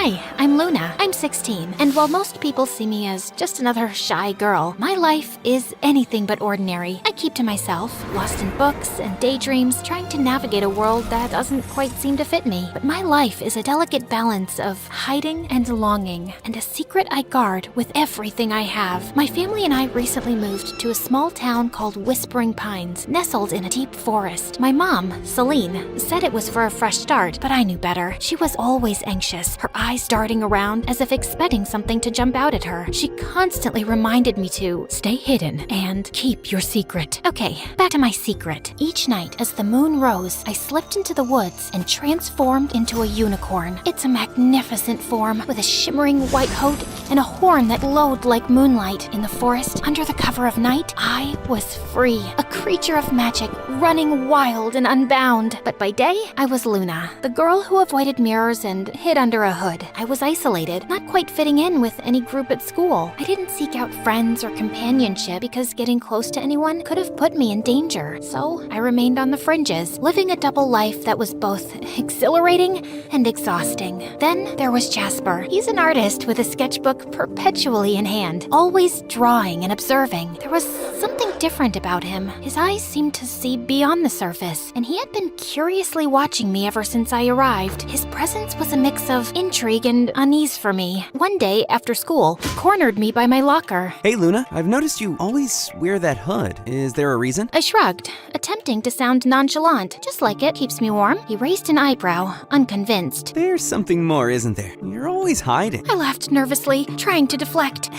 Hi, I'm Luna. I'm 16, and while most people see me as just another shy girl, my life is anything but ordinary. I keep to myself, lost in books and daydreams, trying to navigate a world that doesn't quite seem to fit me. But my life is a delicate balance of hiding and longing, and a secret I guard with everything I have. My family and I recently moved to a small town called Whispering Pines, nestled in a deep forest. My mom, Celine, said it was for a fresh start, but I knew better. She was always anxious, her eyes darting around as if expecting something to jump out at her. She constantly reminded me to stay hidden and keep your secret. Okay, back to my secret. Each night, as the moon rose, I slipped into the woods and transformed into a unicorn. It's a magnificent form with a shimmering white coat and a horn that glowed like moonlight. In the forest, under the cover of night, I was free, a creature of magic, running wild and unbound. But by day, I was Luna, the girl who avoided mirrors and hid under a hood. I was isolated, not quite fitting in with any group at school. I didn't seek out friends or companionship because getting close to anyone could have put me in danger. So I remained on the fringes, living a double life that was both exhilarating and exhausting. Then there was Jasper. He's an artist with a sketchbook perpetually in hand, always drawing and observing. There was something different about him. His eyes seemed to see beyond the surface, and he had been curiously watching me ever since I arrived. His presence was a mix of intrigue and unease for me. One day, after school, he cornered me by my locker. Hey Luna, I've noticed you always wear that hood. Is there a reason? I shrugged, attempting to sound nonchalant. Just like it keeps me warm. He raised an eyebrow, unconvinced. There's something more, isn't there? You're always hiding. I laughed nervously, trying to deflect.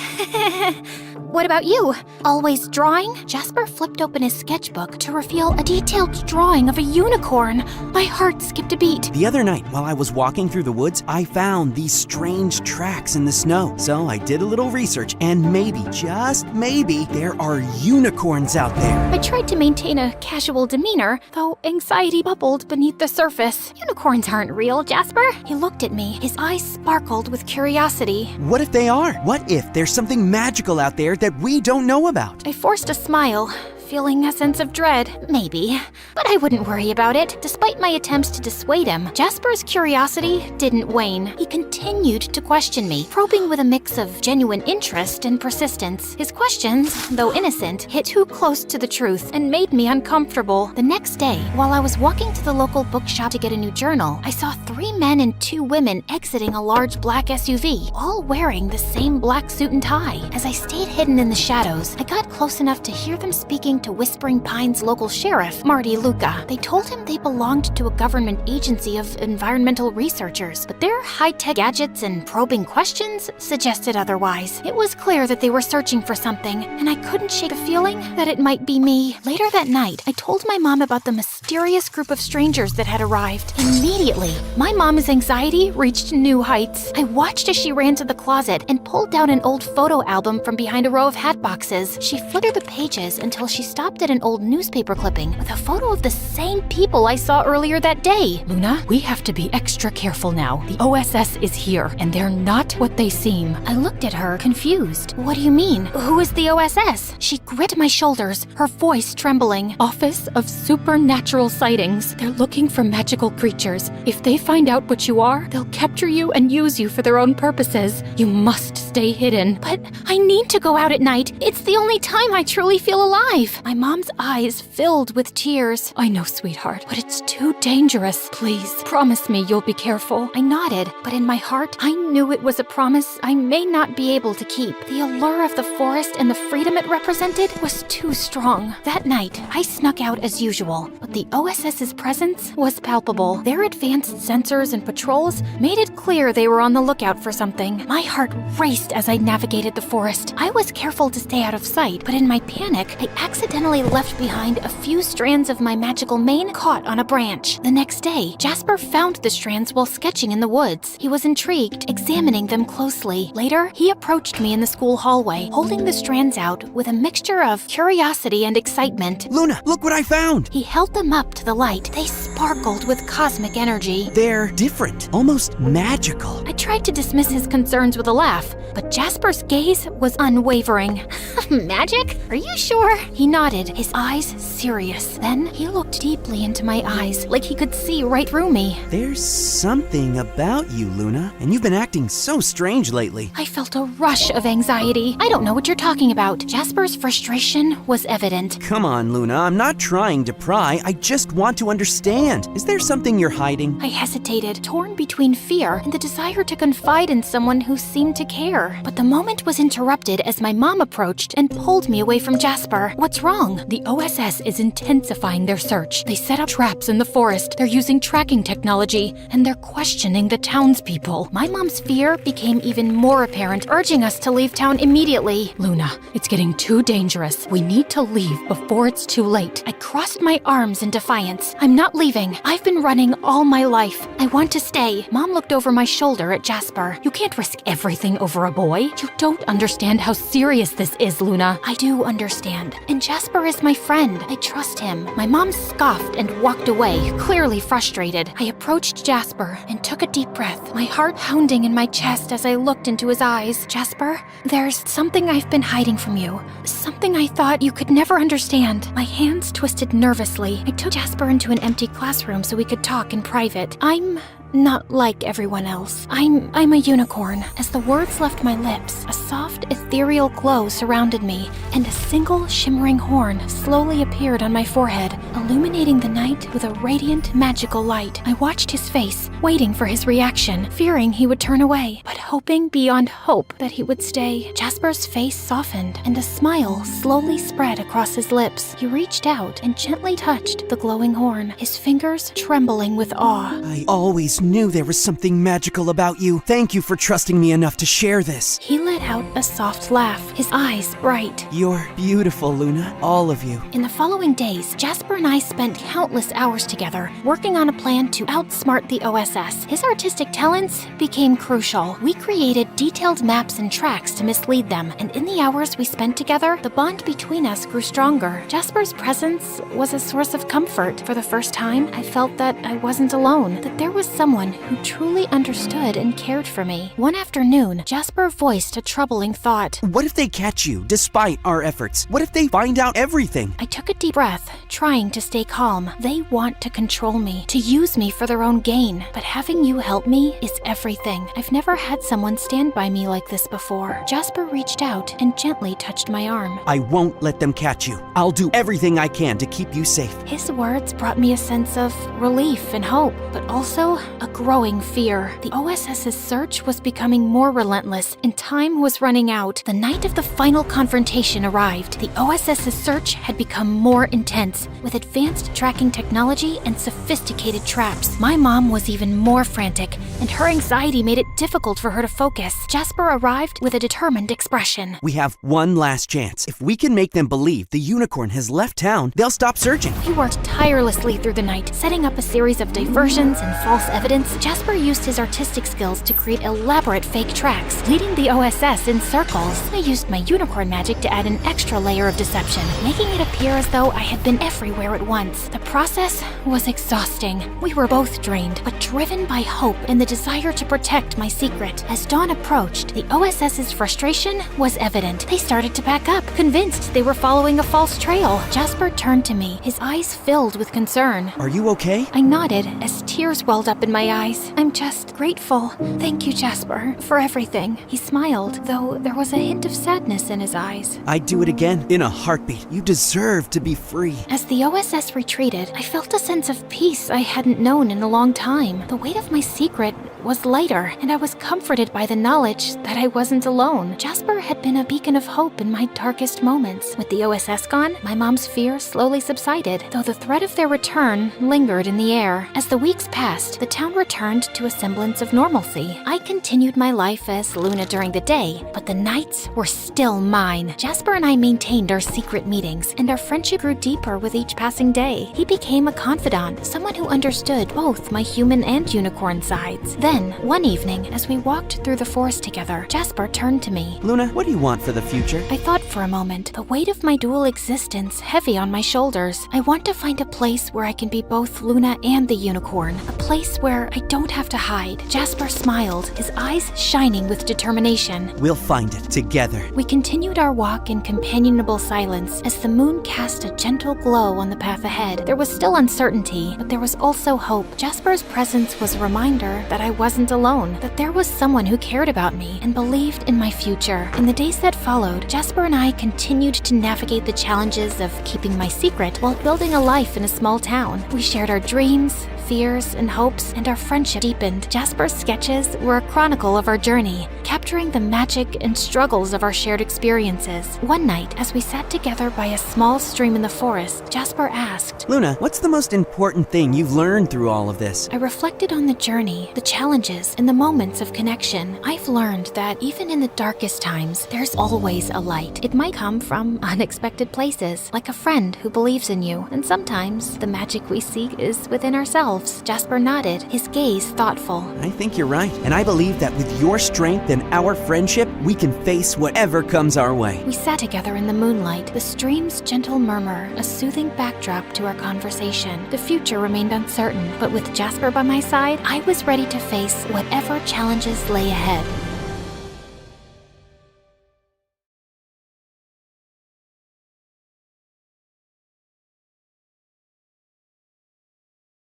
What about you? Always drawing? Jasper flipped open his sketchbook to reveal a detailed drawing of a unicorn. My heart skipped a beat. The other night, while I was walking through the woods, I found these strange tracks in the snow. So I did a little research, and maybe, just maybe, there are unicorns out there. I tried to maintain a casual demeanor, though anxiety bubbled beneath the surface. Unicorns aren't real, Jasper. He looked at me, his eyes sparkled with curiosity. What if they are? What if there's something magical out there that we don't know about? I forced a smile, feeling a sense of dread. Maybe. But I wouldn't worry about it. Despite my attempts to dissuade him, Jasper's curiosity didn't wane. He continued to question me, probing with a mix of genuine interest and persistence. His questions, though innocent, hit too close to the truth and made me uncomfortable. The next day, while I was walking to the local bookshop to get a new journal, I saw 3 men and 2 women exiting a large black SUV, all wearing the same black suit and tie. As I stayed hidden in the shadows, I got close enough to hear them speaking to Whispering Pines local sheriff, Marty Luca. They told him they belonged to a government agency of environmental researchers, but their high-tech gadgets and probing questions suggested otherwise. It was clear that they were searching for something, and I couldn't shake the feeling that it might be me. Later that night, I told my mom about the mysterious group of strangers that had arrived. Immediately, my mom's anxiety reached new heights. I watched as she ran to the closet and pulled down an old photo album from behind a row of hat boxes. She fluttered the pages until she stopped at an old newspaper clipping with a photo of the same people I saw earlier that day. Luna, we have to be extra careful now. The OSS is here, and they're not what they seem. I looked at her, confused. What do you mean? Who is the OSS? She gripped my shoulders, her voice trembling. Office of Supernatural Sightings. They're looking for magical creatures. If they find out what you are, they'll capture you and use you for their own purposes. You must stay hidden. But I need to go out at night. It's the only time I truly feel alive. My mom's eyes filled with tears. I know, sweetheart, but it's too dangerous. Please, promise me you'll be careful. I nodded, but in my heart, I knew it was a promise I may not be able to keep. The allure of the forest and the freedom it represented was too strong. That night, I snuck out as usual, but the OSS's presence was palpable. Their advanced sensors and patrols made it clear they were on the lookout for something. My heart raced as I navigated the forest. I was careful to stay out of sight, but in my panic, I accidentally left behind a few strands of my magical mane caught on a branch. The next day, Jasper found the strands while sketching in the woods. He was intrigued, examining them closely. Later, he approached me in the school hallway, holding the strands out with a mixture of curiosity and excitement. Luna, look what I found! He held them up to the light. They sparkled with cosmic energy. They're different, almost magical. I tried to dismiss his concerns with a laugh, but Jasper's gaze was unwavering. Magic? Are you sure? He nodded, his eyes serious. Then he looked deeply into my eyes, like he could see right through me. There's something about you, Luna, and you've been acting so strange lately. I felt a rush of anxiety. I don't know what you're talking about. Jasper's frustration was evident. Come on, Luna, I'm not trying to pry. I just want to understand. Is there something you're hiding? I hesitated, torn between fear and the desire to confide in someone who seemed to care. But the moment was interrupted as my mom approached and pulled me away from Jasper. What's wrong? The OSS is intensifying their search. They set up traps in the forest. They're using tracking technology, and they're questioning the townspeople. My mom's fear became even more apparent, urging us to leave town immediately. Luna, it's getting too dangerous. We need to leave before it's too late. I crossed my arms in defiance. I'm not leaving. I've been running all my life. I want to stay. Mom looked over my shoulder at Jasper. You can't risk everything over a boy. You don't understand how serious this is, Luna. I do understand. And Jasper is my friend. I trust him. My mom scoffed and walked away, clearly frustrated. I approached Jasper and took a deep breath, my heart pounding in my chest as I looked into his eyes. Jasper, there's something I've been hiding from you. Something I thought you could never understand. My hands twisted nervously. I took Jasper into an empty classroom so we could talk in private. I'm not like everyone else. I'm a unicorn. As the words left my lips, a soft, ethereal glow surrounded me, and a single shimmering horn slowly appeared on my forehead, illuminating the night with a radiant, magical light. I watched his face, waiting for his reaction, fearing he would turn away, but hoping beyond hope that he would stay. Jasper's face softened, and a smile slowly spread across his lips. He reached out and gently touched the glowing horn, his fingers trembling with awe. I always knew there was something magical about you. Thank you for trusting me enough to share this. He let out a soft laugh, his eyes bright. You're beautiful, Luna. All of you. In the following days, Jasper and I spent countless hours together, working on a plan to outsmart the OSS. His artistic talents became crucial. We created detailed maps and tracks to mislead them, and in the hours we spent together, the bond between us grew stronger. Jasper's presence was a source of comfort. For the first time, I felt that I wasn't alone, that there was someone who truly understood and cared for me. One afternoon, Jasper voiced a troubling thought. What if they catch you, despite our efforts? What if they find out everything? I took a deep breath, trying to stay calm. They want to control me, to use me for their own gain. But having you help me is everything. I've never had someone stand by me like this before. Jasper reached out and gently touched my arm. I won't let them catch you. I'll do everything I can to keep you safe. His words brought me a sense of relief and hope, but also a growing fear. The OSS's search was becoming more relentless, and time was running out. The night of the final confrontation arrived. The OSS's search had become more intense, with advanced tracking technology and sophisticated traps. My mom was even more frantic, and her anxiety made it difficult for her to focus. Jasper arrived with a determined expression. We have one last chance. If we can make them believe the unicorn has left town, they'll stop searching. We worked tirelessly through the night, setting up a series of diversions and false evidence. Jasper used his artistic skills to create elaborate fake tracks, leading the OSS in circles. I used my unicorn magic to add an extra layer of deception, making it appear as though I had been everywhere at once. The process was exhausting. We were both drained, but driven by hope and the desire to protect my secret. As dawn approached, the OSS's frustration was evident. They started to back up, convinced they were following a false trail. Jasper turned to me, his eyes filled with concern. Are you okay? I nodded as tears welled up in my eyes. I'm just grateful. Thank you, Jasper, for everything. He smiled, though there was a hint of sadness in his eyes. I'd do it again, in a heartbeat. You deserve to be free. As the OSS retreated, I felt a sense of peace I hadn't known in a long time. The weight of my secret was lighter, and I was comforted by the knowledge that I wasn't alone. Jasper had been a beacon of hope in my darkest moments. With the OSS gone, my mom's fear slowly subsided, though the threat of their return lingered in the air. As the weeks passed, the town returned to a semblance of normalcy. I continued my life as Luna during the day, but the nights were still mine. Jasper and I maintained our secret meetings, and our friendship grew deeper with each passing day. He became a confidant, someone who understood both my human and unicorn sides. Then, Then, one evening, as we walked through the forest together, Jasper turned to me. Luna, what do you want for the future? I thought for a moment, the weight of my dual existence heavy on my shoulders. I want to find a place where I can be both Luna and the unicorn, a place where I don't have to hide. Jasper smiled, his eyes shining with determination. We'll find it together. We continued our walk in companionable silence as the moon cast a gentle glow on the path ahead. There was still uncertainty, but there was also hope. Jasper's presence was a reminder that I wasn't alone, that there was someone who cared about me and believed in my future. In the days that followed, Jasper and I continued to navigate the challenges of keeping my secret while building a life in a small town. We shared our dreams, fears, and hopes, and our friendship deepened. Jasper's sketches were a chronicle of our journey, capturing the magic and struggles of our shared experiences. One night, as we sat together by a small stream in the forest, Jasper asked, Luna, what's the most important thing you've learned through all of this? I reflected on the journey, the challenges, and the moments of connection. I've learned that even in the darkest times, there's always a light. It might come from unexpected places, like a friend who believes in you, and sometimes the magic we seek is within ourselves. Jasper nodded, his gaze thoughtful. I think you're right, and I believe that with your strength and our friendship, we can face whatever comes our way. We sat together in the moonlight, the stream's gentle murmur, a soothing backdrop to our conversation. The future remained uncertain, but with Jasper by my side, I was ready to face whatever challenges lay ahead.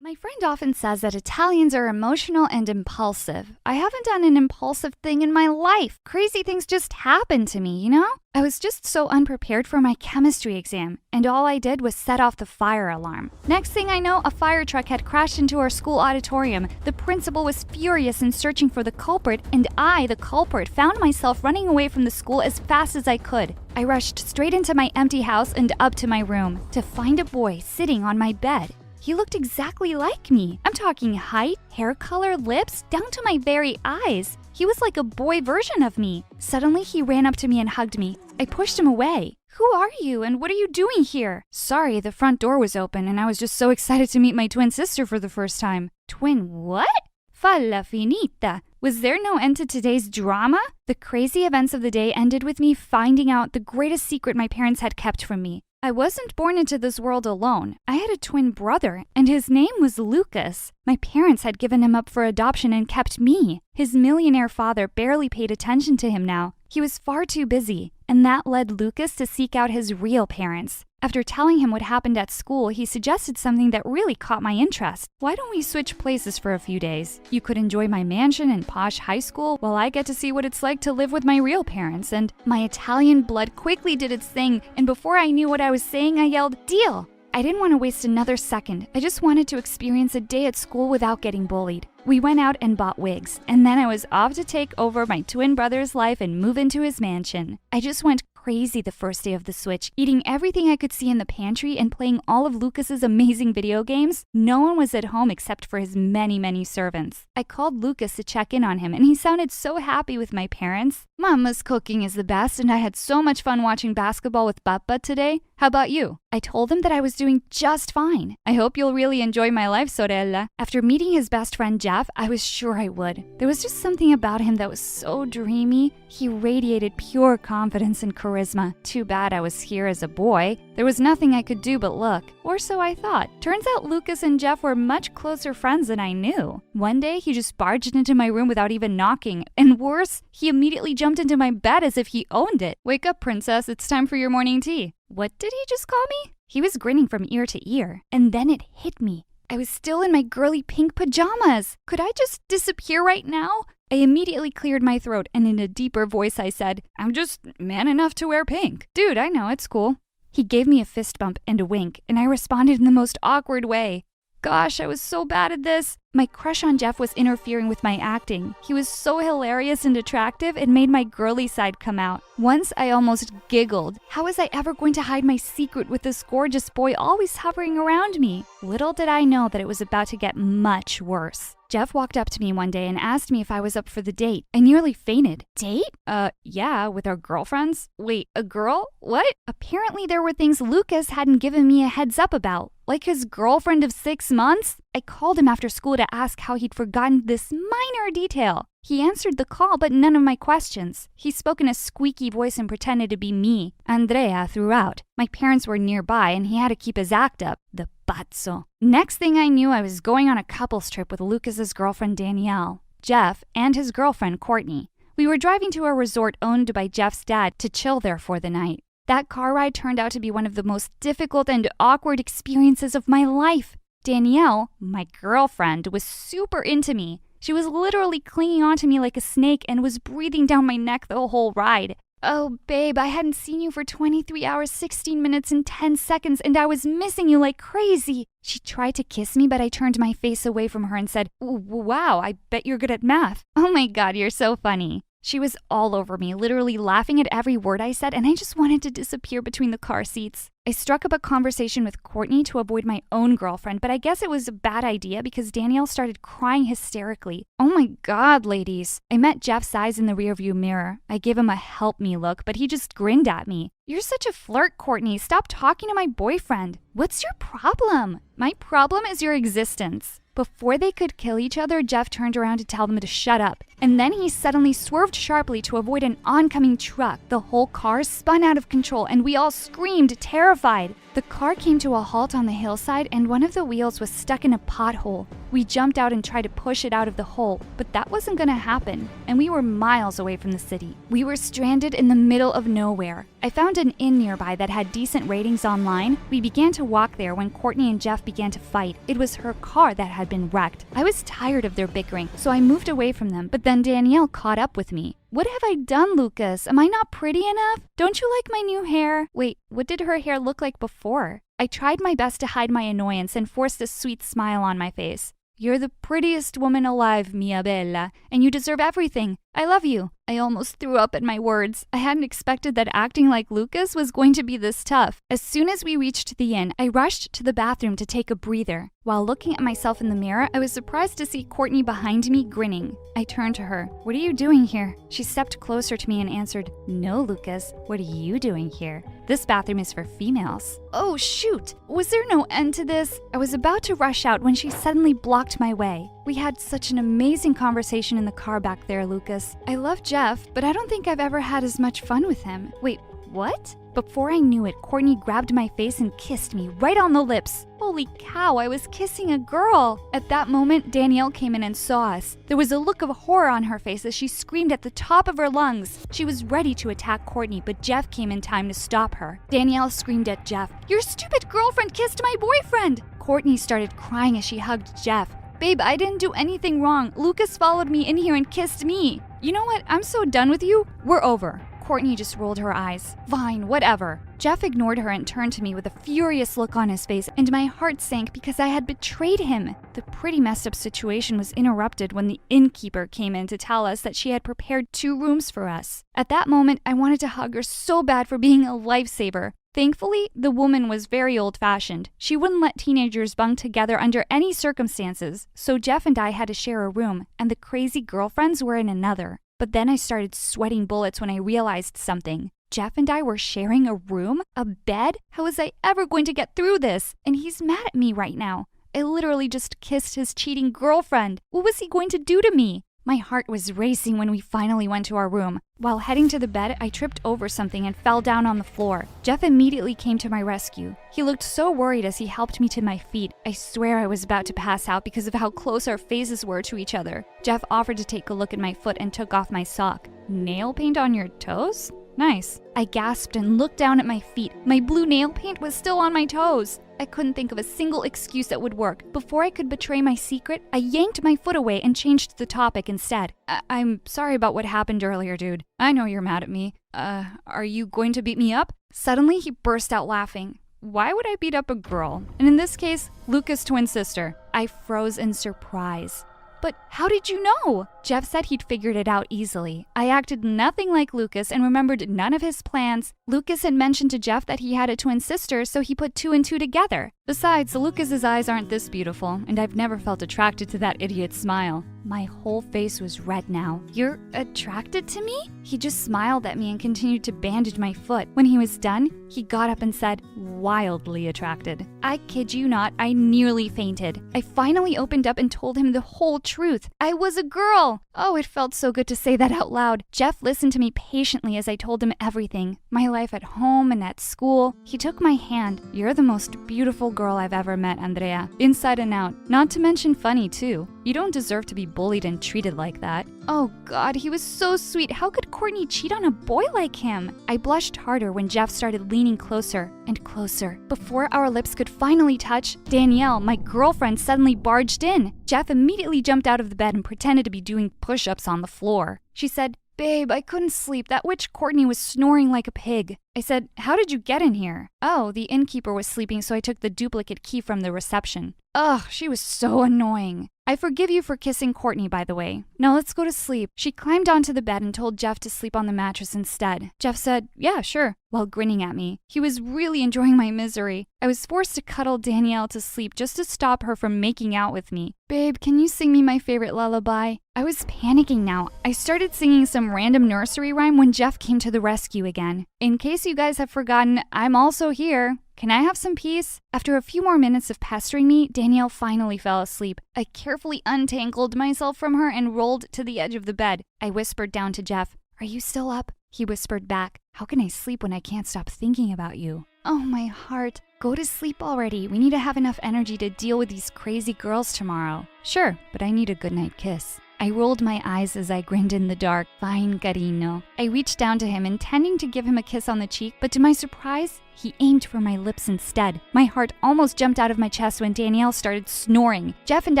My friend often says that Italians are emotional and impulsive. I haven't done an impulsive thing in my life. Crazy things just happen to me, you know? I was just so unprepared for my chemistry exam, and all I did was set off the fire alarm. Next thing I know, a fire truck had crashed into our school auditorium. The principal was furious and searching for the culprit, and I, the culprit, found myself running away from the school as fast as I could. I rushed straight into my empty house and up to my room to find a boy sitting on my bed. He looked exactly like me. I'm talking height, hair color, lips, down to my very eyes. He was like a boy version of me. Suddenly, he ran up to me and hugged me. I pushed him away. Who are you and what are you doing here? Sorry, the front door was open and I was just so excited to meet my twin sister for the first time. Twin what? Falla finita. Was there no end to today's drama? The crazy events of the day ended with me finding out the greatest secret my parents had kept from me. I wasn't born into this world alone. I had a twin brother, and his name was Lucas. My parents had given him up for adoption and kept me. His millionaire father barely paid attention to him now. He was far too busy, and that led Lucas to seek out his real parents. After telling him what happened at school, he suggested something that really caught my interest. Why don't we switch places for a few days? You could enjoy my mansion and posh high school while I get to see what it's like to live with my real parents. And my Italian blood quickly did its thing, and before I knew what I was saying, I yelled, "Deal!" I didn't want to waste another second. I just wanted to experience a day at school without getting bullied. We went out and bought wigs, and then I was off to take over my twin brother's life and move into his mansion. I just went crazy the first day of the switch, eating everything I could see in the pantry and playing all of Lucas's amazing video games. No one was at home except for his many servants. I called Lucas to check in on him, and he sounded so happy with my parents. Mama's cooking is the best, and I had so much fun watching basketball with Papa today. How about you? I told him that I was doing just fine. I hope you'll really enjoy my life, sorella. After meeting his best friend Jeff, I was sure I would. There was just something about him that was so dreamy. He radiated pure confidence and charisma. Too bad I was here as a boy. There was nothing I could do but look. Or so I thought. Turns out Lucas and Jeff were much closer friends than I knew. One day, he just barged into my room without even knocking. And worse, he immediately jumped into my bed as if he owned it. Wake up, princess. It's time for your morning tea. What did he just call me? He was grinning from ear to ear. And then it hit me. I was still in my girly pink pajamas. Could I just disappear right now? I immediately cleared my throat, and in a deeper voice I said, I'm just man enough to wear pink. Dude, I know, it's cool. He gave me a fist bump and a wink, and I responded in the most awkward way. Gosh, I was so bad at this. My crush on Jeff was interfering with my acting. He was so hilarious and attractive, it made my girly side come out. Once I almost giggled. How was I ever going to hide my secret with this gorgeous boy always hovering around me? Little did I know that it was about to get much worse. Jeff walked up to me one day and asked me if I was up for the date. I nearly fainted. Date? Yeah, with our girlfriends. Wait, a girl? What? Apparently there were things Lucas hadn't given me a heads up about. Like his girlfriend of 6 months? I I called him after school to ask how he'd forgotten this minor detail. He answered the call, but none of my questions. He spoke in a squeaky voice and pretended to be me, Andrea, throughout. My parents were nearby, and he had to keep his act up. The pazzo. Next thing I knew, I was going on a couples trip with Lucas's girlfriend Danielle, Jeff, and his girlfriend Courtney. We were driving to a resort owned by Jeff's dad to chill there for the night. That car ride turned out to be one of the most difficult and awkward experiences of my life. Danielle, my girlfriend, was super into me. She was literally clinging onto me like a snake and was breathing down my neck the whole ride. Oh, babe, I hadn't seen you for 23 hours, 16 minutes, and 10 seconds, and I was missing you like crazy. She tried to kiss me, but I turned my face away from her and said, wow, I bet you're good at math. Oh my God, you're so funny. She was all over me, literally laughing at every word I said, and I just wanted to disappear between the car seats. I struck up a conversation with Courtney to avoid my own girlfriend, but I guess it was a bad idea because Danielle started crying hysterically. Oh my God, ladies. I met Jeff's eyes in the rearview mirror. I gave him a help me look, but he just grinned at me. You're such a flirt, Courtney. Stop talking to my boyfriend. What's your problem? My problem is your existence. Before they could kill each other, Jeff turned around to tell them to shut up. And then he suddenly swerved sharply to avoid an oncoming truck. The whole car spun out of control and we all screamed, terrified. The car came to a halt on the hillside and one of the wheels was stuck in a pothole. We jumped out and tried to push it out of the hole, but that wasn't gonna happen. And we were miles away from the city. We were stranded in the middle of nowhere. I found an inn nearby that had decent ratings online. We began to walk there when Courtney and Jeff began to fight. It was her car that had been wrecked. I was tired of their bickering, so I moved away from them, but then Danielle caught up with me. What have I done, Lucas? Am I not pretty enough? Don't you like my new hair? Wait, what did her hair look like before? I tried my best to hide my annoyance and forced a sweet smile on my face. You're the prettiest woman alive, mia bella, and you deserve everything. I love you. I almost threw up at my words. I hadn't expected that acting like Lucas was going to be this tough. As soon as we reached the inn, I rushed to the bathroom to take a breather. While looking at myself in the mirror, I was surprised to see Courtney behind me grinning. I turned to her. What are you doing here? She stepped closer to me and answered, No, Lucas, what are you doing here? This bathroom is for females. Oh, shoot! Was there no end to this? I was about to rush out when she suddenly blocked my way. We had such an amazing conversation in the car back there, Lucas. I love Jeff, but I don't think I've ever had as much fun with him. Wait, what? Before I knew it, Courtney grabbed my face and kissed me right on the lips. Holy cow, I was kissing a girl. At that moment, Danielle came in and saw us. There was a look of horror on her face as she screamed at the top of her lungs. She was ready to attack Courtney, but Jeff came in time to stop her. Danielle screamed at Jeff, Your stupid girlfriend kissed my boyfriend! Courtney started crying as she hugged Jeff. Babe, I didn't do anything wrong. Lucas followed me in here and kissed me. You know what? I'm so done with you. We're over. Courtney just rolled her eyes. Fine, whatever. Jeff ignored her and turned to me with a furious look on his face, and my heart sank because I had betrayed him. The pretty messed up situation was interrupted when the innkeeper came in to tell us that she had prepared 2 rooms for us. At that moment, I wanted to hug her so bad for being a lifesaver. Thankfully, the woman was very old-fashioned. She wouldn't let teenagers bunk together under any circumstances, so Jeff and I had to share a room, and the crazy girlfriends were in another. But then I started sweating bullets when I realized something. Jeff and I were sharing a room? A bed? How was I ever going to get through this? And he's mad at me right now. I literally just kissed his cheating girlfriend. What was he going to do to me? My heart was racing when we finally went to our room. While heading to the bed, I tripped over something and fell down on the floor. Jeff immediately came to my rescue. He looked so worried as he helped me to my feet. I swear I was about to pass out because of how close our faces were to each other. Jeff offered to take a look at my foot and took off my sock. Nail paint on your toes? Nice. I gasped and looked down at my feet. My blue nail paint was still on my toes. I couldn't think of a single excuse that would work. Before I could betray my secret, I yanked my foot away and changed the topic instead. I'm sorry about what happened earlier, dude. I know you're mad at me. Are you going to beat me up? Suddenly, he burst out laughing. Why would I beat up a girl? And in this case, Lucas' twin sister. I froze in surprise. But how did you know? Jeff said he'd figured it out easily. I acted nothing like Lucas and remembered none of his plans. Lucas had mentioned to Jeff that he had a twin sister, so he put 2 and 2 together. Besides, Lucas's eyes aren't this beautiful, and I've never felt attracted to that idiot's smile. My whole face was red now. You're attracted to me? He just smiled at me and continued to bandage my foot. When he was done, he got up and said, wildly attracted. I kid you not, I nearly fainted. I finally opened up and told him the whole truth. I was a girl! Oh, it felt so good to say that out loud. Jeff listened to me patiently as I told him everything. My life at home and at school. He took my hand. You're the most beautiful girl I've ever met, Andrea. Inside and out. Not to mention funny, too. You don't deserve to be bullied and treated like that. Oh God, he was so sweet. How could Courtney cheat on a boy like him? I blushed harder when Jeff started leaning closer and closer. Before our lips could finally touch, Danielle, my girlfriend, suddenly barged in. Jeff immediately jumped out of the bed and pretended to be doing push-ups on the floor. She said, "Babe, I couldn't sleep. That witch Courtney was snoring like a pig." I said, "How did you get in here?" "Oh, the innkeeper was sleeping, so I took the duplicate key from the reception." Ugh, she was so annoying. I forgive you for kissing Courtney, by the way. Now let's go to sleep. She climbed onto the bed and told Jeff to sleep on the mattress instead. Jeff said, "Yeah, sure," while grinning at me. He was really enjoying my misery. I was forced to cuddle Danielle to sleep just to stop her from making out with me. "Babe, can you sing me my favorite lullaby?" I was panicking now. I started singing some random nursery rhyme when Jeff came to the rescue again. In case you guys have forgotten, I'm also here. Can I have some peace? After a few more minutes of pestering me, Danielle finally fell asleep. I carefully untangled myself from her and rolled to the edge of the bed. I whispered down to Jeff, "Are you still up?" He whispered back, "How can I sleep when I can't stop thinking about you?" Oh, my heart. Go to sleep already. We need to have enough energy to deal with these crazy girls tomorrow. Sure, but I need a goodnight kiss. I rolled my eyes as I grinned in the dark. Fine, carino. I reached down to him, intending to give him a kiss on the cheek, but to my surprise, he aimed for my lips instead. My heart almost jumped out of my chest when Danielle started snoring. Jeff and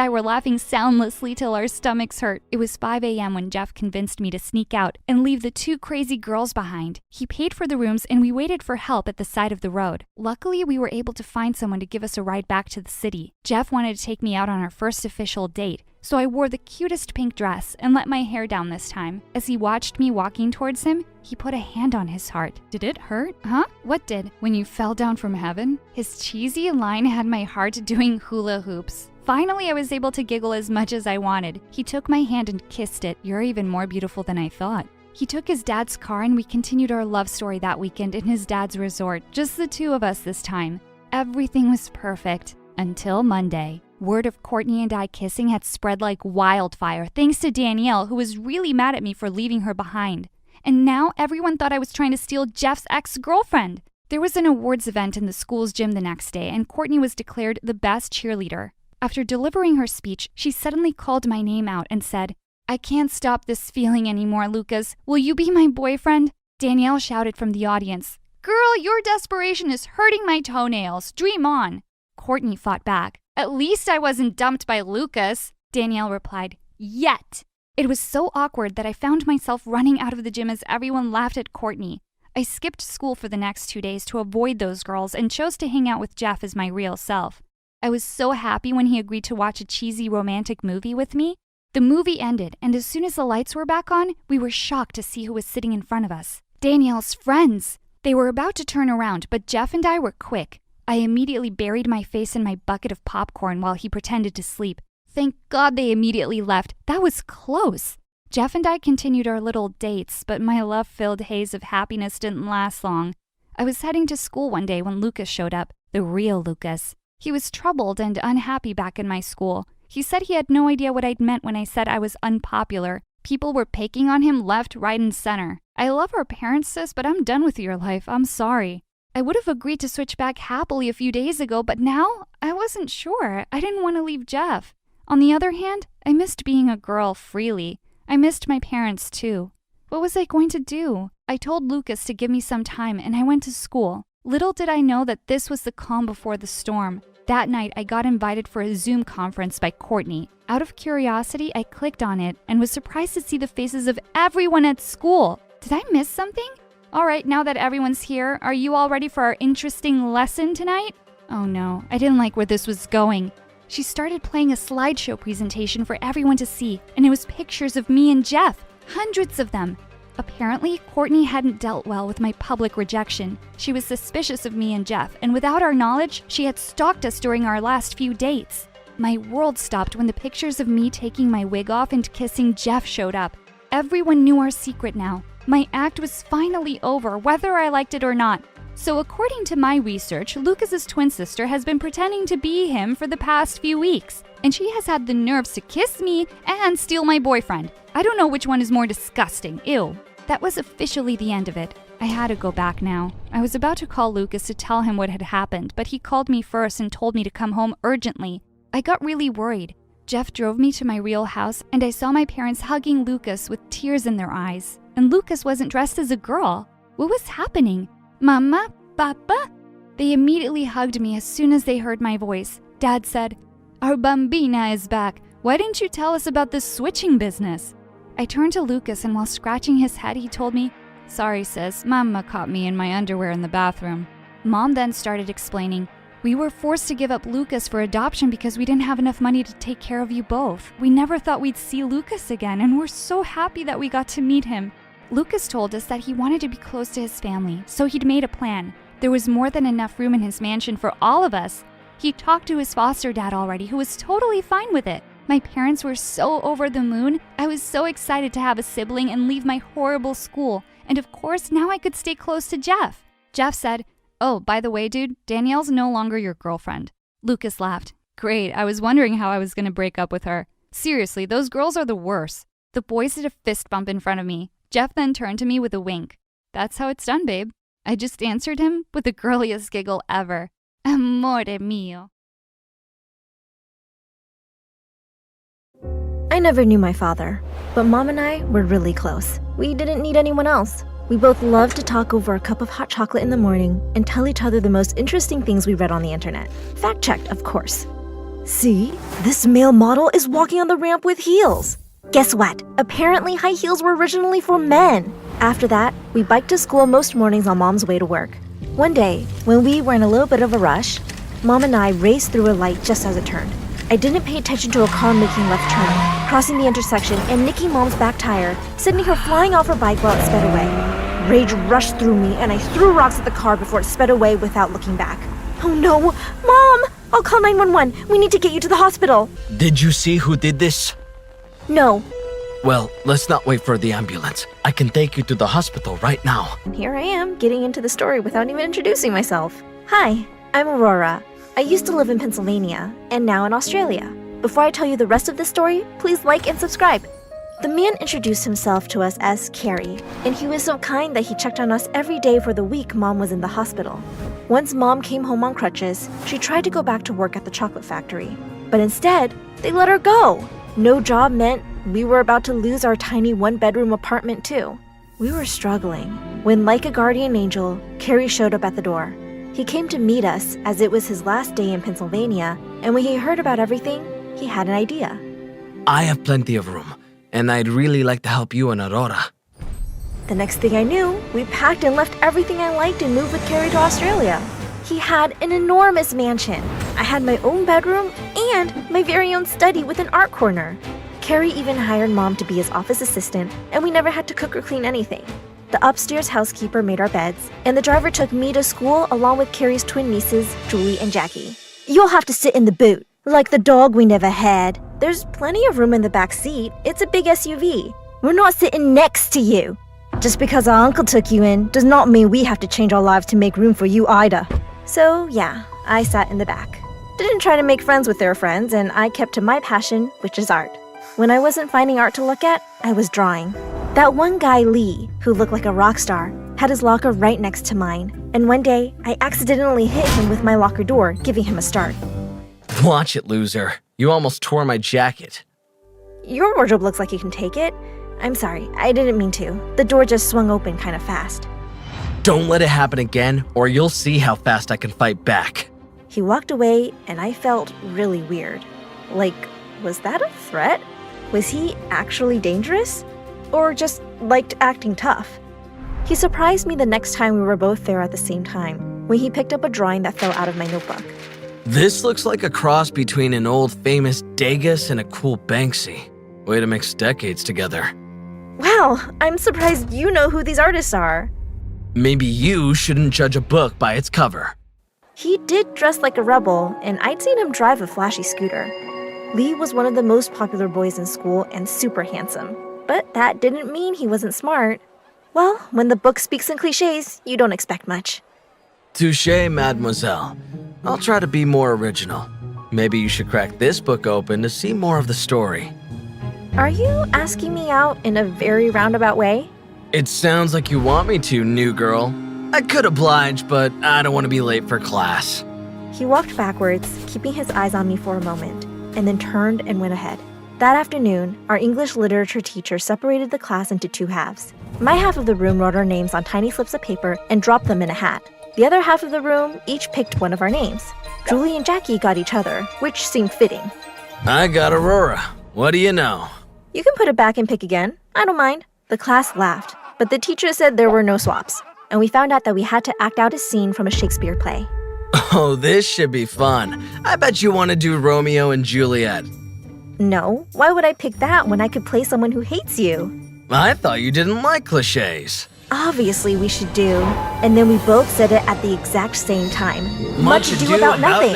I were laughing soundlessly till our stomachs hurt. It was 5 a.m. when Jeff convinced me to sneak out and leave the two crazy girls behind. He paid for the rooms and we waited for help at the side of the road. Luckily, we were able to find someone to give us a ride back to the city. Jeff wanted to take me out on our first official date, so I wore the cutest pink dress and let my hair down this time. As he watched me walking towards him, he put a hand on his heart. "Did it hurt?" "Huh? What did? When you fell down from heaven?" His cheesy line had my heart doing hula hoops. Finally, I was able to giggle as much as I wanted. He took my hand and kissed it. "You're even more beautiful than I thought." He took his dad's car and we continued our love story that weekend in his dad's resort. Just the two of us this time. Everything was perfect until Monday. Word of Courtney and I kissing had spread like wildfire, thanks to Danielle, who was really mad at me for leaving her behind. And now everyone thought I was trying to steal Jeff's ex-girlfriend. There was an awards event in the school's gym the next day, and Courtney was declared the best cheerleader. After delivering her speech, she suddenly called my name out and said, "I can't stop this feeling anymore, Lucas. Will you be my boyfriend?" Danielle shouted from the audience, "Girl, your desperation is hurting my toenails. Dream on." Courtney fought back. "At least I wasn't dumped by Lucas." Danielle replied, "Yet." It was so awkward that I found myself running out of the gym as everyone laughed at Courtney. I skipped school for the next 2 days to avoid those girls and chose to hang out with Jeff as my real self. I was so happy when he agreed to watch a cheesy romantic movie with me. The movie ended, and as soon as the lights were back on, we were shocked to see who was sitting in front of us. Danielle's friends! They were about to turn around, but Jeff and I were quick. I immediately buried my face in my bucket of popcorn while he pretended to sleep. Thank God they immediately left. That was close. Jeff and I continued our little dates, but my love-filled haze of happiness didn't last long. I was heading to school one day when Lucas showed up, the real Lucas. He was troubled and unhappy back in my school. He said he had no idea what I'd meant when I said I was unpopular. People were picking on him left, right, and center. "I love our parents, sis, but I'm done with your life. I'm sorry." I would have agreed to switch back happily a few days ago, but now I wasn't sure. I didn't want to leave Jeff. On the other hand, I missed being a girl freely. I missed my parents too. What was I going to do? I told Lucas to give me some time and I went to school. Little did I know that this was the calm before the storm. That night, I got invited for a Zoom conference by Courtney. Out of curiosity, I clicked on it and was surprised to see the faces of everyone at school. Did I miss something? All right, now that everyone's here, are you all ready for our interesting lesson tonight? Oh no, I didn't like where this was going. She started playing a slideshow presentation for everyone to see, and it was pictures of me and Jeff, hundreds of them. Apparently, Courtney hadn't dealt well with my public rejection. She was suspicious of me and Jeff, and without our knowledge, she had stalked us during our last few dates. My world stopped when the pictures of me taking my wig off and kissing Jeff showed up. Everyone knew our secret now. My act was finally over, whether I liked it or not. So according to my research, Lucas's twin sister has been pretending to be him for the past few weeks, and she has had the nerves to kiss me and steal my boyfriend. I don't know which one is more disgusting. Ew. That was officially the end of it. I had to go back now. I was about to call Lucas to tell him what had happened, but he called me first and told me to come home urgently. I got really worried. Jeff drove me to my real house, and I saw my parents hugging Lucas with tears in their eyes. And Lucas wasn't dressed as a girl. What was happening? Mama? Papa? They immediately hugged me as soon as they heard my voice. Dad said, "Our bambina is back. Why didn't you tell us about this switching business?" I turned to Lucas, and while scratching his head, he told me, "Sorry, sis, Mama caught me in my underwear in the bathroom." Mom then started explaining, "We were forced to give up Lucas for adoption because we didn't have enough money to take care of you both. We never thought we'd see Lucas again, and we're so happy that we got to meet him." Lucas told us that he wanted to be close to his family, so he'd made a plan. There was more than enough room in his mansion for all of us. He talked to his foster dad already, who was totally fine with it. My parents were so over the moon. I was so excited to have a sibling and leave my horrible school. And of course, now I could stay close to Jeff. Jeff said, "Oh, by the way, dude, Danielle's no longer your girlfriend." Lucas laughed. "Great, I was wondering how I was going to break up with her. Seriously, those girls are the worst." The boys did a fist bump in front of me. Jeff then turned to me with a wink. "That's how it's done, babe." I just answered him with the girliest giggle ever. Amore mio. I never knew my father, but Mom and I were really close. We didn't need anyone else. We both loved to talk over a cup of hot chocolate in the morning and tell each other the most interesting things we read on the internet. Fact-checked, of course. See? This male model is walking on the ramp with heels. Guess what? Apparently high heels were originally for men. After that, we biked to school most mornings on Mom's way to work. One day, when we were in a little bit of a rush, Mom and I raced through a light just as it turned. I didn't pay attention to a car making left turn, crossing the intersection and nicking Mom's back tire, sending her flying off her bike while it sped away. Rage rushed through me and I threw rocks at the car before it sped away without looking back. Oh no! Mom! I'll call 911. We need to get you to the hospital. Did you see who did this? No. Well, let's not wait for the ambulance. I can take you to the hospital right now. And here I am, getting into the story without even introducing myself. Hi, I'm Aurora. I used to live in Pennsylvania, and now in Australia. Before I tell you the rest of the story, please like and subscribe. The man introduced himself to us as Carrie, and he was so kind that he checked on us every day for the week Mom was in the hospital. Once Mom came home on crutches, she tried to go back to work at the chocolate factory. But instead, they let her go. No job meant we were about to lose our tiny one-bedroom apartment too. We were struggling when, like a guardian angel, Carrie showed up at the door. He came to meet us as it was his last day in Pennsylvania, and when he heard about everything, he had an idea. I have plenty of room, and I'd really like to help you and Aurora. The next thing I knew, we packed and left everything I liked and moved with Carrie to Australia. He had an enormous mansion. I had my own bedroom and my very own study with an art corner. Carrie even hired Mom to be his office assistant, and we never had to cook or clean anything. The upstairs housekeeper made our beds, and the driver took me to school along with Carrie's twin nieces, Julie and Jackie. You'll have to sit in the boot, like the dog we never had. There's plenty of room in the back seat. It's a big SUV. We're not sitting next to you. Just because our uncle took you in does not mean we have to change our lives to make room for you either. So yeah, I sat in the back. Didn't try to make friends with their friends, and I kept to my passion, which is art. When I wasn't finding art to look at, I was drawing. That one guy, Lee, who looked like a rock star, had his locker right next to mine. And one day, I accidentally hit him with my locker door, giving him a start. Watch it, loser. You almost tore my jacket. Your wardrobe looks like you can take it. I'm sorry, I didn't mean to. The door just swung open kind of fast. Don't let it happen again, or you'll see how fast I can fight back. He walked away, and I felt really weird. Like, was that a threat? Was he actually dangerous? Or just liked acting tough? He surprised me the next time we were both there at the same time, when he picked up a drawing that fell out of my notebook. This looks like a cross between an old famous Degas and a cool Banksy. Way to mix decades together. Wow, I'm surprised you know who these artists are. Maybe you shouldn't judge a book by its cover. He did dress like a rebel, and I'd seen him drive a flashy scooter. Lee was one of the most popular boys in school and super handsome. But that didn't mean he wasn't smart. Well, when the book speaks in cliches, you don't expect much. Touché, mademoiselle. I'll try to be more original. Maybe you should crack this book open to see more of the story. Are you asking me out in a very roundabout way? It sounds like you want me to, new girl. I could oblige, but I don't want to be late for class. He walked backwards, keeping his eyes on me for a moment, and then turned and went ahead. That afternoon, our English literature teacher separated the class into two halves. My half of the room wrote our names on tiny slips of paper and dropped them in a hat. The other half of the room each picked one of our names. Julie and Jackie got each other, which seemed fitting. I got Aurora. What do you know? You can put it back and pick again. I don't mind. The class laughed, but the teacher said there were no swaps, and we found out that we had to act out a scene from a Shakespeare play. Oh, this should be fun. I bet you want to do Romeo and Juliet. No, why would I pick that when I could play someone who hates you? I thought you didn't like cliches. Obviously we should do. And then we both said it at the exact same time. Much ado about nothing.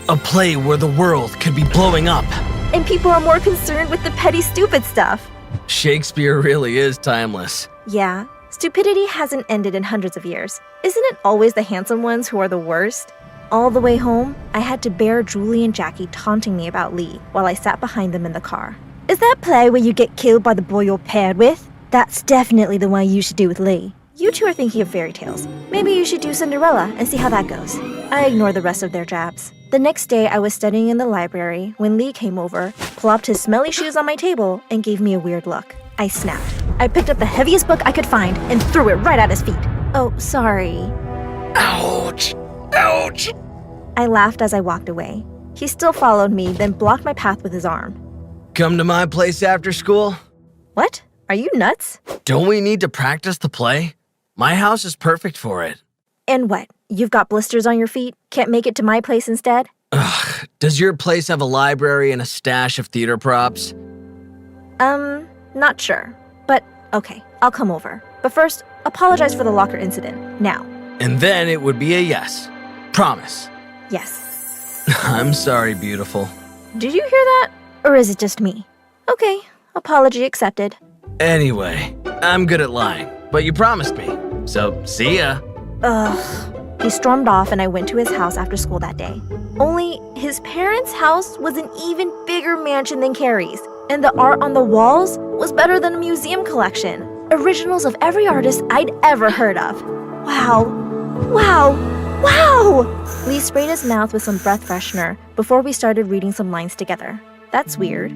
A play where the world could be blowing up. And people are more concerned with the petty, stupid stuff. Shakespeare really is timeless. Yeah, stupidity hasn't ended in hundreds of years. Isn't it always the handsome ones who are the worst? All the way home, I had to bear Julie and Jackie taunting me about Lee while I sat behind them in the car. Is that play where you get killed by the boy you're paired with? That's definitely the one you should do with Lee. You two are thinking of fairy tales. Maybe you should do Cinderella and see how that goes. I ignored the rest of their jabs. The next day, I was studying in the library when Lee came over, plopped his smelly shoes on my table, and gave me a weird look. I snapped. I picked up the heaviest book I could find and threw it right at his feet. Oh, sorry. Ouch! Ouch! I laughed as I walked away. He still followed me, then blocked my path with his arm. Come to my place after school? What? Are you nuts? Don't we need to practice the play? My house is perfect for it. And what? You've got blisters on your feet? Can't make it to my place instead? Ugh, does your place have a library and a stash of theater props? Not sure. But okay, I'll come over. But first, apologize for the locker incident, now. And then it would be a yes. Promise. Yes. I'm sorry, beautiful. Did you hear that? Or is it just me? Okay, apology accepted. Anyway, I'm good at lying, but you promised me. So, see ya. Ugh. He stormed off and I went to his house after school that day. Only his parents' house was an even bigger mansion than Carrie's, and the art on the walls was better than a museum collection. Originals of every artist I'd ever heard of. Wow. Wow. Wow! Lee sprayed his mouth with some breath freshener before we started reading some lines together. That's weird.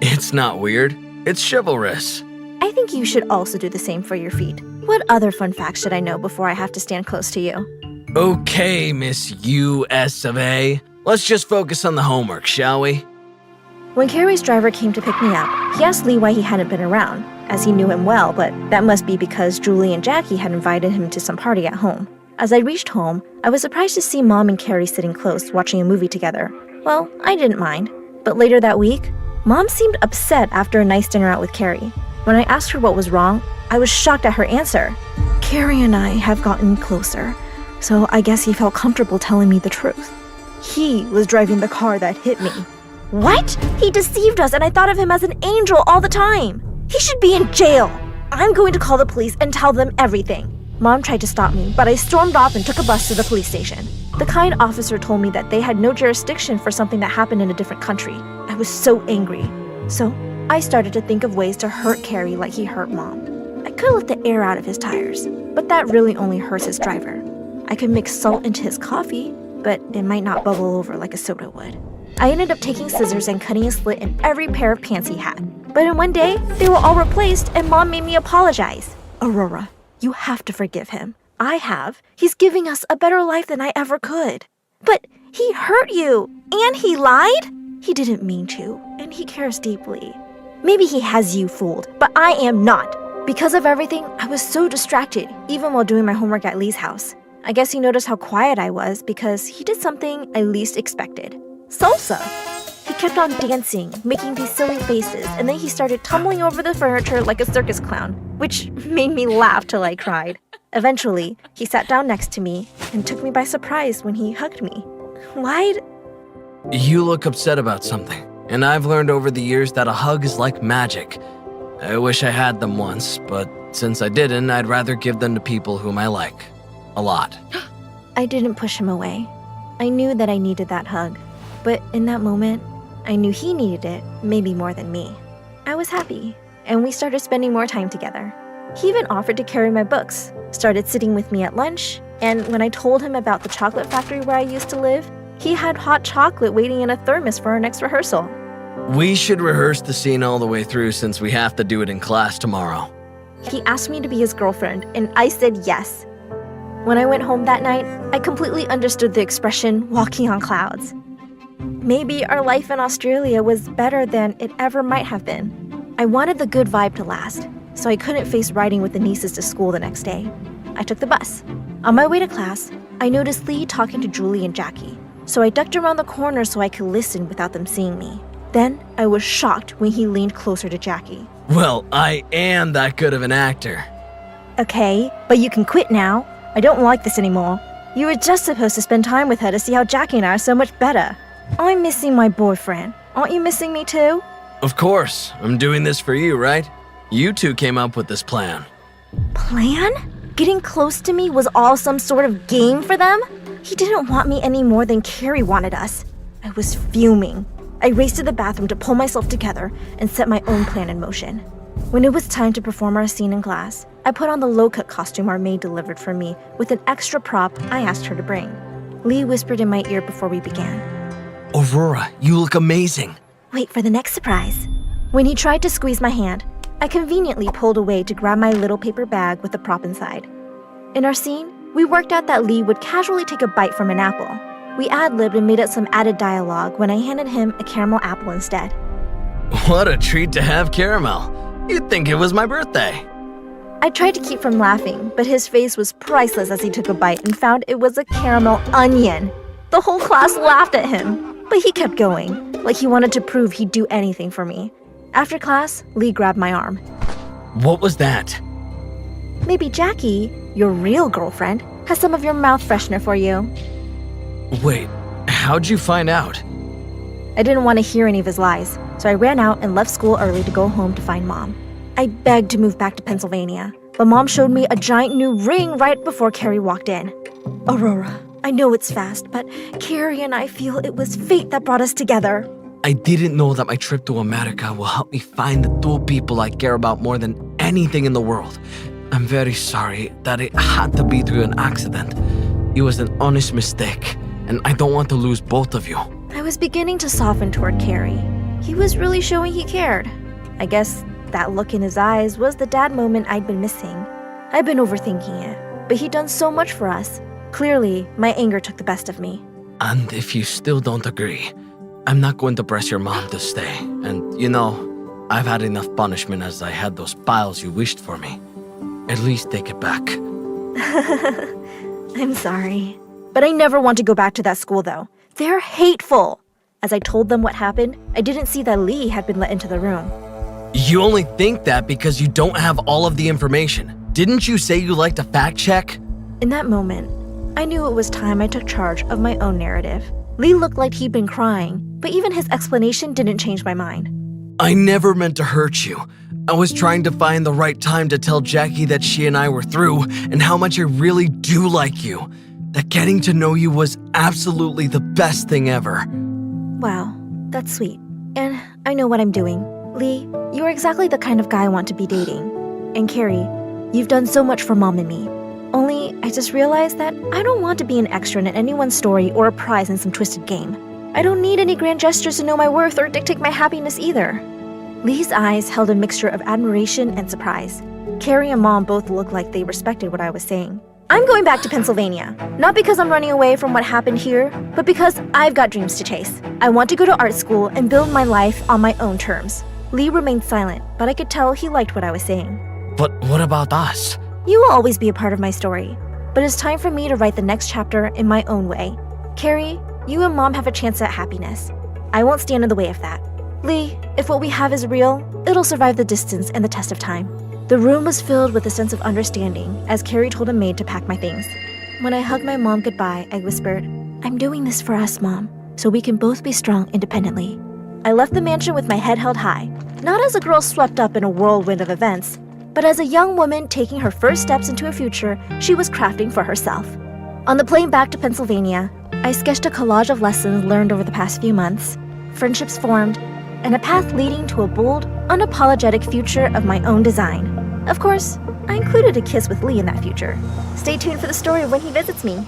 It's not weird. It's chivalrous. I think you should also do the same for your feet. What other fun facts should I know before I have to stand close to you? Okay, Miss U.S. of A. Let's just focus on the homework, shall we? When Carrie's driver came to pick me up, he asked Lee why he hadn't been around, as he knew him well, but that must be because Julie and Jackie had invited him to some party at home. As I reached home, I was surprised to see Mom and Carrie sitting close, watching a movie together. Well, I didn't mind. But later that week, Mom seemed upset after a nice dinner out with Carrie. When I asked her what was wrong, I was shocked at her answer. Carrie and I have gotten closer, so I guess he felt comfortable telling me the truth. He was driving the car that hit me. What? He deceived us and I thought of him as an angel all the time. He should be in jail. I'm going to call the police and tell them everything. Mom tried to stop me, but I stormed off and took a bus to the police station. The kind officer told me that they had no jurisdiction for something that happened in a different country. I was so angry. So I started to think of ways to hurt Carrie like he hurt Mom. I could let the air out of his tires, but that really only hurts his driver. I could mix salt into his coffee, but it might not bubble over like a soda would. I ended up taking scissors and cutting a slit in every pair of pants he had. But in one day, they were all replaced and Mom made me apologize. Aurora, you have to forgive him. I have. He's giving us a better life than I ever could. But he hurt you, and he lied? He didn't mean to, and he cares deeply. Maybe he has you fooled, but I am not. Because of everything, I was so distracted, even while doing my homework at Lee's house. I guess he noticed how quiet I was because he did something I least expected. Salsa! He kept on dancing, making these silly faces, and then he started tumbling over the furniture like a circus clown, which made me laugh till I cried. Eventually, he sat down next to me and took me by surprise when he hugged me. Why'd... You look upset about something, and I've learned over the years that a hug is like magic. I wish I had them once, but since I didn't, I'd rather give them to people whom I like. A lot. I didn't push him away. I knew that I needed that hug, but in that moment, I knew he needed it maybe more than me. I was happy, and we started spending more time together. He even offered to carry my books, started sitting with me at lunch, and when I told him about the chocolate factory where I used to live, he had hot chocolate waiting in a thermos for our next rehearsal. We should rehearse the scene all the way through since we have to do it in class tomorrow. He asked me to be his girlfriend, and I said yes. When I went home that night, I completely understood the expression, walking on clouds. Maybe our life in Australia was better than it ever might have been. I wanted the good vibe to last, so I couldn't face riding with the nieces to school the next day. I took the bus. On my way to class, I noticed Lee talking to Julie and Jackie, so I ducked around the corner so I could listen without them seeing me. Then I was shocked when he leaned closer to Jackie. Well, I am that good of an actor. Okay, but you can quit now. I don't like this anymore. You were just supposed to spend time with her to see how Jackie and I are so much better. I'm missing my boyfriend. Aren't you missing me too? Of course, I'm doing this for you, right? You two came up with this plan. Plan? Getting close to me was all some sort of game for them? He didn't want me any more than Carrie wanted us. I was fuming. I raced to the bathroom to pull myself together and set my own plan in motion. When it was time to perform our scene in class, I put on the low-cut costume our maid delivered for me with an extra prop I asked her to bring. Lee whispered in my ear before we began. Aurora, you look amazing. Wait for the next surprise. When he tried to squeeze my hand, I conveniently pulled away to grab my little paper bag with the prop inside. In our scene, we worked out that Lee would casually take a bite from an apple. We ad-libbed and made up some added dialogue when I handed him a caramel apple instead. What a treat to have caramel. You'd think it was my birthday. I tried to keep from laughing, but his face was priceless as he took a bite and found it was a caramel onion. The whole class laughed at him, but he kept going, like he wanted to prove he'd do anything for me. After class, Lee grabbed my arm. What was that? Maybe Jackie, your real girlfriend, has some of your mouth freshener for you. Wait, how'd you find out? I didn't want to hear any of his lies, so I ran out and left school early to go home to find Mom. I begged to move back to Pennsylvania, but Mom showed me a giant new ring right before Carrie walked in. Aurora, I know it's fast, but Carrie and I feel it was fate that brought us together. I didn't know that my trip to America will help me find the two people I care about more than anything in the world. I'm very sorry that it had to be through an accident. It was an honest mistake, and I don't want to lose both of you. I was beginning to soften toward Carrie. He was really showing he cared. I guess that look in his eyes was the dad moment I'd been missing. I'd been overthinking it, but he'd done so much for us. Clearly, my anger took the best of me. And if you still don't agree, I'm not going to press your mom to stay. And you know, I've had enough punishment as I had those piles you wished for me. At least take it back. I'm sorry. But I never want to go back to that school, though. They're hateful. As I told them what happened, I didn't see that Lee had been let into the room. You only think that because you don't have all of the information. Didn't you say you like to fact check? In that moment, I knew it was time I took charge of my own narrative. Lee looked like he'd been crying, but even his explanation didn't change my mind. I never meant to hurt you. I was trying to find the right time to tell Jackie that she and I were through and how much I really do like you. That getting to know you was absolutely the best thing ever. Wow, that's sweet. And I know what I'm doing. Lee, you're exactly the kind of guy I want to be dating. And Carrie, you've done so much for Mom and me. Only, I just realized that I don't want to be an extra in anyone's story or a prize in some twisted game. I don't need any grand gestures to know my worth or dictate my happiness either. Lee's eyes held a mixture of admiration and surprise. Carrie and Mom both looked like they respected what I was saying. I'm going back to Pennsylvania, not because I'm running away from what happened here, but because I've got dreams to chase. I want to go to art school and build my life on my own terms. Lee remained silent, but I could tell he liked what I was saying. But what about us? You will always be a part of my story, but it's time for me to write the next chapter in my own way. Carrie, you and Mom have a chance at happiness. I won't stand in the way of that. Lee, if what we have is real, it'll survive the distance and the test of time. The room was filled with a sense of understanding as Carrie told a maid to pack my things. When I hugged my mom goodbye, I whispered, "I'm doing this for us, Mom, so we can both be strong independently." I left the mansion with my head held high, not as a girl swept up in a whirlwind of events, but as a young woman taking her first steps into a future she was crafting for herself. On the plane back to Pennsylvania, I sketched a collage of lessons learned over the past few months, friendships formed, and a path leading to a bold, unapologetic future of my own design. Of course, I included a kiss with Lee in that future. Stay tuned for the story of when he visits me.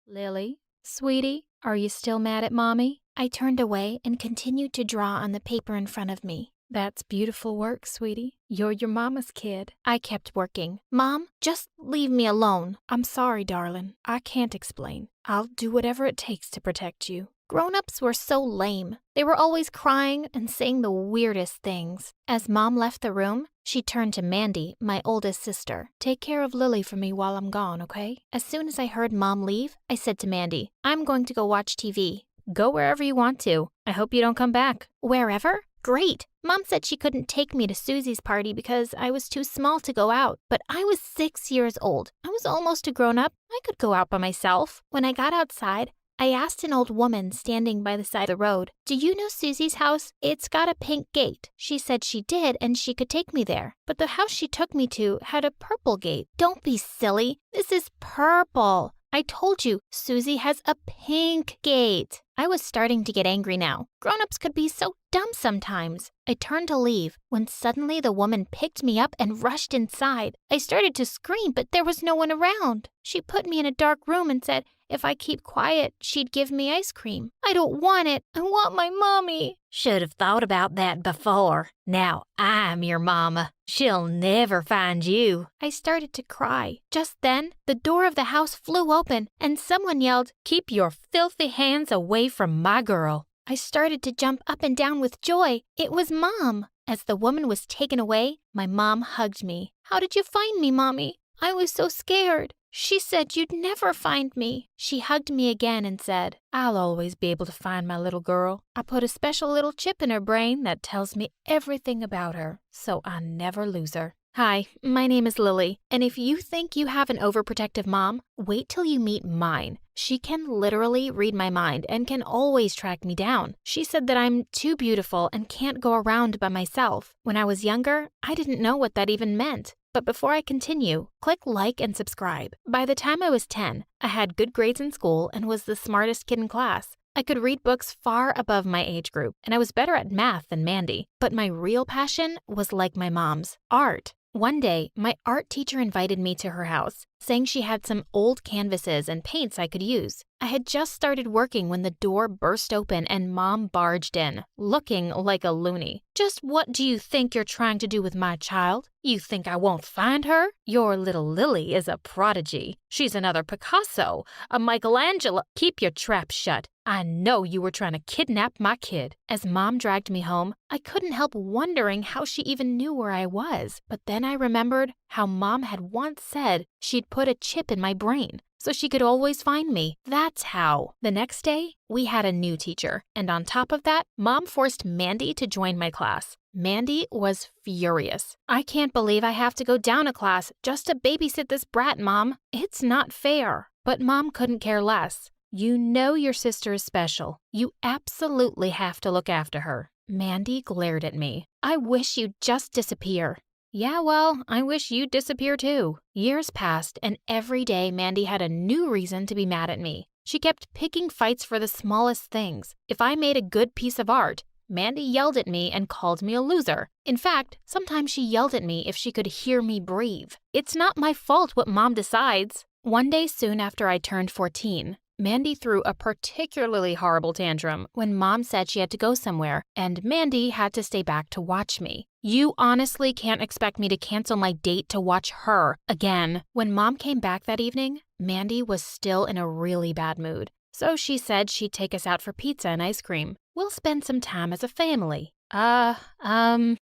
Lily, sweetie, are you still mad at Mommy? I turned away and continued to draw on the paper in front of me. That's beautiful work, sweetie. You're your mama's kid. I kept working. Mom, just leave me alone. I'm sorry, darling. I can't explain. I'll do whatever it takes to protect you. Grown-ups were so lame. They were always crying and saying the weirdest things. As Mom left the room, she turned to Mandy, my oldest sister. Take care of Lily for me while I'm gone, okay? As soon as I heard Mom leave, I said to Mandy, "I'm going to go watch TV." Go wherever you want to. I hope you don't come back. Wherever? Great. Mom said she couldn't take me to Susie's party because I was too small to go out. But I was 6 years old. I was almost a grown-up. I could go out by myself. When I got outside, I asked an old woman standing by the side of the road, "Do you know Susie's house? It's got a pink gate." She said she did and she could take me there. But the house she took me to had a purple gate. Don't be silly. This is purple. I told you, Susie has a pink gate. I was starting to get angry now. Grown-ups could be so dumb sometimes. I turned to leave when suddenly the woman picked me up and rushed inside. I started to scream, but there was no one around. She put me in a dark room and said if I keep quiet, she'd give me ice cream. I don't want it. I want my mommy. Should have thought about that before. Now I'm your mama. She'll never find you. I started to cry. Just then, the door of the house flew open and someone yelled, "Keep your filthy hands away from my girl." I started to jump up and down with joy. It was Mom. As the woman was taken away, my mom hugged me. "How did you find me, Mommy? I was so scared. She said you'd never find me." She hugged me again and said, "I'll always be able to find my little girl. I put a special little chip in her brain that tells me everything about her, so I never lose her." Hi, my name is Lily, and if you think you have an overprotective mom, wait till you meet mine. She can literally read my mind and can always track me down. She said that I'm too beautiful and can't go around by myself. When I was younger, I didn't know what that even meant. But before I continue, click like and subscribe. By the time I was 10, I had good grades in school and was the smartest kid in class. I could read books far above my age group, and I was better at math than Mandy. But my real passion was like my mom's, art. One day, my art teacher invited me to her house, saying she had some old canvases and paints I could use. I had just started working when the door burst open and Mom barged in, looking like a loony. "Just what do you think you're trying to do with my child? You think I won't find her? Your little Lily is a prodigy. She's another Picasso, a Michelangelo. Keep your trap shut. I know you were trying to kidnap my kid." As Mom dragged me home, I couldn't help wondering how she even knew where I was. But then I remembered how Mom had once said she'd put a chip in my brain so she could always find me. That's how. The next day, we had a new teacher. And on top of that, Mom forced Mandy to join my class. Mandy was furious. "I can't believe I have to go down a class just to babysit this brat, Mom. It's not fair." But Mom couldn't care less. "You know your sister is special. You absolutely have to look after her." Mandy glared at me. "I wish you'd just disappear." "Yeah, well, I wish you'd disappear too." Years passed, and every day Mandy had a new reason to be mad at me. She kept picking fights for the smallest things. If I made a good piece of art, Mandy yelled at me and called me a loser. In fact, sometimes she yelled at me if she could hear me breathe. It's not my fault what Mom decides. One day soon after I turned 14, Mandy threw a particularly horrible tantrum when Mom said she had to go somewhere, and Mandy had to stay back to watch me. "You honestly can't expect me to cancel my date to watch her again." When Mom came back that evening, Mandy was still in a really bad mood. So she said she'd take us out for pizza and ice cream. "We'll spend some time as a family."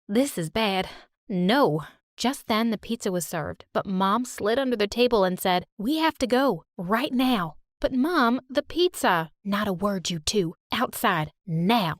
This is bad. No. Just then, the pizza was served, but Mom slid under the table and said, "We have to go, right now." "But Mom, the pizza." "Not a word, you two. Outside, now."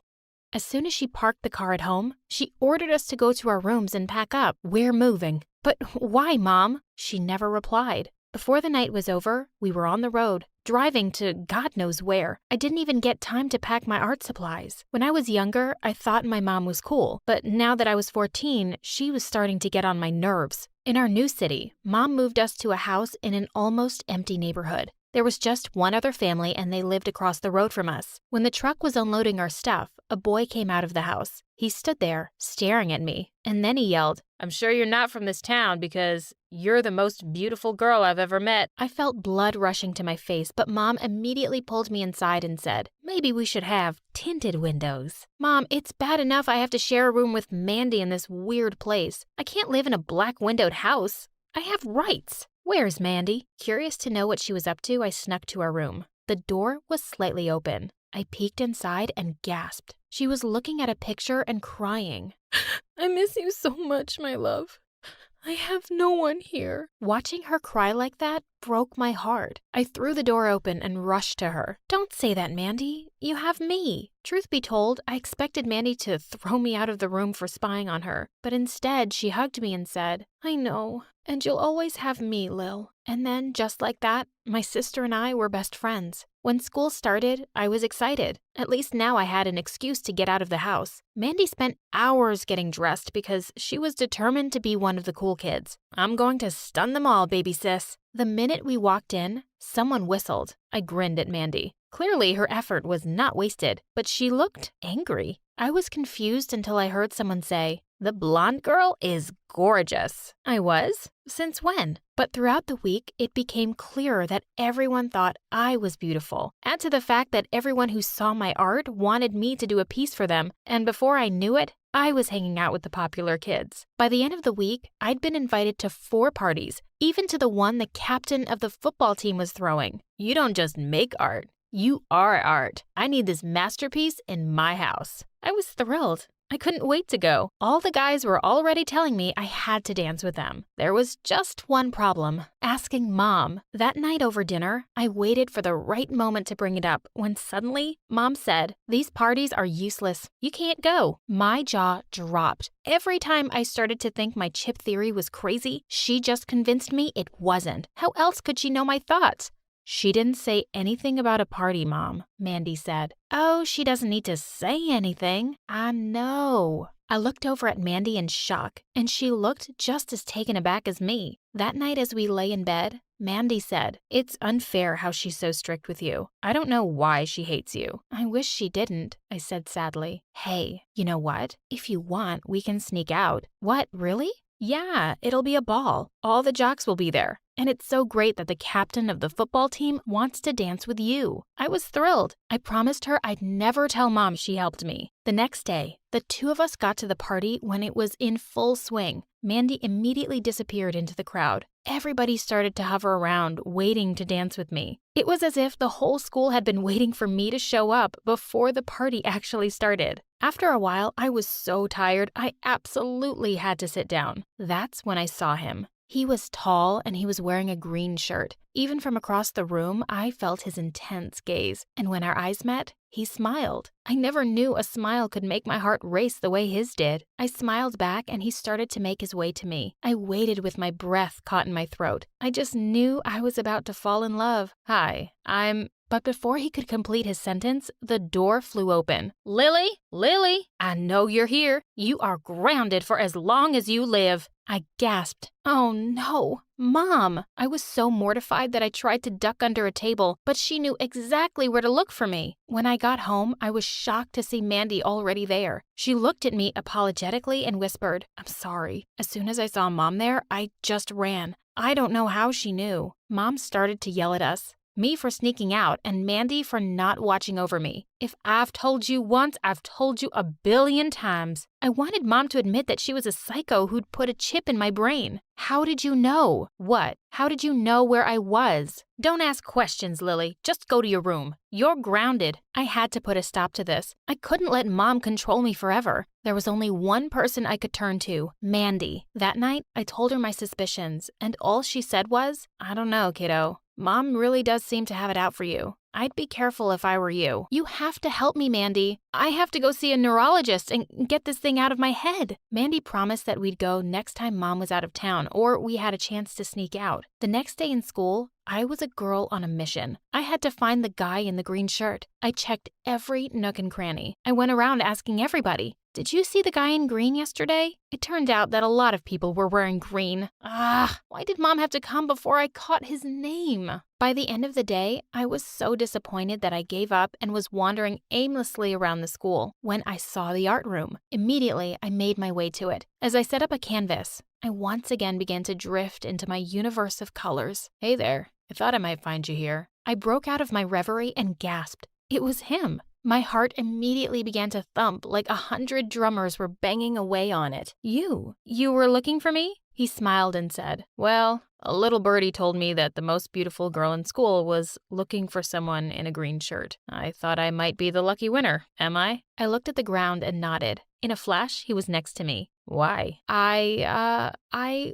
As soon as she parked the car at home, she ordered us to go to our rooms and pack up. "We're moving." "But why, Mom?" She never replied. Before the night was over, we were on the road, driving to God knows where. I didn't even get time to pack my art supplies. When I was younger, I thought my mom was cool, but now that I was 14, she was starting to get on my nerves. In our new city, Mom moved us to a house in an almost empty neighborhood. There was just one other family and they lived across the road from us. When the truck was unloading our stuff, a boy came out of the house. He stood there, staring at me, and then he yelled, "I'm sure you're not from this town because you're the most beautiful girl I've ever met." I felt blood rushing to my face, but Mom immediately pulled me inside and said, "Maybe we should have tinted windows." "Mom, it's bad enough I have to share a room with Mandy in this weird place. I can't live in a black-windowed house. I have rights." "Where's Mandy?" Curious to know what she was up to, I snuck to our room. The door was slightly open. I peeked inside and gasped. She was looking at a picture and crying. "I miss you so much, my love. I have no one here." Watching her cry like that broke my heart. I threw the door open and rushed to her. "Don't say that, Mandy. You have me." Truth be told, I expected Mandy to throw me out of the room for spying on her, but instead she hugged me and said, "I know, and you'll always have me, Lil." And then, just like that, my sister and I were best friends. When school started, I was excited. At least now I had an excuse to get out of the house. Mandy spent hours getting dressed because she was determined to be one of the cool kids. "I'm going to stun them all, baby sis." The minute we walked in, someone whistled. I grinned at Mandy. Clearly, her effort was not wasted, but she looked angry. I was confused until I heard someone say, "The blonde girl is gorgeous." I was? Since when? But throughout the week, it became clearer that everyone thought I was beautiful. Add to the fact that everyone who saw my art wanted me to do a piece for them, and before I knew it, I was hanging out with the popular kids. By the end of the week, I'd been invited to 4 parties, even to the one the captain of the football team was throwing. You don't just make art. You are art. I need this masterpiece in my house. I was thrilled. I couldn't wait to go. All the guys were already telling me I had to dance with them. There was just one problem: asking Mom. That night over dinner, I waited for the right moment to bring it up when suddenly Mom said, "These parties are useless. You can't go." My jaw dropped. Every time I started to think my chip theory was crazy, she just convinced me it wasn't. How else could she know my thoughts? "She didn't say anything about a party, Mom," Mandy said. "Oh, she doesn't need to say anything. I know." I looked over at Mandy in shock, and she looked just as taken aback as me. That night as we lay in bed, Mandy said, "It's unfair how she's so strict with you. I don't know why she hates you." "I wish she didn't," I said sadly. "Hey, you know what? If you want, we can sneak out." "What, really?" "Yeah, it'll be a ball. All the jocks will be there. And it's so great that the captain of the football team wants to dance with you." I was thrilled. I promised her I'd never tell Mom she helped me. The next day, the 2 of us got to the party when it was in full swing. Mandy immediately disappeared into the crowd. Everybody started to hover around, waiting to dance with me. It was as if the whole school had been waiting for me to show up before the party actually started. After a while, I was so tired, I absolutely had to sit down. That's when I saw him. He was tall and he was wearing a green shirt. Even from across the room, I felt his intense gaze. And when our eyes met, he smiled. I never knew a smile could make my heart race the way his did. I smiled back and he started to make his way to me. I waited with my breath caught in my throat. I just knew I was about to fall in love. "Hi, But before he could complete his sentence, the door flew open. "Lily, Lily, I know you're here. You are grounded for as long as you live." I gasped. "Oh no, Mom!" I was so mortified that I tried to duck under a table, but she knew exactly where to look for me. When I got home, I was shocked to see Mandy already there. She looked at me apologetically and whispered, "I'm sorry." As soon as I saw Mom there, I just ran. I don't know how she knew. Mom started to yell at us. Me for sneaking out, and Mandy for not watching over me. If I've told you once, I've told you a billion times. I wanted Mom to admit that she was a psycho who'd put a chip in my brain. How did you know? What? How did you know where I was? Don't ask questions, Lily. Just go to your room. You're grounded. I had to put a stop to this. I couldn't let Mom control me forever. There was only one person I could turn to, Mandy. That night, I told her my suspicions, and all she said was, I don't know, kiddo. Mom really does seem to have it out for you. I'd be careful if I were you. You have to help me, Mandy. I have to go see a neurologist and get this thing out of my head. Mandy promised that we'd go next time Mom was out of town or we had a chance to sneak out. The next day in school, I was a girl on a mission. I had to find the guy in the green shirt. I checked every nook and cranny. I went around asking everybody, did you see the guy in green yesterday? It turned out that a lot of people were wearing green. Why did Mom have to come before I caught his name? By the end of the day, I was so disappointed that I gave up and was wandering aimlessly around the school when I saw the art room. Immediately, I made my way to it. As I set up a canvas, I once again began to drift into my universe of colors. Hey there, I thought I might find you here. I broke out of my reverie and gasped. It was him. My heart immediately began to thump like 100 drummers were banging away on it. You were looking for me? He smiled and said, well, a little birdie told me that the most beautiful girl in school was looking for someone in a green shirt. I thought I might be the lucky winner. Am I? I looked at the ground and nodded. In a flash, he was next to me. Why? I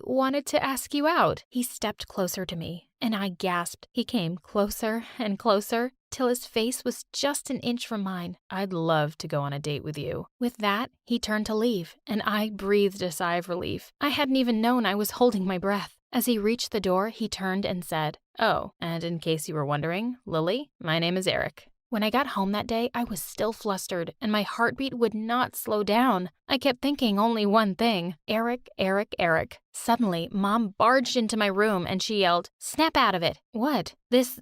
wanted to ask you out. He stepped closer to me, and I gasped. He came closer and closer, till his face was just an inch from mine. I'd love to go on a date with you. With that, he turned to leave, and I breathed a sigh of relief. I hadn't even known I was holding my breath. As he reached the door, he turned and said, oh, and in case you were wondering, Lily, my name is Eric. When I got home that day, I was still flustered, and my heartbeat would not slow down. I kept thinking only one thing, Eric, Eric, Eric. Suddenly, Mom barged into my room and she yelled, snap out of it. What? This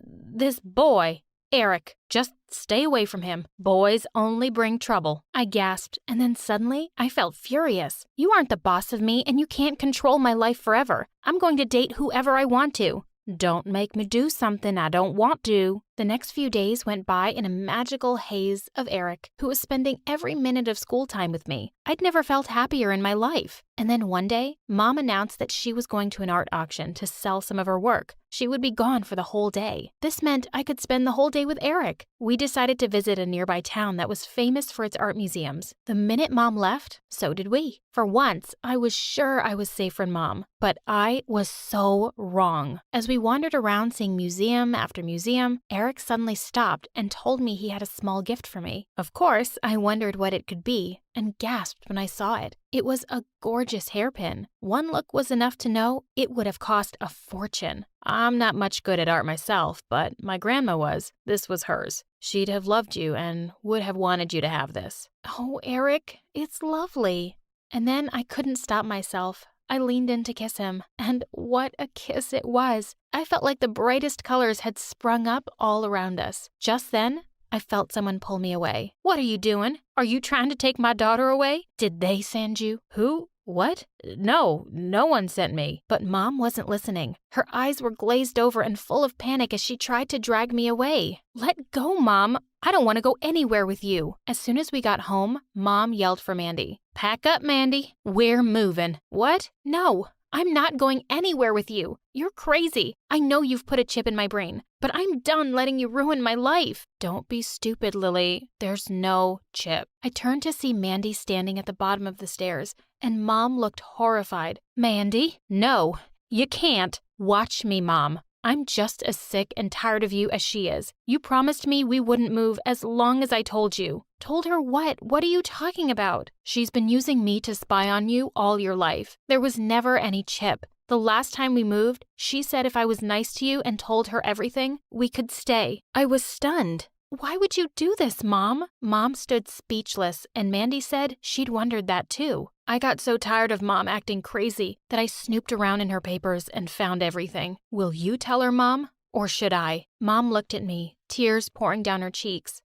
boy. Eric, just stay away from him. Boys only bring trouble. I gasped, and then suddenly I felt furious. You aren't the boss of me, and you can't control my life forever. I'm going to date whoever I want to. Don't make me do something I don't want to. The next few days went by in a magical haze of Eric, who was spending every minute of school time with me. I'd never felt happier in my life. And then one day, Mom announced that she was going to an art auction to sell some of her work. She would be gone for the whole day. This meant I could spend the whole day with Eric. We decided to visit a nearby town that was famous for its art museums. The minute Mom left, so did we. For once, I was sure I was safe from Mom, but I was so wrong. As we wandered around seeing museum after museum, Eric suddenly stopped and told me he had a small gift for me. Of course, I wondered what it could be and gasped when I saw it. It was a gorgeous hairpin. One look was enough to know it would have cost a fortune. I'm not much good at art myself, but my grandma was. This was hers. She'd have loved you and would have wanted you to have this. Oh, Eric, it's lovely. And then I couldn't stop myself. I leaned in to kiss him, and what a kiss it was. I felt like the brightest colors had sprung up all around us. Just then, I felt someone pull me away. What are you doing? Are you trying to take my daughter away? Did they send you? Who? What? No one sent me. But Mom wasn't listening. Her eyes were glazed over and full of panic as she tried to drag me away. Let go, Mom. I don't want to go anywhere with you. As soon as we got home, Mom yelled for Mandy. Pack up, Mandy. We're moving. What? No, I'm not going anywhere with you. You're crazy. I know you've put a chip in my brain, but I'm done letting you ruin my life. Don't be stupid, Lily. There's no chip. I turned to see Mandy standing at the bottom of the stairs, and Mom looked horrified. Mandy? No, you can't. Watch me, Mom. I'm just as sick and tired of you as she is. You promised me we wouldn't move as long as I told you. Told her what? What are you talking about? She's been using me to spy on you all your life. There was never any chip. The last time we moved, she said if I was nice to you and told her everything, we could stay. I was stunned. Why would you do this, Mom? Mom stood speechless, and Mandy said she'd wondered that too. I got so tired of Mom acting crazy that I snooped around in her papers and found everything. Will you tell her, Mom? Or should I? Mom looked at me, tears pouring down her cheeks.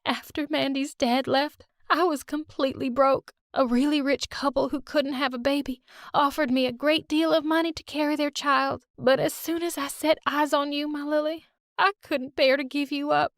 After Mandy's dad left, I was completely broke. A really rich couple who couldn't have a baby offered me a great deal of money to carry their child. But as soon as I set eyes on you, my Lily, I couldn't bear to give you up.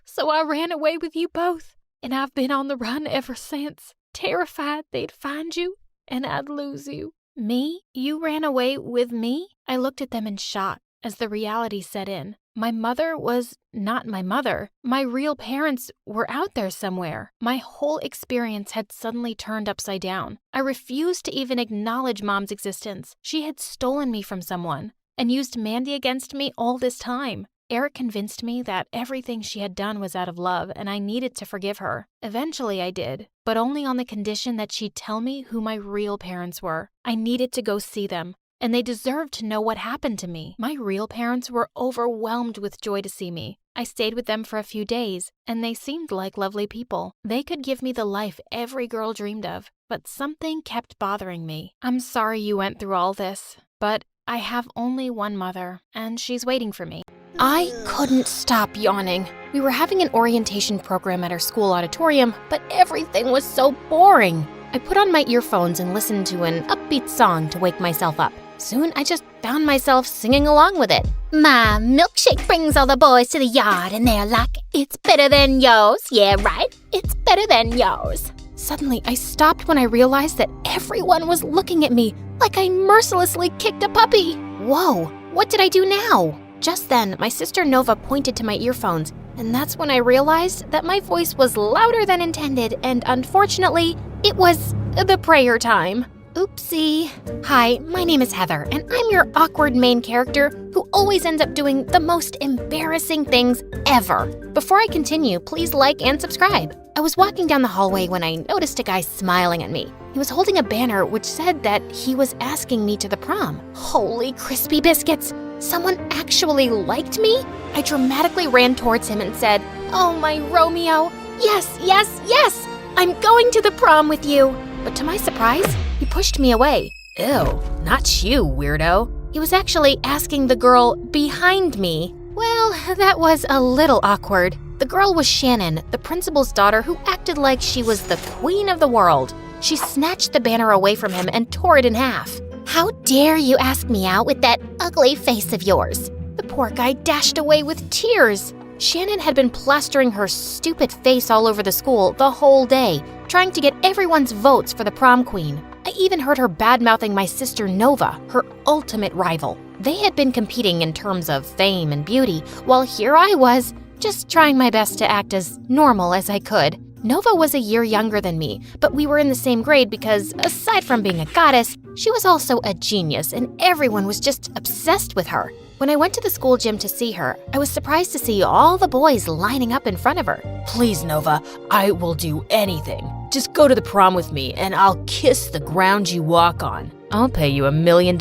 So I ran away with you both, and I've been on the run ever since, terrified they'd find you and I'd lose you. Me? You ran away with me? I looked at them in shock as the reality set in. My mother was not my mother. My real parents were out there somewhere. My whole experience had suddenly turned upside down. I refused to even acknowledge Mom's existence. She had stolen me from someone and used Mandy against me all this time. Eric convinced me that everything she had done was out of love and I needed to forgive her. Eventually I did, but only on the condition that she'd tell me who my real parents were. I needed to go see them, and they deserved to know what happened to me. My real parents were overwhelmed with joy to see me. I stayed with them for a few days, and they seemed like lovely people. They could give me the life every girl dreamed of, but something kept bothering me. I'm sorry you went through all this, but I have only one mother, and she's waiting for me. I couldn't stop yawning. We were having an orientation program at our school auditorium, but everything was so boring. I put on my earphones and listened to an upbeat song to wake myself up. Soon, I just found myself singing along with it. My milkshake brings all the boys to the yard, and they're like, it's better than yours. Yeah, right? It's better than yours. Suddenly, I stopped when I realized that everyone was looking at me like I mercilessly kicked a puppy. Whoa, what did I do now? Just then, my sister Nova pointed to my earphones, and that's when I realized that my voice was louder than intended, and unfortunately, it was the prayer time. Oopsie. Hi, my name is Heather, and I'm your awkward main character who always ends up doing the most embarrassing things ever. Before I continue, please like and subscribe. I was walking down the hallway when I noticed a guy smiling at me. He was holding a banner which said that he was asking me to the prom. Holy crispy biscuits! Someone actually liked me? I dramatically ran towards him and said, "Oh, my Romeo, yes, yes, yes! I'm going to the prom with you!" But to my surprise, he pushed me away. Ew, not you, weirdo. He was actually asking the girl behind me. Well, that was a little awkward. The girl was Shannon, the principal's daughter who acted like she was the queen of the world. She snatched the banner away from him and tore it in half. How dare you ask me out with that ugly face of yours? The poor guy dashed away with tears. Shannon had been plastering her stupid face all over the school the whole day, trying to get everyone's votes for the prom queen. I even heard her bad-mouthing my sister Nova, her ultimate rival. They had been competing in terms of fame and beauty, while here I was, just trying my best to act as normal as I could. Nova was a year younger than me, but we were in the same grade because, aside from being a goddess, she was also a genius and everyone was just obsessed with her. When I went to the school gym to see her, I was surprised to see all the boys lining up in front of her. Please, Nova, I will do anything. Just go to the prom with me and I'll kiss the ground you walk on. I'll pay you $1 million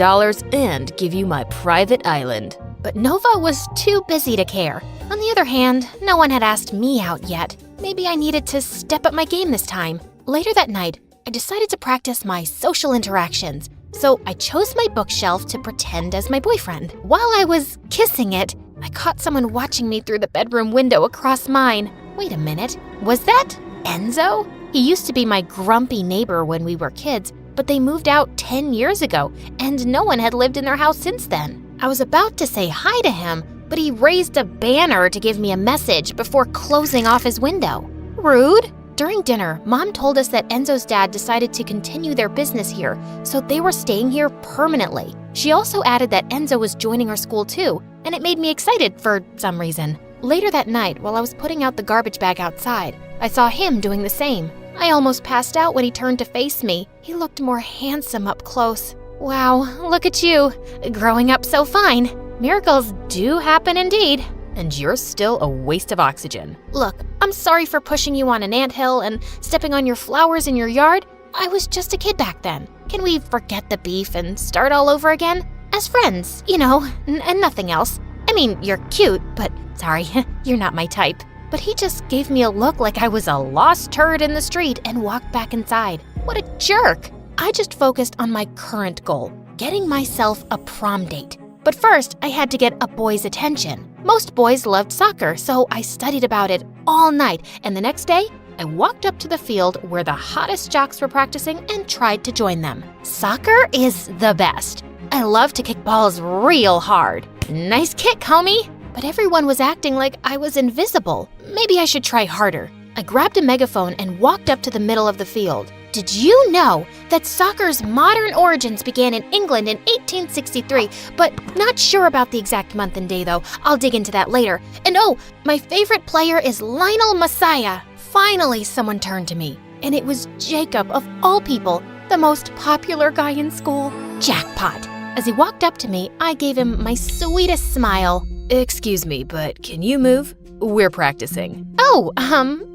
and give you my private island. But Nova was too busy to care. On the other hand, no one had asked me out yet. Maybe I needed to step up my game this time. Later that night, I decided to practice my social interactions. So I chose my bookshelf to pretend as my boyfriend. While I was kissing it, I caught someone watching me through the bedroom window across mine. Wait a minute, was that Enzo? He used to be my grumpy neighbor when we were kids, but they moved out 10 years ago, and no one had lived in their house since then. I was about to say hi to him, but he raised a banner to give me a message before closing off his window. Rude. During dinner, Mom told us that Enzo's dad decided to continue their business here, so they were staying here permanently. She also added that Enzo was joining our school too, and it made me excited for some reason. Later that night, while I was putting out the garbage bag outside, I saw him doing the same. I almost passed out when he turned to face me. He looked more handsome up close. Wow, look at you, growing up so fine. Miracles do happen indeed. And you're still a waste of oxygen. Look, I'm sorry for pushing you on an anthill and stepping on your flowers in your yard. I was just a kid back then. Can we forget the beef and start all over again? As friends, you know, and nothing else. I mean, you're cute, but sorry, you're not my type. But he just gave me a look like I was a lost turd in the street and walked back inside. What a jerk! I just focused on my current goal, getting myself a prom date. But first, I had to get a boy's attention. Most boys loved soccer, so I studied about it all night, and the next day, I walked up to the field where the hottest jocks were practicing and tried to join them. Soccer is the best. I love to kick balls real hard. Nice kick, homie! But everyone was acting like I was invisible. Maybe I should try harder. I grabbed a megaphone and walked up to the middle of the field. Did you know that soccer's modern origins began in England in 1863, but not sure about the exact month and day though. I'll dig into that later. And oh, my favorite player is Lionel Messiah. Finally, someone turned to me, and it was Jacob of all people, the most popular guy in school. Jackpot. As he walked up to me, I gave him my sweetest smile. Excuse me, but can you move? We're practicing. Oh,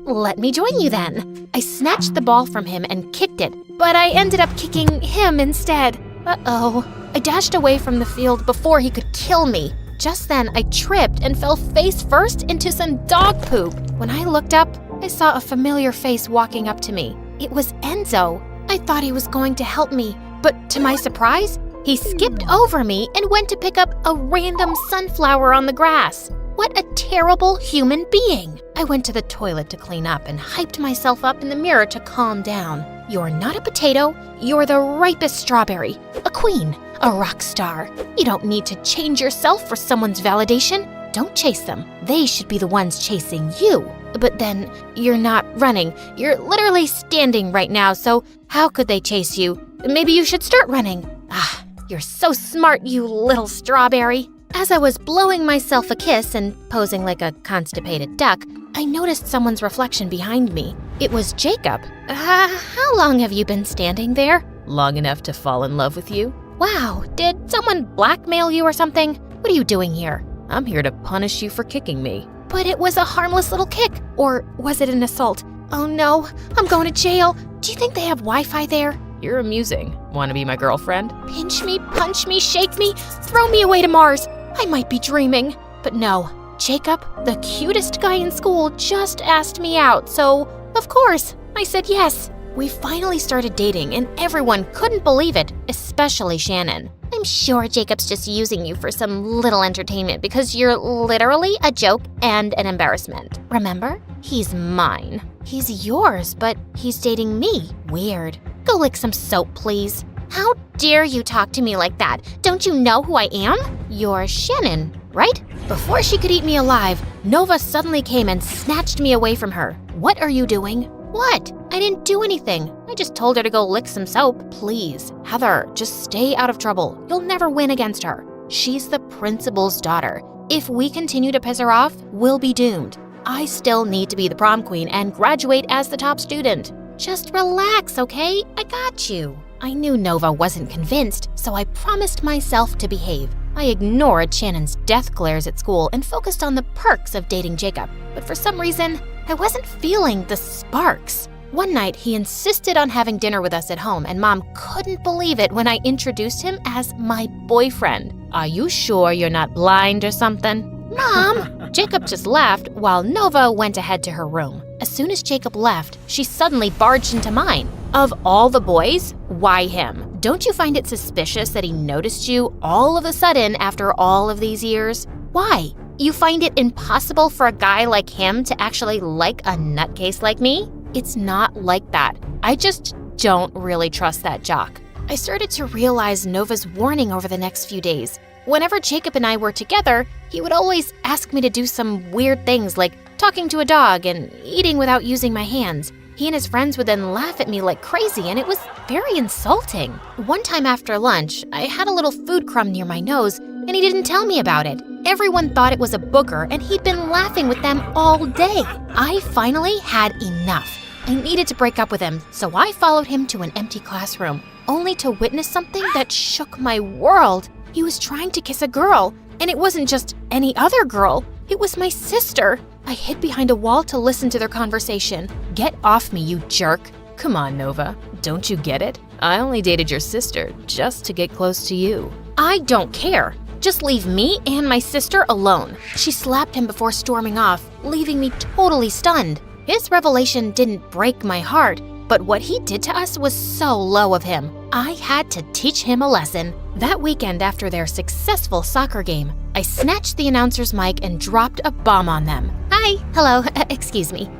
let me join you then. I snatched the ball from him and kicked it, but I ended up kicking him instead. Uh-oh. I dashed away from the field before he could kill me. Just then, I tripped and fell face first into some dog poop. When I looked up, I saw a familiar face walking up to me. It was Enzo. I thought he was going to help me, but to my surprise, he skipped over me and went to pick up a random sunflower on the grass. What a terrible human being! I went to the toilet to clean up and hyped myself up in the mirror to calm down. You're not a potato, you're the ripest strawberry, a queen, a rock star. You don't need to change yourself for someone's validation. Don't chase them. They should be the ones chasing you. But then, you're not running. You're literally standing right now, so how could they chase you? Maybe you should start running. Ah, you're so smart, you little strawberry. As I was blowing myself a kiss and posing like a constipated duck, I noticed someone's reflection behind me. It was Jacob. How long have you been standing there? Long enough to fall in love with you. Wow, did someone blackmail you or something? What are you doing here? I'm here to punish you for kicking me. But it was a harmless little kick. Or was it an assault? Oh no, I'm going to jail. Do you think they have Wi-Fi there? You're amusing. Want to be my girlfriend? Pinch me, punch me, shake me, throw me away to Mars. I might be dreaming. But no, Jacob, the cutest guy in school, just asked me out, so of course, I said yes. We finally started dating and everyone couldn't believe it, especially Shannon. I'm sure Jacob's just using you for some little entertainment because you're literally a joke and an embarrassment. Remember? He's mine. He's yours, but he's dating me. Weird. Go lick some soap, please. How dare you talk to me like that? Don't you know who I am? You're Shannon, right? Before she could eat me alive, Nova suddenly came and snatched me away from her. What are you doing? What? I didn't do anything. I just told her to go lick some soap. Please, Heather, just stay out of trouble. You'll never win against her. She's the principal's daughter. If we continue to piss her off, we'll be doomed. I still need to be the prom queen and graduate as the top student. Just relax, okay? I got you. I knew Nova wasn't convinced, so I promised myself to behave. I ignored Shannon's death glares at school and focused on the perks of dating Jacob. But for some reason, I wasn't feeling the sparks. One night, he insisted on having dinner with us at home, and Mom couldn't believe it when I introduced him as my boyfriend. Are you sure you're not blind or something? Mom! Jacob just laughed while Nova went ahead to her room. As soon as Jacob left, she suddenly barged into mine. Of all the boys, why him? Don't you find it suspicious that he noticed you all of a sudden after all of these years? Why? You find it impossible for a guy like him to actually like a nutcase like me? It's not like that. I just don't really trust that jock. I started to realize Nova's warning over the next few days. Whenever Jacob and I were together, he would always ask me to do some weird things like talking to a dog and eating without using my hands. He and his friends would then laugh at me like crazy, and it was very insulting. One time after lunch, I had a little food crumb near my nose, and he didn't tell me about it. Everyone thought it was a booger, and he'd been laughing with them all day. I finally had enough. I needed to break up with him, so I followed him to an empty classroom, only to witness something that shook my world. He was trying to kiss a girl, and it wasn't just any other girl. It was my sister. I hid behind a wall to listen to their conversation. Get off me, you jerk. Come on, Nova. Don't you get it? I only dated your sister just to get close to you. I don't care. Just leave me and my sister alone. She slapped him before storming off, leaving me totally stunned. His revelation didn't break my heart, but what he did to us was so low of him. I had to teach him a lesson. That weekend after their successful soccer game, I snatched the announcer's mic and dropped a bomb on them. Hi, hello, excuse me.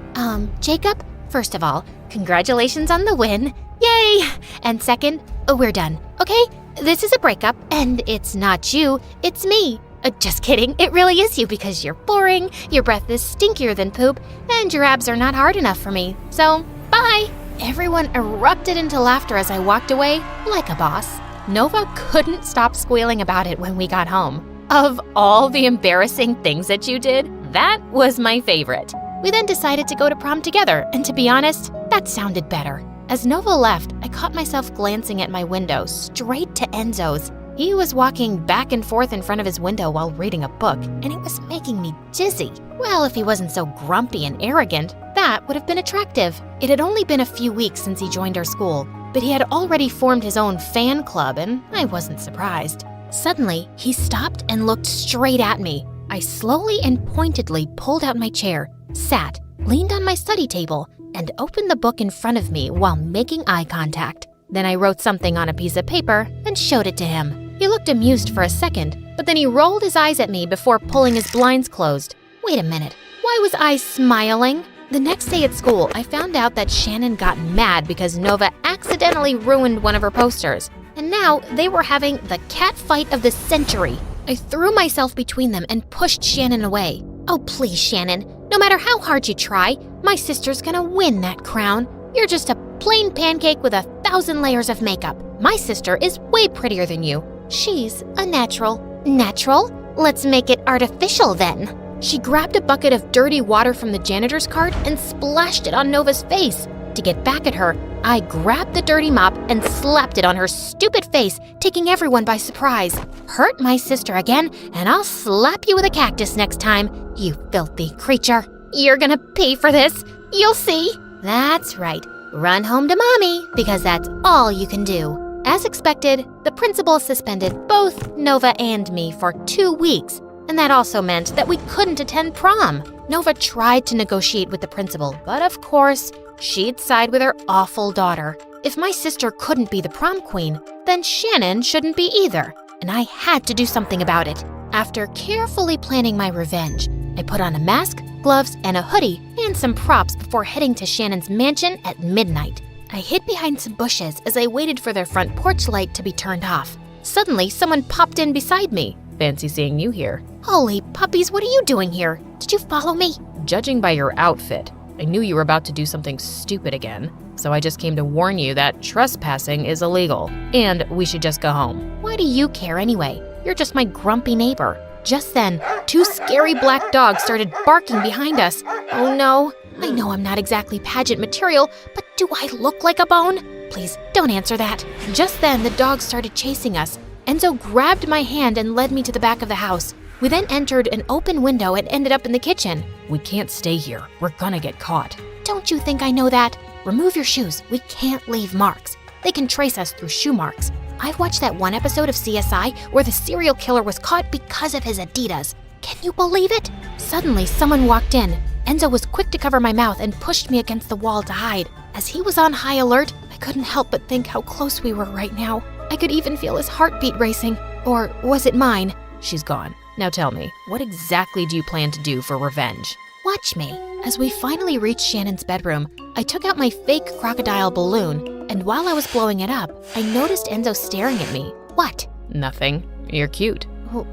Jacob, First of all, congratulations on the win. Yay! And second, we're done, okay? This is a breakup, and it's not you, it's me. Just kidding, it really is you because you're boring, your breath is stinkier than poop, and your abs are not hard enough for me. So, bye! Everyone erupted into laughter as I walked away like a boss. Nova couldn't stop squealing about it when we got home. Of all the embarrassing things that you did, that was my favorite. We then decided to go to prom together, and to be honest, that sounded better. As Nova left, I caught myself glancing at my window straight to Enzo's. He was walking back and forth in front of his window while reading a book, and it was making me dizzy. Well, if he wasn't so grumpy and arrogant, that would have been attractive. It had only been a few weeks since he joined our school, but he had already formed his own fan club, and I wasn't surprised. Suddenly, he stopped and looked straight at me. I slowly and pointedly pulled out my chair, sat, leaned on my study table, and opened the book in front of me while making eye contact. Then I wrote something on a piece of paper and showed it to him. He looked amused for a second, but then he rolled his eyes at me before pulling his blinds closed. Wait a minute, why was I smiling? The next day at school, I found out that Shannon got mad because Nova accidentally ruined one of her posters. And now they were having the cat fight of the century. I threw myself between them and pushed Shannon away. Oh, please, Shannon. No matter how hard you try, my sister's gonna win that crown. You're just a plain pancake with 1,000 layers of makeup. My sister is way prettier than you. She's a natural. Natural? Let's make it artificial then. She grabbed a bucket of dirty water from the janitor's cart and splashed it on Nova's face. To get back at her, I grabbed the dirty mop and slapped it on her stupid face, taking everyone by surprise. Hurt my sister again, and I'll slap you with a cactus next time, you filthy creature. You're gonna pay for this. You'll see. That's right. Run home to mommy, because that's all you can do. As expected, the principal suspended both Nova and me for 2 weeks, and that also meant that we couldn't attend prom. Nova tried to negotiate with the principal, but of course, she'd side with her awful daughter. If my sister couldn't be the prom queen, then Shannon shouldn't be either, and I had to do something about it. After carefully planning my revenge, I put on a mask, gloves, and a hoodie, and some props before heading to Shannon's mansion at midnight. I hid behind some bushes as I waited for their front porch light to be turned off. Suddenly, someone popped in beside me. Fancy seeing you here. Holy puppies, what are you doing here? Did you follow me? Judging by your outfit, I knew you were about to do something stupid again, so I just came to warn you that trespassing is illegal, and we should just go home. Why do you care anyway? You're just my grumpy neighbor. Just then, 2 scary black dogs started barking behind us. Oh no, I know I'm not exactly pageant material, but do I look like a bone? Please, don't answer that. Just then, the dogs started chasing us. Enzo grabbed my hand and led me to the back of the house. We then entered an open window and ended up in the kitchen. We can't stay here. We're gonna get caught. Don't you think I know that? Remove your shoes. We can't leave marks. They can trace us through shoe marks. I've watched that one episode of CSI where the serial killer was caught because of his Adidas. Can you believe it? Suddenly, someone walked in. Enzo was quick to cover my mouth and pushed me against the wall to hide. As he was on high alert, I couldn't help but think how close we were right now. I could even feel his heartbeat racing. Or was it mine? She's gone. Now tell me, what exactly do you plan to do for revenge? Watch me. As we finally reached Shannon's bedroom, I took out my fake crocodile balloon, and while I was blowing it up, I noticed Enzo staring at me. What? Nothing. You're cute.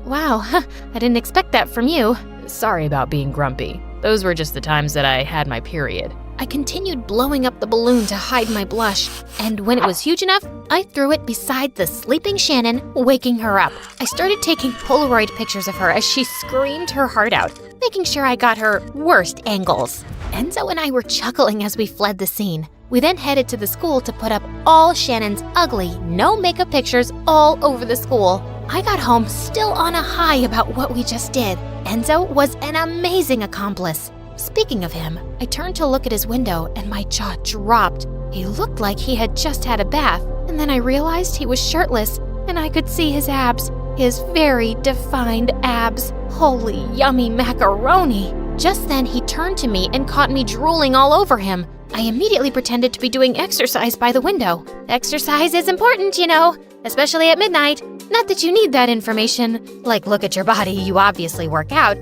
Wow, I didn't expect that from you. Sorry about being grumpy. Those were just the times that I had my period. I continued blowing up the balloon to hide my blush, and when it was huge enough, I threw it beside the sleeping Shannon, waking her up. I started taking Polaroid pictures of her as she screamed her heart out, making sure I got her worst angles. Enzo and I were chuckling as we fled the scene. We then headed to the school to put up all Shannon's ugly, no makeup pictures all over the school. I got home still on a high about what we just did. Enzo was an amazing accomplice. Speaking of him, I turned to look at his window and my jaw dropped. He looked like he had just had a bath, and then I realized he was shirtless and I could see his abs. His very defined abs. Holy yummy macaroni! Just then he turned to me and caught me drooling all over him. I immediately pretended to be doing exercise by the window. Exercise is important, you know, especially at midnight. Not that you need that information. Like, look at your body, you obviously work out.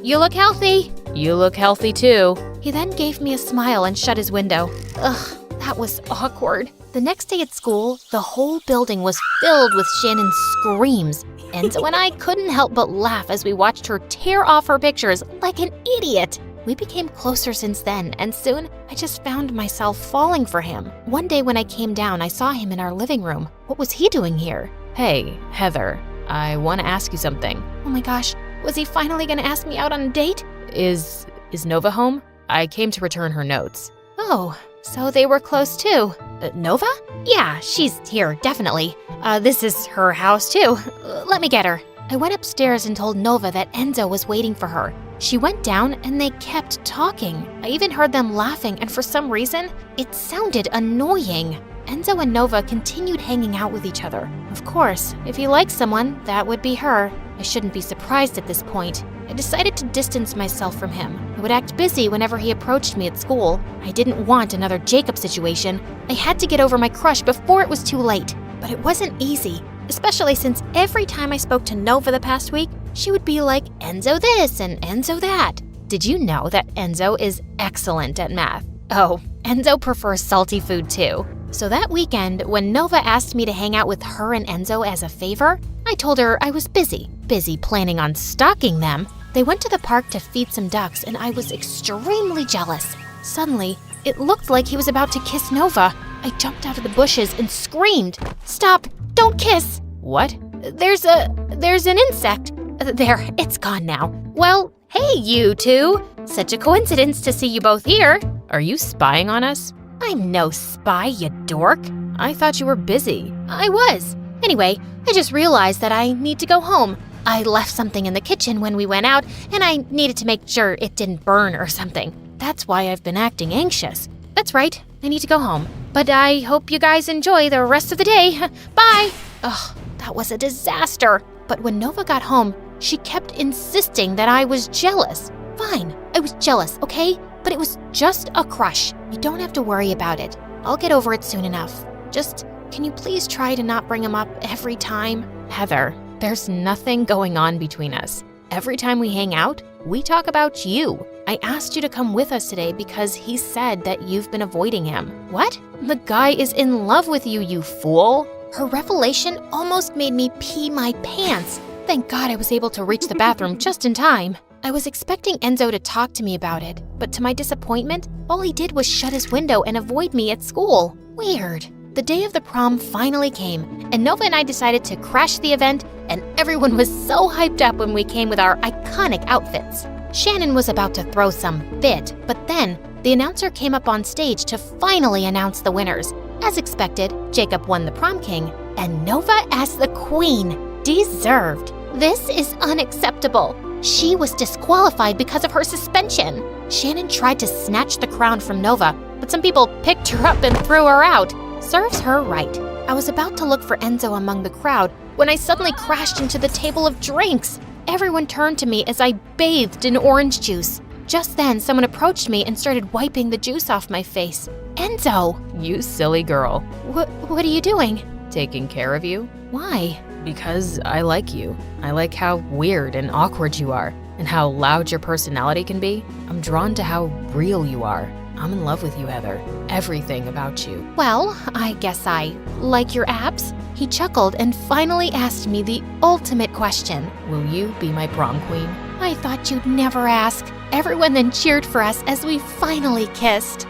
You look healthy. You look healthy too. He then gave me a smile and shut his window. Ugh, that was awkward. The next day at school, the whole building was filled with Shannon's screams. Enzo and I couldn't help but laugh as we watched her tear off her pictures like an idiot. We became closer since then, and soon I just found myself falling for him. One day when I came down, I saw him in our living room. What was he doing here? Hey, Heather, I want to ask you something. Oh my gosh, was he finally going to ask me out on a date? Is Nova home? I came to return her notes. Oh, so they were close too. Nova? Yeah, she's here, definitely. This is her house too. Let me get her. I went upstairs and told Nova that Enzo was waiting for her. She went down and they kept talking. I even heard them laughing, and for some reason, it sounded annoying. Enzo and Nova continued hanging out with each other. Of course, if he likes someone, that would be her. I shouldn't be surprised at this point. I decided to distance myself from him. I would act busy whenever he approached me at school. I didn't want another Jacob situation. I had to get over my crush before it was too late. But it wasn't easy, especially since every time I spoke to Nova the past week, she would be like, Enzo this and Enzo that. Did you know that Enzo is excellent at math? Oh, Enzo prefers salty food too. So that weekend, when Nova asked me to hang out with her and Enzo as a favor, I told her I was busy planning on stalking them. They went to the park to feed some ducks, and I was extremely jealous. Suddenly, it looked like he was about to kiss Nova. I jumped out of the bushes and screamed, "Stop! Don't kiss!" What? There's an insect. There, it's gone now. Well, hey, you two. Such a coincidence to see you both here. Are you spying on us? I'm no spy, you dork. I thought you were busy. I was. Anyway, I just realized that I need to go home. I left something in the kitchen when we went out, and I needed to make sure it didn't burn or something. That's why I've been acting anxious. That's right, I need to go home. But I hope you guys enjoy the rest of the day. Bye! Ugh, that was a disaster. But when Nova got home, she kept insisting that I was jealous. Fine, I was jealous, okay? But it was just a crush. You don't have to worry about it. I'll get over it soon enough. Just, can you please try to not bring him up every time? Heather, there's nothing going on between us. Every time we hang out, we talk about you. I asked you to come with us today because he said that you've been avoiding him. What? The guy is in love with you, you fool. Her revelation almost made me pee my pants. Thank God I was able to reach the bathroom just in time. I was expecting Enzo to talk to me about it, but to my disappointment, all he did was shut his window and avoid me at school. Weird. The day of the prom finally came, and Nova and I decided to crash the event, and everyone was so hyped up when we came with our iconic outfits. Shannon was about to throw some fit, but then the announcer came up on stage to finally announce the winners. As expected, Jacob won the prom king, and Nova as the queen. Deserved. This is unacceptable. She was disqualified because of her suspension. Shannon tried to snatch the crown from Nova, but some people picked her up and threw her out. Serves her right. I was about to look for Enzo among the crowd when I suddenly crashed into the table of drinks. Everyone turned to me as I bathed in orange juice. Just then, someone approached me and started wiping the juice off my face. Enzo! You silly girl. What are you doing? Taking care of you. Why? Because I like you. I like how weird and awkward you are, and how loud your personality can be. I'm drawn to how real you are. I'm in love with you, Heather. Everything about you. Well, I guess I like your abs. He chuckled and finally asked me the ultimate question. Will you be my prom queen? I thought you'd never ask. Everyone then cheered for us as we finally kissed.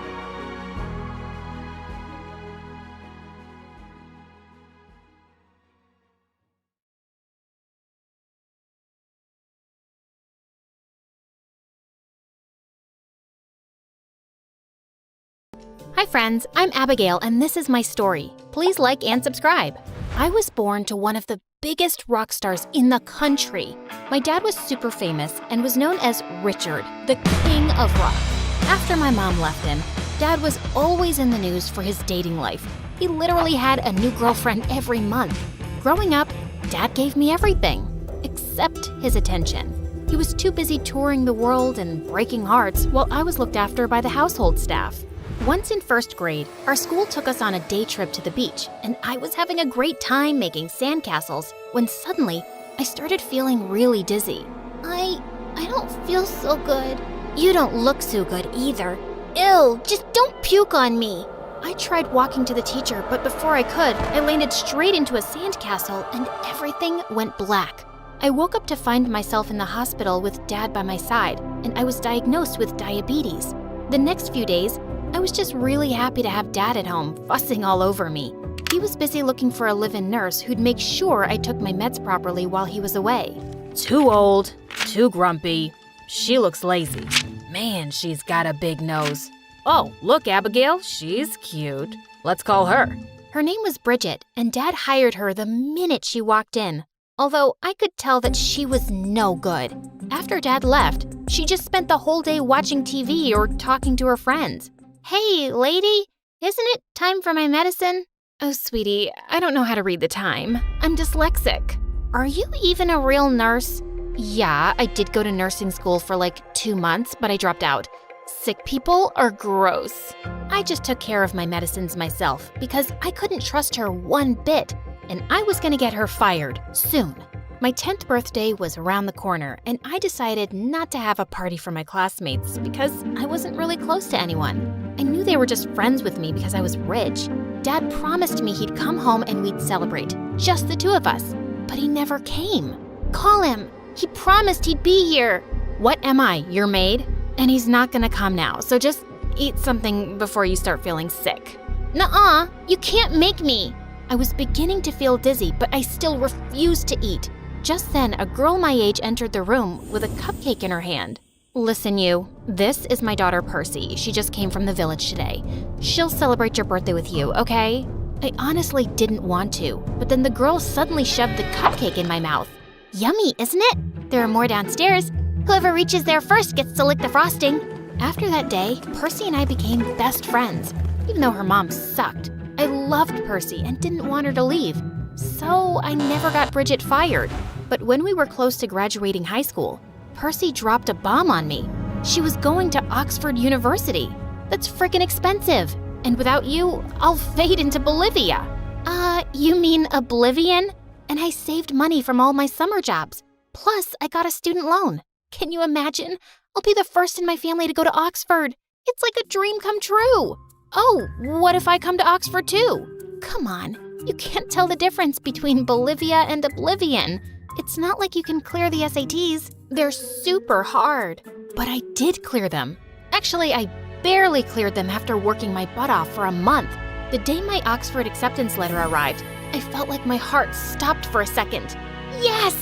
Hi friends, I'm Abigail and this is my story. Please like and subscribe. I was born to one of the biggest rock stars in the country. My dad was super famous and was known as Richard, the king of rock. After my mom left him, Dad was always in the news for his dating life. He literally had a new girlfriend every month. Growing up, Dad gave me everything, except his attention. He was too busy touring the world and breaking hearts while I was looked after by the household staff. Once in first grade, our school took us on a day trip to the beach, and I was having a great time making sandcastles when suddenly I started feeling really dizzy. I don't feel so good. You don't look so good either. Ew, just don't puke on me. I tried walking to the teacher, but before I could, I landed straight into a sandcastle and everything went black. I woke up to find myself in the hospital with Dad by my side, and I was diagnosed with diabetes. The next few days, I was just really happy to have Dad at home, fussing all over me. He was busy looking for a live-in nurse who'd make sure I took my meds properly while he was away. Too old, too grumpy. She looks lazy. Man, she's got a big nose. Oh, look, Abigail, she's cute. Let's call her. Her name was Bridget, and Dad hired her the minute she walked in. Although I could tell that she was no good. After Dad left, she just spent the whole day watching TV or talking to her friends. Hey, lady, isn't it time for my medicine? Oh, sweetie, I don't know how to read the time. I'm dyslexic. Are you even a real nurse? Yeah, I did go to nursing school for like 2 months, but I dropped out. Sick people are gross. I just took care of my medicines myself because I couldn't trust her one bit, and I was gonna get her fired soon. My 10th birthday was around the corner, and I decided not to have a party for my classmates because I wasn't really close to anyone. I knew they were just friends with me because I was rich. Dad promised me he'd come home and we'd celebrate, just the two of us, but he never came. Call him. He promised he'd be here. What am I, your maid? And he's not gonna come now, so just eat something before you start feeling sick. Nuh-uh, you can't make me. I was beginning to feel dizzy, but I still refused to eat. Just then, a girl my age entered the room with a cupcake in her hand. Listen, you, this is my daughter Percy. She just came from the village today. She'll celebrate your birthday with you, okay? I honestly didn't want to, but then the girl suddenly shoved the cupcake in my mouth. Yummy, isn't it? There are more downstairs. Whoever reaches there first gets to lick the frosting. After that day, Percy and I became best friends, even though her mom sucked. I loved Percy and didn't want her to leave, so I never got Bridget fired. But when we were close to graduating high school, Percy dropped a bomb on me. She was going to Oxford University. That's frickin' expensive. And without you, I'll fade into Bolivia. You mean oblivion? And I saved money from all my summer jobs. Plus, I got a student loan. Can you imagine? I'll be the first in my family to go to Oxford. It's like a dream come true. Oh, what if I come to Oxford too? Come on, you can't tell the difference between Bolivia and oblivion. It's not like you can clear the SATs. They're super hard. But I did clear them. Actually, I barely cleared them after working my butt off for a month. The day my Oxford acceptance letter arrived, I felt like my heart stopped for a second. Yes!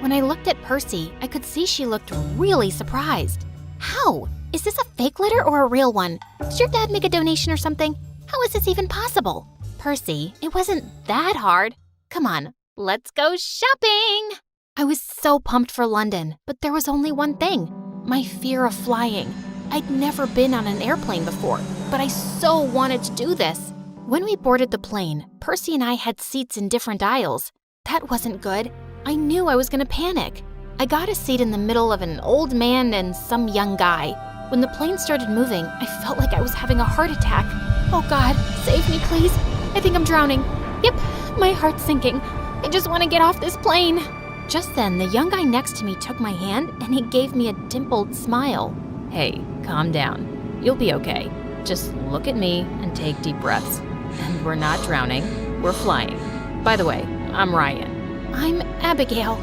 When I looked at Percy, I could see she looked really surprised. How? Is this a fake letter or a real one? Did your dad make a donation or something? How is this even possible? Percy, it wasn't that hard. Come on, let's go shopping! I was so pumped for London, but there was only one thing: my fear of flying. I'd never been on an airplane before, but I so wanted to do this. When we boarded the plane, Percy and I had seats in different aisles. That wasn't good. I knew I was gonna panic. I got a seat in the middle of an old man and some young guy. When the plane started moving, I felt like I was having a heart attack. Oh God, save me please. I think I'm drowning. Yep, my heart's sinking. I just wanna get off this plane. Just then, the young guy next to me took my hand and he gave me a dimpled smile. Hey, calm down. You'll be okay. Just look at me and take deep breaths. And we're not drowning, we're flying. By the way, I'm Ryan. I'm Abigail.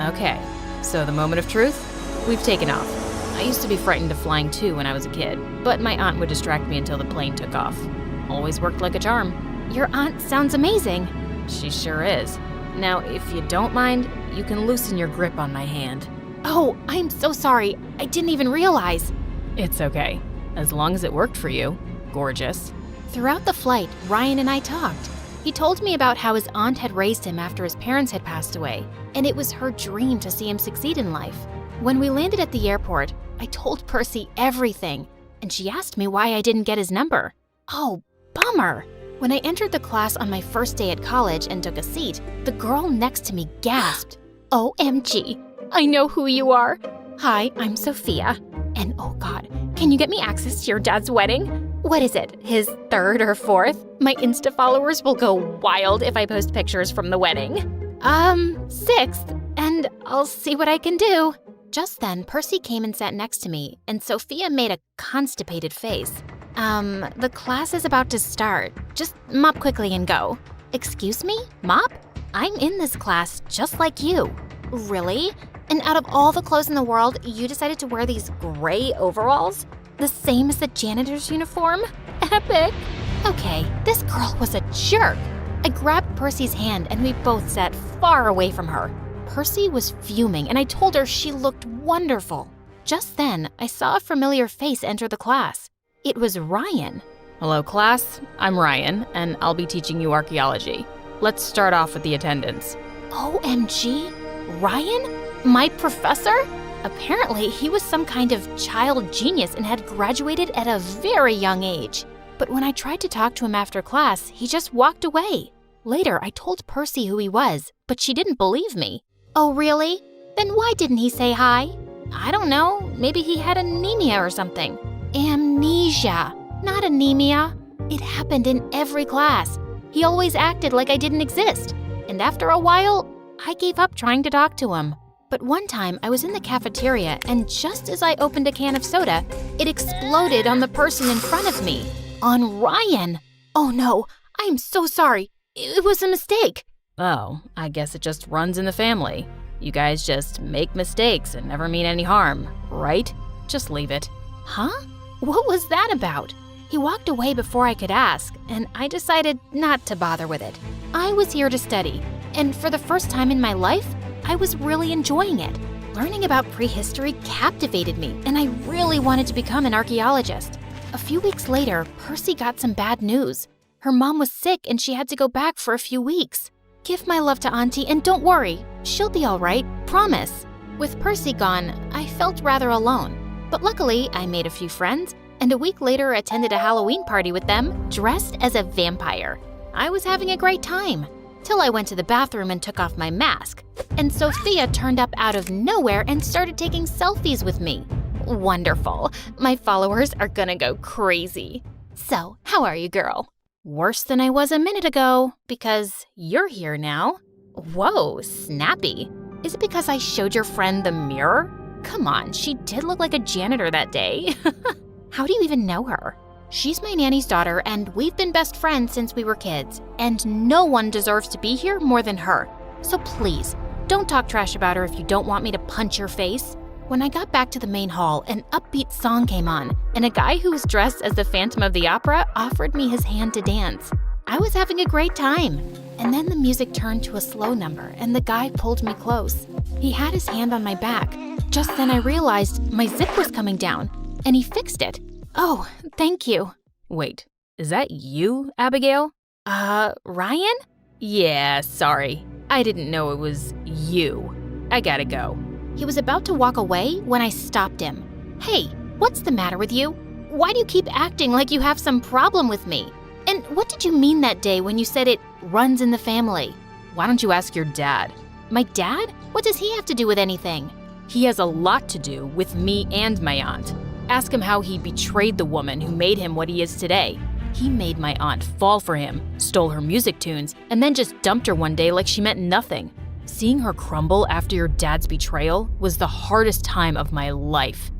Okay, so the moment of truth? We've taken off. I used to be frightened of flying too when I was a kid, but my aunt would distract me until the plane took off. Always worked like a charm. Your aunt sounds amazing. She sure is. Now, if you don't mind, you can loosen your grip on my hand. Oh, I'm so sorry. I didn't even realize. It's okay, as long as it worked for you. Gorgeous. Throughout the flight, Ryan and I talked. He told me about how his aunt had raised him after his parents had passed away, and it was her dream to see him succeed in life. When we landed at the airport, I told Percy everything, and she asked me why I didn't get his number. Oh, bummer. When I entered the class on my first day at college and took a seat, the girl next to me gasped. OMG, I know who you are. Hi, I'm Sophia. And oh God, can you get me access to your dad's wedding? What is it, his 3rd or 4th? My Insta followers will go wild if I post pictures from the wedding. 6th, and I'll see what I can do. Just then, Percy came and sat next to me, and Sophia made a constipated face. The class is about to start. Just mop quickly and go. Excuse me? Mop? I'm in this class just like you. Really? And out of all the clothes in the world, you decided to wear these gray overalls? The same as the janitor's uniform? Epic! Okay, this girl was a jerk. I grabbed Percy's hand and we both sat far away from her. Percy was fuming and I told her she looked wonderful. Just then, I saw a familiar face enter the class. It was Ryan. Hello, class. I'm Ryan, and I'll be teaching you archaeology. Let's start off with the attendance. OMG? Ryan? My professor? Apparently, he was some kind of child genius and had graduated at a very young age. But when I tried to talk to him after class, he just walked away. Later, I told Percy who he was, but she didn't believe me. Oh, really? Then why didn't he say hi? I don't know. Maybe he had anemia or something. Amnesia, not anemia. It happened in every class. He always acted like I didn't exist. And after a while, I gave up trying to talk to him. But one time, I was in the cafeteria, and just as I opened a can of soda, it exploded on the person in front of me. On Ryan. Oh no, I'm so sorry. It was a mistake. Oh, I guess it just runs in the family. You guys just make mistakes and never mean any harm, right? Just leave it. Huh? What was that about? He walked away before I could ask, and I decided not to bother with it. I was here to study, and for the first time in my life, I was really enjoying it. Learning about prehistory captivated me, and I really wanted to become an archaeologist. A few weeks later, Percy got some bad news. Her mom was sick and she had to go back for a few weeks. Give my love to Auntie and don't worry, she'll be all right, promise. With Percy gone, I felt rather alone. But luckily, I made a few friends, and a week later attended a Halloween party with them, dressed as a vampire. I was having a great time, till I went to the bathroom and took off my mask. And Sophia turned up out of nowhere and started taking selfies with me. Wonderful. My followers are gonna go crazy. So, how are you, girl? Worse than I was a minute ago, because you're here now. Whoa, snappy. Is it because I showed your friend the mirror? Come on, she did look like a janitor that day. How do you even know her? She's my nanny's daughter, and we've been best friends since we were kids, and no one deserves to be here more than her. So please, don't talk trash about her if you don't want me to punch your face. When I got back to the main hall, an upbeat song came on, and a guy who was dressed as the Phantom of the Opera offered me his hand to dance. I was having a great time. And then the music turned to a slow number, and the guy pulled me close. He had his hand on my back. Just then I realized my zip was coming down, and he fixed it. Oh, thank you. Wait, is that you, Abigail? Ryan? Yeah, sorry. I didn't know it was you. I gotta go. He was about to walk away when I stopped him. Hey, what's the matter with you? Why do you keep acting like you have some problem with me? And what did you mean that day when you said it runs in the family? Why don't you ask your dad? My dad? What does he have to do with anything? He has a lot to do with me and my aunt. Ask him how he betrayed the woman who made him what he is today. He made my aunt fall for him, stole her music tunes, and then just dumped her one day like she meant nothing. Seeing her crumble after your dad's betrayal was the hardest time of my life.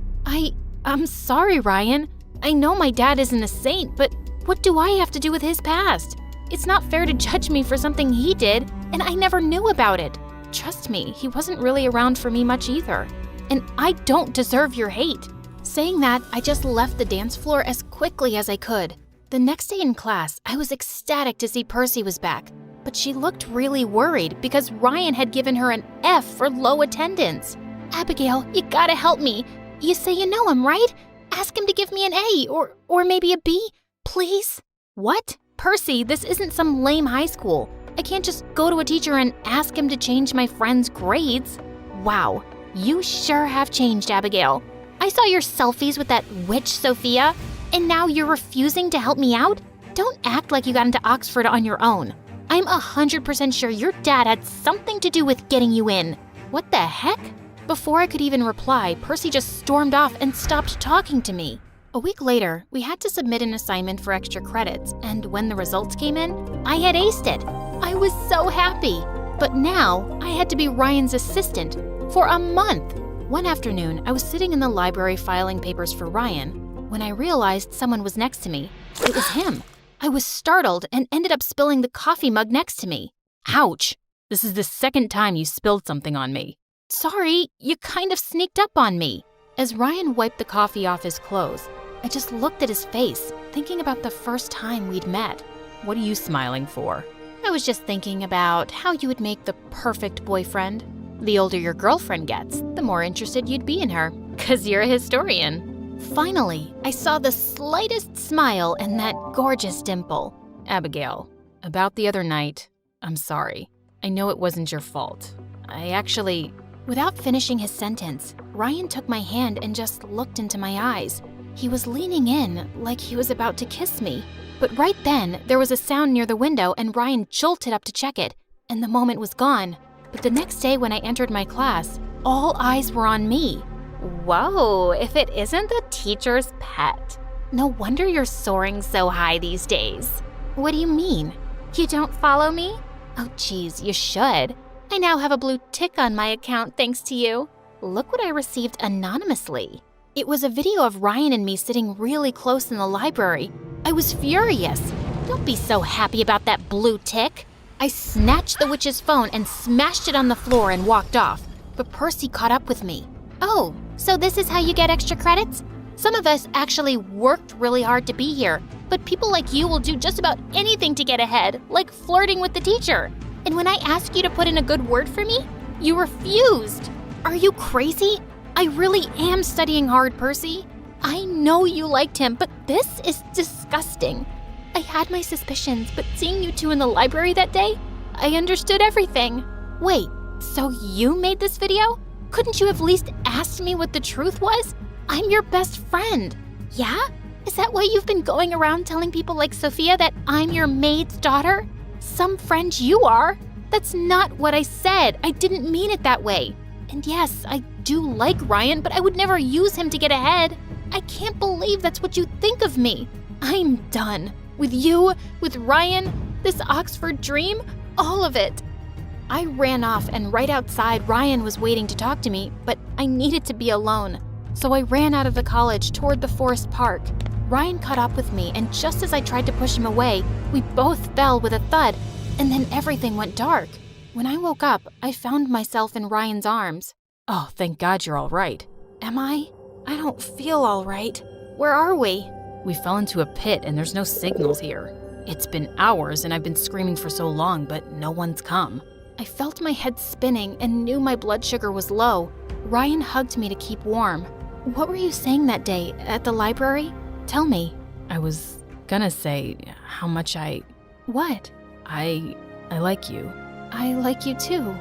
I'm sorry, Ryan. I know my dad isn't a saint, but what do I have to do with his past? It's not fair to judge me for something he did, and I never knew about it. Trust me, he wasn't really around for me much either. And I don't deserve your hate. Saying that, I just left the dance floor as quickly as I could. The next day in class, I was ecstatic to see Percy was back, but she looked really worried because Ryan had given her an F for low attendance. Abigail, you gotta help me. You say you know him, right? Ask him to give me an A or maybe a B, please. What? Percy, this isn't some lame high school. I can't just go to a teacher and ask him to change my friend's grades. Wow, you sure have changed, Abigail. I saw your selfies with that witch Sophia, and now you're refusing to help me out? Don't act like you got into Oxford on your own. I'm 100% sure your dad had something to do with getting you in. What the heck? Before I could even reply, Percy just stormed off and stopped talking to me. A week later, we had to submit an assignment for extra credits, and when the results came in, I had aced it. I was so happy. But now, I had to be Ryan's assistant for a month. One afternoon, I was sitting in the library filing papers for Ryan when I realized someone was next to me. It was him. I was startled and ended up spilling the coffee mug next to me. Ouch! This is the second time you spilled something on me. Sorry, you kind of sneaked up on me. As Ryan wiped the coffee off his clothes, I just looked at his face, thinking about the first time we'd met. What are you smiling for? I was just thinking about how you would make the perfect boyfriend. The older your girlfriend gets, the more interested you'd be in her, 'cause you're a historian. Finally, I saw the slightest smile and that gorgeous dimple. Abigail, about the other night, I'm sorry. I know it wasn't your fault. Without finishing his sentence, Ryan took my hand and just looked into my eyes. He was leaning in like he was about to kiss me. But right then, there was a sound near the window and Ryan jolted up to check it, and the moment was gone. But the next day when I entered my class, all eyes were on me. Whoa, if it isn't the teacher's pet. No wonder you're soaring so high these days. What do you mean? You don't follow me? Oh geez, you should. I now have a blue tick on my account thanks to you. Look what I received anonymously. It was a video of Ryan and me sitting really close in the library. I was furious. Don't be so happy about that blue tick. I snatched the witch's phone and smashed it on the floor and walked off. But Percy caught up with me. Oh, so this is how you get extra credits? Some of us actually worked really hard to be here, but people like you will do just about anything to get ahead, like flirting with the teacher. And when I ask you to put in a good word for me, you refused. Are you crazy? I really am studying hard, Percy. I know you liked him, but this is disgusting. I had my suspicions, but seeing you two in the library that day, I understood everything. Wait, so you made this video? Couldn't you have at least asked me what the truth was? I'm your best friend. Yeah? Is that why you've been going around telling people like Sophia that I'm your maid's daughter? Some friend you are. That's not what I said. I didn't mean it that way. And yes, I do like Ryan, but I would never use him to get ahead. I can't believe that's what you think of me. I'm done. With you, with Ryan, this Oxford dream, all of it. I ran off, and right outside, Ryan was waiting to talk to me, but I needed to be alone. So I ran out of the college toward the forest park. Ryan caught up with me, and just as I tried to push him away, we both fell with a thud, and then everything went dark. When I woke up, I found myself in Ryan's arms. Oh, thank God you're all right. Am I? I don't feel all right. Where are we? We fell into a pit, and there's no signals here. It's been hours, and I've been screaming for so long, but no one's come. I felt my head spinning and knew my blood sugar was low. Ryan hugged me to keep warm. What were you saying that day at the library? Tell me. I was gonna say how much What? I like you. I like you too.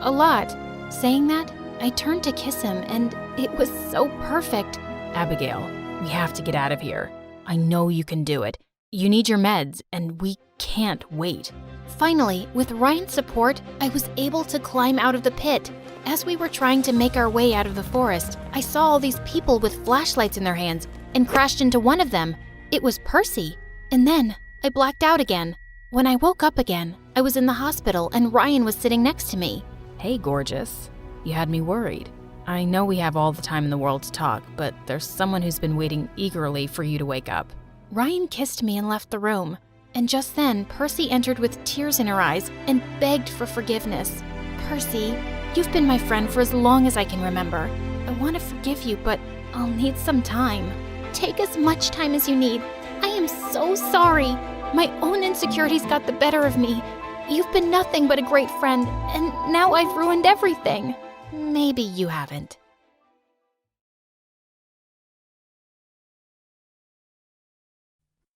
A lot. Saying that, I turned to kiss him and it was so perfect. Abigail, we have to get out of here. I know you can do it. You need your meds and we can't wait. Finally, with Ryan's support, I was able to climb out of the pit. As we were trying to make our way out of the forest, I saw all these people with flashlights in their hands and crashed into one of them. It was Percy. And then I blacked out again. When I woke up again, I was in the hospital and Ryan was sitting next to me. Hey, gorgeous. You had me worried. I know we have all the time in the world to talk, but there's someone who's been waiting eagerly for you to wake up. Ryan kissed me and left the room. And just then, Percy entered with tears in her eyes and begged for forgiveness. Percy, you've been my friend for as long as I can remember. I want to forgive you, but I'll need some time. Take as much time as you need. I am so sorry. My own insecurities got the better of me. You've been nothing but a great friend, and now I've ruined everything. Maybe you haven't.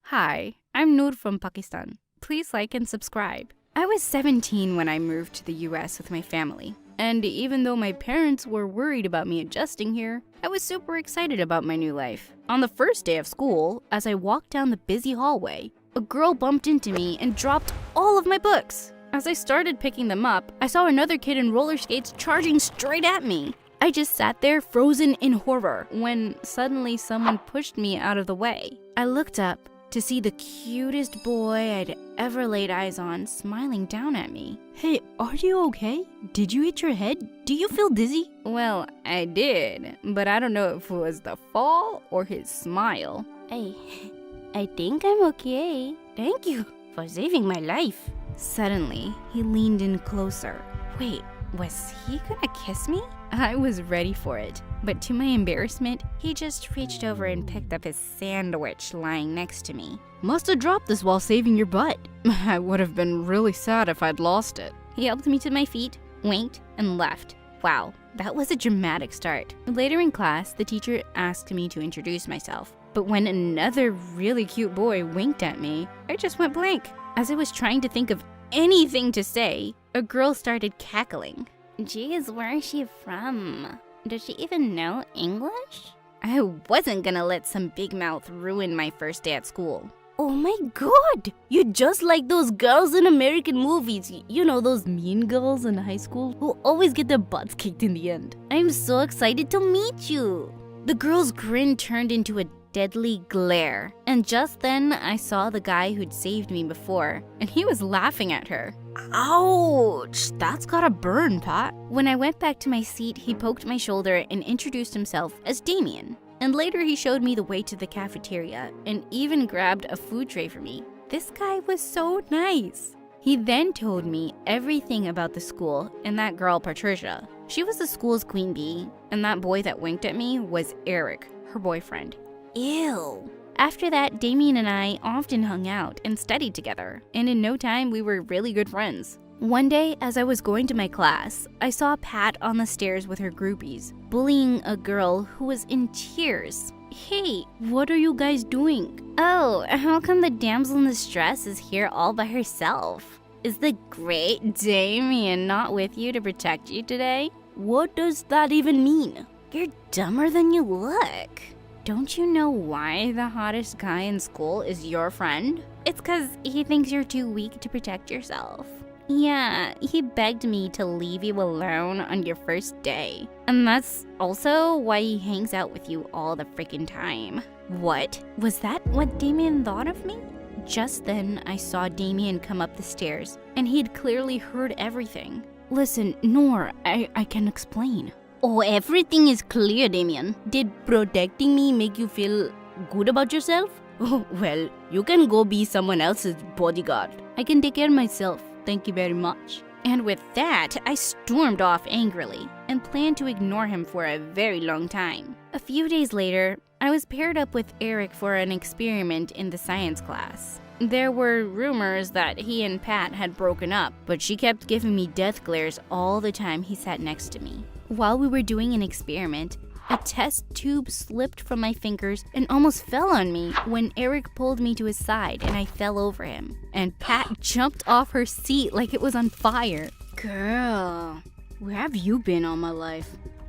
Hi, I'm Noor from Pakistan. Please like and subscribe. I was 17 when I moved to the US with my family. And even though my parents were worried about me adjusting here, I was super excited about my new life. On the first day of school, as I walked down the busy hallway, a girl bumped into me and dropped all of my books. As I started picking them up, I saw another kid in roller skates charging straight at me. I just sat there frozen in horror when suddenly someone pushed me out of the way. I looked up to see the cutest boy I'd ever laid eyes on smiling down at me. Hey, are you okay? Did you hit your head? Do you feel dizzy? Well, I did, but I don't know if it was the fall or his smile. I think I'm okay. Thank you for saving my life. Suddenly, he leaned in closer. Wait, was he gonna kiss me? I was ready for it, but to my embarrassment, he just reached over and picked up his sandwich lying next to me. Must have dropped this while saving your butt. I would have been really sad if I'd lost it. He helped me to my feet, winked, and left. Wow, that was a dramatic start. Later in class, the teacher asked me to introduce myself, but when another really cute boy winked at me, I just went blank. As I was trying to think of anything to say, a girl started cackling. Geez, where is she from? Does she even know English? I wasn't gonna let some big mouth ruin my first day at school. Oh my god! You're just like those girls in American movies. You know, those mean girls in high school who always get their butts kicked in the end. I'm so excited to meet you. The girl's grin turned into a deadly glare, and just then I saw the guy who'd saved me before, and he was laughing at her. Ouch! That's gotta burn, Pat. When I went back to my seat, he poked my shoulder and introduced himself as Damien. And later he showed me the way to the cafeteria and even grabbed a food tray for me. This guy was so nice. He then told me everything about the school and that girl Patricia. She was the school's queen bee, and that boy that winked at me was Eric, her boyfriend. Ew. After that, Damien and I often hung out and studied together, and in no time we were really good friends. One day, as I was going to my class, I saw Pat on the stairs with her groupies, bullying a girl who was in tears. Hey, what are you guys doing? Oh, how come the damsel in distress is here all by herself? Is the great Damien not with you to protect you today? What does that even mean? You're dumber than you look. Don't you know why the hottest guy in school is your friend? It's 'cause he thinks you're too weak to protect yourself. Yeah, he begged me to leave you alone on your first day. And that's also why he hangs out with you all the freaking time. What? Was that what Damien thought of me? Just then, I saw Damien come up the stairs, and he'd clearly heard everything. Listen, Noor, I can explain. Oh, everything is clear, Damien. Did protecting me make you feel good about yourself? Oh, well, you can go be someone else's bodyguard. I can take care of myself. Thank you very much. And with that, I stormed off angrily and planned to ignore him for a very long time. A few days later, I was paired up with Eric for an experiment in the science class. There were rumors that he and Pat had broken up, but she kept giving me death glares all the time he sat next to me. While we were doing an experiment, a test tube slipped from my fingers and almost fell on me when Eric pulled me to his side and I fell over him. And Pat jumped off her seat like it was on fire. Girl, where have you been all my life?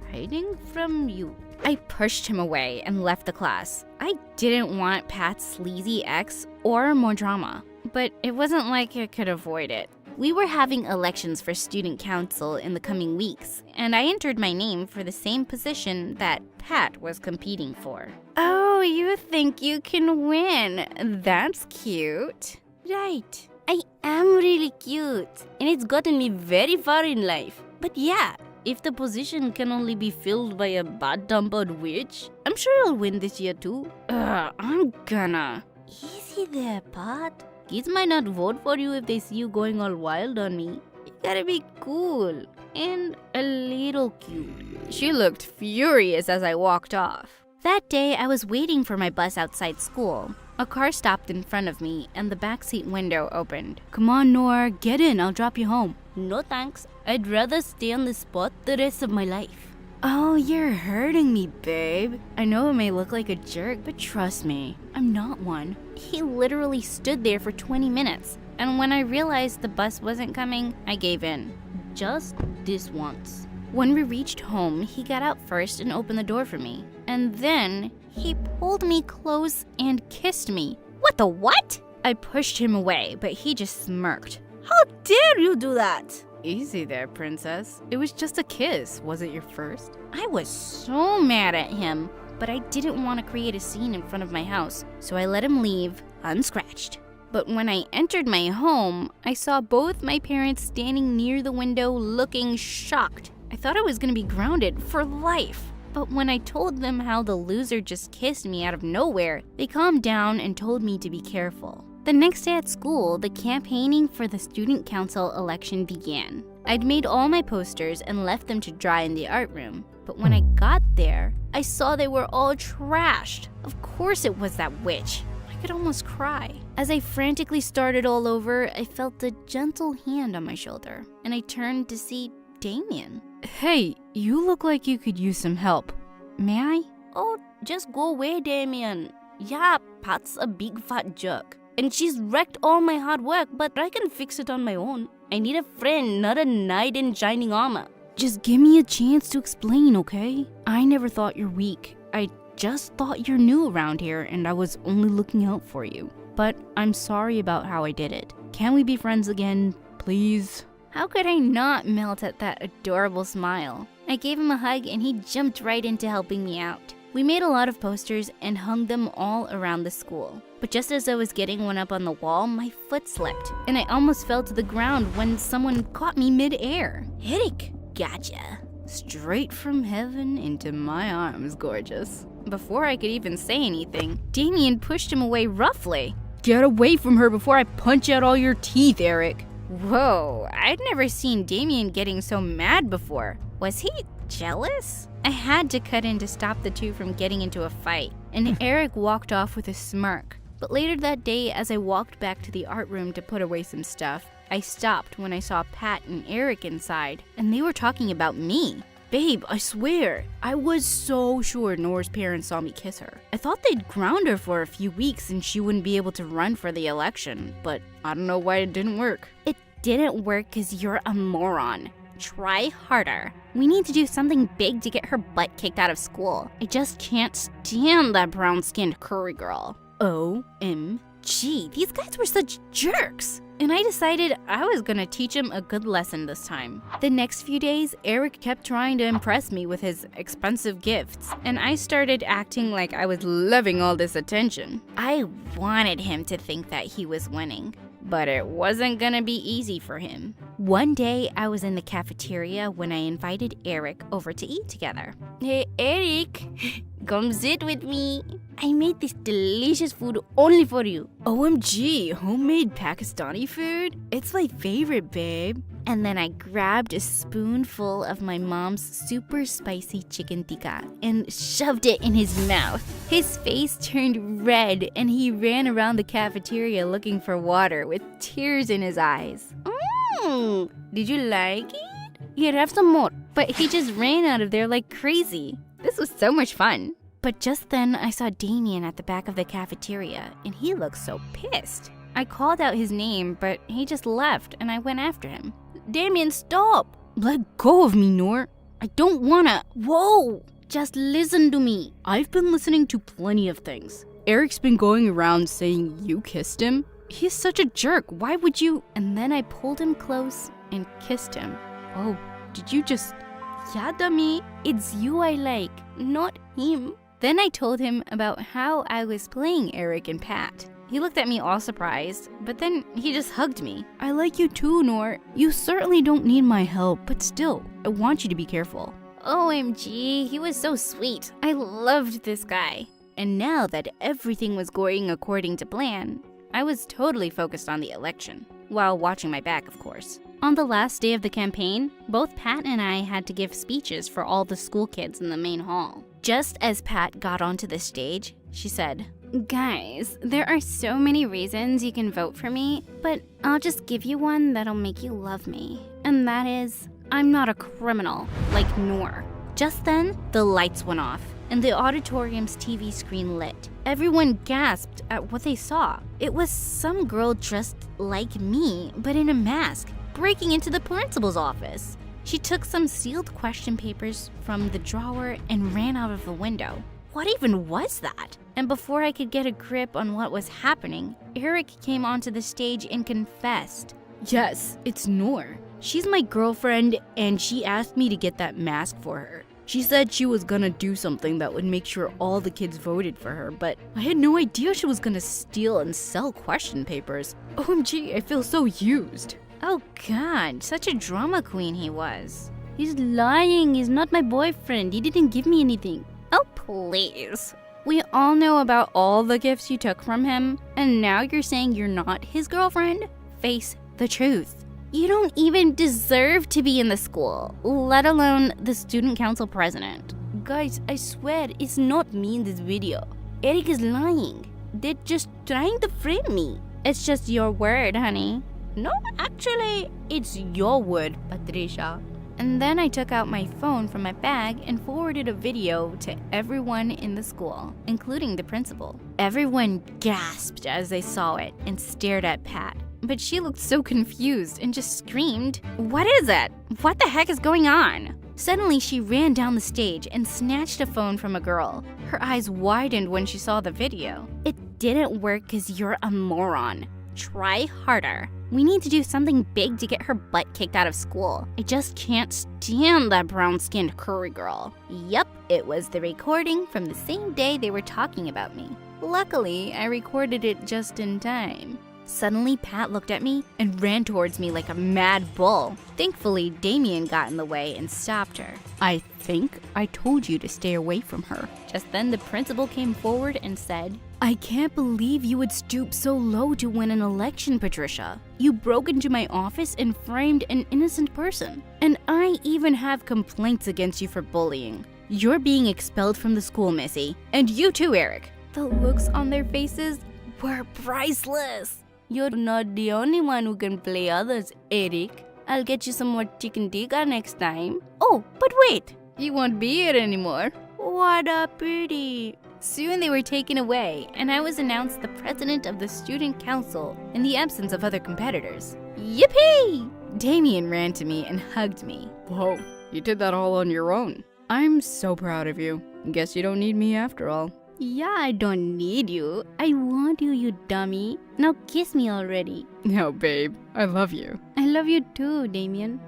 Hiding from you. I pushed him away and left the class. I didn't want Pat's sleazy ex or more drama, but it wasn't like I could avoid it. We were having elections for student council in the coming weeks, and I entered my name for the same position that Pat was competing for. Oh, you think you can win? That's cute. Right. I am really cute, and it's gotten me very far in life. But yeah, if the position can only be filled by a bad-tempered witch, I'm sure I'll win this year too. I'm gonna. Easy there, Pat. Kids might not vote for you if they see you going all wild on me. You gotta be cool and a little cute. She looked furious as I walked off. That day, I was waiting for my bus outside school. A car stopped in front of me and the backseat window opened. Come on, Noor, get in, I'll drop you home. No thanks, I'd rather stay on this spot the rest of my life. Oh, you're hurting me, babe. I know it may look like a jerk, but trust me, I'm not one. He literally stood there for 20 minutes, and when I realized the bus wasn't coming, I gave in. Just this once. When we reached home, he got out first and opened the door for me. And then, he pulled me close and kissed me. What the what? I pushed him away, but he just smirked. How dare you do that? Easy there, princess. It was just a kiss. Was it your first? I was so mad at him, but I didn't want to create a scene in front of my house, so I let him leave unscratched. But when I entered my home, I saw both my parents standing near the window looking shocked. I thought I was gonna be grounded for life. But when I told them how the loser just kissed me out of nowhere, they calmed down and told me to be careful. The next day at school, the campaigning for the student council election began. I'd made all my posters and left them to dry in the art room. But when I got there, I saw they were all trashed. Of course it was that witch. I could almost cry. As I frantically started all over, I felt a gentle hand on my shoulder, and I turned to see Damien. Hey, you look like you could use some help. May I? Oh, just go away, Damien. Yeah, Pat's a big fat jerk. And she's wrecked all my hard work, but I can fix it on my own. I need a friend, not a knight in shining armor. Just give me a chance to explain, okay? I never thought you're weak. I just thought you're new around here and I was only looking out for you. But I'm sorry about how I did it. Can we be friends again, please? How could I not melt at that adorable smile? I gave him a hug and he jumped right into helping me out. We made a lot of posters and hung them all around the school. But just as I was getting one up on the wall, my foot slipped and I almost fell to the ground when someone caught me mid-air. Eric, Gotcha. straight from heaven into my arms, gorgeous. Before I could even say anything, Damien pushed him away roughly. Get away from her before I punch out all your teeth, Eric. Whoa, I'd never seen Damien getting so mad before. Was he jealous? I had to cut in to stop the two from getting into a fight, and Eric walked off with a smirk. But later that day, as I walked back to the art room to put away some stuff, I stopped when I saw Pat and Eric inside, and they were talking about me. Babe, I swear, I was so sure Nora's parents saw me kiss her. I thought they'd ground her for a few weeks and she wouldn't be able to run for the election, but I don't know why it didn't work. It didn't work because you're a moron. Try harder. We need to do something big to get her butt kicked out of school. I just can't stand that brown-skinned curry girl. OMG, These guys were such jerks. And I decided I was gonna teach him a good lesson this time. The next few days, Eric kept trying to impress me with his expensive gifts, and I started acting like I was loving all this attention. I wanted him to think that he was winning, but it wasn't gonna be easy for him. One day, I was in the cafeteria when I invited Eric over to eat together. Hey, Eric, come sit with me. I made this delicious food only for you. OMG, homemade Pakistani food? It's my favorite, babe. And then I grabbed a spoonful of my mom's super spicy chicken tikka and shoved it in his mouth. His face turned red and he ran around the cafeteria looking for water with tears in his eyes. Did you like it? Here, have some more. But he just ran out of there like crazy. This was so much fun. But just then I saw Damien at the back of the cafeteria and he looked so pissed. I called out his name, but he just left and I went after him. Damien, stop! Let go of me, Nor. I don't wanna. Whoa! Just listen to me. I've been listening to plenty of things. Eric's been going around saying you kissed him. He's such a jerk. Why would you? And then I pulled him close and kissed him. Oh, did you just... Yeah, dummy. It's you I like, not him. Then I told him about how I was playing Eric and Pat. He looked at me all surprised, but then he just hugged me. I like you too, Nor. You certainly don't need my help, but still, I want you to be careful. OMG, he was so sweet. I loved this guy. And now that everything was going according to plan, I was totally focused on the election, while watching my back, of course. On the last day of the campaign, both Pat and I had to give speeches for all the school kids in the main hall. Just as Pat got onto the stage, she said, "Guys, there are so many reasons you can vote for me, but I'll just give you one that'll make you love me. And that is, I'm not a criminal like Noor." Just then, the lights went off, and the auditorium's TV screen lit. Everyone gasped at what they saw. It was some girl dressed like me, but in a mask, breaking into the principal's office. She took some sealed question papers from the drawer and ran out of the window. What even was that? And before I could get a grip on what was happening, Eric came onto the stage and confessed. Yes, it's Noor. She's my girlfriend, and she asked me to get that mask for her. She said she was gonna do something that would make sure all the kids voted for her, but I had no idea she was gonna steal and sell question papers. OMG, I feel so used. Oh God, such a drama queen he was. He's lying. He's not my boyfriend. He didn't give me anything. Oh, please. We all know about all the gifts you took from him, and now you're saying you're not his girlfriend? Face the truth. You don't even deserve to be in the school, let alone the student council president. Guys, I swear it's not me in this video. Eric is lying. They're just trying to frame me. It's just your word, honey. No, actually, it's your word, Patricia. And then I took out my phone from my bag and forwarded a video to everyone in the school, including the principal. Everyone gasped as they saw it and stared at Pat. But she looked so confused and just screamed, "What is it? What the heck is going on?" Suddenly, she ran down the stage and snatched a phone from a girl. Her eyes widened when she saw the video. "It didn't work because you're a moron. Try harder. We need to do something big to get her butt kicked out of school. I just can't stand that brown-skinned curry girl." Yup, it was the recording from the same day they were talking about me. Luckily, I recorded it just in time. Suddenly, Pat looked at me and ran towards me like a mad bull. Thankfully, Damien got in the way and stopped her. "I think I told you to stay away from her." Just then, the principal came forward and said, "I can't believe you would stoop so low to win an election, Patricia. You broke into my office and framed an innocent person. And I even have complaints against you for bullying. You're being expelled from the school, Missy. And you too, Eric." The looks on their faces were priceless. "You're not the only one who can play others, Eric. I'll get you some more chicken tikka next time. Oh, but wait, you won't be here anymore. What a pity." Soon they were taken away, and I was announced the president of the student council in the absence of other competitors. Yippee! Damien ran to me and hugged me. Whoa, you did that all on your own. I'm so proud of you. Guess you don't need me after all. Yeah, I don't need you. I want you, you dummy. Now kiss me already. No, babe, I love you. I love you too, Damien.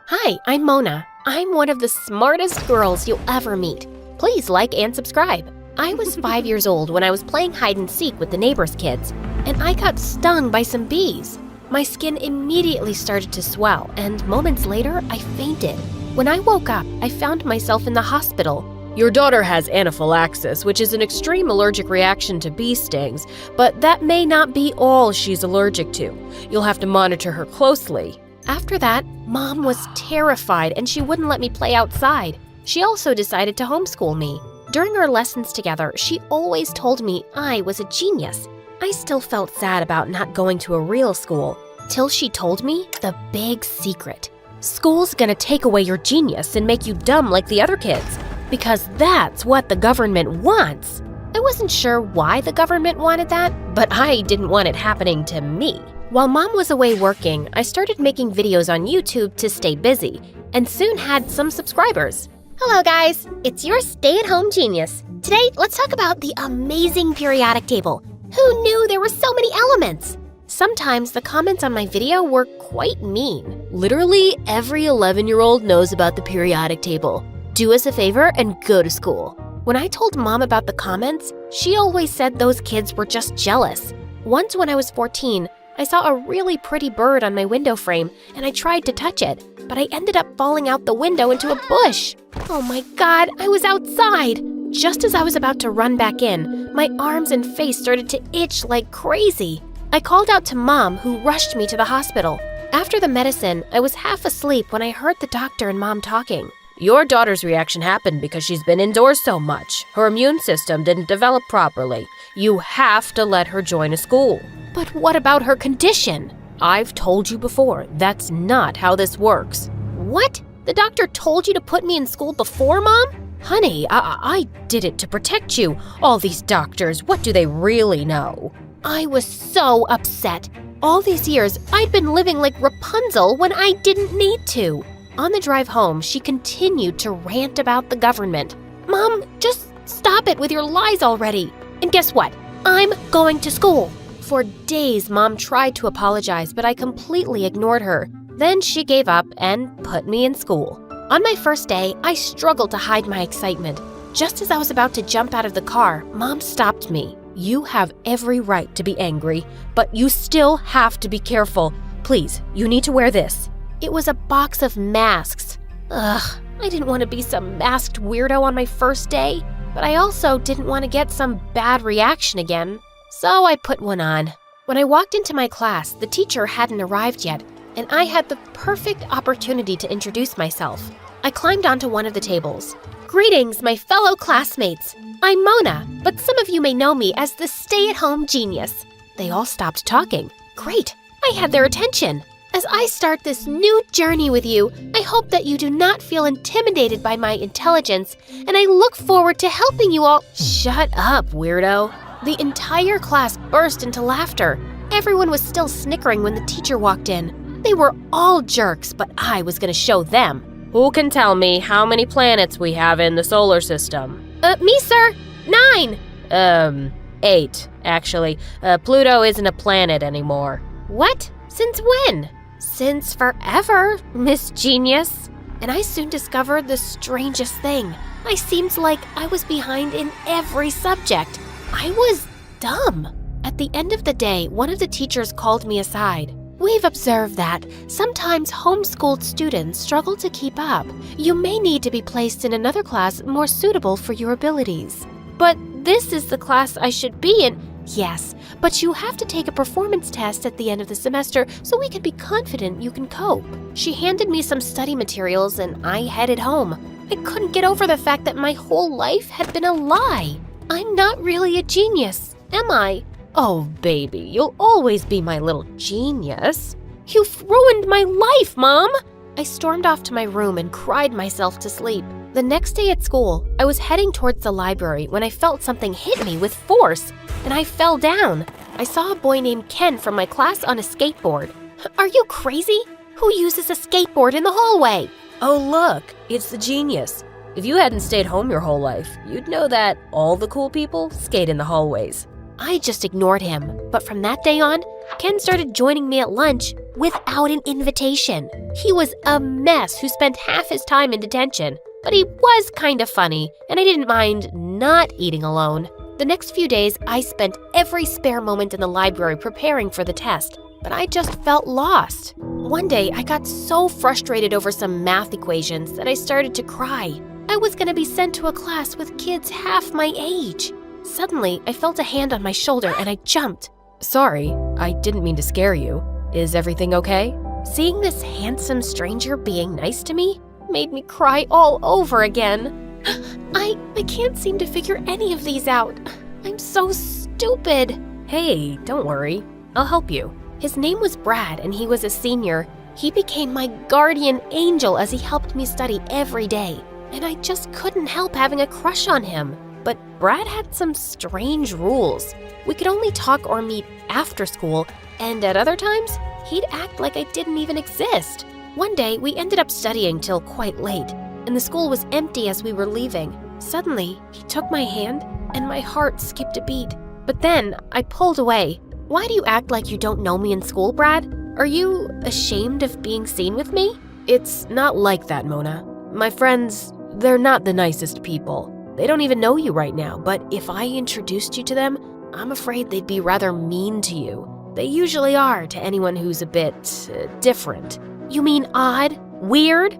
Hi, I'm Mona. I'm one of the smartest girls you'll ever meet. Please like and subscribe. I was 5 years old when I was playing hide and seek with the neighbor's kids, and I got stung by some bees. My skin immediately started to swell, and moments later, I fainted. When I woke up, I found myself in the hospital. Your daughter has anaphylaxis, which is an extreme allergic reaction to bee stings, but that may not be all she's allergic to. You'll have to monitor her closely. After that, Mom was terrified and she wouldn't let me play outside. She also decided to homeschool me. During our lessons together, she always told me I was a genius. I still felt sad about not going to a real school, till she told me the big secret. School's gonna take away your genius and make you dumb like the other kids, because that's what the government wants. I wasn't sure why the government wanted that, but I didn't want it happening to me. While Mom was away working, I started making videos on YouTube to stay busy, and soon had some subscribers. Hello guys, it's your stay-at-home genius. Today, let's talk about the amazing periodic table. Who knew there were so many elements? Sometimes the comments on my video were quite mean. Literally every 11-year-old knows about the periodic table. Do us a favor and go to school. When I told Mom about the comments, she always said those kids were just jealous. Once when I was 14, I saw a really pretty bird on my window frame and I tried to touch it, but I ended up falling out the window into a bush. Oh my God, I was outside! Just as I was about to run back in, my arms and face started to itch like crazy. I called out to Mom, who rushed me to the hospital. After the medicine, I was half asleep when I heard the doctor and Mom talking. Your daughter's reaction happened because she's been indoors so much. Her immune system didn't develop properly. You have to let her join a school. But what about her condition? I've told you before, that's not how this works. What? The doctor told you to put me in school before, Mom? Honey, I did it to protect you. All these doctors, what do they really know? I was so upset. All these years, I'd been living like Rapunzel when I didn't need to. On the drive home, she continued to rant about the government. Mom, just stop it with your lies already. And guess what? I'm going to school. For days, Mom tried to apologize, but I completely ignored her. Then she gave up and put me in school. On my first day, I struggled to hide my excitement. Just as I was about to jump out of the car, Mom stopped me. You have every right to be angry, but you still have to be careful. Please, you need to wear this. It was a box of masks. Ugh, I didn't want to be some masked weirdo on my first day, but I also didn't want to get some bad reaction again. So I put one on. When I walked into my class, the teacher hadn't arrived yet, and I had the perfect opportunity to introduce myself. I climbed onto one of the tables. Greetings, my fellow classmates. I'm Mona, but some of you may know me as the stay-at-home genius. They all stopped talking. Great, I had their attention. As I start this new journey with you, I hope that you do not feel intimidated by my intelligence, and I look forward to helping you all. Shut up, weirdo. The entire class burst into laughter. Everyone was still snickering when the teacher walked in. They were all jerks, but I was going to show them. Who can tell me how many planets we have in the solar system? Me, sir. 9. 8, actually. Pluto isn't a planet anymore. What? Since when? Since forever, Miss Genius. And I soon discovered the strangest thing. I seemed like I was behind in every subject. I was dumb. At the end of the day, one of the teachers called me aside. We've observed that sometimes homeschooled students struggle to keep up. You may need to be placed in another class more suitable for your abilities. But this is the class I should be in. Yes, but you have to take a performance test at the end of the semester so we can be confident you can cope. She handed me some study materials and I headed home. I couldn't get over the fact that my whole life had been a lie. I'm not really a genius, am I? Oh, baby, you'll always be my little genius. You've ruined my life, Mom! I stormed off to my room and cried myself to sleep. The next day at school, I was heading towards the library when I felt something hit me with force, and I fell down. I saw a boy named Ken from my class on a skateboard. Are you crazy? Who uses a skateboard in the hallway? Oh, look, it's the genius. If you hadn't stayed home your whole life, you'd know that all the cool people skate in the hallways. I just ignored him, but from that day on, Ken started joining me at lunch without an invitation. He was a mess who spent half his time in detention, but he was kind of funny, and I didn't mind not eating alone. The next few days, I spent every spare moment in the library preparing for the test, but I just felt lost. One day, I got so frustrated over some math equations that I started to cry. I was going to be sent to a class with kids half my age. Suddenly, I felt a hand on my shoulder and I jumped. Sorry, I didn't mean to scare you. Is everything okay? Seeing this handsome stranger being nice to me made me cry all over again. I can't seem to figure any of these out. I'm so stupid. Hey, don't worry. I'll help you. His name was Brad and he was a senior. He became my guardian angel as he helped me study every day. And I just couldn't help having a crush on him. But Brad had some strange rules. We could only talk or meet after school, and at other times, he'd act like I didn't even exist. One day, we ended up studying till quite late, and the school was empty as we were leaving. Suddenly, he took my hand, and my heart skipped a beat. But then, I pulled away. Why do you act like you don't know me in school, Brad? Are you ashamed of being seen with me? It's not like that, Mona. My friends, they're not the nicest people. They don't even know you right now, but if I introduced you to them, I'm afraid they'd be rather mean to you. They usually are to anyone who's a bit different. You mean odd? Weird?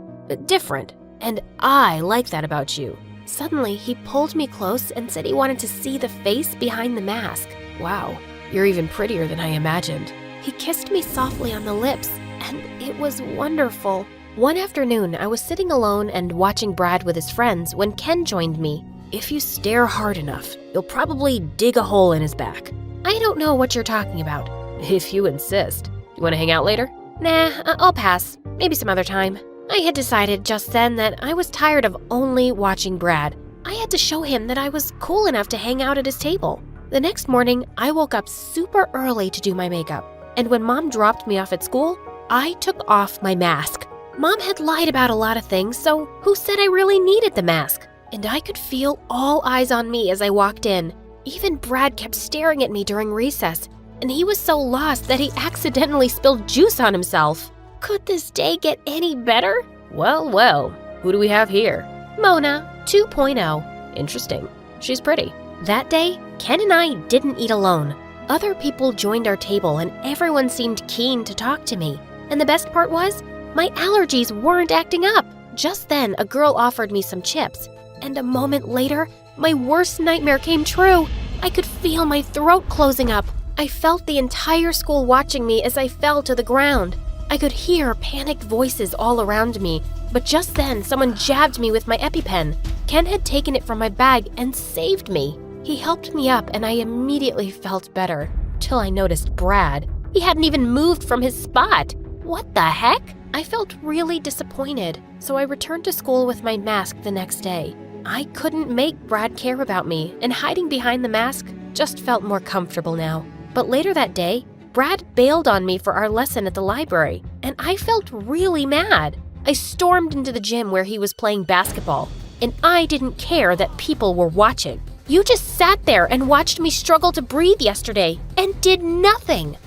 Different. And I like that about you. Suddenly, he pulled me close and said he wanted to see the face behind the mask. Wow, you're even prettier than I imagined. He kissed me softly on the lips, and it was wonderful. One afternoon, I was sitting alone and watching Brad with his friends when Ken joined me. If you stare hard enough, you'll probably dig a hole in his back. I don't know what you're talking about. If you insist. You want to hang out later? Nah, I'll pass. Maybe some other time. I had decided just then that I was tired of only watching Brad. I had to show him that I was cool enough to hang out at his table. The next morning, I woke up super early to do my makeup. And when Mom dropped me off at school, I took off my mask. Mom had lied about a lot of things, so who said I really needed the mask? And I could feel all eyes on me as I walked in. Even Brad kept staring at me during recess. and he was so lost that he accidentally spilled juice on himself. Could this day get any better? Well, well, who do we have here? Mona 2.0. Interesting. She's pretty. That day, Ken and I didn't eat alone. Other people joined our table and everyone seemed keen to talk to me. And the best part was, my allergies weren't acting up. Just then, a girl offered me some chips. And a moment later, my worst nightmare came true. I could feel my throat closing up. I felt the entire school watching me as I fell to the ground. I could hear panicked voices all around me, but just then someone jabbed me with my EpiPen. Ken had taken it from my bag and saved me. He helped me up and I immediately felt better, till I noticed Brad. He hadn't even moved from his spot. What the heck? I felt really disappointed, so I returned to school with my mask the next day. I couldn't make Brad care about me, and hiding behind the mask just felt more comfortable now. But later that day, Brad bailed on me for our lesson at the library, and I felt really mad. I stormed into the gym where he was playing basketball, and I didn't care that people were watching. You just sat there and watched me struggle to breathe yesterday and did nothing.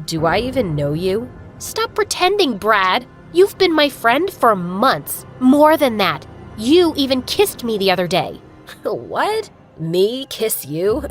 Do I even know you? Stop pretending, Brad. You've been my friend for months. More than that, you even kissed me the other day. What? Me kiss you?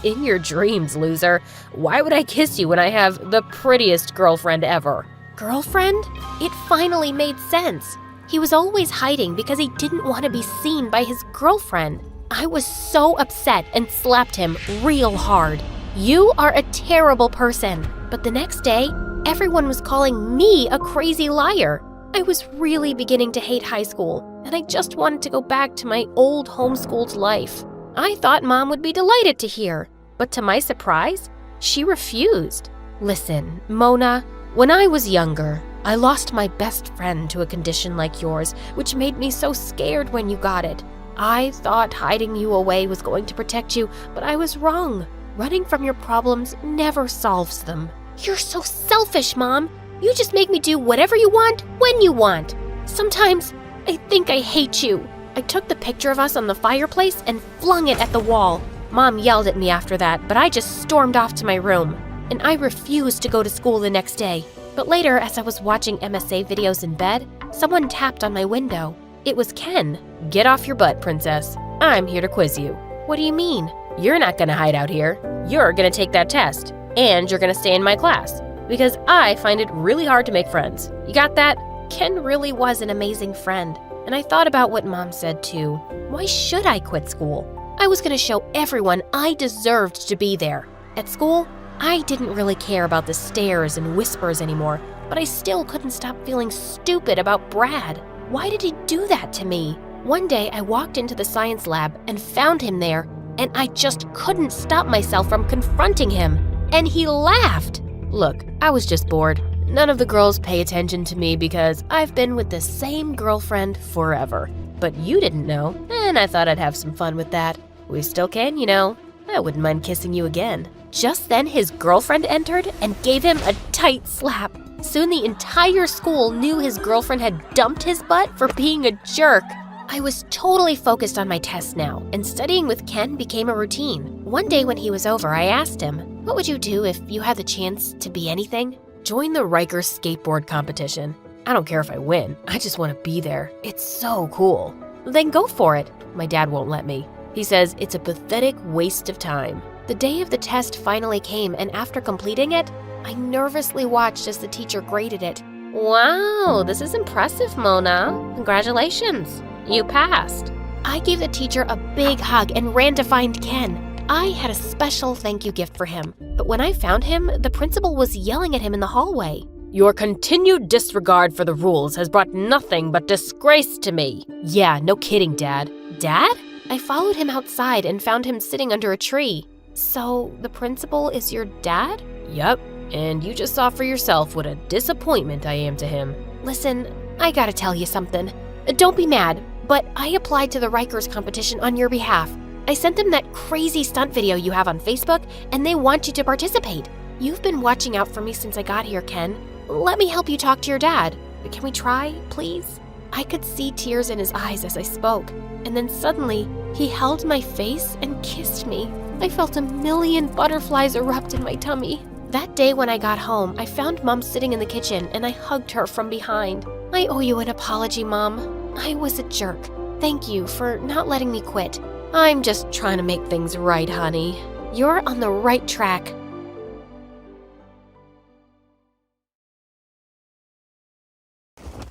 In your dreams, loser. Why would I kiss you when I have the prettiest girlfriend ever? Girlfriend? It finally made sense. He was always hiding because he didn't want to be seen by his girlfriend. I was so upset and slapped him real hard. You are a terrible person. But the next day, everyone was calling me a crazy liar. I was really beginning to hate high school, and I just wanted to go back to my old homeschooled life. I thought Mom would be delighted to hear, but to my surprise, she refused. Listen, Mona, when I was younger, I lost my best friend to a condition like yours, which made me so scared when you got it. I thought hiding you away was going to protect you, but I was wrong. Running from your problems never solves them. You're so selfish, Mom. You just make me do whatever you want, when you want. Sometimes I think I hate you. I took the picture of us on the fireplace and flung it at the wall. Mom yelled at me after that, but I just stormed off to my room. And I refused to go to school the next day. But later, as I was watching MSA videos in bed, someone tapped on my window. It was Ken. Get off your butt, princess. I'm here to quiz you. What do you mean? You're not gonna hide out here. You're gonna take that test. And you're gonna stay in my class. Because I find it really hard to make friends. You got that? Ken really was an amazing friend. And I thought about what Mom said too. Why should I quit school? I was gonna show everyone I deserved to be there. At school, I didn't really care about the stares and whispers anymore, but I still couldn't stop feeling stupid about Brad. Why did he do that to me? One day I walked into the science lab and found him there, and I just couldn't stop myself from confronting him. And he laughed. Look, I was just bored. None of the girls pay attention to me because I've been with the same girlfriend forever. But you didn't know, and I thought I'd have some fun with that. We still can, you know. I wouldn't mind kissing you again. Just then his girlfriend entered and gave him a tight slap. Soon the entire school knew his girlfriend had dumped his butt for being a jerk. I was totally focused on my tests now, and studying with Ken became a routine. One day when he was over, I asked him, "What would you do if you had the chance to be anything?" "Join the Rikers skateboard competition. I don't care if I win, I just want to be there. It's so cool." "Then go for it." My dad won't let me. He says it's a pathetic waste of time. The day of the test finally came, and after completing it, I nervously watched as the teacher graded it. "Wow, this is impressive, Mona. Congratulations. You passed." I gave the teacher a big hug and ran to find Ken. I had a special thank you gift for him, but when I found him, the principal was yelling at him in the hallway. "Your continued disregard for the rules has brought nothing but disgrace to me." "Yeah, no kidding, Dad." "Dad?" I followed him outside and found him sitting under a tree. "So, the principal is your dad?" "Yep, and you just saw for yourself what a disappointment I am to him." "Listen, I gotta tell you something. Don't be mad, but I applied to the Rikers competition on your behalf. I sent them that crazy stunt video you have on Facebook, and they want you to participate. You've been watching out for me since I got here, Ken. Let me help you talk to your dad. Can we try, please?" I could see tears in his eyes as I spoke, and then suddenly, he held my face and kissed me I felt a million butterflies erupt in my tummy. That day when I got home, I found Mom sitting in the kitchen and I hugged her from behind. I owe you an apology, Mom. I was a jerk. Thank you for not letting me quit. I'm just trying to make things right, honey. You're on the right track.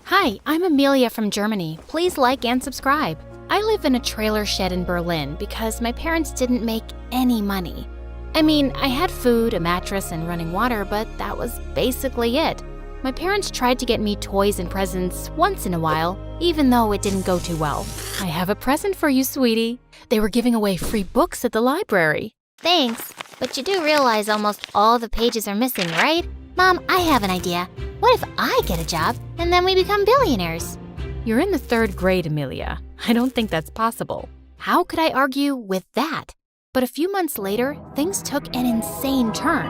Hi, I'm Amelia from Germany. Please like and subscribe. I live in a trailer shed in Berlin because my parents didn't make any money. I mean, I had food, a mattress, and running water, but that was basically it. My parents tried to get me toys and presents once in a while, even though it didn't go too well. I have a present for you, sweetie. They were giving away free books at the library. Thanks, but you do realize almost all the pages are missing, right? Mom, I have an idea. What if I get a job and then we become billionaires? You're in the 3rd grade, Amelia. I don't think that's possible. How could I argue with that? But a few months later, things took an insane turn.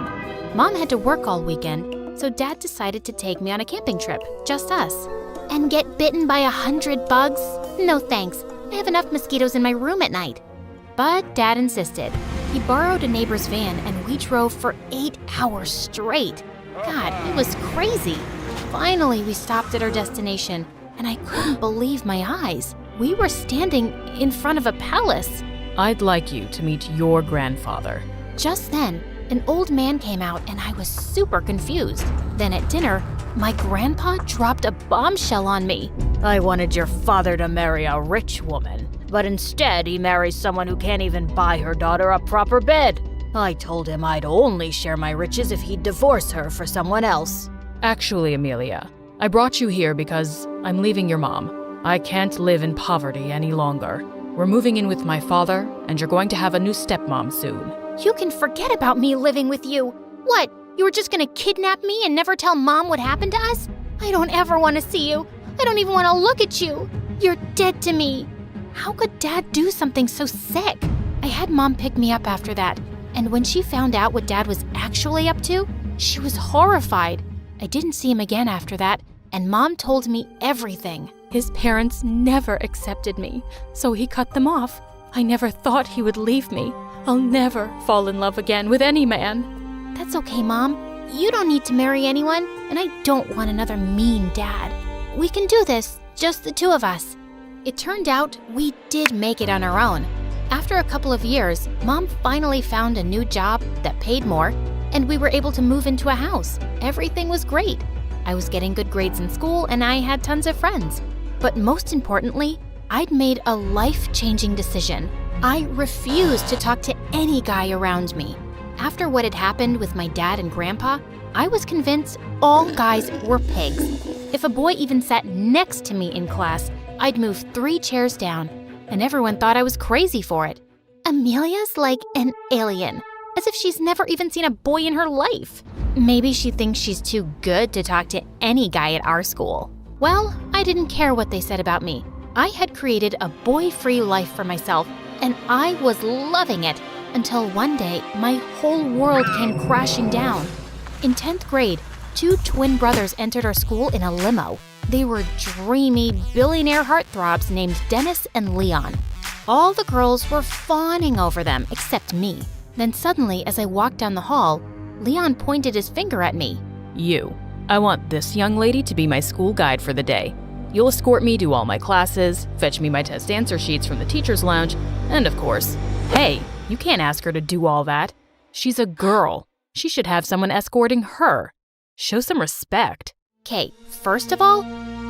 Mom had to work all weekend, so Dad decided to take me on a camping trip, just us. And get bitten by 100 bugs? No thanks. I have enough mosquitoes in my room at night. But Dad insisted. He borrowed a neighbor's van and we drove for 8 hours straight. God, it was crazy. Finally, we stopped at our destination, and I couldn't believe my eyes. We were standing in front of a palace. I'd like you to meet your grandfather. Just then, an old man came out and I was super confused. Then at dinner, my grandpa dropped a bombshell on me. I wanted your father to marry a rich woman, but instead he marries someone who can't even buy her daughter a proper bed. I told him I'd only share my riches if he'd divorce her for someone else. Actually, Amelia, I brought you here because I'm leaving your mom. I can't live in poverty any longer. We're moving in with my father, and you're going to have a new stepmom soon. You can forget about me living with you. What, you were just gonna kidnap me and never tell Mom what happened to us? I don't ever want to see you. I don't even want to look at you. You're dead to me. How could Dad do something so sick? I had Mom pick me up after that, and when she found out what Dad was actually up to, she was horrified. I didn't see him again after that, and Mom told me everything. His parents never accepted me, so he cut them off. I never thought he would leave me. I'll never fall in love again with any man. That's okay, Mom. You don't need to marry anyone, and I don't want another mean dad. We can do this, just the two of us. It turned out we did make it on our own. After a couple of years, Mom finally found a new job that paid more, and we were able to move into a house. Everything was great. I was getting good grades in school, and I had tons of friends. But most importantly, I'd made a life-changing decision. I refused to talk to any guy around me. After what had happened with my dad and grandpa, I was convinced all guys were pigs. If a boy even sat next to me in class, I'd move 3 chairs down, and everyone thought I was crazy for it. Amelia's like an alien, as if she's never even seen a boy in her life. Maybe she thinks she's too good to talk to any guy at our school. Well, I didn't care what they said about me. I had created a boy-free life for myself, and I was loving it until one day my whole world came crashing down. In 10th grade, 2 twin brothers entered our school in a limo. They were dreamy, billionaire heartthrobs named Dennis and Leon. All the girls were fawning over them except me. Then suddenly, as I walked down the hall, Leon pointed his finger at me. You. I want this young lady to be my school guide for the day. You'll escort me to all my classes, fetch me my test answer sheets from the teacher's lounge, and of course, hey, you can't ask her to do all that. She's a girl. She should have someone escorting her. Show some respect. Okay, first of all,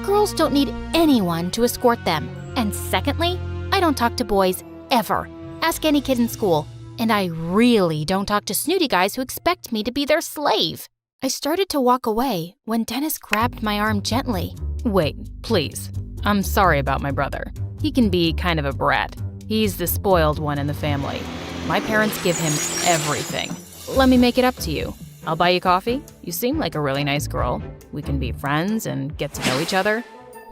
girls don't need anyone to escort them. And secondly, I don't talk to boys ever. Ask any kid in school. And I really don't talk to snooty guys who expect me to be their slave. I started to walk away when Dennis grabbed my arm gently. Wait, please. I'm sorry about my brother. He can be kind of a brat. He's the spoiled one in the family. My parents give him everything. Let me make it up to you. I'll buy you coffee. You seem like a really nice girl. We can be friends and get to know each other.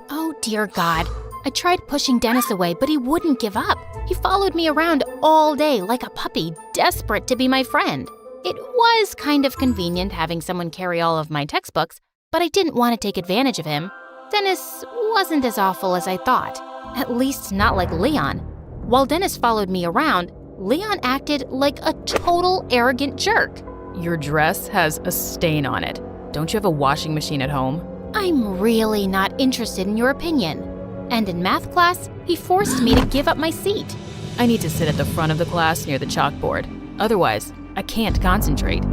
Oh, dear God. I tried pushing Dennis away, but he wouldn't give up. He followed me around all day like a puppy, desperate to be my friend. It was kind of convenient having someone carry all of my textbooks, but I didn't want to take advantage of him. Dennis wasn't as awful as I thought, at least not like Leon. While Dennis followed me around, Leon acted like a total arrogant jerk. Your dress has a stain on it. Don't you have a washing machine at home? I'm really not interested in your opinion. And in math class, he forced me to give up my seat. I need to sit at the front of the class near the chalkboard. Otherwise, I can't concentrate.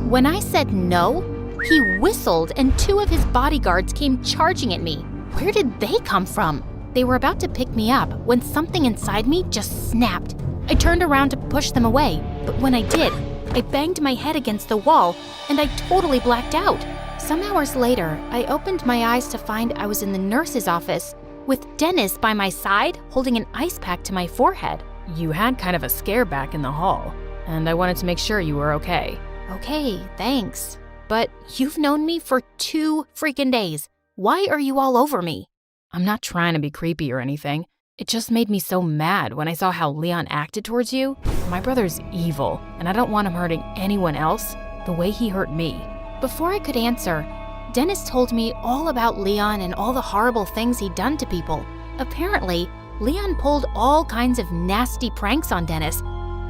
When I said no, he whistled and 2 of his bodyguards came charging at me. Where did they come from? They were about to pick me up when something inside me just snapped. I turned around to push them away, but when I did, I banged my head against the wall and I totally blacked out. Some hours later, I opened my eyes to find I was in the nurse's office with Dennis by my side holding an ice pack to my forehead. You had kind of a scare back in the hall, and I wanted to make sure you were okay. Okay, thanks. But you've known me for 2 freaking days. Why are you all over me? I'm not trying to be creepy or anything. It just made me so mad when I saw how Leon acted towards you. My brother's evil, and I don't want him hurting anyone else the way he hurt me. Before I could answer, Dennis told me all about Leon and all the horrible things he'd done to people. Apparently, Leon pulled all kinds of nasty pranks on Dennis,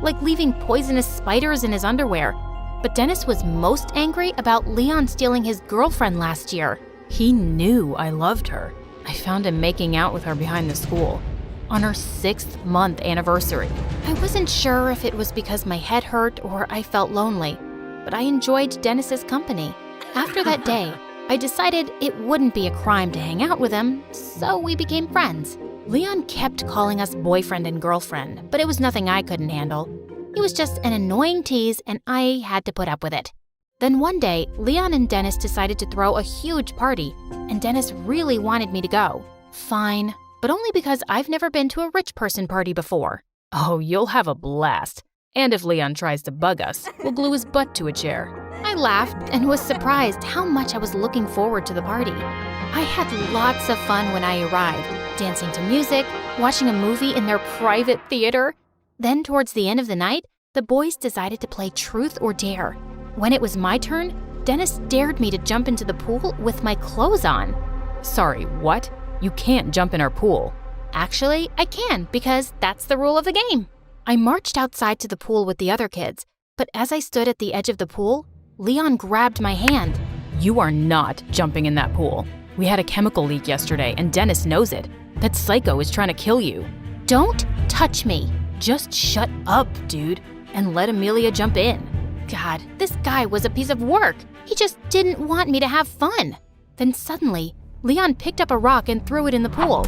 like leaving poisonous spiders in his underwear. But Dennis was most angry about Leon stealing his girlfriend last year. He knew I loved her. I found him making out with her behind the school on her 6th-month anniversary. I wasn't sure if it was because my head hurt or I felt lonely, but I enjoyed Dennis's company. After that day, I decided it wouldn't be a crime to hang out with him, so we became friends. Leon kept calling us boyfriend and girlfriend, but it was nothing I couldn't handle. He was just an annoying tease and I had to put up with it. Then one day, Leon and Dennis decided to throw a huge party, and Dennis really wanted me to go. Fine, but only because I've never been to a rich person party before. Oh, you'll have a blast. And if Leon tries to bug us, we'll glue his butt to a chair. I laughed and was surprised how much I was looking forward to the party. I had lots of fun when I arrived, dancing to music, watching a movie in their private theater. Then towards the end of the night, the boys decided to play Truth or Dare. When it was my turn, Dennis dared me to jump into the pool with my clothes on. Sorry, what? You can't jump in our pool. Actually, I can because that's the rule of the game. I marched outside to the pool with the other kids, but as I stood at the edge of the pool, Leon grabbed my hand. You are not jumping in that pool. We had a chemical leak yesterday and Dennis knows it. That psycho is trying to kill you. Don't touch me. Just shut up, dude, and let Amelia jump in. God, this guy was a piece of work. He just didn't want me to have fun. Then suddenly, Leon picked up a rock and threw it in the pool.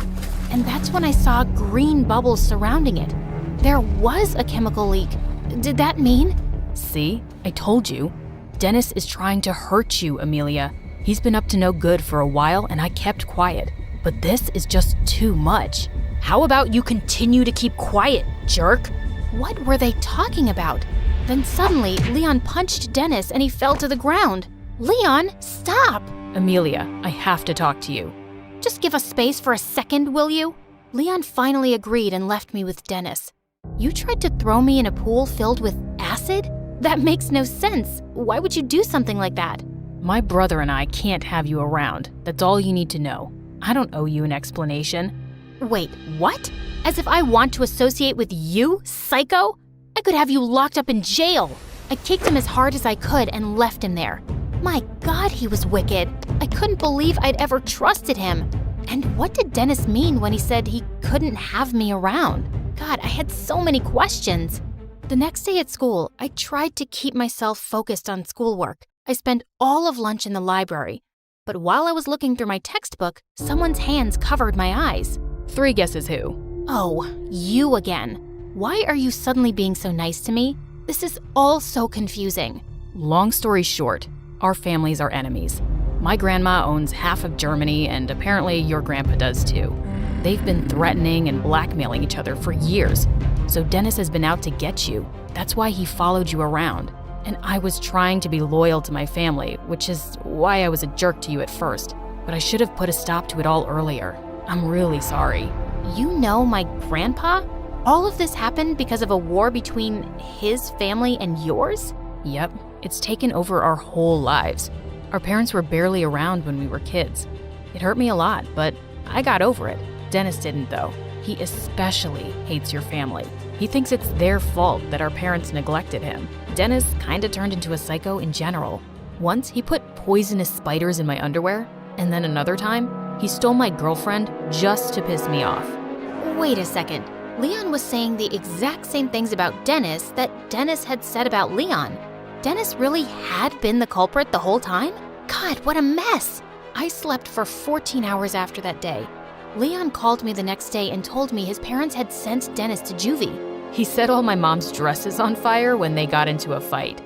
And that's when I saw green bubbles surrounding it. There was a chemical leak. Did that mean? See, I told you. Dennis is trying to hurt you, Amelia. He's been up to no good for a while and I kept quiet. But this is just too much. How about you continue to keep quiet, jerk? What were they talking about? Then suddenly, Leon punched Dennis and he fell to the ground. Leon, stop! Amelia, I have to talk to you. Just give us space for a second, will you? Leon finally agreed and left me with Dennis. You tried to throw me in a pool filled with acid? That makes no sense. Why would you do something like that? My brother and I can't have you around. That's all you need to know. I don't owe you an explanation. Wait, what? As if I want to associate with you, psycho? I could have you locked up in jail. I kicked him as hard as I could and left him there. My God, he was wicked. I couldn't believe I'd ever trusted him. And what did Dennis mean when he said he couldn't have me around? God, I had so many questions. The next day at school, I tried to keep myself focused on schoolwork. I spent all of lunch in the library. But while I was looking through my textbook, someone's hands covered my eyes. 3 guesses who? Oh, you again. Why are you suddenly being so nice to me? This is all so confusing. Long story short, our families are enemies. My grandma owns half of Germany, and apparently your grandpa does too. They've been threatening and blackmailing each other for years. So Dennis has been out to get you. That's why he followed you around. And I was trying to be loyal to my family, which is why I was a jerk to you at first. But I should have put a stop to it all earlier. I'm really sorry. You know my grandpa? All of this happened because of a war between his family and yours? Yep, it's taken over our whole lives. Our parents were barely around when we were kids. It hurt me a lot, but I got over it. Dennis didn't, though. He especially hates your family. He thinks it's their fault that our parents neglected him. Dennis kinda turned into a psycho in general. Once, he put poisonous spiders in my underwear, and then another time, he stole my girlfriend just to piss me off. Wait a second. Leon was saying the exact same things about Dennis that Dennis had said about Leon. Dennis really had been the culprit the whole time? God, what a mess! I slept for 14 hours after that day. Leon called me the next day and told me his parents had sent Dennis to juvie. He set all my mom's dresses on fire when they got into a fight.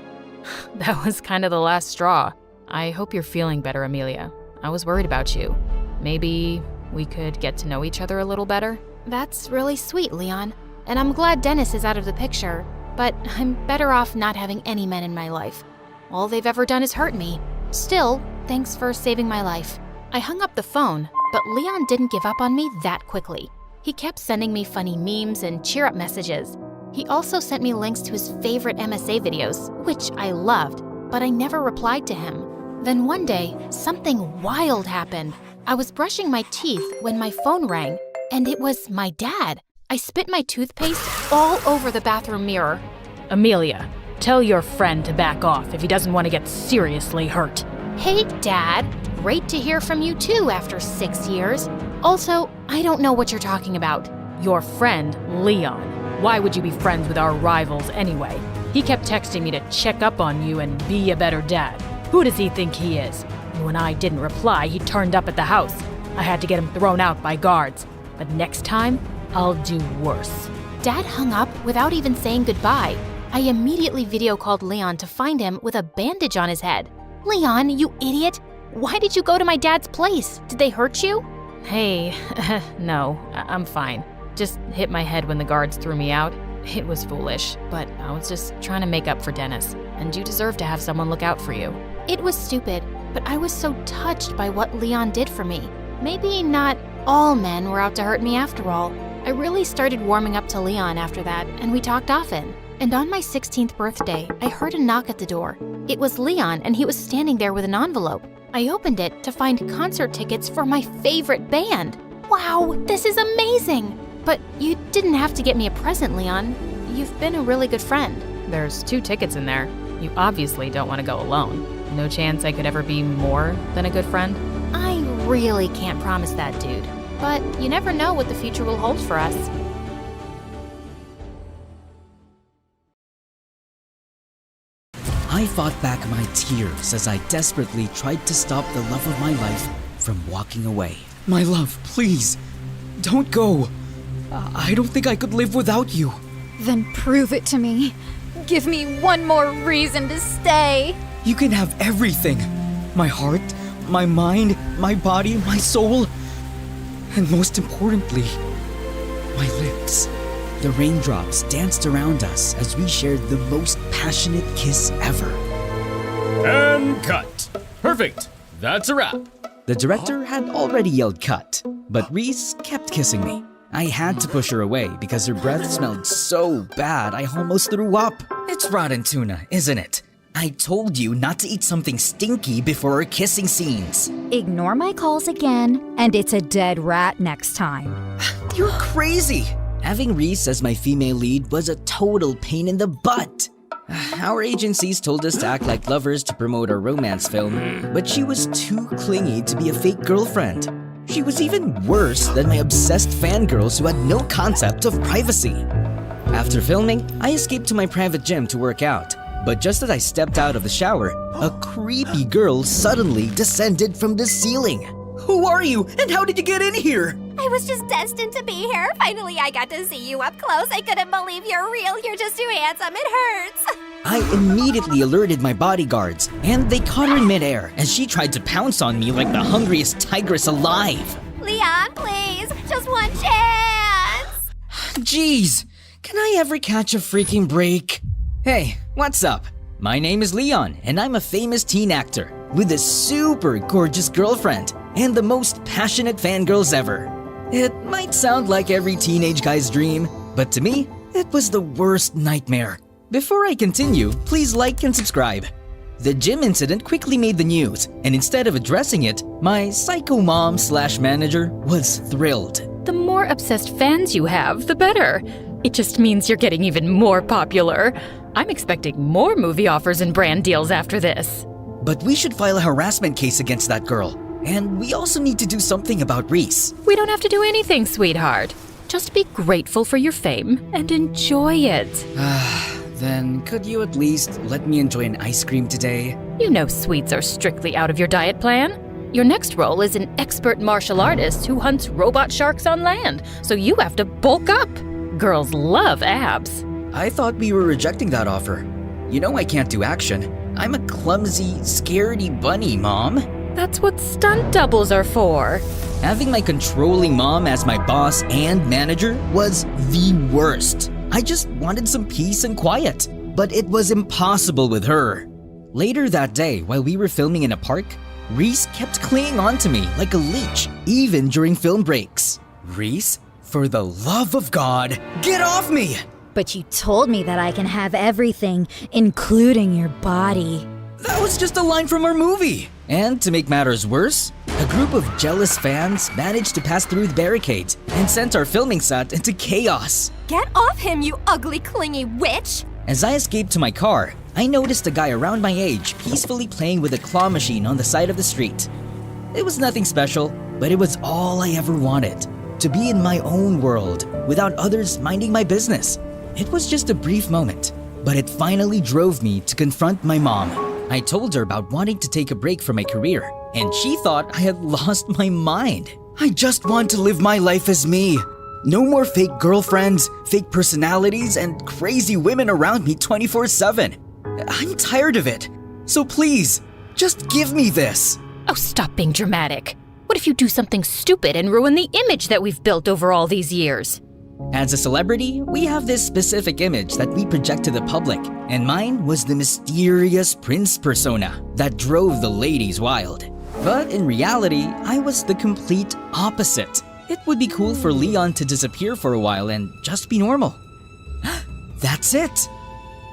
That was kind of the last straw. I hope you're feeling better, Amelia. I was worried about you. Maybe we could get to know each other a little better? That's really sweet, Leon. And I'm glad Dennis is out of the picture. But I'm better off not having any men in my life. All they've ever done is hurt me. Still, thanks for saving my life. I hung up the phone, but Leon didn't give up on me that quickly. He kept sending me funny memes and cheer-up messages. He also sent me links to his favorite MSA videos, which I loved, but I never replied to him. Then one day, something wild happened. I was brushing my teeth when my phone rang, and it was my dad. I spit my toothpaste all over the bathroom mirror. Amelia, tell your friend to back off if he doesn't want to get seriously hurt. Hey, Dad. Great to hear from you too after 6 years. Also, I don't know what you're talking about. Your friend, Leon. Why would you be friends with our rivals anyway? He kept texting me to check up on you and be a better dad. Who does he think he is? And when I didn't reply, he turned up at the house. I had to get him thrown out by guards. But next time, I'll do worse. Dad hung up without even saying goodbye. I immediately video called Leon to find him with a bandage on his head. Leon, you idiot! Why did you go to my dad's place? Did they hurt you? Hey, no, I'm fine. Just hit my head when the guards threw me out. It was foolish, but I was just trying to make up for Dennis, and you deserve to have someone look out for you. It was stupid, but I was so touched by what Leon did for me. Maybe not all men were out to hurt me after all. I really started warming up to Leon after that, and we talked often. And on my 16th birthday, I heard a knock at the door. It was Leon, and he was standing there with an envelope. I opened it to find concert tickets for my favorite band. Wow, this is amazing! But you didn't have to get me a present, Leon. You've been a really good friend. There's 2 tickets in there. You obviously don't want to go alone. No chance I could ever be more than a good friend? I really can't promise that, dude. But you never know what the future will hold for us. I fought back my tears as I desperately tried to stop the love of my life from walking away. My love, please, don't go. I don't think I could live without you. Then prove it to me. Give me one more reason to stay. You can have everything. My heart, my mind, my body, my soul. And most importantly, my lips. The raindrops danced around us as we shared the most passionate kiss ever. And cut. Perfect. That's a wrap. The director had already yelled cut, but Reese kept kissing me. I had to push her away because her breath smelled so bad I almost threw up. It's rotten tuna, isn't it? I told you not to eat something stinky before our kissing scenes. Ignore my calls again, and it's a dead rat next time. You're crazy! Having Reese as my female lead was a total pain in the butt. Our agencies told us to act like lovers to promote our romance film, but she was too clingy to be a fake girlfriend. She was even worse than my obsessed fangirls who had no concept of privacy. After filming, I escaped to my private gym to work out, but just as I stepped out of the shower, a creepy girl suddenly descended from the ceiling. Who are you, and how did you get in here? I was just destined to be here. Finally, I got to see you up close. I couldn't believe you're real. You're just too handsome. It hurts. I immediately alerted my bodyguards, and they caught her in midair as she tried to pounce on me like the hungriest tigress alive. Leon, please. Just one chance. Jeez, can I ever catch a freaking break? Hey, what's up? My name is Leon, and I'm a famous teen actor with a super gorgeous girlfriend and the most passionate fangirls ever. It might sound like every teenage guy's dream, but to me, it was the worst nightmare. Before I continue, please like and subscribe. The gym incident quickly made the news, and instead of addressing it, my psycho mom/manager was thrilled. The more more obsessed fans you have, the better. It just means you're getting even more popular. I'm expecting more movie offers and brand deals after this. But we should file a harassment case against that girl. And we also need to do something about Reese. We don't have to do anything, sweetheart. Just be grateful for your fame and enjoy it. Then could you at least let me enjoy an ice cream today? You know sweets are strictly out of your diet plan. Your next role is an expert martial artist who hunts robot sharks on land, so you have to bulk up. Girls love abs. I thought we were rejecting that offer. You know I can't do action. I'm a clumsy, scaredy bunny, Mom. That's what stunt doubles are for. Having my controlling mom as my boss and manager was the worst. I just wanted some peace and quiet, but it was impossible with her. Later that day, while we were filming in a park, Reese kept clinging on to me like a leech, even during film breaks. Reese, for the love of God, get off me! But you told me that I can have everything, including your body. That was just a line from our movie. And to make matters worse, a group of jealous fans managed to pass through the barricades and sent our filming set into chaos. Get off him, you ugly, clingy witch! As I escaped to my car, I noticed a guy around my age peacefully playing with a claw machine on the side of the street. It was nothing special, but it was all I ever wanted. To be in my own world, without others minding my business. It was just a brief moment, but it finally drove me to confront my mom. I told her about wanting to take a break from my career, and she thought I had lost my mind. I just want to live my life as me. No more fake girlfriends, fake personalities, and crazy women around me 24/7. I'm tired of it. So please, just give me this. Oh, stop being dramatic. What if you do something stupid and ruin the image that we've built over all these years? As a celebrity, we have this specific image that we project to the public, and mine was the mysterious prince persona that drove the ladies wild. But in reality, I was the complete opposite. It would be cool for Leon to disappear for a while and just be normal. That's it!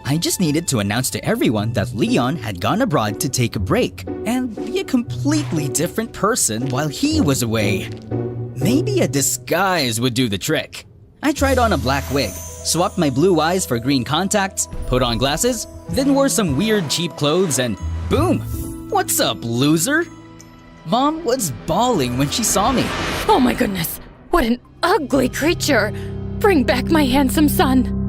I just needed to announce to everyone that Leon had gone abroad to take a break and be a completely different person while he was away. Maybe a disguise would do the trick. I tried on a black wig, swapped my blue eyes for green contacts, put on glasses, then wore some weird cheap clothes and boom! What's up, loser? Mom was bawling when she saw me. Oh my goodness, what an ugly creature! Bring back my handsome son!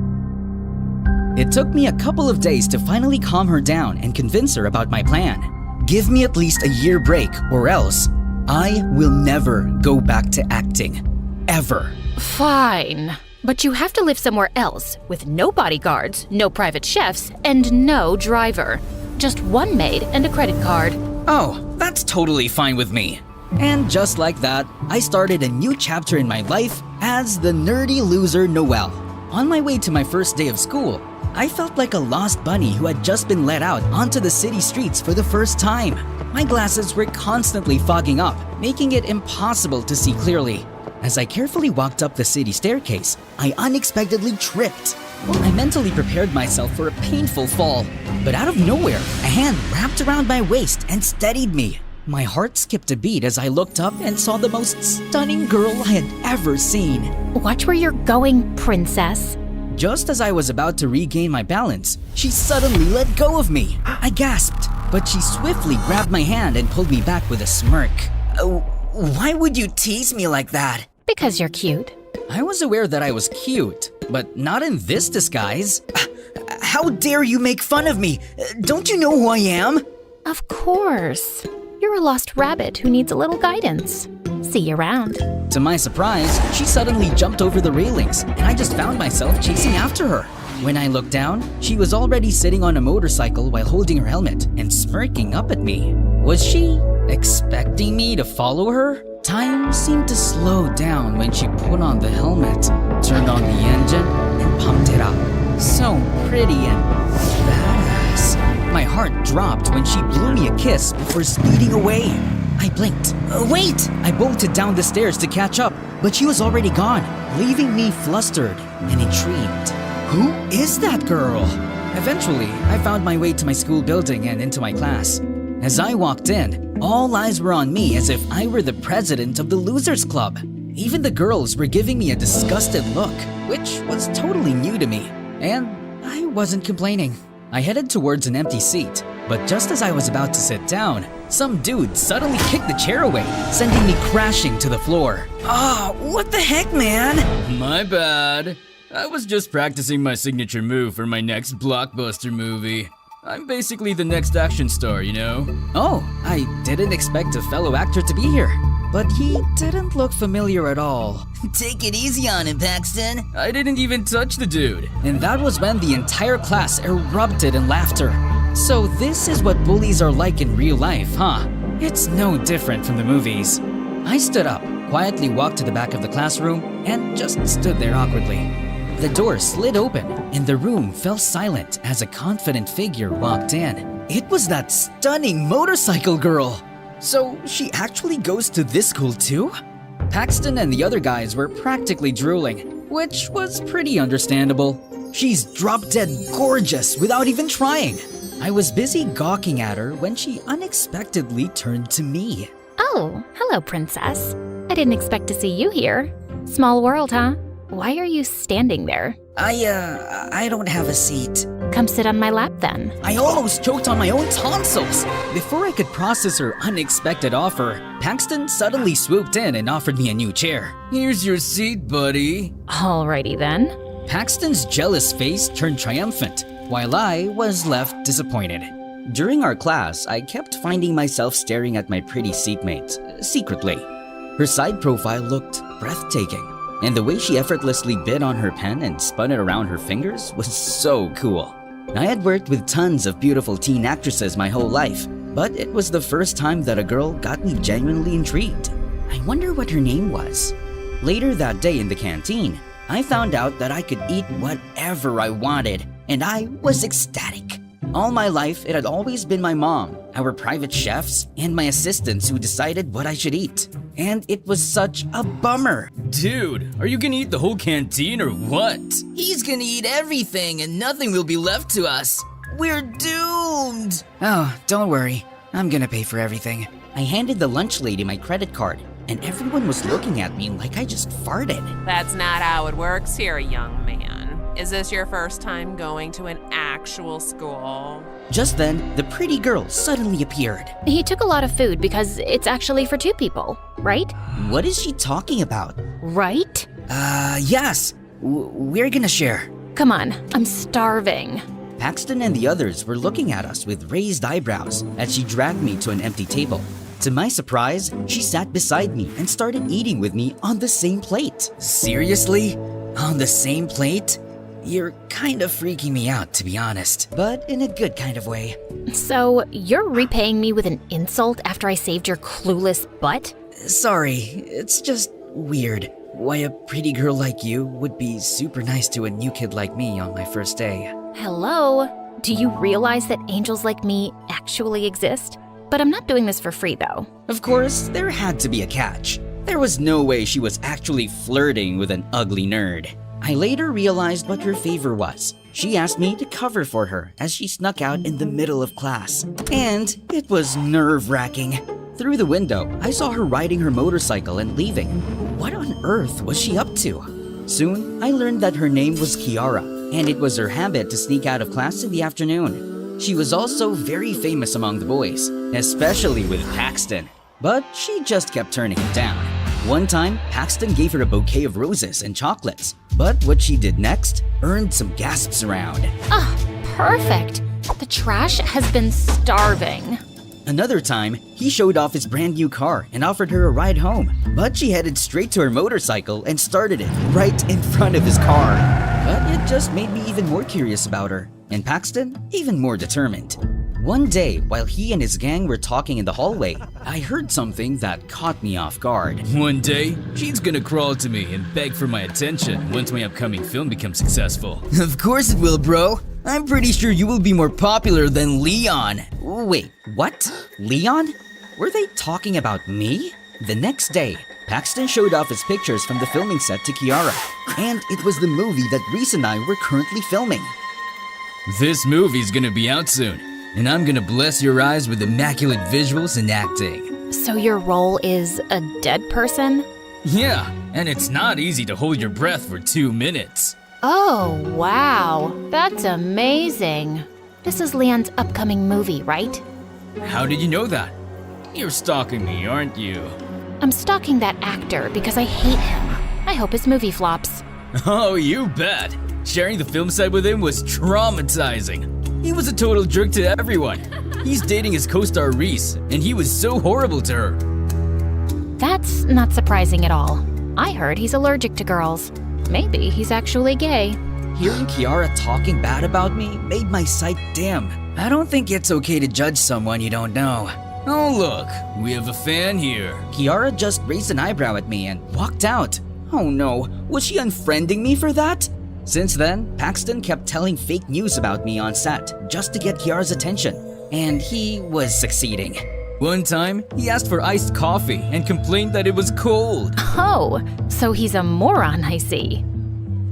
It took me a couple of days to finally calm her down and convince her about my plan. Give me at least a year break or else I will never go back to acting. Ever. Fine. But you have to live somewhere else with no bodyguards, no private chefs, and no driver. Just one maid and a credit card. Oh, that's totally fine with me. And just like that, I started a new chapter in my life as the nerdy loser Noel. On my way to my first day of school, I felt like a lost bunny who had just been let out onto the city streets for the first time. My glasses were constantly fogging up, making it impossible to see clearly. As I carefully walked up the city staircase, I unexpectedly tripped. I mentally prepared myself for a painful fall, but out of nowhere, a hand wrapped around my waist and steadied me. My heart skipped a beat as I looked up and saw the most stunning girl I had ever seen. Watch where you're going, princess. Just as I was about to regain my balance, she suddenly let go of me. I gasped, but she swiftly grabbed my hand and pulled me back with a smirk. Why would you tease me like that? Because you're cute. I was aware that I was cute, but not in this disguise. How dare you make fun of me? Don't you know who I am? Of course. You're a lost rabbit who needs a little guidance. See you around. To my surprise, she suddenly jumped over the railings, and I just found myself chasing after her. When I looked down, she was already sitting on a motorcycle while holding her helmet and smirking up at me. Was she expecting me to follow her? Time seemed to slow down when she put on the helmet, turned on the engine, and pumped it up. So pretty and badass. My heart dropped when she blew me a kiss before speeding away. I blinked. Wait! I bolted down the stairs to catch up, but she was already gone, leaving me flustered and intrigued. Who is that girl? Eventually, I found my way to my school building and into my class. As I walked in, all eyes were on me as if I were the president of the Losers Club. Even the girls were giving me a disgusted look, which was totally new to me, and I wasn't complaining. I headed towards an empty seat, but just as I was about to sit down, some dude suddenly kicked the chair away, sending me crashing to the floor. Oh, what the heck, man? My bad. I was just practicing my signature move for my next blockbuster movie. I'm basically the next action star, you know? Oh, I didn't expect a fellow actor to be here, but he didn't look familiar at all. Take it easy on him, Paxton. I didn't even touch the dude. And that was when the entire class erupted in laughter. So this is what bullies are like in real life, huh? It's no different from the movies. I stood up, quietly walked to the back of the classroom, and just stood there awkwardly. The door slid open, and the room fell silent as a confident figure walked in. It was that stunning motorcycle girl! So she actually goes to this school too? Paxton and the other guys were practically drooling, which was pretty understandable. She's drop-dead gorgeous without even trying. I was busy gawking at her when she unexpectedly turned to me. Oh, hello, princess. I didn't expect to see you here. Small world, huh? Why are you standing there? I don't have a seat. Come sit on my lap then. I almost choked on my own tonsils. Before I could process her unexpected offer, Paxton suddenly swooped in and offered me a new chair. Here's your seat, buddy. Alrighty then. Paxton's jealous face turned triumphant, while I was left disappointed. During our class, I kept finding myself staring at my pretty seatmate, secretly. Her side profile looked breathtaking, and the way she effortlessly bit on her pen and spun it around her fingers was so cool. I had worked with tons of beautiful teen actresses my whole life, but it was the first time that a girl got me genuinely intrigued. I wonder what her name was. Later that day in the canteen, I found out that I could eat whatever I wanted, and I was ecstatic. All my life, it had always been my mom, our private chefs, and my assistants who decided what I should eat. And it was such a bummer. Dude, are you gonna eat the whole canteen or what? He's gonna eat everything and nothing will be left to us. We're doomed. Oh, don't worry. I'm gonna pay for everything. I handed the lunch lady my credit card, and everyone was looking at me like I just farted. That's not how it works here, young man. Is this your first time going to an actual school? Just then, the pretty girl suddenly appeared. He took a lot of food because it's actually for 2 people, right? What is she talking about? Right? Yes. We're gonna share. Come on, I'm starving. Paxton and the others were looking at us with raised eyebrows as she dragged me to an empty table. To my surprise, she sat beside me and started eating with me on the same plate. Seriously? On the same plate? You're kind of freaking me out, to be honest, but in a good kind of way. So, you're repaying me with an insult after I saved your clueless butt? Sorry, it's just weird. Why a pretty girl like you would be super nice to a new kid like me on my first day. Hello? Do you realize that angels like me actually exist? But I'm not doing this for free, though. Of course, there had to be a catch. There was no way she was actually flirting with an ugly nerd. I later realized what her favor was. She asked me to cover for her as she snuck out in the middle of class. And it was nerve-wracking. Through the window, I saw her riding her motorcycle and leaving. What on earth was she up to? Soon, I learned that her name was Kiara, and it was her habit to sneak out of class in the afternoon. She was also very famous among the boys, especially with Paxton. But she just kept turning him down. One time, Paxton gave her a bouquet of roses and chocolates, but what she did next earned some gasps around. Perfect. The trash has been starving. Another time, he showed off his brand new car and offered her a ride home, but she headed straight to her motorcycle and started it right in front of his car. But it just made me even more curious about her, and Paxton even more determined. One day, while he and his gang were talking in the hallway, I heard something that caught me off guard. One day, she's gonna crawl to me and beg for my attention once my upcoming film becomes successful. Of course it will, bro. I'm pretty sure you will be more popular than Leon. Wait, what? Leon? Were they talking about me? The next day, Paxton showed off his pictures from the filming set to Kiara, and it was the movie that Reese and I were currently filming. This movie's gonna be out soon, and I'm gonna bless your eyes with immaculate visuals and acting. So your role is a dead person? Yeah, and it's not easy to hold your breath for 2 minutes. Oh, wow. That's amazing. This is Leon's upcoming movie, right? How did you know that? You're stalking me, aren't you? I'm stalking that actor because I hate him. I hope his movie flops. Oh, you bet. Sharing the film set with him was traumatizing. He was a total jerk to everyone. He's dating his co-star Reese, and he was so horrible to her. That's not surprising at all. I heard he's allergic to girls. Maybe he's actually gay. Hearing Kiara talking bad about me made my sight dim. I don't think it's okay to judge someone you don't know. Oh look, we have a fan here. Kiara just raised an eyebrow at me and walked out. Oh no, was she unfriending me for that? Since then, Paxton kept telling fake news about me on set just to get Kiara's attention. And he was succeeding. One time, he asked for iced coffee and complained that it was cold. Oh, so he's a moron, I see.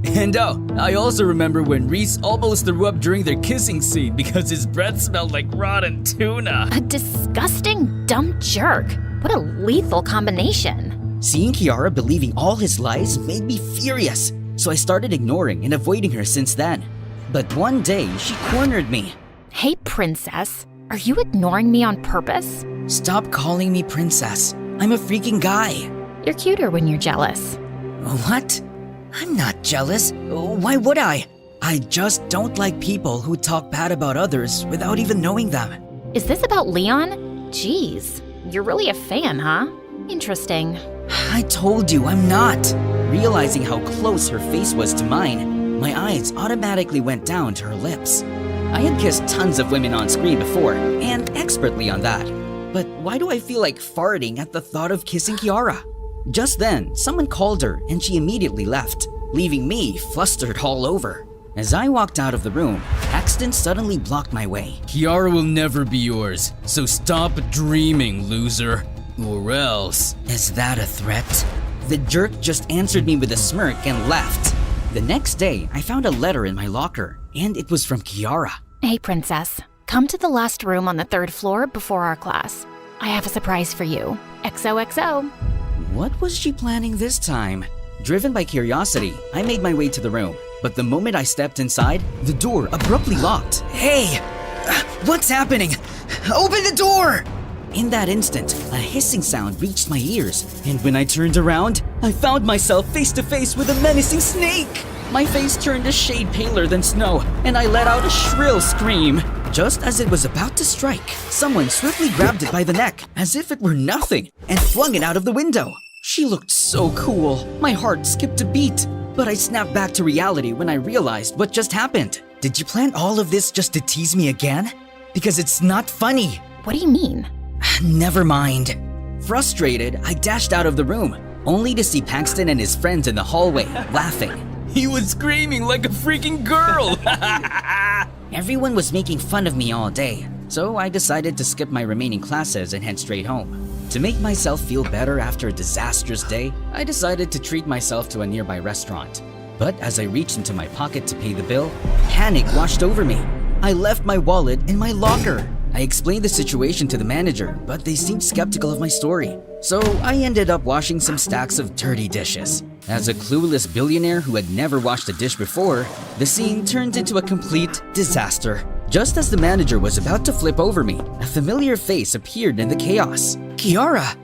And I also remember when Reese almost threw up during their kissing scene because his breath smelled like rotten tuna. A disgusting, dumb jerk. What a lethal combination. Seeing Kiara believing all his lies made me furious, so I started ignoring and avoiding her since then. But one day, she cornered me. Hey, princess. Are you ignoring me on purpose? Stop calling me princess. I'm a freaking guy. You're cuter when you're jealous. What? I'm not jealous. Why would I? I just don't like people who talk bad about others without even knowing them. Is this about Leon? Jeez, you're really a fan, huh? Interesting. I told you I'm not. Realizing how close her face was to mine, my eyes automatically went down to her lips. I had kissed tons of women on screen before, and expertly on that. But why do I feel like farting at the thought of kissing Kiara? Just then, someone called her and she immediately left, leaving me flustered all over. As I walked out of the room, Paxton suddenly blocked my way. Kiara will never be yours, so stop dreaming, loser. Or else. Is that a threat? The jerk just answered me with a smirk and left. The next day, I found a letter in my locker, and it was from Kiara. Hey, princess. Come to the last room on the 3rd floor before our class. I have a surprise for you. XOXO. What was she planning this time? Driven by curiosity, I made my way to the room. But the moment I stepped inside, the door abruptly locked. Hey! What's happening? Open the door! In that instant, a hissing sound reached my ears, and when I turned around, I found myself face to face with a menacing snake! My face turned a shade paler than snow, and I let out a shrill scream. Just as it was about to strike, someone swiftly grabbed it by the neck, as if it were nothing, and flung it out of the window. She looked so cool. My heart skipped a beat, but I snapped back to reality when I realized what just happened. Did you plan all of this just to tease me again? Because it's not funny. What do you mean? Never mind. Frustrated, I dashed out of the room, only to see Paxton and his friends in the hallway, laughing. He was screaming like a freaking girl! Everyone was making fun of me all day, so I decided to skip my remaining classes and head straight home. To make myself feel better after a disastrous day, I decided to treat myself to a nearby restaurant. But as I reached into my pocket to pay the bill, panic washed over me. I left my wallet in my locker. I explained the situation to the manager, but they seemed skeptical of my story. So I ended up washing some stacks of dirty dishes. As a clueless billionaire who had never washed a dish before, the scene turned into a complete disaster. Just as the manager was about to flip over me, a familiar face appeared in the chaos. Kiara,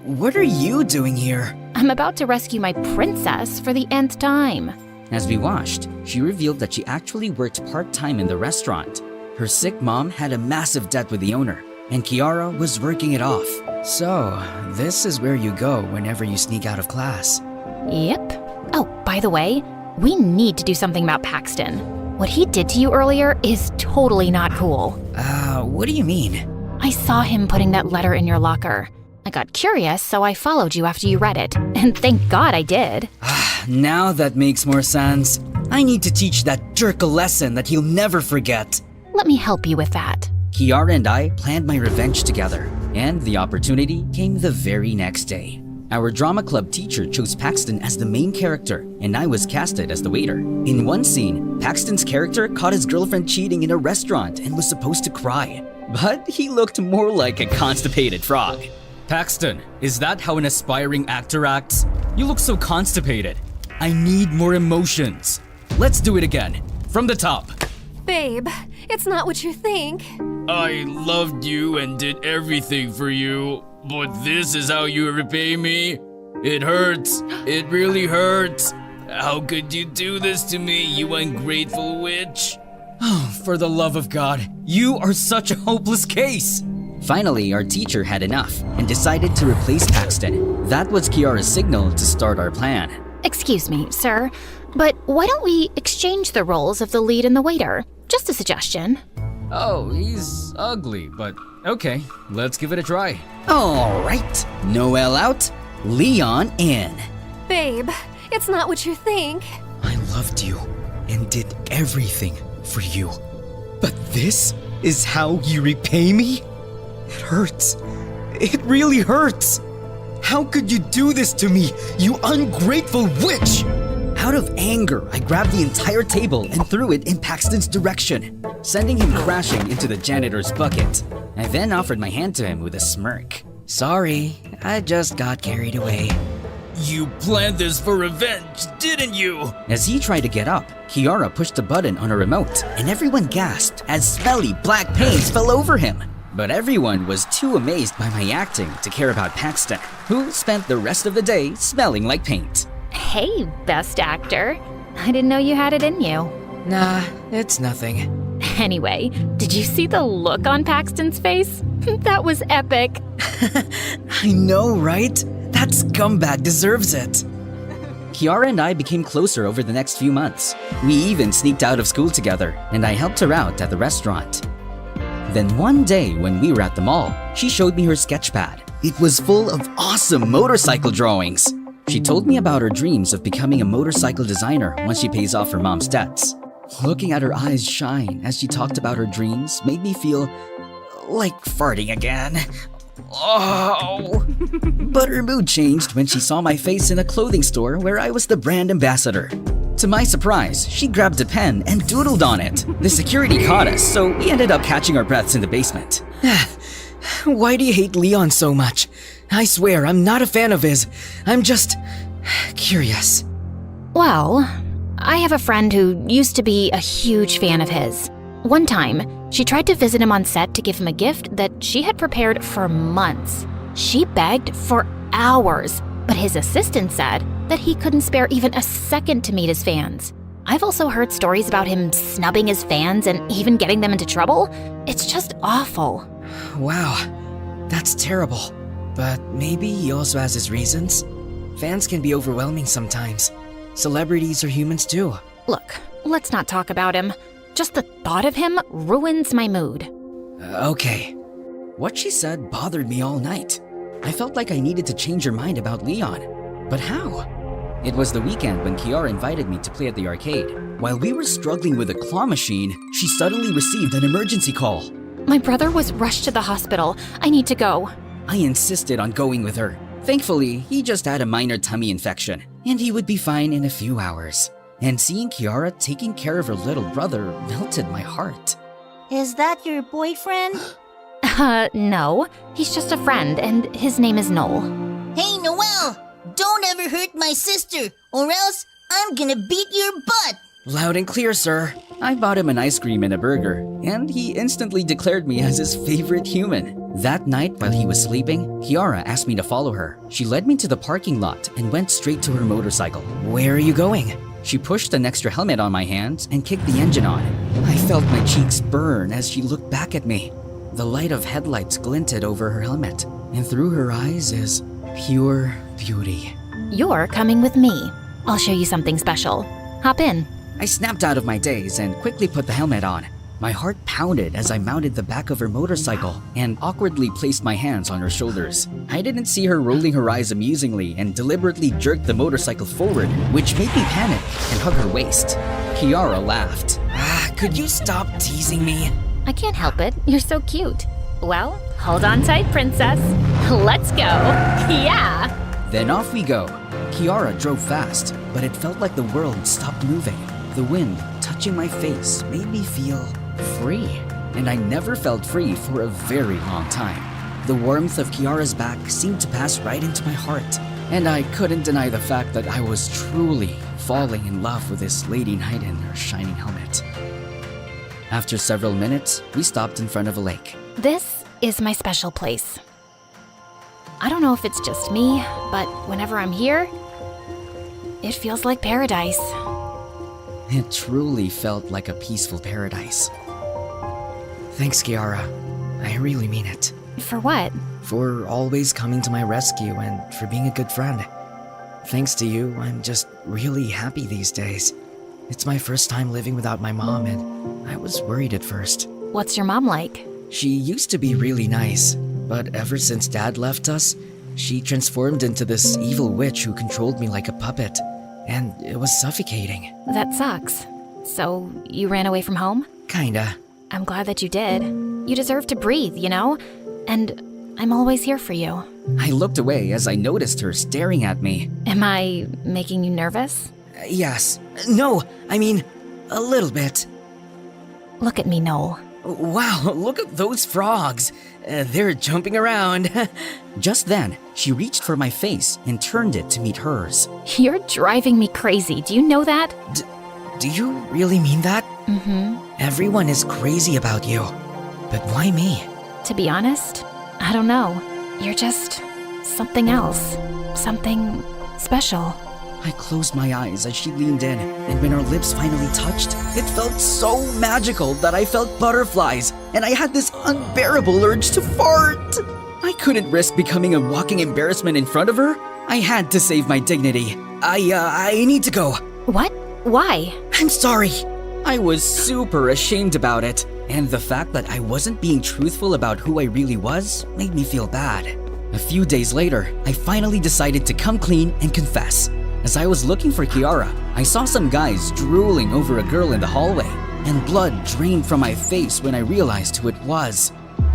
what are you doing here? I'm about to rescue my princess for the nth time. As we watched, she revealed that she actually worked part-time in the restaurant. Her sick mom had a massive debt with the owner, and Kiara was working it off. So, this is where you go whenever you sneak out of class. Yep. Oh, by the way, we need to do something about Paxton. What he did to you earlier is totally not cool. What do you mean? I saw him putting that letter in your locker. I got curious, so I followed you after you read it. And thank God I did. Now that makes more sense. I need to teach that jerk a lesson that he'll never forget. Let me help you with that. Kiara and I planned my revenge together, and the opportunity came the very next day. Our drama club teacher chose Paxton as the main character, and I was casted as the waiter. In one scene, Paxton's character caught his girlfriend cheating in a restaurant and was supposed to cry. But he looked more like a constipated frog. Paxton, is that how an aspiring actor acts? You look so constipated. I need more emotions. Let's do it again. From the top. Babe, it's not what you think. I loved you and did everything for you, but this is how you repay me? It hurts. It really hurts. How could you do this to me, you ungrateful witch? Oh, for the love of God, you are such a hopeless case. Finally, our teacher had enough and decided to replace Paxton. That was Kiara's signal to start our plan. Excuse me, sir, but why don't we exchange the roles of the lead and the waiter? Just a suggestion. Oh, he's ugly, but okay, let's give it a try. All right, Noelle out, Leon in. Babe, it's not what you think. I loved you and did everything for you. But this is how you repay me? It hurts. It really hurts. How could you do this to me, you ungrateful witch? Out of anger, I grabbed the entire table and threw it in Paxton's direction, sending him crashing into the janitor's bucket. I then offered my hand to him with a smirk. Sorry, I just got carried away. You planned this for revenge, didn't you? As he tried to get up, Kiara pushed a button on a remote, and everyone gasped as smelly black paint fell over him. But everyone was too amazed by my acting to care about Paxton, who spent the rest of the day smelling like paint. Hey, best actor. I didn't know you had it in you. Nah, it's nothing. Anyway, did you see the look on Paxton's face? That was epic. I know, right? That scumbag deserves it. Kiara and I became closer over the next few months. We even sneaked out of school together, and I helped her out at the restaurant. Then one day when we were at the mall, she showed me her sketchpad. It was full of awesome motorcycle drawings. She told me about her dreams of becoming a motorcycle designer once she pays off her mom's debts. Looking at her eyes shine as she talked about her dreams made me feel like farting again. Oh! But her mood changed when she saw my face in a clothing store where I was the brand ambassador. To my surprise, she grabbed a pen and doodled on it. The security caught us, so we ended up catching our breaths in the basement. Why do you hate Leon so much? I swear, I'm not a fan of his. I'm just curious. Well, I have a friend who used to be a huge fan of his. One time, she tried to visit him on set to give him a gift that she had prepared for months. She begged for hours, but his assistant said that he couldn't spare even a second to meet his fans. I've also heard stories about him snubbing his fans and even getting them into trouble. It's just awful. Wow, that's terrible. But maybe he also has his reasons. Fans can be overwhelming sometimes. Celebrities are humans too. Look, let's not talk about him. Just the thought of him ruins my mood. Okay. What she said bothered me all night. I felt like I needed to change her mind about Leon. But how? It was the weekend when Kiara invited me to play at the arcade. While we were struggling with a claw machine, she suddenly received an emergency call. My brother was rushed to the hospital. I need to go. I insisted on going with her. Thankfully, he just had a minor tummy infection, and he would be fine in a few hours. And seeing Kiara taking care of her little brother melted my heart. Is that your boyfriend? No. He's just a friend, and his name is Noel. Hey, Noelle! Don't ever hurt my sister, or else I'm gonna beat your butt! Loud and clear, sir. I bought him an ice cream and a burger, and he instantly declared me as his favorite human. That night, while he was sleeping, Kiara asked me to follow her. She led me to the parking lot and went straight to her motorcycle. Where are you going? She pushed an extra helmet on my hands and kicked the engine on. I felt my cheeks burn as she looked back at me. The light of headlights glinted over her helmet, and through her eyes is pure beauty. You're coming with me. I'll show you something special. Hop in. I snapped out of my daze and quickly put the helmet on. My heart pounded as I mounted the back of her motorcycle and awkwardly placed my hands on her shoulders. I didn't see her rolling her eyes amusingly and deliberately jerked the motorcycle forward, which made me panic and hug her waist. Kiara laughed. Could you stop teasing me? I can't help it. You're so cute. Well, hold on tight, princess. Let's go. Yeah! Then off we go. Kiara drove fast, but it felt like the world stopped moving. The wind touching my face made me feel free, and I never felt free for a very long time. The warmth of Kiara's back seemed to pass right into my heart, and I couldn't deny the fact that I was truly falling in love with this lady knight in her shining helmet. After several minutes, we stopped in front of a lake. This is my special place. I don't know if it's just me, but whenever I'm here, it feels like paradise. It truly felt like a peaceful paradise. Thanks, Kiara. I really mean it. For what? For always coming to my rescue and for being a good friend. Thanks to you, I'm just really happy these days. It's my first time living without my mom, and I was worried at first. What's your mom like? She used to be really nice, but ever since Dad left us, she transformed into this evil witch who controlled me like a puppet, and it was suffocating. That sucks. So, you ran away from home? Kinda. I'm glad that you did. You deserve to breathe, you know? And I'm always here for you. I looked away as I noticed her staring at me. Am I making you nervous? Yes. No, I mean, a little bit. Look at me, Noel. Wow, look at those frogs. They're jumping around. Just then, she reached for my face and turned it to meet hers. You're driving me crazy. Do you know that? Do you really mean that? Mm-hmm. Everyone is crazy about you. But why me? To be honest, I don't know. You're just something else. Something special. I closed my eyes as she leaned in, and when our lips finally touched, it felt so magical that I felt butterflies, and I had this unbearable urge to fart. I couldn't risk becoming a walking embarrassment in front of her. I had to save my dignity. I need to go. What? Why? I'm sorry. I was super ashamed about it, and the fact that I wasn't being truthful about who I really was made me feel bad. A few days later, I finally decided to come clean and confess. As I was looking for Kiara, I saw some guys drooling over a girl in the hallway, and blood drained from my face when I realized who it was.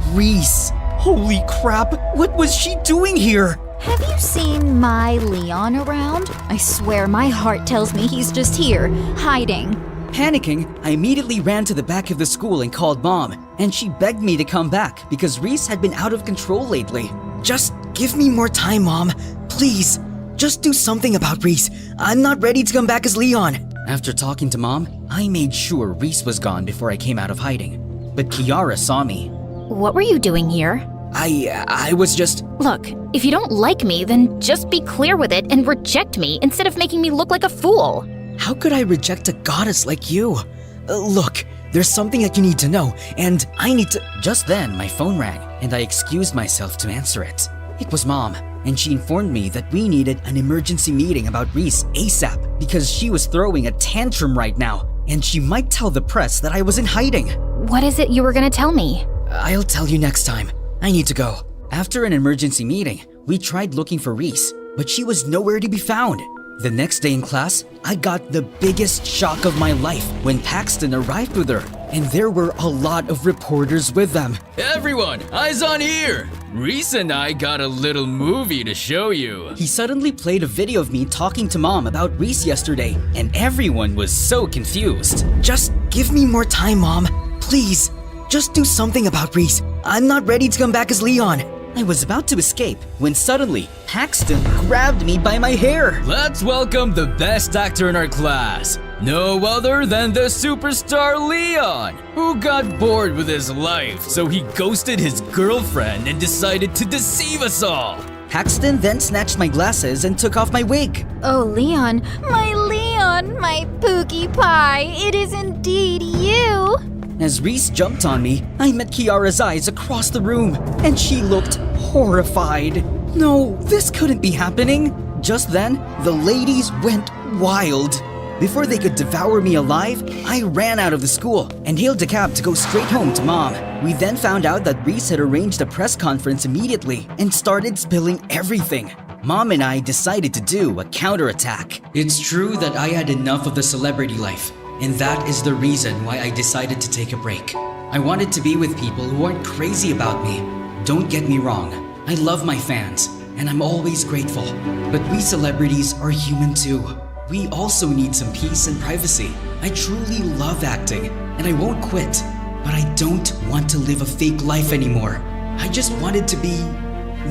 Reese! Holy crap! What was she doing here? Have you seen my Leon around? I swear my heart tells me he's just here, hiding. Panicking, I immediately ran to the back of the school and called Mom, and she begged me to come back because Reese had been out of control lately. Just give me more time, Mom. Please. Just do something about Reese. I'm not ready to come back as Leon. After talking to Mom, I made sure Reese was gone before I came out of hiding. But Kiara saw me. What were you doing here? I was just... Look, if you don't like me, then just be clear with it and reject me instead of making me look like a fool. How could I reject a goddess like you? Look, there's something that you need to know, and I need to... Just then, my phone rang, and I excused myself to answer it. It was Mom, and she informed me that we needed an emergency meeting about Reese ASAP because she was throwing a tantrum right now, and she might tell the press that I was in hiding. What is it you were gonna tell me? I'll tell you next time. I need to go. After an emergency meeting, we tried looking for Reese, but she was nowhere to be found. The next day in class, I got the biggest shock of my life when Paxton arrived with her, and there were a lot of reporters with them. Everyone, eyes on here! Reese and I got a little movie to show you. He suddenly played a video of me talking to Mom about Reese yesterday, and everyone was so confused. Just give me more time, Mom. Please. Just do something about Reese. I'm not ready to come back as Leon. I was about to escape when suddenly Paxton grabbed me by my hair. Let's welcome the best actor in our class. No other than the superstar Leon, who got bored with his life, so he ghosted his girlfriend and decided to deceive us all. Paxton then snatched my glasses and took off my wig. Oh, Leon, my Pookie Pie, it is indeed you. As Reese jumped on me, I met Kiara's eyes across the room, and she looked horrified. No, this couldn't be happening. Just then, the ladies went wild. Before they could devour me alive, I ran out of the school and hailed a cab to go straight home to Mom. We then found out that Reese had arranged a press conference immediately and started spilling everything. Mom and I decided to do a counterattack. It's true that I had enough of the celebrity life, and that is the reason why I decided to take a break. I wanted to be with people who aren't crazy about me. Don't get me wrong, I love my fans, and I'm always grateful. But we celebrities are human too. We also need some peace and privacy. I truly love acting, and I won't quit. But I don't want to live a fake life anymore. I just wanted to be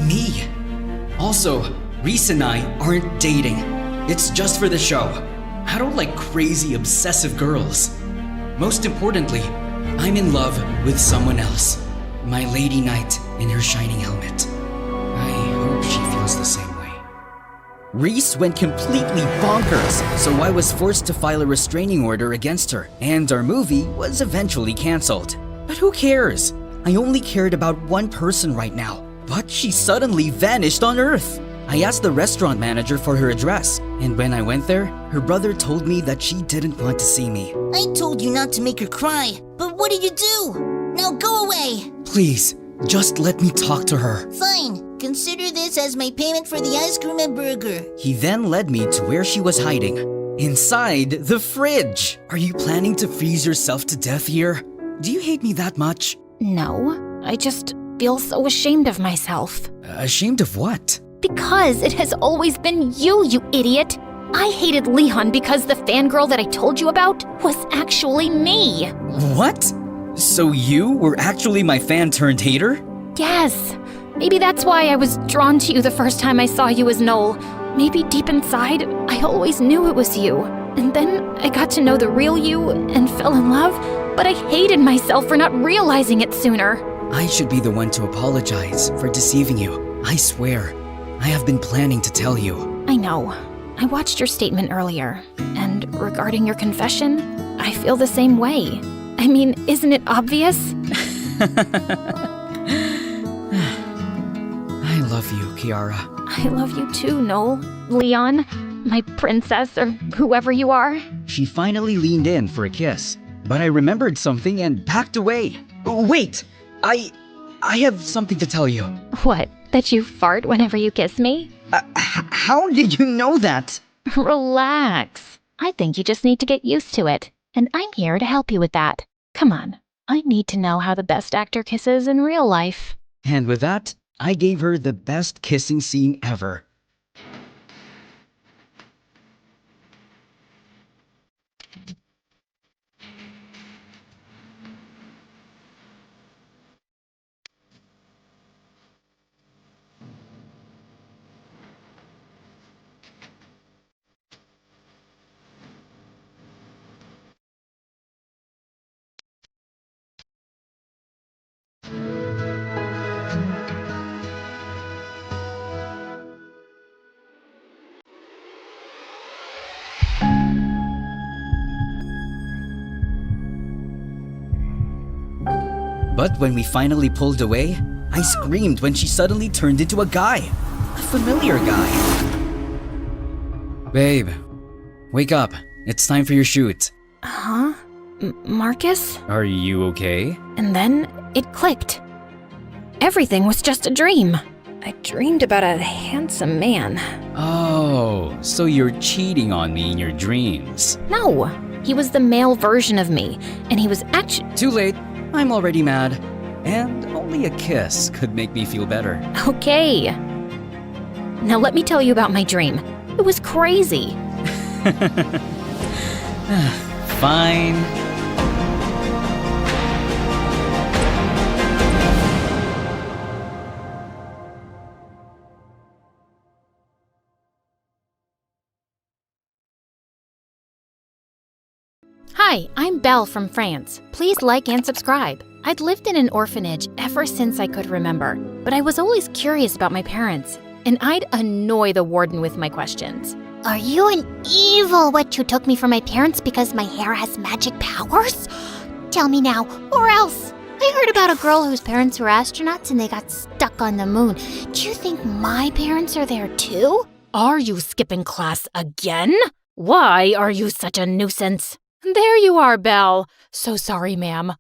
me. Also, Reese and I aren't dating. It's just for the show. I don't like crazy, obsessive girls. Most importantly, I'm in love with someone else. My lady knight in her shining helmet. I hope she feels the same way. Reese went completely bonkers, so I was forced to file a restraining order against her, and our movie was eventually cancelled. But who cares? I only cared about one person right now, but she suddenly vanished on Earth. I asked the restaurant manager for her address, and when I went there, her brother told me that she didn't want to see me. I told you not to make her cry, but what did you do? Now go away! Please, just let me talk to her. Fine, consider this as my payment for the ice cream and burger. He then led me to where she was hiding. Inside the fridge! Are you planning to freeze yourself to death here? Do you hate me that much? No, I just feel so ashamed of myself. Ashamed of what? Because it has always been you, you idiot! I hated Leon because the fangirl that I told you about was actually me! What? So you were actually my fan turned hater? Yes. Maybe that's why I was drawn to you the first time I saw you as Noel. Maybe deep inside, I always knew it was you. And then I got to know the real you and fell in love, but I hated myself for not realizing it sooner. I should be the one to apologize for deceiving you. I swear. I have been planning to tell you. I know. I watched your statement earlier, and regarding your confession, I feel the same way. I mean, isn't it obvious? I love you, Kiara. I love you too, Noel. Leon, my princess, or whoever you are. She finally leaned in for a kiss, but I remembered something and backed away. Wait! I have something to tell you. What? That you fart whenever you kiss me? How did you know that? Relax. I think you just need to get used to it, and I'm here to help you with that. Come on. I need to know how the best actor kisses in real life. And with that, I gave her the best kissing scene ever. But when we finally pulled away, I screamed when she suddenly turned into a guy. A familiar guy. Babe, wake up. It's time for your shoot. Huh? Marcus? Are you okay? And then it clicked. Everything was just a dream. I dreamed about a handsome man. Oh, so you're cheating on me in your dreams. No, he was the male version of me, and he was actually— Too late. I'm already mad. And only a kiss could make me feel better. Okay. Now let me tell you about my dream. It was crazy. Fine. Hi, I'm Belle from France. Please like and subscribe. I'd lived in an orphanage ever since I could remember, but I was always curious about my parents, and I'd annoy the warden with my questions. Are you an evil witch who took me from my parents because my hair has magic powers? Tell me now, or else. I heard about a girl whose parents were astronauts and they got stuck on the moon. Do you think my parents are there too? Are you skipping class again? Why are you such a nuisance? There you are, Belle. So sorry, ma'am.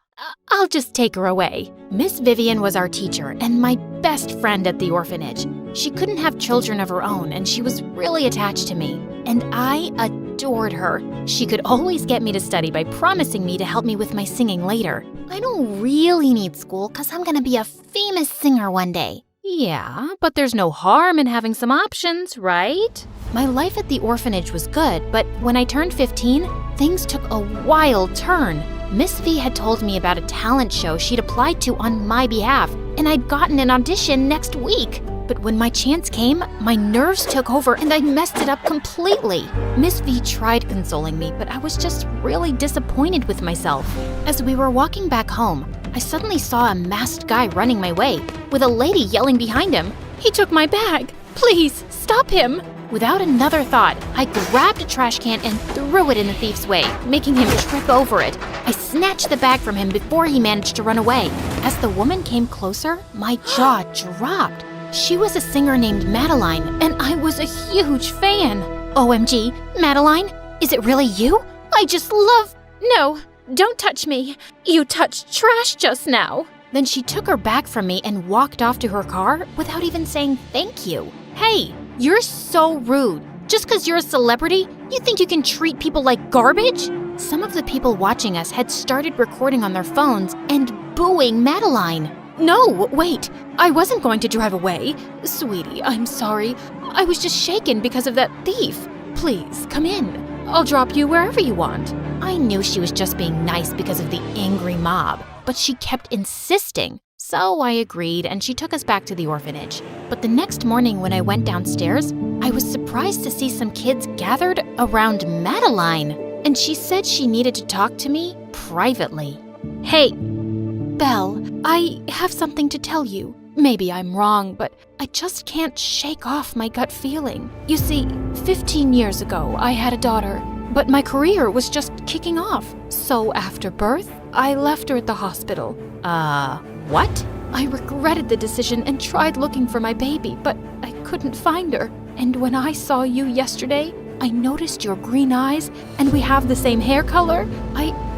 I'll just take her away. Miss Vivian was our teacher and my best friend at the orphanage. She couldn't have children of her own and she was really attached to me. And I adored her. She could always get me to study by promising me to help me with my singing later. I don't really need school because I'm gonna be a famous singer one day. Yeah, but there's no harm in having some options, right? My life at the orphanage was good, but when I turned 15, things took a wild turn. Miss V had told me about a talent show she'd applied to on my behalf, and I'd gotten an audition next week. But when my chance came, my nerves took over and I messed it up completely. Miss V tried consoling me, but I was just really disappointed with myself. As we were walking back home, I suddenly saw a masked guy running my way, with a lady yelling behind him. He took my bag. Please, stop him. Without another thought, I grabbed a trash can and threw it in the thief's way, making him trip over it. I snatched the bag from him before he managed to run away. As the woman came closer, my jaw dropped. She was a singer named Madeline, and I was a huge fan. OMG, Madeline, is it really you? I just love— No, don't touch me. You touched trash just now. Then she took her bag from me and walked off to her car without even saying thank you. Hey, you're so rude. Just because you're a celebrity, you think you can treat people like garbage? Some of the people watching us had started recording on their phones and booing Madeline. No, wait. I wasn't going to drive away. Sweetie, I'm sorry. I was just shaken because of that thief. Please, come in. I'll drop you wherever you want. I knew she was just being nice because of the angry mob, but she kept insisting. So I agreed, and she took us back to the orphanage. But the next morning when I went downstairs, I was surprised to see some kids gathered around Madeline. And she said she needed to talk to me privately. Hey, Belle, I have something to tell you. Maybe I'm wrong, but I just can't shake off my gut feeling. You see, 15 years ago, I had a daughter, but my career was just kicking off. So after birth, I left her at the hospital. What? I regretted the decision and tried looking for my baby, but I couldn't find her. And when I saw you yesterday, I noticed your green eyes, and we have the same hair color.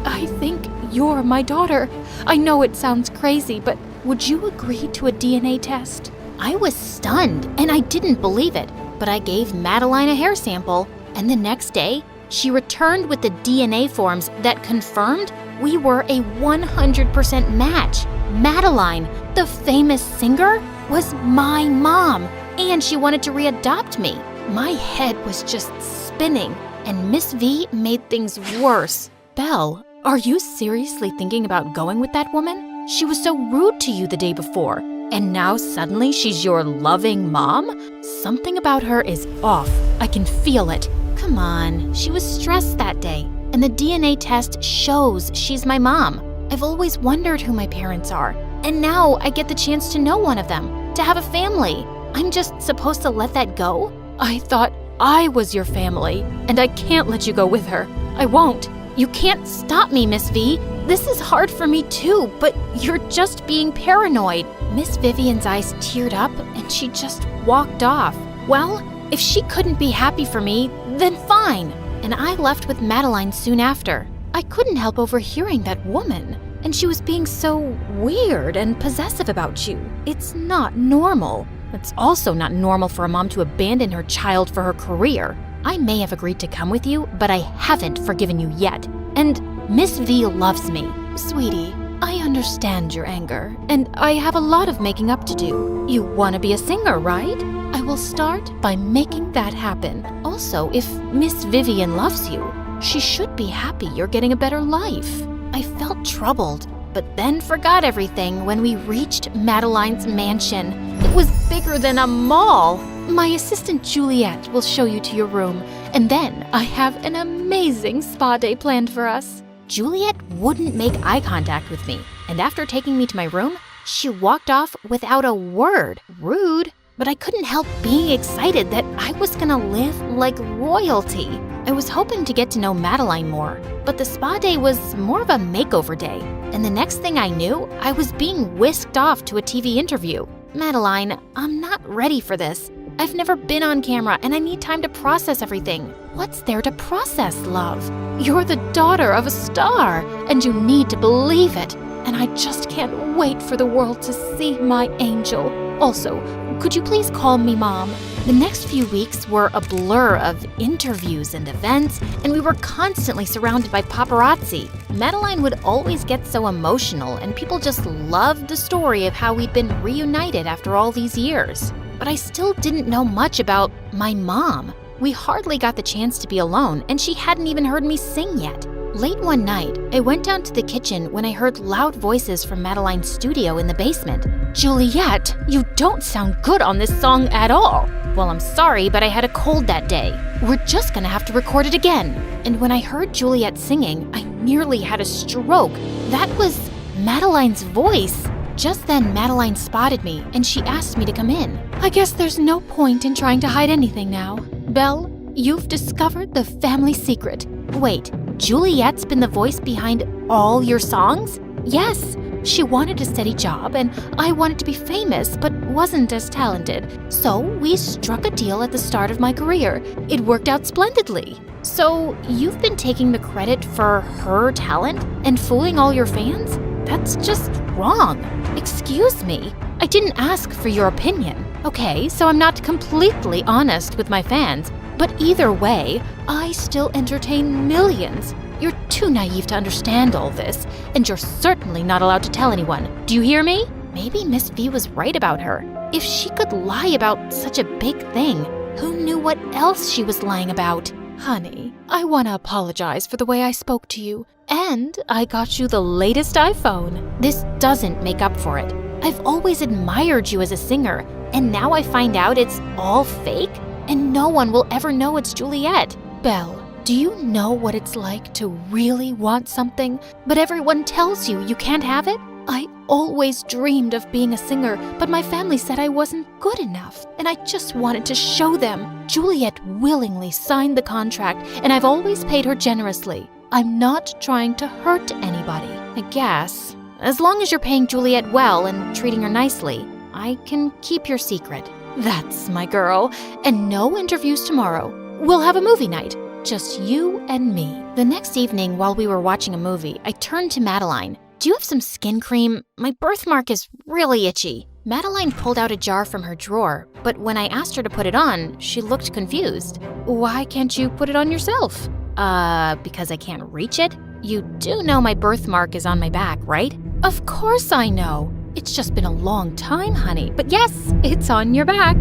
I think you're my daughter. I know it sounds crazy, but would you agree to a DNA test? I was stunned, and I didn't believe it, but I gave Madeline a hair sample, and the next day, she returned with the DNA forms that confirmed we were a 100% match. Madeline, the famous singer, was my mom, and she wanted to readopt me. My head was just spinning, and Miss V made things worse. Belle, are you seriously thinking about going with that woman? She was so rude to you the day before, and now suddenly she's your loving mom? Something about her is off. I can feel it. Come on, she was stressed that day, and the DNA test shows she's my mom. I've always wondered who my parents are, and now I get the chance to know one of them, to have a family. I'm just supposed to let that go? I thought I was your family, and I can't let you go with her. I won't. You can't stop me, Miss V. This is hard for me too, but you're just being paranoid. Miss Vivian's eyes teared up, and she just walked off. Well, if she couldn't be happy for me, then fine. And I left with Madeline soon after. I couldn't help overhearing that woman, and she was being so weird and possessive about you. It's not normal. It's also not normal for a mom to abandon her child for her career. I may have agreed to come with you, but I haven't forgiven you yet. And Miss V loves me. Sweetie, I understand your anger, and I have a lot of making up to do. You want to be a singer, right? I will start by making that happen. Also, if Miss Vivian loves you, she should be happy you're getting a better life. I felt troubled, but then forgot everything when we reached Madeline's mansion. It was bigger than a mall. My assistant Juliet will show you to your room, and then I have an amazing spa day planned for us. Juliet wouldn't make eye contact with me, and after taking me to my room, she walked off without a word. Rude. But I couldn't help being excited that I was gonna live like royalty. I was hoping to get to know Madeline more, but the spa day was more of a makeover day. And the next thing I knew, I was being whisked off to a TV interview. Madeline, I'm not ready for this. I've never been on camera and I need time to process everything. What's there to process, love? You're the daughter of a star, and you need to believe it. And I just can't wait for the world to see my angel. Also, could you please call me Mom? The next few weeks were a blur of interviews and events, and we were constantly surrounded by paparazzi. Madeline would always get so emotional, and people just loved the story of how we'd been reunited after all these years. But I still didn't know much about my mom. We hardly got the chance to be alone, and she hadn't even heard me sing yet. Late one night, I went down to the kitchen when I heard loud voices from Madeline's studio in the basement. Juliet, you don't sound good on this song at all. Well, I'm sorry, but I had a cold that day. We're just gonna have to record it again. And when I heard Juliet singing, I nearly had a stroke. That was Madeline's voice. Just then, Madeline spotted me, and she asked me to come in. I guess there's no point in trying to hide anything now. Belle, you've discovered the family secret. Wait, Juliet's been the voice behind all your songs? Yes. She wanted a steady job, and I wanted to be famous, but wasn't as talented. So we struck a deal at the start of my career. It worked out splendidly. So you've been taking the credit for her talent and fooling all your fans? That's just wrong. Excuse me. I didn't ask for your opinion. Okay, so I'm not completely honest with my fans, but either way, I still entertain millions. You're too naive to understand all this, and you're certainly not allowed to tell anyone. Do you hear me? Maybe Miss V was right about her. If she could lie about such a big thing, who knew what else she was lying about? Honey, I want to apologize for the way I spoke to you, and I got you the latest iPhone. This doesn't make up for it. I've always admired you as a singer, and now I find out it's all fake, and no one will ever know it's Juliet. Belle, do you know what it's like to really want something, but everyone tells you you can't have it? I always dreamed of being a singer, but my family said I wasn't good enough, and I just wanted to show them. Juliet willingly signed the contract, and I've always paid her generously. I'm not trying to hurt anybody, I guess. As long as you're paying Juliet well and treating her nicely, I can keep your secret. That's my girl, and no interviews tomorrow. We'll have a movie night. Just you and me. The next evening, while we were watching a movie, I turned to Madeline. Do you have some skin cream? My birthmark is really itchy. Madeline pulled out a jar from her drawer, but when I asked her to put it on, she looked confused. Why can't you put it on yourself? Because I can't reach it? You do know my birthmark is on my back, right? Of course I know. It's just been a long time, honey. But yes, it's on your back.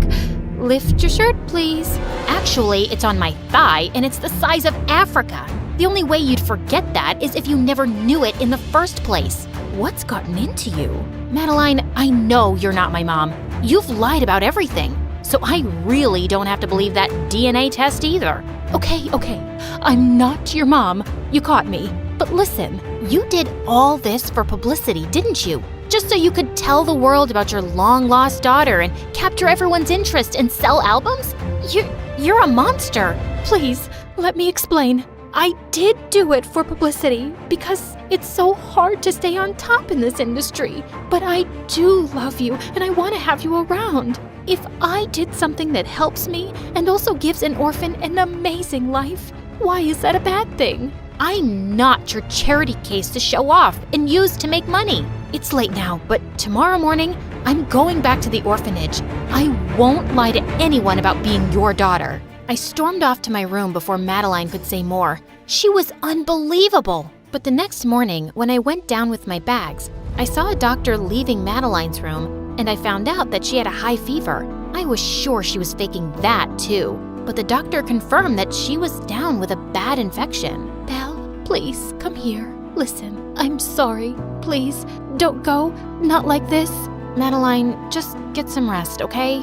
Lift your shirt, please. Actually, it's on my thigh, and it's the size of Africa. The only way you'd forget that is if you never knew it in the first place. What's gotten into you? Madeline, I know you're not my mom. You've lied about everything. So I really don't have to believe that DNA test either. Okay, I'm not your mom. You caught me. But listen, you did all this for publicity, didn't you? Just so you could tell the world about your long-lost daughter and capture everyone's interest and sell albums? You're a monster. Please, let me explain. I did do it for publicity because it's so hard to stay on top in this industry. But I do love you and I want to have you around. If I did something that helps me and also gives an orphan an amazing life, why is that a bad thing? I'm not your charity case to show off and use to make money. It's late now, but tomorrow morning, I'm going back to the orphanage. I won't lie to anyone about being your daughter. I stormed off to my room before Madeline could say more. She was unbelievable. But the next morning, when I went down with my bags, I saw a doctor leaving Madeline's room, and I found out that she had a high fever. I was sure she was faking that too. But the doctor confirmed that she was down with a bad infection. Belle, please, come here. Listen, I'm sorry. Please, don't go. Not like this. Madeline, just get some rest, okay?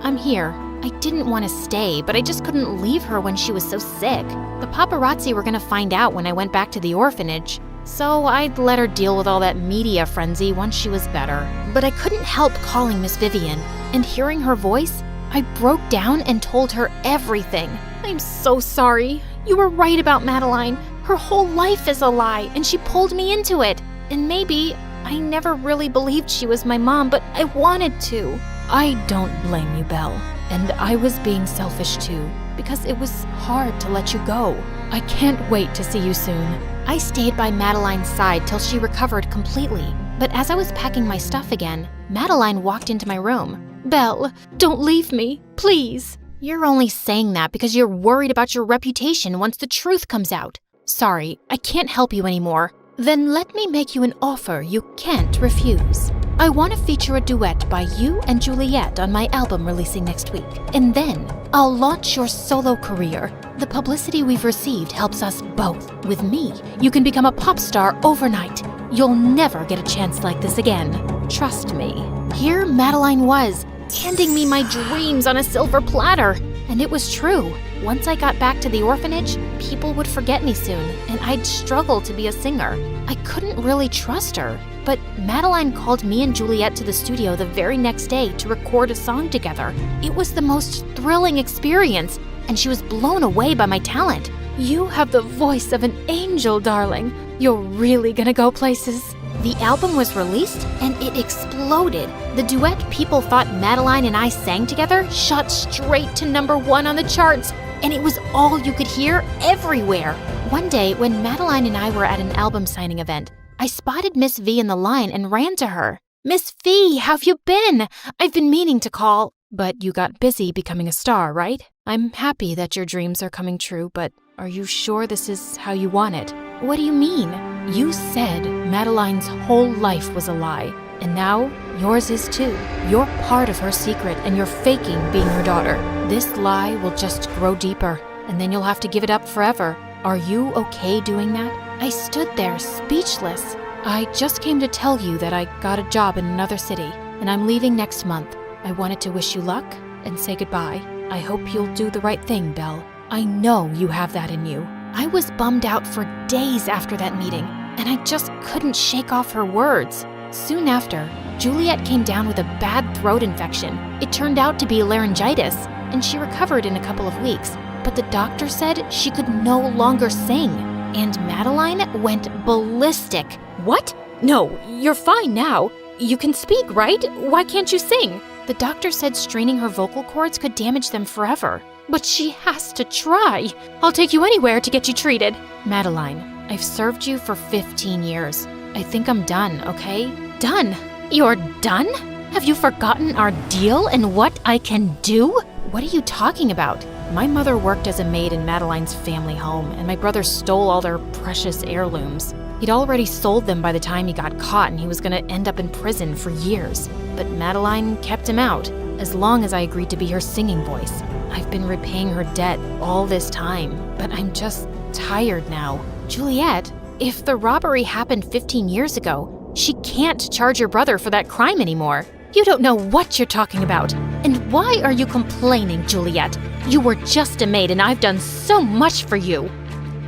I'm here. I didn't want to stay, but I just couldn't leave her when she was so sick. The paparazzi were going to find out when I went back to the orphanage, so I'd let her deal with all that media frenzy once she was better. But I couldn't help calling Miss Vivian, and hearing her voice, I broke down and told her everything. I'm so sorry. You were right about Madeline. Her whole life is a lie, and she pulled me into it. And maybe I never really believed she was my mom, but I wanted to. I don't blame you, Belle. And I was being selfish too, because it was hard to let you go. I can't wait to see you soon. I stayed by Madeline's side till she recovered completely. But as I was packing my stuff again, Madeline walked into my room. Belle, don't leave me, please. You're only saying that because you're worried about your reputation once the truth comes out. Sorry, I can't help you anymore. Then let me make you an offer you can't refuse. I want to feature a duet by you and Juliet on my album releasing next week. And then I'll launch your solo career. The publicity we've received helps us both. With me, you can become a pop star overnight. You'll never get a chance like this again. Trust me." Here Madeline was, handing me my dreams on a silver platter. And it was true. Once I got back to the orphanage, people would forget me soon, and I'd struggle to be a singer. I couldn't really trust her. But Madeline called me and Juliet to the studio the very next day to record a song together. It was the most thrilling experience, and she was blown away by my talent. "You have the voice of an angel, darling. You're really gonna go places." The album was released, and it exploded. The duet people thought Madeline and I sang together shot straight to #1 on the charts, and it was all you could hear everywhere. One day, when Madeline and I were at an album signing event, I spotted Miss V in the line and ran to her. "Miss V, how've you been? I've been meaning to call." "But you got busy becoming a star, right? I'm happy that your dreams are coming true, but are you sure this is how you want it?" "What do you mean?" "You said Madeline's whole life was a lie, and now yours is too. You're part of her secret, and you're faking being her daughter. This lie will just grow deeper, and then you'll have to give it up forever. Are you okay doing that?" I stood there, speechless. "I just came to tell you that I got a job in another city, and I'm leaving next month. I wanted to wish you luck and say goodbye. I hope you'll do the right thing, Belle. I know you have that in you." I was bummed out for days after that meeting, and I just couldn't shake off her words. Soon after, Juliet came down with a bad throat infection. It turned out to be laryngitis, and she recovered in a couple of weeks. But the doctor said she could no longer sing, and Madeline went ballistic. "What? No, you're fine now. You can speak, right? Why can't you sing?" The doctor said straining her vocal cords could damage them forever. "But she has to try. I'll take you anywhere to get you treated." "Madeline, I've served you for 15 years. I think I'm done, okay?" "Done? You're done? Have you forgotten our deal and what I can do?" "What are you talking about?" "My mother worked as a maid in Madeline's family home, and my brother stole all their precious heirlooms. He'd already sold them by the time he got caught, and he was gonna end up in prison for years. But Madeline kept him out, as long as I agreed to be her singing voice. I've been repaying her debt all this time, but I'm just tired now." "Juliet, if the robbery happened 15 years ago, she can't charge your brother for that crime anymore. You don't know what you're talking about. And why are you complaining, Juliet? You were just a maid and I've done so much for you.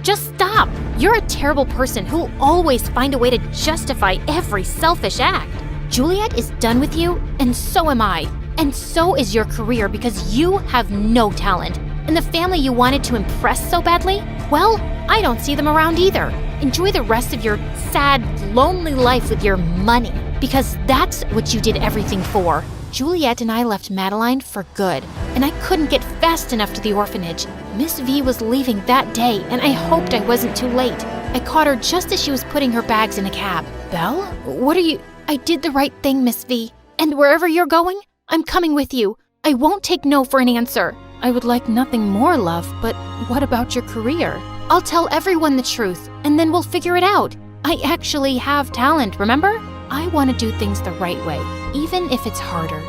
Just stop. You're a terrible person who'll always find a way to justify every selfish act. Juliet is done with you, and so am I. And so is your career because you have no talent. And the family you wanted to impress so badly, well, I don't see them around either. Enjoy the rest of your sad, lonely life with your money, because that's what you did everything for." Juliet and I left Madeline for good, and I couldn't get fast enough to the orphanage. Miss V was leaving that day, and I hoped I wasn't too late. I caught her just as she was putting her bags in a cab. "Belle, what are you—" "I did the right thing, Miss V. And wherever you're going, I'm coming with you. I won't take no for an answer." "I would like nothing more, love, but what about your career?" "I'll tell everyone the truth, and then we'll figure it out. I actually have talent, remember? I want to do things the right way, even if it's harder."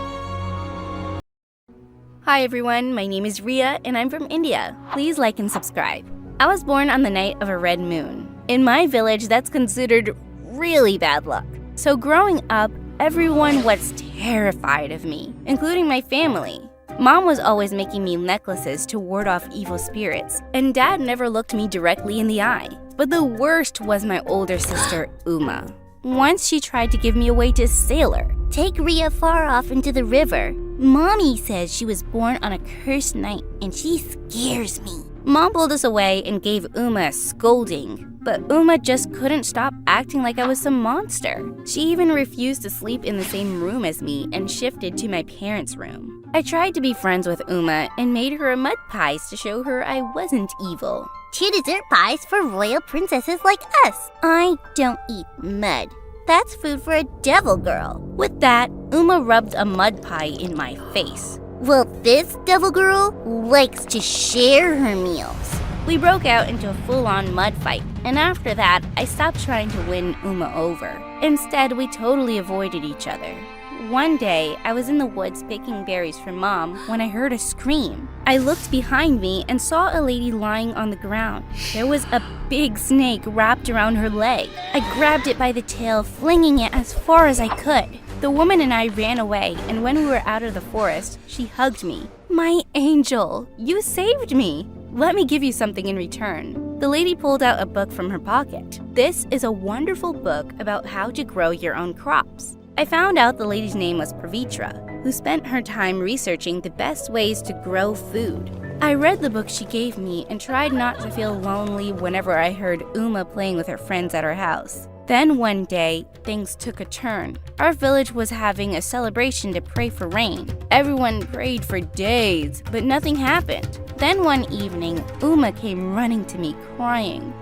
Hi everyone, my name is Ria and I'm from India. Please like and subscribe. I was born on the night of a red moon. In my village, that's considered really bad luck. So growing up, everyone was terrified of me, including my family. Mom was always making me necklaces to ward off evil spirits, and Dad never looked me directly in the eye. But the worst was my older sister, Uma. Once she tried to give me away to Sailor. "Take Ria far off into the river. Mommy says she was born on a cursed night and she scares me." Mom pulled us away and gave Uma a scolding, but Uma just couldn't stop acting like I was some monster. She even refused to sleep in the same room as me and shifted to my parents' room. I tried to be friends with Uma and made her a mud pies to show her I wasn't evil. "Two dessert pies for royal princesses like us. I don't eat mud. That's food for a devil girl." With that, Uma rubbed a mud pie in my face. "Well, this devil girl likes to share her meals." We broke out into a full-on mud fight, and after that, I stopped trying to win Uma over. Instead, we totally avoided each other. One day, I was in the woods picking berries for Mom when I heard a scream. I looked behind me and saw a lady lying on the ground. There was a big snake wrapped around her leg. I grabbed it by the tail, flinging it as far as I could. The woman and I ran away, and when we were out of the forest, she hugged me. My angel, you saved me. Let me give you something in return. The lady pulled out a book from her pocket. This is a wonderful book about how to grow your own crops. I found out the lady's name was Pavitra, who spent her time researching the best ways to grow food. I read the book she gave me and tried not to feel lonely whenever I heard Uma playing with her friends at her house. Then one day, things took a turn. Our village was having a celebration to pray for rain. Everyone prayed for days, but nothing happened. Then one evening, Uma came running to me crying.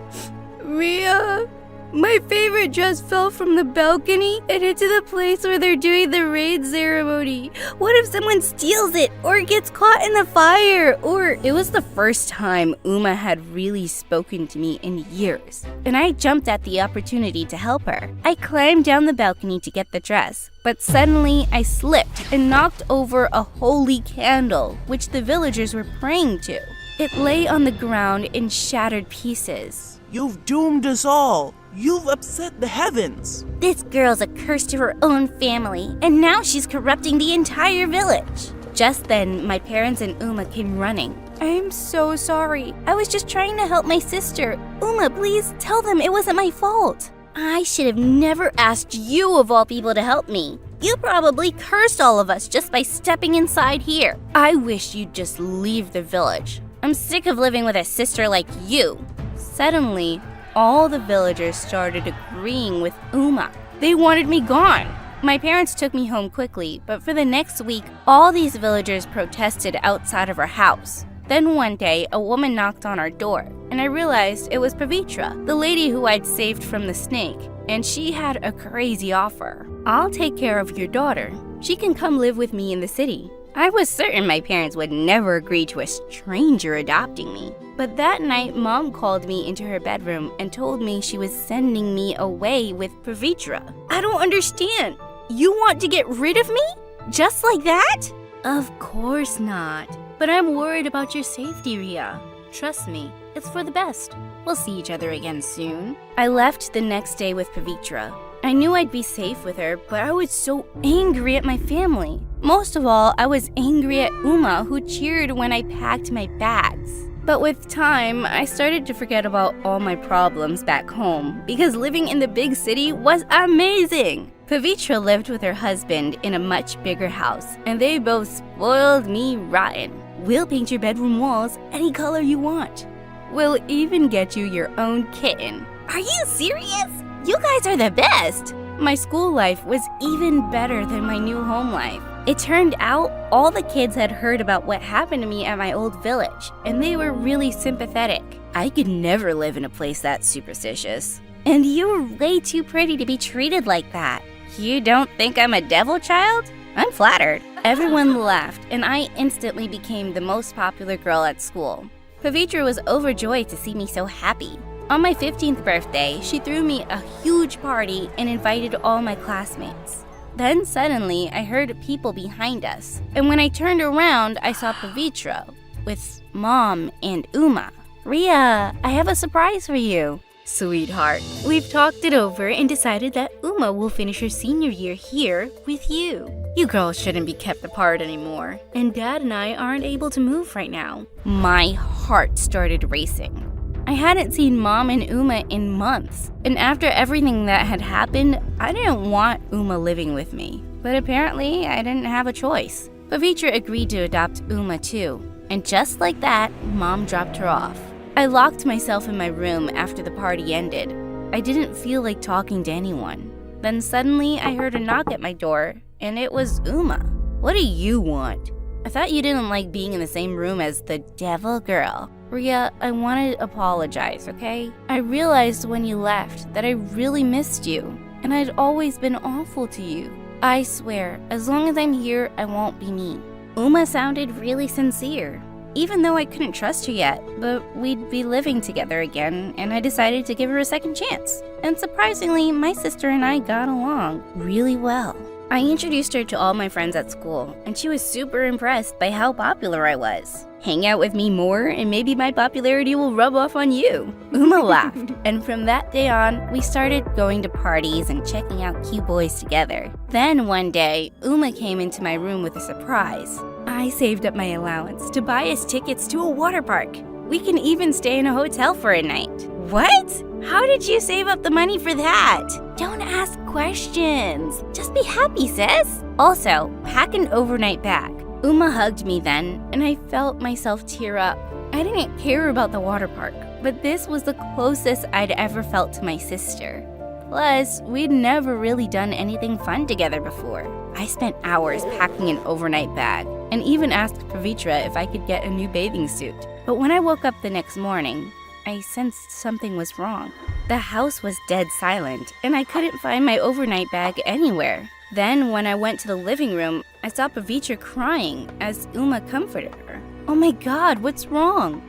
Ria, my favorite dress fell from the balcony and into the place where they're doing the rain ceremony. What if someone steals it or gets caught in the fire? It was the first time Uma had really spoken to me in years, and I jumped at the opportunity to help her. I climbed down the balcony to get the dress, but suddenly I slipped and knocked over a holy candle, which the villagers were praying to. It lay on the ground in shattered pieces. You've doomed us all. You've upset the heavens. This girl's a curse to her own family, and now she's corrupting the entire village. Just then, my parents and Uma came running. I'm so sorry. I was just trying to help my sister. Uma, please tell them it wasn't my fault. I should have never asked you of all people to help me. You probably cursed all of us just by stepping inside here. I wish you'd just leave the village. I'm sick of living with a sister like you. Suddenly, all the villagers started agreeing with Uma. They wanted me gone. My parents took me home quickly, but for the next week, all these villagers protested outside of our house. Then one day, a woman knocked on our door, and I realized it was Pavitra, the lady who I'd saved from the snake, and she had a crazy offer. I'll take care of your daughter. She can come live with me in the city. I was certain my parents would never agree to a stranger adopting me. But that night, Mom called me into her bedroom and told me she was sending me away with Pavitra. I don't understand. You want to get rid of me? Just like that? Of course not. But I'm worried about your safety, Ria. Trust me, it's for the best. We'll see each other again soon. I left the next day with Pavitra. I knew I'd be safe with her, but I was so angry at my family. Most of all, I was angry at Uma, who cheered when I packed my bags. But with time, I started to forget about all my problems back home, because living in the big city was amazing. Pavitra lived with her husband in a much bigger house, and they both spoiled me rotten. We'll paint your bedroom walls any color you want. We'll even get you your own kitten. Are you serious? You guys are the best! My school life was even better than my new home life. It turned out all the kids had heard about what happened to me at my old village, and they were really sympathetic. I could never live in a place that superstitious. And you're way too pretty to be treated like that. You don't think I'm a devil child? I'm flattered. Everyone laughed, and I instantly became the most popular girl at school. Pavitra was overjoyed to see me so happy. On my 15th birthday, she threw me a huge party and invited all my classmates. Then suddenly, I heard people behind us, and when I turned around, I saw Pavitra with Mom and Uma. Ria, I have a surprise for you. Sweetheart, we've talked it over and decided that Uma will finish her senior year here with you. You girls shouldn't be kept apart anymore, and Dad and I aren't able to move right now. My heart started racing. I hadn't seen Mom and Uma in months, and after everything that had happened, I didn't want Uma living with me. But apparently, I didn't have a choice. Pavitra agreed to adopt Uma too, and just like that, Mom dropped her off. I locked myself in my room after the party ended. I didn't feel like talking to anyone. Then suddenly, I heard a knock at my door, and it was Uma. What do you want? I thought you didn't like being in the same room as the devil girl. Ria, I want to apologize, okay? I realized when you left that I really missed you, and I'd always been awful to you. I swear, as long as I'm here, I won't be mean. Uma sounded really sincere. even though I couldn't trust her yet, but we'd be living together again, and I decided to give her a second chance. And surprisingly, my sister and I got along really well. I introduced her to all my friends at school, and she was super impressed by how popular I was. Hang out with me more, and maybe my popularity will rub off on you. Uma laughed, and from that day on, we started going to parties and checking out cute boys together. Then one day, Uma came into my room with a surprise. I saved up my allowance to buy us tickets to a water park. We can even stay in a hotel for a night. What? How did you save up the money for that? Don't ask questions. Just be happy, sis. Also, pack an overnight bag. Uma hugged me then, and I felt myself tear up. I didn't care about the water park, but this was the closest I'd ever felt to my sister. Plus, we'd never really done anything fun together before. I spent hours packing an overnight bag, and even asked Pavitra if I could get a new bathing suit. But when I woke up the next morning, I sensed something was wrong. The house was dead silent, and I couldn't find my overnight bag anywhere. Then, when I went to the living room, I saw Pavitra crying as Uma comforted her. Oh my god, what's wrong?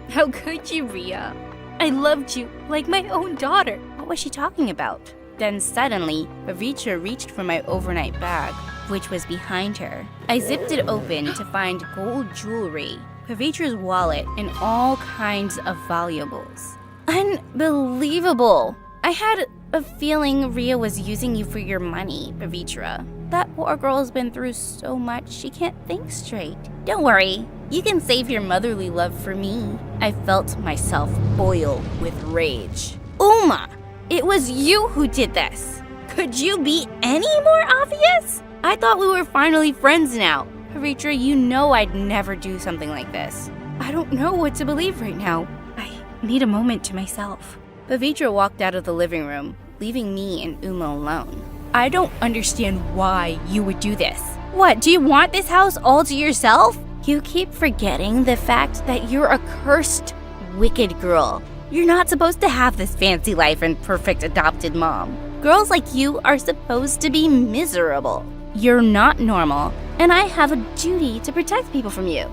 How could you, Ria? I loved you like my own daughter. What was she talking about? Then suddenly, Pavitra reached for my overnight bag, which was behind her. I zipped it open to find gold jewelry, Pavitra's wallet, and all kinds of valuables. Unbelievable! I had a feeling Ria was using you for your money, Pavitra. That poor girl's been through so much, she can't think straight. Don't worry, you can save your motherly love for me. I felt myself boil with rage. Uma! It was you who did this! Could you be any more obvious? I thought we were finally friends now. Pavitra, you know I'd never do something like this. I don't know what to believe right now. I need a moment to myself. Pavitra walked out of the living room, leaving me and Uma alone. I don't understand why you would do this. What, do you want this house all to yourself? You keep forgetting the fact that you're a cursed, wicked girl. You're not supposed to have this fancy life and perfect adopted mom. Girls like you are supposed to be miserable. You're not normal, and I have a duty to protect people from you.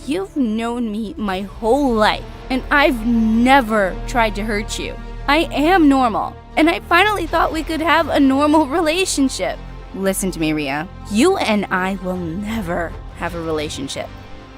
You've known me my whole life, and I've never tried to hurt you. I am normal, and I finally thought we could have a normal relationship. Listen to me, Ria. You and I will never have a relationship.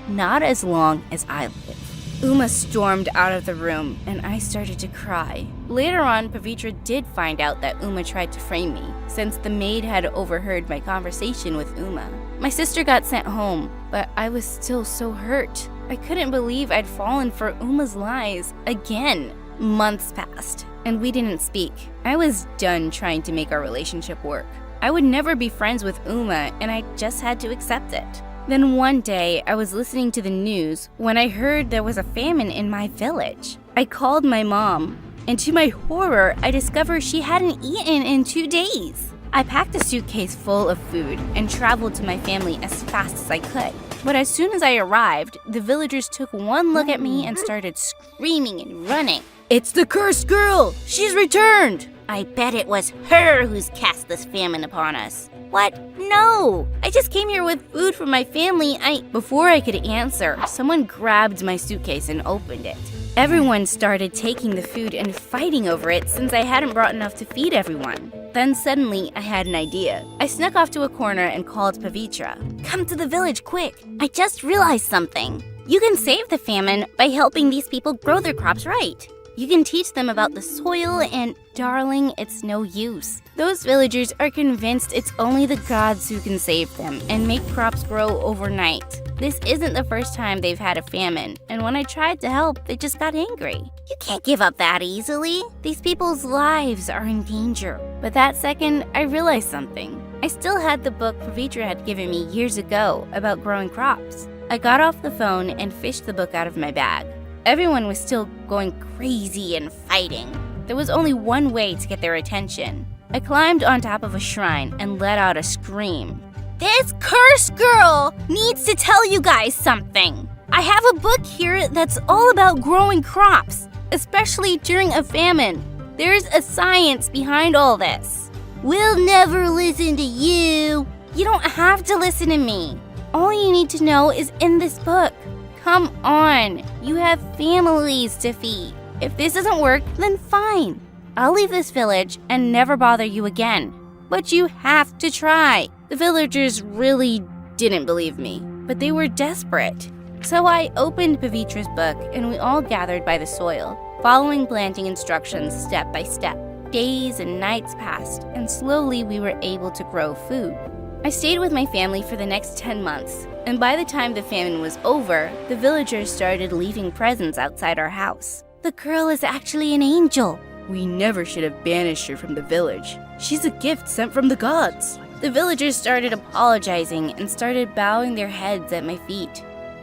Not as long as I live. Uma stormed out of the room, and I started to cry. Later on, Pavitra did find out that Uma tried to frame me, since the maid had overheard my conversation with Uma. My sister got sent home, but I was still so hurt. I couldn't believe I'd fallen for Uma's lies again. Months passed, and we didn't speak. I was done trying to make our relationship work. I would never be friends with Uma, and I just had to accept it. Then one day, I was listening to the news when I heard there was a famine in my village. I called my mom, and to my horror, I discovered she hadn't eaten in 2 days. I packed a suitcase full of food and traveled to my family as fast as I could. But as soon as I arrived, the villagers took one look at me and started screaming and running. It's the cursed girl! She's returned! I bet it was her who's cast this famine upon us. What? No! I just came here with food for my family. Before I could answer, someone grabbed my suitcase and opened it. Everyone started taking the food and fighting over it since I hadn't brought enough to feed everyone. Then suddenly, I had an idea. I snuck off to a corner and called Pavitra. Come to the village, quick! I just realized something. You can save the famine by helping these people grow their crops right. You can teach them about the soil and, darling, it's no use. Those villagers are convinced it's only the gods who can save them and make crops grow overnight. This isn't the first time they've had a famine, and when I tried to help, they just got angry. You can't give up that easily. These people's lives are in danger. But that second, I realized something. I still had the book Pavitra had given me years ago about growing crops. I got off the phone and fished the book out of my bag. Everyone was still going crazy and fighting. There was only one way to get their attention. I climbed on top of a shrine and let out a scream. This cursed girl needs to tell you guys something. I have a book here that's all about growing crops, especially during a famine. There's a science behind all this. We'll never listen to you. You don't have to listen to me. All you need to know is in this book. Come on, you have families to feed. If this doesn't work, then fine. I'll leave this village and never bother you again. But you have to try. The villagers really didn't believe me, but they were desperate. So I opened Pavitra's book and we all gathered by the soil, following planting instructions step by step. Days and nights passed, and slowly we were able to grow food. I stayed with my family for the next 10 months, and by the time the famine was over, the villagers started leaving presents outside our house. The girl is actually an angel. We never should have banished her from the village. She's a gift sent from the gods. The villagers started apologizing and started bowing their heads at my feet.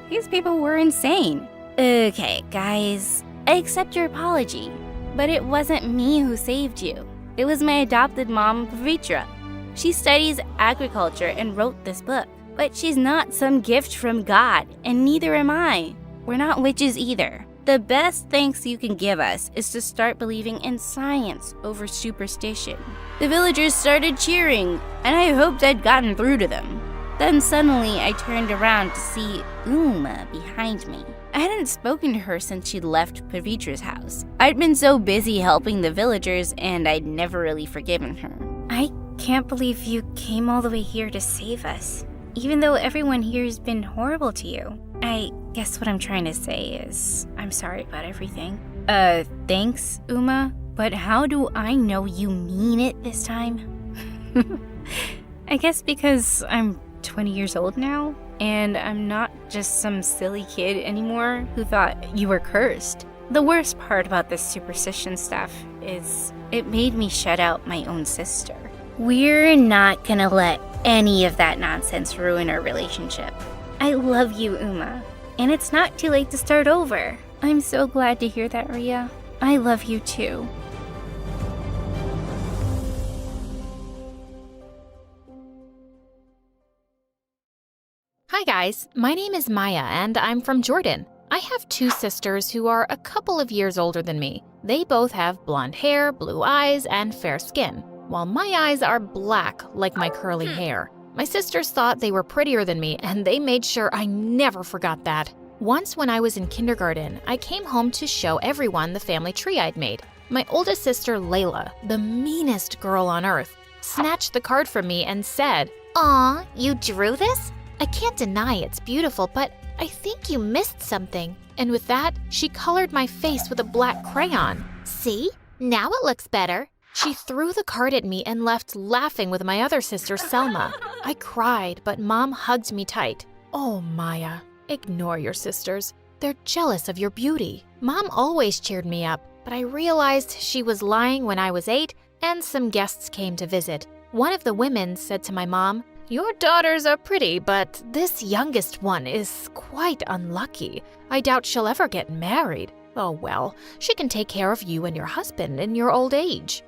These people were insane. Okay, guys, I accept your apology, but it wasn't me who saved you. It was my adopted mom, Pavitra. She studies agriculture and wrote this book, but she's not some gift from God, and neither am I. We're not witches either. The best thanks you can give us is to start believing in science over superstition. The villagers started cheering, and I hoped I'd gotten through to them. Then suddenly I turned around to see Uma behind me. I hadn't spoken to her since she'd left Pavitra's house. I'd been so busy helping the villagers, and I'd never really forgiven her. I can't believe you came all the way here to save us, even though everyone here has been horrible to you. I guess what I'm trying to say is, I'm sorry about everything. Thanks, Uma, but how do I know you mean it this time? I guess because I'm 20 years old now, and I'm not just some silly kid anymore who thought you were cursed. The worst part about this superstition stuff is it made me shut out my own sister. We're not gonna let any of that nonsense ruin our relationship. I love you, Uma, and it's not too late to start over. I'm so glad to hear that, Ria. I love you too. Hi guys, my name is Maya and I'm from Jordan. I have two sisters who are a couple of years older than me. They both have blonde hair, blue eyes, and fair skin, while my eyes are black like my curly hair. My sisters thought they were prettier than me, and they made sure I never forgot that. Once when I was in kindergarten, I came home to show everyone the family tree I'd made. My oldest sister, Layla, the meanest girl on earth, snatched the card from me and said, Aw, you drew this? I can't deny it's beautiful, but I think you missed something. And with that, she colored my face with a black crayon. See? Now it looks better. She threw the card at me and left laughing with my other sister, Selma. I cried, but Mom hugged me tight. Oh, Maya, ignore your sisters. They're jealous of your beauty. Mom always cheered me up, but I realized she was lying when I was 8 and some guests came to visit. One of the women said to my mom, "Your daughters are pretty, but this youngest one is quite unlucky. I doubt she'll ever get married. Oh well, she can take care of you and your husband in your old age."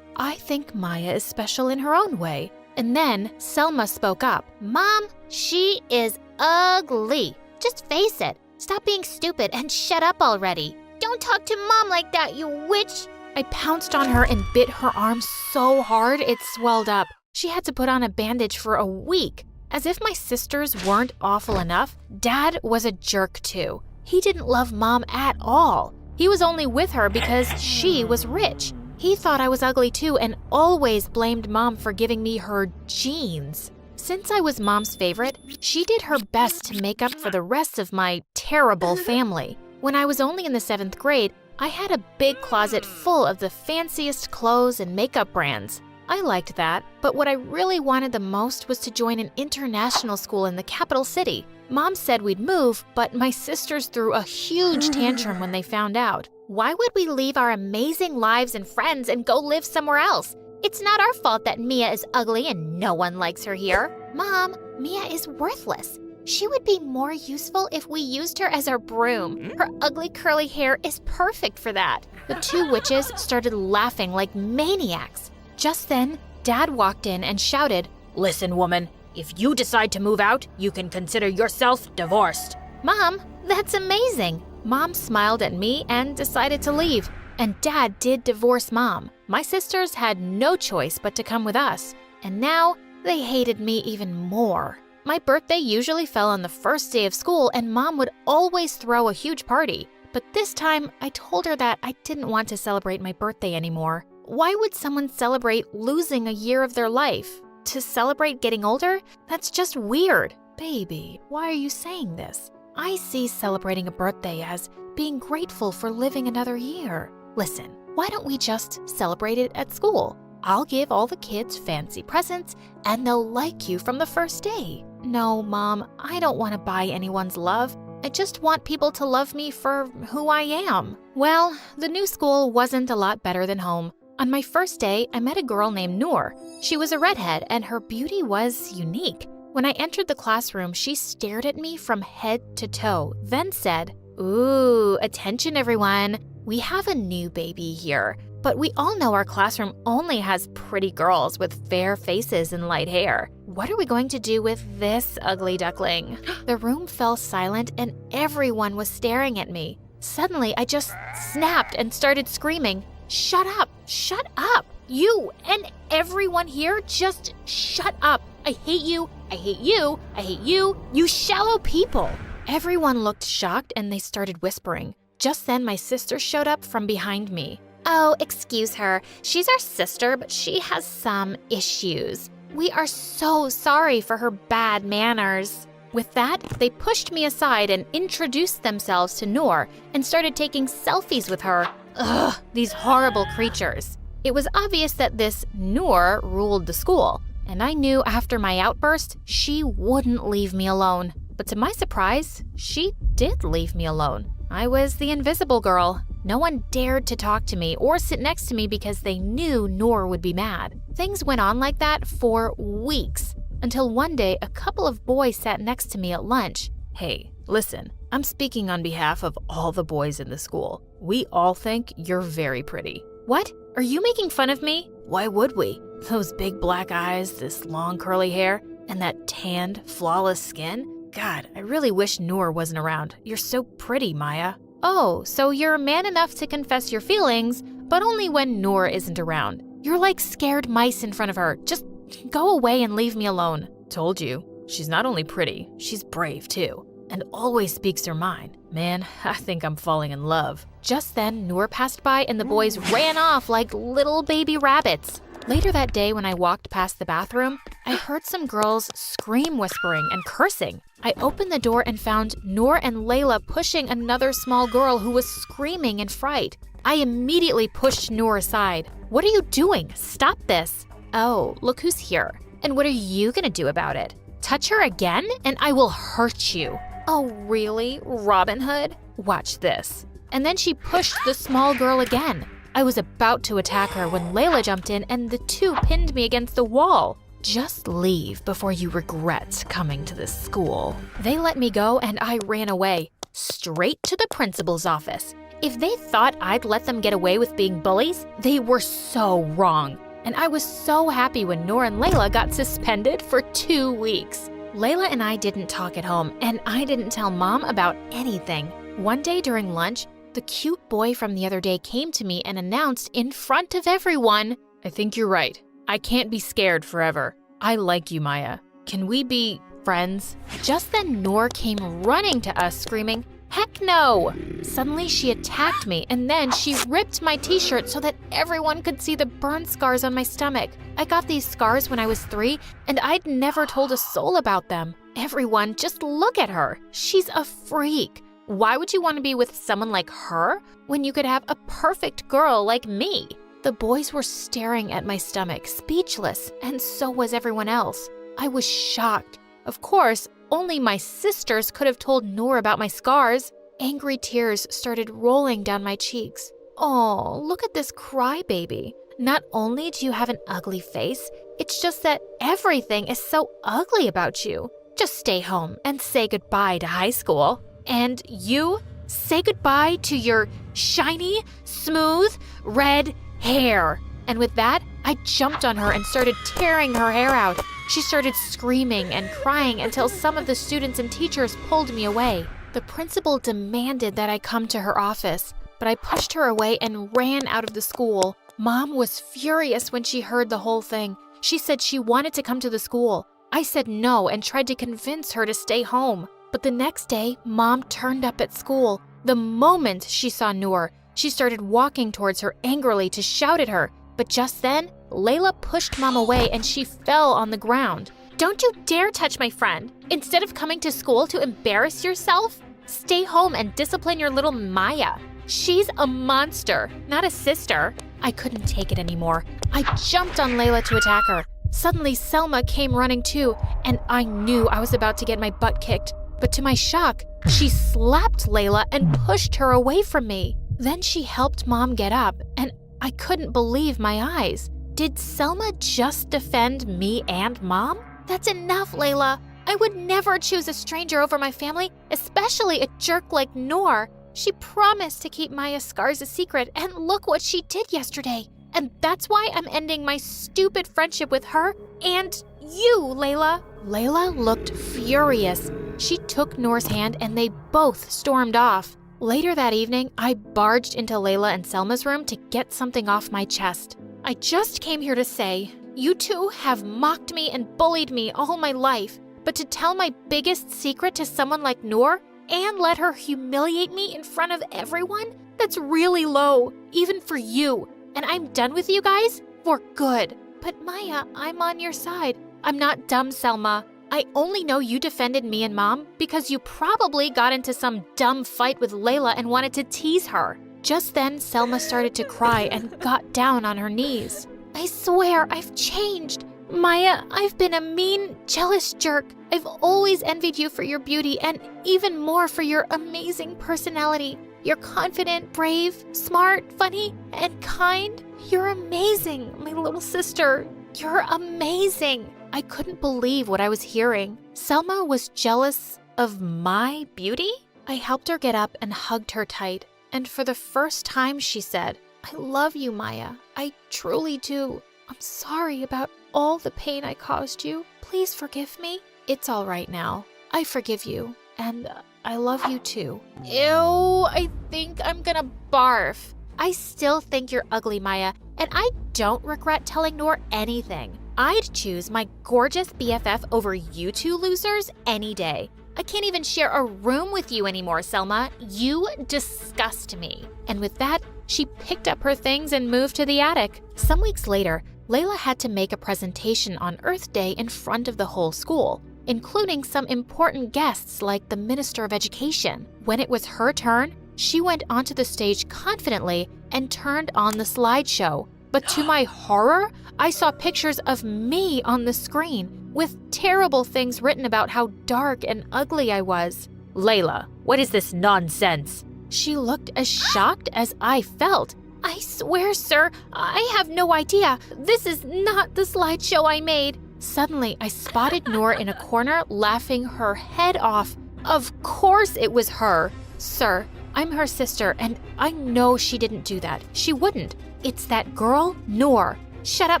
I think Maya is special in her own way. And then Selma spoke up. Mom, she is ugly. Just face it. Stop being stupid and shut up already. Don't talk to Mom like that, you witch. I pounced on her and bit her arm so hard it swelled up. She had to put on a bandage for a week. As if my sisters weren't awful enough, Dad was a jerk too. He didn't love Mom at all. He was only with her because she was rich. He thought I was ugly too and always blamed Mom for giving me her genes. Since I was Mom's favorite, she did her best to make up for the rest of my terrible family. When I was only in the 7th grade, I had a big closet full of the fanciest clothes and makeup brands. I liked that, but what I really wanted the most was to join an international school in the capital city. Mom said we'd move, but my sisters threw a huge tantrum when they found out. Why would we leave our amazing lives and friends and go live somewhere else? It's not our fault that Mia is ugly and no one likes her here. Mom, Mia is worthless. She would be more useful if we used her as our broom. Her ugly curly hair is perfect for that. The two witches started laughing like maniacs. Just then, Dad walked in and shouted, "Listen, woman, if you decide to move out, you can consider yourself divorced." Mom, that's amazing. Mom smiled at me and decided to leave. And Dad did divorce Mom. My sisters had no choice but to come with us. And now they hated me even more. My birthday usually fell on the first day of school, and Mom would always throw a huge party. But this time, I told her that I didn't want to celebrate my birthday anymore. Why would someone celebrate losing a year of their life? To celebrate getting older? That's just weird. Baby, why are you saying this? I see celebrating a birthday as being grateful for living another year. Listen, why don't we just celebrate it at school? I'll give all the kids fancy presents, and they'll like you from the first day. No, Mom, I don't want to buy anyone's love. I just want people to love me for who I am. Well, the new school wasn't a lot better than home. On my first day, I met a girl named Noor. She was a redhead, and her beauty was unique. When I entered the classroom, she stared at me from head to toe, then said, "Ooh, attention everyone. We have a new baby here. But we all know our classroom only has pretty girls with fair faces and light hair. What are we going to do with this ugly duckling?" The room fell silent and everyone was staring at me. Suddenly, I just snapped and started screaming, "Shut up! Shut up! You and everyone here, just shut up! I hate you! I hate you! I hate you! You shallow people!" Everyone looked shocked and they started whispering. Just then, my sister showed up from behind me. "Oh, excuse her. She's our sister, but she has some issues. We are so sorry for her bad manners." With that, they pushed me aside and introduced themselves to Noor and started taking selfies with her. Ugh, these horrible creatures. It was obvious that this Noor ruled the school, and I knew after my outburst, she wouldn't leave me alone. But to my surprise, she did leave me alone. I was the invisible girl. No one dared to talk to me or sit next to me because they knew Noor would be mad. Things went on like that for weeks, until one day a couple of boys sat next to me at lunch. "Hey, listen, I'm speaking on behalf of all the boys in the school. We all think you're very pretty." "What? Are you making fun of me?" "Why would we? Those big black eyes, this long curly hair, and that tanned, flawless skin. God, I really wish Noor wasn't around. You're so pretty, Maya." "Oh, so you're man enough to confess your feelings, but only when Noor isn't around. You're like scared mice in front of her. Just go away and leave me alone." "Told you. She's not only pretty, she's brave too, and always speaks her mind. Man, I think I'm falling in love." Just then, Noor passed by and the boys ran off like little baby rabbits. Later that day, when I walked past the bathroom, I heard some girls scream, whispering, and cursing. I opened the door and found Noor and Layla pushing another small girl who was screaming in fright. I immediately pushed Noor aside. "What are you doing? Stop this." "Oh, look who's here. And what are you gonna do about it? Touch her again, and I will hurt you." "Oh, really, Robin Hood? Watch this." And then she pushed the small girl again. I was about to attack her when Layla jumped in and the two pinned me against the wall. "Just leave before you regret coming to this school." They let me go and I ran away, straight to the principal's office. If they thought I'd let them get away with being bullies, they were so wrong. And I was so happy when Noor and Layla got suspended for 2 weeks. Layla and I didn't talk at home, and I didn't tell Mom about anything. One day during lunch, the cute boy from the other day came to me and announced in front of everyone, "I think you're right. I can't be scared forever. I like you, Maya. Can we be friends?" Just then, Noor came running to us screaming, "Heck no!" Suddenly, she attacked me, and then she ripped my t-shirt so that everyone could see the burn scars on my stomach. I got these scars when I was 3, and I'd never told a soul about them. Everyone, just look at her. She's a freak. Why would you want to be with someone like her when you could have a perfect girl like me? The boys were staring at my stomach, speechless, and so was everyone else. I was shocked. Of course, only my sisters could have told Noor about my scars. Angry tears started rolling down my cheeks. Oh, look at this crybaby. Not only do you have an ugly face, it's just that everything is so ugly about you. Just stay home and say goodbye to high school. And you, say goodbye to your shiny, smooth, red hair. And with that, I jumped on her and started tearing her hair out. She started screaming and crying until some of the students and teachers pulled me away. The principal demanded that I come to her office, but I pushed her away and ran out of the school. Mom was furious when she heard the whole thing. She said she wanted to come to the school, I said no and tried to convince her to stay home. But the next day, Mom turned up at school. The moment she saw Noor, she started walking towards her angrily to shout at her. But just then, Layla pushed Mom away and she fell on the ground. Don't you dare touch my friend. Instead of coming to school to embarrass yourself, stay home and discipline your little Maya. She's a monster, not a sister. I couldn't take it anymore. I jumped on Layla to attack her. Suddenly, Selma came running too, and I knew I was about to get my butt kicked. But to my shock, she slapped Layla and pushed her away from me. Then she helped Mom get up, and I couldn't believe my eyes. Did Selma just defend me and Mom? That's enough, Layla. I would never choose a stranger over my family, especially a jerk like Noor. She promised to keep Maya's scars a secret, and look what she did yesterday. And that's why I'm ending my stupid friendship with her and you, Layla. Layla looked furious. She took Noor's hand and they both stormed off. Later that evening, I barged into Layla and Selma's room to get something off my chest. I just came here to say, you two have mocked me and bullied me all my life, but to tell my biggest secret to someone like Noor and let her humiliate me in front of everyone, that's really low, even for you. And I'm done with you guys for good. But Maya, I'm on your side. I'm not dumb, Selma. I only know you defended me and Mom because you probably got into some dumb fight with Layla and wanted to tease her. Just then, Selma started to cry and got down on her knees. I swear I've changed. Maya, I've been a mean, jealous jerk. I've always envied you for your beauty and even more for your amazing personality. You're confident, brave, smart, funny, and kind. You're amazing, my little sister. You're amazing. I couldn't believe what I was hearing. Selma was jealous of my beauty? I helped her get up and hugged her tight. And for the first time, she said, I love you, Maya. I truly do. I'm sorry about all the pain I caused you. Please forgive me. It's all right now. I forgive you. And I love you too. Ew, I think I'm gonna barf. I still think you're ugly, Maya, and I don't regret telling Noor anything. I'd choose my gorgeous BFF over you two losers any day. I can't even share a room with you anymore, Selma. You disgust me. And with that, she picked up her things and moved to the attic. Some weeks later, Layla had to make a presentation on Earth Day in front of the whole school, including some important guests like the Minister of Education. When it was her turn, she went onto the stage confidently and turned on the slideshow. But to my horror, I saw pictures of me on the screen with terrible things written about how dark and ugly I was. Layla, what is this nonsense? She looked as shocked as I felt. I swear, sir, I have no idea. This is not the slideshow I made. Suddenly, I spotted Noor in a corner laughing her head off. Of course it was her. Sir, I'm her sister, and I know she didn't do that. She wouldn't. It's that girl, Noor. Shut up,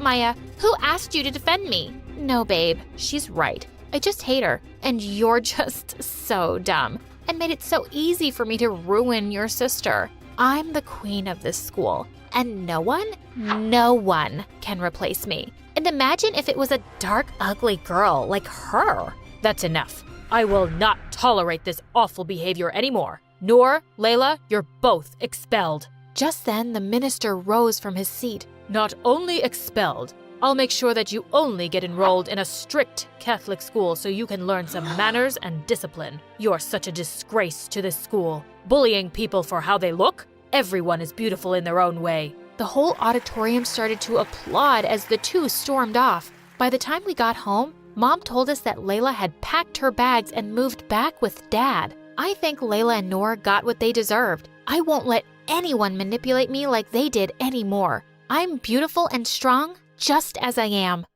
Maya. Who asked you to defend me? No, babe. She's right. I just hate her. And you're just so dumb. And made it so easy for me to ruin your sister. I'm the queen of this school. And no one can replace me. And imagine if it was a dark, ugly girl like her. That's enough. I will not tolerate this awful behavior anymore. Noor, Layla, you're both expelled. Just then, the minister rose from his seat. Not only expelled, I'll make sure that you only get enrolled in a strict Catholic school so you can learn some manners and discipline. You're such a disgrace to this school. Bullying people for how they look? Everyone is beautiful in their own way. The whole auditorium started to applaud as the two stormed off. By the time we got home, Mom told us that Layla had packed her bags and moved back with Dad. I think Layla and Noor got what they deserved. I won't let anyone manipulate me like they did anymore. I'm beautiful and strong, just as I am.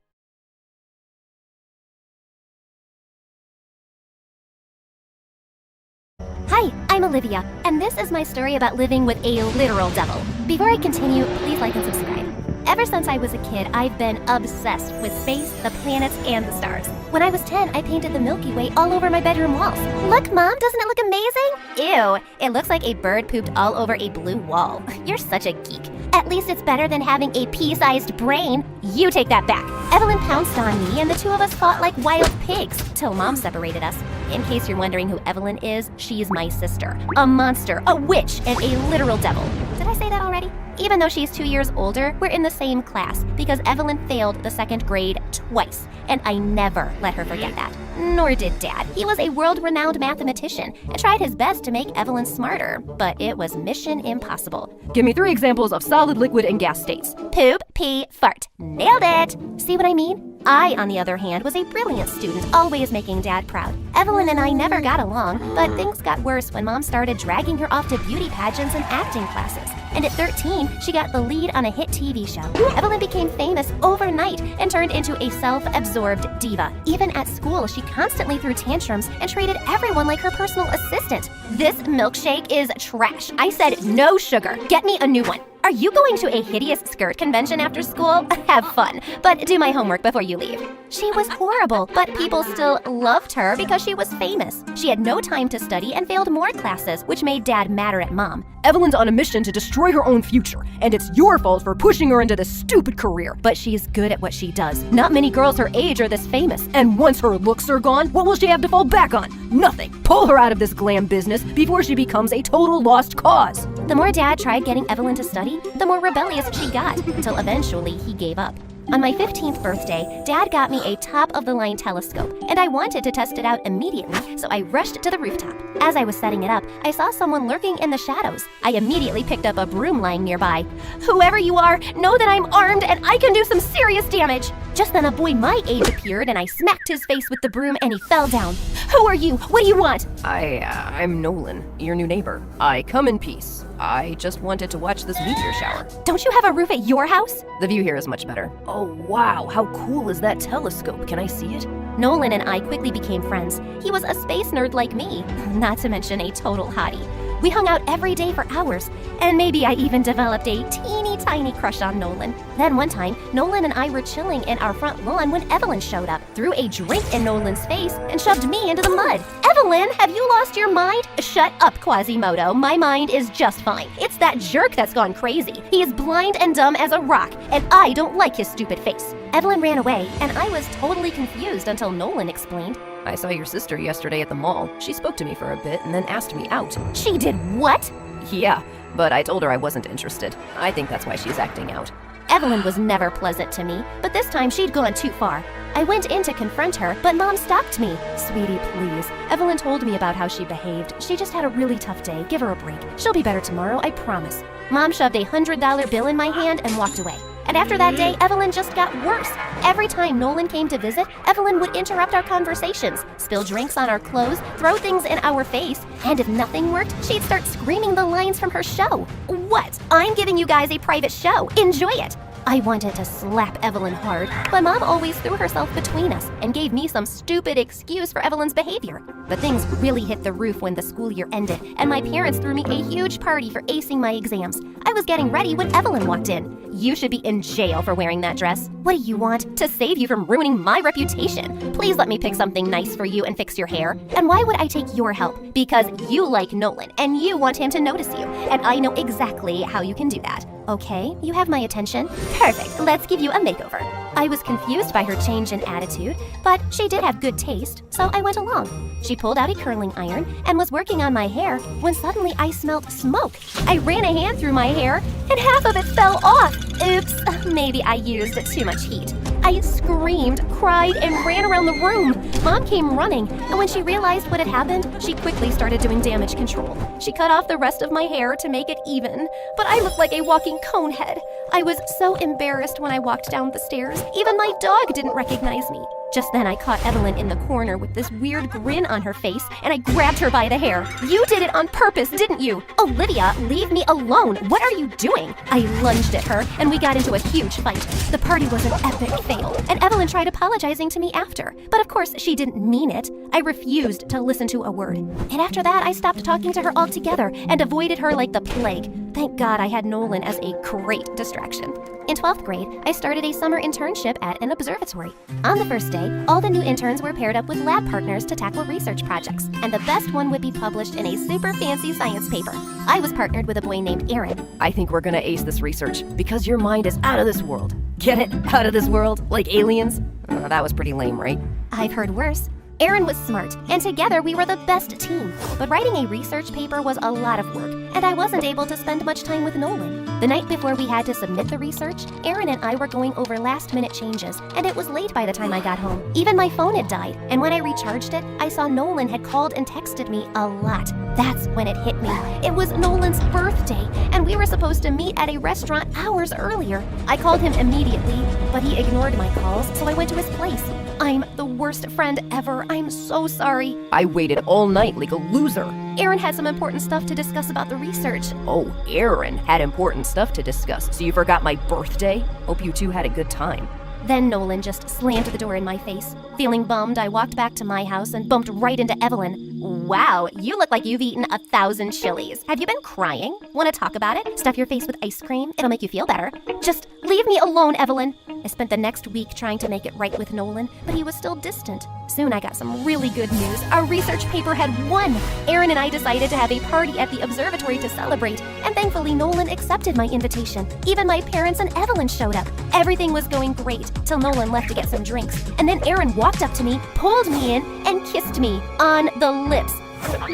Hi, I'm Olivia, and this is my story about living with a literal devil. Before I continue, please like and subscribe. Ever since I was a kid, I've been obsessed with space, the planets, and the stars. When I was 10, I painted the Milky Way all over my bedroom walls. Look, Mom, doesn't it look amazing? Ew, it looks like a bird pooped all over a blue wall. You're such a geek. At least it's better than having a pea-sized brain. You take that back. Evelyn pounced on me and the two of us fought like wild pigs till Mom separated us. In case you're wondering who Evelyn is, she's my sister. A monster, a witch, and a literal devil. Did I say that already? Even though she's 2 years older, we're in the same class because Evelyn failed the 2nd grade twice, and I never let her forget that. Nor did Dad. He was a world-renowned mathematician and tried his best to make Evelyn smarter, but it was mission impossible. Give me 3 examples of solid, liquid, and gas states. Poop, pee, fart. Nailed it! See what I mean? I, on the other hand, was a brilliant student, always making Dad proud. Evelyn and I never got along, but things got worse when Mom started dragging her off to beauty pageants and acting classes. And at 13, she got the lead on a hit TV show. Evelyn became famous overnight and turned into a self-absorbed diva. Even at school, she constantly threw tantrums and treated everyone like her personal assistant. This milkshake is trash. I said no sugar. Get me a new one. Are you going to a hideous skirt convention after school? Have fun, but do my homework before you leave. She was horrible, but people still loved her because she was famous. She had no time to study and failed more classes, which made Dad madder at Mom. Evelyn's on a mission to destroy her own future, and it's your fault for pushing her into this stupid career. But she's good at what she does. Not many girls her age are this famous. And once her looks are gone, what will she have to fall back on? Nothing. Pull her out of this glam business before she becomes a total lost cause. The more Dad tried getting Evelyn to study, the more rebellious she got, until eventually he gave up. On my 15th birthday, Dad got me a top-of-the-line telescope, and I wanted to test it out immediately, so I rushed to the rooftop. As I was setting it up, I saw someone lurking in the shadows. I immediately picked up a broom lying nearby. Whoever you are, know that I'm armed and I can do some serious damage! Just then a boy my age appeared and I smacked his face with the broom and he fell down. Who are you? What do you want? I'm Nolan, your new neighbor. I come in peace. I just wanted to watch this meteor shower. Don't you have a roof at your house? The view here is much better. Oh wow, how cool is that telescope? Can I see it? Nolan and I quickly became friends. He was a space nerd like me, not to mention a total hottie. We hung out every day for hours, and maybe I even developed a teeny tiny crush on Nolan. Then one time, Nolan and I were chilling in our front lawn when Evelyn showed up, threw a drink in Nolan's face, and shoved me into the mud. Evelyn, have you lost your mind? Shut up, Quasimodo. My mind is just fine. It's that jerk that's gone crazy. He is blind and dumb as a rock, and I don't like his stupid face. Evelyn ran away, and I was totally confused until Nolan explained. I saw your sister yesterday at the mall. She spoke to me for a bit and then asked me out. She did what? Yeah, but I told her I wasn't interested. I think that's why she's acting out. Evelyn was never pleasant to me, but this time she'd gone too far. I went in to confront her, but Mom stopped me. Sweetie, please. Evelyn told me about how she behaved. She just had a really tough day. Give her a break. She'll be better tomorrow, I promise. Mom shoved a $100 bill in my hand and walked away. And after that day, Evelyn just got worse. Every time Nolan came to visit, Evelyn would interrupt our conversations, spill drinks on our clothes, throw things in our face, and if nothing worked, she'd start screaming the lines from her show. What? I'm giving you guys a private show. Enjoy it. I wanted to slap Evelyn hard, but Mom always threw herself between us and gave me some stupid excuse for Evelyn's behavior. But things really hit the roof when the school year ended, and my parents threw me a huge party for acing my exams. I was getting ready when Evelyn walked in. You should be in jail for wearing that dress. What do you want? To save you from ruining my reputation. Please let me pick something nice for you and fix your hair. And why would I take your help? Because you like Nolan, and you want him to notice you. And I know exactly how you can do that. Okay, you have my attention. Perfect, let's give you a makeover. I was confused by her change in attitude, but she did have good taste, so I went along. She pulled out a curling iron and was working on my hair when suddenly I smelled smoke. I ran a hand through my hair and half of it fell off. Oops, maybe I used too much heat. I screamed, cried, and ran around the room. Mom came running, and when she realized what had happened, she quickly started doing damage control. She cut off the rest of my hair to make it even, but I looked like a walking cone head. I was so embarrassed when I walked down the stairs. Even my dog didn't recognize me. Just then I caught Evelyn in the corner with this weird grin on her face, and I grabbed her by the hair. You did it on purpose, didn't you? Olivia, leave me alone. What are you doing? I lunged at her, and we got into a huge fight. The party was an epic fail, and Evelyn tried apologizing to me after. But of course, she didn't mean it. I refused to listen to a word. And after that, I stopped talking to her altogether and avoided her like the plague. Thank God I had Nolan as a great distraction. In 12th grade, I started a summer internship at an observatory. On the first day, all the new interns were paired up with lab partners to tackle research projects, and the best one would be published in a super fancy science paper. I was partnered with a boy named Aaron. I think we're gonna ace this research because your mind is out of this world. Get it? Out of this world? Like aliens? That was pretty lame, right? I've heard worse. Aaron was smart, and together we were the best team. But writing a research paper was a lot of work, and I wasn't able to spend much time with Nolan. The night before we had to submit the research, Aaron and I were going over last-minute changes, and it was late by the time I got home. Even my phone had died, and when I recharged it, I saw Nolan had called and texted me a lot. That's when it hit me. It was Nolan's birthday, and we were supposed to meet at a restaurant hours earlier. I called him immediately, but he ignored my calls, so I went to his place. I'm the worst friend ever. I'm so sorry. I waited all night like a loser. Aaron had some important stuff to discuss about the research. Oh, Aaron had important stuff to discuss, so you forgot my birthday? Hope you two had a good time. Then Nolan just slammed the door in my face. Feeling bummed, I walked back to my house and bumped right into Evelyn. Wow, you look like you've eaten 1,000 chilies. Have you been crying? Want to talk about it? Stuff your face with ice cream. It'll make you feel better. Just leave me alone, Evelyn. I spent the next week trying to make it right with Nolan, but he was still distant. Soon I got some really good news. Our research paper had won. Aaron and I decided to have a party at the observatory to celebrate, and thankfully Nolan accepted my invitation. Even my parents and Evelyn showed up. Everything was going great till Nolan left to get some drinks, and then Aaron walked up to me, pulled me in, and kissed me on the lips.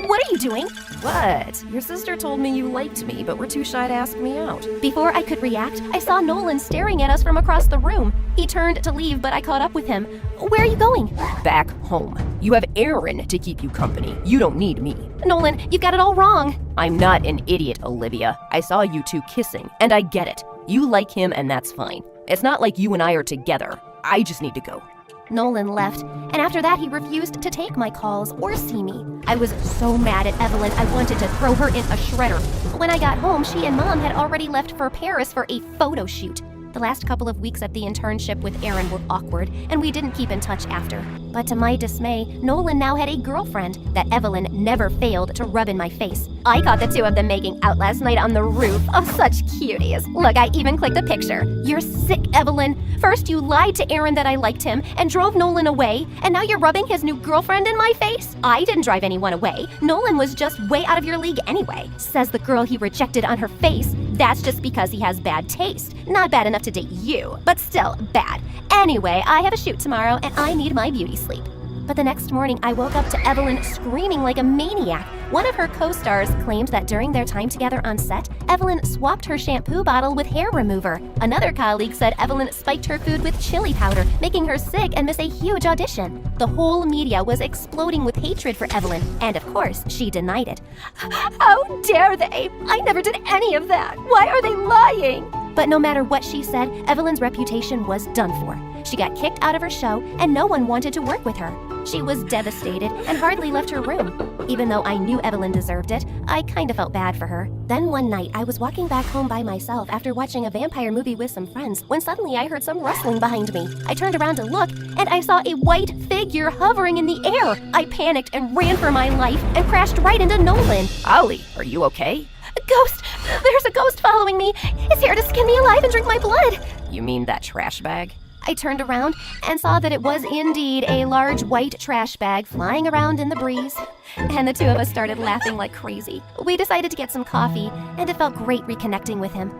What are you doing? What? Your sister told me you liked me, but were too shy to ask me out. Before I could react, I saw Nolan staring at us from across the room. He turned to leave, but I caught up with him. Where are you going? Back home. You have Aaron to keep you company. You don't need me. Nolan, you've got it all wrong. I'm not an idiot, Olivia. I saw you two kissing, and I get it. You like him, and that's fine. It's not like you and I are together. I just need to go. Nolan left, and after that he refused to take my calls or see me. I was so mad at Evelyn, I wanted to throw her in a shredder. When I got home, she and Mom had already left for Paris for a photo shoot. The last couple of weeks at the internship with Aaron were awkward, and we didn't keep in touch after. But to my dismay, Nolan now had a girlfriend that Evelyn never failed to rub in my face. I caught the two of them making out last night on the roof. Oh, such cuties. Look, I even clicked a picture. You're sick, Evelyn. First you lied to Aaron that I liked him and drove Nolan away, and now you're rubbing his new girlfriend in my face? I didn't drive anyone away. Nolan was just way out of your league anyway. Says the girl he rejected on her face. That's just because he has bad taste. Not bad enough to date you, but still bad. Anyway, I have a shoot tomorrow and I need my beauty sleep. But the next morning, I woke up to Evelyn screaming like a maniac. One of her co-stars claimed that during their time together on set, Evelyn swapped her shampoo bottle with hair remover. Another colleague said Evelyn spiked her food with chili powder, making her sick and miss a huge audition. The whole media was exploding with hatred for Evelyn, and of course, she denied it. How dare they? I never did any of that. Why are they lying? But no matter what she said, Evelyn's reputation was done for. She got kicked out of her show, and no one wanted to work with her. She was devastated and hardly left her room. Even though I knew Evelyn deserved it, I kinda felt bad for her. Then one night, I was walking back home by myself after watching a vampire movie with some friends, when suddenly I heard some rustling behind me. I turned around to look, and I saw a white figure hovering in the air. I panicked and ran for my life and crashed right into Nolan. Ollie, are you okay? A ghost! There's a ghost following me. It's here to skin me alive and drink my blood. You mean that trash bag? I turned around and saw that it was indeed a large white trash bag flying around in the breeze. And the two of us started laughing like crazy. We decided to get some coffee, and it felt great reconnecting with him.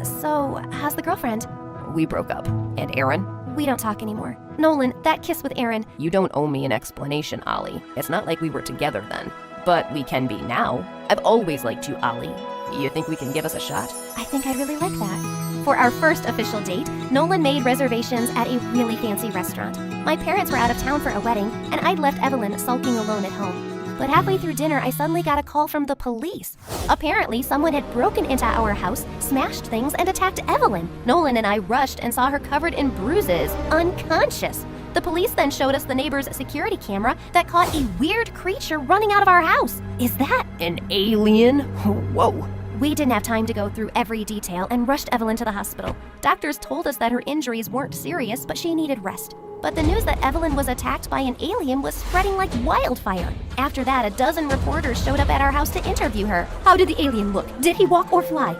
So how's the girlfriend? We broke up. And Aaron? We don't talk anymore. Nolan, that kiss with Aaron. You don't owe me an explanation, Ollie. It's not like we were together then. But we can be now. I've always liked you, Ollie. You think we can give us a shot? I think I'd really like that. For our first official date, Nolan made reservations at a really fancy restaurant. My parents were out of town for a wedding, and I'd left Evelyn sulking alone at home. But halfway through dinner, I suddenly got a call from the police. Apparently, someone had broken into our house, smashed things, and attacked Evelyn. Nolan and I rushed and saw her covered in bruises, unconscious. The police then showed us the neighbor's security camera that caught a weird creature running out of our house. Is that an alien? Whoa. We didn't have time to go through every detail and rushed Evelyn to the hospital. Doctors told us that her injuries weren't serious, but she needed rest. But the news that Evelyn was attacked by an alien was spreading like wildfire. After that, a dozen reporters showed up at our house to interview her. How did the alien look? Did he walk or fly?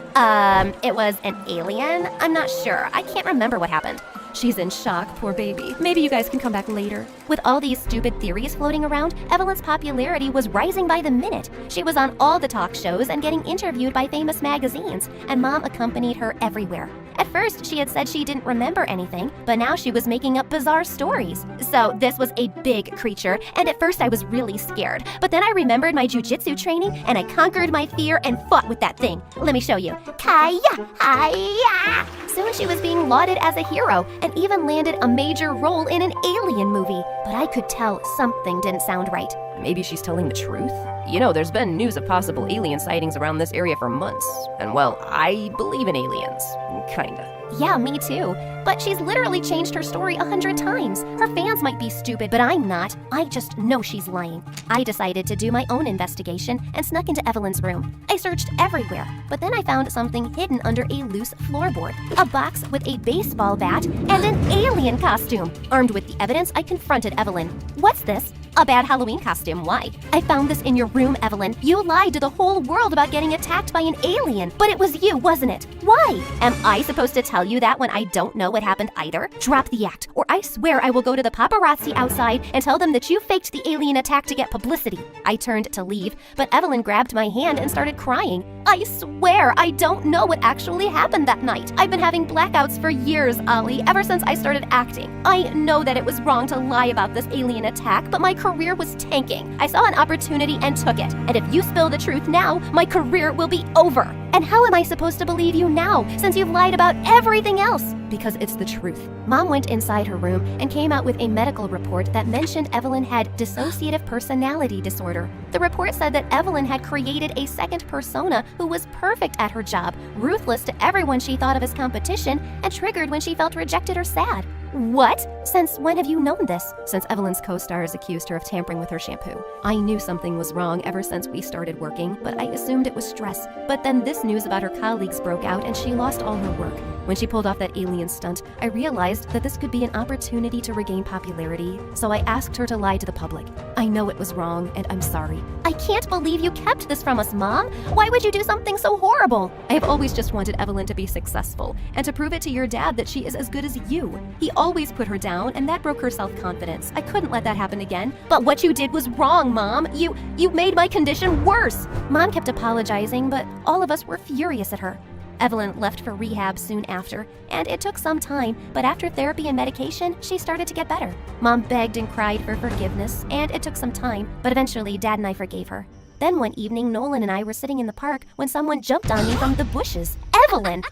It was an alien? I'm not sure. I can't remember what happened. She's in shock, poor baby. Maybe you guys can come back later. With all these stupid theories floating around, Evelyn's popularity was rising by the minute. She was on all the talk shows and getting interviewed by famous magazines, and Mom accompanied her everywhere. At first, she had said she didn't remember anything, but now she was making up bizarre stories. So this was a big creature, and at first I was really scared. But then I remembered my jujitsu training, and I conquered my fear and fought with that thing. Let me show you. Kaya! Hiya! Soon she was being lauded as a hero, and even landed a major role in an alien movie. But I could tell something didn't sound right. Maybe she's telling the truth? You know, there's been news of possible alien sightings around this area for months. And well, I believe in aliens. Kinda. Yeah, me too. But she's literally changed her story 100 times. Her fans might be stupid, but I'm not. I just know she's lying. I decided to do my own investigation and snuck into Evelyn's room. I searched everywhere, but then I found something hidden under a loose floorboard. A box with a baseball bat and an alien costume. Armed with the evidence, I confronted Evelyn. What's this? A bad Halloween costume, why? I found this in your room, Evelyn. You lied to the whole world about getting attacked by an alien, but it was you, wasn't it? Why? Am I supposed to tell you that when I don't know what happened either? Drop the act, or I swear I will go to the paparazzi outside and tell them that you faked the alien attack to get publicity. I turned to leave, but Evelyn grabbed my hand and started crying. I swear I don't know what actually happened that night. I've been having blackouts for years, Ollie, ever since I started acting. I know that it was wrong to lie about this alien attack, but my career was tanking. I saw an opportunity and took it. And if you spill the truth now, my career will be over. And how am I supposed to believe you now, since you've lied about everything else? Because it's the truth. Mom went inside her room and came out with a medical report that mentioned Evelyn had dissociative personality disorder. The report said that Evelyn had created a second persona who was perfect at her job, ruthless to everyone she thought of as competition, and triggered when she felt rejected or sad. What? Since when have you known this? Since Evelyn's co-stars accused her of tampering with her shampoo. I knew something was wrong ever since we started working, but I assumed it was stress. But then this news about her colleagues broke out and she lost all her work. When she pulled off that alien stunt, I realized that this could be an opportunity to regain popularity, so I asked her to lie to the public. I know it was wrong, and I'm sorry. I can't believe you kept this from us, Mom. Why would you do something so horrible? I have always just wanted Evelyn to be successful, and to prove it to your dad that she is as good as you. He always put her down, and that broke her self-confidence. I couldn't let that happen again. But what you did was wrong, Mom. You made my condition worse. Mom kept apologizing, but all of us were furious at her. Evelyn left for rehab soon after, and it took some time, but after therapy and medication, she started to get better. Mom begged and cried for forgiveness, and it took some time, but eventually Dad and I forgave her. Then one evening, Nolan and I were sitting in the park when someone jumped on me from the bushes. Evelyn!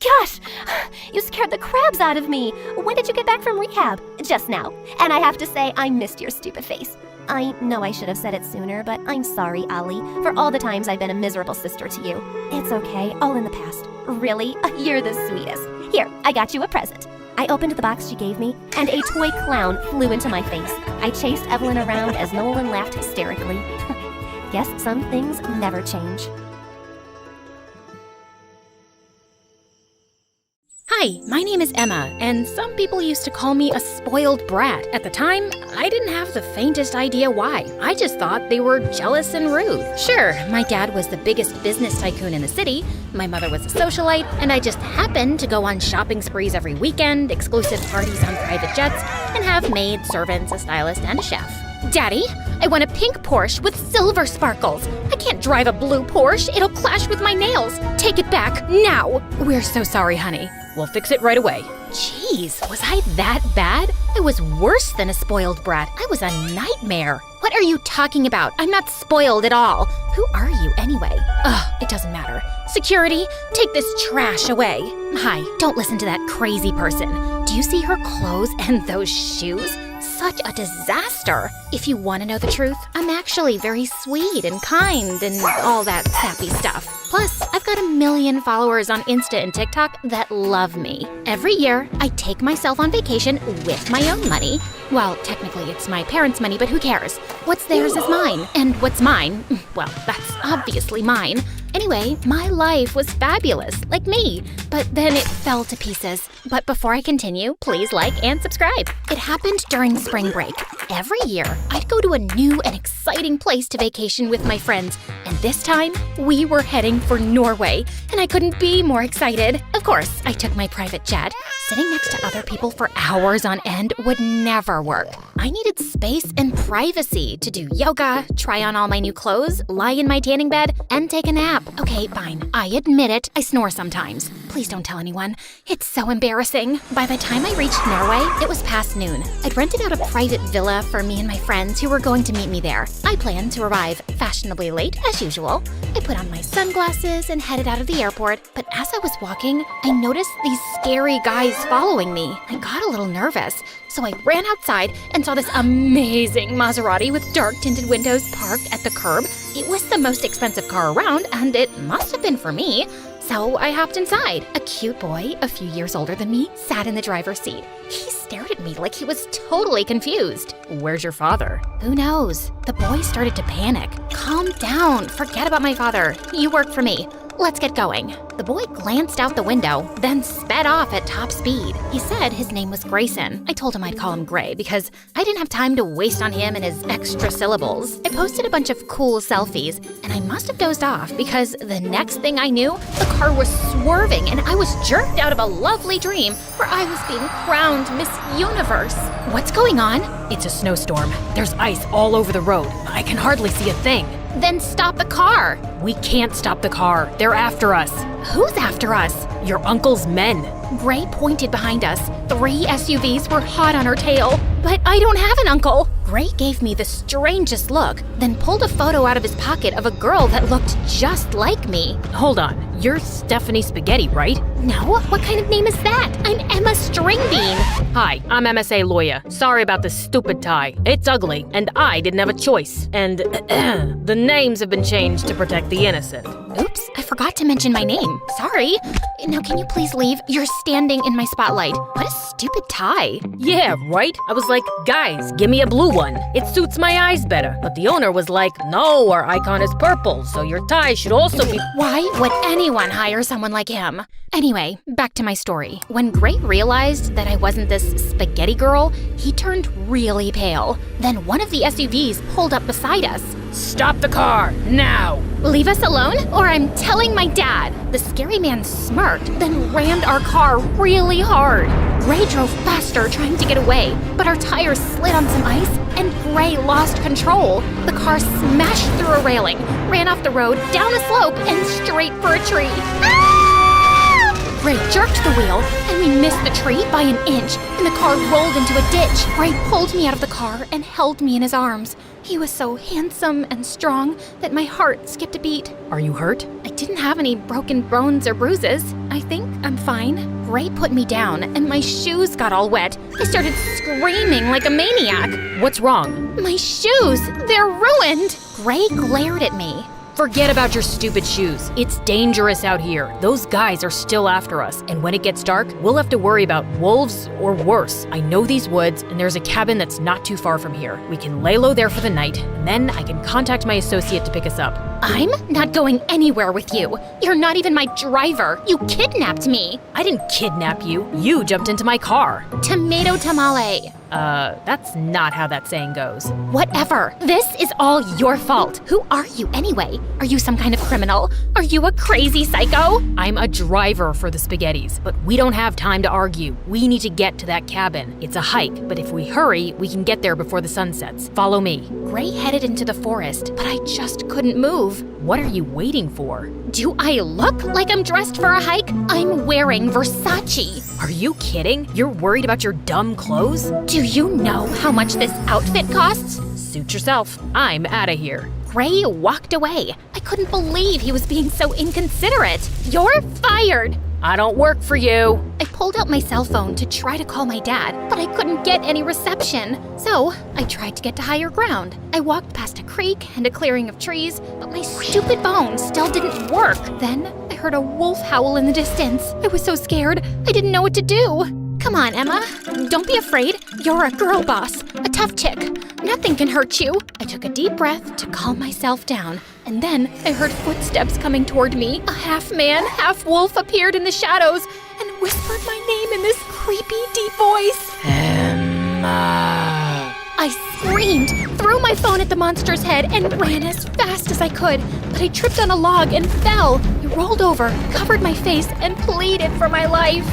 Gosh, you scared the crabs out of me. When did you get back from rehab? Just now. And I have to say, I missed your stupid face. I know I should have said it sooner, but I'm sorry, Ollie, for all the times I've been a miserable sister to you. It's okay, all in the past. Really? You're the sweetest. Here, I got you a present. I opened the box she gave me, and a toy clown flew into my face. I chased Evelyn around as Nolan laughed hysterically. Guess some things never change. Hi, my name is Emma, and some people used to call me a spoiled brat. At the time, I didn't have the faintest idea why. I just thought they were jealous and rude. Sure, my dad was the biggest business tycoon in the city, my mother was a socialite, and I just happened to go on shopping sprees every weekend, exclusive parties on private jets, and have maids, servants, a stylist, and a chef. Daddy, I want a pink Porsche with silver sparkles. I can't drive a blue Porsche. It'll clash with my nails. Take it back, now. We're so sorry, honey. We'll fix it right away. Jeez, was I that bad? I was worse than a spoiled brat. I was a nightmare. What are you talking about? I'm not spoiled at all. Who are you anyway? Ugh, it doesn't matter. Security, take this trash away. Hi, don't listen to that crazy person. Do you see her clothes and those shoes? Such a disaster. If you want to know the truth, I'm actually very sweet and kind and all that sappy stuff. Plus, I've got 1 million followers on Insta and TikTok that love me. Every year, I take myself on vacation with my own money. Well, technically it's my parents' money, but who cares? What's theirs is mine, and what's mine, well, that's obviously mine. Anyway, my life was fabulous, like me, but then it fell to pieces. But before I continue, please like and subscribe. It happened during spring break. Every year, I'd go to a new and exciting place to vacation with my friends, and this time, we were heading for Norway, and I couldn't be more excited. Of course, I took my private jet. Sitting next to other people for hours on end would never work. I needed space and privacy to do yoga, try on all my new clothes, lie in my tanning bed, and take a nap. Okay, fine. I admit it, I snore sometimes. Please don't tell anyone. It's so embarrassing. By the time I reached Norway, it was past noon. I'd rented out a private villa for me and my friends who were going to meet me there. I planned to arrive fashionably late, as usual. I put on my sunglasses and headed out of the airport, but as I was walking, I noticed these scary guys following me. I got a little nervous, so I ran outside and saw this amazing Maserati with dark tinted windows parked at the curb. It was the most expensive car around, and it must have been for me. So I hopped inside. A cute boy, a few years older than me, sat in the driver's seat. He stared at me like he was totally confused. Where's your father? Who knows? The boy started to panic. Calm down. Forget about my father. You work for me. Let's get going. The boy glanced out the window, then sped off at top speed. He said his name was Grayson. I told him I'd call him Gray because I didn't have time to waste on him and his extra syllables. I posted a bunch of cool selfies, and I must have dozed off because the next thing I knew, the car was swerving and I was jerked out of a lovely dream where I was being crowned Miss Universe. What's going on? It's a snowstorm. There's ice all over the road. I can hardly see a thing. Then stop the car. We can't stop the car. They're after us. Who's after us? Your uncle's men. Gray pointed behind us. 3 SUVs were hot on her tail. But I don't have an uncle. Gray gave me the strangest look, then pulled a photo out of his pocket of a girl that looked just like me. Hold on. You're Stephanie Spaghetti, right? No, what kind of name is that? I'm Emma Stringbean. Hi, I'm MSA lawyer. Sorry about this stupid tie. It's ugly, and I didn't have a choice. And the names have been changed to protect the innocent. Oops, I forgot to mention my name. Sorry. Now can you please leave? You're standing in my spotlight. What a stupid tie. Yeah, right? I was like, guys, give me a blue one. It suits my eyes better. But the owner was like, no, our icon is purple, so your tie should also be... Why would anyone hire someone like him? Anyway, back to my story. When Gray realized that I wasn't this spaghetti girl, he turned really pale. Then one of the SUVs pulled up beside us. Stop the car, now! Leave us alone, or I'm telling my dad. The scary man smirked, then rammed our car really hard. Gray drove faster, trying to get away, but our tires slid on some ice, and Gray lost control. The car smashed through a railing, ran off the road, down a slope, and straight for a tree. Gray jerked the wheel, and we missed the tree by an inch, and the car rolled into a ditch. Gray pulled me out of the car and held me in his arms. He was so handsome and strong that my heart skipped a beat. Are you hurt? I didn't have any broken bones or bruises. I think I'm fine. Gray put me down, and my shoes got all wet. I started screaming like a maniac. What's wrong? My shoes! They're ruined! Gray glared at me. Forget about your stupid shoes. It's dangerous out here. Those guys are still after us, and when it gets dark, we'll have to worry about wolves or worse. I know these woods, and there's a cabin that's not too far from here. We can lay low there for the night, and then I can contact my associate to pick us up. I'm not going anywhere with you. You're not even my driver. You kidnapped me. I didn't kidnap you. You jumped into my car. Tomato tamale. That's not how that saying goes. Whatever. This is all your fault. Who are you anyway? Are you some kind of criminal? Are you a crazy psycho? I'm a driver for the Spaghettis, but we don't have time to argue. We need to get to that cabin. It's a hike, but if we hurry, we can get there before the sun sets. Follow me. Gray headed into the forest, but I just couldn't move. What are you waiting for? Do I look like I'm dressed for a hike? I'm wearing Versace. Are you kidding? You're worried about your dumb clothes? Do you know how much this outfit costs? Suit yourself. I'm out of here. Gray walked away. I couldn't believe he was being so inconsiderate. You're fired. I don't work for you. I pulled out my cell phone to try to call my dad, but I couldn't get any reception. So I tried to get to higher ground. I walked past a creek and a clearing of trees, but my stupid phone still didn't work. Then I heard a wolf howl in the distance. I was so scared, I didn't know what to do. Come on, Emma. Don't be afraid. You're a girl boss, a tough chick. Nothing can hurt you. I took a deep breath to calm myself down And then I heard footsteps coming toward me. A half man, half wolf appeared in the shadows and whispered my name in this creepy, deep voice. Emma. I screamed, threw my phone at the monster's head, and ran as fast as I could. But I tripped on a log and fell. I rolled over, covered my face, and pleaded for my life.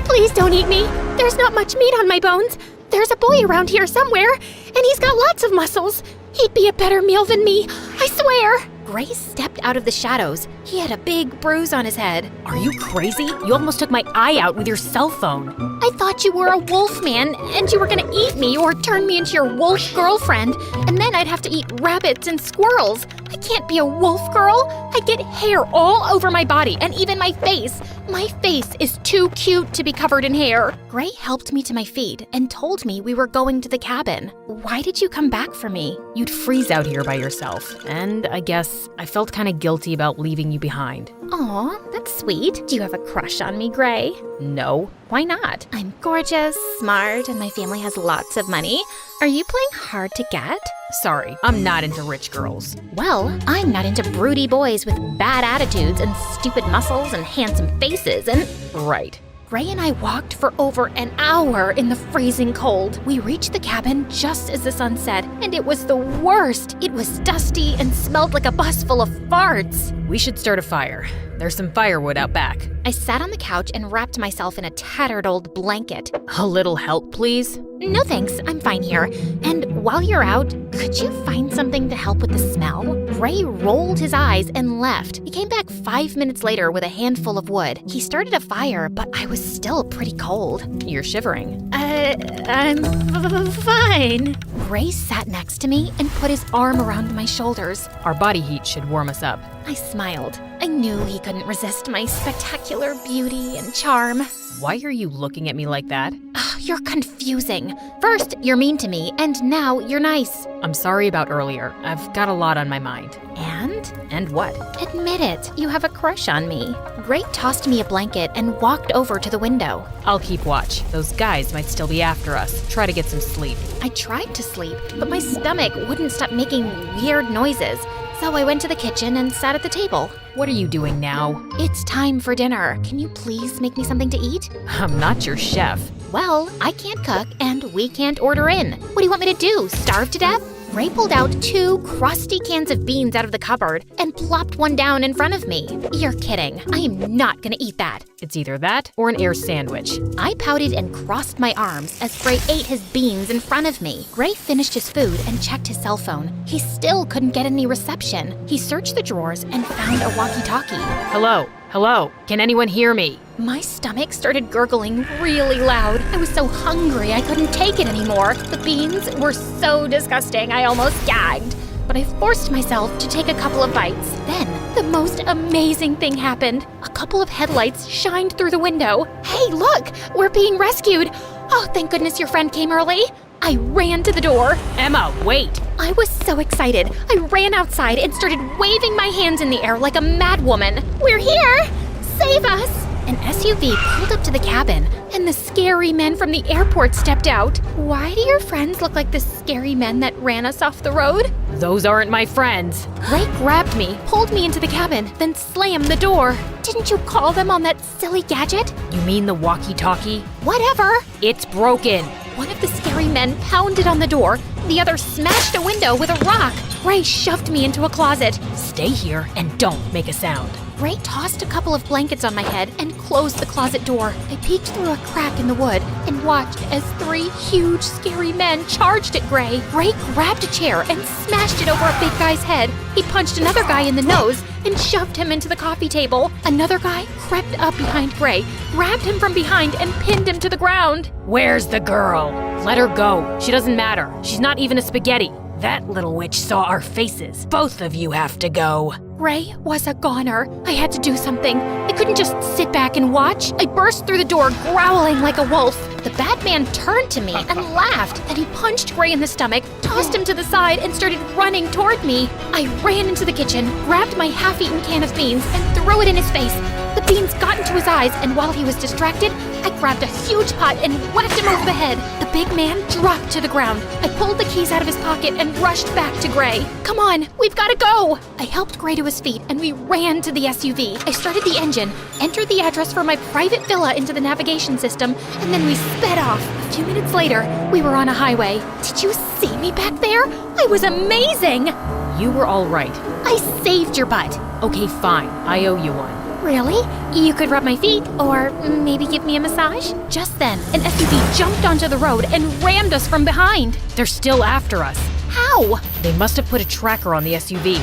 Please don't eat me. There's not much meat on my bones. There's a boy around here somewhere, and he's got lots of muscles. He'd be a better meal than me, I swear. Gray stepped out of the shadows. He had a big bruise on his head. Are you crazy? You almost took my eye out with your cell phone. I thought you were a wolf man, and you were gonna eat me or turn me into your wolf girlfriend, and then I'd have to eat rabbits and squirrels. I can't be a wolf girl. I get hair all over my body and even my face. My face is too cute to be covered in hair. Gray helped me to my feet and told me we were going to the cabin. Why did you come back for me? You'd freeze out here by yourself, and I guess I felt kind of guilty about leaving you behind. Aw, that's sweet. Do you have a crush on me, Gray? No. Why not? I'm gorgeous, smart, and my family has lots of money. Are you playing hard to get? Sorry, I'm not into rich girls. Well, I'm not into broody boys with bad attitudes and stupid muscles and handsome faces and... Right. Gray and I walked for over an hour in the freezing cold. We reached the cabin just as the sun set, and it was the worst. It was dusty and smelled like a bus full of farts. We should start a fire. There's some firewood out back. I sat on the couch and wrapped myself in a tattered old blanket. A little help, please? No thanks, I'm fine here. And while you're out, could you find something to help with the smell? Gray rolled his eyes and left. He came back 5 minutes later with a handful of wood. He started a fire, but I was still pretty cold. You're shivering. I'm fine. Gray sat next to me and put his arm around my shoulders. Our body heat should warm us up. I smiled. I knew he couldn't resist my spectacular beauty and charm. Why are you looking at me like that? You're confusing. First, you're mean to me, and now you're nice. I'm sorry about earlier. I've got a lot on my mind. And? And what? Admit it, you have a crush on me. Gray tossed me a blanket and walked over to the window. I'll keep watch. Those guys might still be after us. Try to get some sleep. I tried to sleep, but my stomach wouldn't stop making weird noises. So I went to the kitchen and sat at the table. What are you doing now? It's time for dinner. Can you please make me something to eat? I'm not your chef. Well, I can't cook and we can't order in. What do you want me to do, starve to death? Ray pulled out 2 crusty cans of beans out of the cupboard and plopped one down in front of me. You're kidding. I am not gonna eat that. It's either that or an air sandwich. I pouted and crossed my arms as Gray ate his beans in front of me. Gray finished his food and checked his cell phone. He still couldn't get any reception. He searched the drawers and found a walkie-talkie. Hello? Hello? Can anyone hear me? My stomach started gurgling really loud. I was so hungry I couldn't take it anymore. The beans were so disgusting I almost gagged. But I forced myself to take a couple of bites. Then, the most amazing thing happened. A couple of headlights shined through the window. Hey, look! We're being rescued! Oh, thank goodness your friend came early. I ran to the door. Emma, wait! I was so excited. I ran outside and started waving my hands in the air like a mad woman. We're here! Save us! An SUV pulled up to the cabin, and the scary men from the airport stepped out. Why do your friends look like the scary men that ran us off the road? Those aren't my friends. Ray grabbed me, pulled me into the cabin, then slammed the door. Didn't you call them on that silly gadget? You mean the walkie-talkie? Whatever. It's broken. One of the scary men pounded on the door. The other smashed a window with a rock. Ray shoved me into a closet. Stay here and don't make a sound. Ray tossed a couple of blankets on my head and closed the closet door. I peeked through a crack in the wood and watched as 3 huge, scary men charged at Ray. Ray grabbed a chair and smashed it over a big guy's head. He punched another guy in the nose and shoved him into the coffee table. Another guy crept up behind Ray, grabbed him from behind, and pinned him to the ground. Where's the girl? Let her go. She doesn't matter. She's not even a spaghetti. That little witch saw our faces. Both of you have to go. Ray was a goner. I had to do something. I couldn't just sit back and watch. I burst through the door, growling like a wolf. The bad man turned to me and laughed. Then he punched Ray in the stomach, tossed him to the side, and started running toward me. I ran into the kitchen, grabbed my half-eaten can of beans, and threw it in his face. The beans got into his eyes, and while he was distracted, I grabbed a huge pot and whacked him over the head. The big man dropped to the ground. I pulled the keys out of his pocket and rushed back to Gray. Come on, we've got to go! I helped Gray to his feet and we ran to the SUV. I started the engine, entered the address for my private villa into the navigation system, and then we sped off. A few minutes later, we were on a highway. Did you see me back there? I was amazing! You were all right. I saved your butt. Okay, fine. I owe you one. Really? You could rub my feet, or maybe give me a massage? Just then, an SUV jumped onto the road and rammed us from behind. They're still after us. How? They must have put a tracker on the SUV.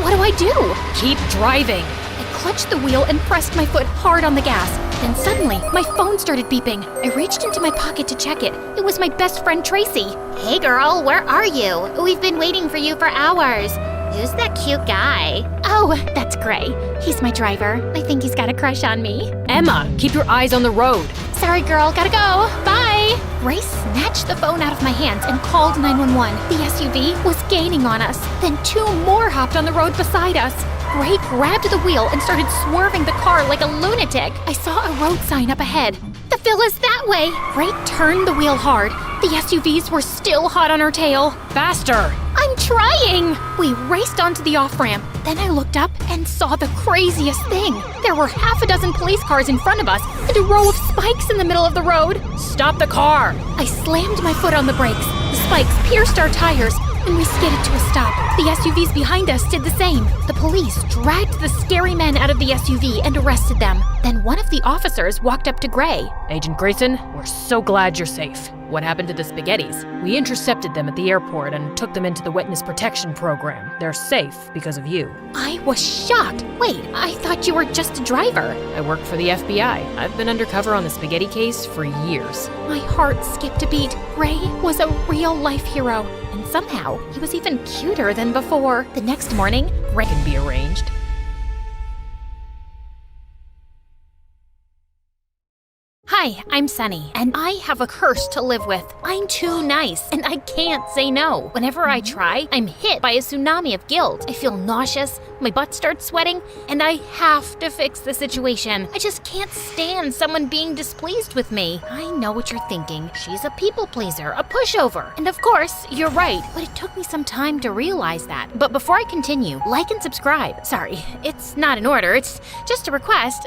What do I do? Keep driving. I clutched the wheel and pressed my foot hard on the gas. Then suddenly, my phone started beeping. I reached into my pocket to check it. It was my best friend Tracy. Hey girl, where are you? We've been waiting for you for hours. Who's that cute guy? Oh, that's Gray. He's my driver. I think he's got a crush on me. Emma, keep your eyes on the road. Sorry, girl. Gotta go. Bye. Gray snatched the phone out of my hands and called 911. The SUV was gaining on us. Then 2 more hopped on the road beside us. Gray grabbed the wheel and started swerving the car like a lunatic. I saw a road sign up ahead. The villa's that way. Gray turned the wheel hard. The SUVs were still hot on her tail. Faster! I'm trying! We raced onto the off-ramp. Then I looked up and saw the craziest thing. There were half a dozen police cars in front of us and a row of spikes in the middle of the road. Stop the car! I slammed my foot on the brakes. The spikes pierced our tires and we skidded to a stop. The SUVs behind us did the same. The police dragged the scary men out of the SUV and arrested them. Then one of the officers walked up to Gray. Agent Grayson, we're so glad you're safe. What happened to the spaghettis? We intercepted them at the airport and took them into the witness protection program. They're safe because of you. I was shocked. Wait, I thought you were just a driver. I work for the FBI. I've been undercover on the spaghetti case for years. My heart skipped a beat. Gray was a real-life hero. And somehow, he was even cuter than before. The next morning, Gray can be arranged. Hi, I'm Sunny, and I have a curse to live with. I'm too nice, and I can't say no. Whenever I try, I'm hit by a tsunami of guilt. I feel nauseous, my butt starts sweating, and I have to fix the situation. I just can't stand someone being displeased with me. I know what you're thinking. She's a people pleaser, a pushover. And of course, you're right, but it took me some time to realize that. But before I continue, like and subscribe. Sorry, it's not an order, it's just a request.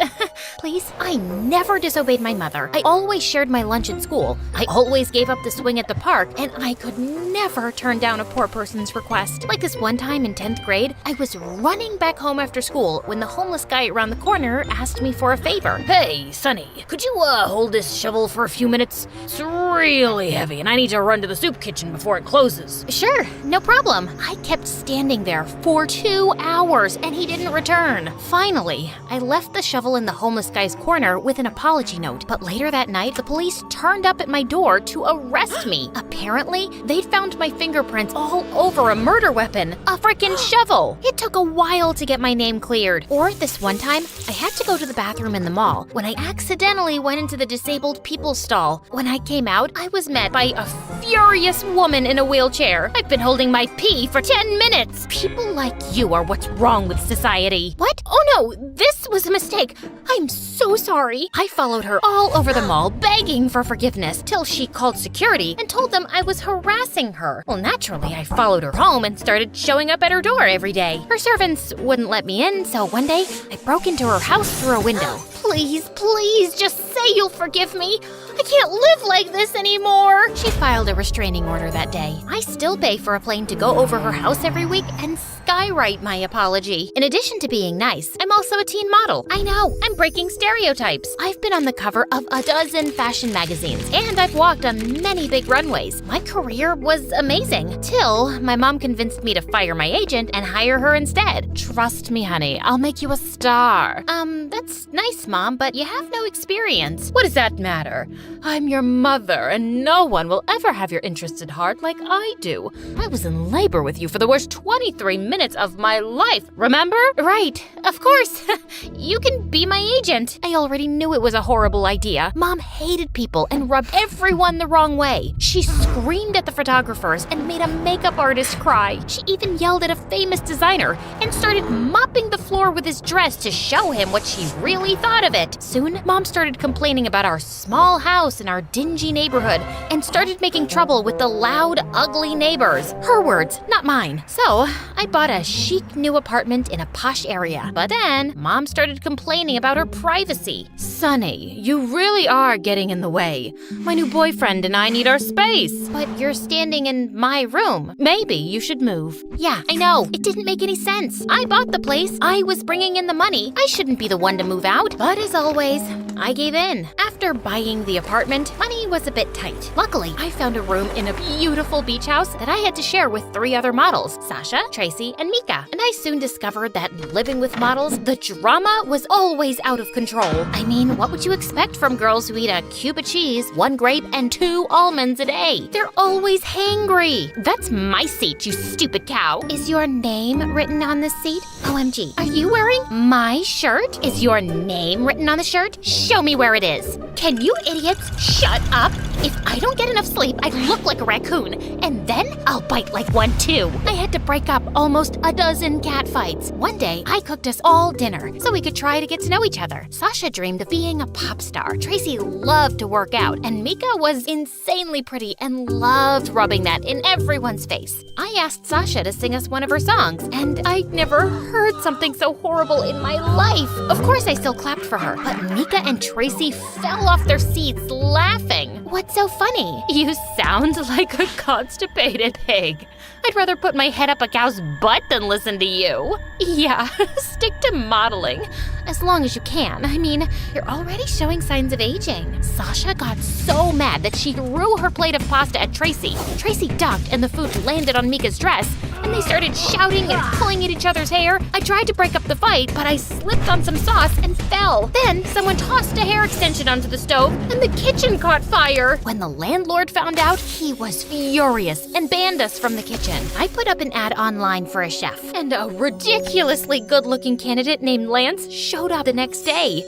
Please, I never disobeyed my mother. I always shared my lunch at school. I always gave up the swing at the park, and I could never turn down a poor person's request. Like this one time in 10th grade, I was running back home after school when the homeless guy around the corner asked me for a favor. Hey, Sonny, could you hold this shovel for a few minutes? It's really heavy, and I need to run to the soup kitchen before it closes. Sure, no problem. I kept standing there for 2 hours, and he didn't return. Finally, I left the shovel in the homeless guy's corner with an apology note, but later that night, the police turned up at my door to arrest me. Apparently, they'd found my fingerprints all over a murder weapon, a frickin' shovel. It took a while to get my name cleared. Or this one time, I had to go to the bathroom in the mall when I accidentally went into the disabled people's stall. When I came out, I was met by a furious woman in a wheelchair. I've been holding my pee for 10 minutes. People like you are what's wrong with society. What? Oh no, this was a mistake. I'm so sorry. I followed her all over the mall begging for forgiveness till she called security and told them I was harassing her. Well, naturally, I followed her home and started showing up at her door every day. Her servants wouldn't let me in, so one day I broke into her house through a window. Please, please, just say you'll forgive me. I can't live like this anymore. She filed a restraining order that day. I still pay for a plane to go over her house every week and skywrite my apology. In addition to being nice, I'm also a teen model. I know, I'm breaking stereotypes. I've been on the cover of a dozen fashion magazines, and I've walked on many big runways. My career was amazing, till my mom convinced me to fire my agent and hire her instead. Trust me, honey, I'll make you a star. That's nice, Mom, but you have no experience. What does that matter? I'm your mother, and no one will ever have your interests at heart like I do. I was in labor with you for the worst 23 minutes of my life, remember? Right, of course. Yes, you can be my agent. I already knew it was a horrible idea. Mom hated people and rubbed everyone the wrong way. She screamed at the photographers and made a makeup artist cry. She even yelled at a famous designer and started mopping the floor with his dress to show him what she really thought of it. Soon, Mom started complaining about our small house and our dingy neighborhood and started making trouble with the loud, ugly neighbors. Her words, not mine. So, I bought a chic new apartment in a posh area. But then, Mom started complaining about her privacy. Sonny, you really are getting in the way. My new boyfriend and I need our space. But you're standing in my room. Maybe you should move. Yeah, I know. It didn't make any sense. I bought the place. I was bringing in the money. I shouldn't be the one to move out. But as always, I gave in. After buying the apartment, money was a bit tight. Luckily, I found a room in a beautiful beach house that I had to share with 3 other models, Sasha, Tracy, and Mika. And I soon discovered that living with models, the drama was always out of control. I mean, what would you expect from girls who eat a cube of cheese, 1 grape, and 2 almonds a day? They're always hangry. That's my seat, you stupid cow. Is your name written on this seat? OMG. Are you wearing my shirt? Is your name written on the shirt? Show me where it is. Can you idiots shut up? If I don't get enough sleep, I look like a raccoon, and then I'll bite like one too. I had to break up almost a dozen cat fights. One day, I cooked us all dinner so we could try to get to know each other. Sasha dreamed of being a pop star. Tracy loved to work out, and Mika was insanely pretty and loved rubbing that in everyone's face. I asked Sasha to sing us one of her songs, and I'd never heard something so horrible in my life. Of course, I still clapped for her, but Mika and Tracy fell off their seats laughing. What's so funny? You sound like a constipated pig. I'd rather put my head up a cow's butt than listen to you. Yeah, stick to modeling. As long as you can. I mean, you're already showing signs of aging. Sasha got so mad that she threw her plate of pasta at Tracy. Tracy ducked and the food landed on Mika's dress, and they started shouting and pulling at each other's hair. I tried to break up the fight, but I slipped on some sauce and fell. Then someone tossed a hair extension onto the stove, and the kitchen caught fire. When the landlord found out, he was furious and banned us from the kitchen. I put up an ad online for a chef, and a ridiculously good-looking candidate named Lance showed up the next day.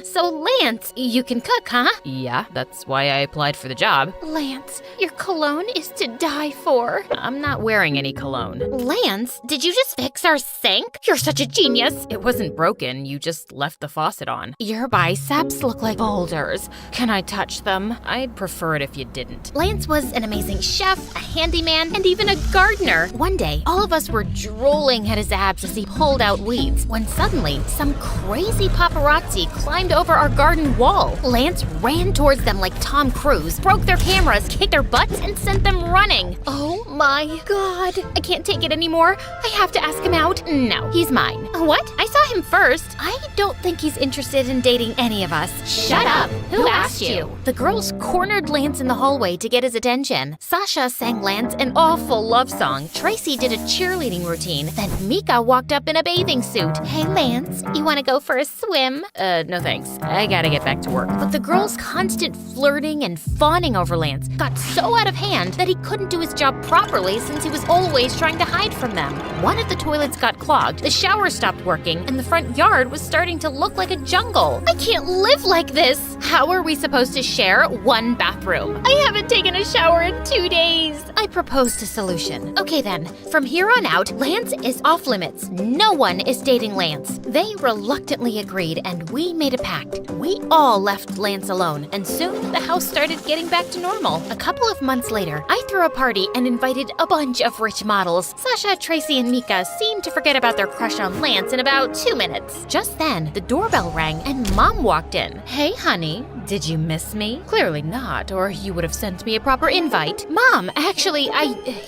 So Lance, you can cook, huh? Yeah, that's why I applied for the job. Lance, your cologne is to die for. I'm not wearing any cologne. Lance, did you just fix our sink? You're such a genius. It wasn't broken, you just left the faucet on. Your biceps look like boulders. Can I touch them? I'd prefer it if you didn't. Lance was an amazing chef, a handyman, and even a gardener. One day, all of us were drooling at his abs as he pulled out weeds, when suddenly, some crazy paparazzi climbed over our garden wall. Lance ran towards them like Tom Cruise, broke their cameras, kicked their butts, and sent them running. Oh my God. I can't take it anymore. I have to ask him out. No, he's mine. What? I saw him first. I don't think he's interested in dating any of us. Shut up. Who asked you? The girls cornered Lance in the hallway to get his attention. Sasha sang Lance an awful love song. Tracy did a cheerleading routine. Then Mika walked up in a bathing suit. Hey Lance, you want to go for a swim? No thanks. I gotta get back to work. But the girls' constant flirting and fawning over Lance got so out of hand that he couldn't do his job properly since he was always trying to hide from them. One of the toilets got clogged, the shower stopped working, and the front yard was starting to look like a jungle. I can't live like this! How are we supposed to share one bathroom? I haven't taken a shower in 2 days. I proposed a solution. Okay then, from here on out, Lance is off limits. No one is dating Lance. They reluctantly agreed, and we made a pact. We all left Lance alone, and soon the house started getting back to normal. A couple of months later, I threw a party and invited a bunch of rich models. Sasha, Tracy, and Mika seemed to forget about their crush on Lance in about 2 minutes. Just then, the doorbell rang and Mom walked in. Hey, honey, did you miss me? Clearly not, or you would have sent me a proper invite. Mom, actually,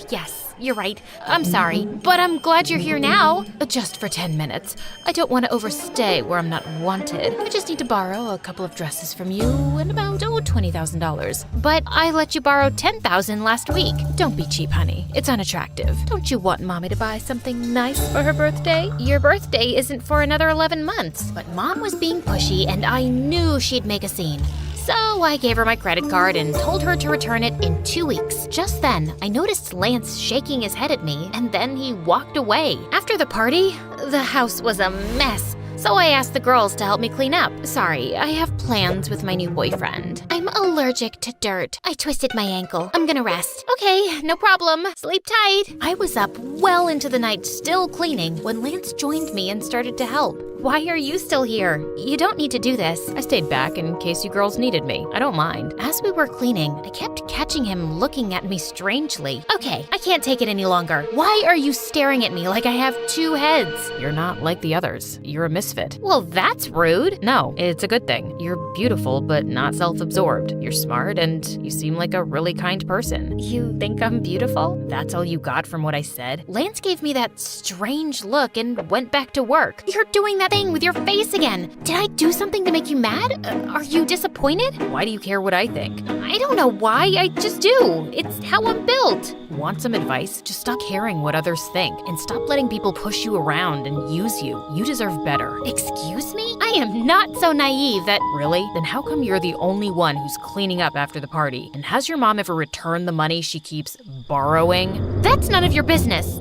yes. You're right. I'm sorry, but I'm glad you're here now. Just for 10 minutes. I don't want to overstay where I'm not wanted. I just need to borrow a couple of dresses from you and about, $20,000. But I let you borrow $10,000 last week. Don't be cheap, honey. It's unattractive. Don't you want Mommy to buy something nice for her birthday? Your birthday isn't for another 11 months. But Mom was being pushy, and I knew she'd make a scene. So I gave her my credit card and told her to return it in 2 weeks. Just then, I noticed Lance shaking his head at me, and then he walked away. After the party, the house was a mess. So I asked the girls to help me clean up. Sorry, I have plans with my new boyfriend. I'm allergic to dirt. I twisted my ankle. I'm gonna rest. Okay, no problem. Sleep tight. I was up well into the night still cleaning when Lance joined me and started to help. Why are you still here? You don't need to do this. I stayed back in case you girls needed me. I don't mind. As we were cleaning, I kept catching him looking at me strangely. Okay, I can't take it any longer. Why are you staring at me like I have two heads? You're not like the others. You're a misfit. Well, that's rude. No, it's a good thing. You're beautiful, but not self-absorbed. You're smart, and you seem like a really kind person. You think I'm beautiful? That's all you got from what I said? Lance gave me that strange look and went back to work. You're doing that thing with your face again. Did I do something to make you mad? Are you disappointed? Why do you care what I think? I don't know why, I just do. It's how I'm built. Want some advice? Just stop caring what others think and stop letting people push you around and use you. You deserve better. Excuse me? I am not so naive that— Really? Then how come you're the only one who's cleaning up after the party? And has your mom ever returned the money she keeps borrowing? That's none of your business.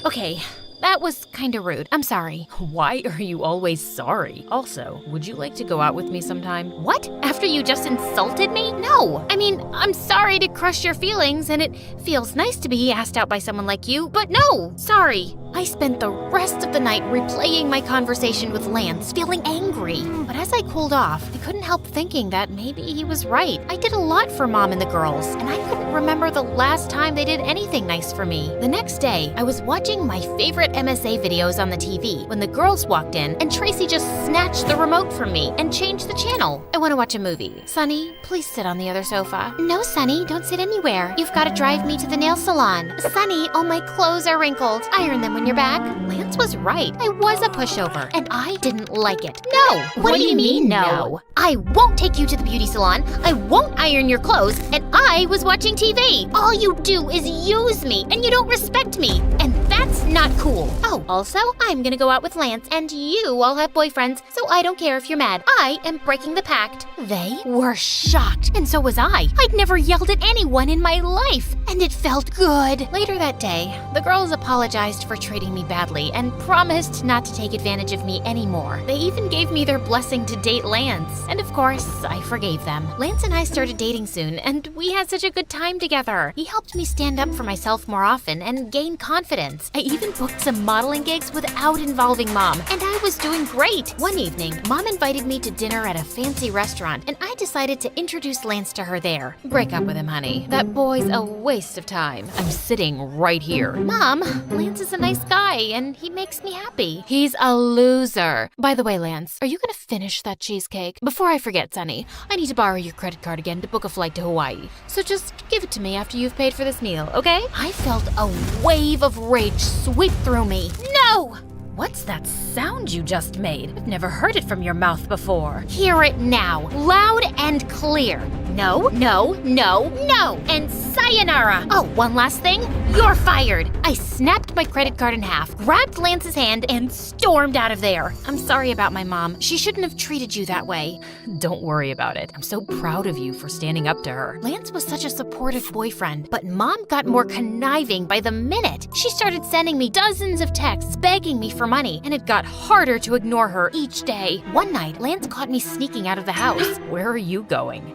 Okay. That was kinda rude. I'm sorry. Why are you always sorry? Also, would you like to go out with me sometime? What? After you just insulted me? No. I mean, I'm sorry to crush your feelings, and it feels nice to be asked out by someone like you, but no, sorry. I spent the rest of the night replaying my conversation with Lance, feeling angry. But as I cooled off, I couldn't help thinking that maybe he was right. I did a lot for Mom and the girls, and I couldn't remember the last time they did anything nice for me. The next day, I was watching my favorite MSA videos on the TV when the girls walked in and Tracy just snatched the remote from me and changed the channel. I want to watch a movie. Sunny, please sit on the other sofa. No, Sunny, don't sit anywhere. You've got to drive me to the nail salon. Sunny, all my clothes are wrinkled. Iron them when you're back. Lance was right. I was a pushover, and I didn't like it. No! What do you mean, no? I won't take you to the beauty salon. I won't iron your clothes, and I was watching TV. All you do is use me, and you don't respect me, and that's not cool. Oh, also, I'm gonna go out with Lance, and you all have boyfriends, so I don't care if you're mad. I am breaking the pact. They were shocked, and so was I. I'd never yelled at anyone in my life, and it felt good. Later that day, the girls apologized for treating me badly and promised not to take advantage of me anymore. They even gave me their blessing to date Lance, and of course, I forgave them. Lance and I started dating soon, and we had such a good time together. He helped me stand up for myself more often and gain confidence. I even booked some modeling gigs without involving Mom, and I was doing great. One evening, Mom invited me to dinner at a fancy restaurant, and I decided to introduce Lance to her there. Break up with him, honey. That boy's a waste of time. I'm sitting right here. Mom, Lance is a nice guy, and he makes me happy. He's a loser. By the way, Lance, are you gonna finish that cheesecake? Before I forget, Sunny, I need to borrow your credit card again to book a flight to Hawaii. So just give it to me after you've paid for this meal, okay? I felt a wave of rage sweep through me. No! What's that sound you just made? I've never heard it from your mouth before. Hear it now, loud and clear. No, no, no, no, and sayonara. Oh, one last thing. You're fired. I snapped my credit card in half, grabbed Lance's hand, and stormed out of there. I'm sorry about my mom. She shouldn't have treated you that way. Don't worry about it. I'm so proud of you for standing up to her. Lance was such a supportive boyfriend, but Mom got more conniving by the minute. She started sending me dozens of texts begging me for money, and it got harder to ignore her each day. One night, Lance caught me sneaking out of the house. Where are you going?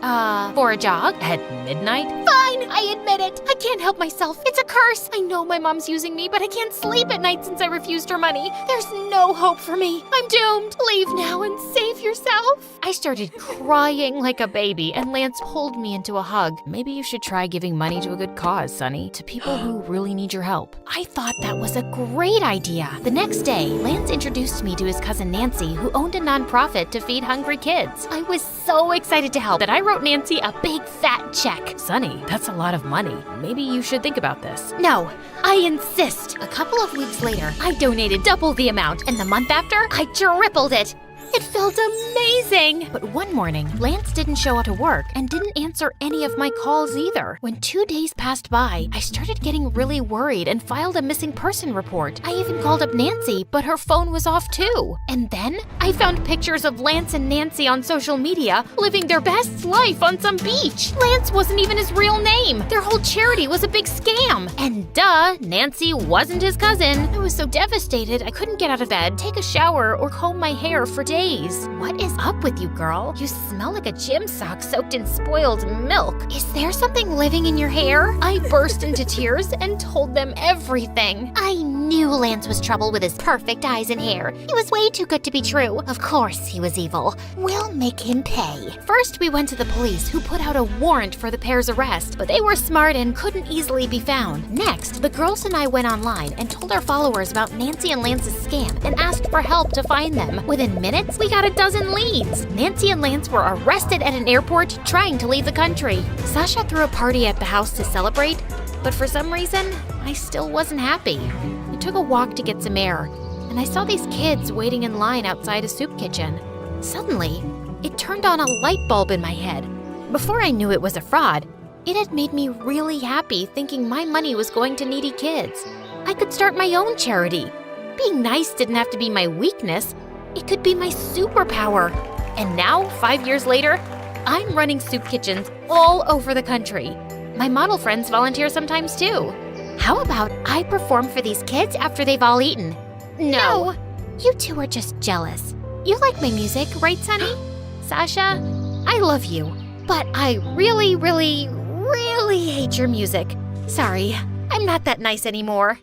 For a jog. At midnight? Fine, I admit it. I can't help myself. It's a curse. I know my mom's using me, but I can't sleep at night since I refused her money. There's no hope for me. I'm doomed. Leave now and save yourself. I started crying like a baby, and Lance pulled me into a hug. Maybe you should try giving money to a good cause, Sunny, to people who really need your help. I thought that was a great idea. The next day, Lance introduced me to his cousin Nancy, who owned a nonprofit to feed hungry kids. I was so excited to help that I wrote Nancy a big fat check. Sunny, that's a lot of money. Maybe you should think about this. No, I insist. A couple of weeks later, I donated double the amount, and the month after, I tripled it. It felt amazing! But one morning, Lance didn't show up to work and didn't answer any of my calls either. When 2 days passed by, I started getting really worried and filed a missing person report. I even called up Nancy, but her phone was off too. And then I found pictures of Lance and Nancy on social media living their best life on some beach. Lance wasn't even his real name. Their whole charity was a big scam. And duh, Nancy wasn't his cousin. I was so devastated I couldn't get out of bed, take a shower, or comb my hair for days. What is up with you, girl? You smell like a gym sock soaked in spoiled milk. Is there something living in your hair? I burst into tears and told them everything. I knew Lance was trouble with his perfect eyes and hair. He was way too good to be true. Of course he was evil. We'll make him pay. First, we went to the police, who put out a warrant for the pair's arrest, but they were smart and couldn't easily be found. Next, the girls and I went online and told our followers about Nancy and Lance's scam and asked for help to find them. Within minutes, we got a dozen leads. Nancy and Lance were arrested at an airport trying to leave the country. Sasha threw a party at the house to celebrate, but for some reason, I still wasn't happy. I took a walk to get some air, and I saw these kids waiting in line outside a soup kitchen. Suddenly, it turned on a light bulb in my head. Before I knew it was a fraud, it had made me really happy thinking my money was going to needy kids. I could start my own charity. Being nice didn't have to be my weakness. It could be my superpower. And now, 5 years later, I'm running soup kitchens all over the country. My model friends volunteer sometimes too. How about I perform for these kids after they've all eaten? No. You two are just jealous. You like my music, right, Sunny? Sasha, I love you, but I really, really, really hate your music. Sorry, I'm not that nice anymore.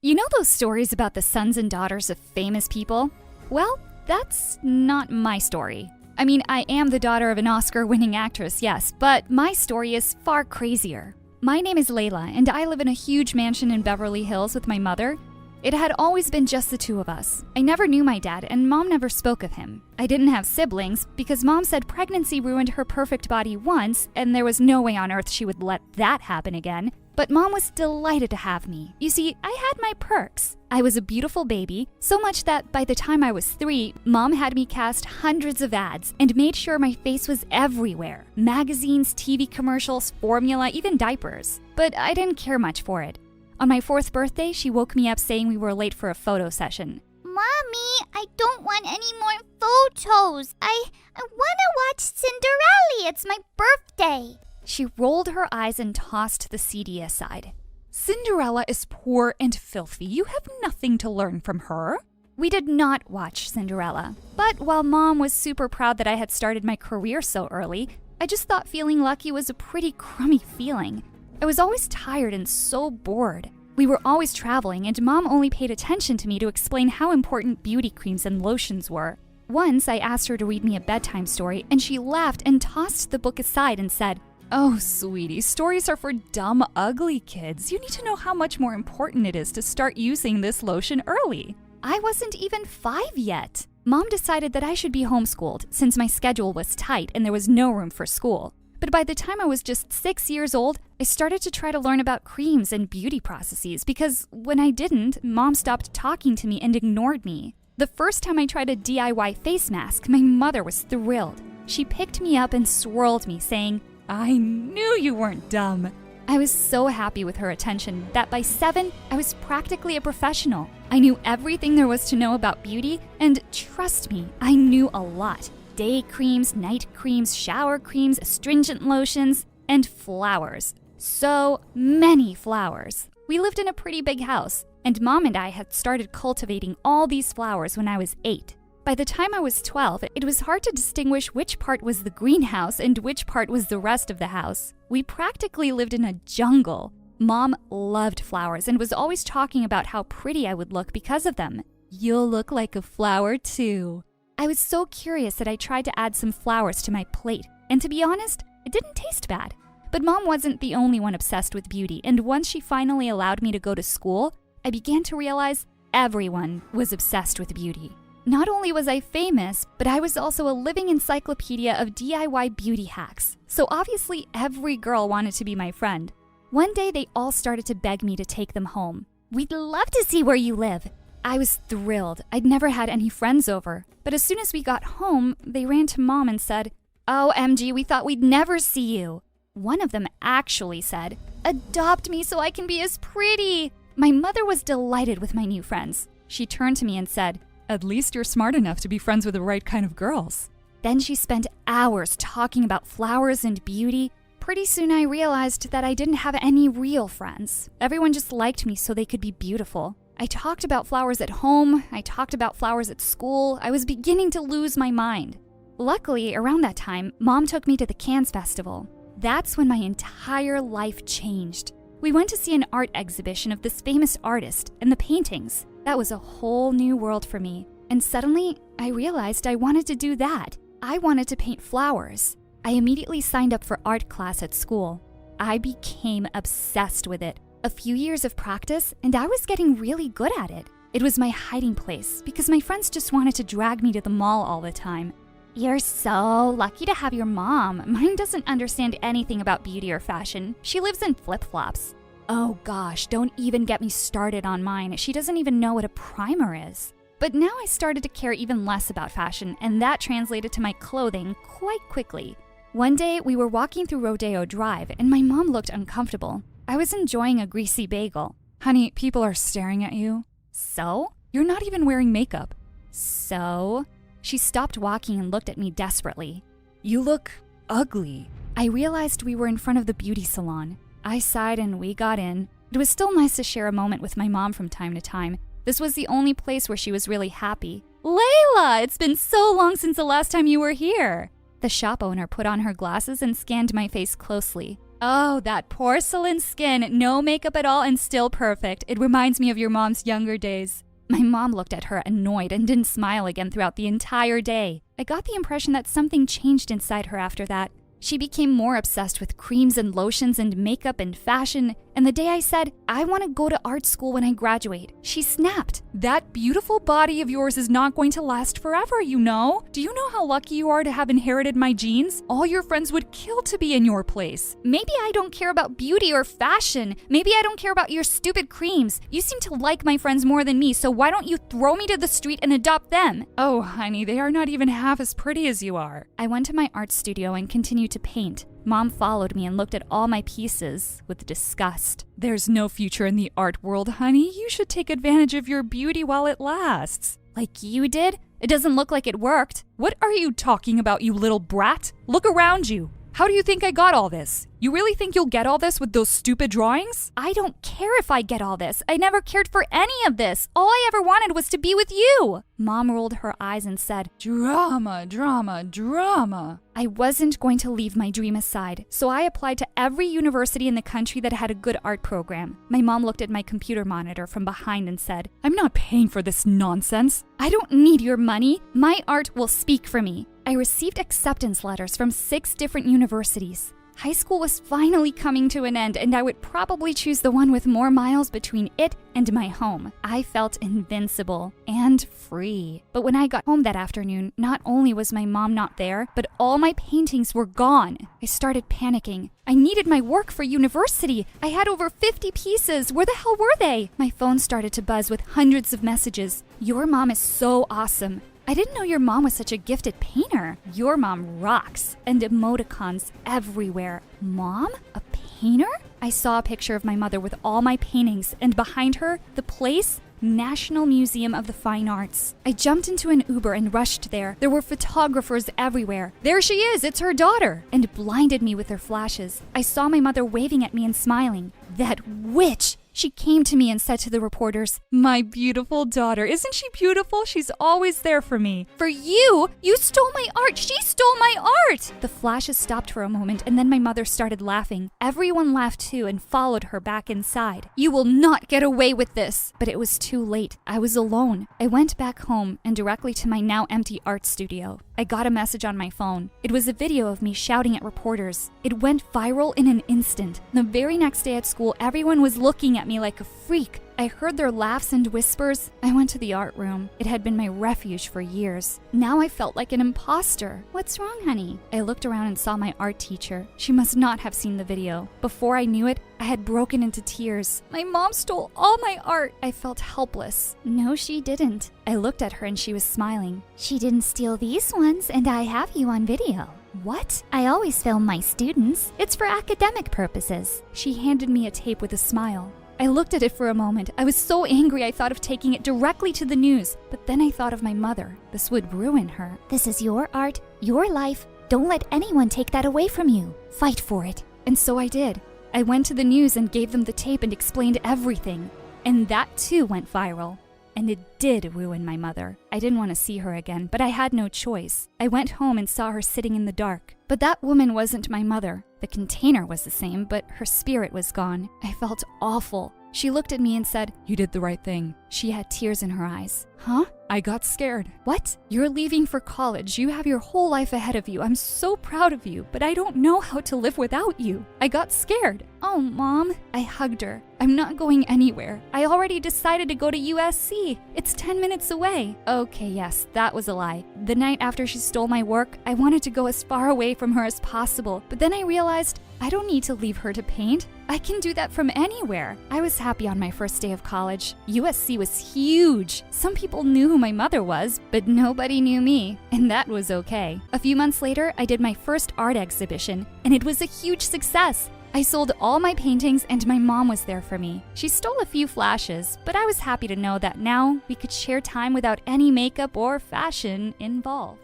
You know those stories about the sons and daughters of famous people? Well, that's not my story. I mean, I am the daughter of an Oscar-winning actress, yes, but my story is far crazier. My name is Layla, and I live in a huge mansion in Beverly Hills with my mother. It had always been just the two of us. I never knew my dad, and Mom never spoke of him. I didn't have siblings because Mom said pregnancy ruined her perfect body once, and there was no way on earth she would let that happen again. But Mom was delighted to have me. You see, I had my perks. I was a beautiful baby, so much that by the time I was 3, Mom had me cast hundreds of ads and made sure my face was everywhere. Magazines, TV commercials, formula, even diapers. But I didn't care much for it. On my 4th birthday, she woke me up saying we were late for a photo session. Mommy, I don't want any more photos. I want to watch Cinderella. It's my birthday. She rolled her eyes and tossed the CD aside. Cinderella is poor and filthy. You have nothing to learn from her. We did not watch Cinderella. But while Mom was super proud that I had started my career so early, I just thought feeling lucky was a pretty crummy feeling. I was always tired and so bored. We were always traveling, and Mom only paid attention to me to explain how important beauty creams and lotions were. Once I asked her to read me a bedtime story, and she laughed and tossed the book aside and said, "Oh, sweetie, stories are for dumb, ugly kids. You need to know how much more important it is to start using this lotion early." I wasn't even 5 yet. Mom decided that I should be homeschooled since my schedule was tight and there was no room for school. But by the time I was just 6 years old, I started to try to learn about creams and beauty processes because when I didn't, Mom stopped talking to me and ignored me. The first time I tried a DIY face mask, my mother was thrilled. She picked me up and swirled me, saying, "I knew you weren't dumb." I was so happy with her attention that by 7, I was practically a professional. I knew everything there was to know about beauty, and trust me, I knew a lot. Day creams, night creams, shower creams, astringent lotions, and flowers. So many flowers. We lived in a pretty big house, and Mom and I had started cultivating all these flowers when I was 8. By the time I was 12, it was hard to distinguish which part was the greenhouse and which part was the rest of the house. We practically lived in a jungle. Mom loved flowers and was always talking about how pretty I would look because of them. "You'll look like a flower too." I was so curious that I tried to add some flowers to my plate, and to be honest, it didn't taste bad. But Mom wasn't the only one obsessed with beauty, and once she finally allowed me to go to school, I began to realize everyone was obsessed with beauty. Not only was I famous, but I was also a living encyclopedia of DIY beauty hacks. So obviously every girl wanted to be my friend. One day, they all started to beg me to take them home. "We'd love to see where you live." I was thrilled. I'd never had any friends over. But as soon as we got home, they ran to Mom and said, "Oh, MG, we thought we'd never see you." One of them actually said, "Adopt me so I can be as pretty." My mother was delighted with my new friends. She turned to me and said, "At least you're smart enough to be friends with the right kind of girls." Then she spent hours talking about flowers and beauty. Pretty soon I realized that I didn't have any real friends. Everyone just liked me so they could be beautiful. I talked about flowers at home. I talked about flowers at school. I was beginning to lose my mind. Luckily, around that time, Mom took me to the Cannes Festival. That's when my entire life changed. We went to see an art exhibition of this famous artist and the paintings. That was a whole new world for me. And suddenly, I realized I wanted to do that. I wanted to paint flowers. I immediately signed up for art class at school. I became obsessed with it. A few years of practice, and I was getting really good at it. It was my hiding place because my friends just wanted to drag me to the mall all the time. "You're so lucky to have your mom. Mine doesn't understand anything about beauty or fashion. She lives in flip-flops." Oh gosh, don't even get me started on mine. She doesn't even know what a primer is. But now I started to care even less about fashion, and that translated to my clothing quite quickly. One day, we were walking through Rodeo Drive, and my mom looked uncomfortable. I was enjoying a greasy bagel. "Honey, people are staring at you." "So?" "You're not even wearing makeup." "So?" She stopped walking and looked at me desperately. "You look ugly." I realized we were in front of the beauty salon. I sighed and we got in. It was still nice to share a moment with my mom from time to time. This was the only place where she was really happy. "Layla, it's been so long since the last time you were here." The shop owner put on her glasses and scanned my face closely. "Oh, that porcelain skin, no makeup at all and still perfect. It reminds me of your mom's younger days." My mom looked at her annoyed and didn't smile again throughout the entire day. I got the impression that something changed inside her after that. She became more obsessed with creams and lotions and makeup and fashion, and the day I said, "I want to go to art school when I graduate," she snapped. "That beautiful body of yours is not going to last forever, you know. Do you know how lucky you are to have inherited my genes? All your friends would kill to be in your place." "Maybe I don't care about beauty or fashion. Maybe I don't care about your stupid creams. You seem to like my friends more than me, so why don't you throw me to the street and adopt them?" "Oh, honey, they are not even half as pretty as you are." I went to my art studio and continued to paint. Mom followed me and looked at all my pieces with disgust. "There's no future in the art world, honey. You should take advantage of your beauty while it lasts." "Like you did? It doesn't look like it worked." "What are you talking about, you little brat? Look around you. How do you think I got all this? You really think you'll get all this with those stupid drawings?" "I don't care if I get all this. I never cared for any of this. All I ever wanted was to be with you." Mom rolled her eyes and said, "Drama, drama, drama." I wasn't going to leave my dream aside, so I applied to every university in the country that had a good art program. My mom looked at my computer monitor from behind and said, "I'm not paying for this nonsense." "I don't need your money. My art will speak for me." I received acceptance letters from 6 different universities. High school was finally coming to an end, and I would probably choose the one with more miles between it and my home. I felt invincible and free. But when I got home that afternoon, not only was my mom not there, but all my paintings were gone. I started panicking. I needed my work for university. I had over 50 pieces. Where the hell were they? My phone started to buzz with hundreds of messages. "Your mom is so awesome. I didn't know your mom was such a gifted painter. Your mom rocks." And emoticons everywhere. Mom? A painter? I saw a picture of my mother with all my paintings, and behind her, the place, National Museum of the Fine Arts. I jumped into an Uber and rushed there. There were photographers everywhere. "There she is, it's her daughter!" and blinded me with their flashes. I saw my mother waving at me and smiling. That witch! She came to me and said to the reporters, "My beautiful daughter, isn't she beautiful? She's always there for me." "For you? You stole my art! She stole my art!" The flashes stopped for a moment, and then my mother started laughing. Everyone laughed too and followed her back inside. "You will not get away with this!" But it was too late. I was alone. I went back home and directly to my now empty art studio. I got a message on my phone. It was a video of me shouting at reporters. It went viral in an instant. The very next day at school, everyone was looking at me like a freak. I heard their laughs and whispers. I went to the art room. It had been my refuge for years. Now I felt like an imposter. What's wrong, honey? I looked around and saw my art teacher. She must not have seen the video. Before I knew it, I had broken into tears. My mom stole all my art. I felt helpless. No, she didn't. I looked at her and she was smiling. She didn't steal these ones, and I have you on video. What? I always film my students. It's for academic purposes. She handed me a tape with a smile. I looked at it for a moment. I was so angry I thought of taking it directly to the news. But then I thought of my mother. This would ruin her. This is your art, your life. Don't let anyone take that away from you. Fight for it. And so I did. I went to the news and gave them the tape and explained everything. And that too went viral. And it did ruin my mother. I didn't want to see her again, but I had no choice. I went home and saw her sitting in the dark. But that woman wasn't my mother. The container was the same, but her spirit was gone. I felt awful. She looked at me and said, "You did the right thing." She had tears in her eyes. Huh? I got scared. What? You're leaving for college. You have your whole life ahead of you. I'm so proud of you, but I don't know how to live without you. I got scared. Oh, Mom. I hugged her. I'm not going anywhere. I already decided to go to USC. It's 10 minutes away. Okay, yes, that was a lie. The night after she stole my work, I wanted to go as far away from her as possible, but then I realized I don't need to leave her to paint. I can do that from anywhere. I was happy on my first day of college. USC was huge. Some people knew who my mother was, but nobody knew me, and that was okay. A few months later, I did my first art exhibition, and it was a huge success. I sold all my paintings and my mom was there for me. She stole a few flashes, but I was happy to know that now we could share time without any makeup or fashion involved.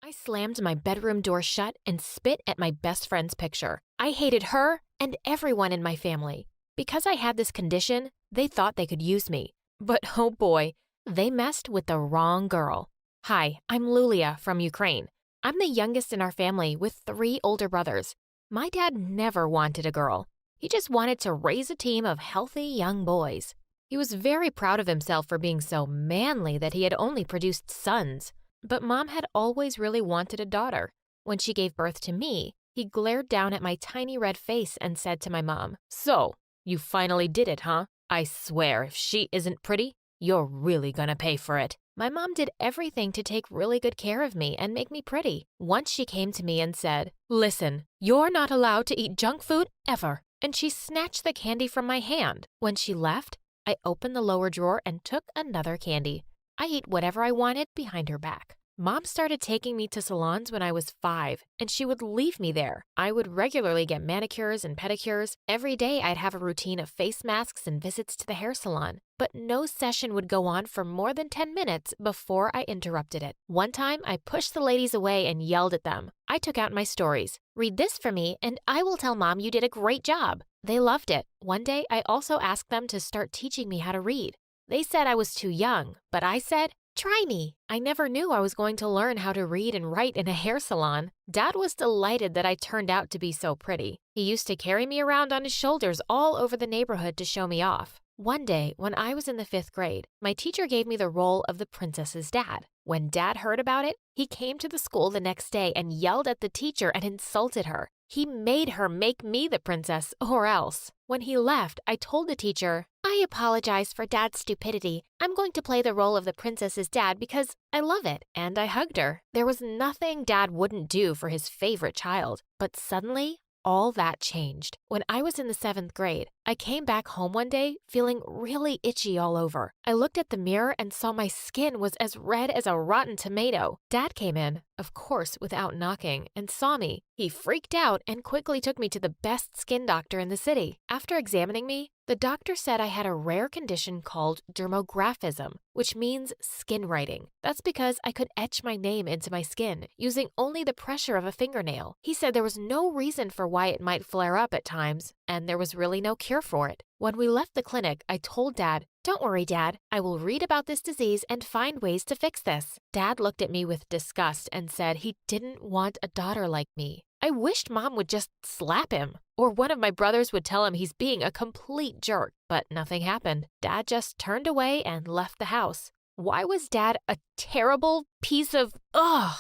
I slammed my bedroom door shut and spit at my best friend's picture. I hated her and everyone in my family. Because I had this condition, they thought they could use me. But oh boy, they messed with the wrong girl. Hi, I'm Lulia from Ukraine. I'm the youngest in our family with 3 older brothers. My dad never wanted a girl. He just wanted to raise a team of healthy young boys. He was very proud of himself for being so manly that he had only produced sons. But Mom had always really wanted a daughter. When she gave birth to me, he glared down at my tiny red face and said to my mom, "So, you finally did it, huh? I swear if she isn't pretty, you're really gonna pay for it." My mom did everything to take really good care of me and make me pretty. Once she came to me and said, "Listen, you're not allowed to eat junk food ever." And she snatched the candy from my hand. When she left, I opened the lower drawer and took another candy. I ate whatever I wanted behind her back. Mom started taking me to salons when I was 5, and she would leave me there. I would regularly get manicures and pedicures. Every day I'd have a routine of face masks and visits to the hair salon. But no session would go on for more than 10 minutes before I interrupted it. One time, I pushed the ladies away and yelled at them. I took out my stories. "Read this for me, and I will tell Mom you did a great job." They loved it. One day, I also asked them to start teaching me how to read. They said I was too young, but I said, "Try me." I never knew I was going to learn how to read and write in a hair salon. Dad was delighted that I turned out to be so pretty. He used to carry me around on his shoulders all over the neighborhood to show me off. One day, when I was in the 5th grade, my teacher gave me the role of the princess's dad. When Dad heard about it, he came to the school the next day and yelled at the teacher and insulted her. He made her make me the princess or else. When he left, I told the teacher, "I apologize for Dad's stupidity. I'm going to play the role of the princess's dad because I love it." And I hugged her. There was nothing Dad wouldn't do for his favorite child. But suddenly, all that changed. When I was in the 7th grade, I came back home one day feeling really itchy all over. I looked at the mirror and saw my skin was as red as a rotten tomato. Dad came in, of course without knocking, and saw me. He freaked out and quickly took me to the best skin doctor in the city. After examining me, the doctor said I had a rare condition called dermographism, which means skin writing. That's because I could etch my name into my skin using only the pressure of a fingernail. He said there was no reason for why it might flare up at times, and there was really no cure for it. When we left the clinic, I told Dad, "Don't worry, Dad. I will read about this disease and find ways to fix this." Dad looked at me with disgust and said he didn't want a daughter like me. I wished Mom would just slap him, or one of my brothers would tell him he's being a complete jerk. But nothing happened. Dad just turned away and left the house. Why was Dad a terrible piece of ugh?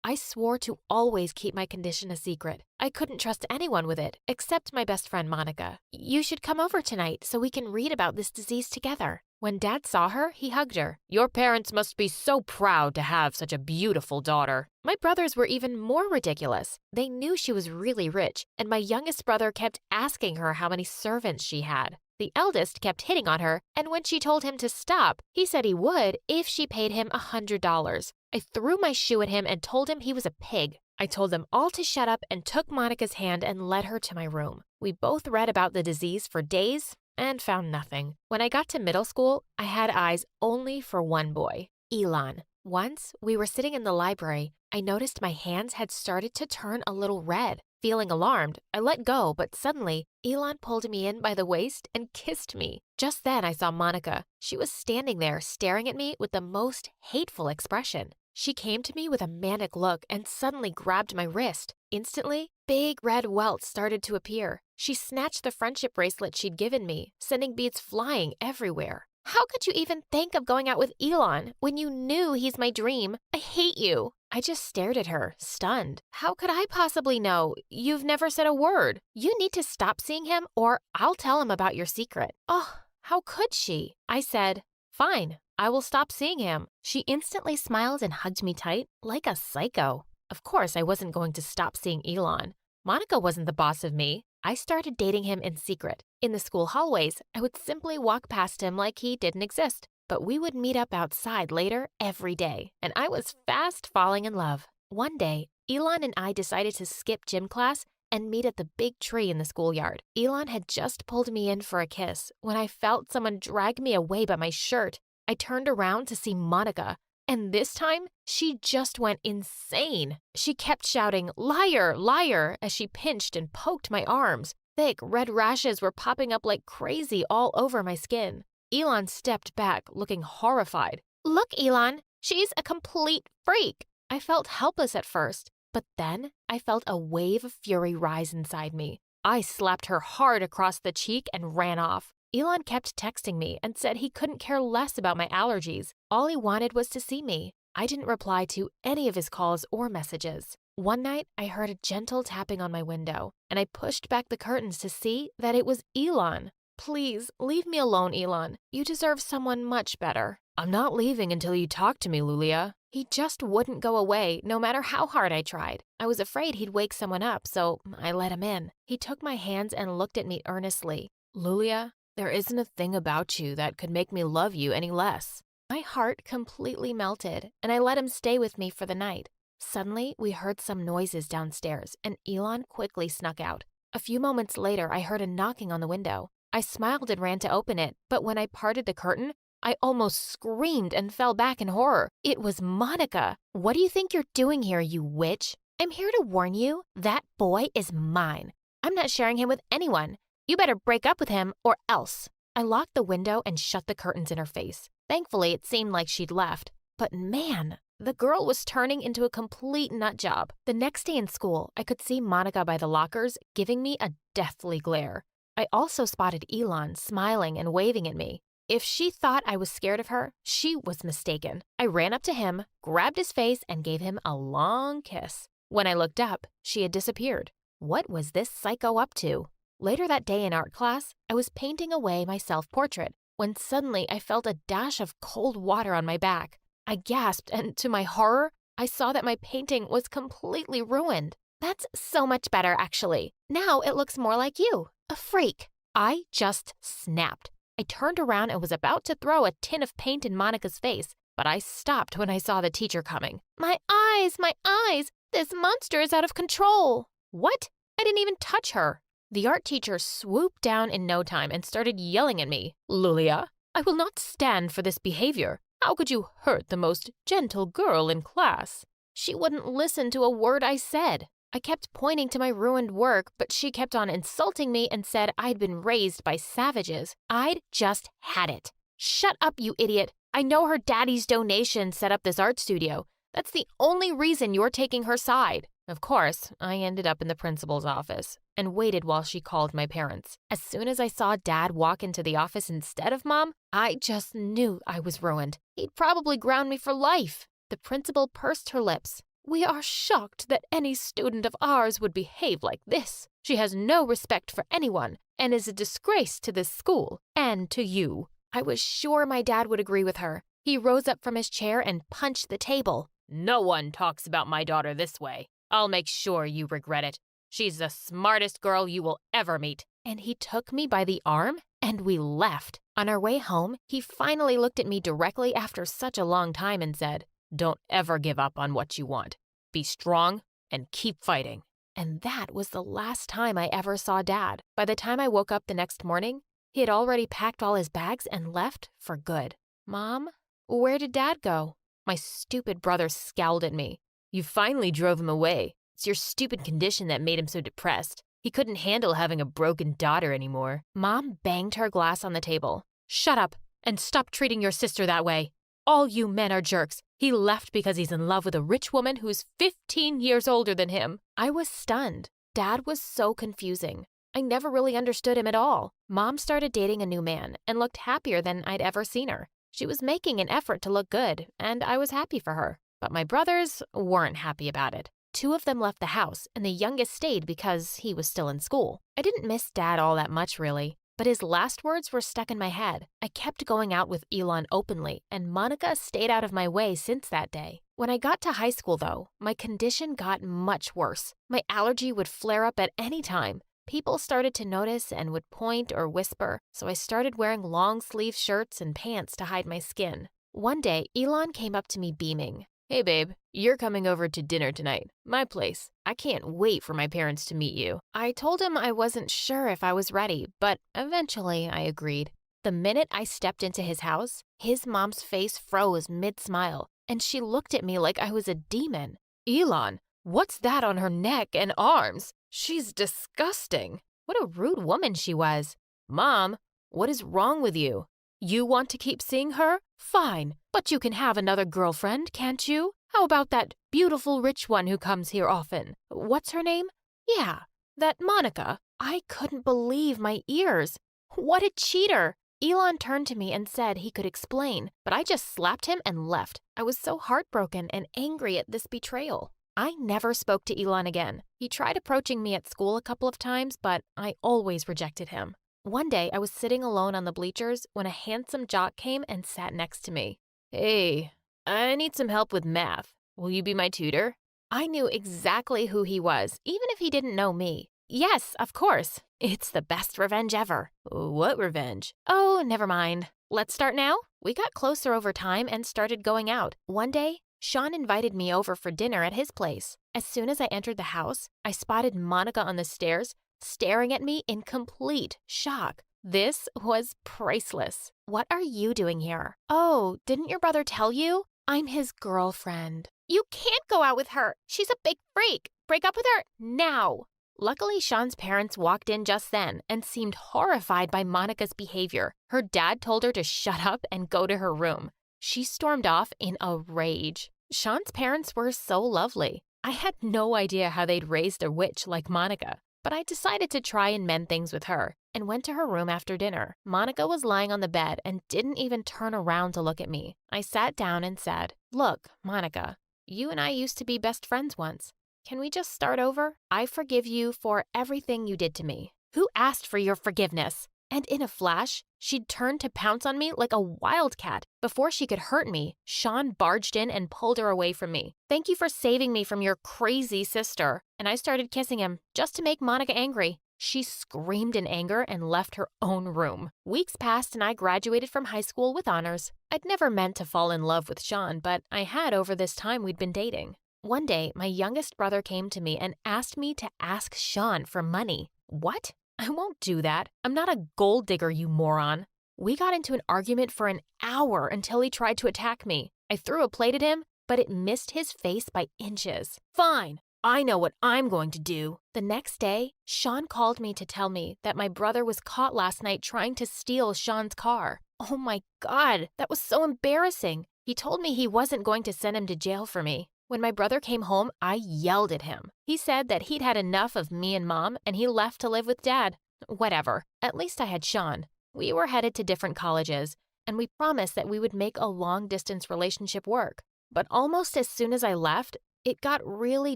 I swore to always keep my condition a secret. I couldn't trust anyone with it, except my best friend Monica. You should come over tonight so we can read about this disease together. When Dad saw her, he hugged her. Your parents must be so proud to have such a beautiful daughter. My brothers were even more ridiculous. They knew she was really rich, and my youngest brother kept asking her how many servants she had. The eldest kept hitting on her, and when she told him to stop, he said he would if she paid him $100. I threw my shoe at him and told him he was a pig. I told them all to shut up and took Monica's hand and led her to my room. We both read about the disease for days and found nothing. When I got to middle school, I had eyes only for one boy, Elon. Once, we were sitting in the library. I noticed my hands had started to turn a little red. Feeling alarmed, I let go, but suddenly, Elon pulled me in by the waist and kissed me. Just then, I saw Monica. She was standing there, staring at me with the most hateful expression. She came to me with a manic look and suddenly grabbed my wrist. Instantly, big red welts started to appear. She snatched the friendship bracelet she'd given me, sending beads flying everywhere. How could you even think of going out with Elon when you knew he's my dream? I hate you. I just stared at her, stunned. How could I possibly know? You've never said a word. You need to stop seeing him or I'll tell him about your secret. Oh, how could she? I said, fine, I will stop seeing him. She instantly smiled and hugged me tight, like a psycho. Of course, I wasn't going to stop seeing Elon. Monica wasn't the boss of me. I started dating him in secret. In the school hallways, I would simply walk past him like he didn't exist. But we would meet up outside later every day, and I was fast falling in love. One day, Elon and I decided to skip gym class and meet at the big tree in the schoolyard. Elon had just pulled me in for a kiss when I felt someone drag me away by my shirt. I turned around to see Monica, and this time, she just went insane. She kept shouting, liar, liar, as she pinched and poked my arms. Thick red rashes were popping up like crazy all over my skin. Elon stepped back, looking horrified. Look, Elon, she's a complete freak. I felt helpless at first, but then I felt a wave of fury rise inside me. I slapped her hard across the cheek and ran off. Elon kept texting me and said he couldn't care less about my allergies. All he wanted was to see me. I didn't reply to any of his calls or messages. One night, I heard a gentle tapping on my window, and I pushed back the curtains to see that it was Elon. Please, leave me alone, Elon. You deserve someone much better. I'm not leaving until you talk to me, Lulia. He just wouldn't go away, no matter how hard I tried. I was afraid he'd wake someone up, so I let him in. He took my hands and looked at me earnestly. Lulia, there isn't a thing about you that could make me love you any less. My heart completely melted, and I let him stay with me for the night. Suddenly, we heard some noises downstairs, and Elon quickly snuck out. A few moments later, I heard a knocking on the window. I smiled and ran to open it, but when I parted the curtain, I almost screamed and fell back in horror. It was Monica. What do you think you're doing here, you witch? I'm here to warn you, that boy is mine. I'm not sharing him with anyone. You better break up with him or else. I locked the window and shut the curtains in her face. Thankfully, it seemed like she'd left. But man, the girl was turning into a complete nut job. The next day in school, I could see Monica by the lockers giving me a deathly glare. I also spotted Elon smiling and waving at me. If she thought I was scared of her, she was mistaken. I ran up to him, grabbed his face, and gave him a long kiss. When I looked up, she had disappeared. What was this psycho up to? Later that day in art class, I was painting away my self-portrait when suddenly I felt a dash of cold water on my back. I gasped, and to my horror, I saw that my painting was completely ruined. That's so much better, actually. Now it looks more like you, a freak. I just snapped. I turned around and was about to throw a tin of paint in Monica's face, but I stopped when I saw the teacher coming. My eyes, my eyes! This monster is out of control! What? I didn't even touch her. The art teacher swooped down in no time and started yelling at me. Lulia, I will not stand for this behavior. How could you hurt the most gentle girl in class? She wouldn't listen to a word I said. I kept pointing to my ruined work, but she kept on insulting me and said I'd been raised by savages. I'd just had it. Shut up, you idiot. I know her daddy's donation set up this art studio. That's the only reason you're taking her side. Of course, I ended up in the principal's office and waited while she called my parents. As soon as I saw Dad walk into the office instead of Mom, I just knew I was ruined. He'd probably ground me for life. The principal pursed her lips. We are shocked that any student of ours would behave like this. She has no respect for anyone and is a disgrace to this school and to you." I was sure my dad would agree with her. He rose up from his chair and punched the table. "No one talks about my daughter this way. I'll make sure you regret it. She's the smartest girl you will ever meet." And he took me by the arm and we left. On our way home, he finally looked at me directly after such a long time and said, "Don't ever give up on what you want. Be strong and keep fighting." And that was the last time I ever saw Dad. By the time I woke up the next morning, he had already packed all his bags and left for good. Mom, where did Dad go? My stupid brother scowled at me. "You finally drove him away. It's your stupid condition that made him so depressed. He couldn't handle having a broken daughter anymore." Mom banged her glass on the table. "Shut up and stop treating your sister that way. All you men are jerks. He left because he's in love with a rich woman who's 15 years older than him." I was stunned. Dad was so confusing. I never really understood him at all. Mom started dating a new man and looked happier than I'd ever seen her. She was making an effort to look good, and I was happy for her. But my brothers weren't happy about it. 2 of them left the house, and the youngest stayed because he was still in school. I didn't miss Dad all that much, really. But his last words were stuck in my head. I kept going out with Elon openly, and Monica stayed out of my way since that day. When I got to high school, though, my condition got much worse. My allergy would flare up at any time. People started to notice and would point or whisper, so I started wearing long-sleeve shirts and pants to hide my skin. One day, Elon came up to me beaming. "Hey babe, you're coming over to dinner tonight. My place. I can't wait for my parents to meet you." I told him I wasn't sure if I was ready, but eventually I agreed. The minute I stepped into his house, his mom's face froze mid-smile, and she looked at me like I was a demon. "Elon, what's that on her neck and arms? She's disgusting." What a rude woman she was. "Mom, what is wrong with you?" "You want to keep seeing her? Fine, but you can have another girlfriend, can't you? How about that beautiful rich one who comes here often? What's her name? Yeah, that Monica." I couldn't believe my ears. What a cheater! Elon turned to me and said he could explain, but I just slapped him and left. I was so heartbroken and angry at this betrayal. I never spoke to Elon again. He tried approaching me at school a couple of times, but I always rejected him. One day, I was sitting alone on the bleachers when a handsome jock came and sat next to me. "Hey, I need some help with math. Will you be my tutor?" I knew exactly who he was, even if he didn't know me. Yes, of course. It's the best revenge ever. "What revenge?" Oh, never mind. Let's start now. We got closer over time and started going out. One day, Sean invited me over for dinner at his place. As soon as I entered the house, I spotted Monica on the stairs, staring at me in complete shock. This was priceless. "What are you doing here?" "Oh, didn't your brother tell you? I'm his girlfriend." "You can't go out with her. She's a big freak. Break up with her now." Luckily, Sean's parents walked in just then and seemed horrified by Monica's behavior. Her dad told her to shut up and go to her room. She stormed off in a rage. Sean's parents were so lovely. I had no idea how they'd raised a witch like Monica, but I decided to try and mend things with her and went to her room after dinner. Monica was lying on the bed and didn't even turn around to look at me. I sat down and said, "Look, Monica, you and I used to be best friends once. Can we just start over? I forgive you for everything you did to me." "Who asked for your forgiveness?" And in a flash, she'd turned to pounce on me like a wildcat. Before she could hurt me, Sean barged in and pulled her away from me. "Thank you for saving me from your crazy sister." And I started kissing him, just to make Monica angry. She screamed in anger and left her own room. Weeks passed and I graduated from high school with honors. I'd never meant to fall in love with Sean, but I had over this time we'd been dating. One day, my youngest brother came to me and asked me to ask Sean for money. What? I won't do that. I'm not a gold digger, you moron. We got into an argument for an hour until he tried to attack me. I threw a plate at him, but it missed his face by inches. "Fine, I know what I'm going to do." The next day, Sean called me to tell me that my brother was caught last night trying to steal Sean's car. Oh my God, that was so embarrassing. He told me he wasn't going to send him to jail for me. When my brother came home, I yelled at him. He said that he'd had enough of me and Mom, and he left to live with Dad. Whatever. At least I had Sean. We were headed to different colleges, and we promised that we would make a long-distance relationship work. But almost as soon as I left, It got really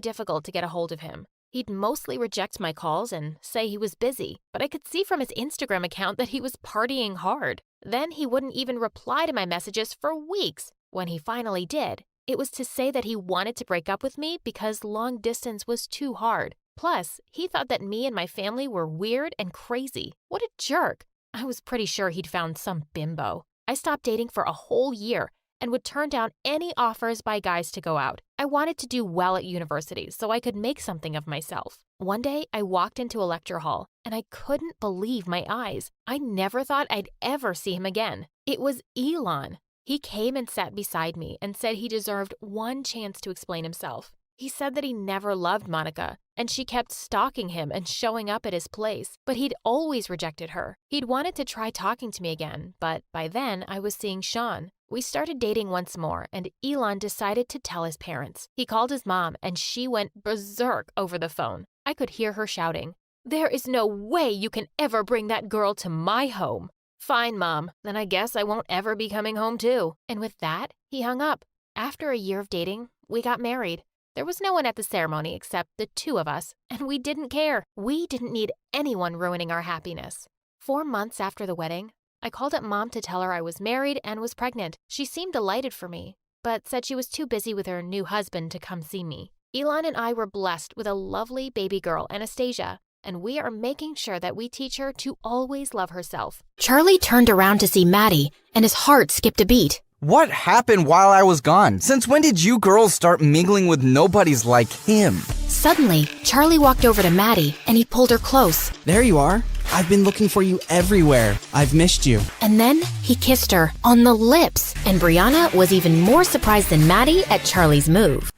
difficult to get a hold of him. He'd mostly reject my calls and say he was busy, but I could see from his Instagram account that he was partying hard. Then he wouldn't even reply to my messages for weeks. When he finally did, it was to say that he wanted to break up with me because long distance was too hard. Plus, he thought that me and my family were weird and crazy. What a jerk. I was pretty sure he'd found some bimbo. I stopped dating for a whole year and would turn down any offers by guys to go out. I wanted to do well at university so I could make something of myself. One day, I walked into a lecture hall and I couldn't believe my eyes. I never thought I'd ever see him again. It was Elon. He came and sat beside me and said he deserved one chance to explain himself. He said that he never loved Monica, and she kept stalking him and showing up at his place, but he'd always rejected her. He'd wanted to try talking to me again, but by then I was seeing Sean. We started dating once more, and Elon decided to tell his parents. He called his mom, and she went berserk over the phone. I could hear her shouting, "There is no way you can ever bring that girl to my home." "Fine, Mom, then I guess I won't ever be coming home too." And with that, he hung up. After a year of dating, we got married. There was no one at the ceremony except the two of us, and we didn't care. We didn't need anyone ruining our happiness. 4 months after the wedding, I called up Mom to tell her I was married and was pregnant. She seemed delighted for me, but said she was too busy with her new husband to come see me. Elon and I were blessed with a lovely baby girl, Anastasia, and we are making sure that we teach her to always love herself. Charlie turned around to see Maddie, and his heart skipped a beat. What happened while I was gone? Since when did you girls start mingling with nobodies like him? Suddenly, Charlie walked over to Maddie, and he pulled her close. There you are. I've been looking for you everywhere. I've missed you. And then he kissed her on the lips, and Brianna was even more surprised than Maddie at Charlie's move.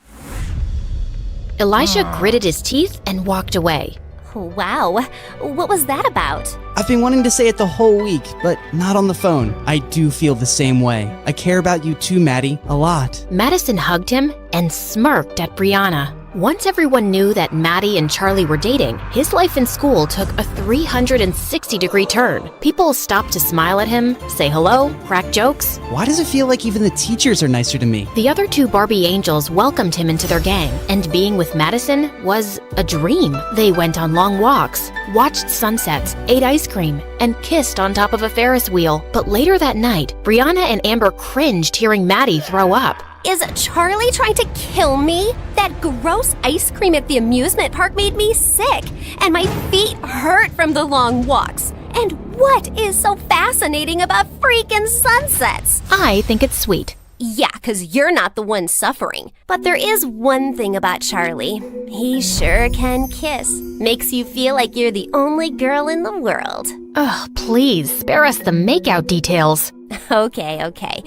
Elijah gritted his teeth and walked away. Wow, what was that about? I've been wanting to say it the whole week, but not on the phone. I do feel the same way. I care about you too, Maddie, a lot. Madison hugged him and smirked at Brianna. Once everyone knew that Maddie and Charlie were dating, his life in school took a 360-degree turn. People stopped to smile at him, say hello, crack jokes. Why does it feel like even the teachers are nicer to me? The other two Barbie angels welcomed him into their gang, and being with Madison was a dream. They went on long walks, watched sunsets, ate ice cream, and kissed on top of a Ferris wheel. But later that night, Brianna and Amber cringed hearing Maddie throw up. Is Charlie trying to kill me? That gross ice cream at the amusement park made me sick, and my feet hurt from the long walks. And what is so fascinating about freaking sunsets? I think it's sweet. Yeah, 'cause you're not the one suffering. But there is one thing about Charlie. He sure can kiss. Makes you feel like you're the only girl in the world. Ugh, please, spare us the makeout details. Okay.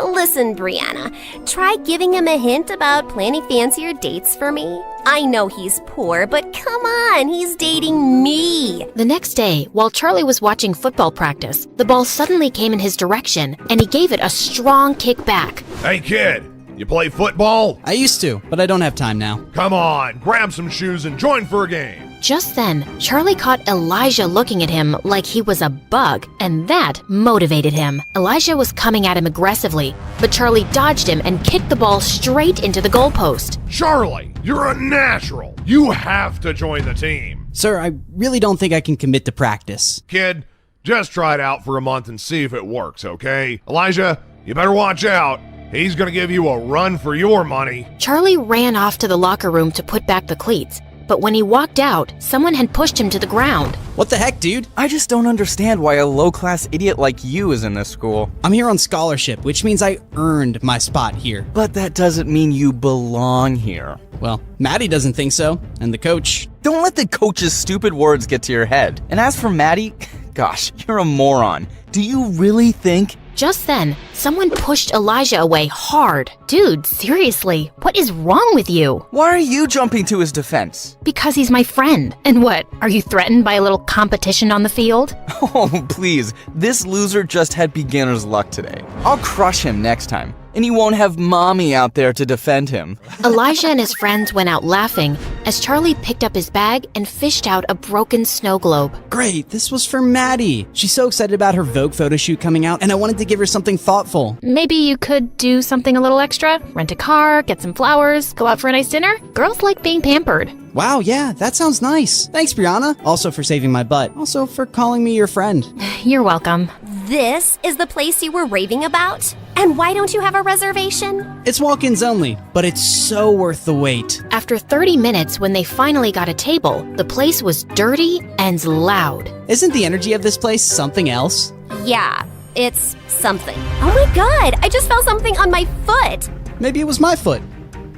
Listen, Brianna, try giving him a hint about planning fancier dates for me. I know he's poor, but come on, he's dating me. The next day, while Charlie was watching football practice, the ball suddenly came in his direction, and he gave it a strong kick back. Hey, kid, you play football? I used to, but I don't have time now. Come on, grab some shoes and join for a game. Just then, Charlie caught Elijah looking at him like he was a bug, and that motivated him. Elijah was coming at him aggressively, but Charlie dodged him and kicked the ball straight into the goalpost. Charlie, you're a natural. You have to join the team. Sir, I really don't think I can commit to practice. Kid, just try it out for a month and see if it works, okay? Elijah, you better watch out. He's gonna give you a run for your money. Charlie ran off to the locker room to put back the cleats. But when he walked out, someone had pushed him to the ground. What the heck, dude? I just don't understand why a low-class idiot like you is in this school. I'm here on scholarship, which means I earned my spot here. But that doesn't mean you belong here. Well, Maddie doesn't think so, and the coach. Don't let the coach's stupid words get to your head. And as for Maddie, gosh, you're a moron. Do you really think... Just then, someone pushed Elijah away hard. Dude, seriously, what is wrong with you? Why are you jumping to his defense? Because he's my friend. And what, are you threatened by a little competition on the field? Oh, please, this loser just had beginner's luck today. I'll crush him next time. and you won't have mommy out there to defend him. Elijah and his friends went out laughing as Charlie picked up his bag and fished out a broken snow globe. Great, this was for Maddie. She's so excited about her Vogue photo shoot coming out, and I wanted to give her something thoughtful. Maybe you could do something a little extra? Rent a car, get some flowers, go out for a nice dinner? Girls like being pampered. Wow, yeah, that sounds nice. Thanks, Brianna. Also for saving my butt. Also for calling me your friend. You're welcome. This is the place you were raving about? And why don't you have a reservation? It's walk-ins only, but it's so worth the wait. After 30 minutes, when they finally got a table, the place was dirty and loud. Isn't the energy of this place something else? Yeah, it's something. Oh my god, I just felt something on my foot. Maybe it was my foot.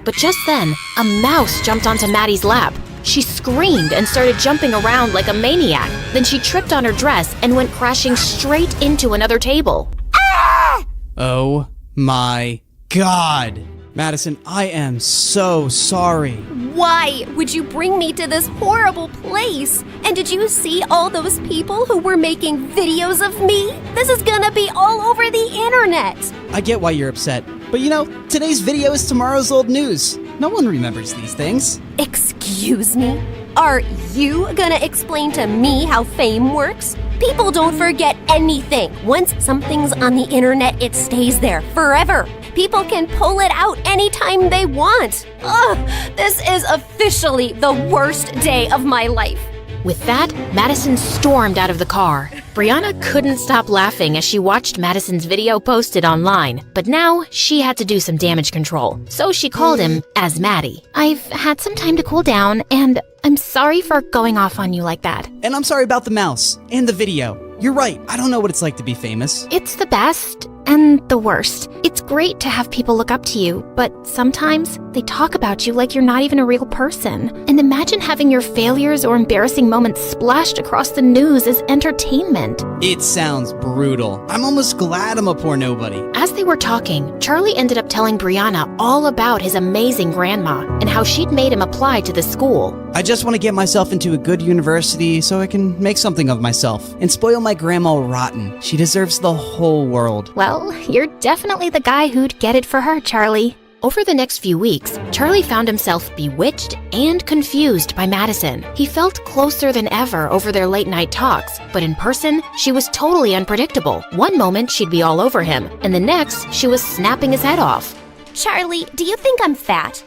But just then, a mouse jumped onto Maddie's lap. She screamed and started jumping around like a maniac. Then she tripped on her dress and went crashing straight into another table. Ah! Oh my god. Madison, I am so sorry. Why would you bring me to this horrible place? And did you see all those people who were making videos of me? This is gonna be all over the internet. I get why you're upset. But you know, today's video is tomorrow's old news. No one remembers these things. Excuse me? Are you gonna explain to me how fame works? People don't forget anything. Once something's on the internet, it stays there forever. People can pull it out anytime they want. Ugh, this is officially the worst day of my life. With that, Madison stormed out of the car. Brianna couldn't stop laughing as she watched Madison's video posted online, but now she had to do some damage control, so she called him as Maddie. I've had some time to cool down, and I'm sorry for going off on you like that. And I'm sorry about the mouse and the video. You're right, I don't know what it's like to be famous. It's the best and the worst. It's great to have people look up to you, but sometimes they talk about you like you're not even a real person. And imagine having your failures or embarrassing moments splashed across the news as entertainment. It sounds brutal. I'm almost glad I'm a poor nobody. As they were talking, Charlie ended up telling Brianna all about his amazing grandma and how she'd made him apply to the school. I just want to get myself into a good university so I can make something of myself and spoil my grandma rotten. She deserves the whole world. Well, you're definitely the guy who'd get it for her, Charlie. Over the next few weeks, Charlie found himself bewitched and confused by Madison. He felt closer than ever over their late-night talks, but in person, she was totally unpredictable. One moment, she'd be all over him, and the next, she was snapping his head off. Charlie, do you think I'm fat?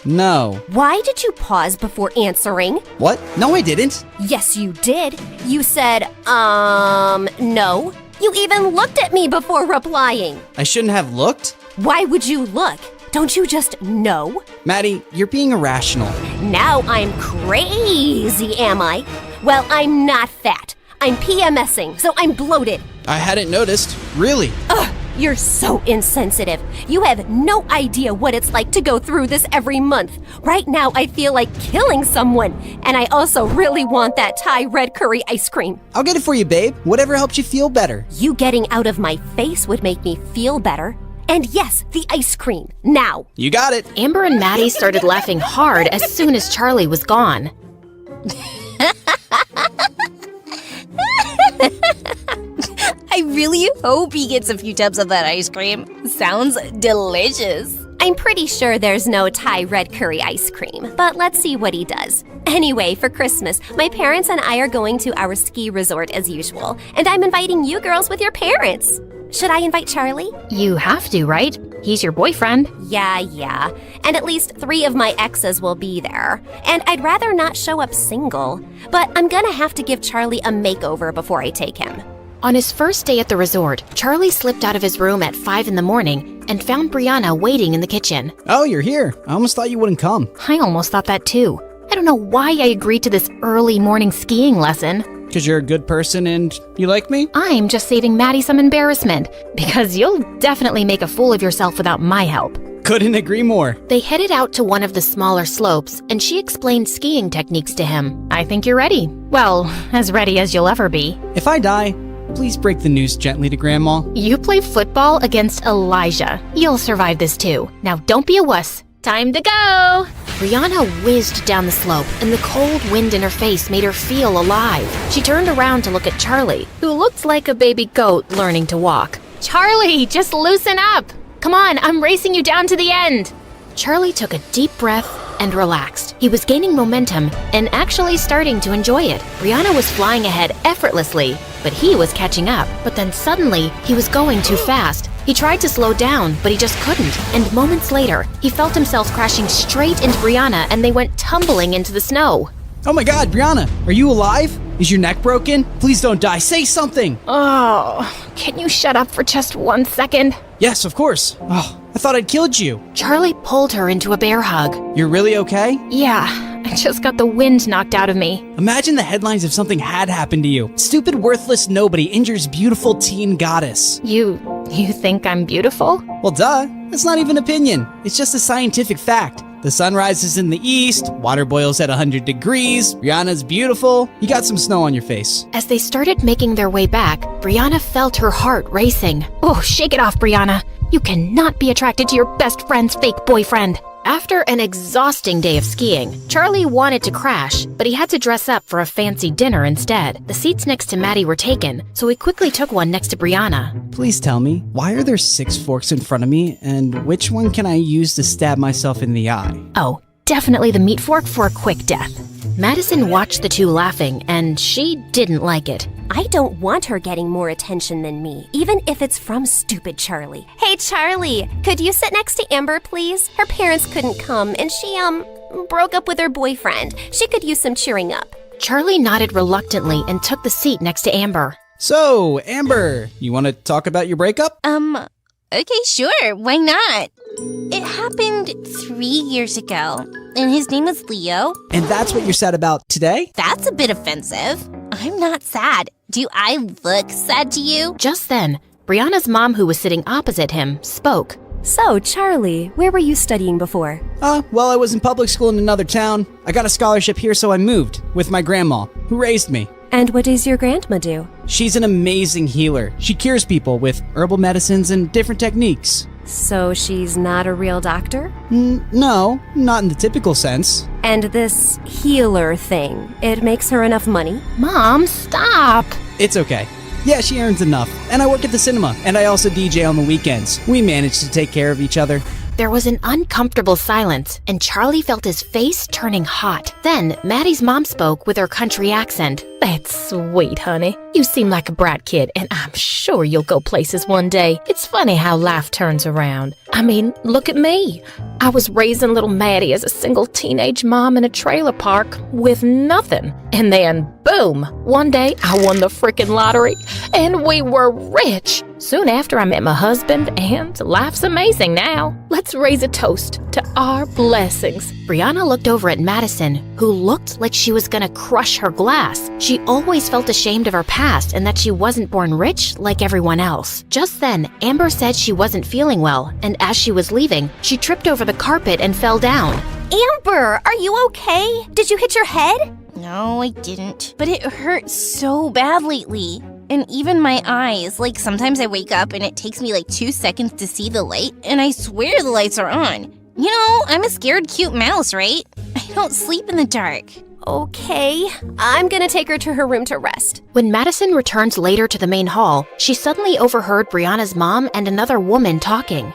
No. Why did you pause before answering? What? No, I didn't. Yes, you did. You said, no. You even looked at me before replying. I shouldn't have looked? Why would you look? Don't you just know? Maddie, you're being irrational. Now I'm crazy, am I? Well, I'm not fat. I'm PMSing, so I'm bloated. I hadn't noticed. Really? Ugh, you're so insensitive. You have no idea what it's like to go through this every month. Right now, I feel like killing someone. And I also really want that Thai red curry ice cream. I'll get it for you, babe. Whatever helps you feel better. You getting out of my face would make me feel better. And yes, the ice cream. Now. You got it. Amber and Maddie started laughing hard as soon as Charlie was gone. I really hope he gets a few tubs of that ice cream. Sounds delicious. I'm pretty sure there's no Thai red curry ice cream, but let's see what he does. Anyway, for Christmas, my parents and I are going to our ski resort as usual, and I'm inviting you girls with your parents. Should I invite Charlie? You have to, right? He's your boyfriend. Yeah. And at least 3 of my exes will be there. And I'd rather not show up single, but I'm gonna have to give Charlie a makeover before I take him. On his first day at the resort, Charlie slipped out of his room at 5 in the morning and found Brianna waiting in the kitchen. Oh, you're here. I almost thought you wouldn't come. I almost thought that too. I don't know why I agreed to this early morning skiing lesson. Because you're a good person and you like me? I'm just saving Maddie some embarrassment, because you'll definitely make a fool of yourself without my help. Couldn't agree more. They headed out to one of the smaller slopes, and she explained skiing techniques to him. I think you're ready. Well, as ready as you'll ever be. If I die, please break the news gently to Grandma. You play football against Elijah. You'll survive this too. Now don't be a wuss. Time to go! Brianna whizzed down the slope, and the cold wind in her face made her feel alive. She turned around to look at Charlie, who looked like a baby goat learning to walk. Charlie, just loosen up! Come on, I'm racing you down to the end. Charlie took a deep breath and relaxed. He was gaining momentum and actually starting to enjoy it. Brianna was flying ahead effortlessly, but he was catching up. But then suddenly, he was going too fast. He tried to slow down, but he just couldn't. And moments later, he felt himself crashing straight into Brianna and they went tumbling into the snow. Oh my god, Brianna, are you alive? Is your neck broken? Please don't die. Say something. Oh, can you shut up for just 1 second? Yes, of course. Oh, I thought I'd killed you. Charlie pulled her into a bear hug. You're really okay? Yeah, I just got the wind knocked out of me. Imagine the headlines if something had happened to you. Stupid, worthless nobody injures beautiful teen goddess. You think I'm beautiful? Well, duh. It's not even opinion. It's just a scientific fact. The sun rises in the east, water boils at 100 degrees, Brianna's beautiful, you got some snow on your face. As they started making their way back, Brianna felt her heart racing. Oh, shake it off, Brianna. You cannot be attracted to your best friend's fake boyfriend. After an exhausting day of skiing, Charlie wanted to crash, but he had to dress up for a fancy dinner instead. The seats next to Maddie were taken, so he quickly took one next to Brianna. Please tell me, why are there 6 forks in front of me, and which one can I use to stab myself in the eye? Oh, definitely the meat fork for a quick death. Madison watched the two laughing, and she didn't like it. I don't want her getting more attention than me, even if it's from stupid Charlie. Hey, Charlie, could you sit next to Amber, please? Her parents couldn't come, and she, broke up with her boyfriend. She could use some cheering up. Charlie nodded reluctantly and took the seat next to Amber. So, Amber, you want to talk about your breakup? Okay, sure, why not? It happened 3 years ago, and his name was Leo. And that's what you're sad about today? That's a bit offensive. I'm not sad. Do I look sad to you? Just then, Brianna's mom, who was sitting opposite him, spoke. So, Charlie, where were you studying before? Well, I was in public school in another town. I got a scholarship here, so I moved with my grandma, who raised me. And what does your grandma do? She's an amazing healer. She cures people with herbal medicines and different techniques. So she's not a real doctor? No, not in the typical sense. And this healer thing, it makes her enough money? Mom, stop! It's okay. Yeah, she earns enough. And I work at the cinema, and I also DJ on the weekends. We manage to take care of each other. There was an uncomfortable silence, and Charlie felt his face turning hot. Then, Maddie's mom spoke with her country accent. That's sweet, honey. You seem like a brat kid, and I'm sure you'll go places one day. It's funny how life turns around. I mean, look at me. I was raising little Maddie as a single teenage mom in a trailer park with nothing. And then, boom, one day I won the frickin' lottery, and we were rich. Soon after, I met my husband, and life's amazing now. Let's raise a toast to our blessings. Brianna looked over at Madison, who looked like she was gonna crush her glass. She always felt ashamed of her past and that she wasn't born rich like everyone else. Just then, Amber said she wasn't feeling well, and as she was leaving, she tripped over the carpet and fell down. Amber, are you okay? Did you hit your head? No, I didn't. But it hurts so bad lately. And even my eyes, like sometimes I wake up and it takes me like 2 seconds to see the light, and I swear the lights are on. You know, I'm a scared cute mouse, right? I don't sleep in the dark. Okay, I'm gonna take her to her room to rest. When Madison returned later to the main hall, she suddenly overheard Brianna's mom and another woman talking.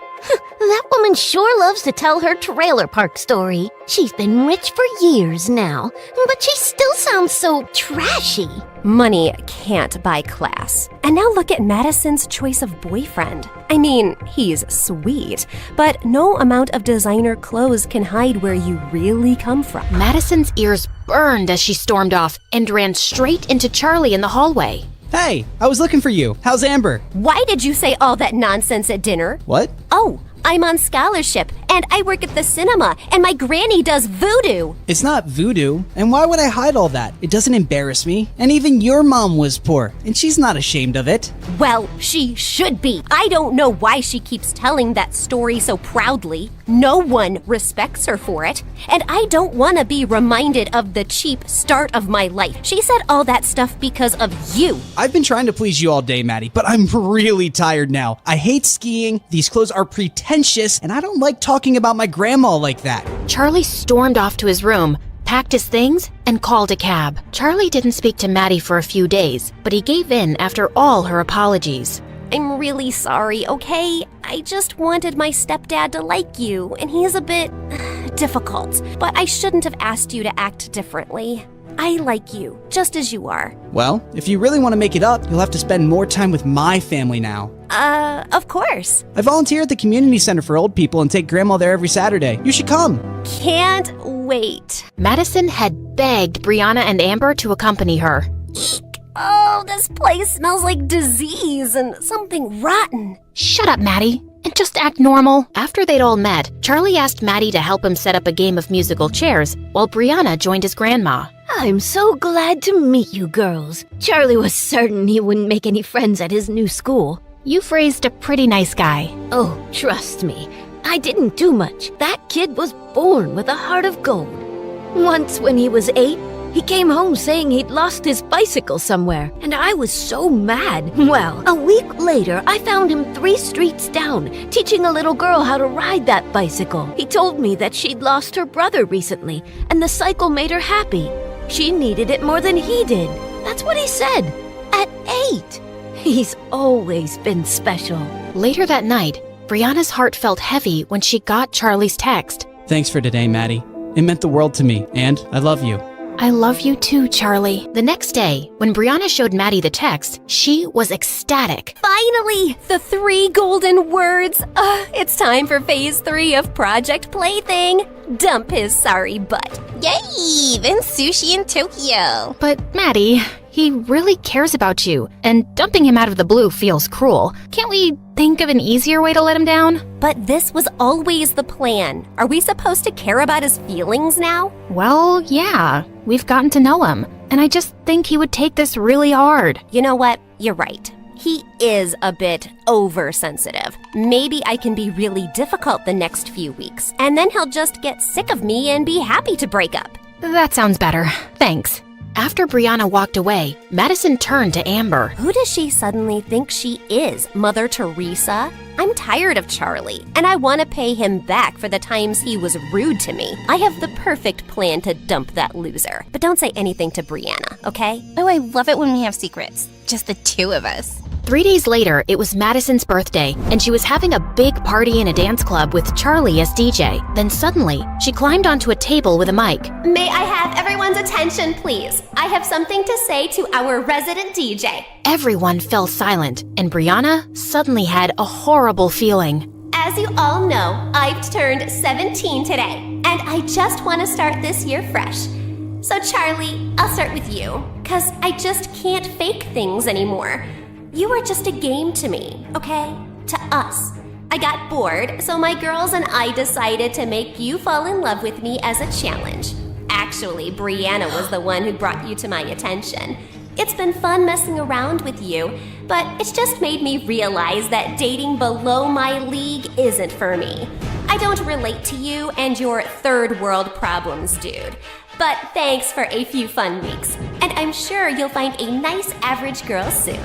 That woman sure loves to tell her trailer park story. She's been rich for years now, but she still sounds so trashy. Money can't buy class. And now look at Madison's choice of boyfriend. I mean, he's sweet, but no amount of designer clothes can hide where you really come from. Madison's ears burned as she stormed off and ran straight into Charlie in the hallway. Hey, I was looking for you. How's Amber? Why did you say all that nonsense at dinner? What? Oh, I'm on scholarship, and I work at the cinema, and my granny does voodoo. It's not voodoo, and why would I hide all that? It doesn't embarrass me. And even your mom was poor, and she's not ashamed of it. Well, she should be. I don't know why she keeps telling that story so proudly. No one respects her for it, and I don't want to be reminded of the cheap start of my life. She said all that stuff because of you. I've been trying to please you all day, Maddie, but I'm really tired now. I hate skiing, these clothes are pretentious, and I don't like talking about my grandma like that. Charlie stormed off to his room, packed his things, and called a cab. Charlie didn't speak to Maddie for a few days, but he gave in after all her apologies. I'm really sorry, okay? I just wanted my stepdad to like you, and he is a bit difficult. But I shouldn't have asked you to act differently. I like you, just as you are. Well, if you really want to make it up, you'll have to spend more time with my family now. Of course. I volunteer at the community center for old people and take Grandma there every Saturday. You should come. Can't wait. Madison had begged Brianna and Amber to accompany her. Oh, this place smells like disease and something rotten. Shut up, Maddie, and just act normal. After they'd all met, Charlie asked Maddie to help him set up a game of musical chairs, while Brianna joined his grandma. I'm so glad to meet you girls. Charlie was certain he wouldn't make any friends at his new school. You've raised a pretty nice guy. Oh, trust me, I didn't do much. That kid was born with a heart of gold. Once when he was 8, he came home saying he'd lost his bicycle somewhere, and I was so mad. Well, a week later, I found him 3 streets down, teaching a little girl how to ride that bicycle. He told me that she'd lost her brother recently, and the cycle made her happy. She needed it more than he did. That's what he said. At 8. He's always been special. Later that night, Brianna's heart felt heavy when she got Charlie's text. Thanks for today, Maddie. It meant the world to me, and I love you. I love you too, Charlie. The next day, when Brianna showed Maddie the text, she was ecstatic. Finally, the 3 golden words. It's time for phase 3 of Project Plaything. Dump his sorry butt. Yay! Then sushi in Tokyo. But Maddie, he really cares about you, and dumping him out of the blue feels cruel. Can't we think of an easier way to let him down? But this was always the plan. Are we supposed to care about his feelings now? Well, yeah. We've gotten to know him, and I just think he would take this really hard. You know what? You're right. He is a bit oversensitive. Maybe I can be really difficult the next few weeks, and then he'll just get sick of me and be happy to break up. That sounds better. Thanks. After Brianna walked away, Madison turned to Amber. Who does she suddenly think she is? Mother Teresa? I'm tired of Charlie, and I want to pay him back for the times he was rude to me. I have the perfect plan to dump that loser. But don't say anything to Brianna, okay? Oh, I love it when we have secrets. Just the 2 of us. 3 days later, it was Madison's birthday, and she was having a big party in a dance club with Charlie as DJ. Then suddenly, she climbed onto a table with a mic. May I have everyone's attention, please? I have something to say to our resident DJ. Everyone fell silent, and Brianna suddenly had a horrible feeling. As you all know, I've turned 17 today, and I just want to start this year fresh. So Charlie, I'll start with you, 'cause I just can't fake things anymore. You are just a game to me, okay? To us. I got bored, so my girls and I decided to make you fall in love with me as a challenge. Actually, Brianna was the one who brought you to my attention. It's been fun messing around with you, but it's just made me realize that dating below my league isn't for me. I don't relate to you and your third world problems, dude. But thanks for a few fun weeks, and I'm sure you'll find a nice average girl soon.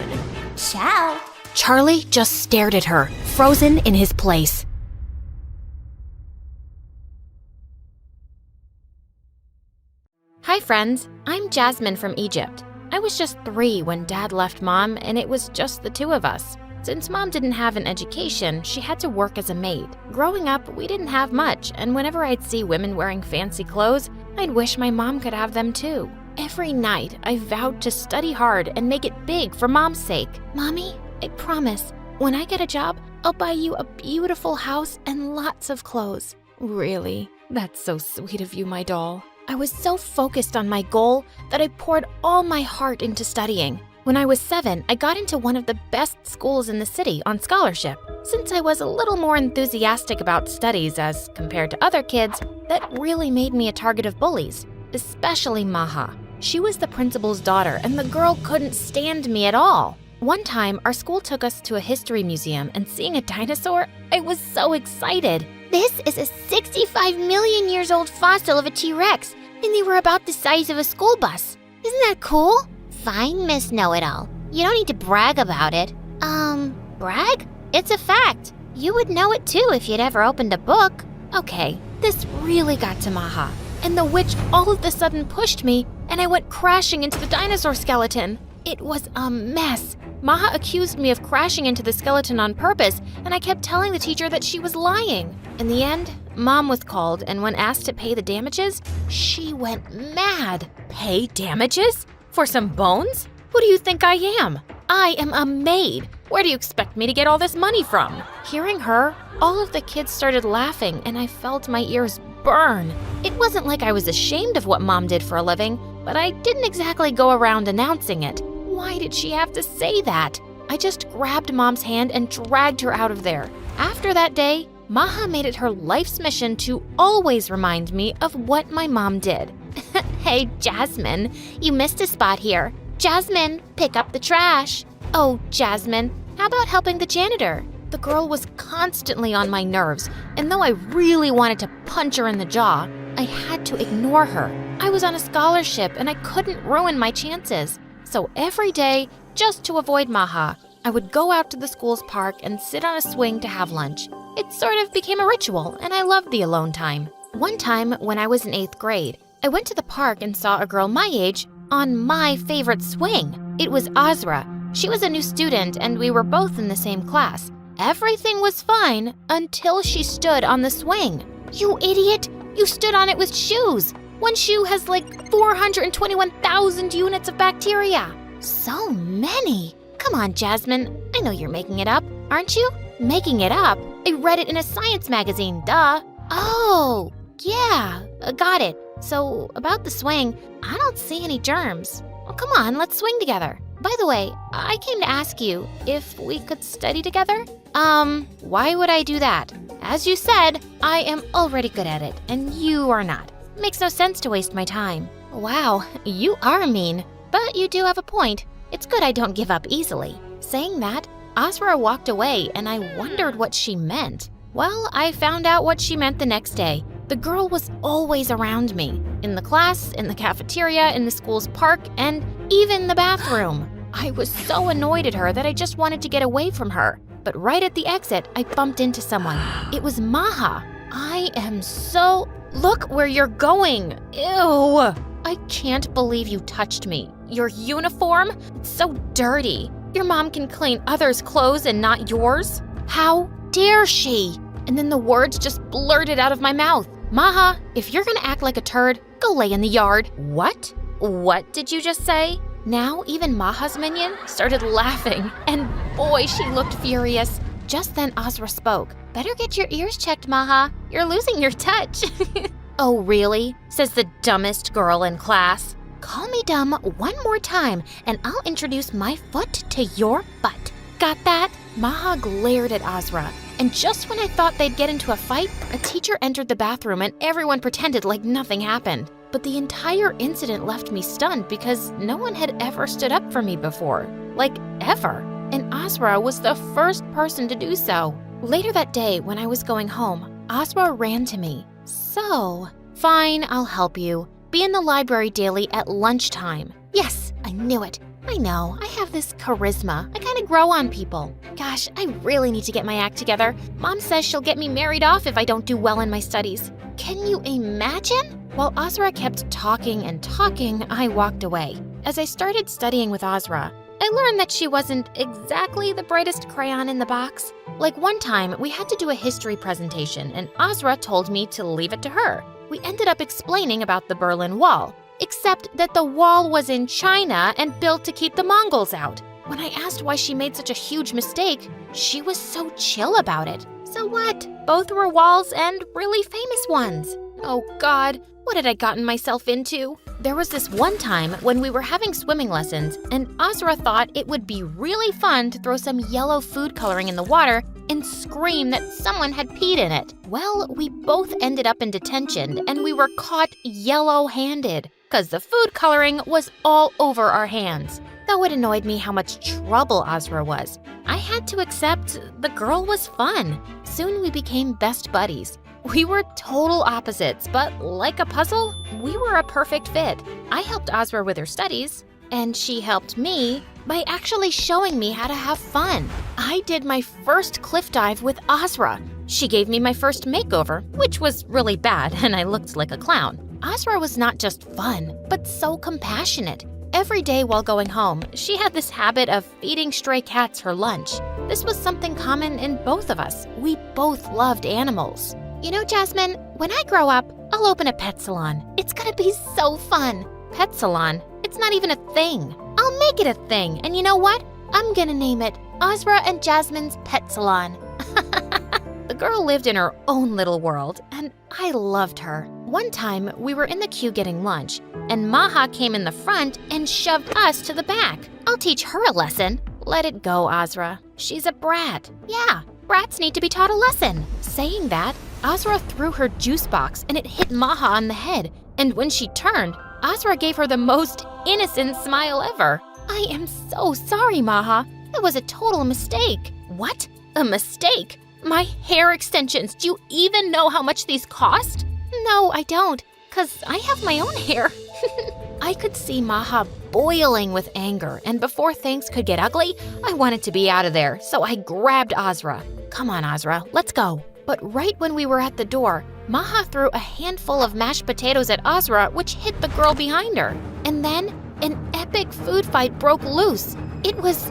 Ciao. Charlie just stared at her, frozen in his place. Hi friends, I'm Jasmine from Egypt. I was just 3 when Dad left Mom, and it was just the 2 of us. Since Mom didn't have an education, she had to work as a maid. Growing up, we didn't have much, and whenever I'd see women wearing fancy clothes, I'd wish my mom could have them too. Every night, I vowed to study hard and make it big for Mom's sake. Mommy, I promise, when I get a job, I'll buy you a beautiful house and lots of clothes. Really? That's so sweet of you, my doll. I was so focused on my goal that I poured all my heart into studying. When I was 7, I got into one of the best schools in the city on scholarship. Since I was a little more enthusiastic about studies as compared to other kids, that really made me a target of bullies, especially Maha. She was the principal's daughter, and the girl couldn't stand me at all. One time, our school took us to a history museum, and seeing a dinosaur, I was so excited. This is a 65 million years old fossil of a T-Rex, and they were about the size of a school bus. Isn't that cool? Fine, Miss Know-It-All. You don't need to brag about it. Brag? It's a fact. You would know it too if you'd ever opened a book. Okay, this really got to Maha, and the witch all of a sudden pushed me, and I went crashing into the dinosaur skeleton. It was a mess. Maha accused me of crashing into the skeleton on purpose, and I kept telling the teacher that she was lying. In the end, Mom was called, and when asked to pay the damages, she went mad. Pay damages? For some bones? Who do you think I am? I am a maid. Where do you expect me to get all this money from? Hearing her, all of the kids started laughing, and I felt my ears burn. It wasn't like I was ashamed of what Mom did for a living, but I didn't exactly go around announcing it. Why did she have to say that? I just grabbed Mom's hand and dragged her out of there. After that day, Maha made it her life's mission to always remind me of what my mom did. Hey, Jasmine, you missed a spot here. Jasmine, pick up the trash. Oh, Jasmine, how about helping the janitor? The girl was constantly on my nerves, and though I really wanted to punch her in the jaw, I had to ignore her. I was on a scholarship and I couldn't ruin my chances. So every day, just to avoid Maha, I would go out to the school's park and sit on a swing to have lunch. It sort of became a ritual, and I loved the alone time. One time, when I was in 8th grade, I went to the park and saw a girl my age on my favorite swing. It was Azra. She was a new student, and we were both in the same class. Everything was fine until she stood on the swing. You idiot! You stood on it with shoes! One shoe has like 421,000 units of bacteria. So many. Come on, Jasmine. I know you're making it up, aren't you? Making it up? I read it in a science magazine, duh. Oh, yeah, got it. So, about the swing, I don't see any germs. Well, come on, let's swing together. By the way, I came to ask you if we could study together. Why would I do that? As you said, I am already good at it, and you are not. Makes no sense to waste my time. Wow, you are mean, but you do have a point. It's good I don't give up easily. Saying that, Azra walked away, and I wondered what she meant. Well, I found out what she meant the next day. The girl was always around me. In the class, in the cafeteria, in the school's park, and even the bathroom. I was so annoyed at her that I just wanted to get away from her. But right at the exit, I bumped into someone. It was Maha. I am so... Look where you're going. Ew. I can't believe you touched me. Your uniform? It's so dirty. Your mom can clean others' clothes and not yours? How dare she? And then the words just blurted out of my mouth. Maha, if you're gonna act like a turd, go lay in the yard. What? What did you just say? Now even Maha's minion started laughing, and boy, she looked furious. Just then Azra spoke. Better get your ears checked, Maha. You're losing your touch. Oh, really? Says the dumbest girl in class. Call me dumb one more time, and I'll introduce my foot to your butt. Got that? Maha glared at Azra, and just when I thought they'd get into a fight, a teacher entered the bathroom and everyone pretended like nothing happened. But the entire incident left me stunned because no one had ever stood up for me before. Like, ever. And Azra was the first person to do so. Later that day, when I was going home, Azra ran to me. So, fine, I'll help you. Be in the library daily at lunchtime. Yes, I knew it. I know, I have this charisma. I kind of grow on people. Gosh, I really need to get my act together. Mom says she'll get me married off if I don't do well in my studies. Can you imagine? While Azra kept talking and talking, I walked away. As I started studying with Azra, I learned that she wasn't exactly the brightest crayon in the box. Like one time, we had to do a history presentation, and Azra told me to leave it to her. We ended up explaining about the Berlin Wall, except that the wall was in China and built to keep the Mongols out. When I asked why she made such a huge mistake, she was so chill about it. So what? Both were walls and really famous ones. Oh God, what had I gotten myself into? There was this one time when we were having swimming lessons, and Azra thought it would be really fun to throw some yellow food coloring in the water and scream that someone had peed in it. Well, we both ended up in detention, and we were caught yellow-handed, because the food coloring was all over our hands. Though it annoyed me how much trouble Azra was, I had to accept the girl was fun. Soon we became best buddies. We were total opposites, but like a puzzle, we were a perfect fit. I helped Azra with her studies, and she helped me by actually showing me how to have fun. I did my first cliff dive with Azra. She gave me my first makeover, which was really bad, and I looked like a clown. Azra was not just fun, but so compassionate. Every day while going home, she had this habit of feeding stray cats her lunch. This was something common in both of us. We both loved animals. You know, Jasmine, when I grow up, I'll open a pet salon. It's gonna be so fun. Pet salon? It's not even a thing. I'll make it a thing, and you know what? I'm gonna name it Azra and Jasmine's Pet Salon. The girl lived in her own little world, and I loved her. One time, we were in the queue getting lunch, and Maha came in the front and shoved us to the back. I'll teach her a lesson. Let it go, Azra. She's a brat. Yeah, brats need to be taught a lesson. Saying that, Azra threw her juice box and it hit Maha on the head, and when she turned, Azra gave her the most innocent smile ever. I am so sorry, Maha. It was a total mistake. What? A mistake? My hair extensions, do you even know how much these cost? No, I don't, 'cause I have my own hair. I could see Maha boiling with anger, and before things could get ugly, I wanted to be out of there, so I grabbed Azra. Come on, Azra, let's go. But right when we were at the door, Maha threw a handful of mashed potatoes at Azra, which hit the girl behind her. And then an epic food fight broke loose. It was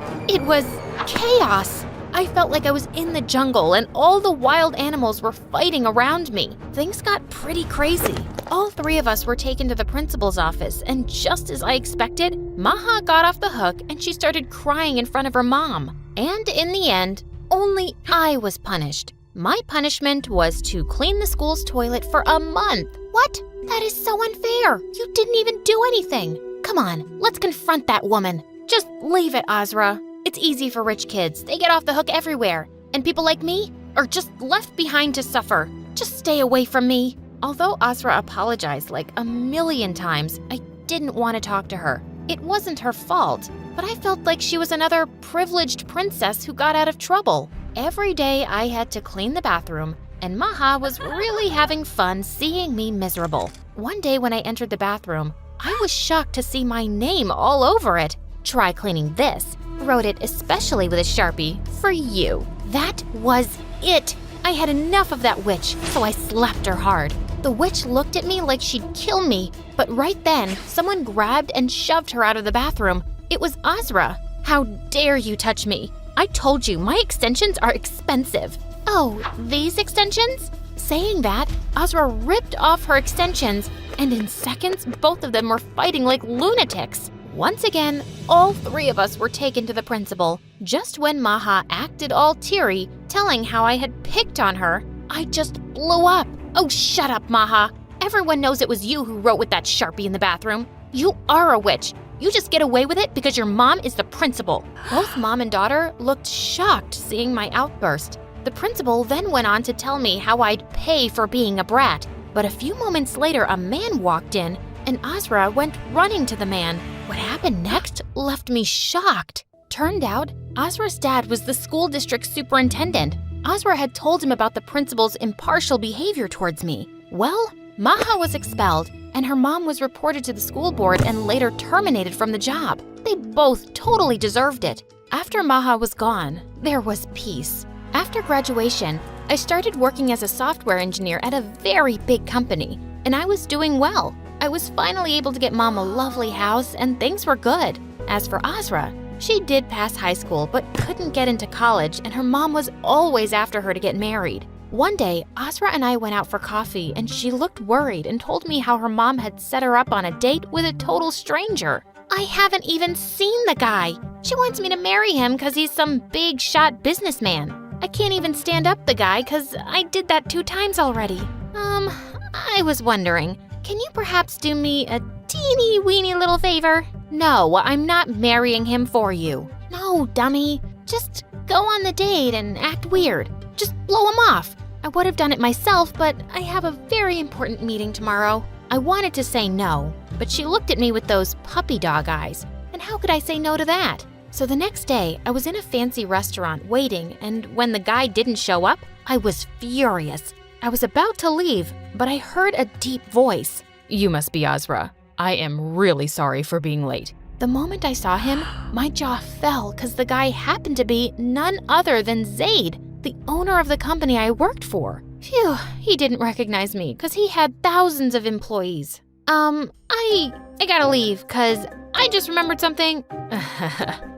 chaos. I felt like I was in the jungle and all the wild animals were fighting around me. Things got pretty crazy. All three of us were taken to the principal's office, and just as I expected, Maha got off the hook and she started crying in front of her mom. And in the end, only I was punished. My punishment was to clean the school's toilet for a month. What? That is so unfair. You didn't even do anything. Come on, let's confront that woman. Just leave it, Azra. It's easy for rich kids. They get off the hook everywhere. And people like me are just left behind to suffer. Just stay away from me. Although Azra apologized like a million times, I didn't want to talk to her. It wasn't her fault, but I felt like she was another privileged princess who got out of trouble. Every day I had to clean the bathroom, and Maha was really having fun seeing me miserable. One day when I entered the bathroom, I was shocked to see my name all over it. Try cleaning this. Wrote it especially with a Sharpie for you. That was it. I had enough of that witch, so I slapped her hard. The witch looked at me like she'd kill me, but right then, someone grabbed and shoved her out of the bathroom. It was Azra. How dare you touch me? I told you, my extensions are expensive. Oh, these extensions? Saying that, Azra ripped off her extensions, and in seconds, both of them were fighting like lunatics. Once again, all three of us were taken to the principal. Just when Maha acted all teary, telling how I had picked on her, I just blew up. Oh, shut up, Maha. Everyone knows it was you who wrote with that Sharpie in the bathroom. You are a witch. You just get away with it because your mom is the principal. Both mom and daughter looked shocked seeing my outburst. The principal then went on to tell me how I'd pay for being a brat. But a few moments later, a man walked in, and Azra went running to the man. What happened next left me shocked. Turned out, Azra's dad was the school district superintendent. Azra had told him about the principal's impartial behavior towards me. Well, Maha was expelled, and her mom was reported to the school board and later terminated from the job. They both totally deserved it. After Maha was gone, there was peace. After graduation, I started working as a software engineer at a very big company, and I was doing well. I was finally able to get mom a lovely house, and things were good. As for Azra, she did pass high school but couldn't get into college, and her mom was always after her to get married. One day, Azra and I went out for coffee, and she looked worried and told me how her mom had set her up on a date with a total stranger. I haven't even seen the guy. She wants me to marry him because he's some big shot businessman. I can't even stand up the guy because I did that 2 times already. I was wondering, can you perhaps do me a teeny weeny little favor? No, I'm not marrying him for you. No, dummy. Just go on the date and act weird. Just blow him off. I would have done it myself, but I have a very important meeting tomorrow. I wanted to say no, but she looked at me with those puppy dog eyes. And how could I say no to that? So the next day, I was in a fancy restaurant waiting, and when the guy didn't show up, I was furious. I was about to leave, but I heard a deep voice. You must be Azra. I am really sorry for being late. The moment I saw him, my jaw fell because the guy happened to be none other than Zaid, the owner of the company I worked for. Phew, he didn't recognize me because he had thousands of employees. I gotta leave because I just remembered something.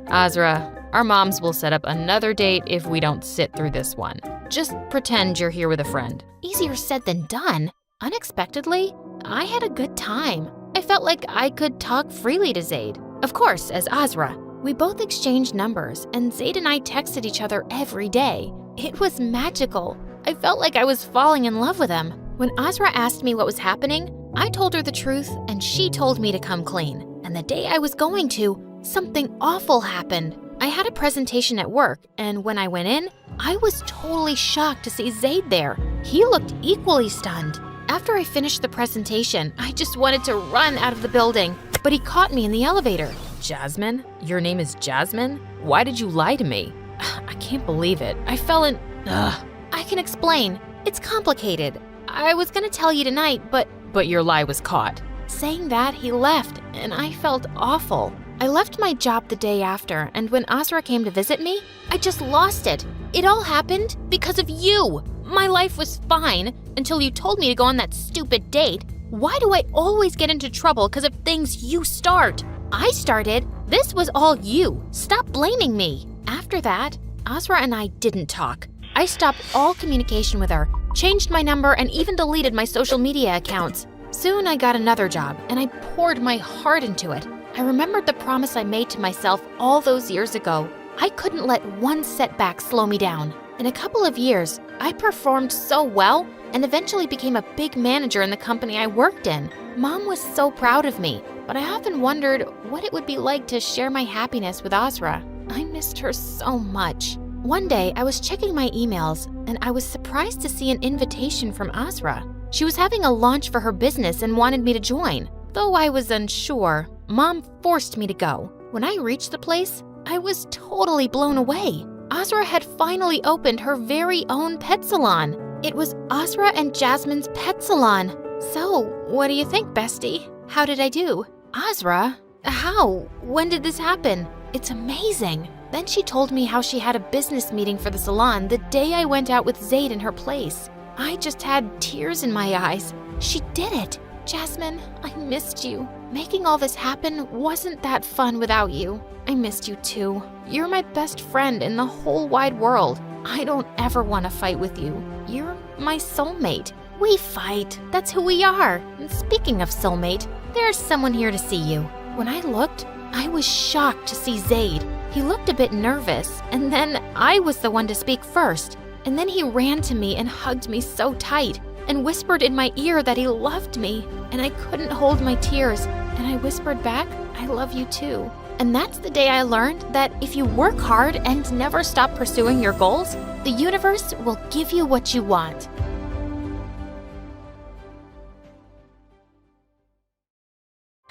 Azra, our moms will set up another date if we don't sit through this one. Just pretend you're here with a friend. Easier said than done. Unexpectedly, I had a good time. I felt like I could talk freely to Zaid. Of course, as Azra. We both exchanged numbers, and Zaid and I texted each other every day. It was magical. I felt like I was falling in love with him. When Azra asked me what was happening, I told her the truth, and she told me to come clean. And the day I was going to, something awful happened. I had a presentation at work, and when I went in, I was totally shocked to see Zaid there. He looked equally stunned. After I finished the presentation, I just wanted to run out of the building, but he caught me in the elevator. Jasmine? Your name is Jasmine? Why did you lie to me? I can't believe it. I fell in... I can explain. It's complicated. I was gonna tell you tonight, but your lie was caught. Saying that, he left, and I felt awful. I left my job the day after, and when Azra came to visit me, I just lost it. It all happened because of you. My life was fine until you told me to go on that stupid date. Why do I always get into trouble because of things you start? I started. This was all you. Stop blaming me. After that, Azra and I didn't talk. I stopped all communication with her, changed my number, and even deleted my social media accounts. Soon I got another job, and I poured my heart into it. I remembered the promise I made to myself all those years ago. I couldn't let one setback slow me down. In a couple of years, I performed so well and eventually became a big manager in the company I worked in. Mom was so proud of me, but I often wondered what it would be like to share my happiness with Azra. I missed her so much. One day, I was checking my emails, and I was surprised to see an invitation from Azra. She was having a launch for her business and wanted me to join. Though I was unsure, Mom forced me to go. When I reached the place, I was totally blown away. Azra had finally opened her very own pet salon. It was Azra and Jasmine's pet salon. So, what do you think, bestie? How did I do? Azra? How? When did this happen? It's amazing. Then she told me how she had a business meeting for the salon the day I went out with Zaid in her place. I just had tears in my eyes. She did it. Jasmine, I missed you. Making all this happen wasn't that fun without you. I missed you too. You're my best friend in the whole wide world. I don't ever want to fight with you. You're my soulmate. We fight. That's who we are. And speaking of soulmate, there's someone here to see you. When I looked, I was shocked to see Zaid. He looked a bit nervous, and then I was the one to speak first. And then he ran to me and hugged me so tight and whispered in my ear that he loved me, and I couldn't hold my tears. And I whispered back, I love you too. And that's the day I learned that if you work hard and never stop pursuing your goals, the universe will give you what you want.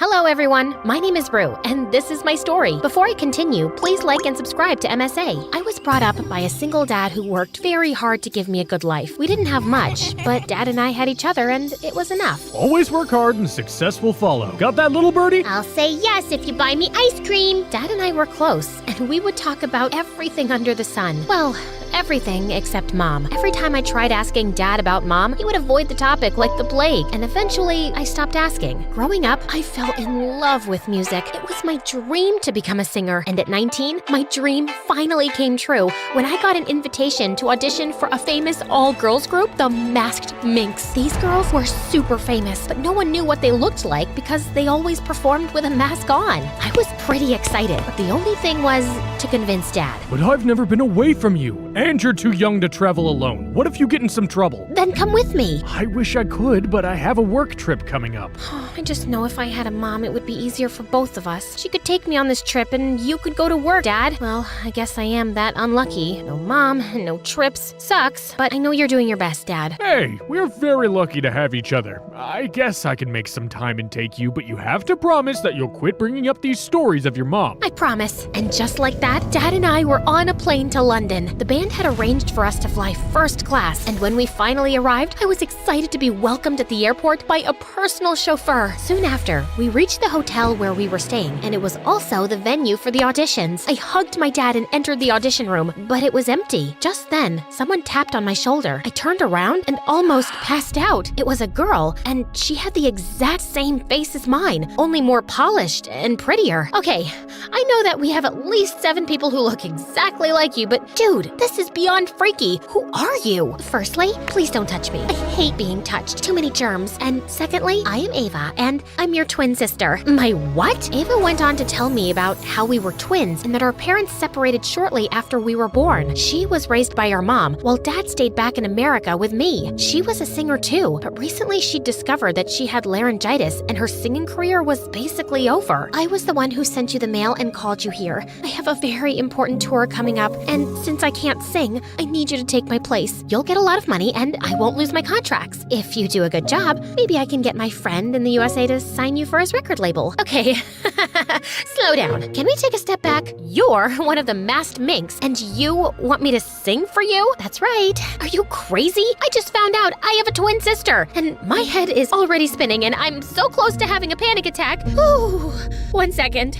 Hello everyone, my name is Rue, and this is my story. Before I continue, please like and subscribe to MSA. I was brought up by a single dad who worked very hard to give me a good life. We didn't have much, but Dad and I had each other and it was enough. Always work hard and success will follow. Got that, little birdie? I'll say yes if you buy me ice cream. Dad and I were close, and we would talk about everything under the sun. Well, everything except Mom. Every time I tried asking Dad about Mom, he would avoid the topic like the plague, and eventually I stopped asking. Growing up, I fell in love with music. It was my dream to become a singer, and at 19, my dream finally came true when I got an invitation to audition for a famous all-girls group, the Masked Minx. These girls were super famous, but no one knew what they looked like because they always performed with a mask on. I was pretty excited, but the only thing was to convince Dad. But I've never been away from you, and you're too young to travel alone. What if you get in some trouble? Then come with me. I wish I could, but I have a work trip coming up. I just know if I had a mom, it would be easier for both of us. She could take me on this trip and you could go to work, Dad. Well, I guess I am that unlucky. No mom, no trips. Sucks, but I know you're doing your best, Dad. Hey, we're very lucky to have each other. I guess I can make some time and take you, but you have to promise that you'll quit bringing up these stories of your mom. I promise. And just like that, Dad and I were on a plane to London. The band had arranged for us to fly first class, and when we finally arrived, I was excited to be welcomed at the airport by a personal chauffeur. Soon after, we reached the hotel where we were staying, and it was also the venue for the auditions. I hugged my dad and entered the audition room, but it was empty. Just then, someone tapped on my shoulder. I turned around and almost passed out. It was a girl, and she had the exact same face as mine, only more polished and prettier. Okay, I know that we have at least 7 people who look exactly like you, but dude, this is beyond freaky. Who are you? Firstly, please don't touch me. I hate being touched. Too many germs. And secondly, I am Ava, and I'm your twin sister. My what? Ava went on to tell me about how we were twins and that our parents separated shortly after we were born. She was raised by our mom, while dad stayed back in America with me. She was a singer too, but recently she discovered that she had laryngitis and her singing career was basically over. I was the one who sent you the mail and called you here. I have a very important tour coming up, and since I can't sing, I need you to take my place. You'll get a lot of money, and I won't lose my contracts. If you do a good job, maybe I can get my friend in the USA to sign you for his record label. Okay, slow down. Can we take a step back? You're one of the masked minks, and you want me to sing for you? That's right. Are you crazy? I just found out I have a twin sister, and my head is already spinning, and I'm so close to having a panic attack. Ooh, 1 second.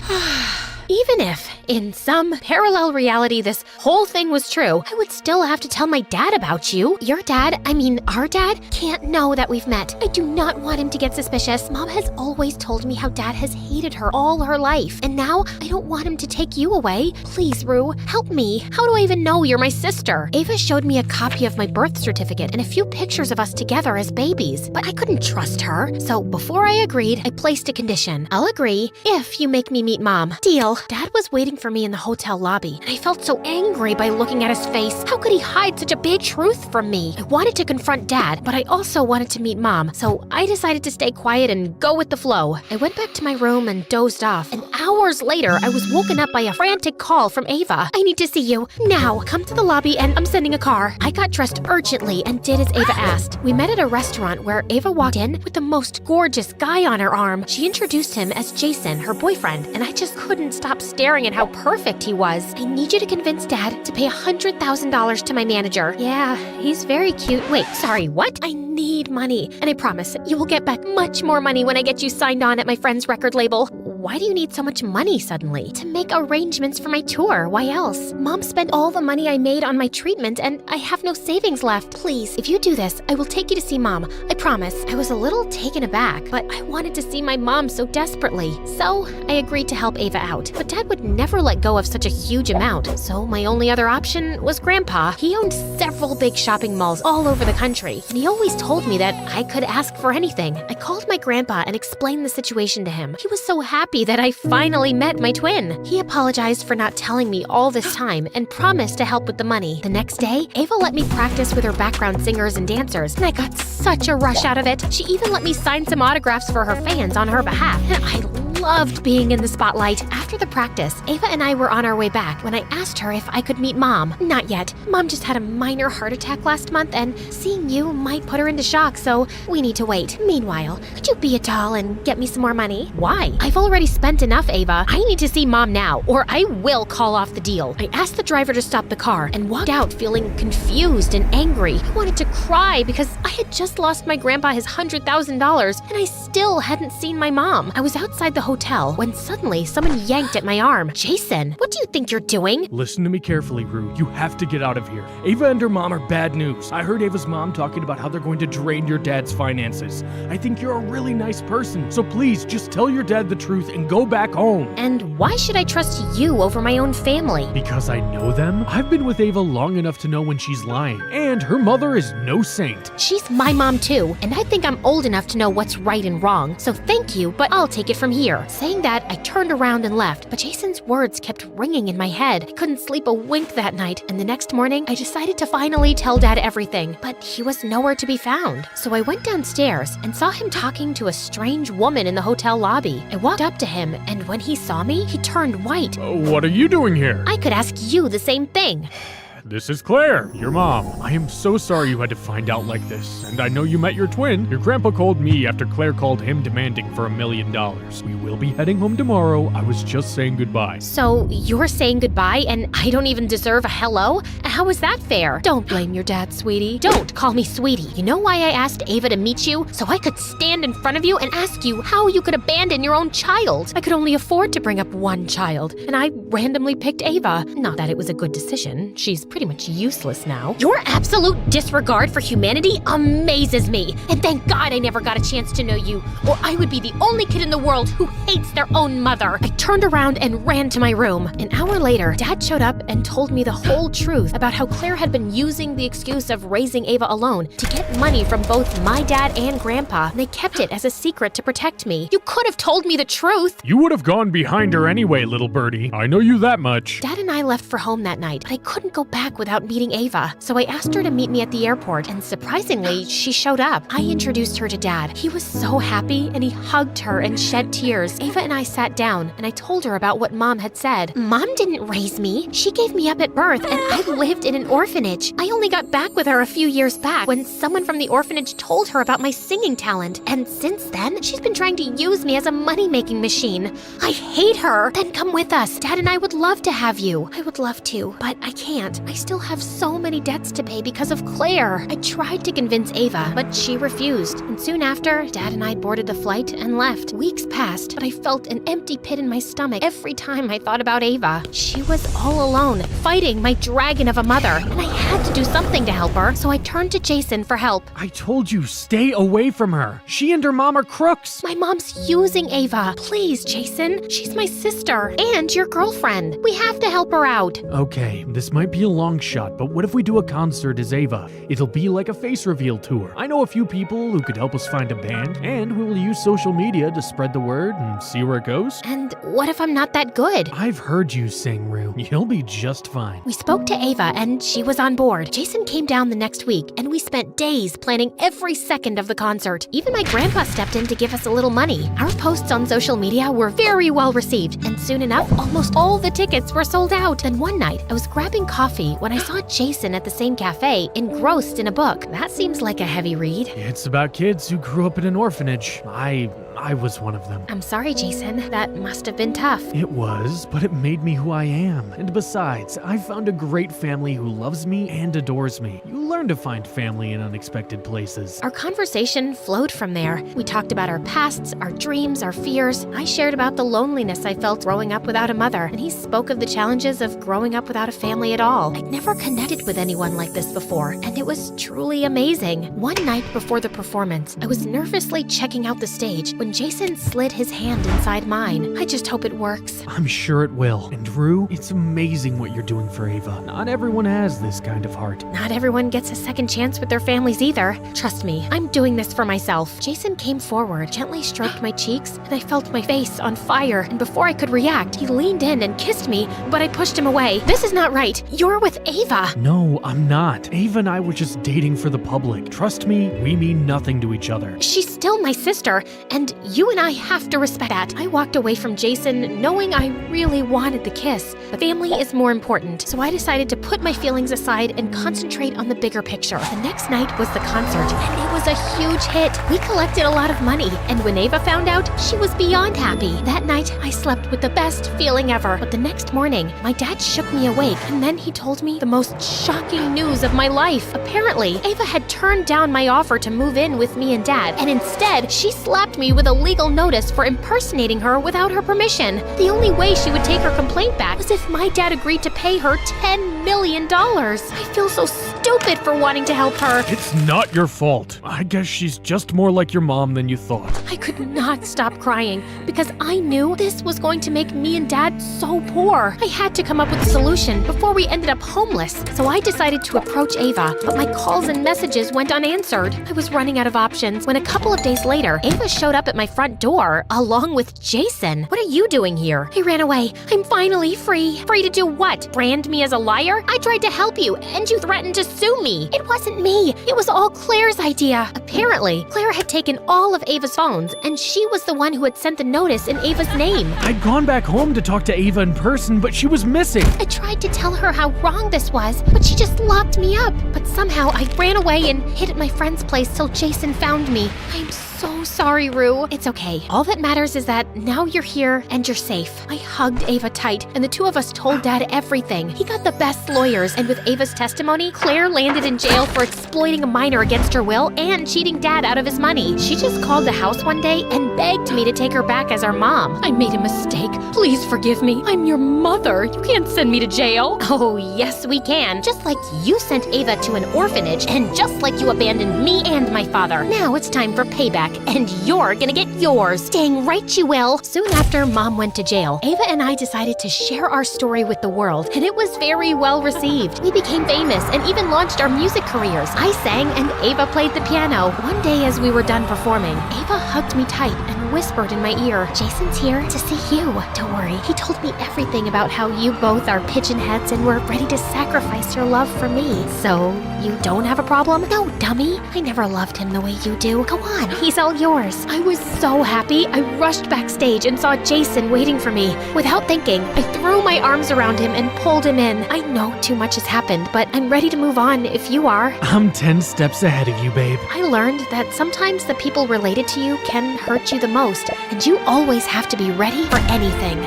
Even if, in some parallel reality, this whole thing was true, I would still have to tell my dad about you. Your dad, our dad, can't know that we've met. I do not want him to get suspicious. Mom has always told me how dad has hated her all her life, and now I don't want him to take you away. Please, Rue, help me. How do I even know you're my sister? Ava showed me a copy of my birth certificate and a few pictures of us together as babies, but I couldn't trust her. So before I agreed, I placed a condition. I'll agree if you make me meet Mom. Deal. Dad was waiting for me in the hotel lobby, and I felt so angry by looking at his face. How could he hide such a big truth from me? I wanted to confront Dad, but I also wanted to meet Mom, so I decided to stay quiet and go with the flow. I went back to my room and dozed off, and hours later, I was woken up by a frantic call from Ava. I need to see you. Now, come to the lobby and I'm sending a car. I got dressed urgently and did as Ava asked. We met at a restaurant where Ava walked in with the most gorgeous guy on her arm. She introduced him as Jason, her boyfriend, and I just couldn't stop staring at how perfect he was. I need you to convince Dad to pay $100,000 to my manager. Yeah, he's very cute. Wait, sorry, what? I need money, and I promise you will get back much more money when I get you signed on at my friend's record label. Why do you need so much money suddenly? To make arrangements for my tour. Why else? Mom spent all the money I made on my treatment, and I have no savings left. Please, if you do this, I will take you to see Mom. I promise. I was a little taken aback, but I wanted to see my mom so desperately. So I agreed to help Ava out. But Dad would never let go of such a huge amount, so my only other option was Grandpa. He owned several big shopping malls all over the country, and he always told me that I could ask for anything. I called my grandpa and explained the situation to him. He was so happy that I finally met my twin. He apologized for not telling me all this time and promised to help with the money. The next day, Ava let me practice with her background singers and dancers, and I got such a rush out of it. She even let me sign some autographs for her fans on her behalf, and I loved being in the spotlight. After the practice, Ava and I were on our way back when I asked her if I could meet Mom. Not yet. Mom just had a minor heart attack last month, and seeing you might put her into shock, so we need to wait. Meanwhile, could you be a doll and get me some more money? Why? I've already spent enough, Ava. I need to see Mom now, or I will call off the deal. I asked the driver to stop the car and walked out feeling confused and angry. I wanted to cry because I had just lost my grandpa his $100,000, and I still hadn't seen my mom. I was outside the hotel when suddenly someone yanked at my arm. Jason, what do you think you're doing? Listen to me carefully, Rue. You have to get out of here. Ava and her mom are bad news. I heard Ava's mom talking about how they're going to drain your dad's finances. I think you're a really nice person, so please just tell your dad the truth and go back home. And why should I trust you over my own family? Because I know them. I've been with Ava long enough to know when she's lying, and her mother is no saint. She's my mom too, and I think I'm old enough to know what's right and wrong, so thank you, but I'll take it from here. Saying that, I turned around and left, but Jason's words kept ringing in my head. I couldn't sleep a wink that night, and the next morning, I decided to finally tell Dad everything, but he was nowhere to be found. So I went downstairs and saw him talking to a strange woman in the hotel lobby. I walked up to him, and when he saw me, he turned white. What are you doing here? I could ask you the same thing. this is Claire, your mom. I am so sorry you had to find out like this, and I know you met your twin. Your grandpa called me after Claire called him demanding for $1 million. We will be heading home tomorrow. I was just saying goodbye. So you're saying goodbye and I don't even deserve a hello? How is that fair? Don't blame your dad, sweetie. Don't call me sweetie. You know why I asked Ava to meet you? So I could stand in front of you and ask you how you could abandon your own child. I could only afford to bring up one child, and I randomly picked Ava. Not that it was a good decision. She's pretty much useless now. Your absolute disregard for humanity amazes me. And thank God I never got a chance to know you, or I would be the only kid in the world who hates their own mother. I turned around and ran to my room. An hour later, Dad showed up and told me the whole truth about how Claire had been using the excuse of raising Ava alone to get money from both my dad and Grandpa, and they kept it as a secret to protect me. You could have told me the truth. You would have gone behind her anyway, little birdie. I know you that much. Dad and I left for home that night, but I couldn't go back without meeting Ava, so I asked her to meet me at the airport, and surprisingly, she showed up. I introduced her to Dad. He was so happy, and he hugged her and shed tears. Ava and I sat down, and I told her about what Mom had said. Mom didn't raise me. She gave me up at birth, and I lived in an orphanage. I only got back with her a few years back when someone from the orphanage told her about my singing talent, and since then, she's been trying to use me as a money-making machine. I hate her. Then come with us. Dad and I would love to have you. I would love to, but I can't. I still have so many debts to pay because of Claire. I tried to convince Ava, but she refused. And soon after, Dad and I boarded the flight and left. Weeks passed, but I felt an empty pit in my stomach every time I thought about Ava. She was all alone, fighting my dragon of a mother, and I had to do something to help her, so I turned to Jason for help. I told you, stay away from her. She and her mom are crooks. My mom's using Ava. Please, Jason. She's my sister and your girlfriend. We have to help her out. Okay, this might be a long shot, but what if we do a concert as Ava? It'll be like a face reveal tour. I know a few people who could help us find a band, and we will use social media to spread the word and see where it goes. And what if I'm not that good? I've heard you sing, Rue. You'll be just fine. We spoke to Ava, and she was on board. Jason came down the next week, and we spent days planning every second of the concert. Even my grandpa stepped in to give us a little money. Our posts on social media were very well received, and soon enough, almost all the tickets were sold out. Then one night, I was grabbing coffee when I saw Jason at the same cafe, engrossed in a book. That seems like a heavy read. It's about kids who grew up in an orphanage. I was one of them. I'm sorry, Jason. That must have been tough. It was, but it made me who I am. And besides, I found a great family who loves me and adores me. You learn to find family in unexpected places. Our conversation flowed from there. We talked about our pasts, our dreams, our fears. I shared about the loneliness I felt growing up without a mother, and he spoke of the challenges of growing up without a family at all. I'd never connected with anyone like this before, and it was truly amazing. One night before the performance, I was nervously checking out the stage when Jason slid his hand inside mine. I just hope it works. I'm sure it will. And Rue, it's amazing what you're doing for Ava. Not everyone has this kind of heart. Not everyone gets a second chance with their families either. Trust me, I'm doing this for myself. Jason came forward, gently stroked my cheeks, and I felt my face on fire. And before I could react, he leaned in and kissed me, but I pushed him away. This is not right. You're with Ava. No, I'm not. Ava and I were just dating for the public. Trust me, we mean nothing to each other. She's still my sister, and you and I have to respect that. I walked away from Jason knowing I really wanted the kiss, but family is more important, so I decided to put my feelings aside and concentrate on the bigger picture. The next night was the concert, and it was a huge hit. We collected a lot of money, and when Ava found out, she was beyond happy. That night, I slept with the best feeling ever, but the next morning, my dad shook me awake, and then he told me the most shocking news of my life. Apparently, Ava had turned down my offer to move in with me and Dad, and instead, she slapped me with a legal notice for impersonating her without her permission. The only way she would take her complaint back was if my dad agreed to pay her $10 million. I feel so stupid for wanting to help her. It's not your fault. I guess she's just more like your mom than you thought. I could not stop crying because I knew this was going to make me and Dad so poor. I had to come up with a solution before we ended up homeless. So I decided to approach Ava, but my calls and messages went unanswered. I was running out of options when a couple of days later, Ava showed up at my front door along with Jason. What are you doing here? I ran away. I'm finally free. Free to do what? Brand me as a liar? I tried to help you, and you threatened to sue me. It wasn't me. It was all Claire's idea. Apparently, Claire had taken all of Ava's phones, and she was the one who had sent the notice in Ava's name. I'd gone back home to talk to Ava in person, but she was missing. I tried to tell her how wrong this was, but she just locked me up. But somehow I ran away and hid at my friend's place till Jason found me. I'm so sorry, Rue. It's okay. All that matters is that now you're here and you're safe. I hugged Ava tight, and the two of us told Dad everything. He got the best lawyers, and with Ava's testimony, Claire landed in jail for exploiting a minor against her will and cheating Dad out of his money. She just called the house one day and begged me to take her back as our mom. I made a mistake. Please forgive me. I'm your mother. You can't send me to jail. Oh, yes, we can. Just like you sent Ava to an orphanage, and just like you abandoned me and my father. Now it's time for payback, and you're gonna get yours. Dang right you will. Soon after Mom went to jail, Ava and I decided to share our story with the world, and it was very well received. We became famous and even launched our music careers. I sang and Ava played the piano. One day as we were done performing, Ava hugged me tight and whispered in my ear, Jason's here to see you. Don't worry, he told me everything about how you both are pigeon heads and were ready to sacrifice your love for me. So, you don't have a problem? No, dummy. I never loved him the way you do. Go on, He's all yours. I was so happy. I rushed backstage and saw Jason waiting for me. Without thinking, I threw my arms around him and pulled him in. I know too much has happened, but I'm ready to move on if you are. I'm 10 steps ahead of you, babe. I learned that sometimes the people related to you can hurt you the most, and you always have to be ready for anything.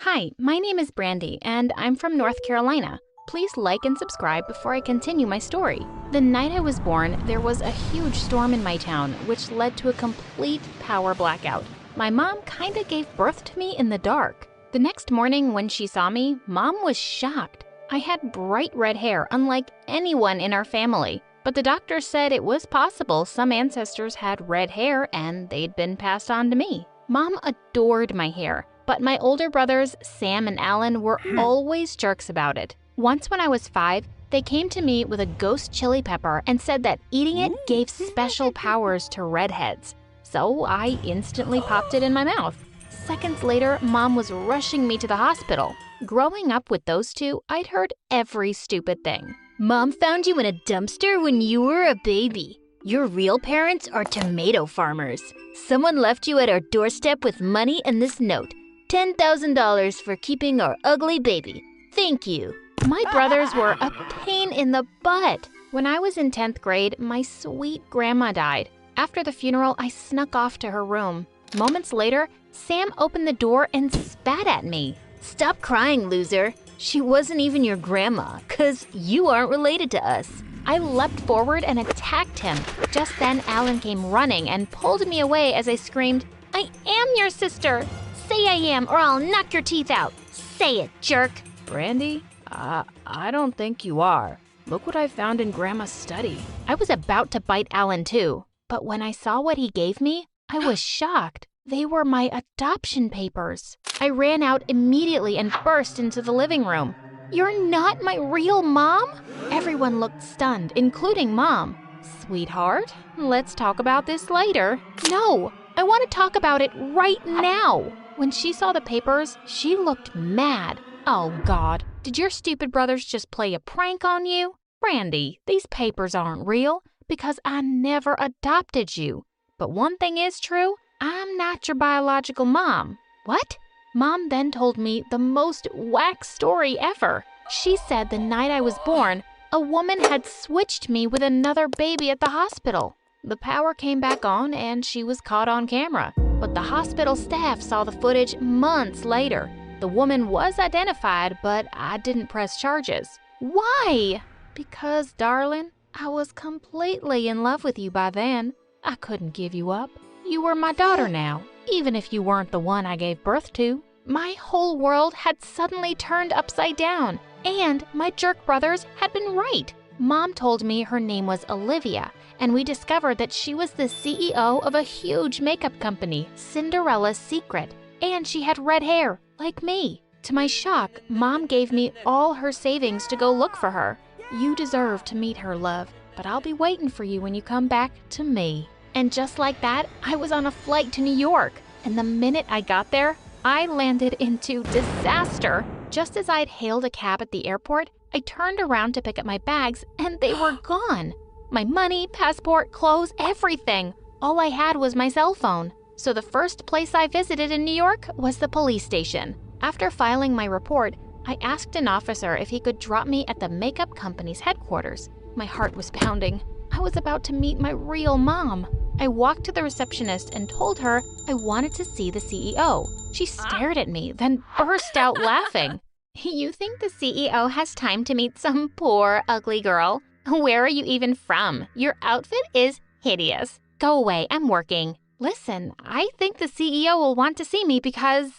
Hi, my name is Brandy, and I'm from North Carolina. Please like and subscribe before I continue my story. The night I was born, there was a huge storm in my town, which led to a complete power blackout. My mom kinda gave birth to me in the dark. The next morning when she saw me, Mom was shocked. I had bright red hair, unlike anyone in our family. But the doctor said it was possible some ancestors had red hair and they'd been passed on to me. Mom adored my hair, but my older brothers, Sam and Alan, were always jerks about it. Once when I was 5, they came to me with a ghost chili pepper and said that eating it gave special powers to redheads. So I instantly popped it in my mouth. Seconds later, Mom was rushing me to the hospital. Growing up with those two, I'd heard every stupid thing. Mom found you in a dumpster when you were a baby. Your real parents are tomato farmers. Someone left you at our doorstep with money and this note. $10,000 for keeping our ugly baby. Thank you. My brothers were a pain in the butt. When I was in 10th grade, my sweet grandma died. After the funeral, I snuck off to her room. Moments later, Sam opened the door and spat at me. Stop crying, loser. She wasn't even your grandma, 'cause you aren't related to us. I leapt forward and attacked him. Just then, Alan came running and pulled me away as I screamed, I am your sister. Say I am, or I'll knock your teeth out. Say it, jerk. Brandy, I don't think you are. Look what I found in Grandma's study. I was about to bite Alan too, but when I saw what he gave me, I was shocked. They were my adoption papers. I ran out immediately and burst into the living room. You're not my real mom? Everyone looked stunned, including Mom. Sweetheart, let's talk about this later. No, I want to talk about it right now. When she saw the papers, she looked mad. Oh God, did your stupid brothers just play a prank on you? Brandy, these papers aren't real because I never adopted you. But one thing is true, I'm not your biological mom. What? Mom then told me the most whack story ever. She said the night I was born, a woman had switched me with another baby at the hospital. The power came back on and she was caught on camera. But the hospital staff saw the footage months later. The woman was identified, but I didn't press charges. Why? Because, darling, I was completely in love with you by then. I couldn't give you up. You were my daughter now, even if you weren't the one I gave birth to. My whole world had suddenly turned upside down, and my jerk brothers had been right. Mom told me her name was Olivia, and we discovered that she was the CEO of a huge makeup company, Cinderella's Secret, and she had red hair, like me. To my shock, Mom gave me all her savings to go look for her. You deserve to meet her, love, but I'll be waiting for you when you come back to me. And just like that, I was on a flight to New York. And the minute I got there, I landed into disaster. Just as I'd hailed a cab at the airport, I turned around to pick up my bags and they were gone. My money, passport, clothes, everything. All I had was my cell phone. So the first place I visited in New York was the police station. After filing my report, I asked an officer if he could drop me at the makeup company's headquarters. My heart was pounding. I was about to meet my real mom. I walked to the receptionist and told her I wanted to see the CEO. She stared at me, then burst out laughing. You think the CEO has time to meet some poor, ugly girl? Where are you even from? Your outfit is hideous. Go away, I'm working. Listen, I think the CEO will want to see me because,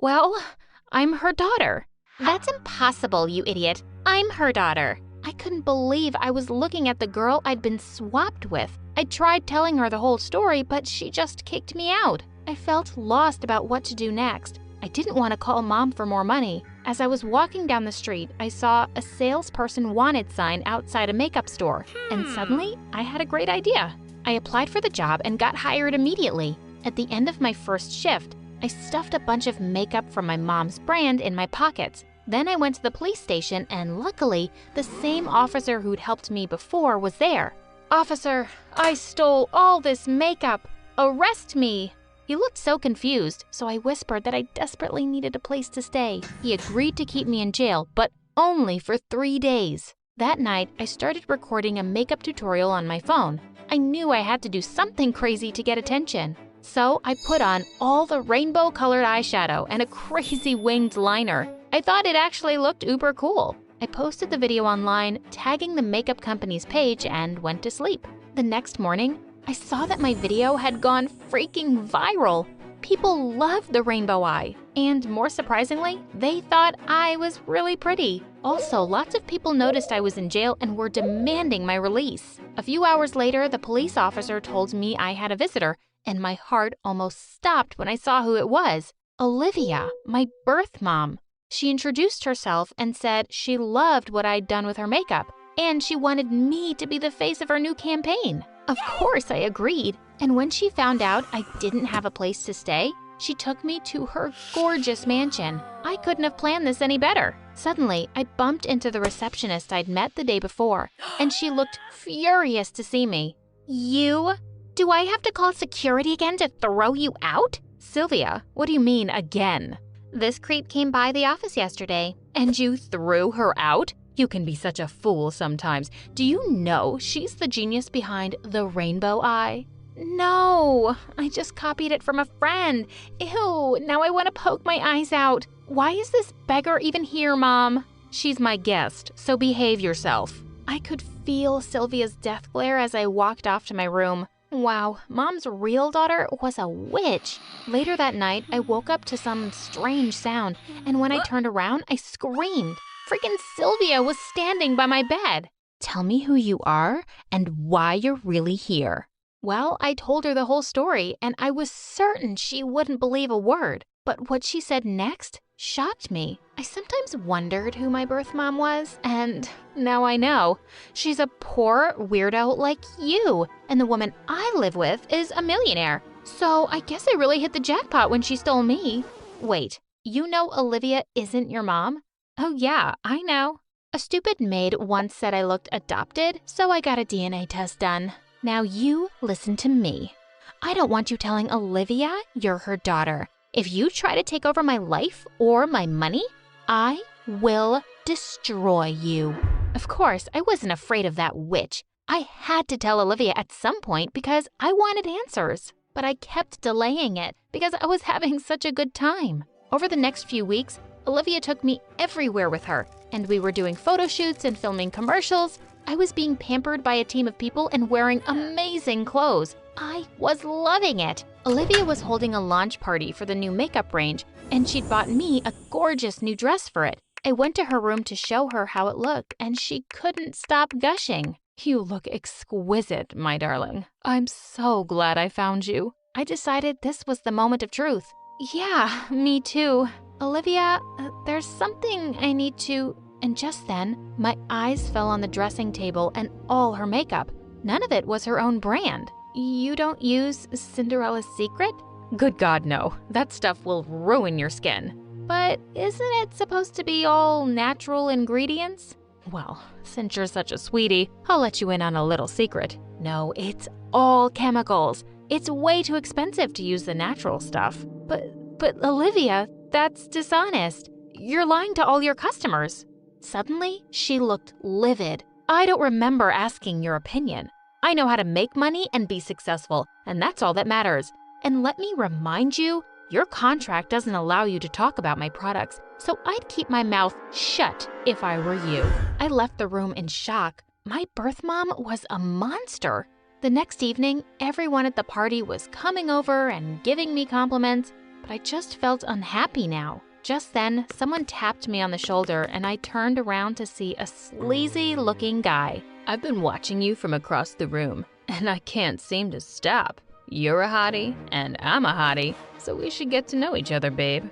well, I'm her daughter. That's impossible, you idiot. I'm her daughter. I couldn't believe I was looking at the girl I'd been swapped with. I tried telling her the whole story, but she just kicked me out. I felt lost about what to do next. I didn't want to call Mom for more money. As I was walking down the street, I saw a salesperson wanted sign outside a makeup store, and suddenly I had a great idea. I applied for the job and got hired immediately. At the end of my first shift, I stuffed a bunch of makeup from my mom's brand in my pockets. Then I went to the police station and luckily, the same officer who'd helped me before was there. Officer, I stole all this makeup. Arrest me. He looked so confused, so I whispered that I desperately needed a place to stay. He agreed to keep me in jail, but only for 3 days. That night, I started recording a makeup tutorial on my phone. I knew I had to do something crazy to get attention. So I put on all the rainbow-colored eyeshadow and a crazy winged liner. I thought it actually looked uber cool. I posted the video online, tagging the makeup company's page, and went to sleep. The next morning, I saw that my video had gone freaking viral. People loved the rainbow eye. And more surprisingly, they thought I was really pretty. Also, lots of people noticed I was in jail and were demanding my release. A few hours later, the police officer told me I had a visitor, and my heart almost stopped when I saw who it was. Olivia, my birth mom. She introduced herself and said she loved what I'd done with her makeup, and she wanted me to be the face of her new campaign. Of course, I agreed. And when she found out I didn't have a place to stay, she took me to her gorgeous mansion. I couldn't have planned this any better. Suddenly, I bumped into the receptionist I'd met the day before, and she looked furious to see me. You? Do I have to call security again to throw you out? Sylvia, what do you mean again? This creep came by the office yesterday. And you threw her out? You can be such a fool sometimes. Do you know she's the genius behind the rainbow eye? No, I just copied it from a friend. Ew, now I want to poke my eyes out. Why is this beggar even here, Mom? She's my guest, so behave yourself. I could feel Sylvia's death glare as I walked off to my room. Wow, Mom's real daughter was a witch. Later that night, I woke up to some strange sound, and when I turned around, I screamed. Freaking Sylvia was standing by my bed. Tell me who you are and why you're really here. Well, I told her the whole story, and I was certain she wouldn't believe a word. But what she said next shocked me. I sometimes wondered who my birth mom was, and now I know. She's a poor weirdo like you, and the woman I live with is a millionaire. So I guess I really hit the jackpot when she stole me. Wait, you know Olivia isn't your mom? Oh yeah, I know. A stupid maid once said I looked adopted, so I got a DNA test done. Now you listen to me. I don't want you telling Olivia you're her daughter. If you try to take over my life or my money, I will destroy you. Of course, I wasn't afraid of that witch. I had to tell Olivia at some point because I wanted answers. But I kept delaying it because I was having such a good time. Over the next few weeks, Olivia took me everywhere with her, and we were doing photo shoots and filming commercials. I was being pampered by a team of people and wearing amazing clothes. I was loving it. Olivia was holding a launch party for the new makeup range, and she'd bought me a gorgeous new dress for it. I went to her room to show her how it looked, and she couldn't stop gushing. You look exquisite, my darling. I'm so glad I found you. I decided this was the moment of truth. Yeah, me too. Olivia, there's something I need to... And just then, my eyes fell on the dressing table and all her makeup. None of it was her own brand. You don't use Cinderella's secret? Good God, no. That stuff will ruin your skin. But isn't it supposed to be all natural ingredients? Well, since you're such a sweetie, I'll let you in on a little secret. No, it's all chemicals. It's way too expensive to use the natural stuff. But Olivia, that's dishonest. You're lying to all your customers. Suddenly, she looked livid. I don't remember asking your opinion. I know how to make money and be successful, and that's all that matters. And let me remind you, your contract doesn't allow you to talk about my products, so I'd keep my mouth shut if I were you. I left the room in shock. My birth mom was a monster. The next evening, everyone at the party was coming over and giving me compliments, but I just felt unhappy now. Just then, someone tapped me on the shoulder and I turned around to see a sleazy-looking guy. I've been watching you from across the room, and I can't seem to stop. You're a hottie, and I'm a hottie, so we should get to know each other, babe.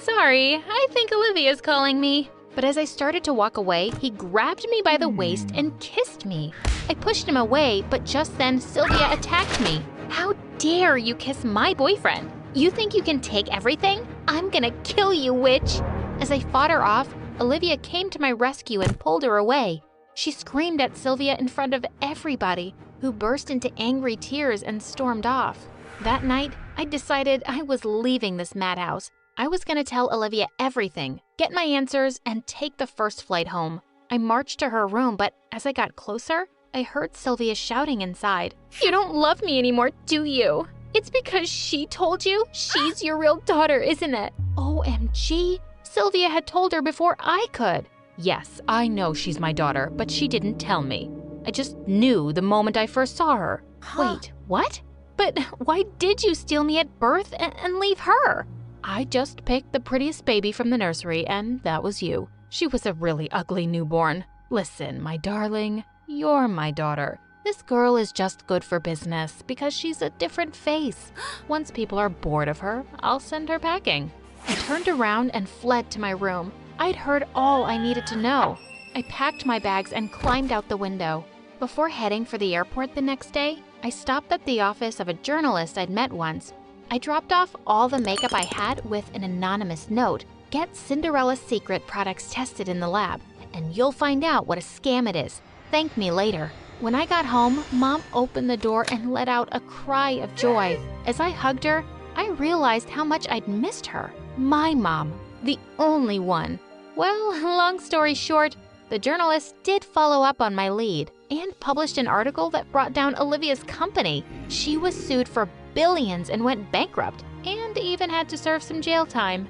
Sorry, I think Olivia's calling me. But as I started to walk away, he grabbed me by the waist and kissed me. I pushed him away, but just then Sylvia attacked me. How dare you kiss my boyfriend? You think you can take everything? I'm gonna kill you, witch! As I fought her off, Olivia came to my rescue and pulled her away. She screamed at Sylvia in front of everybody, who burst into angry tears and stormed off. That night, I decided I was leaving this madhouse. I was gonna tell Olivia everything, get my answers, and take the first flight home. I marched to her room, but as I got closer, I heard Sylvia shouting inside. You don't love me anymore, do you? It's because she told you? She's your real daughter, isn't it? OMG, Sylvia had told her before I could. Yes, I know she's my daughter, but she didn't tell me. I just knew the moment I first saw her. Wait, what? But why did you steal me at birth and leave her? I just picked the prettiest baby from the nursery, and that was you. She was a really ugly newborn. Listen, my darling, you're my daughter. This girl is just good for business because she's a different face. Once people are bored of her, I'll send her packing. I turned around and fled to my room. I'd heard all I needed to know. I packed my bags and climbed out the window. Before heading for the airport the next day, I stopped at the office of a journalist I'd met once. I dropped off all the makeup I had with an anonymous note. Get Cinderella's secret products tested in the lab, and you'll find out what a scam it is. Thank me later. When I got home, Mom opened the door and let out a cry of joy. As I hugged her, I realized how much I'd missed her. My mom, the only one. Well, long story short, the journalist did follow up on my lead and published an article that brought down Olivia's company. She was sued for billions and went bankrupt, and even had to serve some jail time.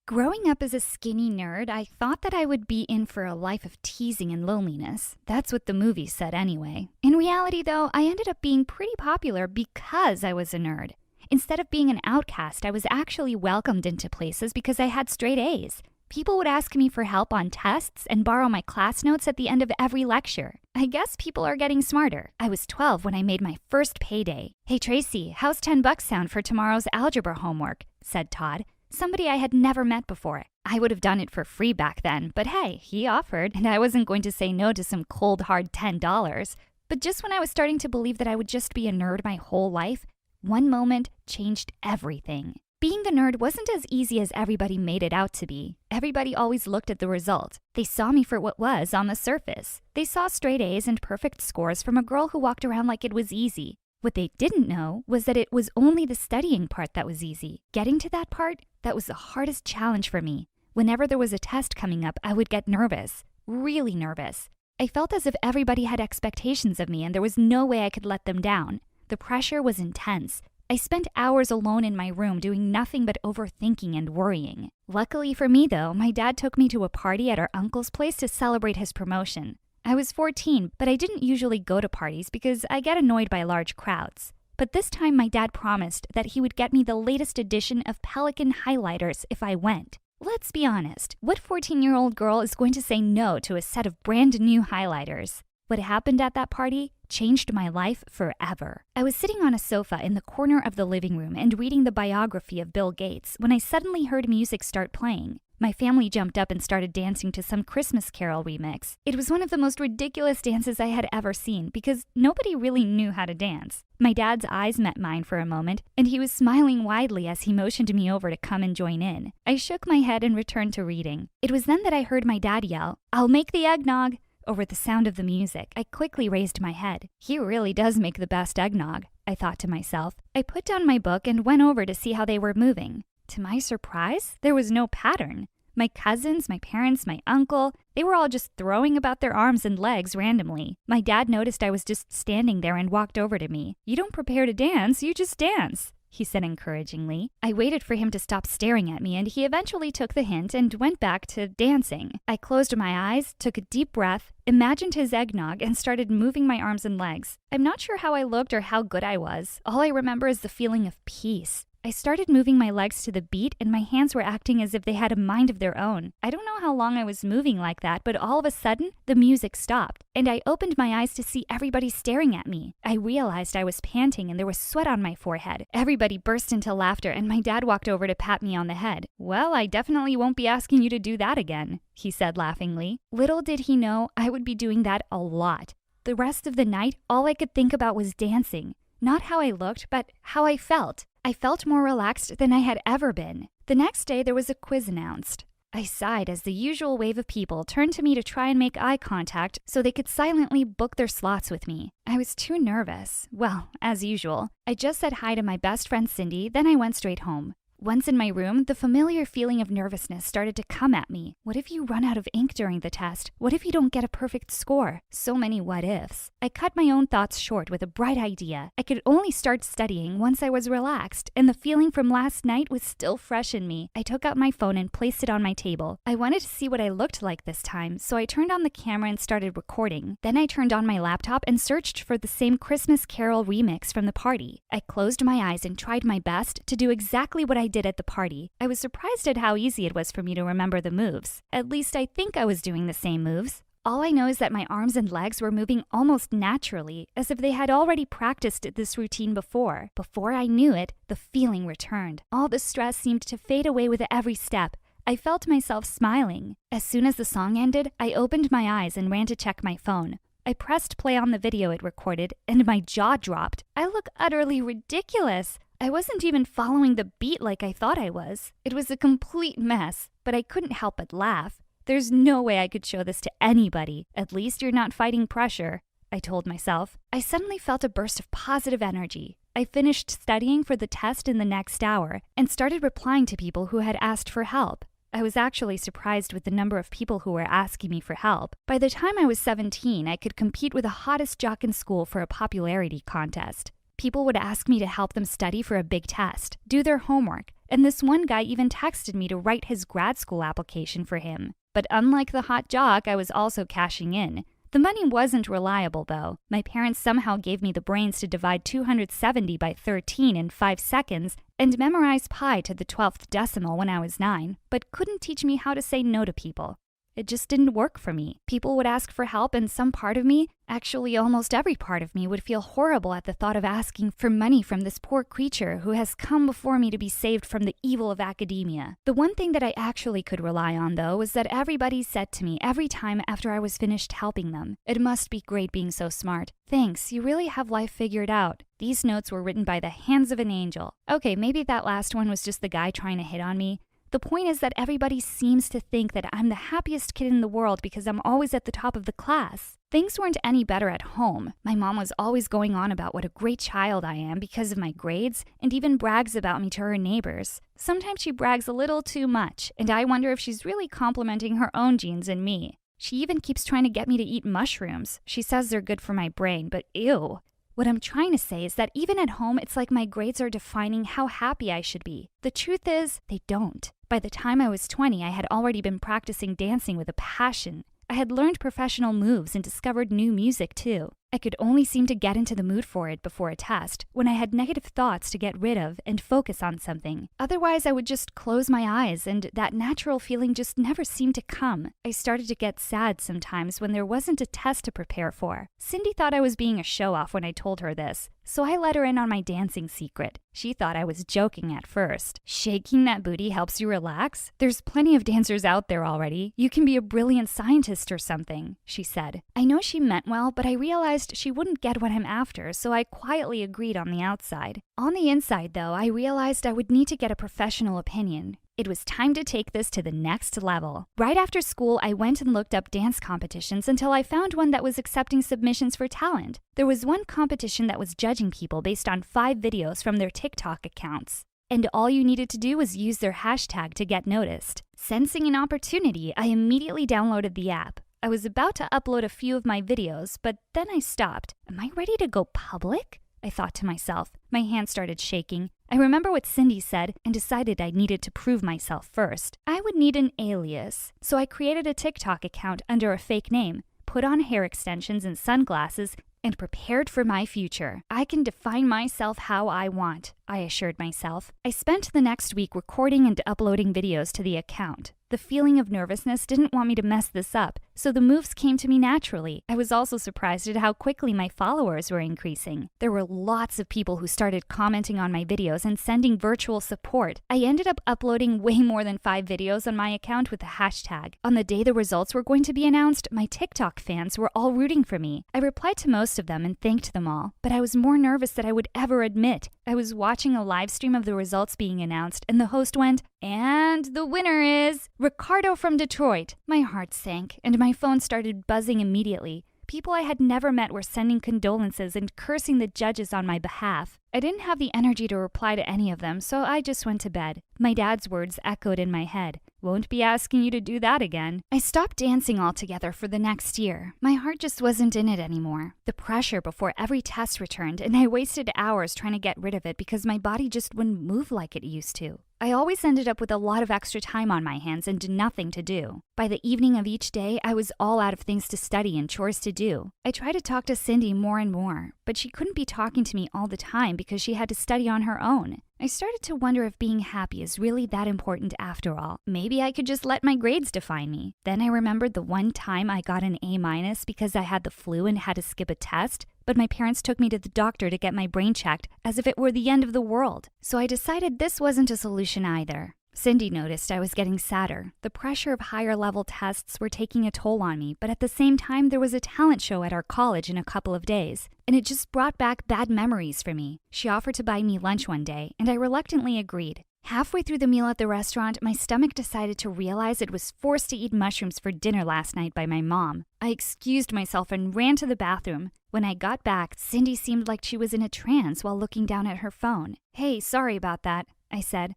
Growing up as a skinny nerd, I thought that I would be in for a life of teasing and loneliness. That's what the movie said anyway. In reality, though, I ended up being pretty popular because I was a nerd. Instead of being an outcast, I was actually welcomed into places because I had straight A's. People would ask me for help on tests and borrow my class notes at the end of every lecture. I guess people are getting smarter. I was 12 when I made my first payday. Hey Tracy, how's $10 sound for tomorrow's algebra homework? Said Todd, somebody I had never met before. I would have done it for free back then, but hey, he offered, and I wasn't going to say no to some cold hard $10. But just when I was starting to believe that I would just be a nerd my whole life, one moment changed everything. Being the nerd wasn't as easy as everybody made it out to be. Everybody always looked at the result. They saw me for what was on the surface. They saw straight A's and perfect scores from a girl who walked around like it was easy. What they didn't know was that it was only the studying part that was easy. Getting to that part, that was the hardest challenge for me. Whenever there was a test coming up, I would get nervous. Really nervous. I felt as if everybody had expectations of me and there was no way I could let them down. The pressure was intense. I spent hours alone in my room doing nothing but overthinking and worrying. Luckily for me, though, my dad took me to a party at our uncle's place to celebrate his promotion. I was 14, but I didn't usually go to parties because I get annoyed by large crowds. But this time my dad promised that he would get me the latest edition of Pelican highlighters if I went. Let's be honest, what 14-year-old girl is going to say no to a set of brand new highlighters? What happened at that party changed my life forever. I was sitting on a sofa in the corner of the living room and reading the biography of Bill Gates when I suddenly heard music start playing. My family jumped up and started dancing to some Christmas Carol remix. It was one of the most ridiculous dances I had ever seen because nobody really knew how to dance. My dad's eyes met mine for a moment, and he was smiling widely as he motioned me over to come and join in. I shook my head and returned to reading. It was then that I heard my dad yell, "I'll make the eggnog!" over the sound of the music. I quickly raised my head. He really does make the best eggnog, I thought to myself. I put down my book and went over to see how they were moving. To my surprise, there was no pattern. My cousins, my parents, my uncle, they were all just throwing about their arms and legs randomly. My dad noticed I was just standing there and walked over to me. "You don't prepare to dance, you just dance," he said encouragingly. I waited for him to stop staring at me, and he eventually took the hint and went back to dancing. I closed my eyes, took a deep breath, imagined his eggnog, and started moving my arms and legs. I'm not sure how I looked or how good I was. All I remember is the feeling of peace. I started moving my legs to the beat, and my hands were acting as if they had a mind of their own. I don't know how long I was moving like that, but all of a sudden, the music stopped, and I opened my eyes to see everybody staring at me. I realized I was panting, and there was sweat on my forehead. Everybody burst into laughter, and my dad walked over to pat me on the head. "Well, I definitely won't be asking you to do that again," he said laughingly. Little did he know I would be doing that a lot. The rest of the night, all I could think about was dancing. Not how I looked, but how I felt. I felt more relaxed than I had ever been. The next day, there was a quiz announced. I sighed as the usual wave of people turned to me to try and make eye contact so they could silently book their slots with me. I was too nervous. Well, as usual. I just said hi to my best friend Cindy, then I went straight home. Once in my room, the familiar feeling of nervousness started to come at me. What if you run out of ink during the test? What if you don't get a perfect score? So many what ifs. I cut my own thoughts short with a bright idea. I could only start studying once I was relaxed, and the feeling from last night was still fresh in me. I took out my phone and placed it on my table. I wanted to see what I looked like this time, so I turned on the camera and started recording. Then I turned on my laptop and searched for the same Christmas Carol remix from the party. I closed my eyes and tried my best to do exactly what I did at the party. I was surprised at how easy it was for me to remember the moves. At least I think I was doing the same moves. All I know is that my arms and legs were moving almost naturally, as if they had already practiced this routine before. Before I knew it, the feeling returned. All the stress seemed to fade away with every step. I felt myself smiling. As soon as the song ended, I opened my eyes and ran to check my phone. I pressed play on the video it recorded, and my jaw dropped. I look utterly ridiculous. I wasn't even following the beat like I thought I was. It was a complete mess, but I couldn't help but laugh. There's no way I could show this to anybody. At least you're not fighting pressure, I told myself. I suddenly felt a burst of positive energy. I finished studying for the test in the next hour and started replying to people who had asked for help. I was actually surprised with the number of people who were asking me for help. By the time I was 17, I could compete with the hottest jock in school for a popularity contest. People would ask me to help them study for a big test, do their homework, and this one guy even texted me to write his grad school application for him. But unlike the hot jock, I was also cashing in. The money wasn't reliable, though. My parents somehow gave me the brains to divide 270 by 13 in 5 seconds and memorize pi to the 12th decimal when I was 9, but couldn't teach me how to say no to people. It just didn't work for me. People would ask for help, and some part of me, actually almost every part of me, would feel horrible at the thought of asking for money from this poor creature who has come before me to be saved from the evil of academia. The one thing that I actually could rely on, though, was that everybody said to me every time after I was finished helping them, "It must be great being so smart. Thanks, you really have life figured out." These notes were written by the hands of an angel. Okay, maybe that last one was just the guy trying to hit on me. The point is that everybody seems to think that I'm the happiest kid in the world because I'm always at the top of the class. Things weren't any better at home. My mom was always going on about what a great child I am because of my grades, and even brags about me to her neighbors. Sometimes she brags a little too much, and I wonder if she's really complimenting her own genes in me. She even keeps trying to get me to eat mushrooms. She says they're good for my brain, but ew. What I'm trying to say is that even at home, it's like my grades are defining how happy I should be. The truth is, they don't. By the time I was 20, I had already been practicing dancing with a passion. I had learned professional moves and discovered new music too. I could only seem to get into the mood for it before a test, when I had negative thoughts to get rid of and focus on something. Otherwise, I would just close my eyes, and that natural feeling just never seemed to come. I started to get sad sometimes when there wasn't a test to prepare for. Cindy thought I was being a show-off when I told her this, so I let her in on my dancing secret. She thought I was joking at first. Shaking that booty helps you relax? There's plenty of dancers out there already. You can be a brilliant scientist or something, she said. I know she meant well, but I realized she wouldn't get what I'm after, so I quietly agreed on the outside. On the inside, though, I realized I would need to get a professional opinion. It was time to take this to the next level. Right after school, I went and looked up dance competitions until I found one that was accepting submissions for talent. There was one competition that was judging people based on 5 videos from their TikTok accounts. And all you needed to do was use their hashtag to get noticed. Sensing an opportunity, I immediately downloaded the app. I was about to upload a few of my videos, but then I stopped. Am I ready to go public? I thought to myself. My hands started shaking. I remember what Cindy said and decided I needed to prove myself first. I would need an alias, so I created a TikTok account under a fake name, put on hair extensions and sunglasses, and prepared for my future. I can define myself how I want, I assured myself. I spent the next week recording and uploading videos to the account. The feeling of nervousness didn't want me to mess this up, so the moves came to me naturally. I was also surprised at how quickly my followers were increasing. There were lots of people who started commenting on my videos and sending virtual support. I ended up uploading way more than 5 videos on my account with the hashtag. On the day the results were going to be announced, my TikTok fans were all rooting for me. I replied to most of them and thanked them all, but I was more nervous than I would ever admit. I was watching a live stream of the results being announced, and the host went, "And the winner is Ricardo from Detroit." My heart sank, and my phone started buzzing immediately. People I had never met were sending condolences and cursing the judges on my behalf. I didn't have the energy to reply to any of them, so I just went to bed. My dad's words echoed in my head. "Won't be asking you to do that again." I stopped dancing altogether for the next year. My heart just wasn't in it anymore. The pressure before every test returned, and I wasted hours trying to get rid of it because my body just wouldn't move like it used to. I always ended up with a lot of extra time on my hands and nothing to do. By the evening of each day, I was all out of things to study and chores to do. I tried to talk to Cindy more and more, but she couldn't be talking to me all the time because she had to study on her own. I started to wonder if being happy is really that important after all. Maybe I could just let my grades define me. Then I remembered the one time I got an A- because I had the flu and had to skip a test, but my parents took me to the doctor to get my brain checked as if it were the end of the world. So I decided this wasn't a solution either. Cindy noticed I was getting sadder. The pressure of higher-level tests were taking a toll on me, but at the same time, there was a talent show at our college in a couple of days, and it just brought back bad memories for me. She offered to buy me lunch one day, and I reluctantly agreed. Halfway through the meal at the restaurant, my stomach decided to realize it was forced to eat mushrooms for dinner last night by my mom. I excused myself and ran to the bathroom. When I got back, Cindy seemed like she was in a trance while looking down at her phone. "Hey, sorry about that," I said.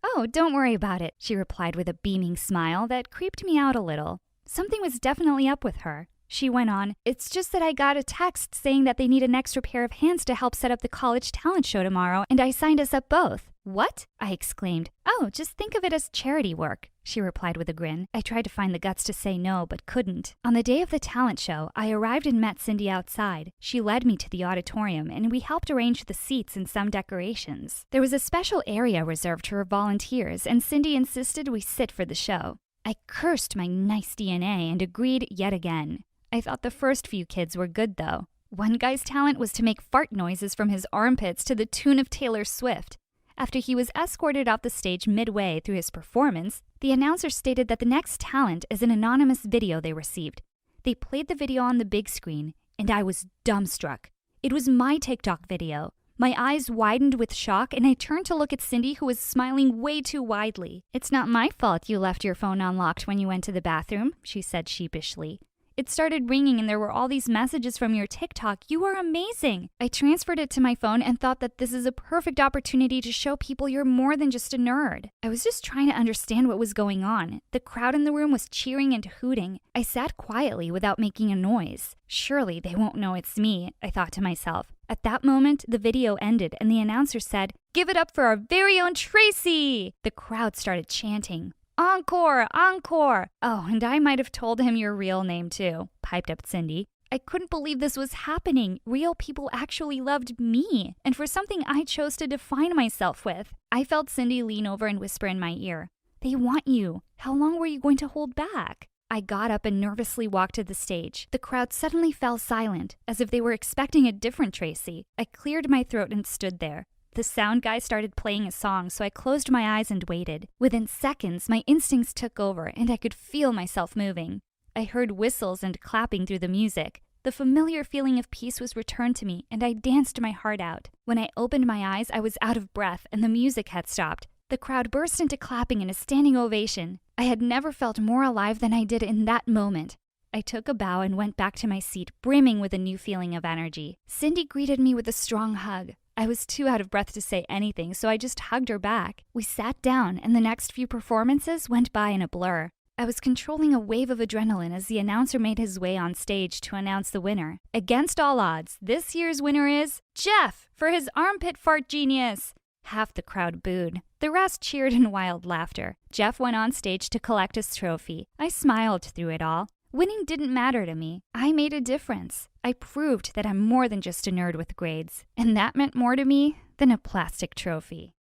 "Oh, don't worry about it," she replied with a beaming smile that creeped me out a little. Something was definitely up with her. She went on, "It's just that I got a text saying that they need an extra pair of hands to help set up the college talent show tomorrow, and I signed us up both." "What?" I exclaimed. "Oh, just think of it as charity work," she replied with a grin. I tried to find the guts to say no, but couldn't. On the day of the talent show, I arrived and met Cindy outside. She led me to the auditorium, and we helped arrange the seats and some decorations. There was a special area reserved for volunteers, and Cindy insisted we sit for the show. I cursed my nice DNA and agreed yet again. I thought the first few kids were good, though. One guy's talent was to make fart noises from his armpits to the tune of Taylor Swift. After he was escorted off the stage midway through his performance, the announcer stated that the next talent is an anonymous video they received. They played the video on the big screen, and I was dumbstruck. It was my TikTok video. My eyes widened with shock, and I turned to look at Cindy, who was smiling way too widely. "It's not my fault you left your phone unlocked when you went to the bathroom," she said sheepishly. "It started ringing and there were all these messages from your TikTok. You are amazing." I transferred it to my phone and thought that this is a perfect opportunity to show people you're more than just a nerd. I was just trying to understand what was going on. The crowd in the room was cheering and hooting. I sat quietly without making a noise. Surely they won't know it's me, I thought to myself. At that moment, the video ended and the announcer said, "Give it up for our very own Tracy!" The crowd started chanting. "Encore! Encore!" "Oh, and I might have told him your real name too," piped up Cindy. I couldn't believe this was happening. Real people actually loved me, and for something I chose to define myself with. I felt Cindy lean over and whisper in my ear, "They want you. How long were you going to hold back?" I got up and nervously walked to the stage. The crowd suddenly fell silent, as if they were expecting a different Tracy. I cleared my throat and stood there. The sound guy started playing a song, so I closed my eyes and waited. Within seconds, my instincts took over, and I could feel myself moving. I heard whistles and clapping through the music. The familiar feeling of peace was returned to me, and I danced my heart out. When I opened my eyes, I was out of breath, and the music had stopped. The crowd burst into clapping and a standing ovation. I had never felt more alive than I did in that moment. I took a bow and went back to my seat, brimming with a new feeling of energy. Cindy greeted me with a strong hug. I was too out of breath to say anything, so I just hugged her back. We sat down, and the next few performances went by in a blur. I was controlling a wave of adrenaline as the announcer made his way on stage to announce the winner. Against all odds, this year's winner is Jeff for his armpit fart genius. Half the crowd booed. The rest cheered in wild laughter. Jeff went on stage to collect his trophy. I smiled through it all. Winning didn't matter to me. I made a difference. I proved that I'm more than just a nerd with grades. And that meant more to me than a plastic trophy.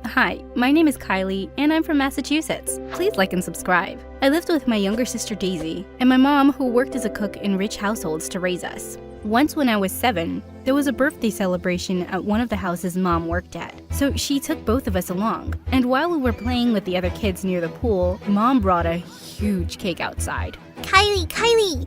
Hi, my name is Kylie, and I'm from Massachusetts. Please like and subscribe. I lived with my younger sister Daisy, and my mom, who worked as a cook in rich households to raise us. Once when I was 7, there was a birthday celebration at one of the houses Mom worked at, so she took both of us along. And while we were playing with the other kids near the pool, Mom brought a huge cake outside. Kylie,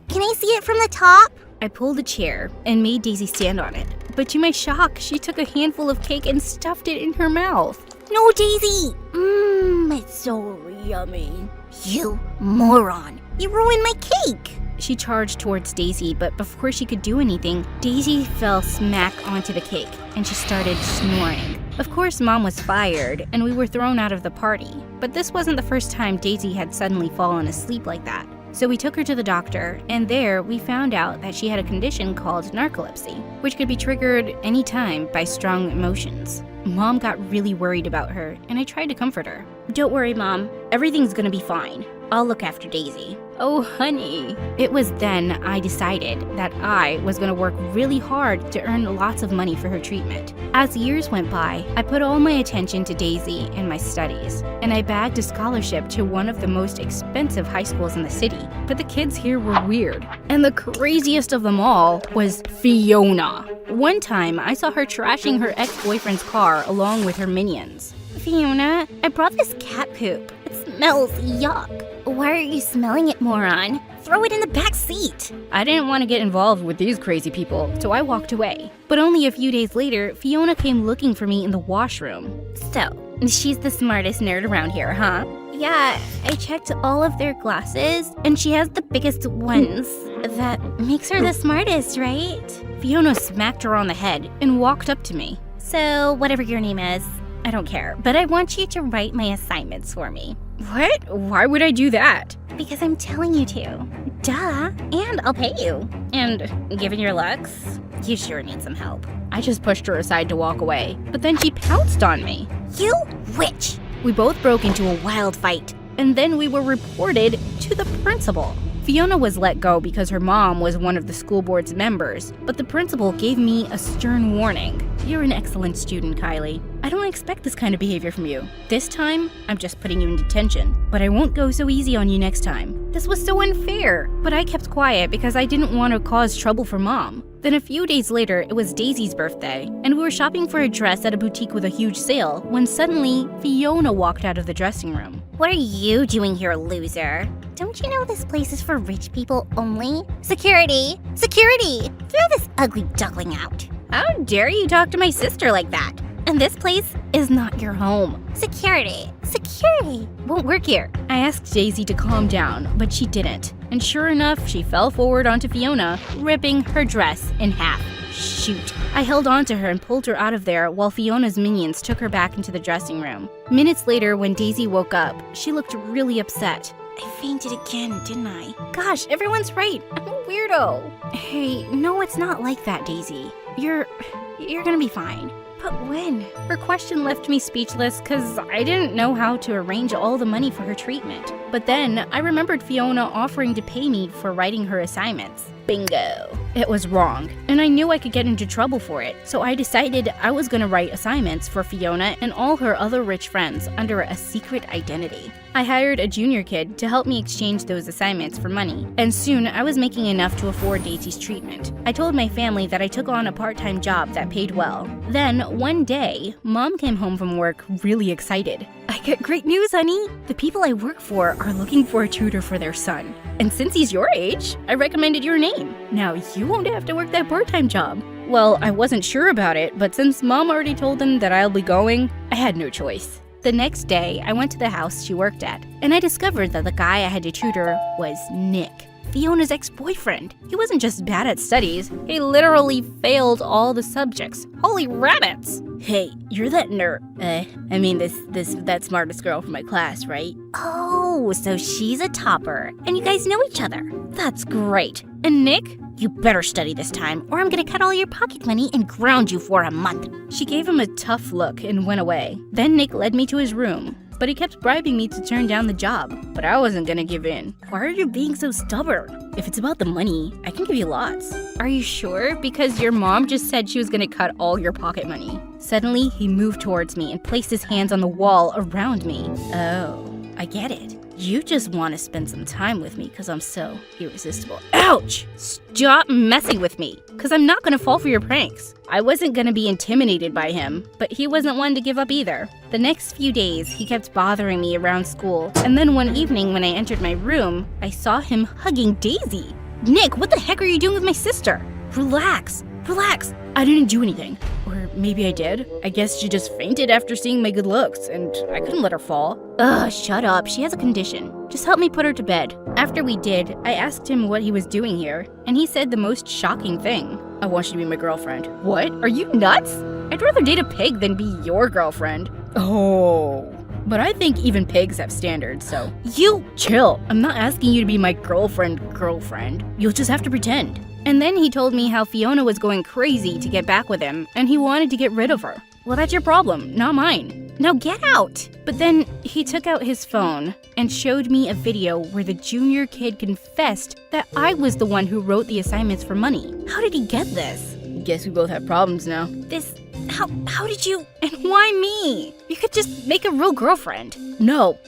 can I see it from the top? I pulled a chair and made Daisy stand on it, but to my shock, she took a handful of cake and stuffed it in her mouth. No, Daisy! It's so yummy. You moron! You ruined my cake! She charged towards Daisy, but before she could do anything, Daisy fell smack onto the cake, and she started snoring. Of course, Mom was fired, and we were thrown out of the party. But this wasn't the first time Daisy had suddenly fallen asleep like that. So we took her to the doctor, and there we found out that she had a condition called narcolepsy, which could be triggered anytime by strong emotions. Mom got really worried about her, and I tried to comfort her. Don't worry, Mom. Everything's gonna be fine. I'll look after Daisy. Oh, honey. It was then I decided that I was going to work really hard to earn lots of money for her treatment. As years went by, I put all my attention to Daisy and my studies, and I bagged a scholarship to one of the most expensive high schools in the city. But the kids here were weird, and the craziest of them all was Fiona. One time, I saw her trashing her ex-boyfriend's car along with her minions. Fiona, I brought this cat poop. It smells yuck. Why are you smelling it, moron? Throw it in the back seat. I didn't want to get involved with these crazy people, so I walked away. But only a few days later, Fiona came looking for me in the washroom. So, she's the smartest nerd around here, huh? Yeah, I checked all of their glasses, and she has the biggest ones. That makes her the smartest, right? Fiona smacked her on the head and walked up to me. So, whatever your name is, I don't care, but I want you to write my assignments for me. What? Why would I do that? Because I'm telling you to. Duh. And I'll pay you. And given your looks, you sure need some help. I just pushed her aside to walk away, but then she pounced on me. You witch! We both broke into a wild fight, and then we were reported to the principal. Fiona was let go because her mom was one of the school board's members, but the principal gave me a stern warning. You're an excellent student, Kylie. I don't expect this kind of behavior from you. This time, I'm just putting you in detention, but I won't go so easy on you next time. This was so unfair, but I kept quiet because I didn't want to cause trouble for Mom. Then a few days later, it was Daisy's birthday, and we were shopping for a dress at a boutique with a huge sale when suddenly Fiona walked out of the dressing room. What are you doing here, loser? Don't you know this place is for rich people only? Security! Security! Throw this ugly duckling out. How dare you talk to my sister like that? And this place is not your home. Security! Security! Won't work here. I asked Daisy to calm down, but she didn't. And sure enough, she fell forward onto Fiona, ripping her dress in half. Shoot. I held onto her and pulled her out of there while Fiona's minions took her back into the dressing room. Minutes later, when Daisy woke up, she looked really upset. I fainted again, didn't I? Gosh, everyone's right. I'm a weirdo. Hey, no, it's not like that, Daisy. You're gonna be fine. But when? Her question left me speechless because I didn't know how to arrange all the money for her treatment. But then I remembered Fiona offering to pay me for writing her assignments. Bingo. It was wrong, and I knew I could get into trouble for it, so I decided I was gonna write assignments for Fiona and all her other rich friends under a secret identity. I hired a junior kid to help me exchange those assignments for money, and soon I was making enough to afford Daisy's treatment. I told my family that I took on a part-time job that paid well. Then, one day, Mom came home from work really excited. I got great news, honey! The people I work for are looking for a tutor for their son. And since he's your age, I recommended your name. Now you won't have to work that part-time job. Well, I wasn't sure about it, but since Mom already told them that I'll be going, I had no choice. The next day, I went to the house she worked at, and I discovered that the guy I had to tutor was Nick, Fiona's ex-boyfriend. He wasn't just bad at studies, he literally failed all the subjects. Holy rabbits! Hey, you're that that smartest girl from my class, right? Oh, so she's a topper, and you guys know each other. That's great. And Nick? You better study this time, or I'm gonna cut all your pocket money and ground you for a month. She gave him a tough look and went away. Then Nick led me to his room, but he kept bribing me to turn down the job. But I wasn't gonna give in. Why are you being so stubborn? If it's about the money, I can give you lots. Are you sure? Because your mom just said she was gonna cut all your pocket money. Suddenly, he moved towards me and placed his hands on the wall around me. Oh, I get it. You just want to spend some time with me because I'm so irresistible. Ouch! Stop messing with me, because I'm not going to fall for your pranks. I wasn't going to be intimidated by him, but he wasn't one to give up either. The next few days, he kept bothering me around school, and then one evening when I entered my room, I saw him hugging Daisy. Nick, what the heck are you doing with my sister? Relax. I didn't do anything. Or maybe I did. I guess she just fainted after seeing my good looks, and I couldn't let her fall. Ugh, shut up. She has a condition. Just help me put her to bed. After we did, I asked him what he was doing here, and he said the most shocking thing. I want you to be my girlfriend. What? Are you nuts? I'd rather date a pig than be your girlfriend. Oh. But I think even pigs have standards, so... You chill. I'm not asking you to be my girlfriend. You'll just have to pretend. And then he told me how Fiona was going crazy to get back with him, and he wanted to get rid of her. Well, that's your problem, not mine. Now get out! But then he took out his phone and showed me a video where the junior kid confessed that I was the one who wrote the assignments for money. How did he get this? Guess we both have problems now. How did you? And why me? You could just make a real girlfriend. No,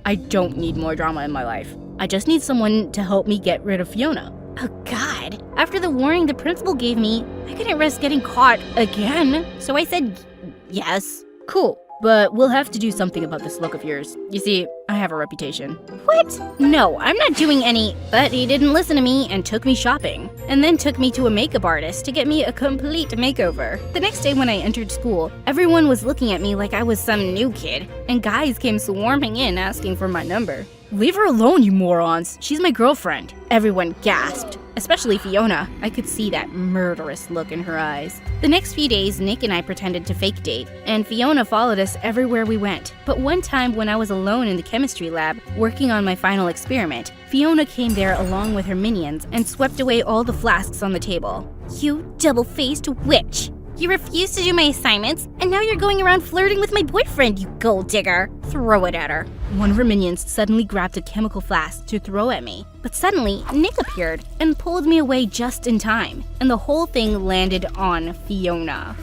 I don't need more drama in my life. I just need someone to help me get rid of Fiona. Oh God. After the warning the principal gave me, I couldn't risk getting caught again. So I said yes. Cool. But we'll have to do something about this look of yours. You see, I have a reputation. What? No, I'm not doing any... But he didn't listen to me and took me shopping. And then took me to a makeup artist to get me a complete makeover. The next day when I entered school, everyone was looking at me like I was some new kid. And guys came swarming in asking for my number. Leave her alone, you morons. She's my girlfriend. Everyone gasped. Especially Fiona. I could see that murderous look in her eyes. The next few days, Nick and I pretended to fake date, and Fiona followed us everywhere we went. But one time when I was alone in the chemistry lab, working on my final experiment, Fiona came there along with her minions and swept away all the flasks on the table. You double-faced witch! You refused to do my assignments, and now you're going around flirting with my boyfriend, you gold digger! Throw it at her. One of her minions suddenly grabbed a chemical flask to throw at me. But suddenly, Nick appeared and pulled me away just in time, and the whole thing landed on Fiona.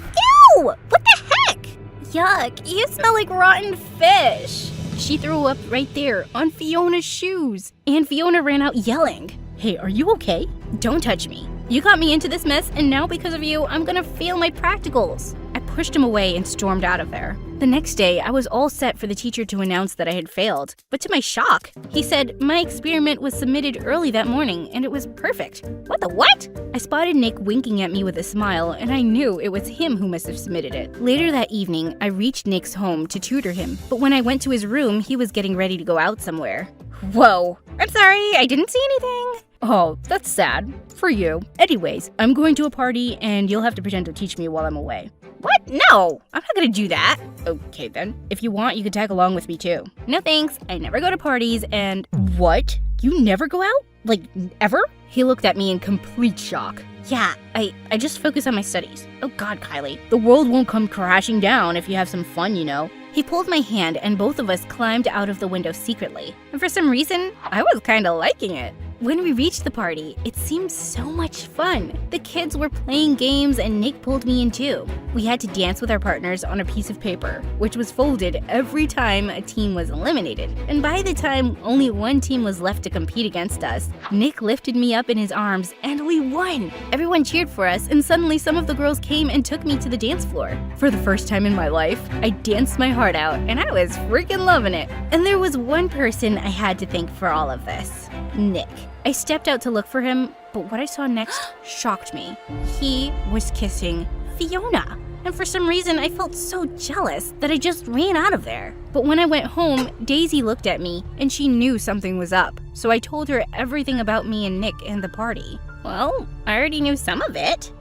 Ew! What the heck? Yuck, you smell like rotten fish! She threw up right there on Fiona's shoes, and Fiona ran out yelling. Hey, are you okay? Don't touch me. You got me into this mess, and now because of you, I'm gonna fail my practicals. I pushed him away and stormed out of there. The next day, I was all set for the teacher to announce that I had failed. But to my shock, he said my experiment was submitted early that morning, and it was perfect. What the what? I spotted Nick winking at me with a smile, and I knew it was him who must have submitted it. Later that evening, I reached Nick's home to tutor him, but when I went to his room, he was getting ready to go out somewhere. Whoa, I'm sorry, I didn't see anything. Oh, that's sad. For you. Anyways, I'm going to a party and you'll have to pretend to teach me while I'm away. What? No, I'm not gonna do that. Okay then. If you want, you can tag along with me too. No thanks, I never go to parties and... What? You never go out? Like, ever? He looked at me in complete shock. Yeah, I just focus on my studies. Oh God, Kylie. The world won't come crashing down if you have some fun, you know. He pulled my hand and both of us climbed out of the window secretly. And for some reason, I was kinda liking it. When we reached the party, it seemed so much fun. The kids were playing games and Nick pulled me in too. We had to dance with our partners on a piece of paper, which was folded every time a team was eliminated. And by the time only one team was left to compete against us, Nick lifted me up in his arms and we won. Everyone cheered for us and suddenly some of the girls came and took me to the dance floor. For the first time in my life, I danced my heart out and I was freaking loving it. And there was one person I had to thank for all of this. Nick. I stepped out to look for him, but what I saw next shocked me. He was kissing Fiona. And for some reason, I felt so jealous that I just ran out of there. But when I went home, Daisy looked at me and she knew something was up. So I told her everything about me and Nick and the party. Well, I already knew some of it.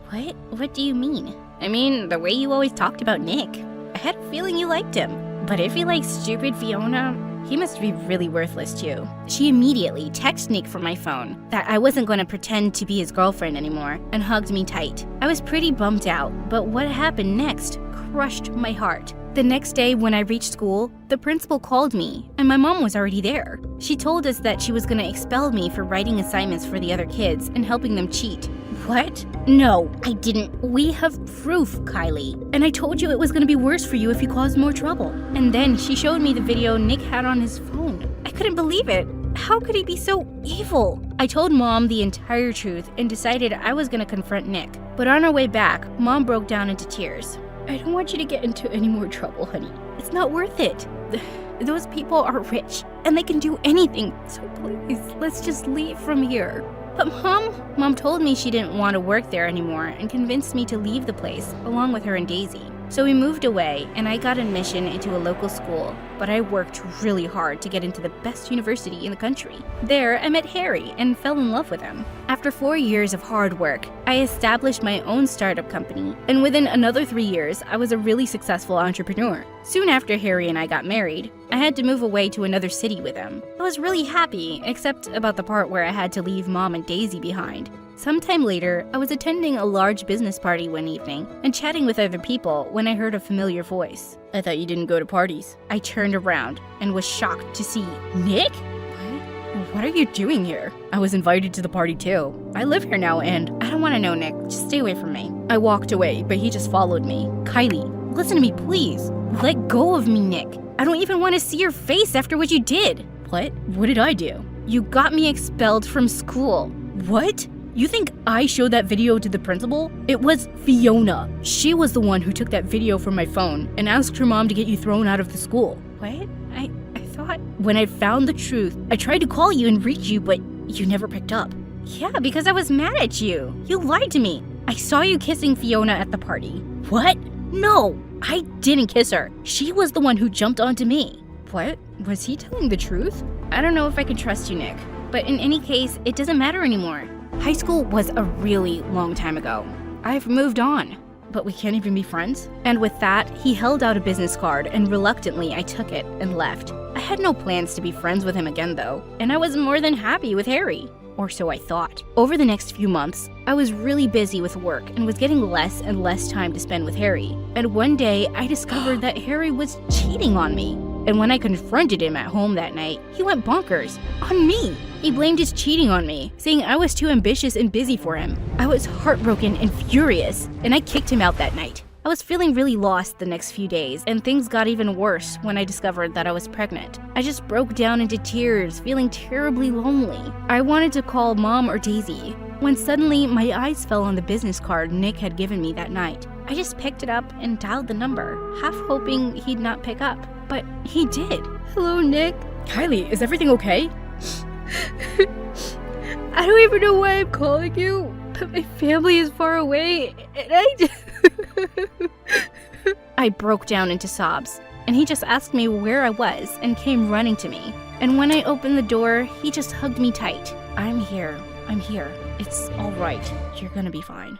What do you mean? I mean, the way you always talked about Nick. I had a feeling you liked him. But if he likes stupid Fiona, he must be really worthless too. She immediately texted Nick from my phone that I wasn't going to pretend to be his girlfriend anymore and hugged me tight. I was pretty bummed out, but what happened next crushed my heart. The next day when I reached school, the principal called me and my mom was already there. She told us that she was going to expel me for writing assignments for the other kids and helping them cheat. What? No, I didn't. We have proof, Kylie. And I told you it was going to be worse for you if you caused more trouble. And then she showed me the video Nick had on his phone. I couldn't believe it. How could he be so evil? I told Mom the entire truth and decided I was going to confront Nick. But on our way back, Mom broke down into tears. I don't want you to get into any more trouble, honey. It's not worth it. Those people are rich and they can do anything. So please, let's just leave from here. But Mom told me she didn't want to work there anymore and convinced me to leave the place along with her and Daisy. So we moved away and I got admission into a local school, but I worked really hard to get into the best university in the country. There, I met Harry and fell in love with him. After 4 years of hard work, I established my own startup company, and within another 3 years, I was a really successful entrepreneur. Soon after Harry and I got married, I had to move away to another city with him. I was really happy, except about the part where I had to leave Mom and Daisy behind. Sometime later, I was attending a large business party one evening and chatting with other people when I heard a familiar voice. I thought you didn't go to parties. I turned around and was shocked to see Nick? What are you doing here? I was invited to the party too. I live here now and I don't want to know, Nick. Just stay away from me. I walked away, but he just followed me. Kylie, listen to me, please. Let go of me, Nick. I don't even want to see your face after what you did. What? What did I do? You got me expelled from school. What? You think I showed that video to the principal? It was Fiona. She was the one who took that video from my phone and asked her mom to get you thrown out of the school. What? I thought... When I found the truth, I tried to call you and reach you, but you never picked up. Yeah, because I was mad at you. You lied to me. I saw you kissing Fiona at the party. What? No, I didn't kiss her. She was the one who jumped onto me. What? Was he telling the truth? I don't know if I can trust you, Nick. But in any case, it doesn't matter anymore. High school was a really long time ago. I've moved on. But we can't even be friends? And with that, he held out a business card and reluctantly I took it and left. I had no plans to be friends with him again though, and I was more than happy with Harry. Or so I thought. Over the next few months, I was really busy with work and was getting less and less time to spend with Harry. And one day, I discovered that Harry was cheating on me. And when I confronted him at home that night, he went bonkers. On me! He blamed his cheating on me, saying I was too ambitious and busy for him. I was heartbroken and furious, and I kicked him out that night. I was feeling really lost the next few days, and things got even worse when I discovered that I was pregnant. I just broke down into tears, feeling terribly lonely. I wanted to call Mom or Daisy, when suddenly my eyes fell on the business card Nick had given me that night. I just picked it up and dialed the number, half hoping he'd not pick up. But he did. Hello, Nick. Kylie, is everything okay? I don't even know why I'm calling you, but my family is far away, and I broke down into sobs, and he just asked me where I was and came running to me. And when I opened the door, he just hugged me tight. I'm here. It's all right. You're gonna be fine.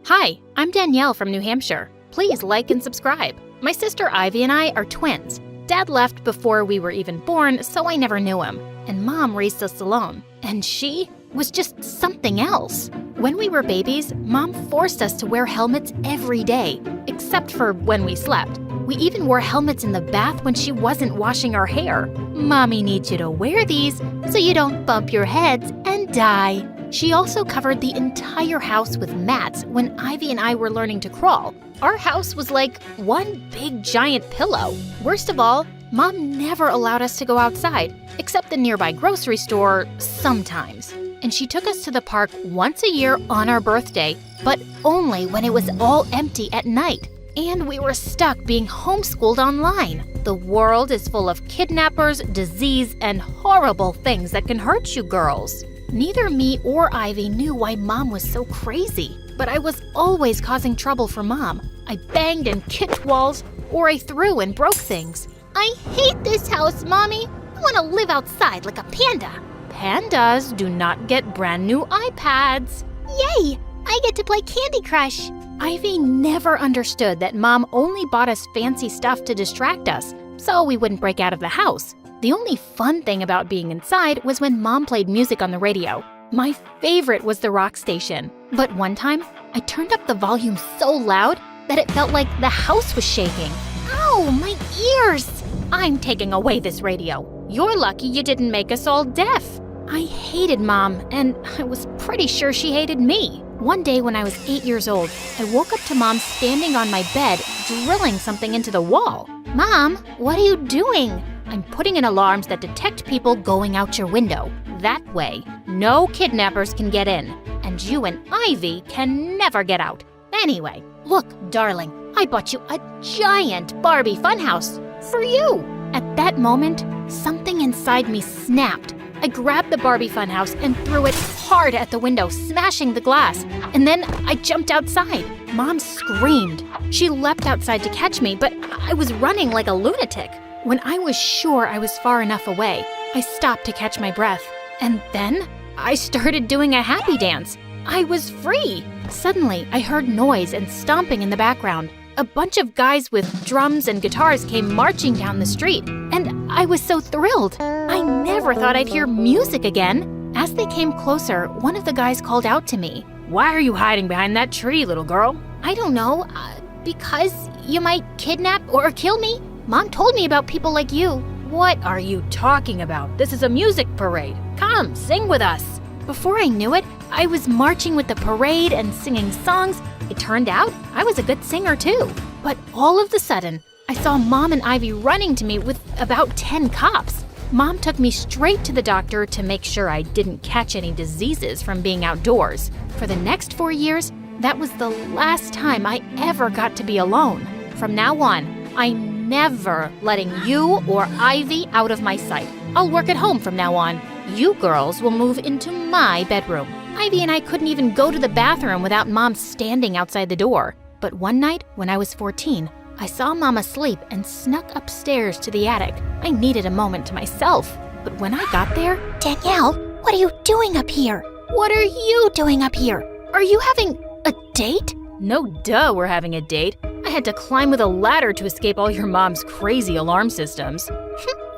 Hi, I'm Danielle from New Hampshire. Please like and subscribe. My sister Ivy and I are twins. Dad left before we were even born, so I never knew him. And Mom raised us alone. And she was just something else. When we were babies, Mom forced us to wear helmets every day, except for when we slept. We even wore helmets in the bath when she wasn't washing our hair. Mommy needs you to wear these so you don't bump your heads and die. She also covered the entire house with mats when Ivy and I were learning to crawl. Our house was like one big giant pillow. Worst of all, Mom never allowed us to go outside, except the nearby grocery store sometimes. And she took us to the park once a year on our birthday, but only when it was all empty at night. And we were stuck being homeschooled online. The world is full of kidnappers, disease, and horrible things that can hurt you girls. Neither me or Ivy knew why Mom was so crazy, but I was always causing trouble for Mom. I banged and kicked walls, or I threw and broke things. I hate this house, Mommy. I want to live outside like a panda. Pandas do not get brand new iPads. Yay! I get to play Candy Crush. Ivy never understood that Mom only bought us fancy stuff to distract us, so we wouldn't break out of the house. The only fun thing about being inside was when Mom played music on the radio. My favorite was the rock station. But one time, I turned up the volume so loud that it felt like the house was shaking. Ow, my ears! I'm taking away this radio. You're lucky you didn't make us all deaf. I hated Mom, and I was pretty sure she hated me. One day when I was 8 years old, I woke up to Mom standing on my bed, drilling something into the wall. Mom, what are you doing? I'm putting in alarms that detect people going out your window. That way, no kidnappers can get in, and you and Ivy can never get out. Anyway, look, darling, I bought you a giant Barbie funhouse for you. At that moment, something inside me snapped. I grabbed the Barbie funhouse and threw it hard at the window, smashing the glass. And then I jumped outside. Mom screamed. She leapt outside to catch me, but I was running like a lunatic. When I was sure I was far enough away, I stopped to catch my breath. And then I started doing a happy dance. I was free. Suddenly, I heard noise and stomping in the background. A bunch of guys with drums and guitars came marching down the street, and I was so thrilled. I never thought I'd hear music again. As they came closer, one of the guys called out to me. "Why are you hiding behind that tree, little girl?" I don't know, because you might kidnap or kill me. Mom told me about people like you. What are you talking about? This is a music parade. Come, sing with us. Before I knew it, I was marching with the parade and singing songs. It turned out I was a good singer too. But all of a sudden, I saw Mom and Ivy running to me with about 10 cops. Mom took me straight to the doctor to make sure I didn't catch any diseases from being outdoors. For the next 4 years, that was the last time I ever got to be alone. From now on, I'm never letting you or Ivy out of my sight. I'll work at home from now on. You girls will move into my bedroom. Ivy and I couldn't even go to the bathroom without Mom standing outside the door. But one night, when I was 14, I saw Mom asleep and snuck upstairs to the attic. I needed a moment to myself. But when I got there, Danielle, what are you doing up here? What are you doing up here? Are you having a date? No duh, we're having a date. I had to climb with a ladder to escape all your mom's crazy alarm systems.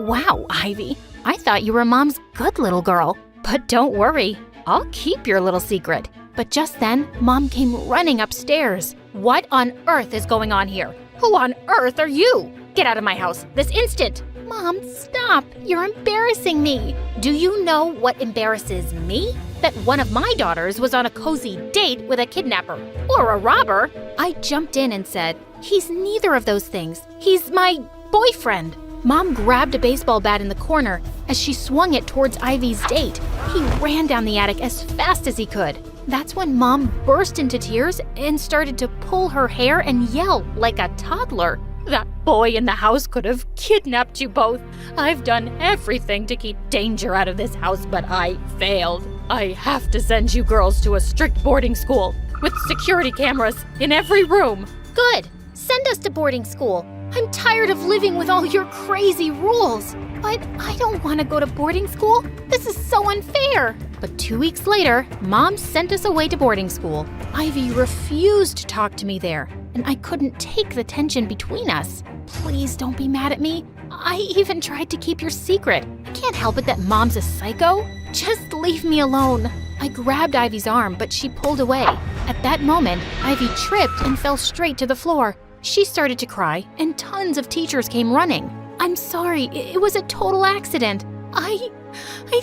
Wow, Ivy, I thought you were Mom's good little girl. But don't worry, I'll keep your little secret. But just then, Mom came running upstairs. What on earth is going on here? Who on earth are you? Get out of my house this instant. Mom, stop. You're embarrassing me. Do you know what embarrasses me? That one of my daughters was on a cozy date with a kidnapper or a robber. I jumped in and said, "He's neither of those things. He's my boyfriend." Mom grabbed a baseball bat in the corner as she swung it towards Ivy's date. He ran down the attic as fast as he could. That's when Mom burst into tears and started to pull her hair and yell like a toddler. "That boy in the house could have kidnapped you both. I've done everything to keep danger out of this house, but I failed. I have to send you girls to a strict boarding school with security cameras in every room." Good. Send us to boarding school. I'm tired of living with all your crazy rules. But I don't want to go to boarding school. This is so unfair. But 2 weeks later, Mom sent us away to boarding school. Ivy refused to talk to me there, and I couldn't take the tension between us. Please don't be mad at me. I even tried to keep your secret. I can't help it that Mom's a psycho. Just leave me alone. I grabbed Ivy's arm, but she pulled away. At that moment, Ivy tripped and fell straight to the floor. She started to cry, and tons of teachers came running. I'm sorry, it was a total accident. I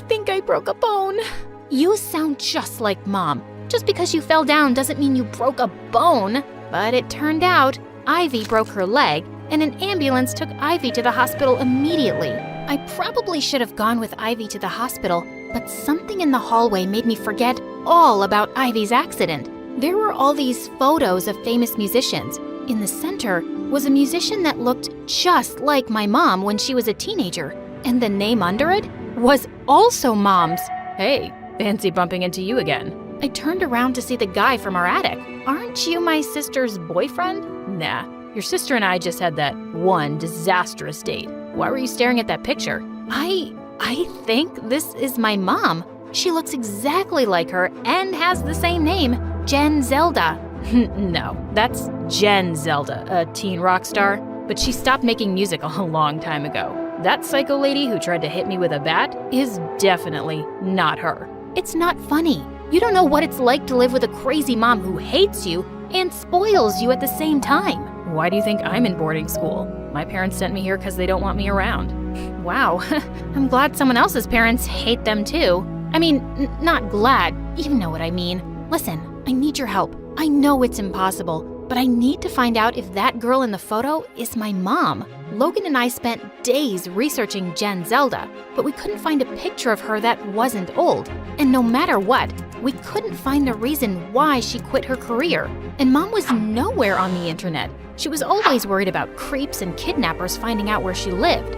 think I broke a bone. You sound just like Mom. Just because you fell down doesn't mean you broke a bone. But it turned out Ivy broke her leg, and an ambulance took Ivy to the hospital immediately. I probably should have gone with Ivy to the hospital, but something in the hallway made me forget all about Ivy's accident. There were all these photos of famous musicians. In the center was a musician that looked just like my mom when she was a teenager, and the name under it was also Mom's. Hey, fancy bumping into you again. I turned around to see the guy from our attic. Aren't you my sister's boyfriend? Nah, your sister and I just had that one disastrous date. Why were you staring at that picture? I think this is my mom. She looks exactly like her and has the same name, Jen Zelda. No, that's Jen Zelda, a teen rock star, but she stopped making music a long time ago. That psycho lady who tried to hit me with a bat is definitely not her. It's not funny. You don't know what it's like to live with a crazy mom who hates you and spoils you at the same time. Why do you think I'm in boarding school? My parents sent me here because they don't want me around. Wow, I'm glad someone else's parents hate them too. I mean, not glad, you know what I mean. Listen, I need your help. I know it's impossible, but I need to find out if that girl in the photo is my mom. Logan and I spent days researching Jen Zelda, but we couldn't find a picture of her that wasn't old. And no matter what, we couldn't find a reason why she quit her career. And Mom was nowhere on the internet. She was always worried about creeps and kidnappers finding out where she lived.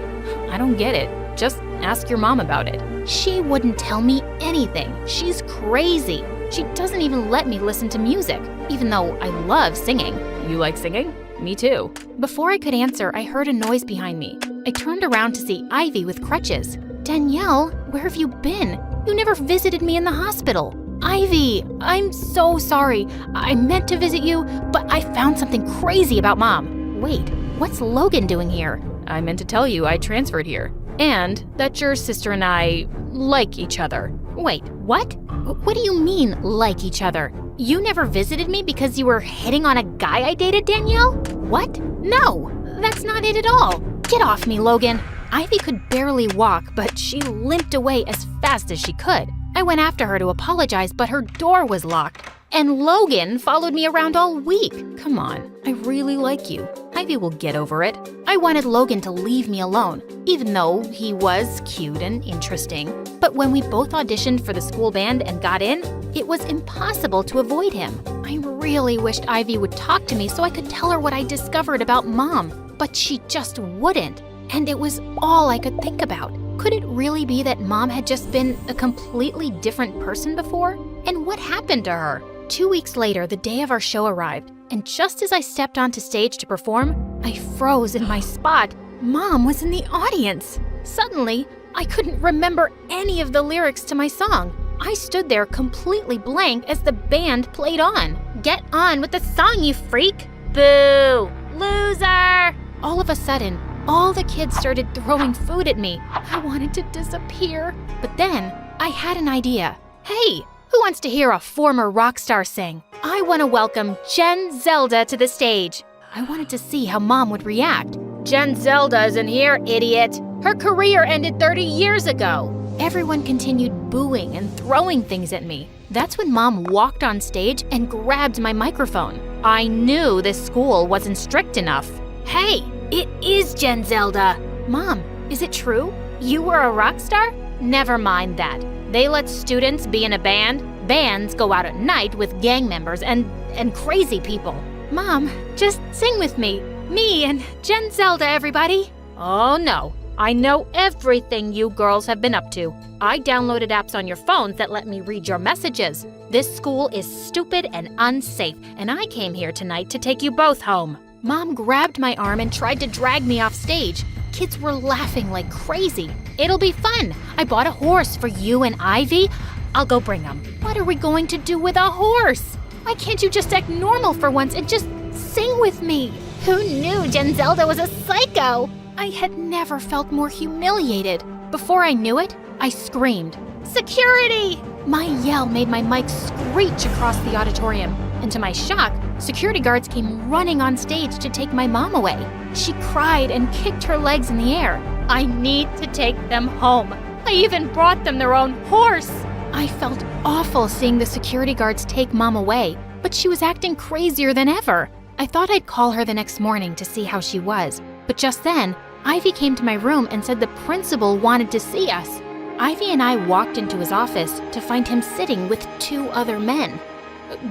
I don't get it. Just ask your mom about it. She wouldn't tell me anything. She's crazy. She doesn't even let me listen to music, even though I love singing. You like singing? Me too. Before I could answer, I heard a noise behind me. I turned around to see Ivy with crutches. Danielle, where have you been? You never visited me in the hospital. Ivy, I'm so sorry. I meant to visit you, but I found something crazy about Mom. Wait, what's Logan doing here? I meant to tell you I transferred here, and that your sister and I like each other. Wait, what? What do you mean, like each other? You never visited me because you were hitting on a guy I dated, Danielle? What? No, that's not it at all. Get off me, Logan. Ivy could barely walk, but she limped away as fast as she could. I went after her to apologize, but her door was locked. And Logan followed me around all week. Come on, I really like you. Ivy will get over it. I wanted Logan to leave me alone, even though he was cute and interesting. But when we both auditioned for the school band and got in, it was impossible to avoid him. I really wished Ivy would talk to me so I could tell her what I discovered about Mom, but she just wouldn't. And it was all I could think about. Could it really be that Mom had just been a completely different person before? And what happened to her? 2 weeks later, the day of our show arrived, and just as I stepped onto stage to perform, I froze in my spot. Mom was in the audience. Suddenly, I couldn't remember any of the lyrics to my song. I stood there completely blank as the band played on. Get on with the song, you freak! Boo! Loser! All of a sudden, all the kids started throwing food at me. I wanted to disappear. But then, I had an idea. Hey! Who wants to hear a former rock star sing? I want to welcome Jen Zelda to the stage. I wanted to see how Mom would react. Jen Zelda isn't here, idiot. Her career ended 30 years ago. Everyone continued booing and throwing things at me. That's when Mom walked on stage and grabbed my microphone. I knew this school wasn't strict enough. Hey, it is Jen Zelda. Mom, is it true? You were a rock star? Never mind that. They let students be in a band. Bands go out at night with gang members and crazy people. Mom, just sing with me. Me and Jen Zelda, everybody. Oh no, I know everything you girls have been up to. I downloaded apps on your phones that let me read your messages. This school is stupid and unsafe, and I came here tonight to take you both home. Mom grabbed my arm and tried to drag me off stage. Kids were laughing like crazy. It'll be fun. I bought a horse for you and Ivy. I'll go bring them. What are we going to do with a horse? Why can't you just act normal for once and just sing with me? Who knew Jen Zelda was a psycho? I had never felt more humiliated. Before I knew it, I screamed. Security! My yell made my mic screech across the auditorium, and to my shock, security guards came running on stage to take my mom away. She cried and kicked her legs in the air. I need to take them home. I even brought them their own horse. I felt awful seeing the security guards take Mom away, but she was acting crazier than ever. I thought I'd call her the next morning to see how she was, but just then, Ivy came to my room and said the principal wanted to see us. Ivy and I walked into his office to find him sitting with 2 other men.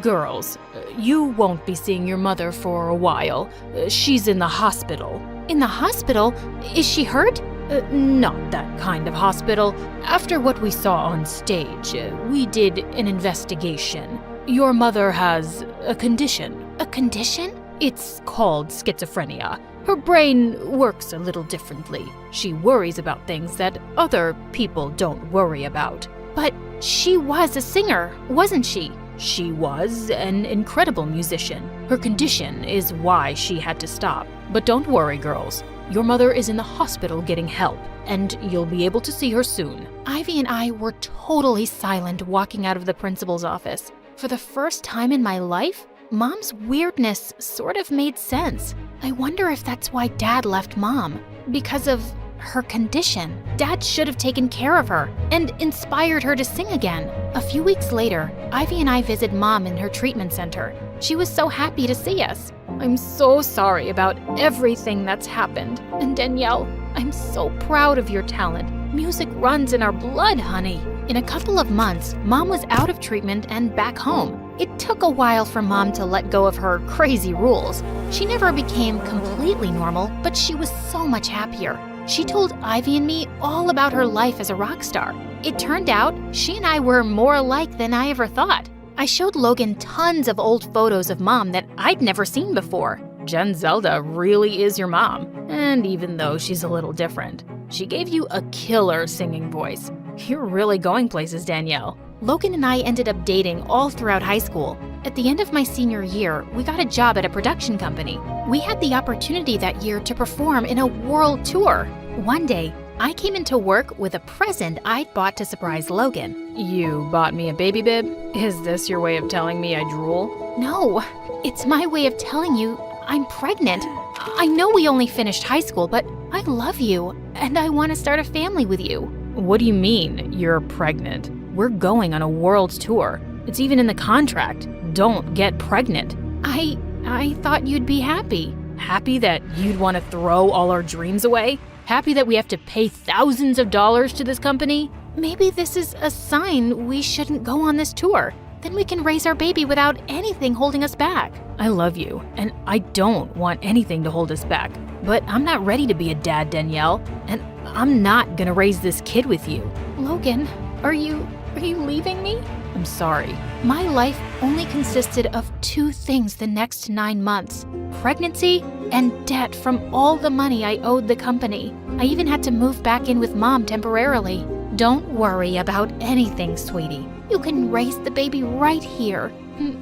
Girls, you won't be seeing your mother for a while. She's in the hospital. In the hospital? Is she hurt? Not that kind of hospital. After what we saw on stage, we did an investigation. Your mother has a condition. A condition? It's called schizophrenia. Her brain works a little differently. She worries about things that other people don't worry about. But she was a singer, wasn't she? She was an incredible musician. Her condition is why she had to stop. But don't worry, girls. Your mother is in the hospital getting help, and you'll be able to see her soon. Ivy and I were totally silent walking out of the principal's office. For the first time in my life, Mom's weirdness sort of made sense. I wonder if that's why Dad left Mom. Because of her condition. Dad should have taken care of her and inspired her to sing again. A few weeks later, Ivy and I visited Mom in her treatment center. She was so happy to see us. I'm so sorry about everything that's happened. And Danielle, I'm so proud of your talent. Music runs in our blood, honey. In a couple of months, Mom was out of treatment and back home. It took a while for Mom to let go of her crazy rules. She never became completely normal, but she was so much happier. She told Ivy and me all about her life as a rock star. It turned out she and I were more alike than I ever thought. I showed Logan tons of old photos of Mom that I'd never seen before. Jen Zelda really is your mom, and even though she's a little different, she gave you a killer singing voice. You're really going places, Danielle. Logan and I ended up dating all throughout high school. At the end of my senior year, we got a job at a production company. We had the opportunity that year to perform in a world tour. One day, I came into work with a present I'd bought to surprise Logan. You bought me a baby bib? Is this your way of telling me I drool? No, it's my way of telling you I'm pregnant. I know we only finished high school, but I love you, and I want to start a family with you. What do you mean, you're pregnant? We're going on a world tour. It's even in the contract. Don't get pregnant. I thought you'd be happy. Happy that you'd want to throw all our dreams away? Happy that we have to pay thousands of dollars to this company? Maybe this is a sign we shouldn't go on this tour. Then we can raise our baby without anything holding us back. I love you, and I don't want anything to hold us back. But I'm not ready to be a dad, Danielle, and I'm not gonna raise this kid with you. Logan, are you leaving me? I'm sorry. My life only consisted of 2 things the next 9 months: pregnancy and debt from all the money I owed the company. I even had to move back in with Mom temporarily. Don't worry about anything, sweetie. You can raise the baby right here.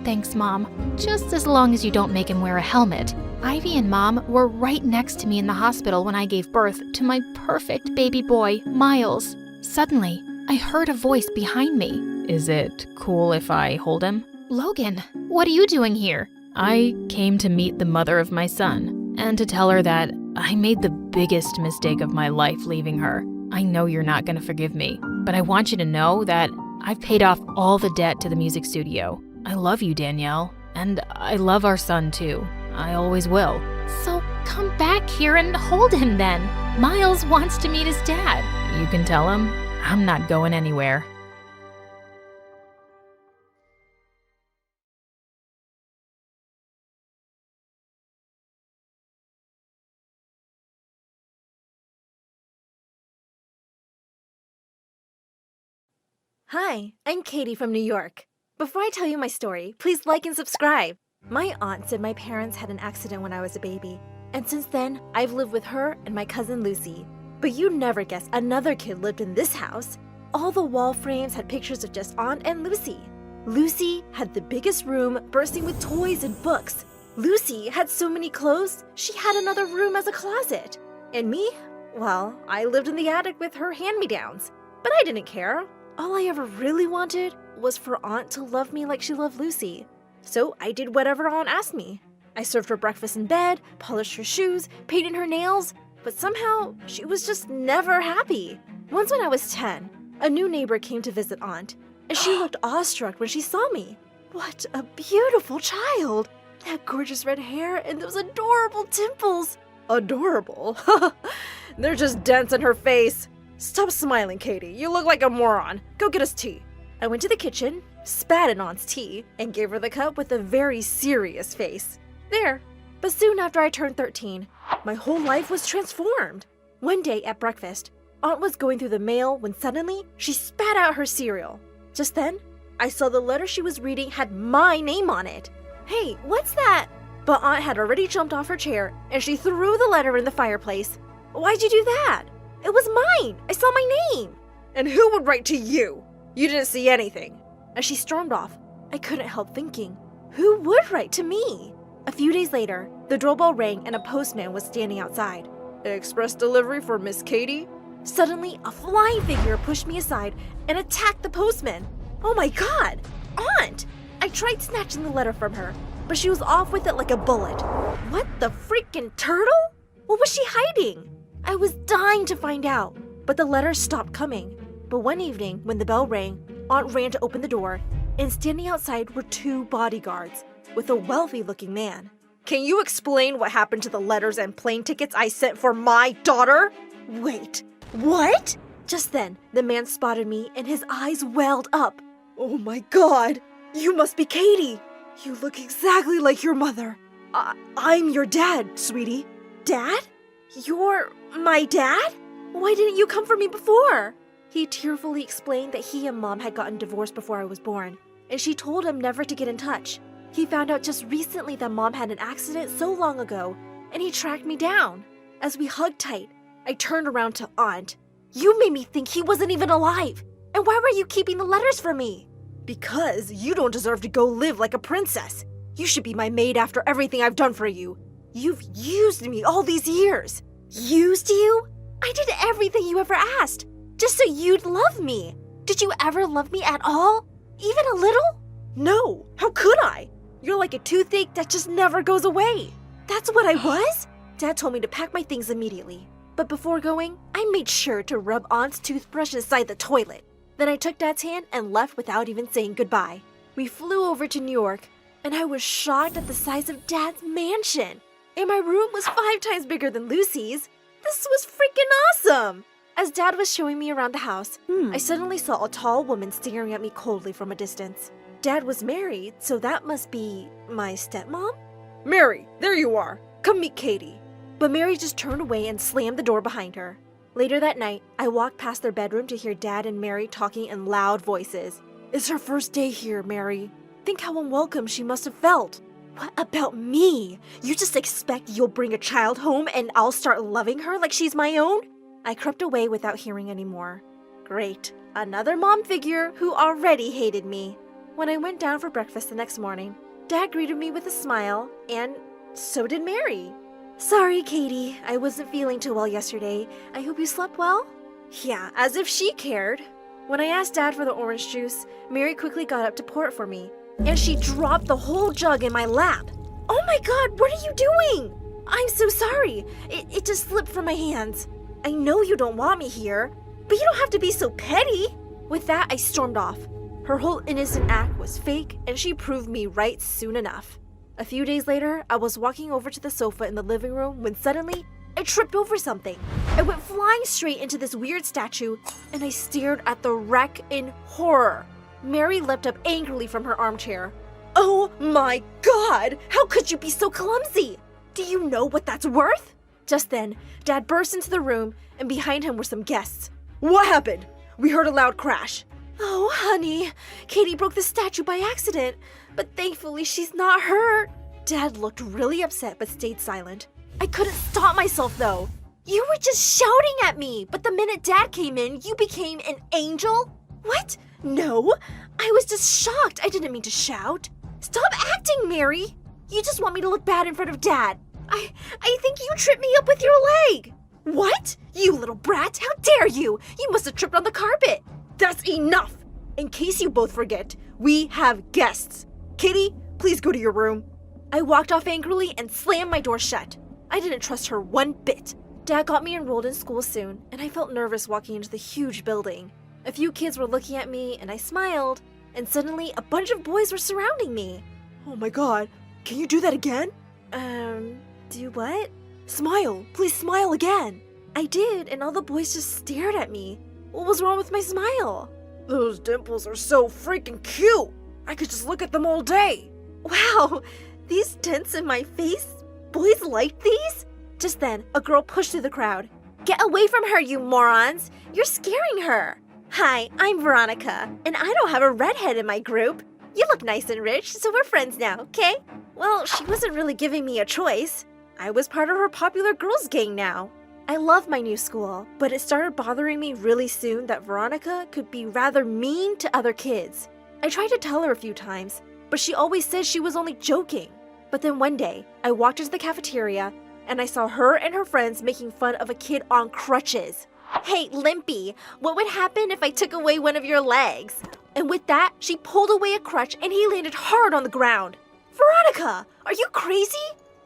Thanks, Mom. Just as long as you don't make him wear a helmet. Ivy and Mom were right next to me in the hospital when I gave birth to my perfect baby boy, Miles. Suddenly, I heard a voice behind me. Is it cool if I hold him? Logan, what are you doing here? I came to meet the mother of my son and to tell her that I made the biggest mistake of my life leaving her. I know you're not going to forgive me, but I want you to know that I've paid off all the debt to the music studio. I love you, Danielle, and I love our son too. I always will. So come back here and hold him then. Miles wants to meet his dad. You can tell him I'm not going anywhere. Hi, I'm Katie from New York. Before I tell you my story, please like and subscribe. My aunt said my parents had an accident when I was a baby, and since then, I've lived with her and my cousin Lucy. But you'd never guess another kid lived in this house. All the wall frames had pictures of just Aunt and Lucy. Lucy had the biggest room bursting with toys and books. Lucy had so many clothes, she had another room as a closet. And me? Well, I lived in the attic with her hand-me-downs. But I didn't care. All I ever really wanted was for Aunt to love me like she loved Lucy. So I did whatever Aunt asked me. I served her breakfast in bed, polished her shoes, painted her nails, but somehow she was just never happy. Once when I was 10, a new neighbor came to visit Aunt, and she looked awestruck when she saw me. What a beautiful child! That gorgeous red hair and those adorable dimples. Adorable? They're just dents in her face. Stop smiling, Katie. You look like a moron. Go get us tea. I went to the kitchen, spat in Aunt's tea, and gave her the cup with a very serious face. There. But soon after I turned 13, my whole life was transformed. One day at breakfast, Aunt was going through the mail when suddenly she spat out her cereal. Just then, I saw the letter she was reading had my name on it. Hey, what's that? But Aunt had already jumped off her chair and she threw the letter in the fireplace. Why'd you do that? It was mine. I saw my name. And who would write to you? You didn't see anything. As she stormed off, I couldn't help thinking, who would write to me? A few days later, the doorbell rang and a postman was standing outside. Express delivery for Miss Katie? Suddenly, a flying figure pushed me aside and attacked the postman. Oh my God! Aunt! I tried snatching the letter from her, but she was off with it like a bullet. What the freaking turtle? What was she hiding? I was dying to find out, but the letter stopped coming. But one evening, when the bell rang, Aunt ran to open the door, and standing outside were 2 bodyguards with a wealthy-looking man. Can you explain what happened to the letters and plane tickets I sent for my daughter? Wait, what? Just then, the man spotted me and his eyes welled up. Oh my God, you must be Katie. You look exactly like your mother. I'm your dad, sweetie. Dad? You're my dad? Why didn't you come for me before? He tearfully explained that he and Mom had gotten divorced before I was born, and she told him never to get in touch. He found out just recently that Mom had an accident so long ago, and he tracked me down. As we hugged tight, I turned around to Aunt. You made me think he wasn't even alive. And why were you keeping the letters from me? Because you don't deserve to go live like a princess. You should be my maid after everything I've done for you. You've used me all these years. Used you? I did everything you ever asked, just so you'd love me. Did you ever love me at all? Even a little? No, how could I? You're like a toothache that just never goes away. That's what I was? Dad told me to pack my things immediately. But before going, I made sure to rub Aunt's toothbrush inside the toilet. Then I took Dad's hand and left without even saying goodbye. We flew over to New York, and I was shocked at the size of Dad's mansion. And my room was 5 times bigger than Lucy's. This was freaking awesome! As Dad was showing me around the house, I suddenly saw a tall woman staring at me coldly from a distance. Dad was married, so that must be my stepmom? Mary, there you are. Come meet Katie. But Mary just turned away and slammed the door behind her. Later that night, I walked past their bedroom to hear Dad and Mary talking in loud voices. It's her first day here, Mary. Think how unwelcome she must have felt. What about me? You just expect you'll bring a child home and I'll start loving her like she's my own? I crept away without hearing any more. Great. Another mom figure who already hated me. When I went down for breakfast the next morning, Dad greeted me with a smile, and so did Mary. Sorry, Katie. I wasn't feeling too well yesterday. I hope you slept well? Yeah, as if she cared. When I asked Dad for the orange juice, Mary quickly got up to pour it for me, and she dropped the whole jug in my lap. Oh my God, what are you doing? I'm so sorry. It just slipped from my hands. I know you don't want me here, but you don't have to be so petty. With that, I stormed off. Her whole innocent act was fake, and she proved me right soon enough. A few days later, I was walking over to the sofa in the living room when suddenly, I tripped over something. I went flying straight into this weird statue, and I stared at the wreck in horror. Mary leapt up angrily from her armchair. Oh my God! How could you be so clumsy? Do you know what that's worth? Just then, Dad burst into the room, and behind him were some guests. What happened? We heard a loud crash. Oh, honey, Katie broke the statue by accident, but thankfully she's not hurt. Dad looked really upset but stayed silent. I couldn't stop myself though. You were just shouting at me, but the minute Dad came in, you became an angel? What? No, I was just shocked. I didn't mean to shout. Stop acting, Mary. You just want me to look bad in front of Dad. I think you tripped me up with your leg. What? You little brat, how dare you? You must have tripped on the carpet. That's enough! In case you both forget, we have guests. Kitty, please go to your room. I walked off angrily and slammed my door shut. I didn't trust her one bit. Dad got me enrolled in school soon, and I felt nervous walking into the huge building. A few kids were looking at me, and I smiled, and suddenly a bunch of boys were surrounding me. Oh my god, can you do that again? Do what? Smile, please smile again. I did, and all the boys just stared at me. What was wrong with my smile? Those dimples are so freaking cute. I could just look at them all day. Wow, these dents in my face? Boys like these? Just then, a girl pushed through the crowd. Get away from her, you morons! You're scaring her! Hi, I'm Veronica, and I don't have a redhead in my group. You look nice and rich, so we're friends now, okay? Well, she wasn't really giving me a choice. I was part of her popular girls gang now. I love my new school, but it started bothering me really soon that Veronica could be rather mean to other kids. I tried to tell her a few times, but she always said she was only joking. But then one day, I walked into the cafeteria, and I saw her and her friends making fun of a kid on crutches. Hey, Limpy, what would happen if I took away one of your legs? And with that, she pulled away a crutch and he landed hard on the ground. Veronica, are you crazy?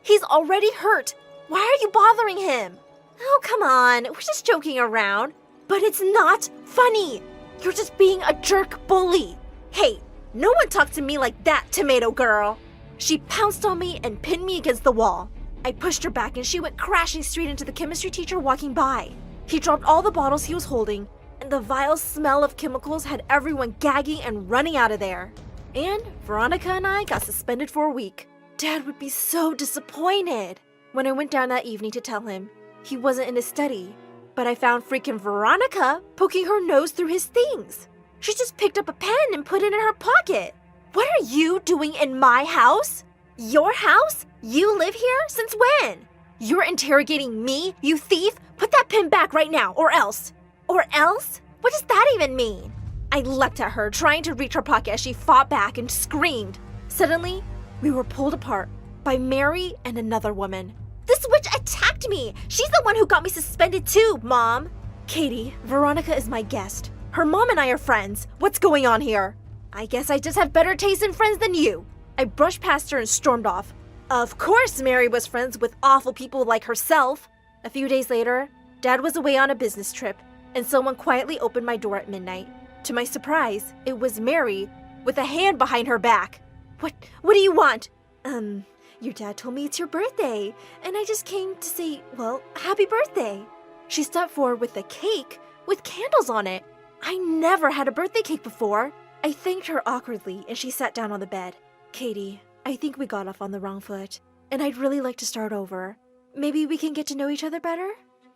He's already hurt. Why are you bothering him? Oh, come on, we're just joking around. But it's not funny. You're just being a jerk bully. Hey, no one talked to me like that, tomato girl. She pounced on me and pinned me against the wall. I pushed her back and she went crashing straight into the chemistry teacher walking by. He dropped all the bottles he was holding, and the vile smell of chemicals had everyone gagging and running out of there. And Veronica and I got suspended for a week. Dad would be so disappointed. When I went down that evening to tell him, he wasn't in his study, but I found freaking Veronica poking her nose through his things. She just picked up a pen and put it in her pocket. What are you doing in my house? Your house? You live here? Since when? You're interrogating me, you thief? Put that pen back right now, or else. Or else? What does that even mean? I leapt at her, trying to reach her pocket as she fought back and screamed. Suddenly, we were pulled apart by Mary and another woman. This witch attacked me! She's the one who got me suspended too, Mom! Katie, Veronica is my guest. Her mom and I are friends. What's going on here? I guess I just have better taste in friends than you. I brushed past her and stormed off. Of course Mary was friends with awful people like herself. A few days later, Dad was away on a business trip, and someone quietly opened my door at midnight. To my surprise, it was Mary, with a hand behind her back. What do you want? Your dad told me it's your birthday, and I just came to say, well, happy birthday. She stepped forward with a cake with candles on it. I never had a birthday cake before. I thanked her awkwardly, and she sat down on the bed. Katie, I think we got off on the wrong foot, and I'd really like to start over. Maybe we can get to know each other better?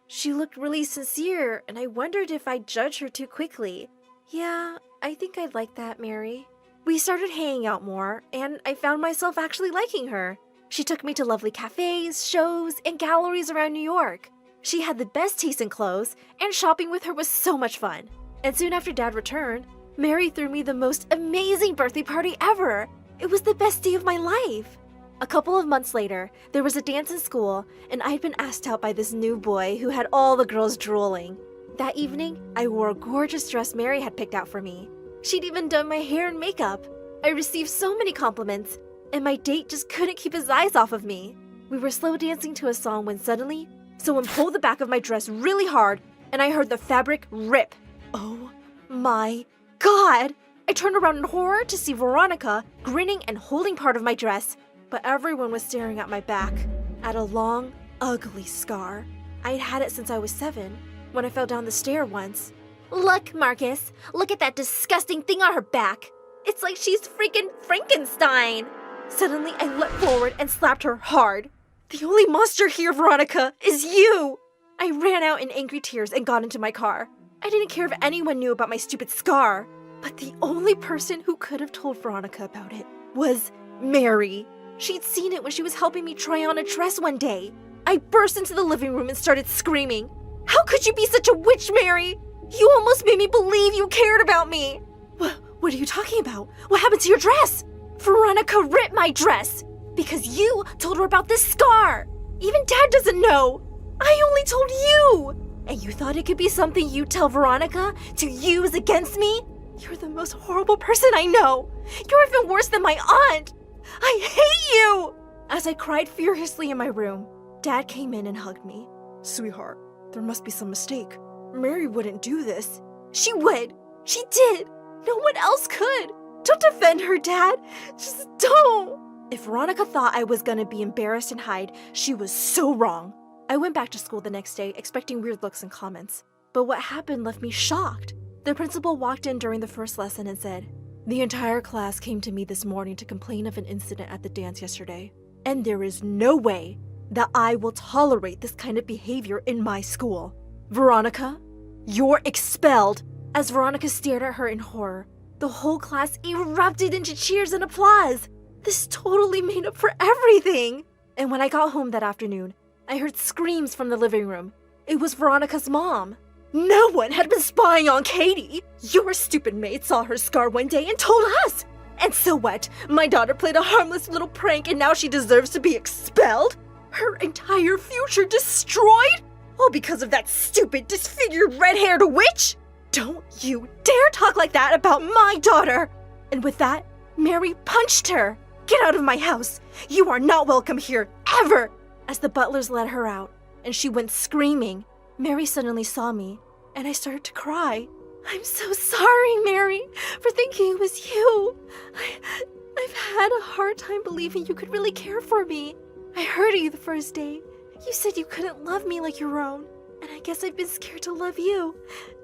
She looked really sincere, and I wondered if I'd judge her too quickly. Yeah, I think I'd like that, Mary. We started hanging out more, and I found myself actually liking her. She took me to lovely cafes, shows, and galleries around New York. She had the best taste in clothes, and shopping with her was so much fun. And soon after Dad returned, Mary threw me the most amazing birthday party ever. It was the best day of my life. A couple of months later, there was a dance in school, and I'd been asked out by this new boy who had all the girls drooling. That evening, I wore a gorgeous dress Mary had picked out for me. She'd even done my hair and makeup. I received so many compliments, and my date just couldn't keep his eyes off of me. We were slow dancing to a song when suddenly, someone pulled the back of my dress really hard, and I heard the fabric rip. Oh my God! I turned around in horror to see Veronica grinning and holding part of my dress, but everyone was staring at my back, at a long, ugly scar. I'd had it since I was 7, when I fell down the stair once. Look, Marcus, look at that disgusting thing on her back. It's like she's freaking Frankenstein. Suddenly, I leapt forward and slapped her hard. The only monster here, Veronica, is you! I ran out in angry tears and got into my car. I didn't care if anyone knew about my stupid scar, but the only person who could have told Veronica about it was Mary. She'd seen it when she was helping me try on a dress one day. I burst into the living room and started screaming. How could you be such a witch, Mary? You almost made me believe you cared about me. What are you talking about? What happened to your dress? Veronica ripped my dress because you told her about this scar. Even Dad doesn't know. I only told you. And you thought it could be something you'd tell Veronica to use against me? You're the most horrible person I know. You're even worse than my aunt. I hate you! As I cried furiously in my room, Dad came in and hugged me. Sweetheart, there must be some mistake. Mary wouldn't do this. She would. She did. No one else could. Don't defend her, Dad. Just don't. If Veronica thought I was gonna be embarrassed and hide, she was so wrong. I went back to school the next day, expecting weird looks and comments. But what happened left me shocked. The principal walked in during the first lesson and said, "The entire class came to me this morning to complain of an incident at the dance yesterday. And there is no way that I will tolerate this kind of behavior in my school. Veronica, you're expelled." As Veronica stared at her in horror, the whole class erupted into cheers and applause. This totally made up for everything. And when I got home that afternoon, I heard screams from the living room. It was Veronica's mom. No one had been spying on Katie. Your stupid maid saw her scar one day and told us. And so what? My daughter played a harmless little prank and now she deserves to be expelled? Her entire future destroyed? All because of that stupid, disfigured, red-haired witch? Don't you dare talk like that about my daughter! And with that, Mary punched her. Get out of my house. You are not welcome here, ever! As the butlers let her out, and she went screaming, Mary suddenly saw me, and I started to cry. I'm so sorry, Mary, for thinking it was you. I've had a hard time believing you could really care for me. I heard of you the first day. You said you couldn't love me like your own, and I guess I've been scared to love you,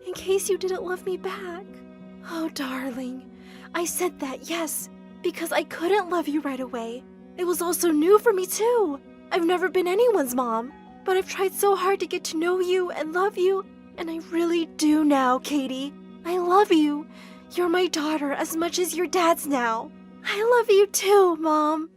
in case you didn't love me back. Oh, darling, I said that, yes, because I couldn't love you right away. It was also new for me, too. I've never been anyone's mom, but I've tried so hard to get to know you and love you, and I really do now, Katie. I love you. You're my daughter as much as your dad's now. I love you too, Mom.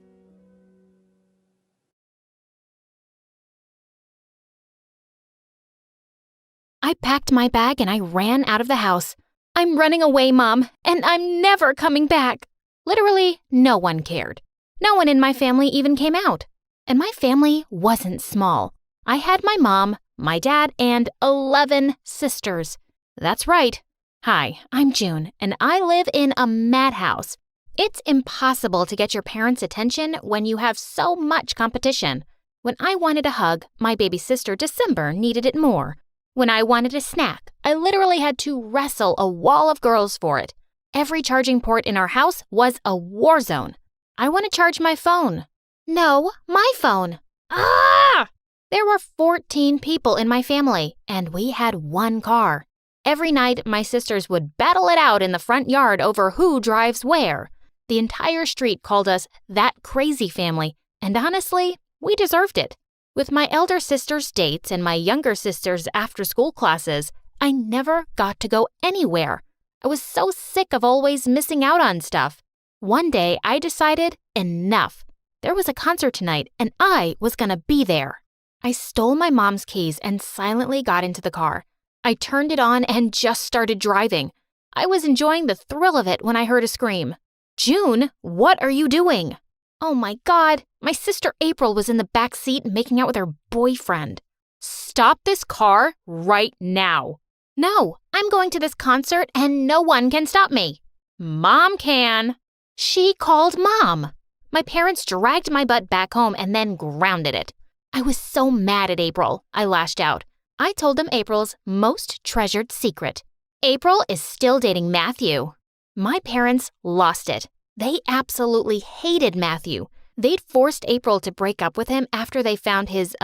I packed my bag and I ran out of the house. I'm running away, Mom, and I'm never coming back. Literally, no one cared. No one in my family even came out. And my family wasn't small. I had my mom, my dad, and 11 sisters. That's right. Hi, I'm June, and I live in a madhouse. It's impossible to get your parents' attention when you have so much competition. When I wanted a hug, my baby sister December needed it more. When I wanted a snack, I literally had to wrestle a wall of girls for it. Every charging port in our house was a war zone. I want to charge my phone. No, my phone. Ah! There were 14 people in my family, and we had one car. Every night, my sisters would battle it out in the front yard over who drives where. The entire street called us that crazy family, and honestly, we deserved it. With my elder sister's dates and my younger sister's after-school classes, I never got to go anywhere. I was so sick of always missing out on stuff. One day, I decided enough. There was a concert tonight, and I was gonna be there. I stole my mom's keys and silently got into the car. I turned it on and just started driving. I was enjoying the thrill of it when I heard a scream. June, what are you doing? Oh my God, my sister April was in the back seat making out with her boyfriend. Stop this car right now. No, I'm going to this concert and no one can stop me. Mom can. She called Mom. My parents dragged my butt back home and then grounded it. I was so mad at April, I lashed out. I told them April's most treasured secret. April is still dating Matthew. My parents lost it. They absolutely hated Matthew. They'd forced April to break up with him after they found his,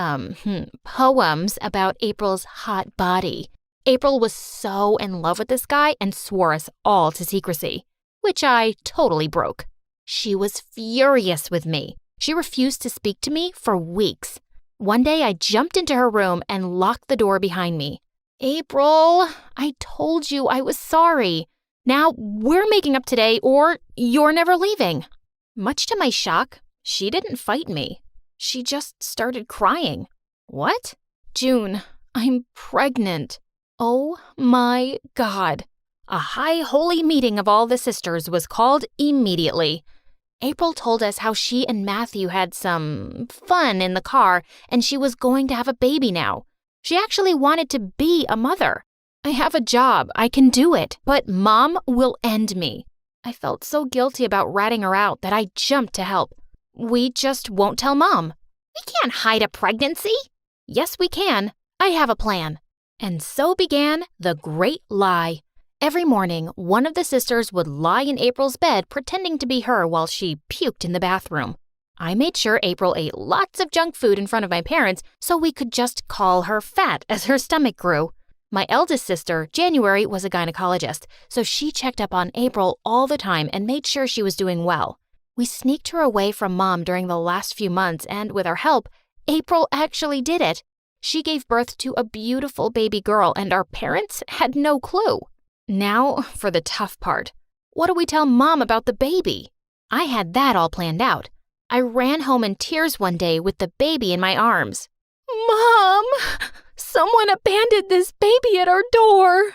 poems about April's hot body. April was so in love with this guy and swore us all to secrecy, which I totally broke. She was furious with me. She refused to speak to me for weeks. One day I jumped into her room and locked the door behind me. April, I told you I was sorry. Now we're making up today or you're never leaving. Much to my shock, she didn't fight me. She just started crying. What? June, I'm pregnant. Oh my God. A high holy meeting of all the sisters was called immediately. April told us how she and Matthew had some fun in the car and she was going to have a baby now. She actually wanted to be a mother. I have a job, I can do it, but Mom will end me. I felt so guilty about ratting her out that I jumped to help. We just won't tell Mom. We can't hide a pregnancy. Yes, we can. I have a plan. And so began the great lie. Every morning, one of the sisters would lie in April's bed pretending to be her while she puked in the bathroom. I made sure April ate lots of junk food in front of my parents so we could just call her fat as her stomach grew. My eldest sister, January, was a gynecologist, so she checked up on April all the time and made sure she was doing well. We sneaked her away from Mom during the last few months, and with our help, April actually did it. She gave birth to a beautiful baby girl, and our parents had no clue. Now for the tough part. What do we tell Mom about the baby? I had that all planned out. I ran home in tears one day with the baby in my arms. Mom! Someone abandoned this baby at our door!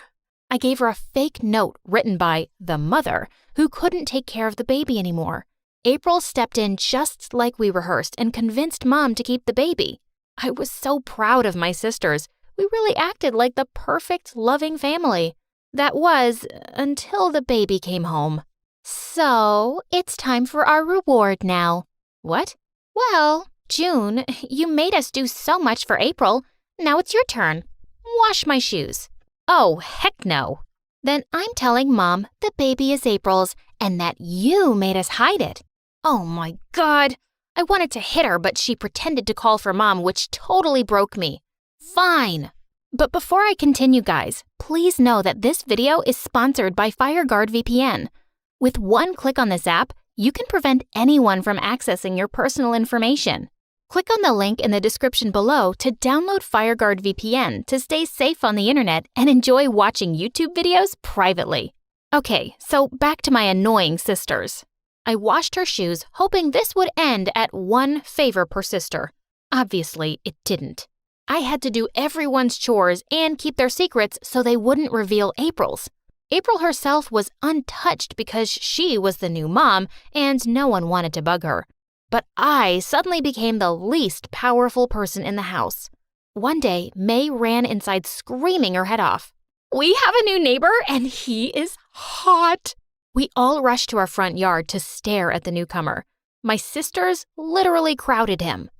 I gave her a fake note written by the mother who couldn't take care of the baby anymore. April stepped in just like we rehearsed and convinced Mom to keep the baby. I was so proud of my sisters. We really acted like the perfect, loving family. That was until the baby came home. So, it's time for our reward now. What? Well, June, you made us do so much for April. Now it's your turn. Wash my shoes. Oh, heck no. Then I'm telling Mom the baby is April's and that you made us hide it. Oh my God. I wanted to hit her, but she pretended to call for Mom, which totally broke me. Fine. But before I continue, guys, please know that this video is sponsored by FireGuard VPN. With one click on this app, you can prevent anyone from accessing your personal information. Click on the link in the description below to download FireGuard VPN to stay safe on the internet and enjoy watching YouTube videos privately. Okay, so back to my annoying sisters. I washed her shoes, hoping this would end at one favor per sister. Obviously, it didn't. I had to do everyone's chores and keep their secrets so they wouldn't reveal April's. April herself was untouched because she was the new mom and no one wanted to bug her. But I suddenly became the least powerful person in the house. One day, May ran inside screaming her head off. We have a new neighbor and he is hot. We all rushed to our front yard to stare at the newcomer. My sisters literally crowded him.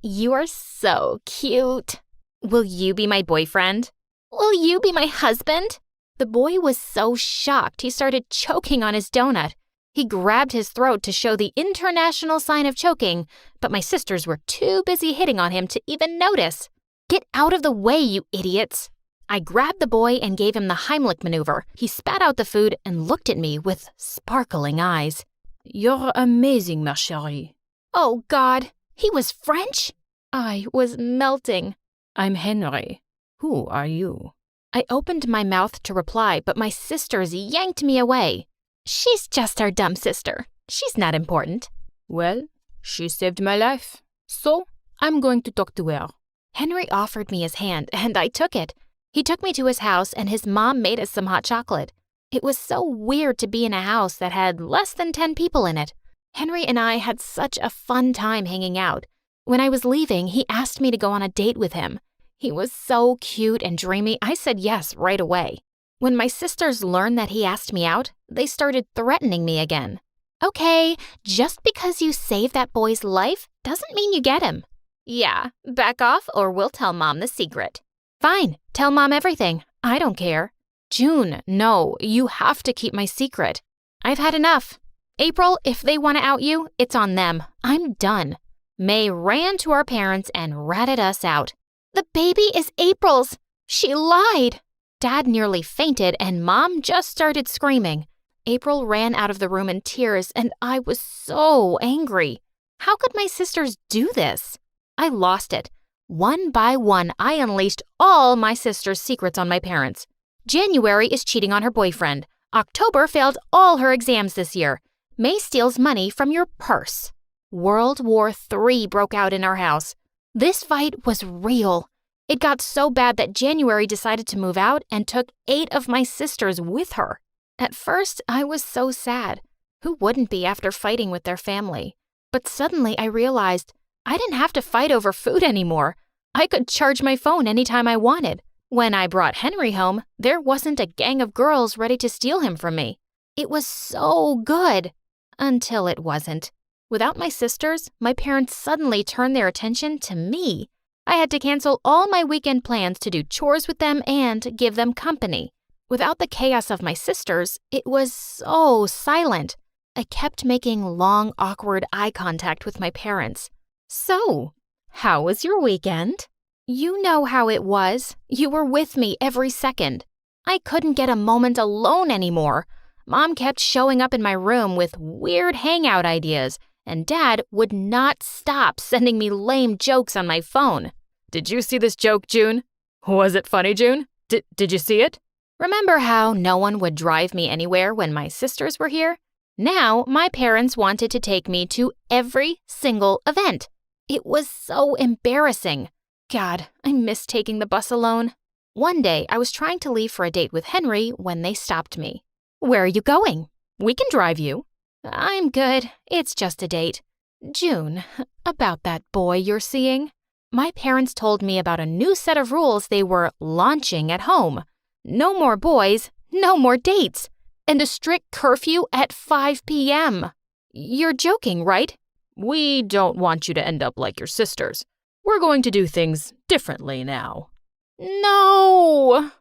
You are so cute. Will you be my boyfriend? Will you be my husband? The boy was so shocked he started choking on his donut. He grabbed his throat to show the international sign of choking, but my sisters were too busy hitting on him to even notice. Get out of the way, you idiots! I grabbed the boy and gave him the Heimlich maneuver. He spat out the food and looked at me with sparkling eyes. You're amazing, ma chérie. Oh, God! He was French? I was melting. I'm Henry. Who are you? I opened my mouth to reply, but my sisters yanked me away. She's just our dumb sister. She's not important. Well, she saved my life. So, I'm going to talk to her. Henry offered me his hand, and I took it. He took me to his house, and his mom made us some hot chocolate. It was so weird to be in a house that had less than 10 people in it. Henry and I had such a fun time hanging out. When I was leaving, he asked me to go on a date with him. He was so cute and dreamy, I said yes right away. When my sisters learned that he asked me out, they started threatening me again. Okay, just because you saved that boy's life doesn't mean you get him. Yeah, back off or we'll tell Mom the secret. Fine, tell Mom everything. I don't care. June, no, you have to keep my secret. I've had enough. April, if they want to out you, it's on them. I'm done. May ran to our parents and ratted us out. The baby is April's. She lied. Dad nearly fainted and Mom just started screaming. April ran out of the room in tears and I was so angry. How could my sisters do this? I lost it. One by one, I unleashed all my sisters' secrets on my parents. January is cheating on her boyfriend. October failed all her exams this year. May steals money from your purse. World War III broke out in our house. This fight was real. It got so bad that January decided to move out and took 8 of my sisters with her. At first, I was so sad. Who wouldn't be after fighting with their family? But suddenly I realized I didn't have to fight over food anymore. I could charge my phone anytime I wanted. When I brought Henry home, there wasn't a gang of girls ready to steal him from me. It was so good. Until it wasn't. Without my sisters, my parents suddenly turned their attention to me. I had to cancel all my weekend plans to do chores with them and give them company. Without the chaos of my sisters, it was so silent. I kept making long, awkward eye contact with my parents. So, how was your weekend? You know how it was. You were with me every second. I couldn't get a moment alone anymore. Mom kept showing up in my room with weird hangout ideas, and Dad would not stop sending me lame jokes on my phone. Did you see this joke, June? Was it funny, June? Did you see it? Remember how no one would drive me anywhere when my sisters were here? Now, my parents wanted to take me to every single event. It was so embarrassing. God, I miss taking the bus alone. One day, I was trying to leave for a date with Henry when they stopped me. Where are you going? We can drive you. I'm good. It's just a date. June, about that boy you're seeing. My parents told me about a new set of rules they were launching at home. No more boys, no more dates, and a strict curfew at 5 p.m. You're joking, right? We don't want you to end up like your sisters. We're going to do things differently now. No!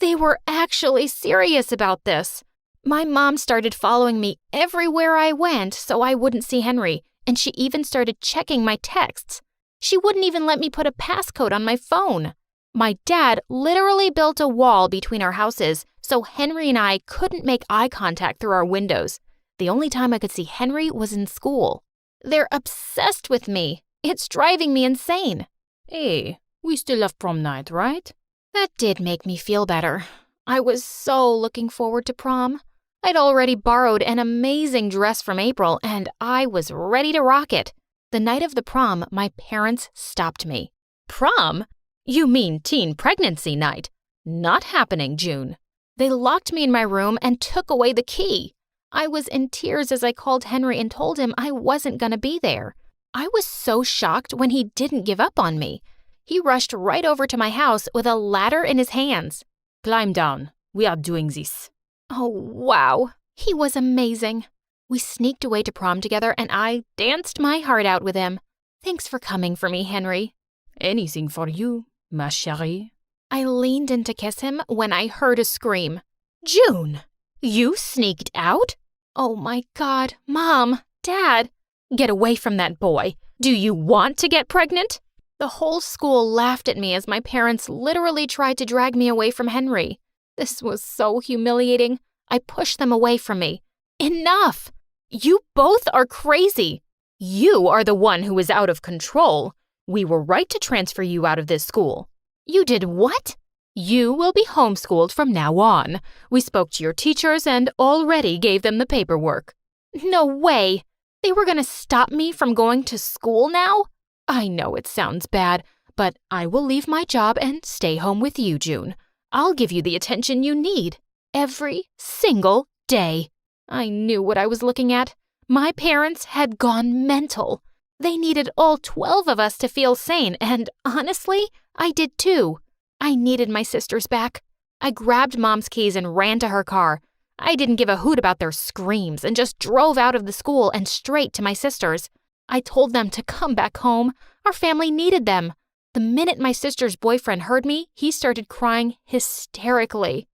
They were actually serious about this. My mom started following me everywhere I went so I wouldn't see Henry, and she even started checking my texts. She wouldn't even let me put a passcode on my phone. My dad literally built a wall between our houses so Henry and I couldn't make eye contact through our windows. The only time I could see Henry was in school. They're obsessed with me. It's driving me insane. Hey, we still have prom night, right? That did make me feel better. I was so looking forward to prom. I'd already borrowed an amazing dress from April, and I was ready to rock it. The night of the prom, my parents stopped me. Prom? You mean teen pregnancy night? Not happening, June. They locked me in my room and took away the key. I was in tears as I called Henry and told him I wasn't going to be there. I was so shocked when he didn't give up on me. He rushed right over to my house with a ladder in his hands. Climb down. We are doing this. Oh, wow. He was amazing. We sneaked away to prom together and I danced my heart out with him. Thanks for coming for me, Henry. Anything for you, ma chérie. I leaned in to kiss him when I heard a scream. June, you sneaked out? Oh my God, Mom, Dad, get away from that boy. Do you want to get pregnant? The whole school laughed at me as my parents literally tried to drag me away from Henry. This was so humiliating. I pushed them away from me. Enough! You both are crazy. You are the one who is out of control. We were right to transfer you out of this school. You did what? You will be homeschooled from now on. We spoke to your teachers and already gave them the paperwork. No way! They were going to stop me from going to school now? I know it sounds bad, but I will leave my job and stay home with you, June. I'll give you the attention you need every single day. I knew what I was looking at. My parents had gone mental. They needed all 12 of us to feel sane, and honestly, I did too. I needed my sisters back. I grabbed Mom's keys and ran to her car. I didn't give a hoot about their screams and just drove out of the school and straight to my sisters. I told them to come back home. Our family needed them. The minute my sister's boyfriend heard me, he started crying hysterically.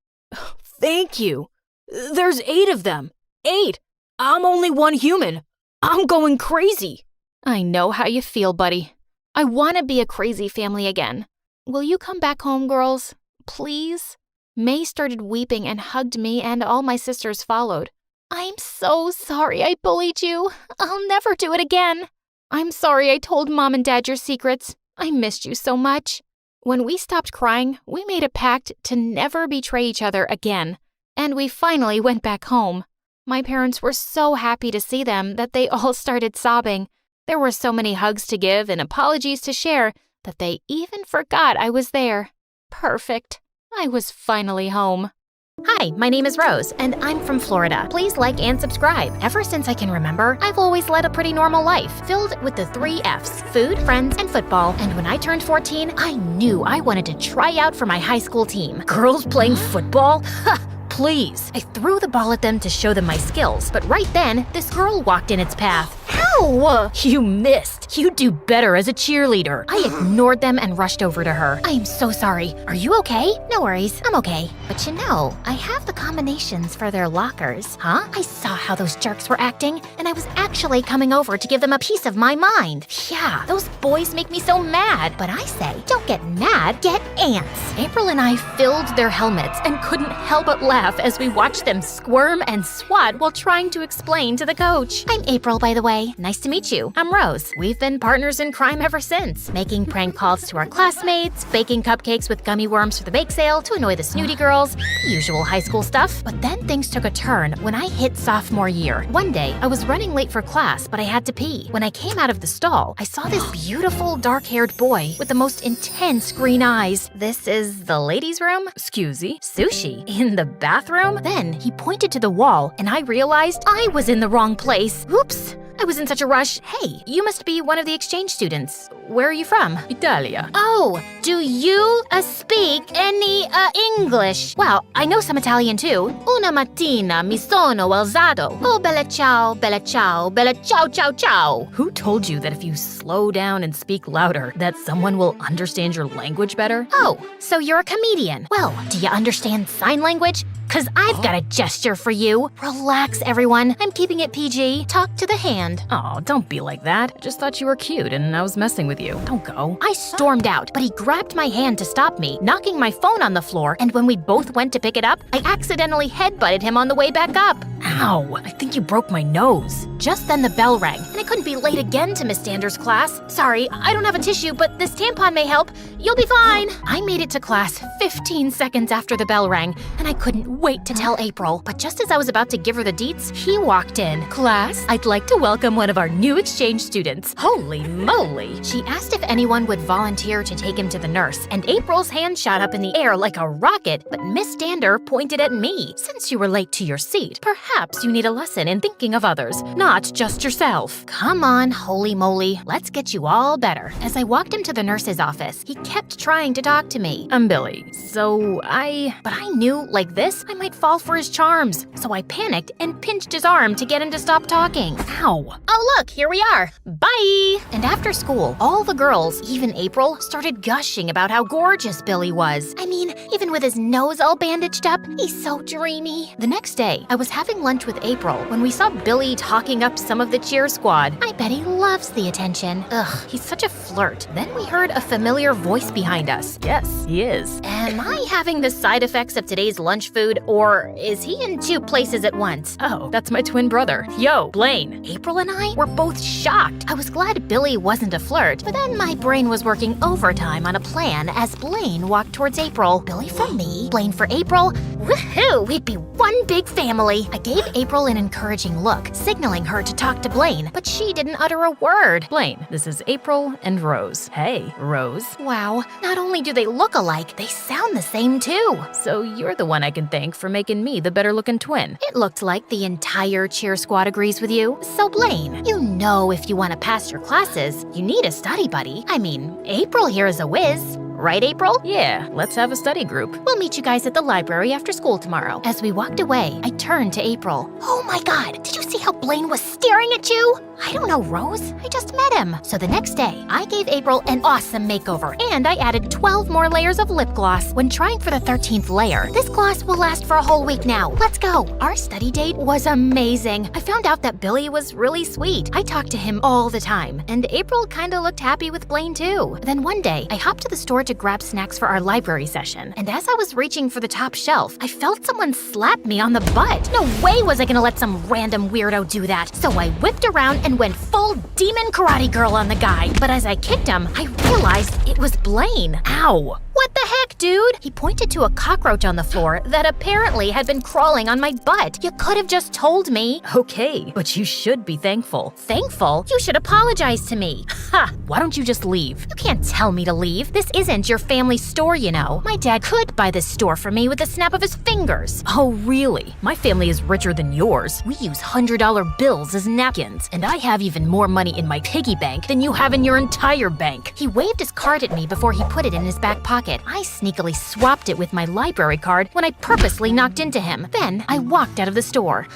Thank you. There's 8 of them. 8. I'm only one human. I'm going crazy. I know how you feel, buddy. I want to be a crazy family again. Will you come back home, girls? Please? May started weeping and hugged me, and all my sisters followed. I'm so sorry I bullied you. I'll never do it again. I'm sorry I told Mom and Dad your secrets. I missed you so much. When we stopped crying, we made a pact to never betray each other again, and we finally went back home. My parents were so happy to see them that they all started sobbing. There were so many hugs to give and apologies to share that they even forgot I was there. Perfect. I was finally home. Hi, my name is Rose, and I'm from Florida. Please like and subscribe. Ever since I can remember, I've always led a pretty normal life, filled with the 3 F's: food, friends, and football. And when I turned 14, I knew I wanted to try out for my high school team. Girls playing football? Ha! Please. I threw the ball at them to show them my skills, but right then, this girl walked in its path. Ow! You missed. You do better as a cheerleader. I ignored them and rushed over to her. I am so sorry. Are you okay? No worries, I'm okay. But you know, I have the combinations for their lockers. Huh? I saw how those jerks were acting, and I was actually coming over to give them a piece of my mind. Yeah, those boys make me so mad. But I say, don't get mad, get ants. April and I filled their helmets and couldn't help but laugh as we watched them squirm and swat while trying to explain to the coach. I'm April, by the way. Nice to meet you. I'm Rose. We've been partners in crime ever since, making prank calls to our classmates, baking cupcakes with gummy worms for the bake sale to annoy the snooty girls, the usual high school stuff. But then things took a turn when I hit sophomore year. One day, I was running late for class, but I had to pee. When I came out of the stall, I saw this beautiful dark-haired boy with the most intense green eyes. This is the ladies' room? Excusey. Sushi? In the bathroom? Then he pointed to the wall, and I realized I was in the wrong place. Oops. I was in such a rush. Hey, you must be one of the exchange students. Where are you from? Italia. Oh, do you speak any English? Well, I know some Italian too. Una mattina mi sono alzato. Oh, bella ciao, bella ciao, bella ciao, ciao, ciao. Who told you that if you slow down and speak louder, that someone will understand your language better? Oh, so you're a comedian. Well, do you understand sign language? 'Cause I've got a gesture for you. Relax, everyone. I'm keeping it PG. Talk to the hand. Oh, don't be like that. I just thought you were cute and I was messing with you. Don't go. I stormed out, but he grabbed my hand to stop me, knocking my phone on the floor, and when we both went to pick it up, I accidentally headbutted him on the way back up. Ow, I think you broke my nose. Just then the bell rang, and I couldn't be late again to Miss Sanders' class. Sorry, I don't have a tissue, but this tampon may help. You'll be fine. I made it to class 15 seconds after the bell rang, and I couldn't wait to tell April. But just as I was about to give her the deets, he walked in. Class, I'd like to welcome one of our new exchange students. Holy moly! She asked if anyone would volunteer to take him to the nurse, and April's hand shot up in the air like a rocket, but Miss Stander pointed at me. Since you were late to your seat, perhaps you need a lesson in thinking of others, not just yourself. Come on, holy moly, let's get you all better. As I walked him to the nurse's office, he kept trying to talk to me. I'm Billy, But I knew, like this, I might fall for his charms. So I panicked and pinched his arm to get him to stop talking. Ow. Oh look, here we are. Bye! And after school, all the girls, even April, started gushing about how gorgeous Billy was. I mean, even with his nose all bandaged up, he's so dreamy. The next day, I was having lunch with April when we saw Billy talking up some of the cheer squad. I bet he loves the attention. Ugh, he's such a flirt. Then we heard a familiar voice behind us. Yes, he is. Am I having the side effects of today's lunch food, or is he in 2 places at once? Oh, that's my twin brother. Yo, Blaine. April and I were both shocked. I was glad Billy wasn't a flirt, but then my brain was working overtime on a plan as Blaine walked towards April. Billy for me, Blaine for April. Woohoo! We'd be one big family. I gave April an encouraging look, signaling her to talk to Blaine, but she didn't utter a word. Blaine, this is April and Rose. Hey, Rose. Wow, not only do they look alike, they sound the same too. So you're the one I can thank for making me the better-looking twin. It looked like the entire cheer squad agrees with you. So Blaine, you know if you want to pass your classes, you need a study buddy. I mean, April here is a whiz. Right, April? Yeah, let's have a study group. We'll meet you guys at the library after school tomorrow. As we walked away, I turned to April. Oh my God, did you see how Blaine was staring at you? I don't know, Rose. I just met him. So the next day, I gave April an awesome makeover, and I added 12 more layers of lip gloss when trying for the 13th layer. This gloss will last for a whole week now. Let's go. Our study date was amazing. I found out that Billy was really sweet. I talked to him all the time, and April kinda looked happy with Blaine too. Then one day, I hopped to the store to grab snacks for our library session, and as I was reaching for the top shelf, I felt someone slap me on the butt. No way was I gonna let some random weirdo do that, so I whipped around and went full demon karate girl on the guy. But as I kicked him, I realized it was Blaine. Ow! What the heck, dude? He pointed to a cockroach on the floor that apparently had been crawling on my butt. You could have just told me. Okay, but you should be thankful. Thankful? You should apologize to me. Ha! Why don't you just leave? You can't tell me to leave. This isn't your family store, you know. My dad could buy this store for me with a snap of his fingers. Oh, really? My family is richer than yours. We use $100 bills as napkins, and I have even more money in my piggy bank than you have in your entire bank. He waved his card at me before he put it in his back pocket. I sneakily swapped it with my library card when I purposely knocked into him. Then I walked out of the store.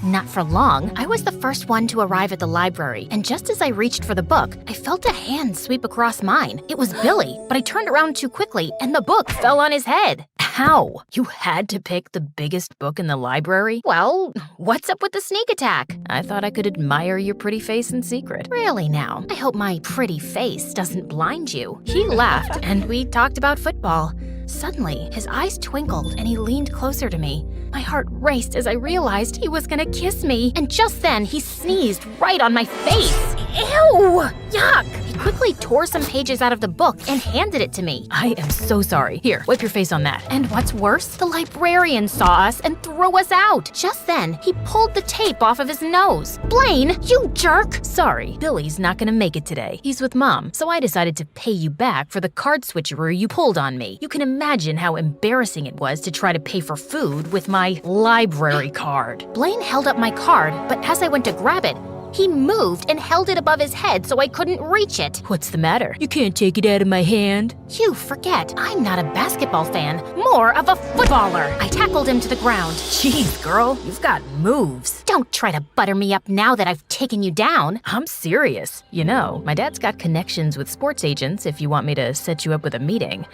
Not for long. I was the first one to arrive at the library, and just as I reached for the book, I felt a hand sweep across mine. It was Billy, but I turned around too quickly, and the book fell on his head. How? You had to pick the biggest book in the library? Well, what's up with the sneak attack? I thought I could admire your pretty face in secret. Really now? I hope my pretty face doesn't blind you. He laughed, and we talked about football. Suddenly, his eyes twinkled, and he leaned closer to me. My heart raced as I realized he was gonna kiss me, and just then he sneezed right on my face. Ew! Yuck! He quickly tore some pages out of the book and handed it to me. I am so sorry. Here, wipe your face on that. And what's worse, the librarian saw us and threw us out. Just then, he pulled the tape off of his nose. Blaine, you jerk! Sorry, Billy's not gonna make it today. He's with Mom, so I decided to pay you back for the card switcheroo you pulled on me. You can imagine how embarrassing it was to try to pay for food with my library card. Blaine held up my card, but as I went to grab it, he moved and held it above his head so I couldn't reach it. What's the matter? You can't take it out of my hand. You forget, I'm not a basketball fan, more of a footballer. I tackled him to the ground. Jeez, girl, you've got moves. Don't try to butter me up now that I've taken you down. I'm serious. You know, my dad's got connections with sports agents if you want me to set you up with a meeting.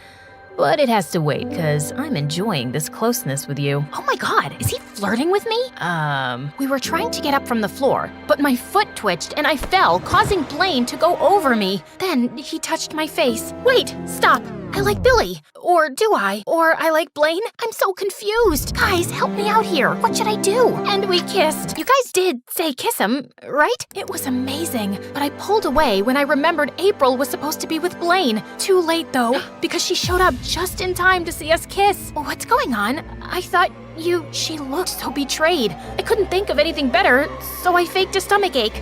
But it has to wait, because I'm enjoying this closeness with you. Oh my god, is he flirting with me? We were trying to get up from the floor, but my foot twitched and I fell, causing Blaine to go over me. Then he touched my face. Wait, stop. I like Billy. Or do I? Or I like Blaine? I'm so confused. Guys, help me out here. What should I do? And we kissed. You guys did say kiss him, right? It was amazing. But I pulled away when I remembered April was supposed to be with Blaine. Too late though, because she showed up just in time to see us kiss. What's going on? I thought she looked so betrayed. I couldn't think of anything better, so I faked a stomachache.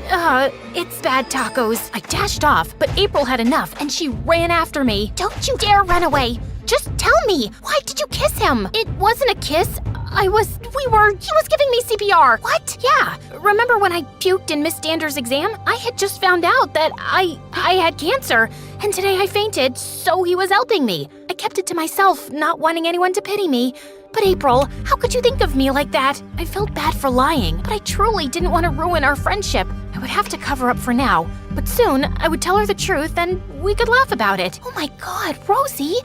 It's bad tacos. I dashed off, but April had enough and she ran after me. Don't you dare run away. Just tell me, why did you kiss him? It wasn't a kiss. He was giving me CPR. What? Yeah. Remember when I puked in Miss Dander's exam? I had just found out that I had cancer, and today I fainted, so he was helping me. I kept it to myself, not wanting anyone to pity me. But April, how could you think of me like that? I felt bad for lying, but I truly didn't want to ruin our friendship. I would have to cover up for now, but soon I would tell her the truth and we could laugh about it. Oh my god, Rosie!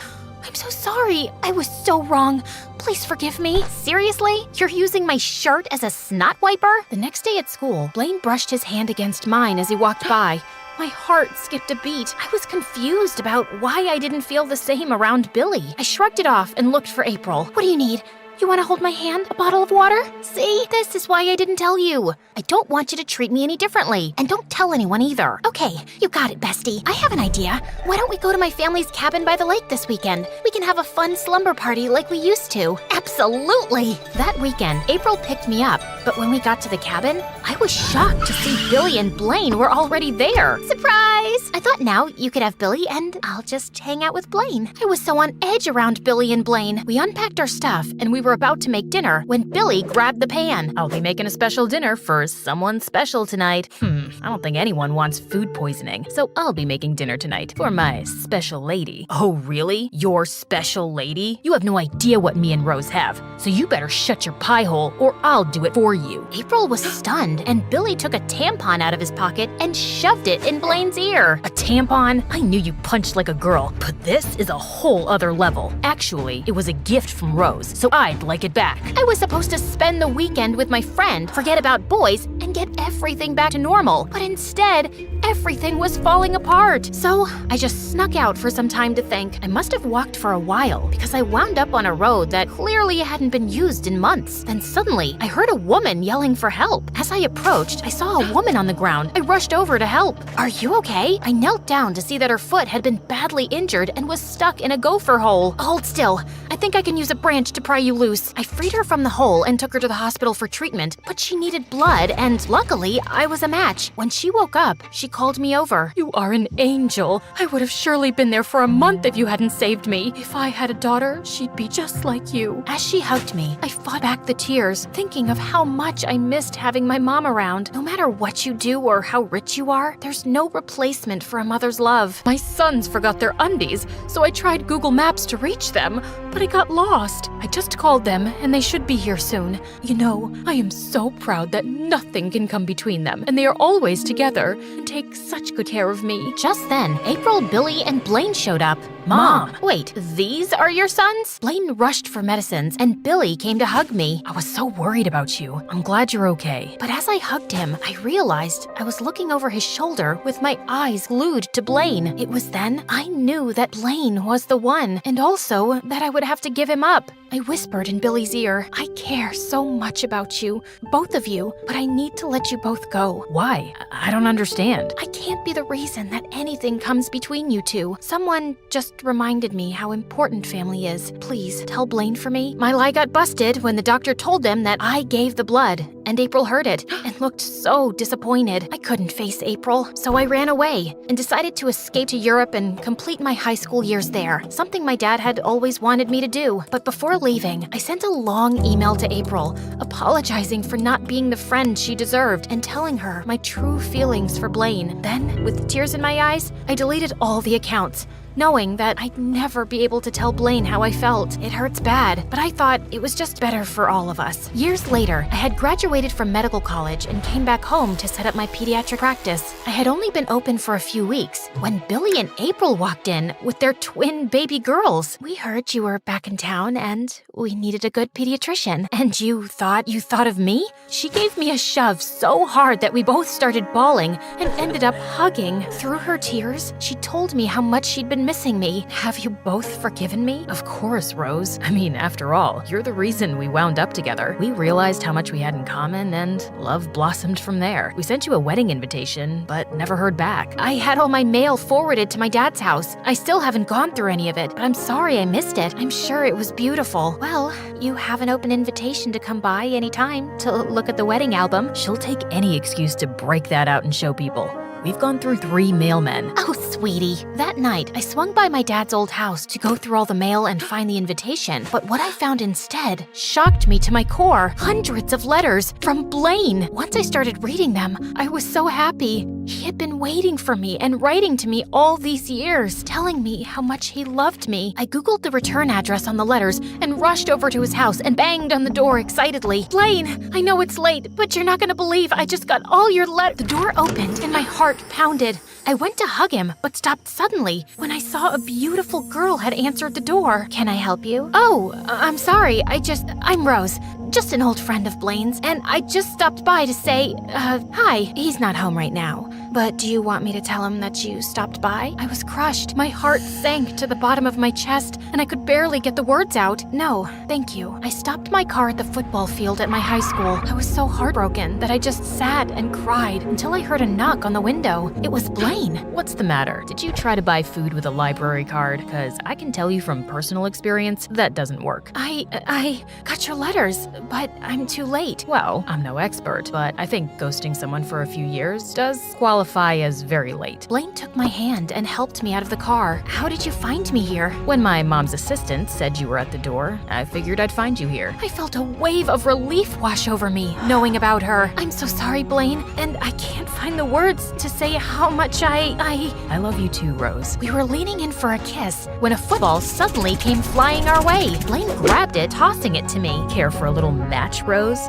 I'm so sorry. I was so wrong. Please forgive me. Seriously? You're using my shirt as a snot wiper? The next day at school, Blaine brushed his hand against mine as he walked by. My heart skipped a beat. I was confused about why I didn't feel the same around Billy. I shrugged it off and looked for April. What do you need? You want to hold my hand? A bottle of water? See, this is why I didn't tell you. I don't want you to treat me any differently. And don't tell anyone either. Okay, you got it, bestie. I have an idea. Why don't we go to my family's cabin by the lake this weekend? We can have a fun slumber party like we used to. Absolutely! That weekend, April picked me up. But when we got to the cabin, I was shocked to see Billy and Blaine were already there. Surprise! I thought now you could have Billy and I'll just hang out with Blaine. I was so on edge around Billy and Blaine. We unpacked our stuff and we were about to make dinner when Billy grabbed the pan. I'll be making a special dinner for someone special tonight. I don't think anyone wants food poisoning, so I'll be making dinner tonight for my special lady. Oh, really? Your special lady? You have no idea what me and Rose have, so you better shut your pie hole or I'll do it for you. April was stunned, and Billy took a tampon out of his pocket and shoved it in Blaine's ear. A tampon? I knew you punched like a girl, but this is a whole other level. Actually, it was a gift from Rose, so I'd like it back. I was supposed to spend the weekend with my friend, forget about boys, and get everything back to normal. But instead, everything was falling apart. So I just snuck out for some time to think. I must have walked for a while because I wound up on a road that clearly hadn't been used in months. Then suddenly, I heard a woman yelling for help. As I approached, I saw a woman on the ground. I rushed over to help. Are you okay? I knelt down to see that her foot had been badly injured and was stuck in a gopher hole. Hold still. I think I can use a branch to pry you loose. I freed her from the hole and took her to the hospital for treatment, but she needed blood, and luckily, I was a match. When she woke up, she called me over. You are an angel. I would have surely been there for a month if you hadn't saved me. If I had a daughter, she'd be just like you. As she hugged me, I fought back the tears, thinking of how much I missed having my mom around. No matter what you do or how rich you are, there's no replacement for a mother's love. My sons forgot their undies, so I tried Google Maps to reach them, but I got lost. I just called them, and they should be here soon. You know, I am so proud that nothing can come between them, and they are always together and take such good care of me. Just then, April, Billy, and Blaine showed up. Mom! Wait, these are your sons? Blaine rushed for medicines, and Billy came to hug me. I was so worried about you. I'm glad you're okay. But as I hugged him, I realized I was looking over his shoulder with my eyes glued to Blaine. It was then I knew that Blaine was the one, and also that I would have to give him up. I whispered in Billy's ear, I care so much about you, both of you, but I need to let you both go. Why? I don't understand. I can't be the reason that anything comes between you two. Someone just reminded me how important family is. Please, tell Blaine for me. My lie got busted when the doctor told them that I gave the blood, and April heard it and looked so disappointed. I couldn't face April, so I ran away and decided to escape to Europe and complete my high school years there, something my dad had always wanted me to do. But before leaving, I sent a long email to April, apologizing for not being the friend she deserved and telling her my true feelings for Blaine. Then, with tears in my eyes, I deleted all the accounts, knowing that I'd never be able to tell Blaine how I felt. It hurts bad, but I thought it was just better for all of us. Years later, I had graduated from medical college and came back home to set up my pediatric practice. I had only been open for a few weeks when Billy and April walked in with their twin baby girls. We heard you were back in town and we needed a good pediatrician. And you thought of me? She gave me a shove so hard that we both started bawling and ended up hugging. Through her tears, she told me how much she'd been missing me. Have you both forgiven me? Of course, Rose. I mean, after all, you're the reason we wound up together. We realized how much we had in common, and love blossomed from there. We sent you a wedding invitation, but never heard back. I had all my mail forwarded to my dad's house. I still haven't gone through any of it, but I'm sorry I missed it. I'm sure it was beautiful. Well, you have an open invitation to come by anytime to look at the wedding album. She'll take any excuse to break that out and show people. We've gone through 3 mailmen. Oh, sweetie. That night, I swung by my dad's old house to go through all the mail and find the invitation. But what I found instead shocked me to my core. Hundreds of letters from Blaine. Once I started reading them, I was so happy. He had been waiting for me and writing to me all these years, telling me how much he loved me. I Googled the return address on the letters and rushed over to his house and banged on the door excitedly. Blaine, I know it's late, but you're not gonna believe I just got all your letters. The door opened and my heart pounded. I went to hug him, but stopped suddenly when I saw a beautiful girl had answered the door. Can I help you? Oh, I'm sorry. I'm Rose. Just an old friend of Blaine's, and I just stopped by to say, hi. He's not home right now, but do you want me to tell him that you stopped by? I was crushed. My heart sank to the bottom of my chest, and I could barely get the words out. No, thank you. I stopped my car at the football field at my high school. I was so heartbroken that I just sat and cried until I heard a knock on the window. It was Blaine. What's the matter? Did you try to buy food with a library card? Because I can tell you from personal experience that doesn't work. I got your letters, but I'm too late. Well, I'm no expert, but I think ghosting someone for a few years does qualify as very late. Blaine took my hand and helped me out of the car. How did you find me here? When my mom's assistant said you were at the door, I figured I'd find you here. I felt a wave of relief wash over me, knowing about her. I'm so sorry, Blaine, and I can't find the words to say how much I love you too, Rose. We were leaning in for a kiss when a football suddenly came flying our way. Blaine grabbed it, tossing it to me. Care for a little match, Rose?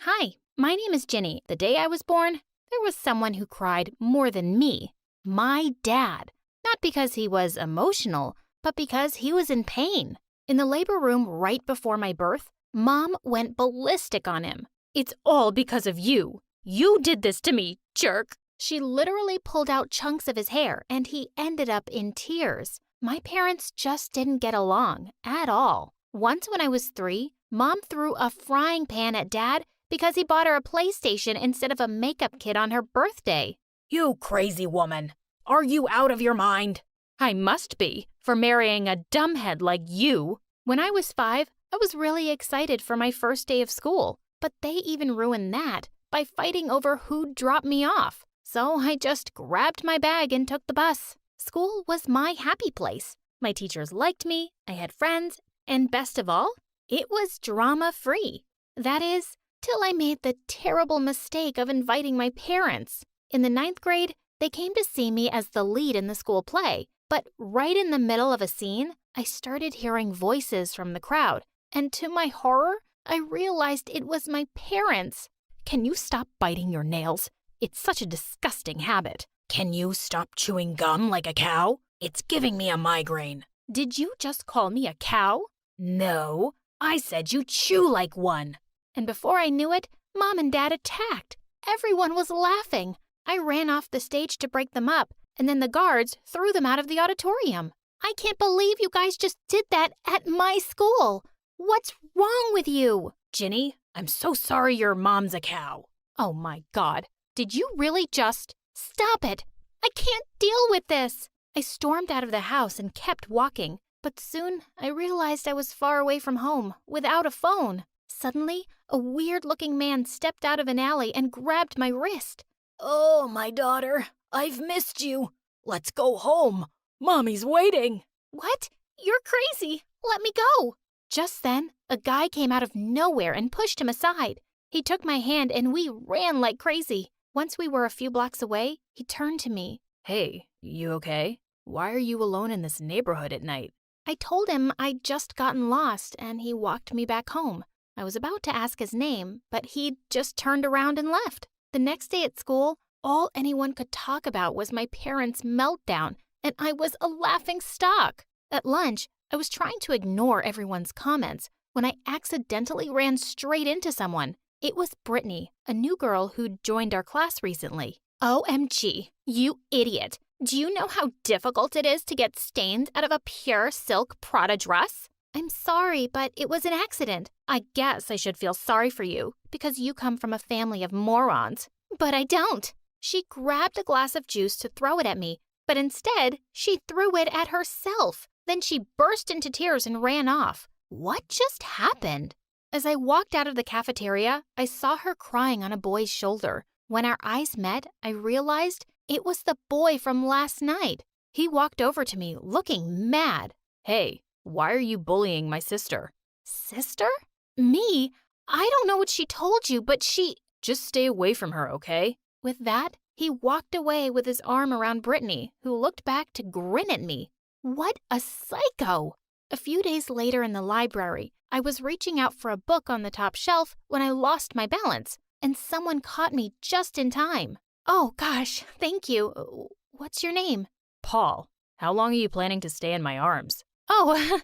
Hi, my name is Ginny. The day I was born, there was someone who cried more than me. My dad. Not because he was emotional, but because he was in pain. In the labor room right before my birth, Mom went ballistic on him. "It's all because of you. You did this to me, jerk." She literally pulled out chunks of his hair, and he ended up in tears. My parents just didn't get along at all. Once when I was 3, Mom threw a frying pan at Dad because he bought her a PlayStation instead of a makeup kit on her birthday. "You crazy woman. Are you out of your mind?" I must be, for marrying a dumbhead like you. When I was 5, I was really excited for my first day of school, but they even ruined that by fighting over who'd drop me off. So I just grabbed my bag and took the bus. School was my happy place. My teachers liked me, I had friends, and best of all, it was drama-free. That is, till I made the terrible mistake of inviting my parents. In the 9th grade, they came to see me as the lead in the school play, but right in the middle of a scene, I started hearing voices from the crowd, and to my horror, I realized it was my parents. Can you stop biting your nails? It's such a disgusting habit. Can you stop chewing gum like a cow? It's giving me a migraine. Did you just call me a cow? No, I said you chew like one. And before I knew it, Mom and Dad attacked. Everyone was laughing. I ran off the stage to break them up, and then the guards threw them out of the auditorium. I can't believe you guys just did that at my school. What's wrong with you? Ginny, I'm so sorry your mom's a cow. Oh my God. Did you really just... Stop it! I can't deal with this! I stormed out of the house and kept walking, but soon I realized I was far away from home, without a phone. Suddenly, a weird-looking man stepped out of an alley and grabbed my wrist. "Oh, my daughter, I've missed you. Let's go home. Mommy's waiting." "What? You're crazy. Let me go." Just then, a guy came out of nowhere and pushed him aside. He took my hand and we ran like crazy. Once we were a few blocks away, he turned to me. "Hey, you okay? Why are you alone in this neighborhood at night?" I told him I'd just gotten lost and he walked me back home. I was about to ask his name, but he'd just turned around and left. The next day at school, all anyone could talk about was my parents' meltdown, and I was a laughing stock. At lunch, I was trying to ignore everyone's comments when I accidentally ran straight into someone. It was Brittany, a new girl who'd joined our class recently. OMG, you idiot. Do you know how difficult it is to get stains out of a pure silk Prada dress? I'm sorry, but it was an accident. I guess I should feel sorry for you because you come from a family of morons. But I don't. She grabbed a glass of juice to throw it at me, but instead, she threw it at herself. Then she burst into tears and ran off. What just happened? As I walked out of the cafeteria, I saw her crying on a boy's shoulder. When our eyes met, I realized it was the boy from last night. He walked over to me, looking mad. "Hey, why are you bullying my sister?" Sister? Me? I don't know what she told you, but she... Just stay away from her, okay? With that, he walked away with his arm around Brittany, who looked back to grin at me. What a psycho! A few days later in the library, I was reaching out for a book on the top shelf when I lost my balance, and someone caught me just in time. Oh gosh, thank you. What's your name? Paul. How long are you planning to stay in my arms? Oh,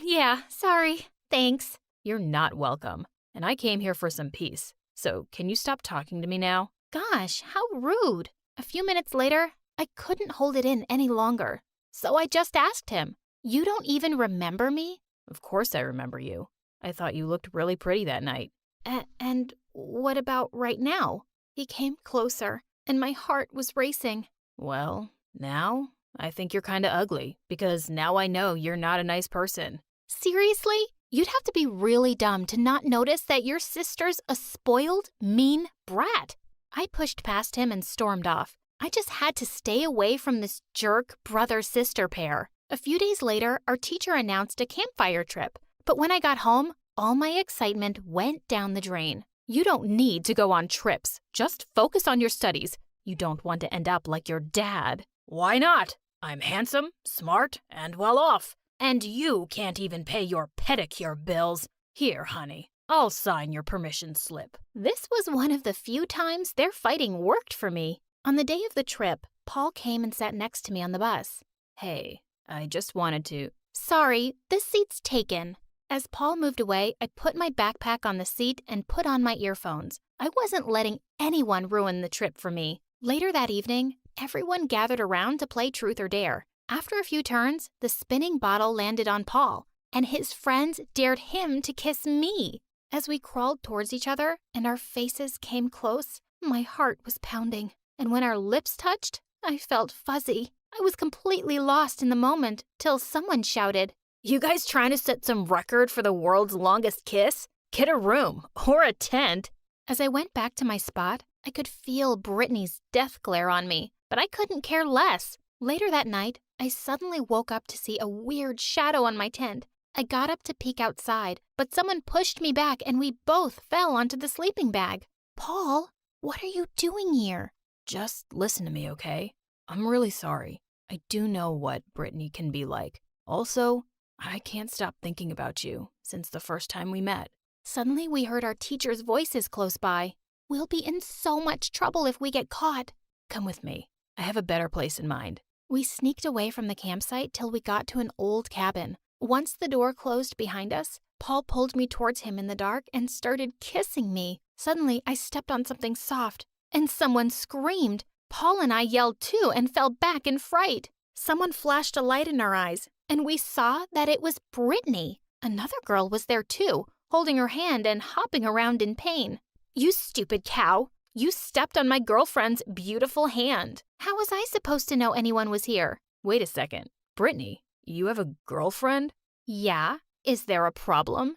yeah, sorry. Thanks. You're not welcome, and I came here for some peace. So can you stop talking to me now? Gosh, how rude. A few minutes later, I couldn't hold it in any longer. So I just asked him, "You don't even remember me?" Of course I remember you. I thought you looked really pretty that night. And what about right now? He came closer, and my heart was racing. Well, now I think you're kind of ugly, because now I know you're not a nice person. Seriously? You'd have to be really dumb to not notice that your sister's a spoiled, mean brat. I pushed past him and stormed off. I just had to stay away from this jerk brother-sister pair. A few days later, our teacher announced a campfire trip. But when I got home, all my excitement went down the drain. You don't need to go on trips. Just focus on your studies. You don't want to end up like your dad. Why not? I'm handsome, smart, and well off. And you can't even pay your pedicure bills. Here, honey, I'll sign your permission slip. This was one of the few times their fighting worked for me. On the day of the trip, Paul came and sat next to me on the bus. Hey, I just wanted to. Sorry, this seat's taken. As Paul moved away, I put my backpack on the seat and put on my earphones. I wasn't letting anyone ruin the trip for me. Later that evening, everyone gathered around to play Truth or Dare. After a few turns, the spinning bottle landed on Paul, and his friends dared him to kiss me. As we crawled towards each other and our faces came close, my heart was pounding. And when our lips touched, I felt fuzzy. I was completely lost in the moment till someone shouted, "You guys trying to set some record for the world's longest kiss? Get a room or a tent." As I went back to my spot, I could feel Brittany's death glare on me, but I couldn't care less. Later that night, I suddenly woke up to see a weird shadow on my tent. I got up to peek outside, but someone pushed me back and we both fell onto the sleeping bag. Paul, what are you doing here? Just listen to me, okay? I'm really sorry. I do know what Brittany can be like. Also, I can't stop thinking about you since the first time we met. Suddenly we heard our teachers' voices close by. We'll be in so much trouble if we get caught. Come with me. I have a better place in mind. We sneaked away from the campsite till we got to an old cabin. Once the door closed behind us, Paul pulled me towards him in the dark and started kissing me. Suddenly, I stepped on something soft, and someone screamed. Paul and I yelled too and fell back in fright. Someone flashed a light in our eyes, and we saw that it was Brittany. Another girl was there too, holding her hand and hopping around in pain. "You stupid cow! You stepped on my girlfriend's beautiful hand." How was I supposed to know anyone was here? Wait a second. Brittany, you have a girlfriend? Yeah. Is there a problem?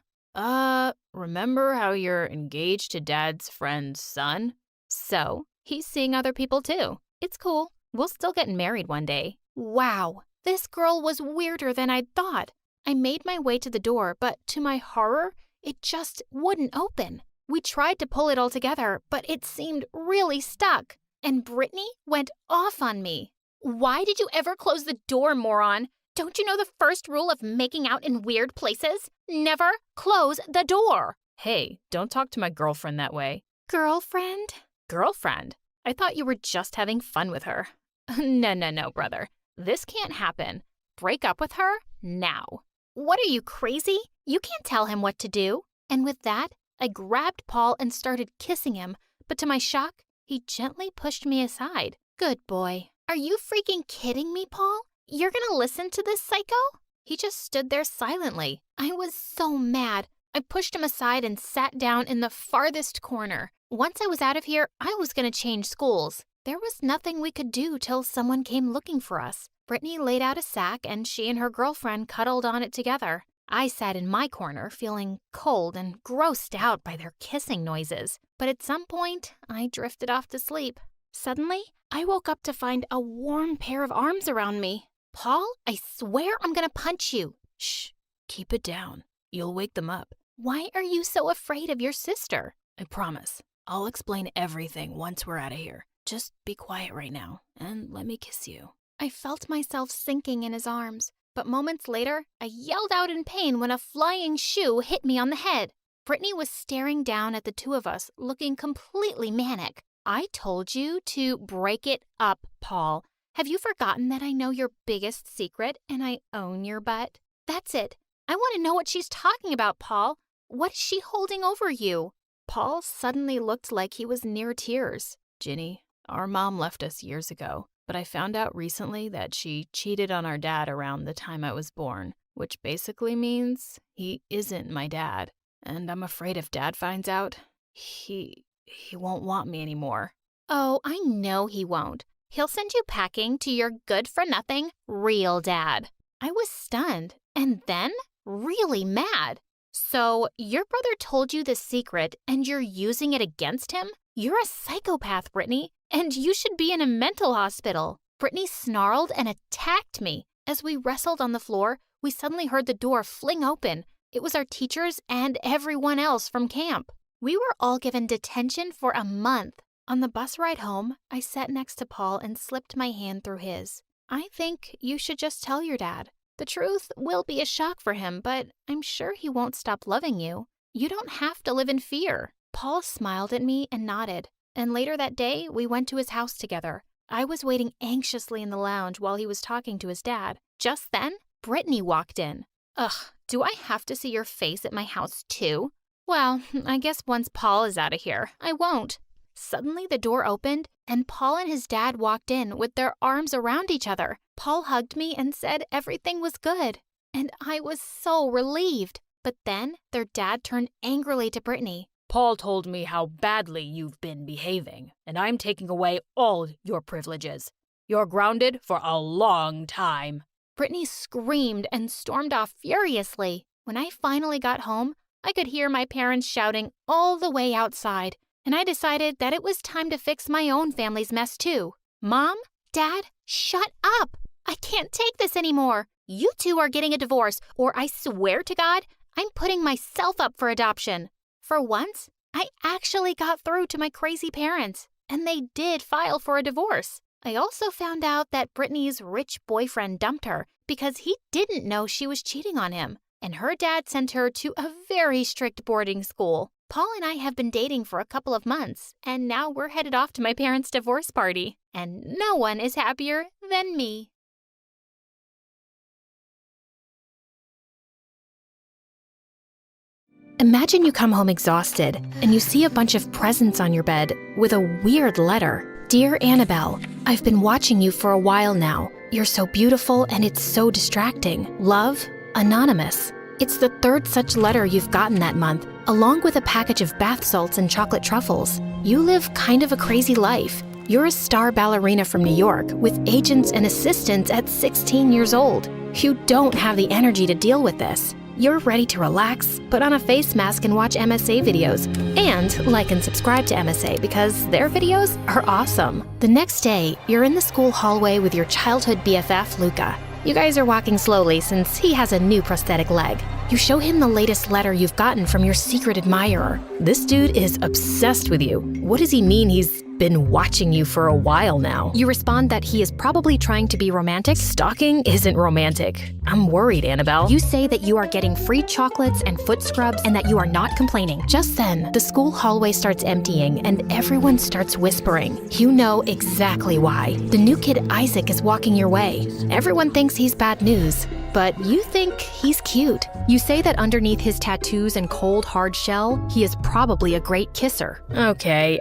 Remember how you're engaged to Dad's friend's son? So, he's seeing other people too. It's cool. We'll still get married one day. Wow, this girl was weirder than I'd thought. I made my way to the door, but to my horror, it just wouldn't open. We tried to pull it all together, but it seemed really stuck. And Brittany went off on me. Why did you ever close the door, moron? Don't you know the first rule of making out in weird places? Never close the door. Hey, don't talk to my girlfriend that way. Girlfriend? Girlfriend? I thought you were just having fun with her. No, brother. This can't happen. Break up with her now. What are you, crazy? You can't tell him what to do. And with that, I grabbed Paul and started kissing him, but to my shock, he gently pushed me aside. Good boy. Are you freaking kidding me, Paul? You're gonna listen to this psycho? He just stood there silently. I was so mad. I pushed him aside and sat down in the farthest corner. Once I was out of here, I was gonna change schools. There was nothing we could do till someone came looking for us. Brittany laid out a sack and she and her girlfriend cuddled on it together. I sat in my corner feeling cold and grossed out by their kissing noises. But at some point, I drifted off to sleep. Suddenly, I woke up to find a warm pair of arms around me. Paul, I swear I'm gonna punch you. Shh, keep it down. You'll wake them up. Why are you so afraid of your sister? I promise. I'll explain everything once we're out of here. Just be quiet right now and let me kiss you. I felt myself sinking in his arms, but moments later, I yelled out in pain when a flying shoe hit me on the head. Brittany was staring down at the two of us, looking completely manic. I told you to break it up, Paul. Have you forgotten that I know your biggest secret and I own your butt? That's it. I want to know what she's talking about, Paul. What is she holding over you? Paul suddenly looked like he was near tears. Ginny, our mom left us years ago, but I found out recently that she cheated on our dad around the time I was born, which basically means he isn't my dad. And I'm afraid if Dad finds out, he won't want me anymore. Oh, I know he won't. He'll send you packing to your good-for-nothing real dad. I was stunned, and then really mad. So, your brother told you the secret, and you're using it against him? You're a psychopath, Brittany, and you should be in a mental hospital. Brittany snarled and attacked me. As we wrestled on the floor, we suddenly heard the door fling open. It was our teachers and everyone else from camp. We were all given detention for a month. On the bus ride home, I sat next to Paul and slipped my hand through his. I think you should just tell your dad. The truth will be a shock for him, but I'm sure he won't stop loving you. You don't have to live in fear. Paul smiled at me and nodded. And later that day, we went to his house together. I was waiting anxiously in the lounge while he was talking to his dad. Just then, Brittany walked in. Ugh, do I have to see your face at my house too? Well, I guess once Paul is out of here, I won't. Suddenly the door opened and Paul and his dad walked in with their arms around each other. Paul hugged me and said everything was good. And I was so relieved. But then their dad turned angrily to Brittany. Paul told me how badly you've been behaving, and I'm taking away all your privileges. You're grounded for a long time. Brittany screamed and stormed off furiously. When I finally got home, I could hear my parents shouting all the way outside, and I decided that it was time to fix my own family's mess too. Mom? Dad? Shut up! I can't take this anymore. You two are getting a divorce, or I swear to God, I'm putting myself up for adoption. For once, I actually got through to my crazy parents, and they did file for a divorce. I also found out that Brittany's rich boyfriend dumped her because he didn't know she was cheating on him, and her dad sent her to a very strict boarding school. Paul and I have been dating for a couple of months, and now we're headed off to my parents' divorce party, and no one is happier than me. Imagine you come home exhausted and you see a bunch of presents on your bed with a weird letter. Dear Annabelle, I've been watching you for a while now. You're so beautiful and it's so distracting. Love, Anonymous. It's the third such letter you've gotten that month, along with a package of bath salts and chocolate truffles. You live kind of a crazy life. You're a star ballerina from New York with agents and assistants at 16 years old. You don't have the energy to deal with this. You're ready to relax, put on a face mask and watch MSA videos. And like and subscribe to MSA because their videos are awesome. The next day, you're in the school hallway with your childhood BFF, Luca. You guys are walking slowly since he has a new prosthetic leg. You show him the latest letter you've gotten from your secret admirer. This dude is obsessed with you. What does he mean he's been watching you for a while now? You respond that he is probably trying to be romantic. Stalking isn't romantic. I'm worried, Annabelle. You say that you are getting free chocolates and foot scrubs and that you are not complaining. Just then, the school hallway starts emptying and everyone starts whispering. You know exactly why. The new kid Isaac is walking your way. Everyone thinks he's bad news, but you think he's cute. You say that underneath his tattoos and cold, hard shell, he is probably a great kisser. Okay.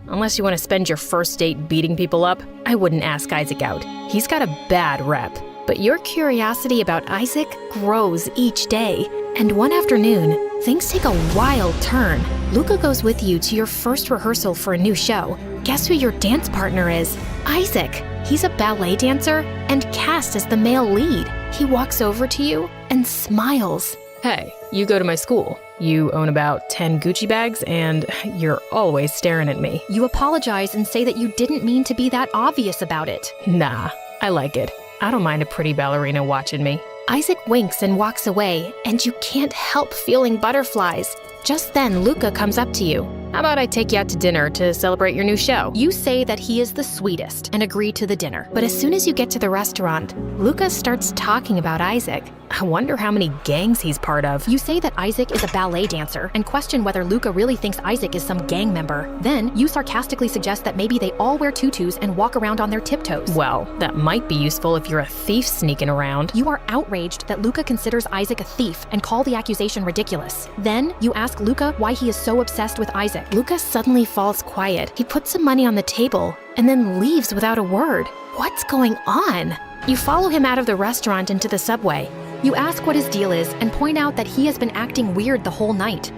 Unless you want to spend your first date beating people up, I wouldn't ask Isaac out. He's got a bad rep. But your curiosity about Isaac grows each day. And one afternoon, things take a wild turn. Luca goes with you to your first rehearsal for a new show. Guess who your dance partner is? Isaac. He's a ballet dancer and cast as the male lead. He walks over to you and smiles. Hey, you go to my school. You own about 10 Gucci bags, and you're always staring at me. You apologize and say that you didn't mean to be that obvious about it. Nah, I like it. I don't mind a pretty ballerina watching me. Isaac winks and walks away, and you can't help feeling butterflies. Just then, Luca comes up to you. How about I take you out to dinner to celebrate your new show? You say that he is the sweetest and agree to the dinner. But as soon as you get to the restaurant, Luca starts talking about Isaac. I wonder how many gangs he's part of. You say that Isaac is a ballet dancer and question whether Luca really thinks Isaac is some gang member. Then you sarcastically suggest that maybe they all wear tutus and walk around on their tiptoes. Well, that might be useful if you're a thief sneaking around. You are outraged that Luca considers Isaac a thief and call the accusation ridiculous. Then you ask Luca why he is so obsessed with Isaac. Luca suddenly falls quiet. He puts some money on the table and then leaves without a word. What's going on? You follow him out of the restaurant into the subway. You ask what his deal is and point out that he has been acting weird the whole night.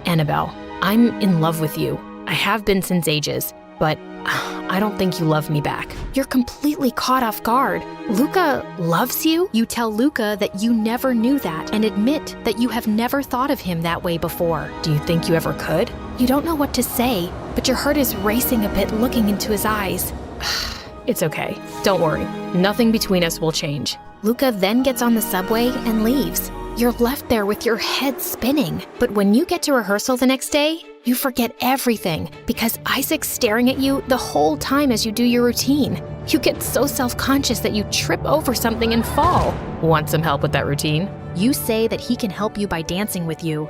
Annabelle, I'm in love with you. I have been since ages, but I don't think you love me back. You're completely caught off guard. Luca loves you? You tell Luca that you never knew that and admit that you have never thought of him that way before. Do you think you ever could? You don't know what to say, but your heart is racing a bit looking into his eyes. It's okay. Don't worry. Nothing between us will change. Luca then gets on the subway and leaves. You're left there with your head spinning. But when you get to rehearsal the next day, you forget everything because Isaac's staring at you the whole time as you do your routine. You get so self-conscious that you trip over something and fall. Want some help with that routine? You say that he can help you by dancing with you.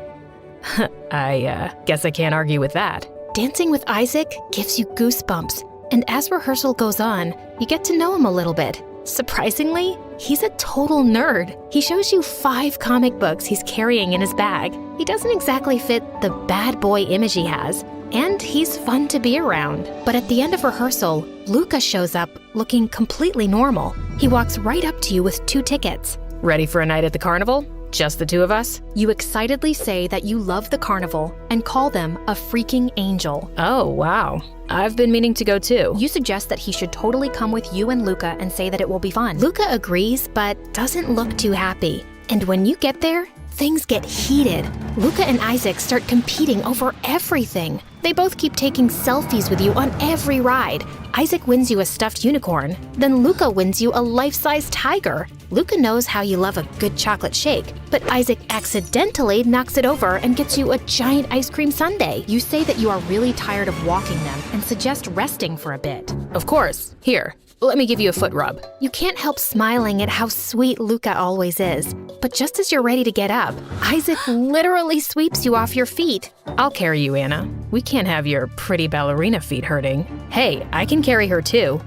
I guess I can't argue with that. Dancing with Isaac gives you goosebumps. And as rehearsal goes on, you get to know him a little bit. Surprisingly, he's a total nerd. He shows you 5 comic books he's carrying in his bag. He doesn't exactly fit the bad boy image he has, and he's fun to be around. But at the end of rehearsal, Luca shows up looking completely normal. He walks right up to you with 2 tickets. Ready for a night at the carnival? Just the 2 of us? You excitedly say that you love the carnival and call them a freaking angel. Oh, wow. I've been meaning to go too. You suggest that he should totally come with you and Luca and say that it will be fun. Luca agrees, but doesn't look too happy. And when you get there, things get heated. Luca and Isaac start competing over everything. They both keep taking selfies with you on every ride. Isaac wins you a stuffed unicorn, then Luca wins you a life-size tiger. Luca knows how you love a good chocolate shake, but Isaac accidentally knocks it over and gets you a giant ice cream sundae. You say that you are really tired of walking them and suggest resting for a bit. Of course. Here, let me give you a foot rub. You can't help smiling at how sweet Luca always is. But just as you're ready to get up, Isaac literally sweeps you off your feet. I'll carry you, Anna. We can't have your pretty ballerina feet hurting. Hey, I can carry her too.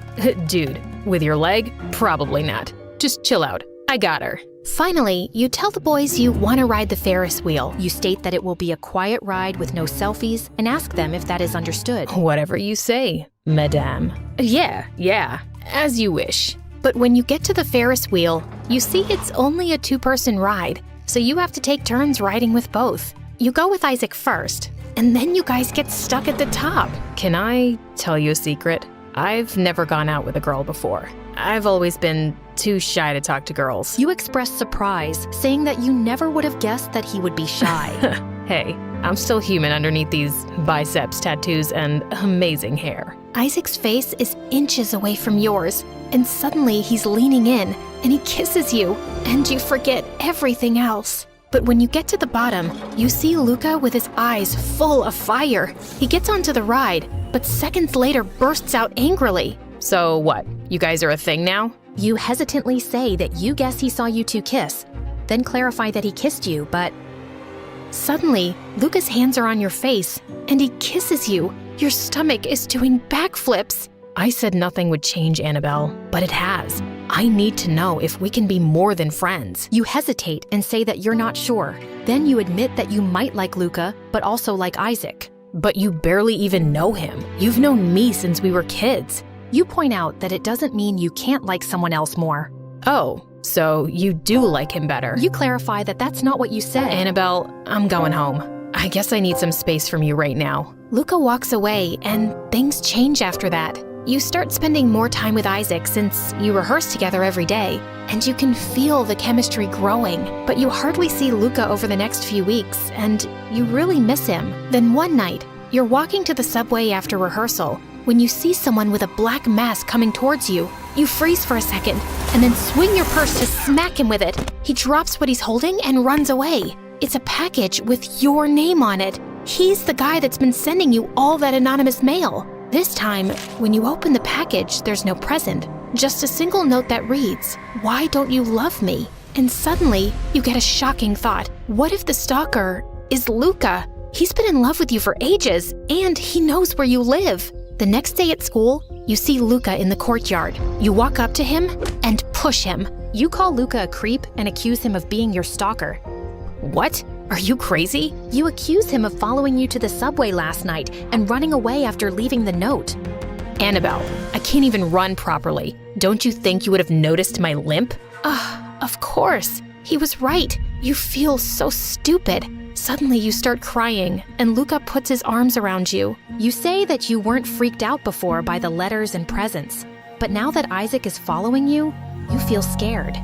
Dude, with your leg? Probably not. Just chill out. I got her. Finally, you tell the boys you want to ride the Ferris wheel. You state that it will be a quiet ride with no selfies and ask them if that is understood. Whatever you say, madame. Yeah, as you wish. But when you get to the Ferris wheel, you see it's only a 2-person ride, so you have to take turns riding with both. You go with Isaac first, and then you guys get stuck at the top. Can I tell you a secret? I've never gone out with a girl before. I've always been too shy to talk to girls. You express surprise, saying that you never would have guessed that he would be shy. Hey, I'm still human underneath these biceps, tattoos, and amazing hair. Isaac's face is inches away from yours, and suddenly he's leaning in, and he kisses you, and you forget everything else. But when you get to the bottom, you see Luca with his eyes full of fire. He gets onto the ride, but seconds later bursts out angrily. So what? You guys are a thing now? You hesitantly say that you guess he saw you 2 kiss, then clarify that he kissed you, but suddenly, Luca's hands are on your face, and he kisses you. Your stomach is doing backflips. I said nothing would change, Annabelle, but it has. I need to know if we can be more than friends. You hesitate and say that you're not sure. Then you admit that you might like Luca, but also like Isaac. But you barely even know him. You've known me since we were kids. You point out that it doesn't mean you can't like someone else more. Oh, so you do like him better. You clarify that that's not what you said. Annabelle, I'm going home. I guess I need some space from you right now. Luca walks away, and things change after that. You start spending more time with Isaac since you rehearse together every day, and you can feel the chemistry growing, but you hardly see Luca over the next few weeks, and you really miss him. Then one night, you're walking to the subway after rehearsal when you see someone with a black mask coming towards you. You freeze for a second, and then swing your purse to smack him with it. He drops what he's holding and runs away. It's a package with your name on it. He's the guy that's been sending you all that anonymous mail. This time, when you open the package, there's no present, just a single note that reads, "Why don't you love me?" And suddenly, you get a shocking thought. What if the stalker is Luca? He's been in love with you for ages, and he knows where you live. The next day at school, you see Luca in the courtyard. You walk up to him and push him. You call Luca a creep and accuse him of being your stalker. What? Are you crazy? You accuse him of following you to the subway last night and running away after leaving the note. Annabelle, I can't even run properly. Don't you think you would have noticed my limp? Of course. He was right. You feel so stupid. Suddenly you start crying, and Luca puts his arms around you. You say that you weren't freaked out before by the letters and presents, but now that Isaac is following you, you feel scared.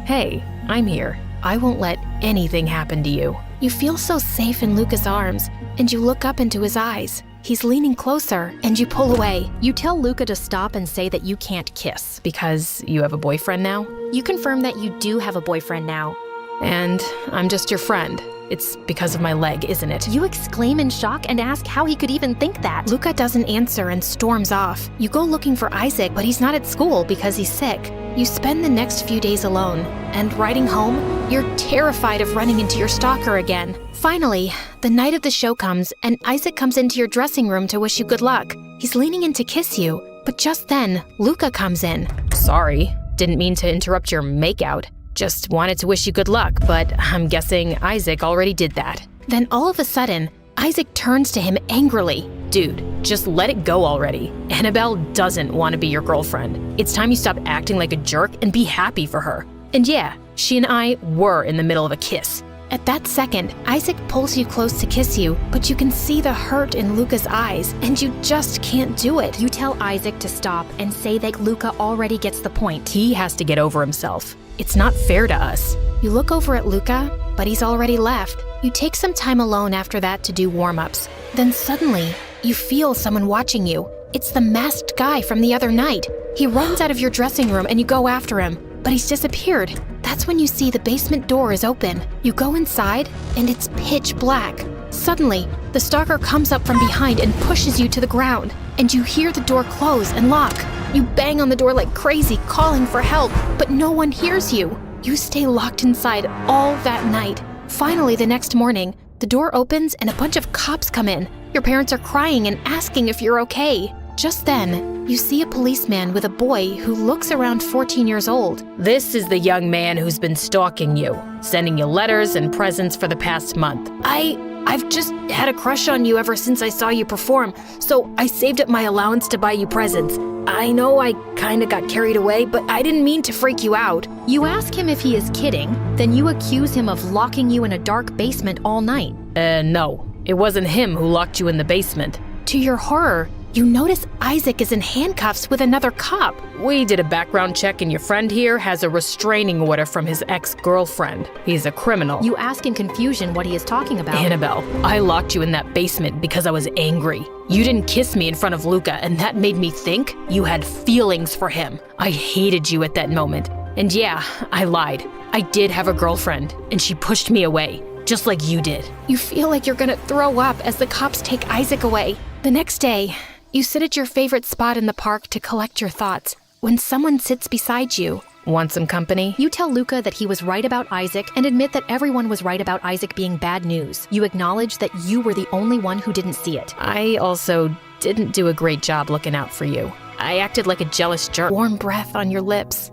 Hey, I'm here. I won't let anything happen to you. You feel so safe in Luca's arms, and you look up into his eyes. He's leaning closer, and you pull away. You tell Luca to stop and say that you can't kiss. Because you have a boyfriend now? You confirm that you do have a boyfriend now. And I'm just your friend. It's because of my leg, isn't it? You exclaim in shock and ask how he could even think that. Luca doesn't answer and storms off. You go looking for Isaac, but he's not at school because he's sick. You spend the next few days alone, and riding home, you're terrified of running into your stalker again. Finally, the night of the show comes, and Isaac comes into your dressing room to wish you good luck. He's leaning in to kiss you, But just then, Luca comes in. Sorry, didn't mean to interrupt your makeout. Just wanted to wish you good luck, but I'm guessing Isaac already did that. Then all of a sudden, Isaac turns to him angrily. Dude, just let it go already. Annabelle doesn't want to be your girlfriend. It's time you stop acting like a jerk and be happy for her. And yeah, she and I were in the middle of a kiss. At that second, Isaac pulls you close to kiss you, but you can see the hurt in Luca's eyes, and you just can't do it. You tell Isaac to stop and say that Luca already gets the point. He has to get over himself. It's not fair to us. You look over at Luca, but he's already left. You take some time alone after that to do warm-ups. Then suddenly, you feel someone watching you. It's the masked guy from the other night. He runs out of your dressing room and you go after him, but he's disappeared. That's when you see the basement door is open. You go inside, and it's pitch black. Suddenly, the stalker comes up from behind and pushes you to the ground, and you hear the door close and lock. You bang on the door like crazy, calling for help, but no one hears you. You stay locked inside all that night. Finally, the next morning, the door opens and a bunch of cops come in. Your parents are crying and asking if you're okay. Just then, you see a policeman with a boy who looks around 14 years old. This is the young man who's been stalking you, sending you letters and presents for the past month. I've just had a crush on you ever since I saw you perform, so I saved up my allowance to buy you presents. I know I kinda got carried away, but I didn't mean to freak you out. You ask him if he is kidding, then you accuse him of locking you in a dark basement all night. No, it wasn't him who locked you in the basement. To your horror, you notice Isaac is in handcuffs with another cop. We did a background check and your friend here has a restraining order from his ex-girlfriend. He's a criminal. You ask in confusion what he is talking about. Annabelle, I locked you in that basement because I was angry. You didn't kiss me in front of Luca, and that made me think you had feelings for him. I hated you at that moment. And yeah, I lied. I did have a girlfriend, and she pushed me away, just like you did. You feel like you're gonna throw up as the cops take Isaac away. The next day, you sit at your favorite spot in the park to collect your thoughts. When someone sits beside you, want some company? You tell Luca that he was right about Isaac and admit that everyone was right about Isaac being bad news. You acknowledge that you were the only one who didn't see it. I also didn't do a great job looking out for you. I acted like a jealous jerk. Warm breath on your lips.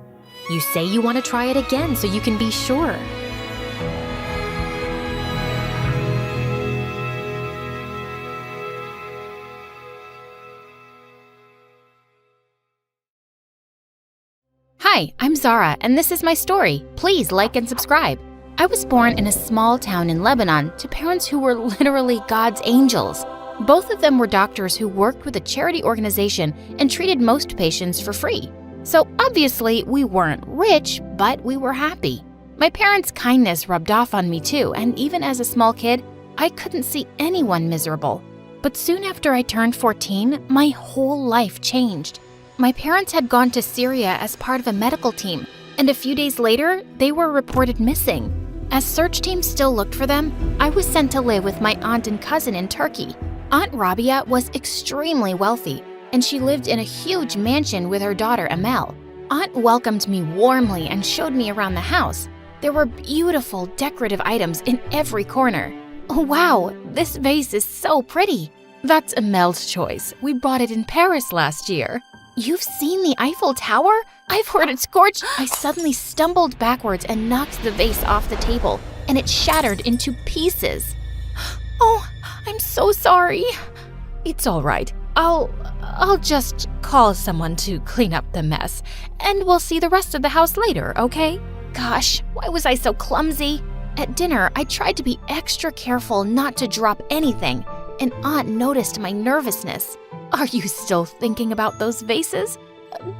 You say you want to try it again so you can be sure. Hi, I'm Zara, and this is my story. Please like and subscribe. I was born in a small town in Lebanon to parents who were literally God's angels. Both of them were doctors who worked with a charity organization and treated most patients for free. So obviously, we weren't rich, but we were happy. My parents' kindness rubbed off on me too, and even as a small kid, I couldn't see anyone miserable. But soon after I turned 14, my whole life changed. My parents had gone to Syria as part of a medical team, and a few days later, they were reported missing. As search teams still looked for them, I was sent to live with my aunt and cousin in Turkey. Aunt Rabia was extremely wealthy, and she lived in a huge mansion with her daughter Amel. Aunt welcomed me warmly and showed me around the house. There were beautiful decorative items in every corner. Oh wow, this vase is so pretty. That's Amel's choice. We bought it in Paris last year. You've seen the Eiffel Tower? I've heard it's gorgeous. I suddenly stumbled backwards and knocked the vase off the table, and it shattered into pieces. Oh, I'm so sorry. It's all right. I'll just call someone to clean up the mess, and we'll see the rest of the house later, okay? Gosh, why was I so clumsy? At dinner, I tried to be extra careful not to drop anything, and Aunt noticed my nervousness. Are you still thinking about those vases?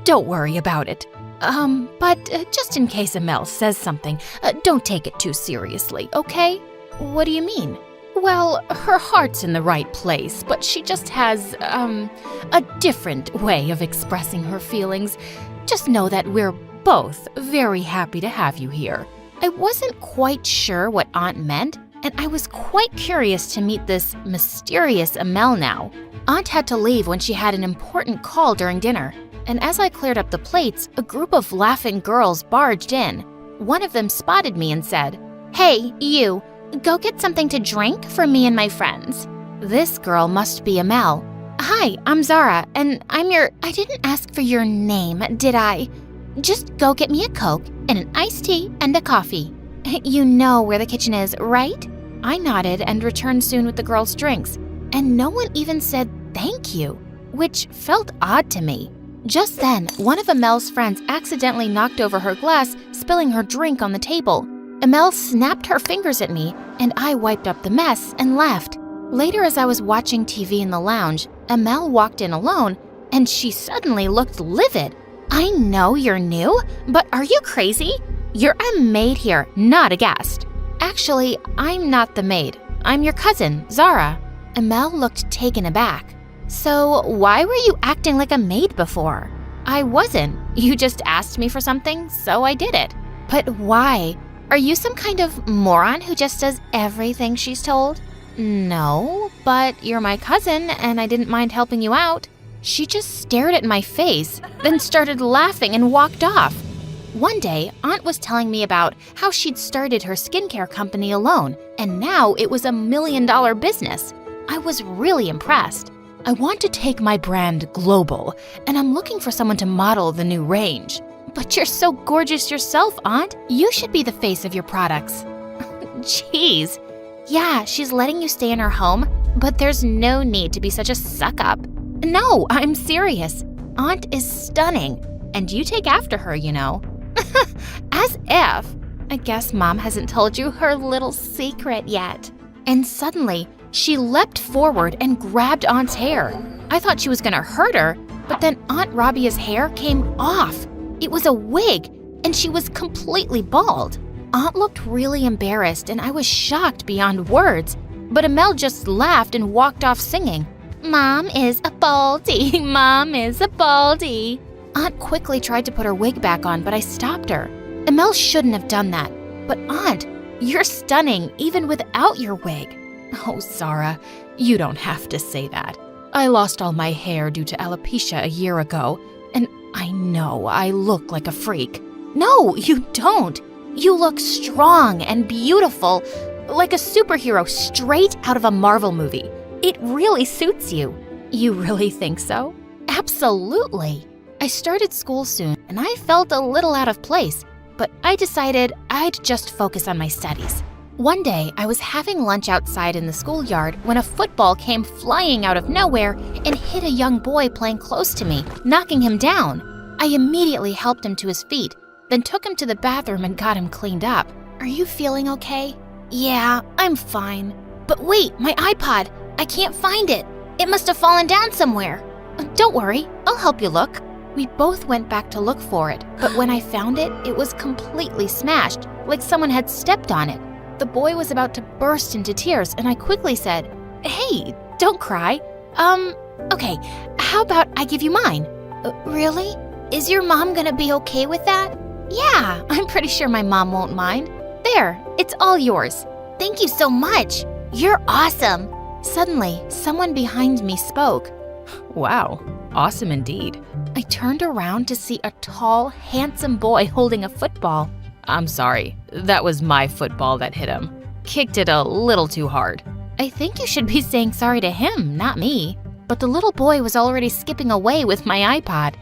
Don't worry about it. But just in case Amel says something, don't take it too seriously, okay? What do you mean? Well, her heart's in the right place, but she just has, a different way of expressing her feelings. Just know that we're both very happy to have you here. I wasn't quite sure what Aunt meant, and I was quite curious to meet this mysterious Amel now. Aunt had to leave when she had an important call during dinner, and as I cleared up the plates, a group of laughing girls barged in. One of them spotted me and said, "Hey, you, go get something to drink for me and my friends." This girl must be Amel. Hi, I'm Zara, and I didn't ask for your name, did I? Just go get me a Coke and an iced tea and a coffee. You know where the kitchen is, right? I nodded and returned soon with the girls' drinks, and no one even said thank you, which felt odd to me. Just then, one of Amel's friends accidentally knocked over her glass, spilling her drink on the table. Amel snapped her fingers at me, and I wiped up the mess and left. Later, as I was watching TV in the lounge, Amel walked in alone, and she suddenly looked livid. I know you're new, but are you crazy? You're a maid here, not a guest. Actually, I'm not the maid. I'm your cousin, Zara. Amel looked taken aback. So why were you acting like a maid before? I wasn't. You just asked me for something, so I did it. But why? Are you some kind of moron who just does everything she's told? No, but you're my cousin and I didn't mind helping you out. She just stared at my face, then started laughing and walked off. One day, Aunt was telling me about how she'd started her skincare company alone, and now it was $1 million business. I was really impressed. I want to take my brand global, and I'm looking for someone to model the new range. But you're so gorgeous yourself, Aunt. You should be the face of your products. Jeez. Yeah, she's letting you stay in her home, but there's no need to be such a suck-up. No, I'm serious. Aunt is stunning, and you take after her, you know. As if. I guess Mom hasn't told you her little secret yet. And suddenly, she leapt forward and grabbed Aunt's hair. I thought she was gonna hurt her, but then Aunt Rabia's hair came off. It was a wig, and she was completely bald. Aunt looked really embarrassed, and I was shocked beyond words. But Amel just laughed and walked off singing, Mom is a baldy, Mom is a baldy. Aunt quickly tried to put her wig back on, but I stopped her. Amel shouldn't have done that. But Aunt, you're stunning even without your wig. Oh, Zara, you don't have to say that. I lost all my hair due to alopecia a year ago, and I know I look like a freak. No, you don't. You look strong and beautiful, like a superhero straight out of a Marvel movie. It really suits you. You really think so? Absolutely. I started school soon, and I felt a little out of place, but I decided I'd just focus on my studies. One day, I was having lunch outside in the schoolyard when a football came flying out of nowhere and hit a young boy playing close to me, knocking him down. I immediately helped him to his feet, then took him to the bathroom and got him cleaned up. Are you feeling okay? Yeah, I'm fine. But wait, my iPod! I can't find it. It must have fallen down somewhere. Don't worry, I'll help you look. We both went back to look for it, but when I found it, it was completely smashed, like someone had stepped on it. The boy was about to burst into tears, and I quickly said, Hey, don't cry. Okay, how about I give you mine? Really? Is your mom gonna be okay with that? Yeah, I'm pretty sure my mom won't mind. There, it's all yours. Thank you so much. You're awesome. Suddenly, someone behind me spoke. Wow, awesome indeed. I turned around to see a tall, handsome boy holding a football. I'm sorry, that was my football that hit him. Kicked it a little too hard. I think you should be saying sorry to him, not me. But the little boy was already skipping away with my iPod.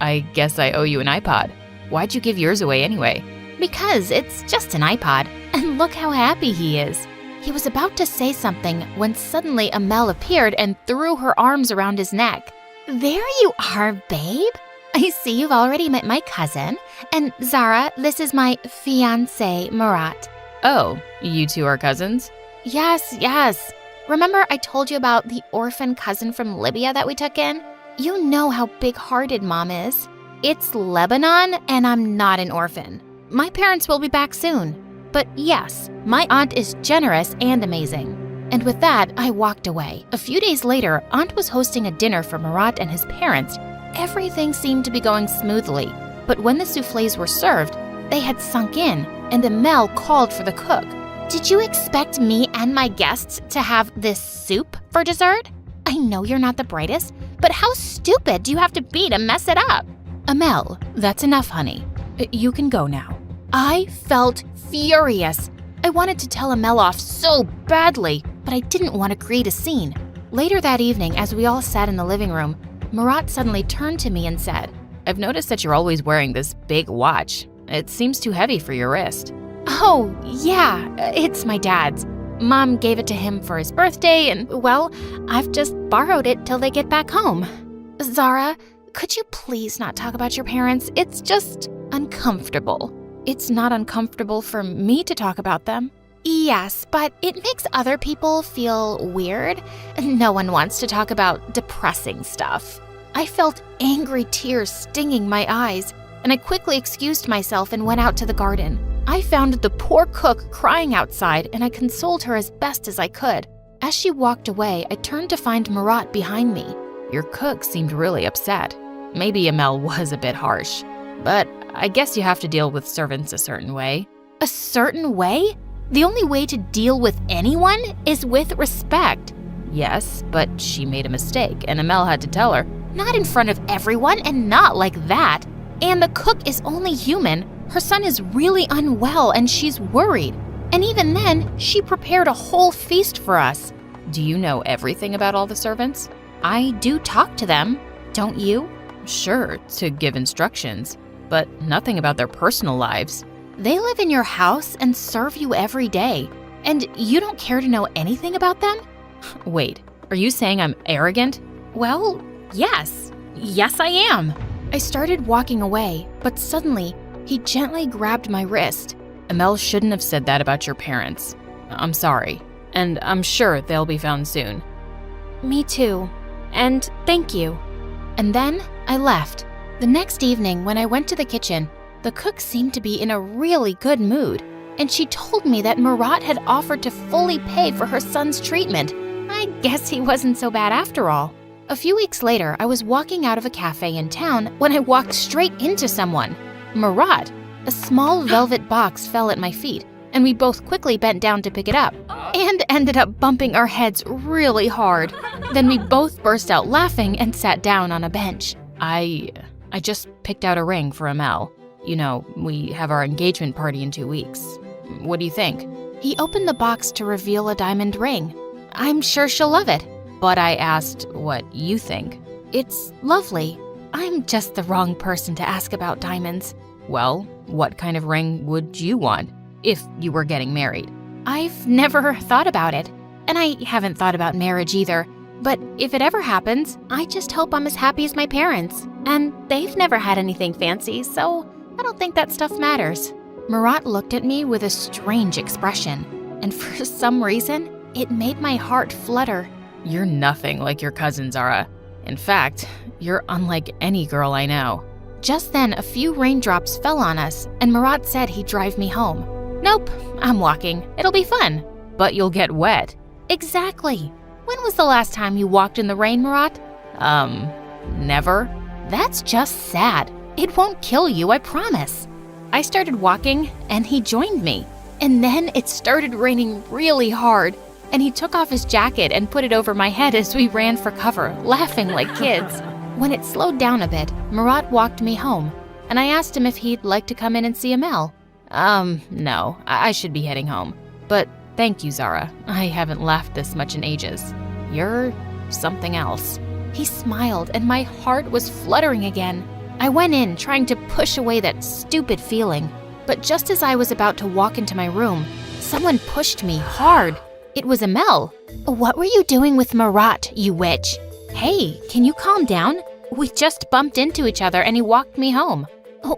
I guess I owe you an iPod. Why'd you give yours away anyway? Because it's just an iPod, and look how happy he is. He was about to say something when suddenly Amel appeared and threw her arms around his neck. There you are, babe. I see you've already met my cousin. And Zara, this is my fiancé, Murat. Oh, you two are cousins? Yes. Remember I told you about the orphan cousin from Libya that we took in? You know how big-hearted Mom is. It's Lebanon, and I'm not an orphan. My parents will be back soon. But yes, my aunt is generous and amazing. And with that, I walked away. A few days later, Aunt was hosting a dinner for Murat and his parents. Everything seemed to be going smoothly. But when the soufflés were served, they had sunk in, and Amel called for the cook. Did you expect me and my guests to have this soup for dessert? I know you're not the brightest, but how stupid do you have to be to mess it up? Amel, that's enough, honey. You can go now. I felt furious. I wanted to tell Amel off so badly, but I didn't want to create a scene. Later that evening, as we all sat in the living room, Murat suddenly turned to me and said, I've noticed that you're always wearing this big watch. It seems too heavy for your wrist. "Oh, yeah, it's my dad's. Mom gave it to him for his birthday and, well, I've just borrowed it till they get back home." "Zara, could you please not talk about your parents? It's just uncomfortable." "It's not uncomfortable for me to talk about them." Yes, but it makes other people feel weird. No one wants to talk about depressing stuff. I felt angry tears stinging my eyes, and I quickly excused myself and went out to the garden. I found the poor cook crying outside, and I consoled her as best as I could. As she walked away, I turned to find Murat behind me. Your cook seemed really upset. Maybe Amel was a bit harsh, but I guess you have to deal with servants a certain way. A certain way? The only way to deal with anyone is with respect. Yes, but she made a mistake, and Amel had to tell her. Not in front of everyone, and not like that. And the cook is only human. Her son is really unwell, and she's worried. And even then, she prepared a whole feast for us. Do you know everything about all the servants? I do talk to them. Don't you? Sure, to give instructions, but nothing about their personal lives. They live in your house and serve you every day. And you don't care to know anything about them? Wait, are you saying I'm arrogant? Well, yes. Yes, I am. I started walking away, but suddenly, he gently grabbed my wrist. Amel shouldn't have said that about your parents. I'm sorry, and I'm sure they'll be found soon. Me too. And thank you. And then I left. The next evening, when I went to the kitchen, the cook seemed to be in a really good mood, and she told me that Murat had offered to fully pay for her son's treatment. I guess he wasn't so bad after all. A few weeks later, I was walking out of a cafe in town when I walked straight into someone. Murat. A small velvet box fell at my feet, and we both quickly bent down to pick it up, and ended up bumping our heads really hard. Then we both burst out laughing and sat down on a bench. I just picked out a ring for Amel. You know, we have our engagement party in 2 weeks. What do you think? He opened the box to reveal a diamond ring. I'm sure she'll love it. But I asked what you think. It's lovely. I'm just the wrong person to ask about diamonds. Well, what kind of ring would you want if you were getting married? I've never thought about it. And I haven't thought about marriage either. But if it ever happens, I just hope I'm as happy as my parents. And they've never had anything fancy, so I don't think that stuff matters. Murat looked at me with a strange expression, and for some reason, it made my heart flutter. You're nothing like your cousin, Zara. In fact, you're unlike any girl I know. Just then, a few raindrops fell on us, and Murat said he'd drive me home. Nope, I'm walking. It'll be fun. But you'll get wet. Exactly. When was the last time you walked in the rain, Murat? Never. That's just sad. It won't kill you, I promise. I started walking, and he joined me. And then it started raining really hard, and he took off his jacket and put it over my head as we ran for cover, laughing like kids. When it slowed down a bit, Murat walked me home, and I asked him if he'd like to come in and see Amel. No, I should be heading home. But thank you, Zara. I haven't laughed this much in ages. You're something else. He smiled, and my heart was fluttering again. I went in, trying to push away that stupid feeling. But just as I was about to walk into my room, someone pushed me hard. It was Amel. What were you doing with Murat, you witch? Hey, can you calm down? We just bumped into each other and he walked me home.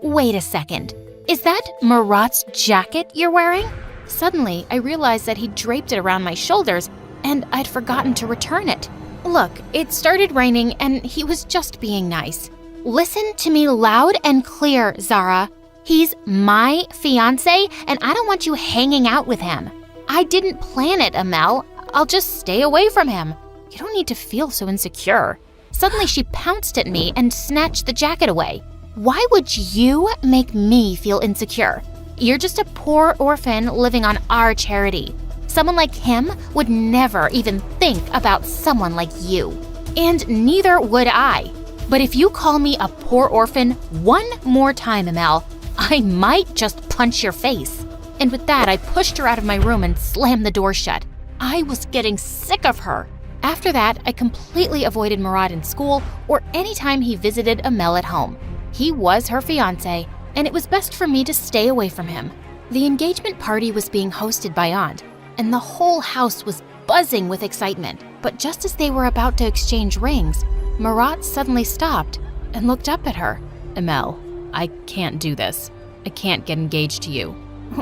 Wait a second. Is that Murat's jacket you're wearing? Suddenly, I realized that he'd draped it around my shoulders and I'd forgotten to return it. Look, it started raining and he was just being nice. Listen to me loud and clear, Zara. He's my fiancé and I don't want you hanging out with him. I didn't plan it, Amel. I'll just stay away from him. You don't need to feel so insecure. Suddenly she pounced at me and snatched the jacket away. Why would you make me feel insecure? You're just a poor orphan living on our charity. Someone like him would never even think about someone like you. And neither would I. But if you call me a poor orphan one more time, Amel, I might just punch your face. And with that, I pushed her out of my room and slammed the door shut. I was getting sick of her. After that, I completely avoided Murad in school or anytime he visited Amel at home. He was her fiancé, and it was best for me to stay away from him. The engagement party was being hosted by Aunt, and the whole house was buzzing with excitement. But just as they were about to exchange rings, Murad suddenly stopped and looked up at her. Amel, I can't do this. I can't get engaged to you.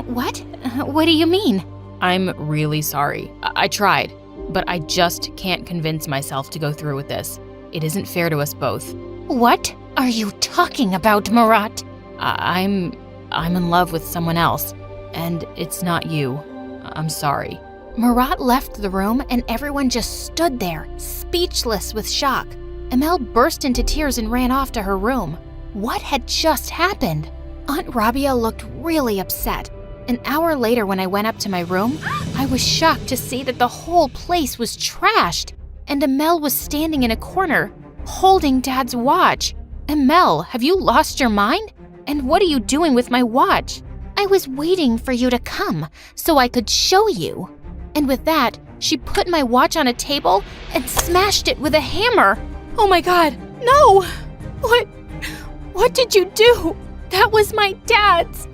What? What do you mean? I'm really sorry. I tried, but I just can't convince myself to go through with this. It isn't fair to us both. What are you talking about, Murad? I'm in love with someone else, and it's not you. I'm sorry. Murad left the room and everyone just stood there, speechless with shock. Amel burst into tears and ran off to her room. What had just happened? Aunt Rabia looked really upset. An hour later, when I went up to my room, I was shocked to see that the whole place was trashed, and Amel was standing in a corner, holding Dad's watch. Amel, have you lost your mind? And what are you doing with my watch? I was waiting for you to come so I could show you. And with that, she put my watch on a table and smashed it with a hammer. Oh my God, no! What did you do? That was my dad's.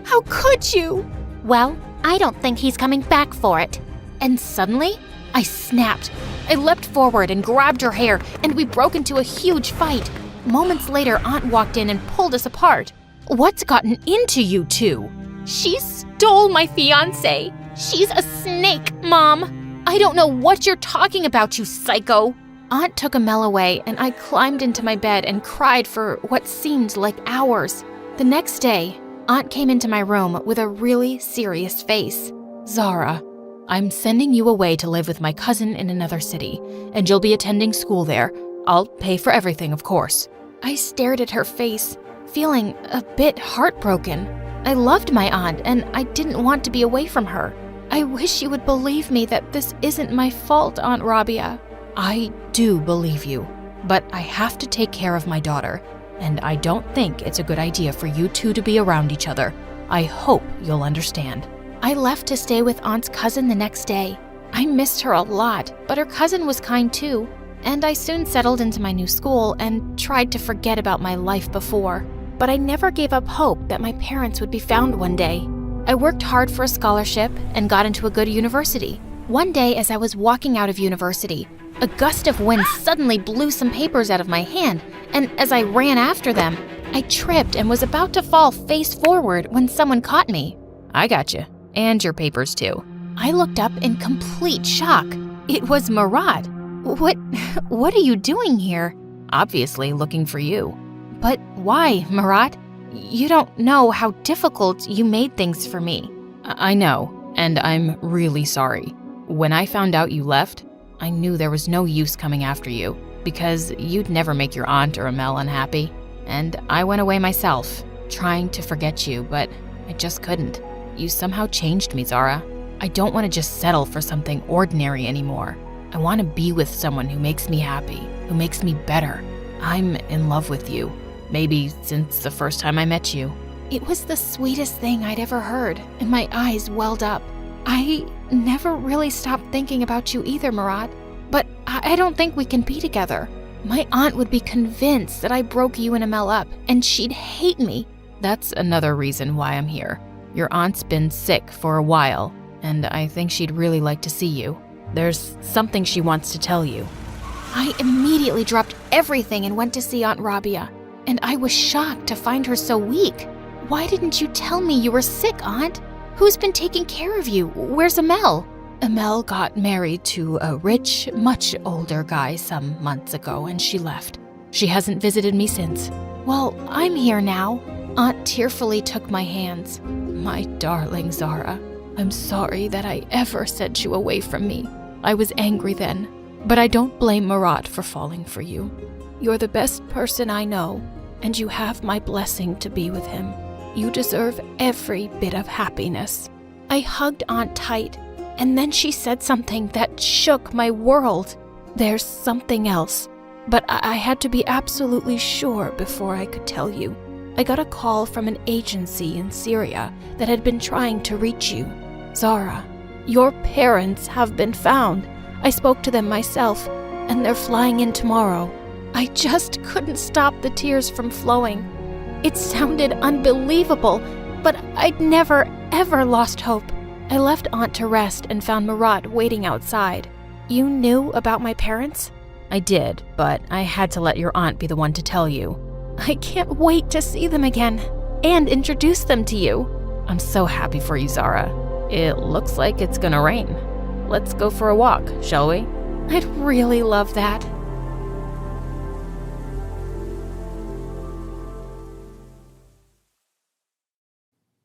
How could you? Well, I don't think he's coming back for it. And suddenly, I snapped. I leapt forward and grabbed her hair, and we broke into a huge fight. Moments later, Aunt walked in and pulled us apart. What's gotten into you two? She stole my fiancé. She's a snake, Mom. I don't know what you're talking about, you psycho. Aunt took Amel away, and I climbed into my bed and cried for what seemed like hours. The next day, Aunt came into my room with a really serious face. Zara, I'm sending you away to live with my cousin in another city, and you'll be attending school there. I'll pay for everything, of course. I stared at her face, feeling a bit heartbroken. I loved my aunt, and I didn't want to be away from her. I wish you would believe me that this isn't my fault, Aunt Rabia. I do believe you, but I have to take care of my daughter, and I don't think it's a good idea for you two to be around each other. I hope you'll understand. I left to stay with Aunt's cousin the next day. I missed her a lot, but her cousin was kind too, and I soon settled into my new school and tried to forget about my life before. But I never gave up hope that my parents would be found one day. I worked hard for a scholarship and got into a good university. One day, as I was walking out of university, a gust of wind suddenly blew some papers out of my hand, and as I ran after them, I tripped and was about to fall face forward when someone caught me. I got you. And your papers too. I looked up in complete shock. It was Murad. What are you doing here? Obviously looking for you. But why, Murad? You don't know how difficult you made things for me. I know, and I'm really sorry. When I found out you left, I knew there was no use coming after you, because you'd never make your aunt or Amel unhappy. And I went away myself, trying to forget you, but I just couldn't. You somehow changed me, Zara. I don't want to just settle for something ordinary anymore. I want to be with someone who makes me happy, who makes me better. I'm in love with you. Maybe since the first time I met you. It was the sweetest thing I'd ever heard, and my eyes welled up. I never really stopped thinking about you either, Murad. But I don't think we can be together. My aunt would be convinced that I broke you and Amel up, and she'd hate me. That's another reason why I'm here. Your aunt's been sick for a while, and I think she'd really like to see you. There's something she wants to tell you. I immediately dropped everything and went to see Aunt Rabia, and I was shocked to find her so weak. Why didn't you tell me you were sick, Aunt? Who's been taking care of you? Where's Amel? Amel got married to a rich, much older guy some months ago, and she left. She hasn't visited me since. Well, I'm here now. Aunt tearfully took my hands. My darling Zara, I'm sorry that I ever sent you away from me. I was angry then, but I don't blame Murad for falling for you. You're the best person I know, and you have my blessing to be with him. You deserve every bit of happiness. I hugged Aunt tight, and then she said something that shook my world. There's something else, but I had to be absolutely sure before I could tell you. I got a call from an agency in Syria that had been trying to reach you. Zara, your parents have been found. I spoke to them myself, and they're flying in tomorrow. I just couldn't stop the tears from flowing. It sounded unbelievable, but I'd never, ever lost hope. I left Aunt to rest and found Murat waiting outside. You knew about my parents? I did, but I had to let your aunt be the one to tell you. I can't wait to see them again and introduce them to you. I'm so happy for you, Zara. It looks like it's gonna rain. Let's go for a walk, shall we? I'd really love that.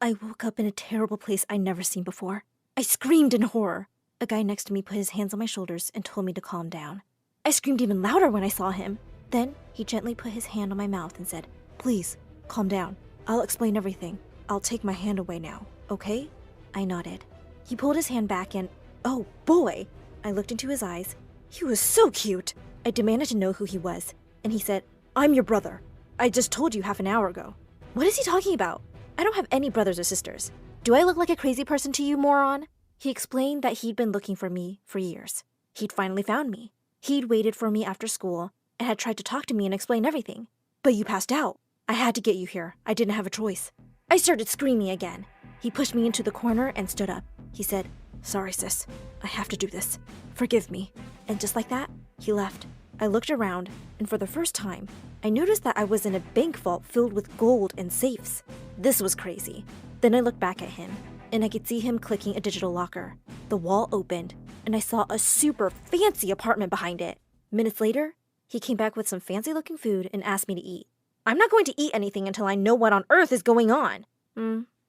I woke up in a terrible place I'd never seen before. I screamed in horror. A guy next to me put his hands on my shoulders and told me to calm down. I screamed even louder when I saw him. Then he gently put his hand on my mouth and said, "Please, calm down. I'll explain everything. I'll take my hand away now, okay?" I nodded. He pulled his hand back and, oh boy! I looked into his eyes. He was so cute! I demanded to know who he was, and he said, "I'm your brother. I just told you half an hour ago." What is he talking about? I don't have any brothers or sisters. Do I look like a crazy person to you, moron? He explained that he'd been looking for me for years. He'd finally found me. He'd waited for me after school and had tried to talk to me and explain everything. But you passed out. I had to get you here. I didn't have a choice. I started screaming again. He pushed me into the corner and stood up. He said, "Sorry, sis. I have to do this. Forgive me." And just like that, he left. I looked around, and for the first time, I noticed that I was in a bank vault filled with gold and safes. This was crazy. Then I looked back at him, and I could see him clicking a digital locker. The wall opened, and I saw a super fancy apartment behind it. Minutes later, he came back with some fancy-looking food and asked me to eat. I'm not going to eat anything until I know what on earth is going on.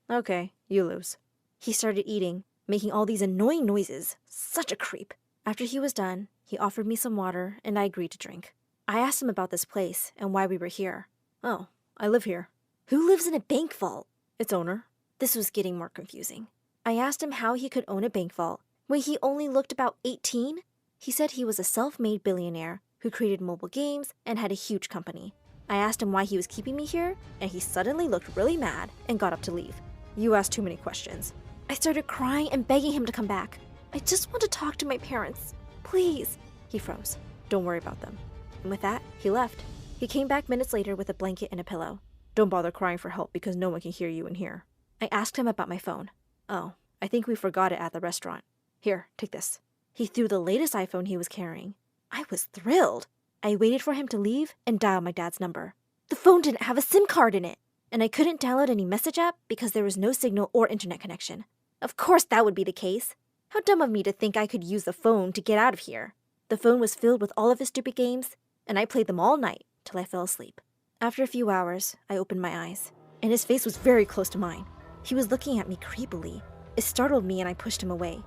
Okay, you lose. He started eating, making all these annoying noises. Such a creep. After he was done, he offered me some water, and I agreed to drink. I asked him about this place and why we were here. "Oh, I live here." "Who lives in a bank vault?" "Its owner." This was getting more confusing. I asked him how he could own a bank vault when he only looked about 18. He said he was a self-made billionaire who created mobile games and had a huge company. I asked him why he was keeping me here, and he suddenly looked really mad and got up to leave. You asked too many questions. I started crying and begging him to come back. I just want to talk to my parents. Please. He froze. Don't worry about them. And with that, he left. He came back minutes later with a blanket and a pillow. Don't bother crying for help because no one can hear you in here. I asked him about my phone. Oh, I think we forgot it at the restaurant. Here, take this. He threw the latest iPhone he was carrying. I was thrilled. I waited for him to leave and dialed my dad's number. The phone didn't have a SIM card in it, and I couldn't download any message app because there was no signal or internet connection. Of course that would be the case. How dumb of me to think I could use the phone to get out of here. The phone was filled with all of his stupid games, and I played them all night till I fell asleep. After a few hours, I opened my eyes, and his face was very close to mine. He was looking at me creepily. It startled me and I pushed him away.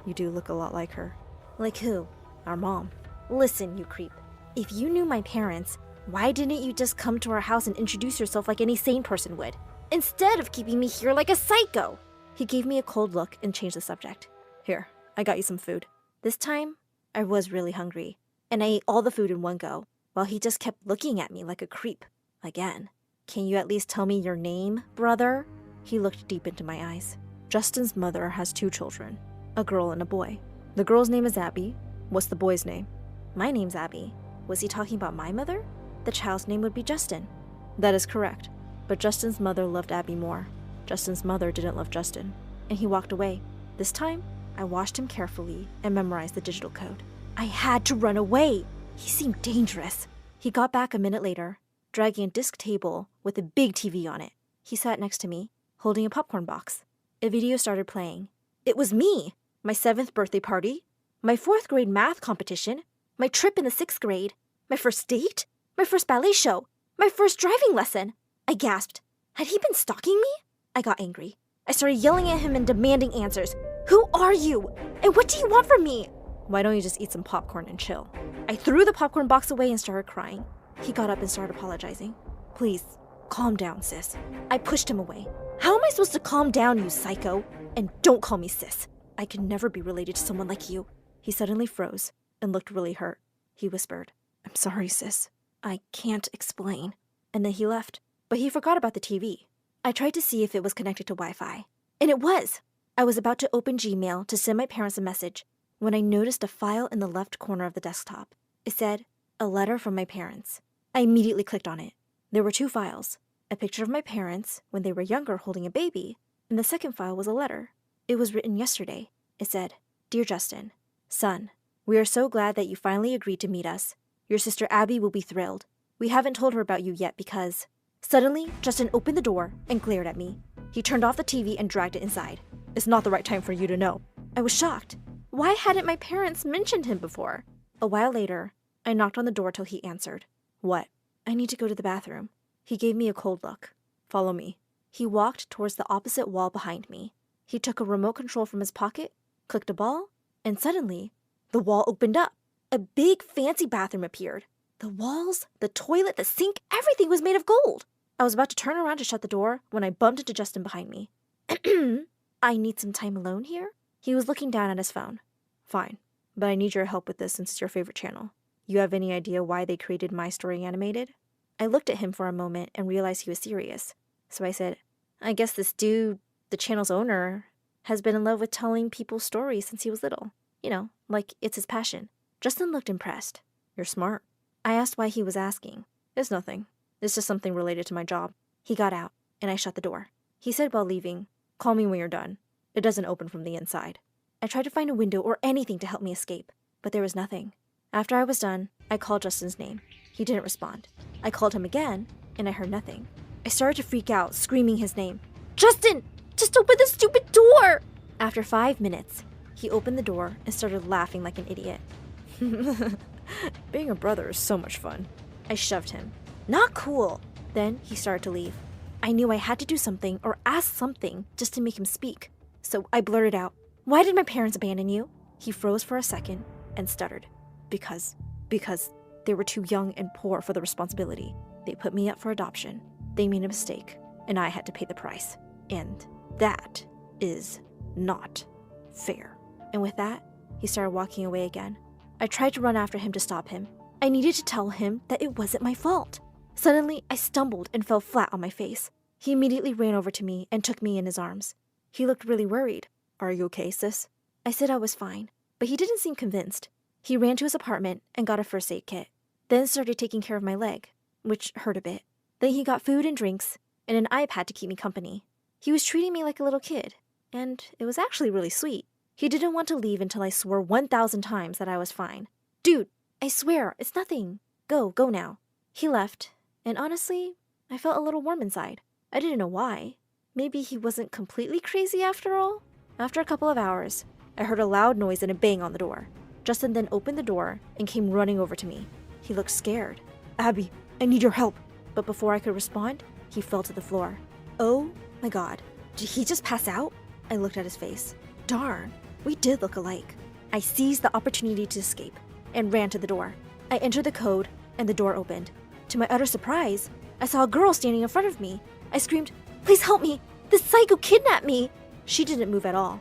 You do look a lot like her. Like who? Our mom. Listen, you creep. If you knew my parents, why didn't you just come to our house and introduce yourself like any sane person would, instead of keeping me here like a psycho? He gave me a cold look and changed the subject. Here, I got you some food. This time, I was really hungry, and I ate all the food in one go, while he just kept looking at me like a creep. Again. Can you at least tell me your name, brother? He looked deep into my eyes. Justin's mother has 2 children, a girl and a boy. The girl's name is Abby. What's the boy's name? My name's Abby. Was he talking about my mother? The child's name would be Justin. That is correct, but Justin's mother loved Abby more. Justin's mother didn't love Justin, and he walked away. This time, I watched him carefully and memorized the digital code. I had to run away. He seemed dangerous. He got back a minute later, dragging a disc table with a big TV on it. He sat next to me, holding a popcorn box. A video started playing. It was me! My 7th birthday party, my 4th grade math competition, my trip in the 6th grade, my first date, my first ballet show, my first driving lesson. I gasped. Had he been stalking me? I got angry. I started yelling at him and demanding answers. Who are you? And what do you want from me? Why don't you just eat some popcorn and chill? I threw the popcorn box away and started crying. He got up and started apologizing. Please, calm down, sis. I pushed him away. How am I supposed to calm down, you psycho? And don't call me sis. I can never be related to someone like you. He suddenly froze and looked really hurt. He whispered, I'm sorry, sis. I can't explain. And then he left. But he forgot about the TV. I tried to see if it was connected to Wi-Fi. And it was. I was about to open Gmail to send my parents a message, when I noticed a file in the left corner of the desktop. It said, "A letter from my parents." I immediately clicked on it. There were 2 files, a picture of my parents when they were younger holding a baby, and the second file was a letter. It was written yesterday. It said, "Dear Justin, son, we are so glad that you finally agreed to meet us. Your sister Abby will be thrilled. We haven't told her about you yet because..." Suddenly, Justin opened the door and glared at me. He turned off the TV and dragged it inside. "It's not the right time for you to know." I was shocked. Why hadn't my parents mentioned him before? A while later, I knocked on the door till he answered. "What?" "I need to go to the bathroom." He gave me a cold look. "Follow me." He walked towards the opposite wall behind me. He took a remote control from his pocket, clicked a ball, and suddenly, the wall opened up. A big fancy bathroom appeared. The walls, the toilet, the sink, everything was made of gold. I was about to turn around to shut the door when I bumped into Justin behind me. "I need some time alone here?" He was looking down at his phone. "Fine, but I need your help with this since it's your favorite channel. You have any idea why they created My Story Animated?" I looked at him for a moment and realized he was serious. So I said, "I guess this dude, the channel's owner, has been in love with telling people stories since he was little. You know, like it's his passion." Justin looked impressed. "You're smart." I asked why he was asking. "It's nothing. It's just something related to my job." He got out, and I shut the door. He said while leaving, "Call me when you're done. It doesn't open from the inside." I tried to find a window or anything to help me escape, but there was nothing. After I was done, I called Justin's name. He didn't respond. I called him again, and I heard nothing. I started to freak out, screaming his name. "Justin! Just open the stupid door!" After 5 minutes, he opened the door and started laughing like an idiot. "Being a brother is so much fun." I shoved him. "Not cool." Then he started to leave. I knew I had to do something or ask something just to make him speak. So I blurted out, "Why did my parents abandon you?" He froze for a second and stuttered. Because they were too young and poor for the responsibility. They put me up for adoption. They made a mistake, and I had to pay the price. And that is not fair." And with that, he started walking away again. I tried to run after him to stop him. I needed to tell him that it wasn't my fault. Suddenly, I stumbled and fell flat on my face. He immediately ran over to me and took me in his arms. He looked really worried. "Are you okay, sis?" I said I was fine, but he didn't seem convinced. He ran to his apartment and got a first aid kit, then started taking care of my leg, which hurt a bit. Then he got food and drinks and an iPad to keep me company. He was treating me like a little kid, and it was actually really sweet. He didn't want to leave until I swore 1,000 times that I was fine. "Dude, I swear, it's nothing. Go now." He left, and honestly, I felt a little warm inside. I didn't know why. Maybe he wasn't completely crazy after all? After a couple of hours, I heard a loud noise and a bang on the door. Justin then opened the door and came running over to me. He looked scared. "Abby, I need your help." But before I could respond, he fell to the floor. Oh my god, did he just pass out? I looked at his face. Darn, we did look alike. I seized the opportunity to escape and ran to the door. I entered the code and the door opened. To my utter surprise, I saw a girl standing in front of me. I screamed, "Please help me! This psycho kidnapped me!" She didn't move at all.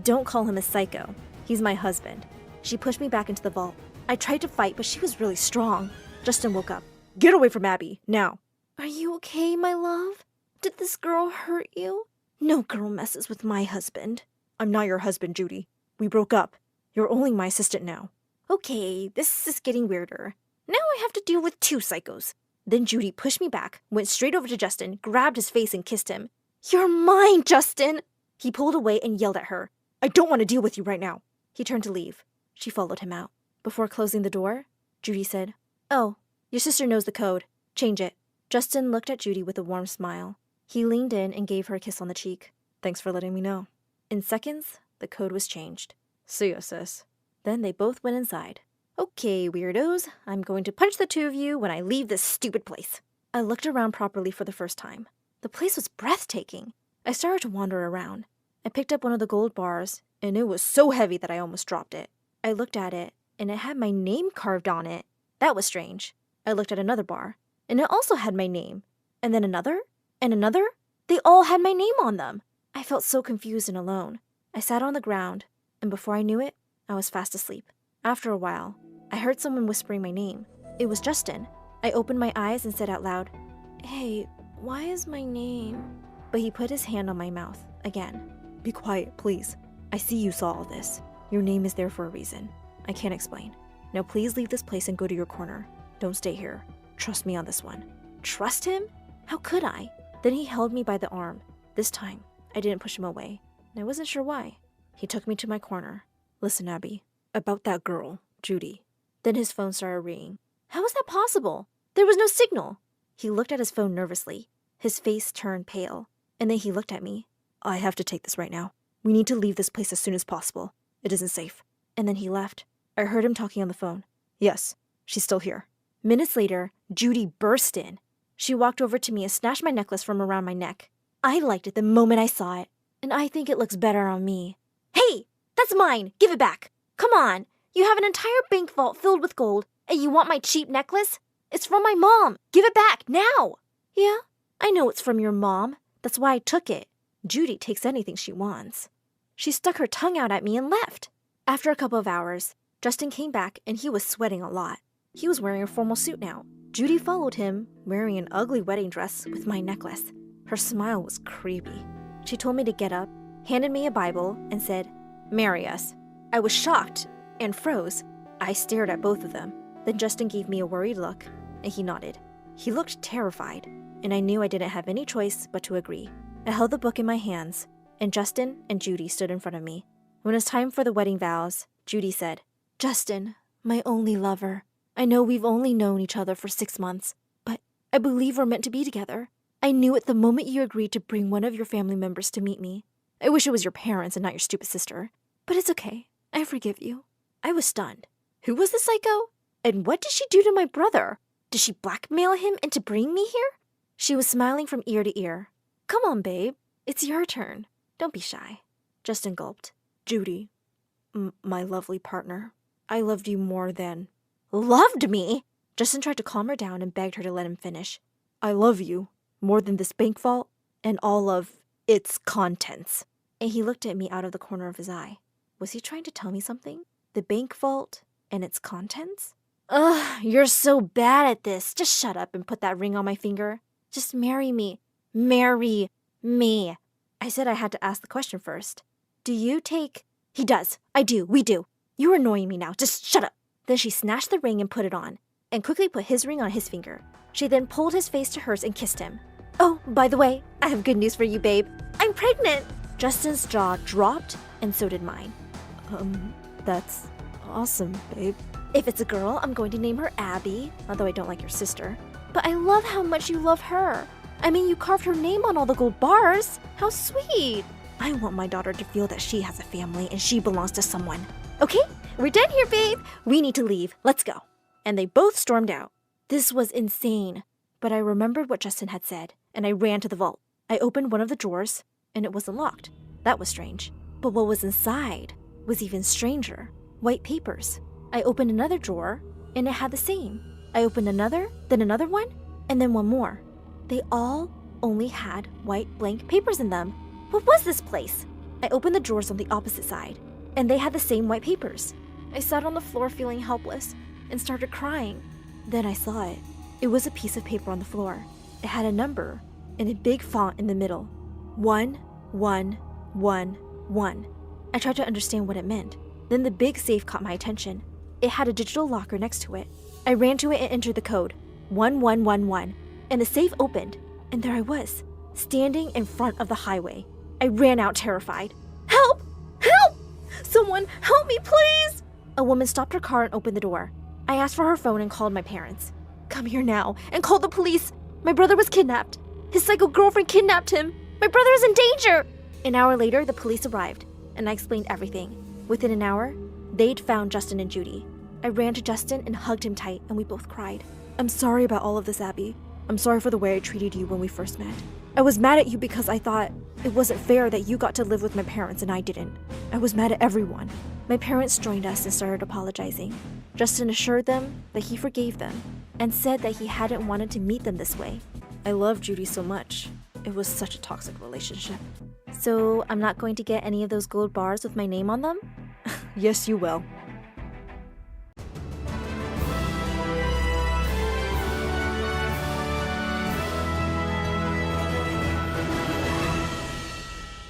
Don't call him a psycho. He's my husband. She pushed me back into the vault. I tried to fight, but she was really strong. Justin woke up. "Get away from Abby, now." "Are you okay, my love? Did this girl hurt you?" "No girl messes with my husband." "I'm not your husband, Judy. We broke up. You're only my assistant now." "Okay, this is getting weirder. Now I have to deal with 2 psychos." Then Judy pushed me back, went straight over to Justin, grabbed his face and kissed him. "You're mine, Justin!" He pulled away and yelled at her. "I don't want to deal with you right now." He turned to leave. She followed him out. Before closing the door, Judy said, "Oh, your sister knows the code. Change it." Justin looked at Judy with a warm smile. He leaned in and gave her a kiss on the cheek. "Thanks for letting me know." In seconds, the code was changed. "See ya, sis." Then they both went inside. "Okay, weirdos, I'm going to punch the 2 of you when I leave this stupid place." I looked around properly for the first time. The place was breathtaking. I started to wander around. I picked up one of the gold bars, and it was so heavy that I almost dropped it. I looked at it, and it had my name carved on it. That was strange. I looked at another bar, and it also had my name. And then another, and another. They all had my name on them. I felt so confused and alone. I sat on the ground, and before I knew it, I was fast asleep. After a while, I heard someone whispering my name. It was Justin. I opened my eyes and said out loud, "Hey, why is my name?" But he put his hand on my mouth again. "Be quiet, please. I see you saw all this." Your name is there for a reason. I can't explain. Now please leave this place and go to your corner. Don't stay here. Trust me on this one. Trust him? How could I? Then he held me by the arm. This time, I didn't push him away, and I wasn't sure why. He took me to my corner. Listen, Abby, about that girl, Judy. Then his phone started ringing. How was that possible? There was no signal. He looked at his phone nervously. His face turned pale, and then he looked at me. I have to take this right now. We need to leave this place as soon as possible. It isn't safe. And then he left. I heard him talking on the phone. Yes, she's still here. Minutes later, Judy burst in. She walked over to me and snatched my necklace from around my neck. I liked it the moment I saw it, and I think it looks better on me. Hey, that's mine! Give it back! Come on! You have an entire bank vault filled with gold, and you want my cheap necklace? It's from my mom! Give it back, now! Yeah, I know it's from your mom. That's why I took it. Judy takes anything she wants. She stuck her tongue out at me and left. After a couple of hours, Justin came back and he was sweating a lot. He was wearing a formal suit now. Judy followed him, wearing an ugly wedding dress with my necklace. Her smile was creepy. She told me to get up, handed me a Bible, and said, "Marry us." I was shocked and froze. I stared at both of them. Then Justin gave me a worried look, and he nodded. He looked terrified, and I knew I didn't have any choice but to agree. I held the book in my hands, and Justin and Judy stood in front of me. When it was time for the wedding vows, Judy said, "Justin, my only lover, I know we've only known each other for 6 months, but I believe we're meant to be together. I knew it the moment you agreed to bring one of your family members to meet me. I wish it was your parents and not your stupid sister. But it's okay. I forgive you." I was stunned. Who was the psycho? And what did she do to my brother? Did she blackmail him into bringing me here? She was smiling from ear to ear. "Come on, babe. It's your turn. Don't be shy." Justin gulped. "Judy, my lovely partner, I loved you more than..." Loved me? Justin tried to calm her down and begged her to let him finish. "I love you more than this bank vault and all of its contents." And he looked at me out of the corner of his eye. Was he trying to tell me something? The bank vault and its contents? Ugh, you're so bad at this. Just shut up and put that ring on my finger. Just marry me. Marry me. I said I had to ask the question first. Do you take... He does. I do. We do. You're annoying me now. Just shut up. Then she snatched the ring and put it on, and quickly put his ring on his finger. She then pulled his face to hers and kissed him. "Oh, by the way, I have good news for you, babe. I'm pregnant!" Justin's jaw dropped, and so did mine. That's awesome, babe. If it's a girl, I'm going to name her Abby, although I don't like your sister. But I love how much you love her. I mean, you carved her name on all the gold bars. How sweet. I want my daughter to feel that she has a family and she belongs to someone. Okay, we're done here, babe. We need to leave. Let's go. And they both stormed out. This was insane. But I remembered what Justin had said, and I ran to the vault. I opened one of the drawers, and it wasn't locked. That was strange. But what was inside was even stranger. White papers. I opened another drawer, and it had the same. I opened another, then another one, and then one more. They all only had white blank papers in them. What was this place? I opened the drawers on the opposite side, and they had the same white papers. I sat on the floor feeling helpless and started crying. Then I saw it. It was a piece of paper on the floor. It had a number in a big font in the middle. 1, 1, 1, 1. I tried to understand what it meant. Then the big safe caught my attention. It had a digital locker next to it. I ran to it and entered the code, 1111, and the safe opened, and there I was, standing in front of the highway. I ran out terrified. "Help! Help! Someone help me, please!" A woman stopped her car and opened the door. I asked for her phone and called my parents. "Come here now and call the police. My brother was kidnapped. His psycho girlfriend kidnapped him. My brother is in danger." An hour later, the police arrived, and I explained everything. Within an hour, they'd found Justin and Judy. I ran to Justin and hugged him tight, and we both cried. "I'm sorry about all of this, Abby. I'm sorry for the way I treated you when we first met. I was mad at you because I thought it wasn't fair that you got to live with my parents and I didn't. I was mad at everyone." My parents joined us and started apologizing. Justin assured them that he forgave them and said that he hadn't wanted to meet them this way. I loved Judy so much. It was such a toxic relationship. So I'm not going to get any of those gold bars with my name on them? Yes, you will.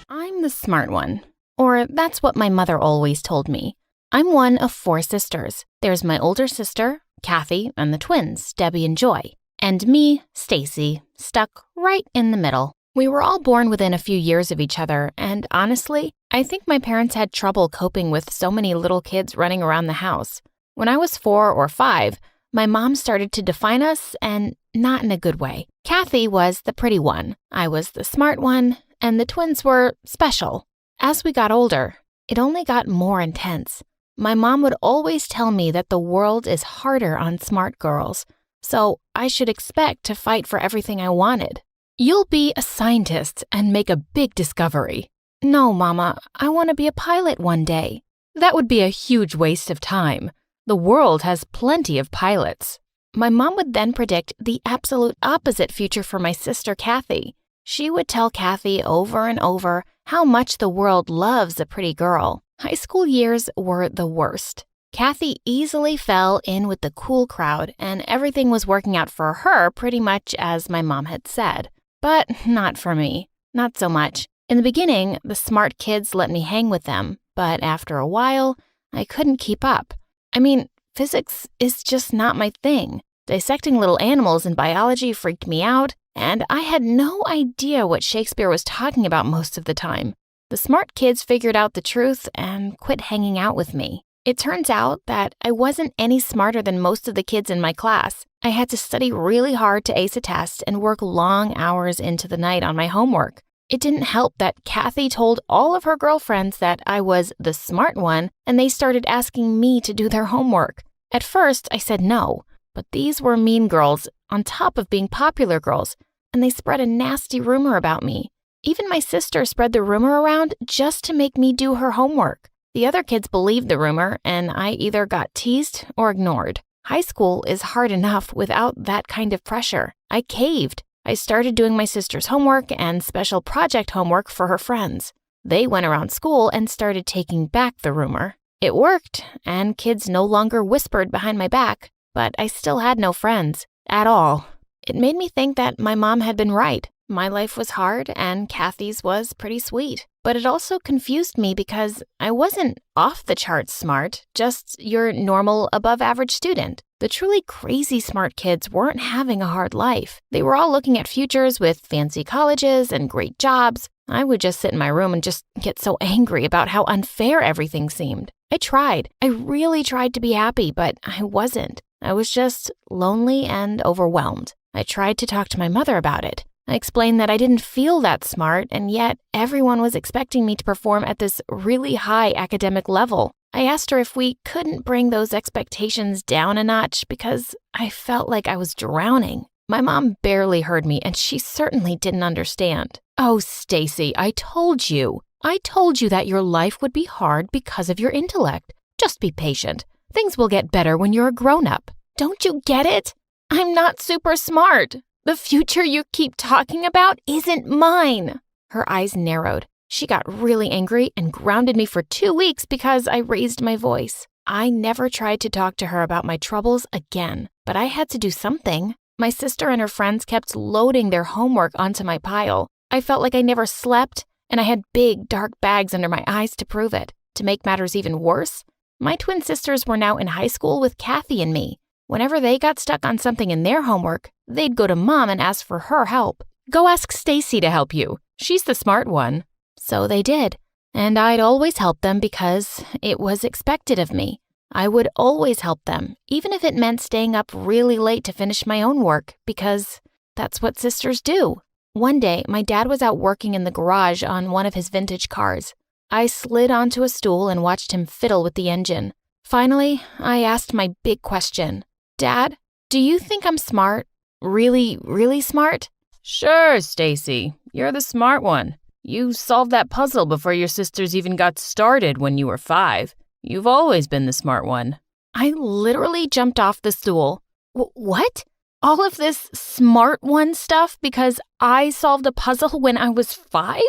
I'm the smart one. Or that's what my mother always told me. I'm one of 4 sisters. There's my older sister, Kathy, and the twins, Debbie and Joy. And me, Stacy, stuck right in the middle. We were all born within a few years of each other, and honestly, I think my parents had trouble coping with so many little kids running around the house. When I was 4 or 5, my mom started to define us, and not in a good way. Kathy was the pretty one, I was the smart one, and the twins were special. As we got older, it only got more intense. My mom would always tell me that the world is harder on smart girls, so I should expect to fight for everything I wanted. You'll be a scientist and make a big discovery. No, Mama, I want to be a pilot one day. That would be a huge waste of time. The world has plenty of pilots. My mom would then predict the absolute opposite future for my sister Kathy. She would tell Kathy over and over how much the world loves a pretty girl. High school years were the worst. Kathy easily fell in with the cool crowd, and everything was working out for her pretty much as my mom had said. But not for me. Not so much. In the beginning, the smart kids let me hang with them, but after a while, I couldn't keep up. I mean, physics is just not my thing. Dissecting little animals in biology freaked me out, and I had no idea what Shakespeare was talking about most of the time. The smart kids figured out the truth and quit hanging out with me. It turns out that I wasn't any smarter than most of the kids in my class. I had to study really hard to ace a test and work long hours into the night on my homework. It didn't help that Kathy told all of her girlfriends that I was the smart one, and they started asking me to do their homework. At first, I said no, but these were mean girls on top of being popular girls, and they spread a nasty rumor about me. Even my sister spread the rumor around just to make me do her homework. The other kids believed the rumor, and I either got teased or ignored. High school is hard enough without that kind of pressure. I caved. I started doing my sister's homework and special project homework for her friends. They went around school and started taking back the rumor. It worked, and kids no longer whispered behind my back, but I still had no friends at all. It made me think that my mom had been right. My life was hard, and Kathy's was pretty sweet. But it also confused me because I wasn't off the charts smart, just your normal above-average student. The truly crazy smart kids weren't having a hard life. They were all looking at futures with fancy colleges and great jobs. I would just sit in my room and just get so angry about how unfair everything seemed. I really tried to be happy, but I wasn't. I was just lonely and overwhelmed. I tried to talk to my mother about it. I explained that I didn't feel that smart, and yet everyone was expecting me to perform at this really high academic level. I asked her if we couldn't bring those expectations down a notch because I felt like I was drowning. My mom barely heard me, and she certainly didn't understand. Oh, Stacy, I told you that your life would be hard because of your intellect. Just be patient. Things will get better when you're a grown-up. Don't you get it? I'm not super smart. The future you keep talking about isn't mine. Her eyes narrowed. She got really angry and grounded me for 2 weeks because I raised my voice. I never tried to talk to her about my troubles again, but I had to do something. My sister and her friends kept loading their homework onto my pile. I felt like I never slept, and I had big, dark bags under my eyes to prove it. To make matters even worse, my twin sisters were now in high school with Kathy and me. Whenever they got stuck on something in their homework, they'd go to Mom and ask for her help. Go ask Stacy to help you. She's the smart one. So they did. And I'd always help them because it was expected of me. I would always help them, even if it meant staying up really late to finish my own work, because that's what sisters do. One day, my dad was out working in the garage on one of his vintage cars. I slid onto a stool and watched him fiddle with the engine. Finally, I asked my big question. Dad, do you think I'm smart? Really, really smart? Sure, Stacy. You're the smart one. You solved that puzzle before your sisters even got started when you were 5. You've always been the smart one. I literally jumped off the stool. What? All of this smart one stuff because I solved a puzzle when I was 5?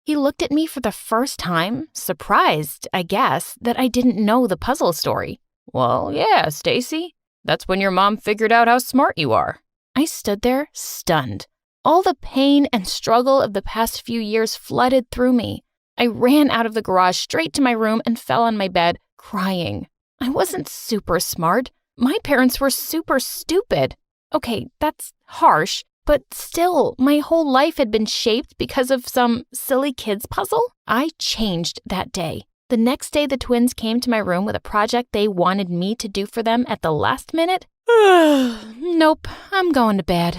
He looked at me for the first time, surprised, I guess, that I didn't know the puzzle story. Well, yeah, Stacy. That's when your mom figured out how smart you are. I stood there, stunned. All the pain and struggle of the past few years flooded through me. I ran out of the garage straight to my room and fell on my bed, crying. I wasn't super smart. My parents were super stupid. Okay, that's harsh, but still, my whole life had been shaped because of some silly kids puzzle. I changed that day. The next day, the twins came to my room with a project they wanted me to do for them at the last minute. Nope, I'm going to bed.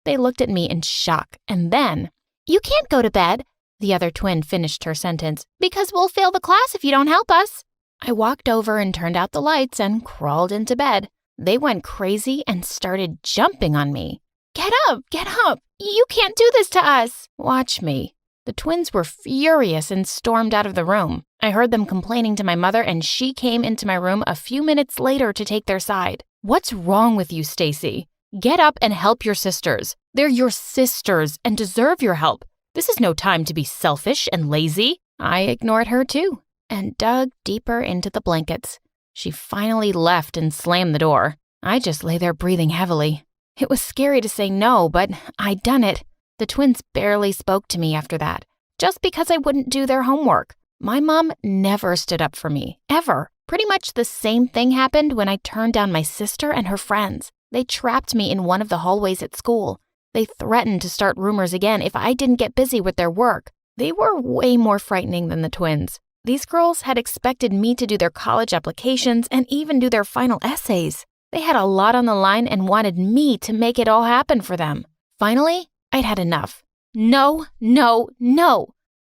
They looked at me in shock, and then, "You can't go to bed," the other twin finished her sentence, "because we'll fail the class if you don't help us." I walked over and turned out the lights and crawled into bed. They went crazy and started jumping on me. Get up, you can't do this to us." Watch me. The twins were furious and stormed out of the room. I heard them complaining to my mother, and she came into my room a few minutes later to take their side. What's wrong with you, Stacy? Get up and help your sisters. They're your sisters and deserve your help. This is no time to be selfish and lazy. I ignored her too and dug deeper into the blankets. She finally left and slammed the door. I just lay there breathing heavily. It was scary to say no, but I'd done it. The twins barely spoke to me after that, just because I wouldn't do their homework. My mom never stood up for me, ever. Pretty much the same thing happened when I turned down my sister and her friends. They trapped me in one of the hallways at school. They threatened to start rumors again if I didn't get busy with their work. They were way more frightening than the twins. These girls had expected me to do their college applications and even do their final essays. They had a lot on the line and wanted me to make it all happen for them. Finally, I'd had enough. No.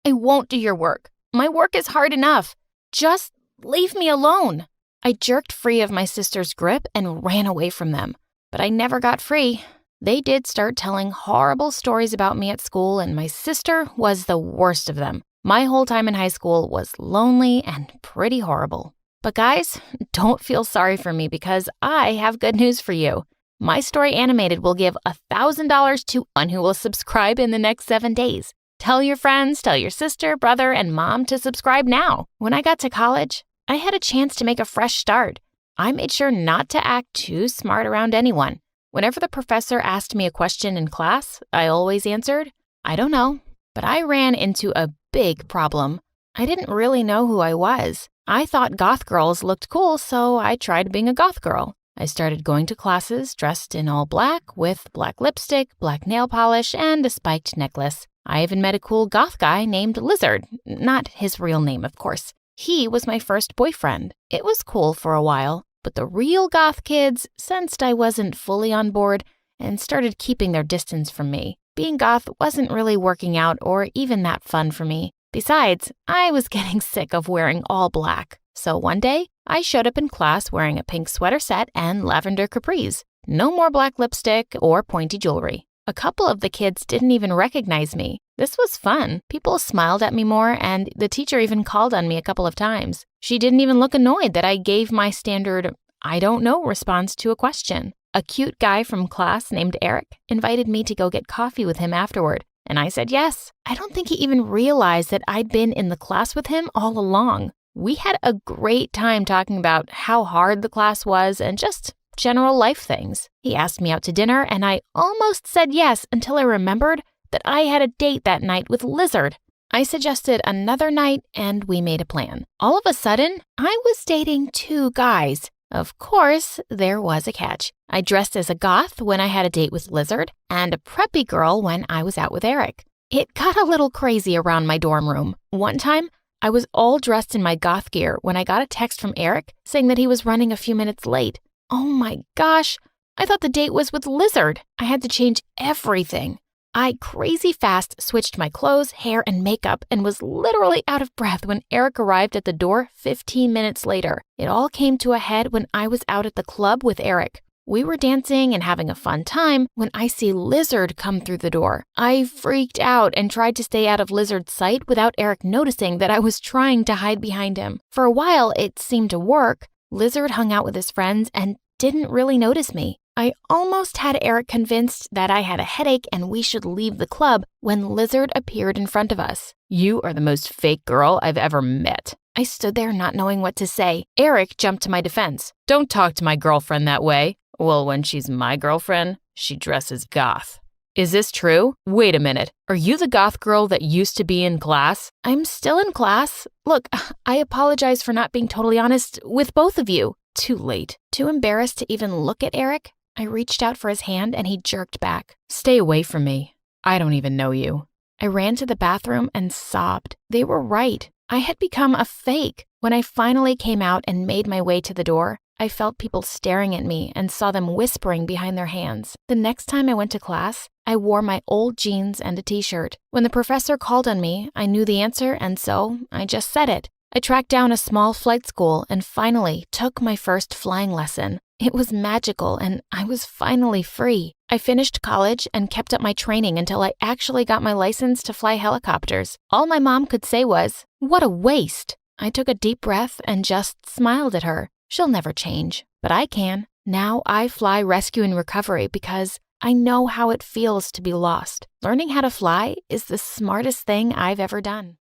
I won't do your work. My work is hard enough. Just leave me alone. I jerked free of my sister's grip and ran away from them. But I never got free. They did start telling horrible stories about me at school, and my sister was the worst of them. My whole time in high school was lonely and pretty horrible. But guys, don't feel sorry for me because I have good news for you. My Story Animated will give $1,000 to one who will subscribe in the next 7 days. Tell your friends, tell your sister, brother, and mom to subscribe now. When I got to college, I had a chance to make a fresh start. I made sure not to act too smart around anyone. Whenever the professor asked me a question in class, I always answered, "I don't know." But I ran into a big problem. I didn't really know who I was. I thought goth girls looked cool, so I tried being a goth girl. I started going to classes dressed in all black with black lipstick, black nail polish, and a spiked necklace. I even met a cool goth guy named Lizard. Not his real name, of course. He was my first boyfriend. It was cool for a while, but the real goth kids sensed I wasn't fully on board and started keeping their distance from me. Being goth wasn't really working out or even that fun for me. Besides, I was getting sick of wearing all black. So one day, I showed up in class wearing a pink sweater set and lavender capris. No more black lipstick or pointy jewelry. A couple of the kids didn't even recognize me. This was fun. People smiled at me more, and the teacher even called on me a couple of times. She didn't even look annoyed that I gave my standard, "I don't know" response to a question. A cute guy from class named Eric invited me to go get coffee with him afterward, and I said yes. I don't think he even realized that I'd been in the class with him all along. We had a great time talking about how hard the class was and just general life things. He asked me out to dinner, and I almost said yes until I remembered that I had a date that night with Lizard. I suggested another night, and we made a plan. All of a sudden, I was dating 2 guys. Of course, there was a catch. I dressed as a goth when I had a date with Lizard, and a preppy girl when I was out with Eric. It got a little crazy around my dorm room. One time, I was all dressed in my goth gear when I got a text from Eric saying that he was running a few minutes late. Oh my gosh, I thought the date was with Lizard. I had to change everything. I crazy fast switched my clothes, hair, and makeup and was literally out of breath when Eric arrived at the door 15 minutes later. It all came to a head when I was out at the club with Eric. We were dancing and having a fun time when I see Lizard come through the door. I freaked out and tried to stay out of Lizard's sight without Eric noticing that I was trying to hide behind him. For a while, it seemed to work. Lizard hung out with his friends and didn't really notice me. I almost had Eric convinced that I had a headache and we should leave the club when Lizard appeared in front of us. "You are the most fake girl I've ever met." I stood there not knowing what to say. Eric jumped to my defense. "Don't talk to my girlfriend that way." "Well, when she's my girlfriend, she dresses goth." Is this true? Wait a minute. Are you the goth girl that used to be in class? I'm still in class. Look, I apologize for not being totally honest with both of you. Too late. Too embarrassed to even look at Eric, I reached out for his hand and he jerked back. Stay away from me. I don't even know you. I ran to the bathroom and sobbed. They were right. I had become a fake. When I finally came out and made my way to the door, I felt people staring at me and saw them whispering behind their hands. The next time I went to class, I wore my old jeans and a t-shirt. When the professor called on me, I knew the answer, and so I just said it. I tracked down a small flight school and finally took my first flying lesson. It was magical and I was finally free. I finished college and kept up my training until I actually got my license to fly helicopters. All my mom could say was, "What a waste." I took a deep breath and just smiled at her. She'll never change, but I can. Now I fly rescue and recovery because I know how it feels to be lost. Learning how to fly is the smartest thing I've ever done.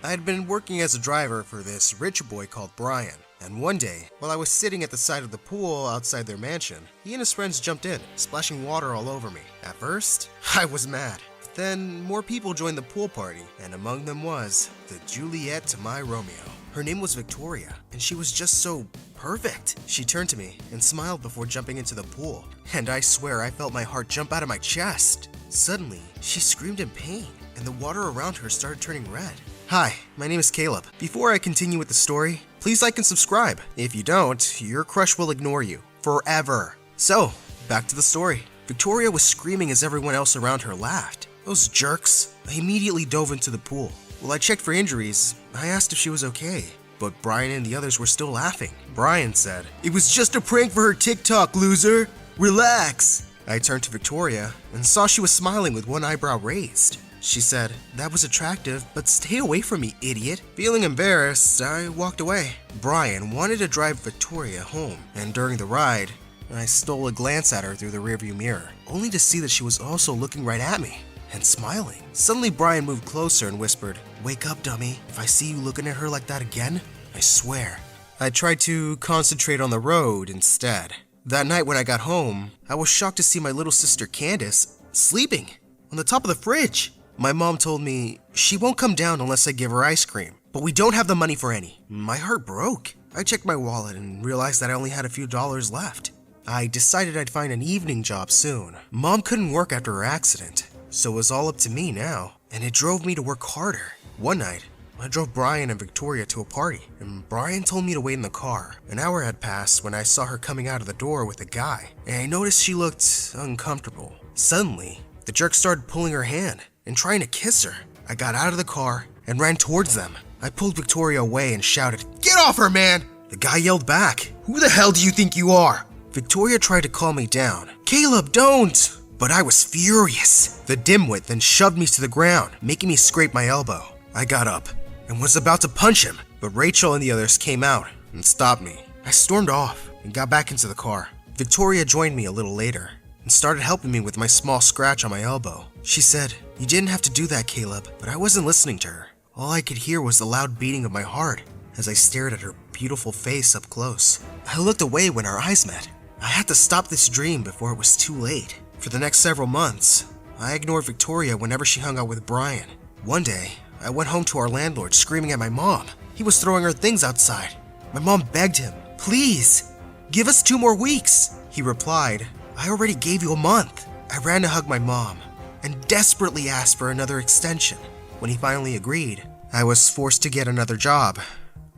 I had been working as a driver for this rich boy called Brian, and one day, while I was sitting at the side of the pool outside their mansion, he and his friends jumped in, splashing water all over me. At first, I was mad. But then, more people joined the pool party, and among them was the Juliet to my Romeo. Her name was Victoria, and she was just so perfect. She turned to me and smiled before jumping into the pool, and I swear I felt my heart jump out of my chest. Suddenly, she screamed in pain, and the water around her started turning red. Hi, my name is Caleb. Before I continue with the story, please like and subscribe. If you don't, your crush will ignore you forever. So, back to the story. Victoria was screaming as everyone else around her laughed. Those jerks. I immediately dove into the pool. While I checked for injuries, I asked if she was okay, but Brian and the others were still laughing. Brian said, "It was just a prank for her TikTok, loser. Relax." I turned to Victoria and saw she was smiling with one eyebrow raised. She said, "That was attractive, but stay away from me, idiot." Feeling embarrassed, I walked away. Brian wanted to drive Victoria home, and during the ride, I stole a glance at her through the rearview mirror, only to see that she was also looking right at me and smiling. Suddenly, Brian moved closer and whispered, "Wake up, dummy. If I see you looking at her like that again, I swear." I tried to concentrate on the road instead. That night when I got home, I was shocked to see my little sister Candace sleeping on the top of the fridge. My mom told me she won't come down unless I give her ice cream, but we don't have the money for any. My heart broke. I checked my wallet and realized that I only had a few dollars left. I decided I'd find an evening job soon. Mom couldn't work after her accident, so it was all up to me now, and it drove me to work harder. One night, I drove Brian and Victoria to a party, and Brian told me to wait in the car. An hour had passed when I saw her coming out of the door with a guy, and I noticed she looked uncomfortable. Suddenly, the jerk started pulling her hand and trying to kiss her. I got out of the car and ran towards them. I pulled Victoria away and shouted, "Get off her, man!" The guy yelled back, "Who the hell do you think you are?" Victoria tried to calm me down. "Caleb, don't!" But I was furious. The dimwit then shoved me to the ground, making me scrape my elbow. I got up and was about to punch him, but Rachel and the others came out and stopped me. I stormed off and got back into the car. Victoria joined me a little later and started helping me with my small scratch on my elbow. She said, "You didn't have to do that, Caleb," but I wasn't listening to her. All I could hear was the loud beating of my heart as I stared at her beautiful face up close. I looked away when our eyes met. I had to stop this dream before it was too late. For the next several months, I ignored Victoria whenever she hung out with Brian. One day, I went home to our landlord screaming at my mom. He was throwing her things outside. My mom begged him, "Please, give us 2 more weeks." He replied, "I already gave you a month." I ran to hug my mom and desperately asked for another extension. When he finally agreed, I was forced to get another job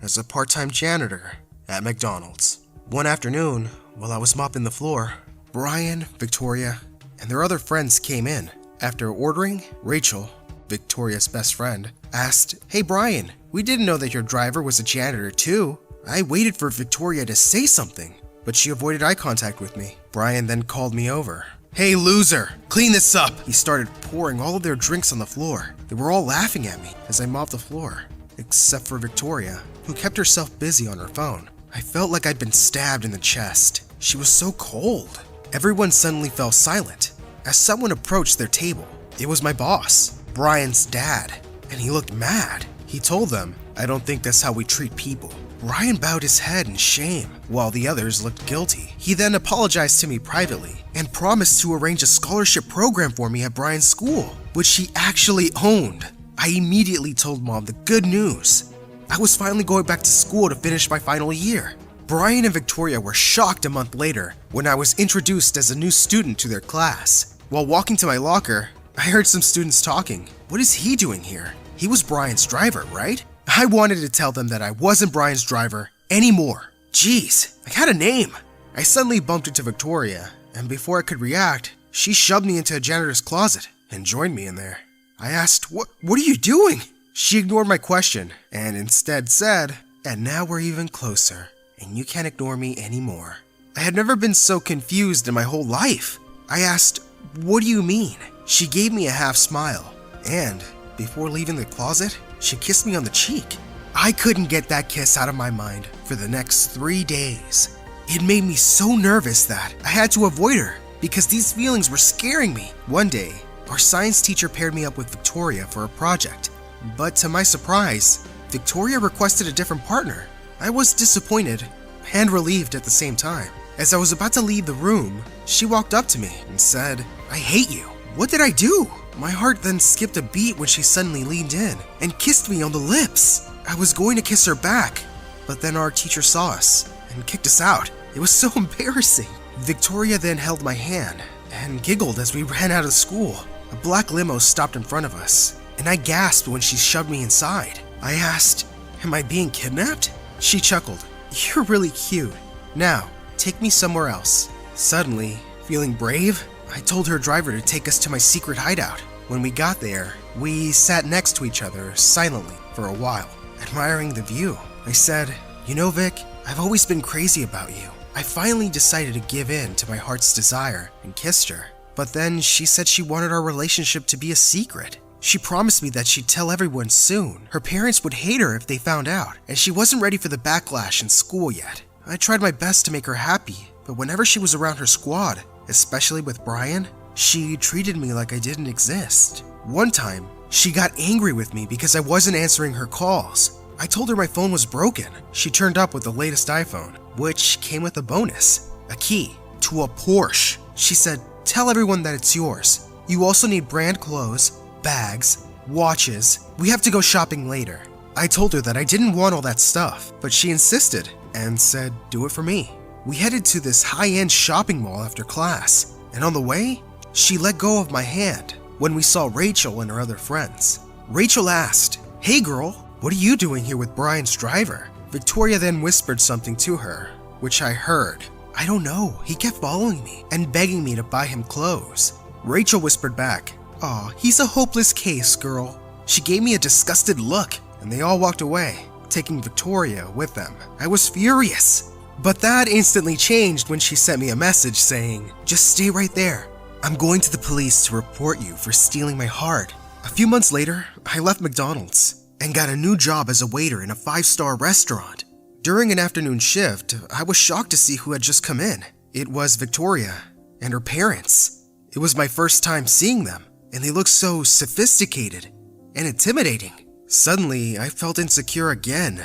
as a part-time janitor at McDonald's. One afternoon, while I was mopping the floor, Brian, Victoria, and their other friends came in. After ordering, Rachel, Victoria's best friend, asked, "Hey Brian, we didn't know that your driver was a janitor too." I waited for Victoria to say something, but she avoided eye contact with me. Brian then called me over. "Hey loser, clean this up!" He started pouring all of their drinks on the floor. They were all laughing at me as I mopped the floor, except for Victoria, who kept herself busy on her phone. I felt like I'd been stabbed in the chest. She was so cold. Everyone suddenly fell silent as someone approached their table. It was my boss, Brian's dad, and he looked mad. He told them, "I don't think that's how we treat people." Brian bowed his head in shame, while the others looked guilty. He then apologized to me privately and promised to arrange a scholarship program for me at Brian's school, which he actually owned. I immediately told Mom the good news. I was finally going back to school to finish my final year. Brian and Victoria were shocked a month later when I was introduced as a new student to their class. While walking to my locker, I heard some students talking. What is he doing here? He was Brian's driver, right? I wanted to tell them that I wasn't Brian's driver anymore. Jeez, I had a name. I suddenly bumped into Victoria, and before I could react, she shoved me into a janitor's closet and joined me in there. I asked, What are you doing? She ignored my question and instead said, "And now we're even closer, and you can't ignore me anymore." I had never been so confused in my whole life. I asked, "What do you mean?" She gave me a half smile, and before leaving the closet, she kissed me on the cheek. I couldn't get that kiss out of my mind for the next 3 days. It made me so nervous that I had to avoid her because these feelings were scaring me. One day, our science teacher paired me up with Victoria for a project, but to my surprise, Victoria requested a different partner. I was disappointed and relieved at the same time. As I was about to leave the room, she walked up to me and said, "I hate you." What did I do? My heart then skipped a beat when she suddenly leaned in and kissed me on the lips. I was going to kiss her back, but then our teacher saw us and kicked us out. It was so embarrassing. Victoria then held my hand and giggled as we ran out of school. A black limo stopped in front of us, and I gasped when she shoved me inside. I asked, "Am I being kidnapped?" She chuckled, "You're really cute. Now, take me somewhere else." Suddenly, feeling brave, I told her driver to take us to my secret hideout. When we got there, we sat next to each other silently for a while, admiring the view. I said, "You know, Vic, I've always been crazy about you." I finally decided to give in to my heart's desire and kissed her. But then she said she wanted our relationship to be a secret. She promised me that she'd tell everyone soon. Her parents would hate her if they found out, and she wasn't ready for the backlash in school yet. I tried my best to make her happy, but whenever she was around her squad, especially with Brian, she treated me like I didn't exist. One time, she got angry with me because I wasn't answering her calls. I told her my phone was broken. She turned up with the latest iPhone, which came with a bonus, a key to a Porsche. She said, "Tell everyone that it's yours. You also need brand clothes, bags, watches. We have to go shopping later." I told her that I didn't want all that stuff, but she insisted and said, "Do it for me." We headed to this high-end shopping mall after class, and on the way, she let go of my hand when we saw Rachel and her other friends. Rachel asked, "Hey girl, what are you doing here with Brian's driver?" Victoria then whispered something to her, which I heard. "I don't know, he kept following me and begging me to buy him clothes." Rachel whispered back, "Aw, he's a hopeless case, girl." She gave me a disgusted look, and they all walked away, taking Victoria with them. I was furious. But that instantly changed when she sent me a message saying, "Just stay right there. I'm going to the police to report you for stealing my heart." A few months later, I left McDonald's and got a new job as a waiter in a 5-star restaurant. During an afternoon shift, I was shocked to see who had just come in. It was Victoria and her parents. It was my first time seeing them, and they looked so sophisticated and intimidating. Suddenly, I felt insecure again.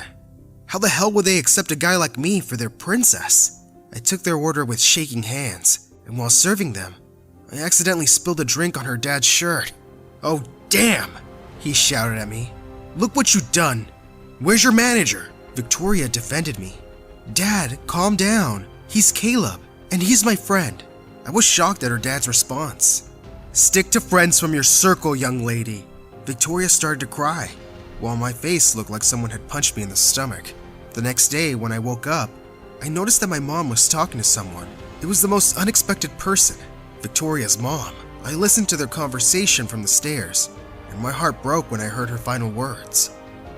How the hell would they accept a guy like me for their princess? I took their order with shaking hands, and while serving them, I accidentally spilled a drink on her dad's shirt. "Oh, damn!" he shouted at me. "Look what you've done! Where's your manager?" Victoria defended me. "Dad, calm down. He's Caleb, and he's my friend." I was shocked at her dad's response. "Stick to friends from your circle, young lady." Victoria started to cry, while my face looked like someone had punched me in the stomach. The next day, when I woke up, I noticed that my mom was talking to someone. It was the most unexpected person, Victoria's mom. I listened to their conversation from the stairs, and my heart broke when I heard her final words.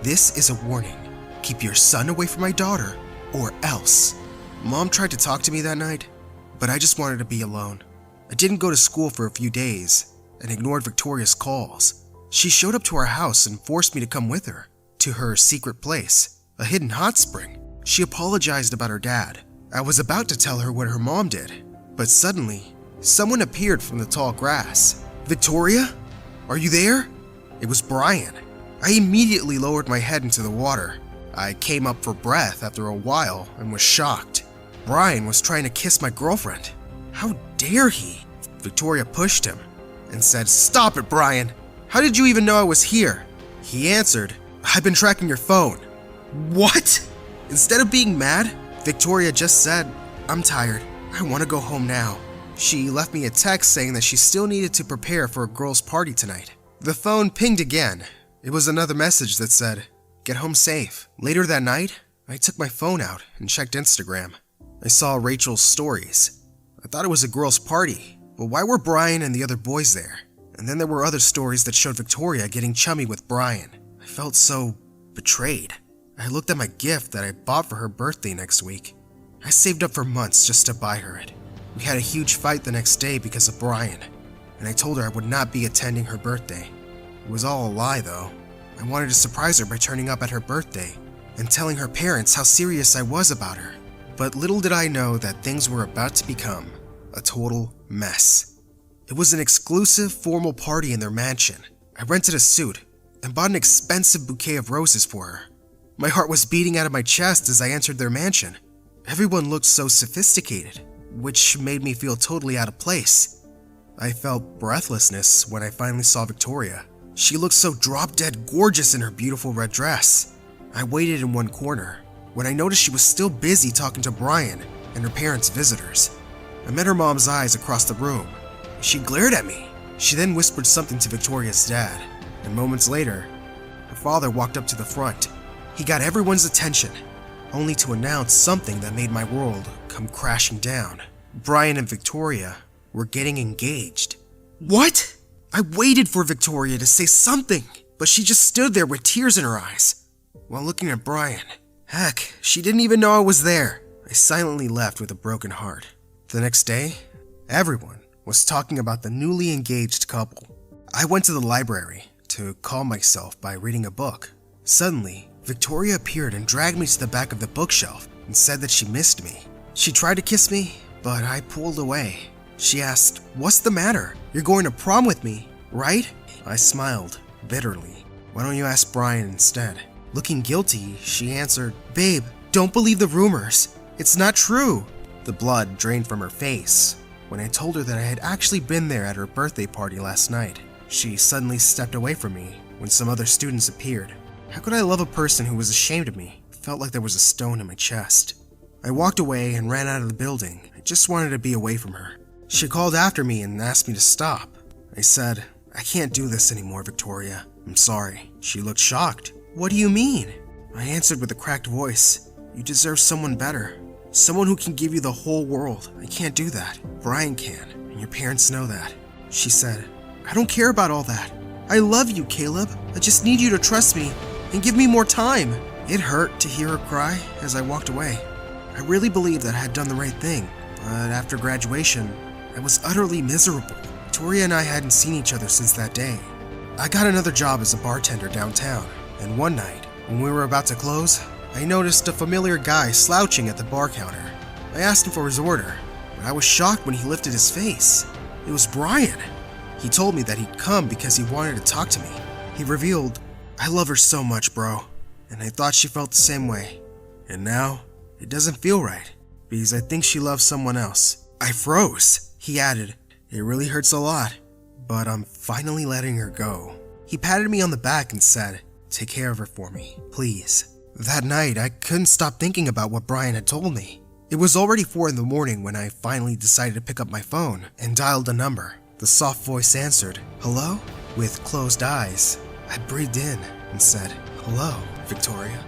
"This is a warning. Keep your son away from my daughter, or else." Mom tried to talk to me that night, but I just wanted to be alone. I didn't go to school for a few days and ignored Victoria's calls. She showed up to our house and forced me to come with her to her secret place, a hidden hot spring. She apologized about her dad. I was about to tell her what her mom did, but suddenly, someone appeared from the tall grass. "Victoria? Are you there?" It was Brian. I immediately lowered my head into the water, I came up for breath after a while and was shocked. Brian was trying to kiss my girlfriend. How dare he? Victoria pushed him and said, "Stop it, Brian. How did you even know I was here?" He answered, "I've been tracking your phone." What? Instead of being mad, Victoria just said, "I'm tired. I want to go home now." She left me a text saying that she still needed to prepare for a girls' party tonight. The phone pinged again. It was another message that said, "Get home safe." Later that night, I took my phone out and checked Instagram. I saw Rachel's stories. I thought it was a girls' party, but why were Brian and the other boys there? And then there were other stories that showed Victoria getting chummy with Brian. I felt so betrayed. I looked at my gift that I bought for her birthday next week. I saved up for months just to buy her it. We had a huge fight the next day because of Brian, and I told her I would not be attending her birthday. It was all a lie though. I wanted to surprise her by turning up at her birthday and telling her parents how serious I was about her. But little did I know that things were about to become a total mess. It was an exclusive formal party in their mansion. I rented a suit and bought an expensive bouquet of roses for her. My heart was beating out of my chest as I entered their mansion. Everyone looked so sophisticated, which made me feel totally out of place. I felt breathlessness when I finally saw Victoria. She looked so drop-dead gorgeous in her beautiful red dress. I waited in one corner when I noticed she was still busy talking to Brian and her parents' visitors. I met her mom's eyes across the room. She glared at me. She then whispered something to Victoria's dad, and moments later, her father walked up to the front. He got everyone's attention, only to announce something that made my world come crashing down. Brian and Victoria were getting engaged. What? I waited for Victoria to say something, but she just stood there with tears in her eyes while looking at Brian. Heck, she didn't even know I was there. I silently left with a broken heart. The next day, everyone was talking about the newly engaged couple. I went to the library to calm myself by reading a book. Suddenly, Victoria appeared and dragged me to the back of the bookshelf and said that she missed me. She tried to kiss me, but I pulled away. She asked, "What's the matter? You're going to prom with me, right?" I smiled bitterly. "Why don't you ask Brian instead?" Looking guilty, she answered, "Babe, don't believe the rumors. It's not true." The blood drained from her face when I told her that I had actually been there at her birthday party last night. She suddenly stepped away from me when some other students appeared. How could I love a person who was ashamed of me? It felt like there was a stone in my chest. I walked away and ran out of the building. I just wanted to be away from her. She called after me and asked me to stop. I said, "I can't do this anymore, Victoria. I'm sorry." She looked shocked. "What do you mean?" I answered with a cracked voice, "You deserve someone better. Someone who can give you the whole world. I can't do that. Brian can, and your parents know that." She said, "I don't care about all that. I love you, Caleb. I just need you to trust me and give me more time." It hurt to hear her cry as I walked away. I really believed that I had done the right thing, but after graduation, I was utterly miserable. Victoria and I hadn't seen each other since that day. I got another job as a bartender downtown, and one night, when we were about to close, I noticed a familiar guy slouching at the bar counter. I asked him for his order, but I was shocked when he lifted his face. It was Brian. He told me that he'd come because he wanted to talk to me. He revealed, "I love her so much, bro," and I thought she felt the same way. And now, it doesn't feel right, because I think she loves someone else. I froze. He added, "It really hurts a lot, but I'm finally letting her go." He patted me on the back and said, "Take care of her for me, please." That night, I couldn't stop thinking about what Brian had told me. It was already 4 in the morning when I finally decided to pick up my phone and dialed a number. The soft voice answered, "Hello?" With closed eyes, I breathed in and said, "Hello, Victoria."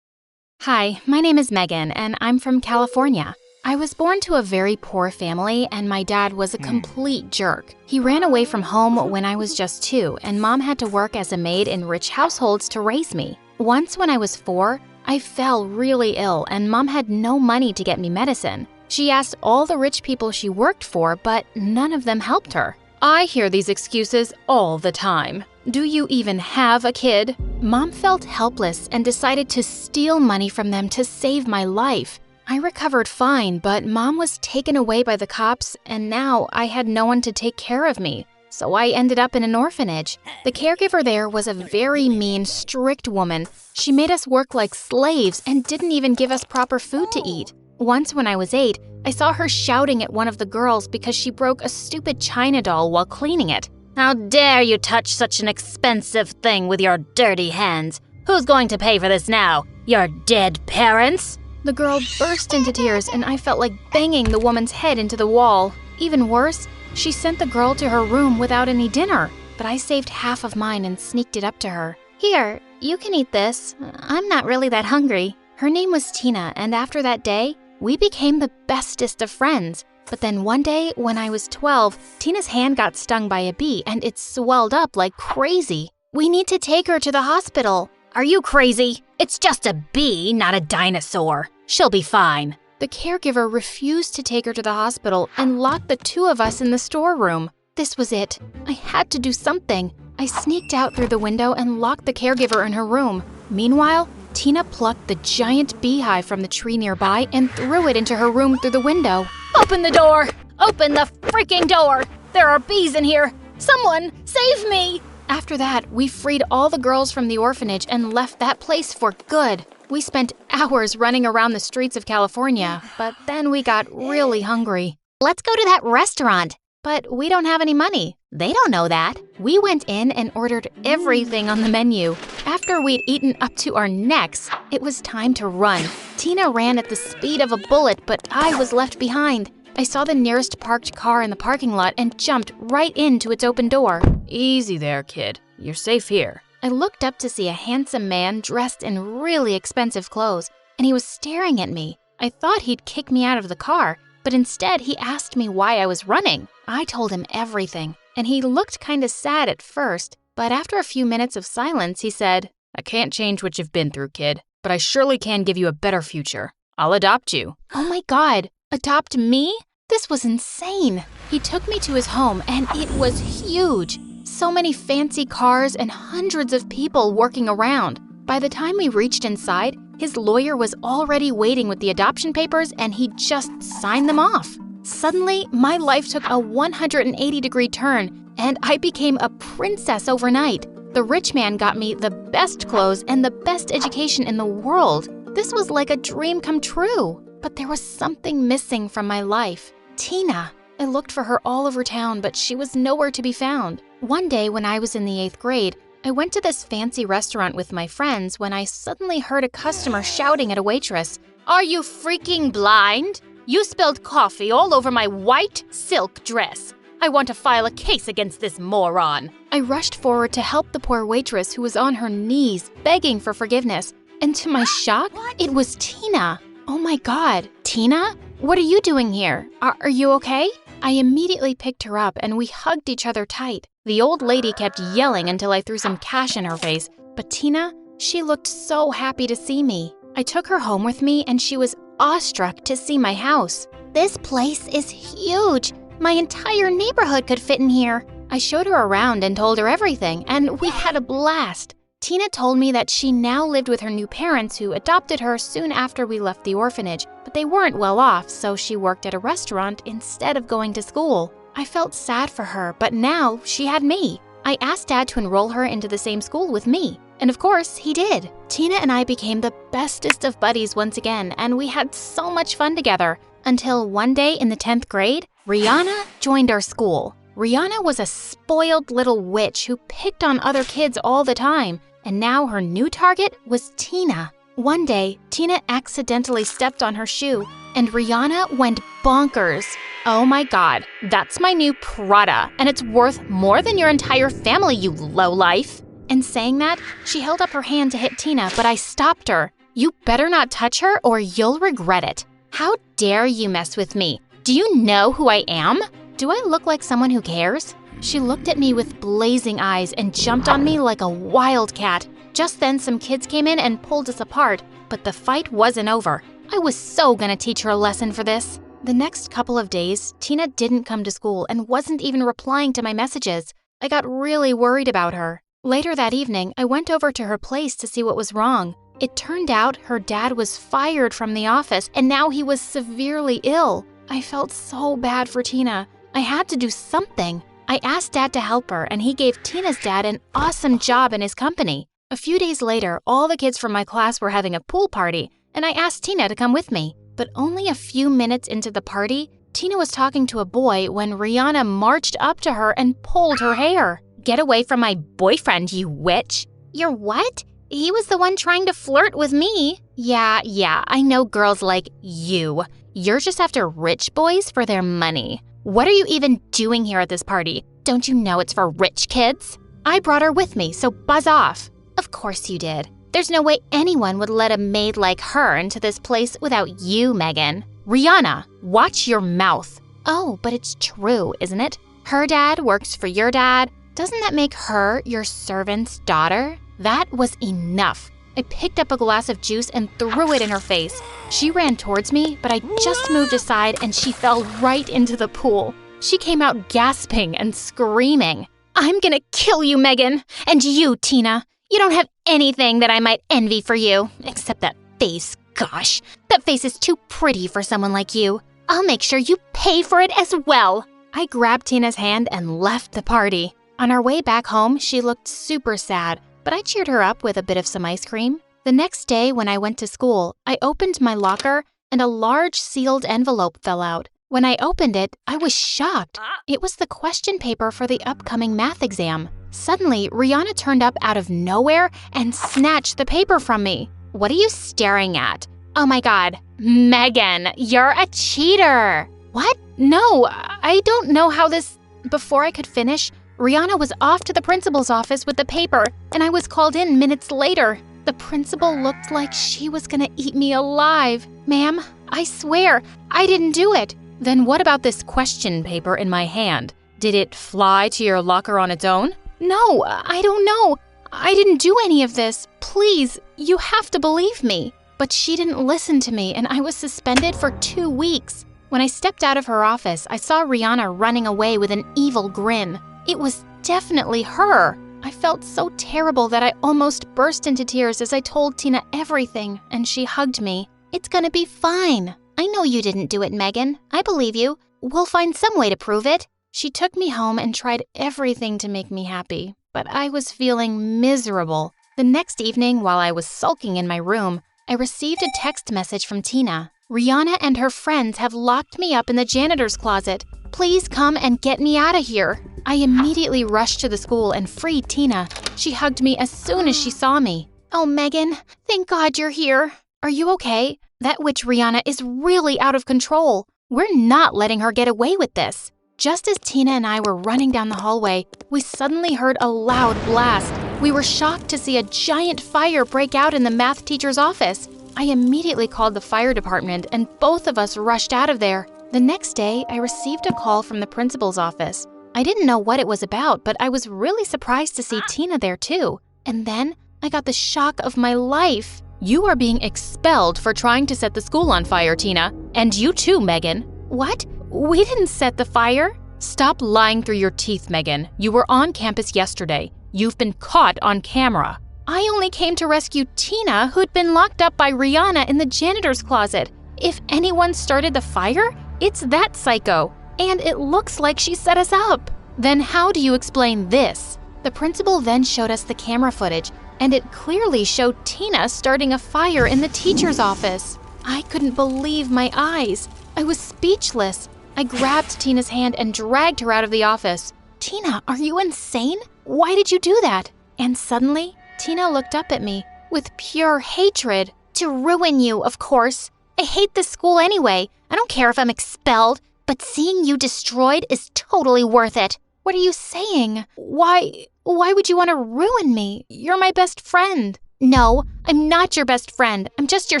Hi, my name is Megan, and I'm from California. I was born to a very poor family, and my dad was a complete jerk. He ran away from home when I was just 2, and Mom had to work as a maid in rich households to raise me. Once when I was 4, I fell really ill, and Mom had no money to get me medicine. She asked all the rich people she worked for, but none of them helped her. I hear these excuses all the time. Do you even have a kid? Mom felt helpless and decided to steal money from them to save my life. I recovered fine, but Mom was taken away by the cops, and now I had no one to take care of me. So I ended up in an orphanage. The caregiver there was a very mean, strict woman. She made us work like slaves and didn't even give us proper food to eat. Once when I was 8, I saw her shouting at one of the girls because she broke a stupid china doll while cleaning it. How dare you touch such an expensive thing with your dirty hands? Who's going to pay for this now? Your dead parents? The girl burst into tears and I felt like banging the woman's head into the wall. Even worse, she sent the girl to her room without any dinner, but I saved half of mine and sneaked it up to her. Here, you can eat this. I'm not really that hungry. Her name was Tina, and after that day, we became the bestest of friends. But then one day, when I was 12, Tina's hand got stung by a bee and it swelled up like crazy. We need to take her to the hospital. Are you crazy? It's just a bee, not a dinosaur. She'll be fine. The caregiver refused to take her to the hospital and locked the two of us in the storeroom. This was it. I had to do something. I sneaked out through the window and locked the caregiver in her room. Meanwhile, Tina plucked the giant beehive from the tree nearby and threw it into her room through the window. Open the door! Open the freaking door! There are bees in here! Someone, save me! After that, we freed all the girls from the orphanage and left that place for good. We spent hours running around the streets of California, but then we got really hungry. Let's go to that restaurant. But we don't have any money. They don't know that. We went in and ordered everything on the menu. After we'd eaten up to our necks, it was time to run. Tina ran at the speed of a bullet, but I was left behind. I saw the nearest parked car in the parking lot and jumped right into its open door. Easy there, kid. You're safe here. I looked up to see a handsome man dressed in really expensive clothes, and he was staring at me. I thought he'd kick me out of the car, but instead he asked me why I was running. I told him everything, and he looked kinda sad at first, but after a few minutes of silence, he said, I can't change what you've been through, kid, but I surely can give you a better future. I'll adopt you. Oh my God, adopt me? This was insane. He took me to his home, and it was huge. So many fancy cars and hundreds of people working around. By the time we reached inside, his lawyer was already waiting with the adoption papers and he just signed them off. Suddenly, my life took a 180-degree turn and I became a princess overnight. The rich man got me the best clothes and the best education in the world. This was like a dream come true. But there was something missing from my life. Tina. I looked for her all over town, but she was nowhere to be found. One day when I was in the 8th grade, I went to this fancy restaurant with my friends when I suddenly heard a customer shouting at a waitress, Are you freaking blind? You spilled coffee all over my white silk dress. I want to file a case against this moron. I rushed forward to help the poor waitress who was on her knees, begging for forgiveness. And to my shock, it was Tina. Oh my God, Tina? What are you doing here? Are you okay? I immediately picked her up and we hugged each other tight. The old lady kept yelling until I threw some cash in her face, but Tina, she looked so happy to see me. I took her home with me and she was awestruck to see my house. This place is huge. My entire neighborhood could fit in here. I showed her around and told her everything, and we had a blast. Tina told me that she now lived with her new parents who adopted her soon after we left the orphanage, but they weren't well off, so she worked at a restaurant instead of going to school. I felt sad for her, but now she had me. I asked Dad to enroll her into the same school with me, and of course, he did. Tina and I became the bestest of buddies once again, and we had so much fun together. Until one day in the 10th grade, Rihanna joined our school. Rihanna was a spoiled little witch who picked on other kids all the time. And now her new target was Tina. One day, Tina accidentally stepped on her shoe, and Rihanna went bonkers. Oh my God, that's my new Prada, and it's worth more than your entire family, you lowlife. And saying that, she held up her hand to hit Tina, but I stopped her. You better not touch her or you'll regret it. How dare you mess with me? Do you know who I am? Do I look like someone who cares? She looked at me with blazing eyes and jumped on me like a wildcat. Just then, some kids came in and pulled us apart, but the fight wasn't over. I was so gonna teach her a lesson for this. The next couple of days, Tina didn't come to school and wasn't even replying to my messages. I got really worried about her. Later that evening, I went over to her place to see what was wrong. It turned out her dad was fired from the office and now he was severely ill. I felt so bad for Tina. I had to do something. I asked Dad to help her and he gave Tina's dad an awesome job in his company. A few days later, all the kids from my class were having a pool party and I asked Tina to come with me. But only a few minutes into the party, Tina was talking to a boy when Rihanna marched up to her and pulled her hair. "Get away from my boyfriend, you witch." Your what? He was the one trying to flirt with me. Yeah, I know girls like you. You're just after rich boys for their money. What are you even doing here at this party? Don't you know it's for rich kids? I brought her with me, so buzz off. Of course you did. There's no way anyone would let a maid like her into this place without you, Megan. Rihanna, watch your mouth. Oh, but it's true, isn't it? Her dad works for your dad. Doesn't that make her your servant's daughter? That was enough. I picked up a glass of juice and threw it in her face. She ran towards me, but I just moved aside and she fell right into the pool. She came out gasping and screaming. "I'm gonna kill you, Megan! And you, Tina! You don't have anything that I might envy for you, except that face. Gosh, that face is too pretty for someone like you. I'll make sure you pay for it as well." I grabbed Tina's hand and left the party. On our way back home, she looked super sad, but I cheered her up with a bit of some ice cream. The next day when I went to school, I opened my locker and a large sealed envelope fell out. When I opened it, I was shocked. It was the question paper for the upcoming math exam. Suddenly, Rihanna turned up out of nowhere and snatched the paper from me. "What are you staring at?" "Oh my God, Megan, you're a cheater." "What? No, I don't know how this..." Before I could finish, Rihanna was off to the principal's office with the paper, and I was called in minutes later. The principal looked like she was gonna eat me alive. "Ma'am, I swear, I didn't do it." "Then what about this question paper in my hand? Did it fly to your locker on its own?" "No, I don't know. I didn't do any of this. Please, you have to believe me." But she didn't listen to me, and I was suspended for 2 weeks. When I stepped out of her office, I saw Rihanna running away with an evil grin. It was definitely her. I felt so terrible that I almost burst into tears as I told Tina everything, and she hugged me. "It's gonna be fine. I know you didn't do it, Megan. I believe you. We'll find some way to prove it." She took me home and tried everything to make me happy, but I was feeling miserable. The next evening, while I was sulking in my room, I received a text message from Tina. "Rihanna and her friends have locked me up in the janitor's closet. Please come and get me out of here." I immediately rushed to the school and freed Tina. She hugged me as soon as she saw me. "Oh, Megan, thank God you're here." "Are you okay? That witch Rihanna is really out of control. We're not letting her get away with this." Just as Tina and I were running down the hallway, we suddenly heard a loud blast. We were shocked to see a giant fire break out in the math teacher's office. I immediately called the fire department and both of us rushed out of there. The next day, I received a call from the principal's office. I didn't know what it was about, but I was really surprised to see Tina there too. And then I got the shock of my life. "You are being expelled for trying to set the school on fire, Tina. And you too, Megan." "What? We didn't set the fire." "Stop lying through your teeth, Megan. You were on campus yesterday. You've been caught on camera." "I only came to rescue Tina, who'd been locked up by Rihanna in the janitor's closet. If anyone started the fire, it's that psycho. And it looks like she set us up." "Then how do you explain this?" The principal then showed us the camera footage, and it clearly showed Tina starting a fire in the teacher's office. I couldn't believe my eyes. I was speechless. I grabbed Tina's hand and dragged her out of the office. "Tina, are you insane? Why did you do that?" And suddenly, Tina looked up at me with pure hatred. "To ruin you, of course. I hate this school anyway. I don't care if I'm expelled, but seeing you destroyed is totally worth it." "What are you saying? Why would you want to ruin me? You're my best friend." "No, I'm not your best friend. I'm just your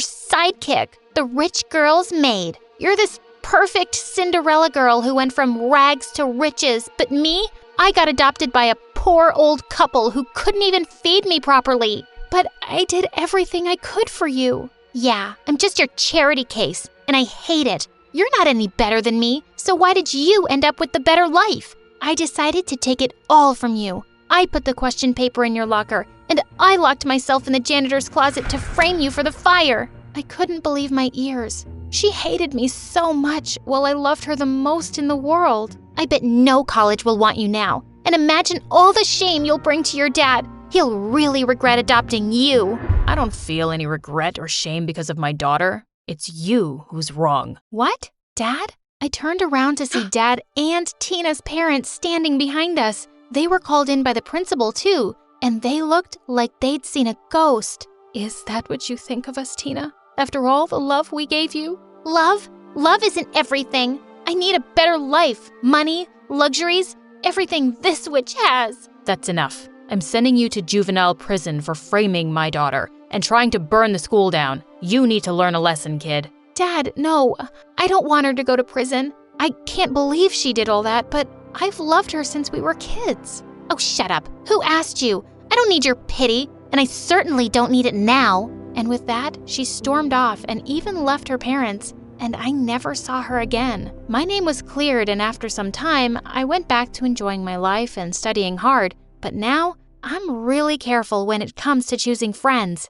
sidekick, the rich girl's maid. You're this perfect Cinderella girl who went from rags to riches, but me, I got adopted by a poor old couple who couldn't even feed me properly." "But I did everything I could for you." "Yeah, I'm just your charity case, and I hate it. You're not any better than me, so why did you end up with the better life? I decided to take it all from you. I put the question paper in your locker, And I locked myself in the janitor's closet to frame you for the fire. I couldn't believe my ears. She hated me so much while I loved her the most in the world. I bet no college will want you now. And imagine all the shame you'll bring to your dad. He'll really regret adopting you. I don't feel any regret or shame because of my daughter. It's you who's wrong. What? Dad? I turned around to see Dad and Tina's parents standing behind us. They were called in by the principal too, and they looked like they'd seen a ghost. Is that what you think of us, Tina? After all the love we gave you? Love? Love isn't everything. I need a better life, money, luxuries, everything this witch has. That's enough. I'm sending you to juvenile prison for framing my daughter and trying to burn the school down. You need to learn a lesson, kid. Dad, no. I don't want her to go to prison. I can't believe she did all that, but I've loved her since we were kids. Oh, shut up. Who asked you? I don't need your pity, and I certainly don't need it now. And with that, she stormed off and even left her parents, and I never saw her again. My name was cleared, and after some time, I went back to enjoying my life and studying hard, but now I'm really careful when it comes to choosing friends.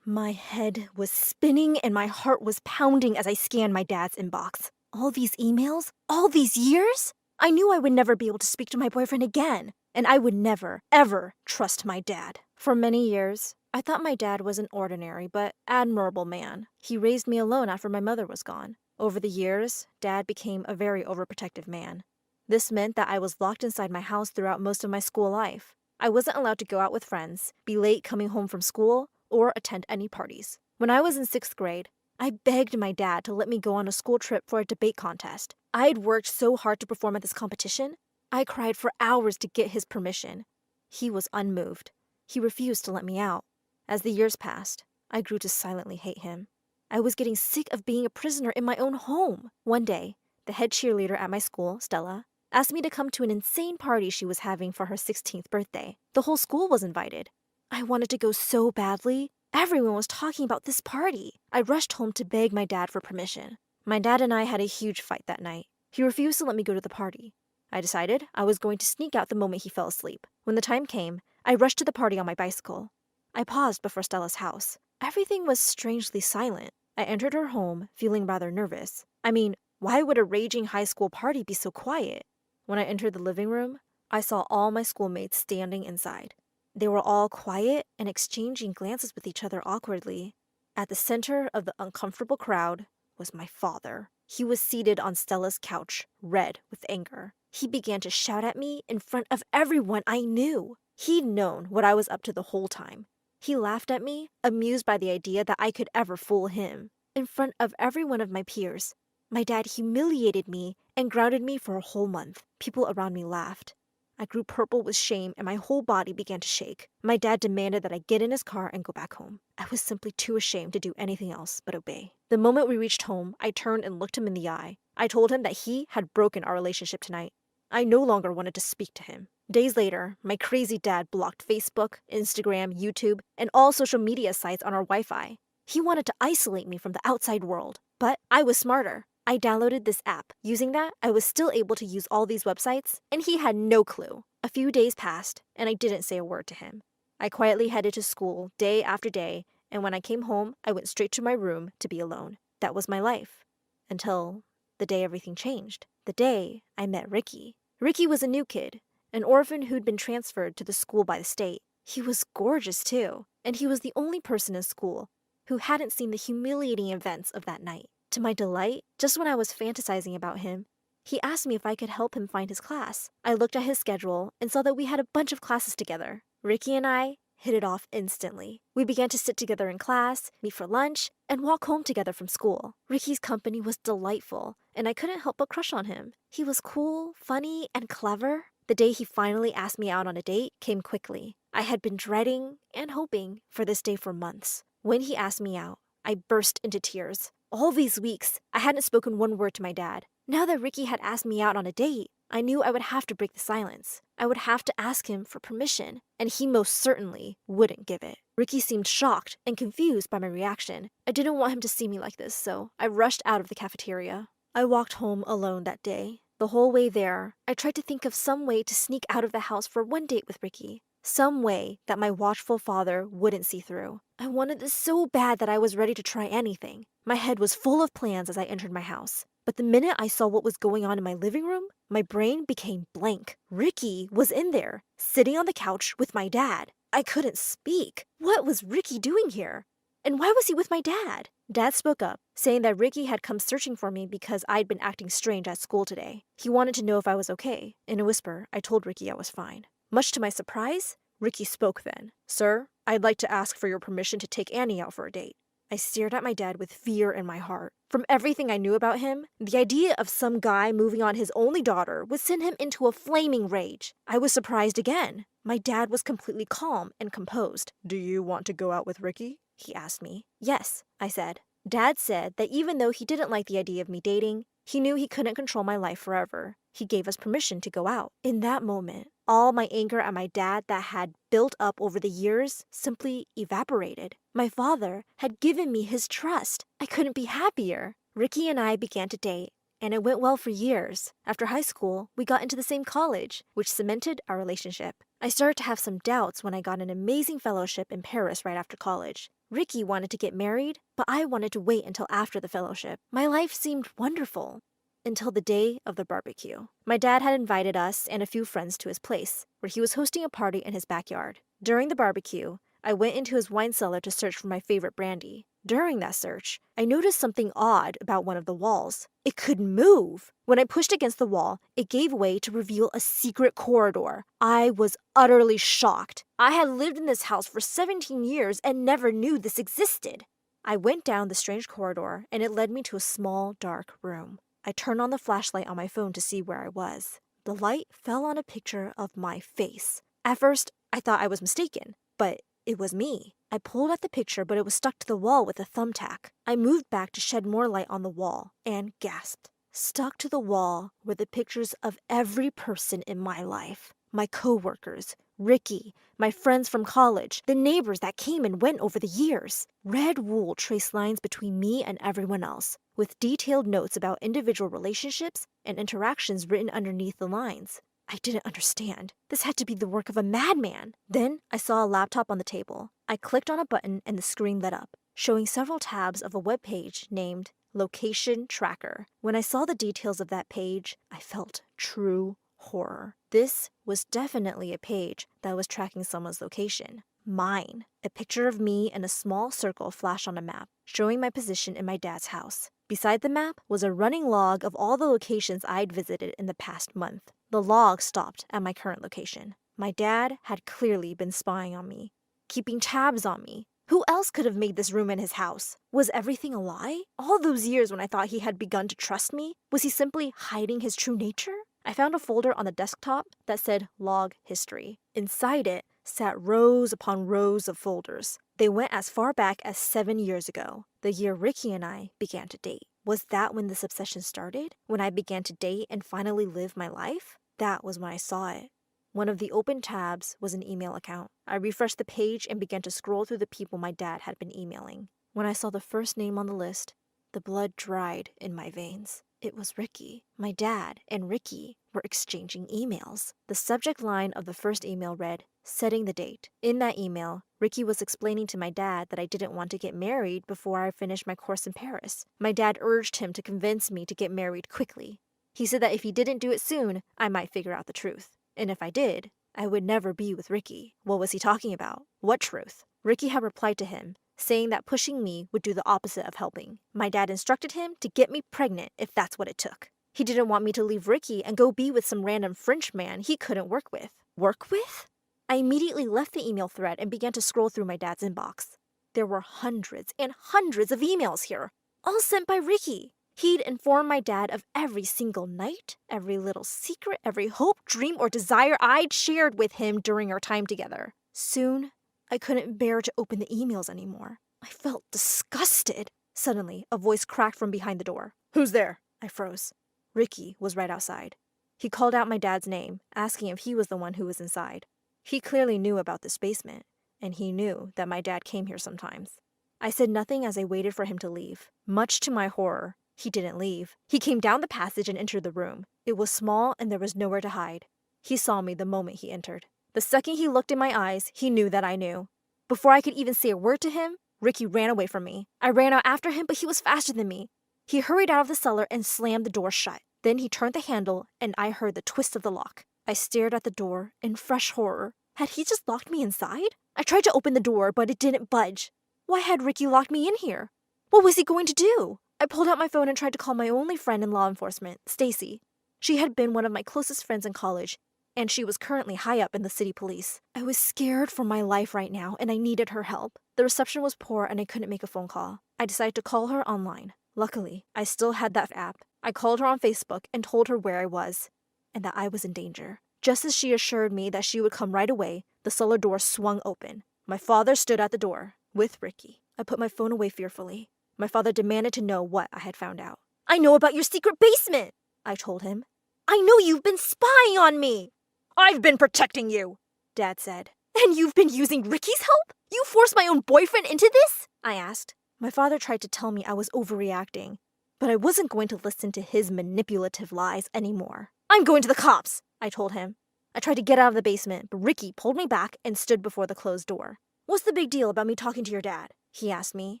My head was spinning and my heart was pounding as I scanned my dad's inbox. All these emails? All these years? I knew I would never be able to speak to my boyfriend again, and I would never, ever trust my dad. For many years, I thought my dad was an ordinary but admirable man. He raised me alone after my mother was gone. Over the years, Dad became a very overprotective man. This meant that I was locked inside my house throughout most of my school life. I wasn't allowed to go out with friends, be late coming home from school, or attend any parties. When I was in 6th grade, I begged my dad to let me go on a school trip for a debate contest. I had worked so hard to perform at this competition. I cried for hours to get his permission. He was unmoved. He refused to let me out. As the years passed, I grew to silently hate him. I was getting sick of being a prisoner in my own home. One day, the head cheerleader at my school, Stella, asked me to come to an insane party she was having for her 16th birthday. The whole school was invited. I wanted to go so badly. Everyone was talking about this party. I rushed home to beg my dad for permission. My dad and I had a huge fight that night. He refused to let me go to the party. I decided I was going to sneak out the moment he fell asleep. When the time came, I rushed to the party on my bicycle. I paused before Stella's house. Everything was strangely silent. I entered her home, feeling rather nervous. I mean, why would a raging high school party be so quiet? When I entered the living room, I saw all my schoolmates standing inside. They were all quiet and exchanging glances with each other awkwardly. At the center of the uncomfortable crowd was my father. He was seated on Stella's couch, red with anger. He began to shout at me in front of everyone I knew. He'd known what I was up to the whole time. He laughed at me, amused by the idea that I could ever fool him. In front of every one of my peers, my dad humiliated me and grounded me for a whole month. People around me laughed. I grew purple with shame and my whole body began to shake. My dad demanded that I get in his car and go back home. I was simply too ashamed to do anything else but obey. The moment we reached home, I turned and looked him in the eye. I told him that he had broken our relationship tonight. I no longer wanted to speak to him. Days later, my crazy dad blocked Facebook, Instagram, YouTube, and all social media sites on our Wi-Fi. He wanted to isolate me from the outside world, but I was smarter. I downloaded this app. Using that, I was still able to use all these websites, and he had no clue. A few days passed, and I didn't say a word to him. I quietly headed to school day after day, and when I came home, I went straight to my room to be alone. That was my life. Until the day everything changed. The day I met Ricky. Ricky was a new kid, an orphan who'd been transferred to the school by the state. He was gorgeous, too, and he was the only person in school who hadn't seen the humiliating events of that night. To my delight, just when I was fantasizing about him, he asked me if I could help him find his class. I looked at his schedule and saw that we had a bunch of classes together. Ricky and I hit it off instantly. We began to sit together in class, meet for lunch, and walk home together from school. Ricky's company was delightful, and I couldn't help but crush on him. He was cool, funny, and clever. The day he finally asked me out on a date came quickly. I had been dreading and hoping for this day for months. When he asked me out, I burst into tears. All these weeks, I hadn't spoken one word to my dad. Now that Ricky had asked me out on a date, I knew I would have to break the silence. I would have to ask him for permission, and he most certainly wouldn't give it. Ricky seemed shocked and confused by my reaction. I didn't want him to see me like this, so I rushed out of the cafeteria. I walked home alone that day. The whole way there, I tried to think of some way to sneak out of the house for one date with Ricky. Some way that my watchful father wouldn't see through. I wanted this so bad that I was ready to try anything. My head was full of plans as I entered my house. But the minute I saw what was going on in my living room, my brain became blank. Ricky was in there, sitting on the couch with my dad. I couldn't speak. What was Ricky doing here? And why was he with my dad? Dad spoke up, saying that Ricky had come searching for me because I'd been acting strange at school today. He wanted to know if I was okay. In a whisper, I told Ricky I was fine. Much to my surprise, Ricky spoke then. "Sir, I'd like to ask for your permission to take Annie out for a date." I stared at my dad with fear in my heart. From everything I knew about him, the idea of some guy moving on his only daughter would send him into a flaming rage. I was surprised again. My dad was completely calm and composed. "Do you want to go out with Ricky?" he asked me. "Yes," I said. Dad said that even though he didn't like the idea of me dating, he knew he couldn't control my life forever. He gave us permission to go out. In that moment, all my anger at my dad that had built up over the years simply evaporated. My father had given me his trust. I couldn't be happier. Ricky and I began to date, and it went well for years. After high school, we got into the same college, which cemented our relationship. I started to have some doubts when I got an amazing fellowship in Paris right after college. Ricky wanted to get married, but I wanted to wait until after the fellowship. My life seemed wonderful. Until the day of the barbecue. My dad had invited us and a few friends to his place, where he was hosting a party in his backyard. During the barbecue, I went into his wine cellar to search for my favorite brandy. During that search, I noticed something odd about one of the walls. It could move. When I pushed against the wall, it gave way to reveal a secret corridor. I was utterly shocked. I had lived in this house for 17 years and never knew this existed. I went down the strange corridor, and it led me to a small, dark room. I turned on the flashlight on my phone to see where I was. The light fell on a picture of my face. At first, I thought I was mistaken, but it was me. I pulled at the picture, but it was stuck to the wall with a thumbtack. I moved back to shed more light on the wall and gasped. Stuck to the wall were the pictures of every person in my life. My coworkers, Ricky, my friends from college, the neighbors that came and went over the years. Red wool traced lines between me and everyone else, with detailed notes about individual relationships and interactions written underneath the lines. I didn't understand. This had to be the work of a madman. Then I saw a laptop on the table. I clicked on a button and the screen lit up, showing several tabs of a web page named Location Tracker. When I saw the details of that page, I felt true horror. This was definitely a page that was tracking someone's location. Mine. A picture of me and a small circle flashed on a map, showing my position in my dad's house. Beside the map was a running log of all the locations I'd visited in the past month. The log stopped at my current location. My dad had clearly been spying on me, keeping tabs on me. Who else could have made this room in his house? Was everything a lie? All those years when I thought he had begun to trust me, was he simply hiding his true nature? I found a folder on the desktop that said Log History. Inside it sat rows upon rows of folders. They went as far back as 7 years ago, the year Ricky and I began to date. Was that when this obsession started? When I began to date and finally live my life? That was when I saw it. One of the open tabs was an email account. I refreshed the page and began to scroll through the people my dad had been emailing. When I saw the first name on the list, the blood dried in my veins. It was Ricky. My dad and Ricky were exchanging emails. The subject line of the first email read, "Setting the date." In that email, Ricky was explaining to my dad that I didn't want to get married before I finished my course in Paris. My dad urged him to convince me to get married quickly. He said that if he didn't do it soon, I might figure out the truth. And if I did, I would never be with Ricky. What was he talking about? What truth? Ricky had replied to him, saying that pushing me would do the opposite of helping. My dad instructed him to get me pregnant if that's what it took. He didn't want me to leave Ricky and go be with some random French man he couldn't work with. Work with? I immediately left the email thread and began to scroll through my dad's inbox. There were hundreds and hundreds of emails here, all sent by Ricky. He'd informed my dad of every single night, every little secret, every hope, dream, or desire I'd shared with him during our time together. Soon, I couldn't bear to open the emails anymore. I felt disgusted. Suddenly, a voice cracked from behind the door. "Who's there?" I froze. Ricky was right outside. He called out my dad's name, asking if he was the one who was inside. He clearly knew about this basement, and he knew that my dad came here sometimes. I said nothing as I waited for him to leave. Much to my horror, He didn't leave. He came down the passage and entered the room. It was small and there was nowhere to hide. He saw me the moment he entered. The second he looked in my eyes, he knew that I knew. Before I could even say a word to him, Ricky ran away from me. I ran out after him, but he was faster than me. He hurried out of the cellar and slammed the door shut. Then he turned the handle and I heard the twist of the lock. I stared at the door in fresh horror. Had he just locked me inside? I tried to open the door, but it didn't budge. Why had Ricky locked me in here? What was he going to do? I pulled out my phone and tried to call my only friend in law enforcement, Stacy. She had been one of my closest friends in college, and she was currently high up in the city police. I was scared for my life right now, and I needed her help. The reception was poor, and I couldn't make a phone call. I decided to call her online. Luckily, I still had that app. I called her on Facebook and told her where I was, and that I was in danger. Just as she assured me that she would come right away, the cellar door swung open. My father stood at the door, with Ricky. I put my phone away fearfully. My father demanded to know what I had found out. I know about your secret basement, I told him. I know you've been spying on me. I've been protecting you, Dad said. And you've been using Ricky's help? You forced my own boyfriend into this? I asked. My father tried to tell me I was overreacting, but I wasn't going to listen to his manipulative lies anymore. I'm going to the cops, I told him. I tried to get out of the basement, but Ricky pulled me back and stood before the closed door. What's the big deal about me talking to your dad? He asked me.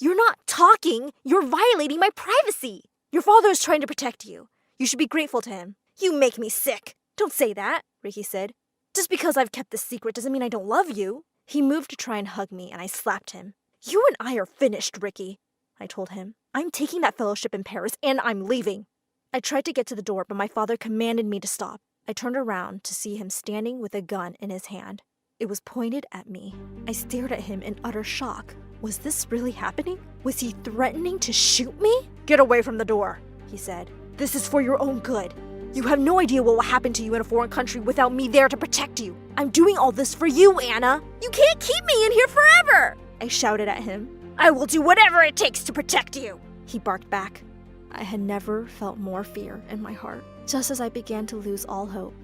You're not talking. You're violating my privacy. Your father is trying to protect you. You should be grateful to him. You make me sick. Don't say that, Ricky said. Just because I've kept this secret doesn't mean I don't love you. He moved to try and hug me, and I slapped him. You and I are finished, Ricky, I told him. I'm taking that fellowship in Paris, and I'm leaving. I tried to get to the door, but my father commanded me to stop. I turned around to see him standing with a gun in his hand. It was pointed at me. I stared at him in utter shock. Was this really happening? Was he threatening to shoot me? Get away from the door, he said. This is for your own good. You have no idea what will happen to you in a foreign country without me there to protect you. I'm doing all this for you, Anna. You can't keep me in here forever, I shouted at him. I will do whatever it takes to protect you, he barked back. I had never felt more fear in my heart. Just as I began to lose all hope,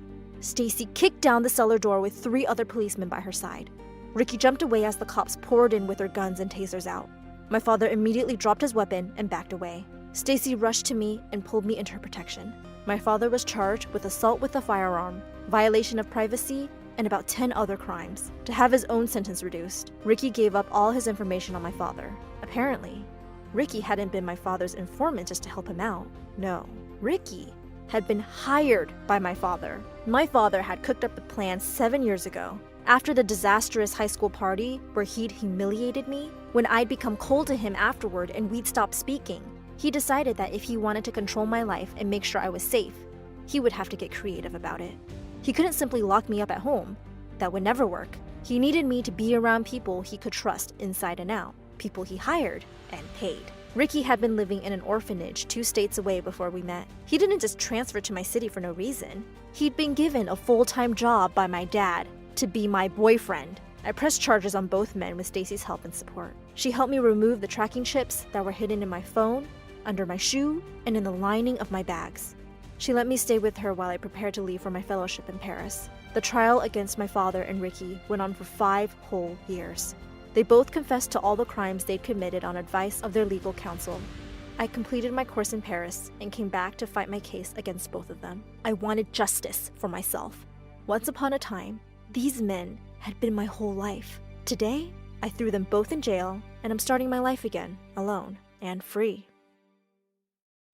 Stacy kicked down the cellar door with 3 other policemen by her side. Ricky jumped away as the cops poured in with their guns and tasers out. My father immediately dropped his weapon and backed away. Stacy rushed to me and pulled me into her protection. My father was charged with assault with a firearm, violation of privacy, and about 10 other crimes. To have his own sentence reduced, Ricky gave up all his information on my father. Apparently, Ricky hadn't been my father's informant just to help him out. No, Ricky had been hired by my father. My father had cooked up the plan 7 years ago. After the disastrous high school party where he'd humiliated me, when I'd become cold to him afterward and we'd stopped speaking, he decided that if he wanted to control my life and make sure I was safe, he would have to get creative about it. He couldn't simply lock me up at home. That would never work. He needed me to be around people he could trust inside and out, people he hired and paid. Ricky had been living in an orphanage 2 states away before we met. He didn't just transfer to my city for no reason. He'd been given a full-time job by my dad to be my boyfriend. I pressed charges on both men with Stacy's help and support. She helped me remove the tracking chips that were hidden in my phone, under my shoe, and in the lining of my bags. She let me stay with her while I prepared to leave for my fellowship in Paris. The trial against my father and Ricky went on for 5 whole years. They both confessed to all the crimes they'd committed on advice of their legal counsel. I completed my course in Paris and came back to fight my case against both of them. I wanted justice for myself. Once upon a time, these men had been my whole life. Today, I threw them both in jail, and I'm starting my life again, alone and free.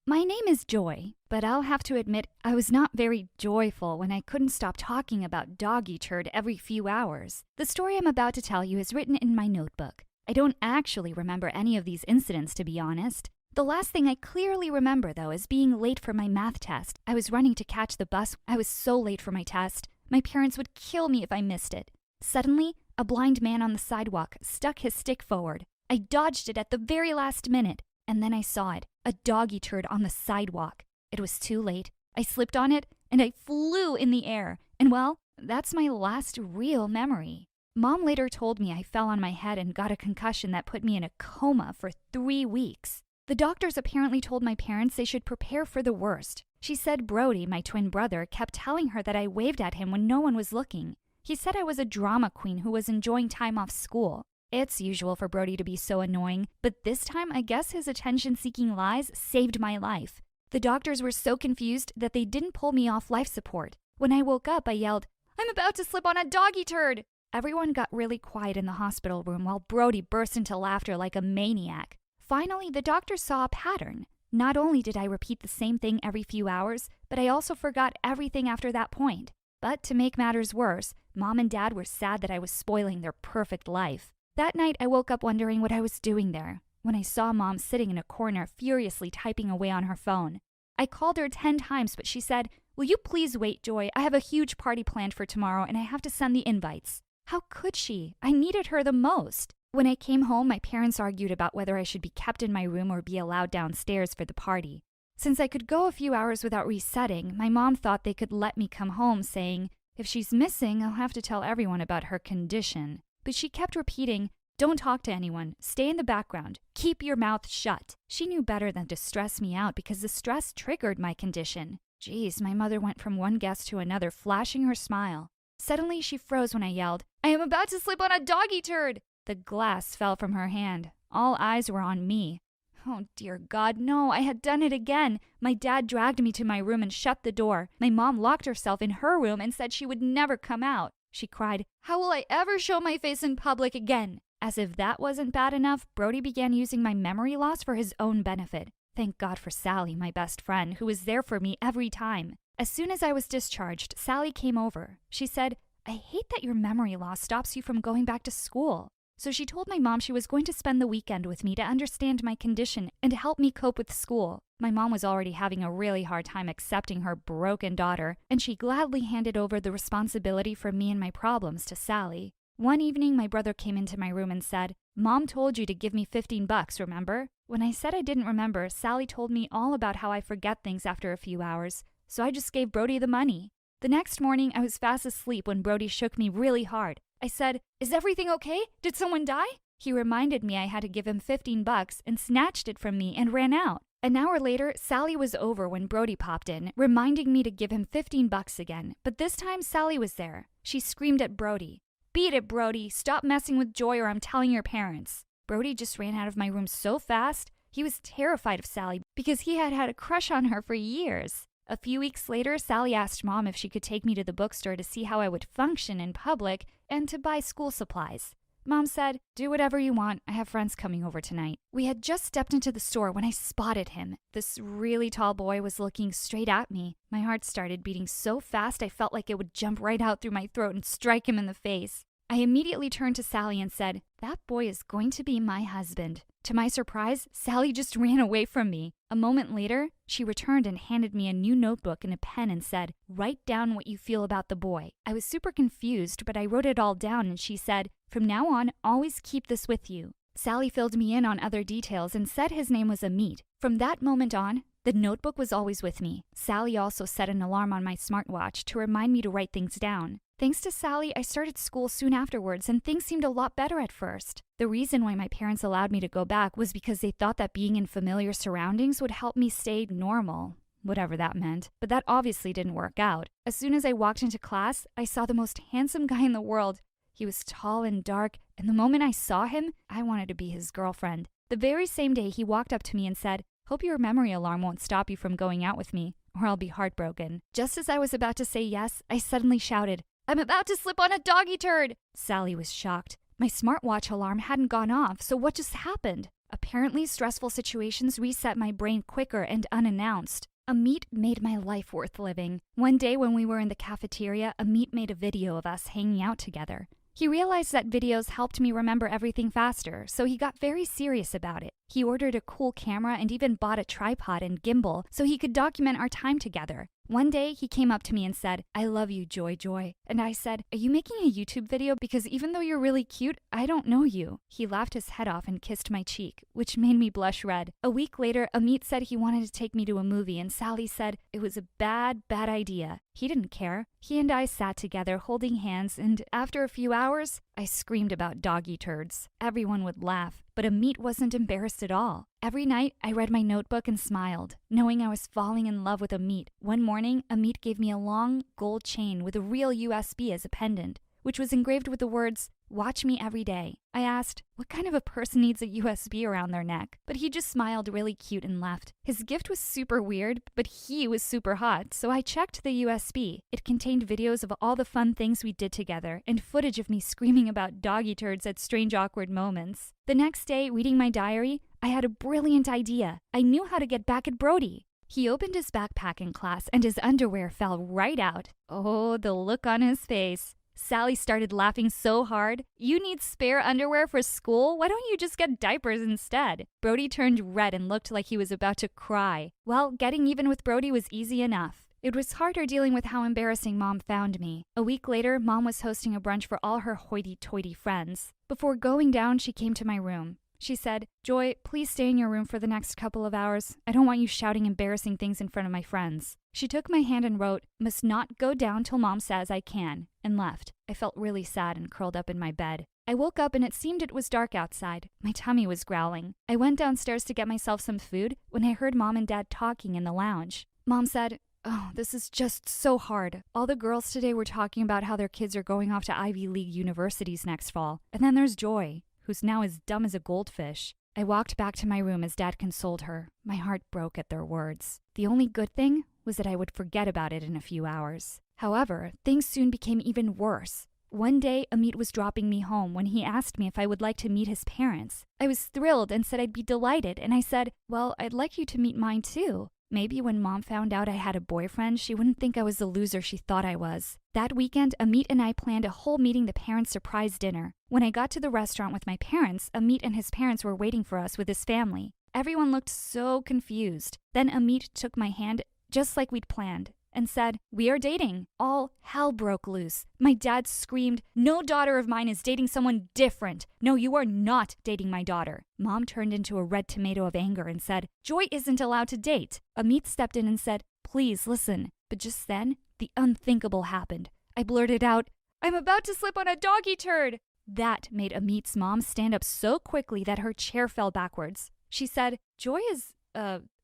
My name is Joy, but I'll have to admit I was not very joyful when I couldn't stop talking about doggy turd every few hours. The story I'm about to tell you is written in my notebook. I don't actually remember any of these incidents, to be honest. The last thing I clearly remember, though, is being late for my math test. I was running to catch the bus. I was so late for my test. My parents would kill me if I missed it. Suddenly, a blind man on the sidewalk stuck his stick forward. I dodged it at the very last minute, and then I saw it, a doggy turd on the sidewalk. It was too late. I slipped on it, and I flew in the air. And well, that's my last real memory. Mom later told me I fell on my head and got a concussion that put me in a coma for 3 weeks. The doctors apparently told my parents they should prepare for the worst. She said Brody, my twin brother, kept telling her that I waved at him when no one was looking. He said I was a drama queen who was enjoying time off school. It's usual for Brody to be so annoying, but this time I guess his attention-seeking lies saved my life. The doctors were so confused that they didn't pull me off life support. When I woke up, I yelled, "I'm about to slip on a doggy turd!" Everyone got really quiet in the hospital room while Brody burst into laughter like a maniac. Finally, the doctor saw a pattern. Not only did I repeat the same thing every few hours, but I also forgot everything after that point. But to make matters worse, Mom and Dad were sad that I was spoiling their perfect life. That night, I woke up wondering what I was doing there, when I saw Mom sitting in a corner furiously typing away on her phone. I called her 10 times, but she said, "Will you please wait, Joy? I have a huge party planned for tomorrow and I have to send the invites." How could she? I needed her the most. When I came home, my parents argued about whether I should be kept in my room or be allowed downstairs for the party. Since I could go a few hours without resetting, my mom thought they could let me come home, saying, "If she's missing, I'll have to tell everyone about her condition." But she kept repeating, "Don't talk to anyone. Stay in the background. Keep your mouth shut." She knew better than to stress me out because the stress triggered my condition. Geez, my mother went from one guest to another, flashing her smile. Suddenly, she froze when I yelled, "I am about to slip on a doggy turd!" The glass fell from her hand. All eyes were on me. Oh, dear God, no, I had done it again. My dad dragged me to my room and shut the door. My mom locked herself in her room and said she would never come out. She cried, "How will I ever show my face in public again?" As if that wasn't bad enough, Brody began using my memory loss for his own benefit. Thank God for Sally, my best friend, who was there for me every time. As soon as I was discharged, Sally came over. She said, "I hate that your memory loss stops you from going back to school." So she told my mom she was going to spend the weekend with me to understand my condition and to help me cope with school. My mom was already having a really hard time accepting her broken daughter, and she gladly handed over the responsibility for me and my problems to Sally. One evening, my brother came into my room and said, "Mom told you to give me $15, remember?" When I said I didn't remember, Sally told me all about how I forget things after a few hours, so I just gave Brody the money. The next morning, I was fast asleep when Brody shook me really hard. I said, "Is everything okay? Did someone die?" He reminded me I had to give him $15 and snatched it from me and ran out. An hour later, Sally was over when Brody popped in, reminding me to give him $15 again. But this time, Sally was there. She screamed at Brody, "Beat it, Brody. Stop messing with Joy or I'm telling your parents." Brody just ran out of my room so fast. He was terrified of Sally because he had had a crush on her for years. A few weeks later, Sally asked Mom if she could take me to the bookstore to see how I would function in public and to buy school supplies. Mom said, "Do whatever you want. I have friends coming over tonight." We had just stepped into the store when I spotted him. This really tall boy was looking straight at me. My heart started beating so fast I felt like it would jump right out through my throat and strike him in the face. I immediately turned to Sally and said, "That boy is going to be my husband." To my surprise, Sally just ran away from me. A moment later, she returned and handed me a new notebook and a pen and said, "Write down what you feel about the boy." I was super confused, but I wrote it all down and she said, "From now on, always keep this with you." Sally filled me in on other details and said his name was Amit. From that moment on, the notebook was always with me. Sally also set an alarm on my smartwatch to remind me to write things down. Thanks to Sally, I started school soon afterwards and things seemed a lot better at first. The reason why my parents allowed me to go back was because they thought that being in familiar surroundings would help me stay normal, whatever that meant. But that obviously didn't work out. As soon as I walked into class, I saw the most handsome guy in the world. He was tall and dark, and the moment I saw him, I wanted to be his girlfriend. The very same day, he walked up to me and said, "Hope your memory alarm won't stop you from going out with me, or I'll be heartbroken." Just as I was about to say yes, I suddenly shouted, "I'm about to slip on a doggy turd!" Sally was shocked. My smartwatch alarm hadn't gone off, so what just happened? Apparently, stressful situations reset my brain quicker and unannounced. Amit made my life worth living. One day when we were in the cafeteria, Amit made a video of us hanging out together. He realized that videos helped me remember everything faster, so he got very serious about it. He ordered a cool camera and even bought a tripod and gimbal so he could document our time together. One day, he came up to me and said, "I love you, Joy Joy." And I said, "Are you making a YouTube video? Because even though you're really cute, I don't know you." He laughed his head off and kissed my cheek, which made me blush red. A week later, Amit said he wanted to take me to a movie, and Sally said it was a bad idea. He didn't care. He and I sat together holding hands, and after a few hours, I screamed about doggy turds. Everyone would laugh, but Amit wasn't embarrassed at all. Every night, I read my notebook and smiled, knowing I was falling in love with Amit. One morning, Amit gave me a long gold chain with a real USB as a pendant. which was engraved with the words, "Watch me every day." I asked, what kind of a person needs a USB around their neck? But he just smiled really cute and left. His gift was super weird, but he was super hot, so I checked the USB. It contained videos of all the fun things we did together and footage of me screaming about doggy turds at strange awkward moments. The next day, reading my diary, I had a brilliant idea. I knew how to get back at Brody. He opened his backpack in class and his underwear fell right out. Oh, the look on his face. Sally started laughing so hard. "You need spare underwear for school? Why don't you just get diapers instead?" Brody turned red and looked like he was about to cry. Well, getting even with Brody was easy enough. It was harder dealing with how embarrassing Mom found me. A week later, Mom was hosting a brunch for all her hoity-toity friends. Before going down, she came to my room. She said, "Joy, please stay in your room for the next couple of hours. I don't want you shouting embarrassing things in front of my friends." She took my hand and wrote, "Must not go down till Mom says I can," and left. I felt really sad and curled up in my bed. I woke up and it seemed it was dark outside. My tummy was growling. I went downstairs to get myself some food when I heard Mom and Dad talking in the lounge. Mom said, "Oh, this is just so hard. All the girls today were talking about how their kids are going off to Ivy League universities next fall. And then there's Joy, who's now as dumb as a goldfish." I walked back to my room as Dad consoled her. My heart broke at their words. The only good thing was that I would forget about it in a few hours. However, things soon became even worse. One day, Amit was dropping me home when he asked me if I would like to meet his parents. I was thrilled and said I'd be delighted, and I said, "Well, I'd like you to meet mine too." Maybe when Mom found out I had a boyfriend, she wouldn't think I was the loser she thought I was. That weekend, Amit and I planned a whole meeting the parents surprise dinner. When I got to the restaurant with my parents, Amit and his parents were waiting for us with his family. Everyone looked so confused. Then Amit took my hand, just like we'd planned, and said, "We are dating." All hell broke loose. My dad screamed, "No daughter of mine is dating someone different. No, you are not dating my daughter." Mom turned into a red tomato of anger and said, "Joy isn't allowed to date." Amit stepped in and said, "Please listen." But just then, the unthinkable happened. I blurted out, "I'm about to slip on a doggy turd." That made Amit's mom stand up so quickly that her chair fell backwards. She said, "Joy is,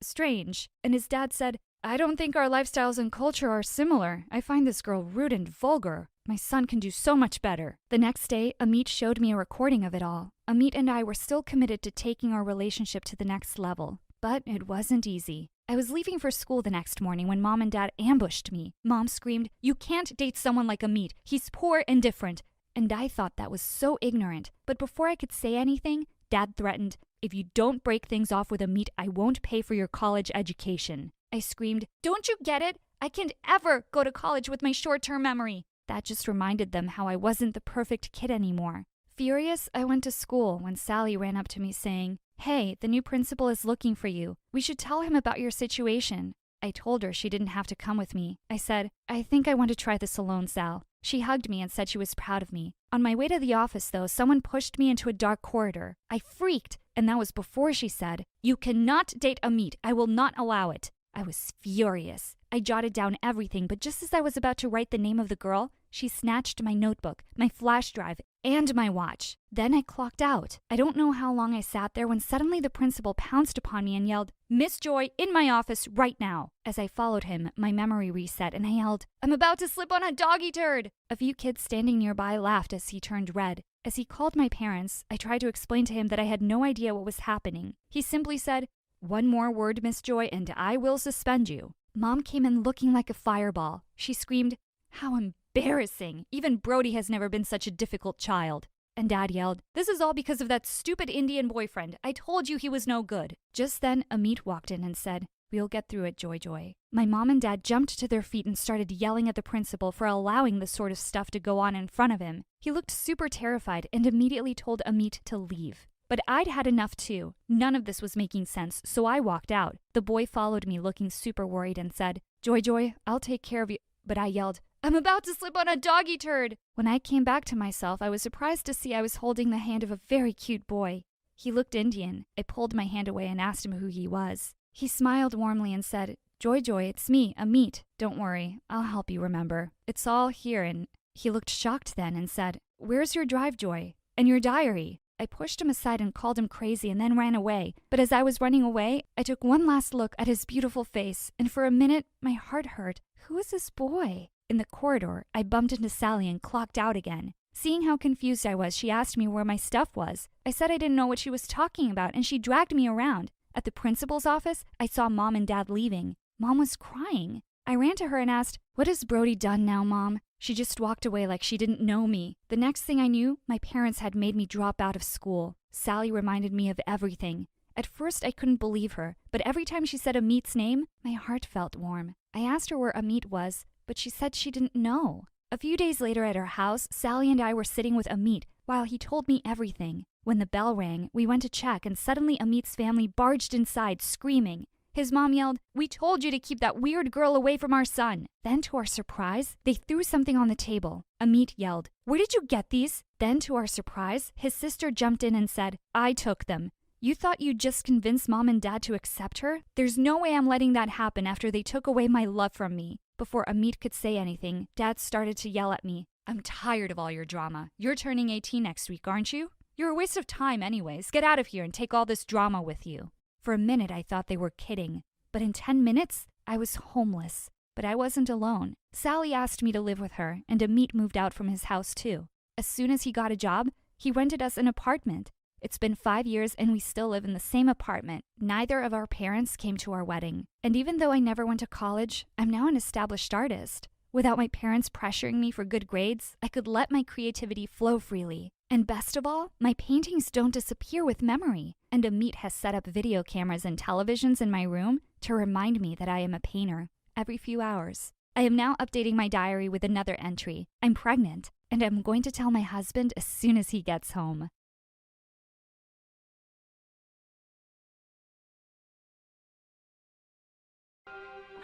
strange." And his dad said, "I don't think our lifestyles and culture are similar. I find this girl rude and vulgar. My son can do so much better." The next day, Amit showed me a recording of it all. Amit and I were still committed to taking our relationship to the next level. But it wasn't easy. I was leaving for school the next morning when Mom and Dad ambushed me. Mom screamed, "You can't date someone like Amit. He's poor and different." And I thought that was so ignorant. But before I could say anything, Dad threatened, "If you don't break things off with Amit, I won't pay for your college education." I screamed, "Don't you get it? I can't ever go to college with my short-term memory." That just reminded them how I wasn't the perfect kid anymore. Furious, I went to school when Sally ran up to me saying, "Hey, the new principal is looking for you. We should tell him about your situation." I told her she didn't have to come with me. I said, "I think I want to try this alone, Sal." She hugged me and said she was proud of me. On my way to the office, though, someone pushed me into a dark corridor. I freaked, and that was before she said, "You cannot date Amit. I will not allow it." I was furious. I jotted down everything, but just as I was about to write the name of the girl, she snatched my notebook, my flash drive, and my watch. Then I clocked out. I don't know how long I sat there when suddenly the principal pounced upon me and yelled, "Miss Joy, in my office right now." As I followed him, my memory reset and I yelled, "I'm about to slip on a doggy turd." A few kids standing nearby laughed as he turned red. As he called my parents, I tried to explain to him that I had no idea what was happening. He simply said, "One more word, Miss Joy, and I will suspend you." Mom came in looking like a fireball. She screamed, "How embarrassing! Even Brody has never been such a difficult child." And Dad yelled, "This is all because of that stupid Indian boyfriend. I told you he was no good." Just then, Amit walked in and said, "We'll get through it, Joy Joy." My mom and Dad jumped to their feet and started yelling at the principal for allowing this sort of stuff to go on in front of him. He looked super terrified and immediately told Amit to leave. But I'd had enough too. None of this was making sense, so I walked out. The boy followed me looking super worried and said, "Joy Joy, I'll take care of you." But I yelled, "I'm about to slip on a doggy turd." When I came back to myself, I was surprised to see I was holding the hand of a very cute boy. He looked Indian. I pulled my hand away and asked him who he was. He smiled warmly and said, "Joy Joy, it's me, Amit. Don't worry, I'll help you remember. It's all here." And he looked shocked then and said, "Where's your drive, Joy? And your diary?" I pushed him aside and called him crazy and then ran away. But as I was running away, I took one last look at his beautiful face, and for a minute, my heart hurt. Who is this boy? In the corridor, I bumped into Sally and clocked out again. Seeing how confused I was, she asked me where my stuff was. I said I didn't know what she was talking about, and she dragged me around. At the principal's office, I saw Mom and Dad leaving. Mom was crying. I ran to her and asked, "What has Brody done now, Mom?" She just walked away like she didn't know me. The next thing I knew, my parents had made me drop out of school. Sally reminded me of everything. At first, I couldn't believe her, but every time she said Amit's name, my heart felt warm. I asked her where Amit was, but she said she didn't know. A few days later at her house, Sally and I were sitting with Amit while he told me everything. When the bell rang, we went to check, and suddenly Amit's family barged inside, screaming. His mom yelled, "We told you to keep that weird girl away from our son." Then, to our surprise, they threw something on the table. Amit yelled, "Where did you get these?" Then, to our surprise, his sister jumped in and said, "I took them." "You thought you'd just convince Mom and Dad to accept her? There's no way I'm letting that happen after they took away my love from me." Before Amit could say anything, Dad started to yell at me. "I'm tired of all your drama. You're turning 18 next week, aren't you? You're a waste of time anyways. Get out of here and take all this drama with you." For a minute, I thought they were kidding. But in 10 minutes, I was homeless. But I wasn't alone. Sally asked me to live with her, and Amit moved out from his house too. As soon as he got a job, he rented us an apartment. It's been 5 years and we still live in the same apartment. Neither of our parents came to our wedding. And even though I never went to college, I'm now an established artist. Without my parents pressuring me for good grades, I could let my creativity flow freely. And best of all, my paintings don't disappear with memory. And Amit has set up video cameras and televisions in my room to remind me that I am a painter every few hours. I am now updating my diary with another entry. I'm pregnant, and I'm going to tell my husband as soon as he gets home.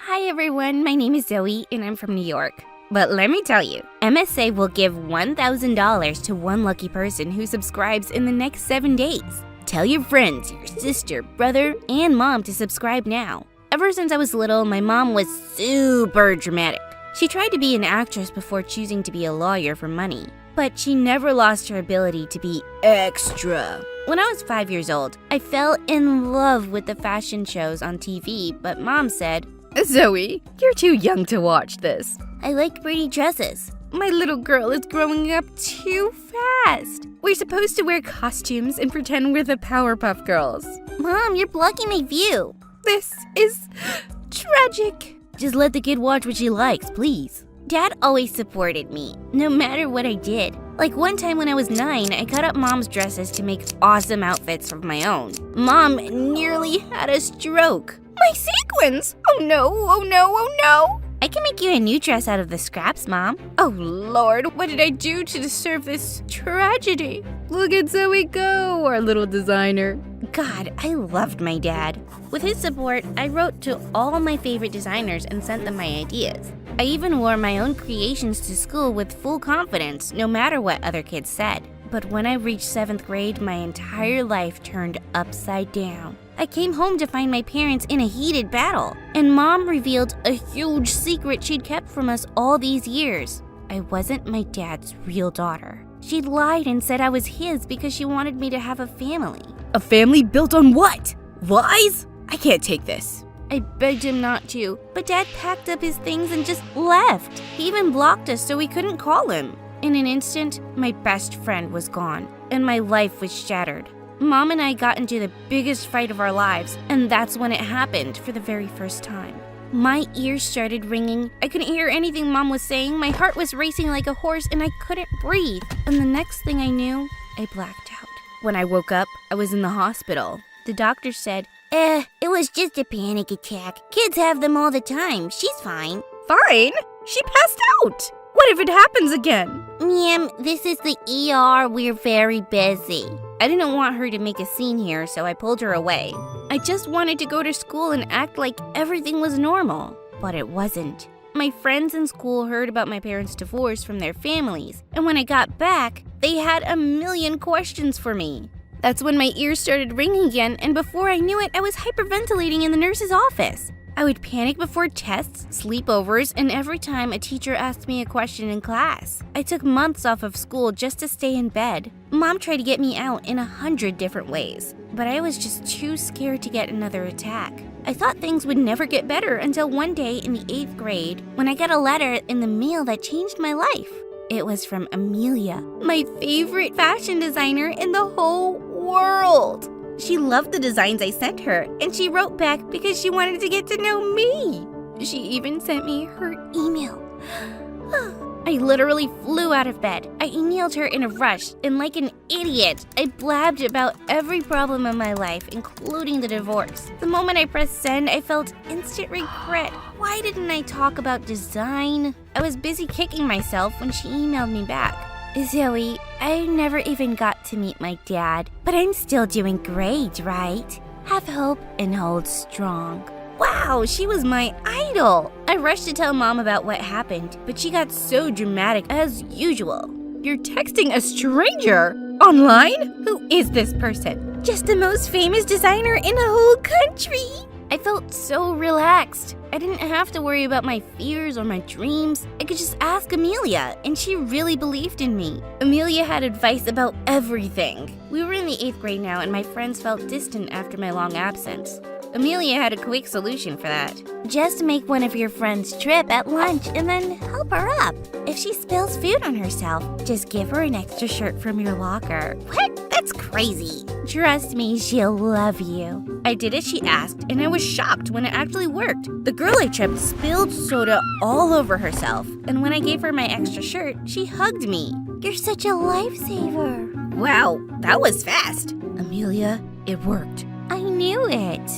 Hi everyone, my name is Zoe and I'm from New York. But let me tell you, MSA will give $1,000 to one lucky person who subscribes in the next 7 days. Tell your friends, your sister, brother, and mom to subscribe now. Ever since I was little, my mom was super dramatic. She tried to be an actress before choosing to be a lawyer for money. But she never lost her ability to be extra. When I was 5 years old, I fell in love with the fashion shows on TV, but Mom said, "Zoe, you're too young to watch this. I like pretty dresses. My little girl is growing up too fast. We're supposed to wear costumes and pretend we're the Powerpuff Girls." Mom, you're blocking my view. This is tragic. Just let the kid watch what she likes, please. Dad always supported me, no matter what I did. Like one time when I was 9, I cut up Mom's dresses to make awesome outfits of my own. Mom nearly had a stroke. My sequins! Oh no, oh no, oh no! I can make you a new dress out of the scraps, Mom. Oh Lord, what did I do to deserve this tragedy? Look at Zoe go, our little designer. God, I loved my dad. With his support, I wrote to all my favorite designers and sent them my ideas. I even wore my own creations to school with full confidence, no matter what other kids said. But when I reached 7th grade, my entire life turned upside down. I came home to find my parents in a heated battle, and Mom revealed a huge secret she'd kept from us all these years. I wasn't my dad's real daughter. She lied and said I was his because she wanted me to have a family. A family built on what? Lies? I can't take this. I begged him not to, but Dad packed up his things and just left. He even blocked us so we couldn't call him. In an instant, my best friend was gone, and my life was shattered. Mom and I got into the biggest fight of our lives, and that's when it happened for the very first time. My ears started ringing. I couldn't hear anything Mom was saying. My heart was racing like a horse, and I couldn't breathe. And the next thing I knew, I blacked out. When I woke up, I was in the hospital. The doctor said, It was just a panic attack. Kids have them all the time. She's fine." Fine? She passed out. What if it happens again? "Ma'am, this is the ER. We're very busy." I didn't want her to make a scene here, so I pulled her away. I just wanted to go to school and act like everything was normal, but it wasn't. My friends in school heard about my parents' divorce from their families, and when I got back, they had a million questions for me. That's when my ears started ringing again, and before I knew it, I was hyperventilating in the nurse's office. I would panic before tests, sleepovers, and every time a teacher asked me a question in class. I took months off of school just to stay in bed. Mom tried to get me out in 100 different ways, but I was just too scared to get another attack. I thought things would never get better until one day in the 8th grade when I got a letter in the mail that changed my life. It was from Amelia, my favorite fashion designer in the whole world. She loved the designs I sent her, and she wrote back because she wanted to get to know me. She even sent me her email. I literally flew out of bed. I emailed her in a rush, and like an idiot, I blabbed about every problem in my life, including the divorce. The moment I pressed send, I felt instant regret. Why didn't I talk about design? I was busy kicking myself when she emailed me back. Zoe, I never even got to meet my dad, but I'm still doing great, right? Have hope and hold strong. Wow, she was my idol! I rushed to tell Mom about what happened, but she got so dramatic as usual. You're texting a stranger? Online? Who is this person? Just the most famous designer in the whole country! I felt so relaxed. I didn't have to worry about my fears or my dreams. I could just ask Amelia, and she really believed in me. Amelia had advice about everything. We were in the 8th grade now, and my friends felt distant after my long absence. Amelia had a quick solution for that. Just make one of your friends trip at lunch and then help her up. If she spills food on herself, just give her an extra shirt from your locker. What? That's crazy. Trust me, she'll love you. I did as she asked, and I was shocked when it actually worked. The girl I tripped spilled soda all over herself, and when I gave her my extra shirt, she hugged me. You're such a lifesaver. Wow, that was fast. Amelia, it worked. I knew it.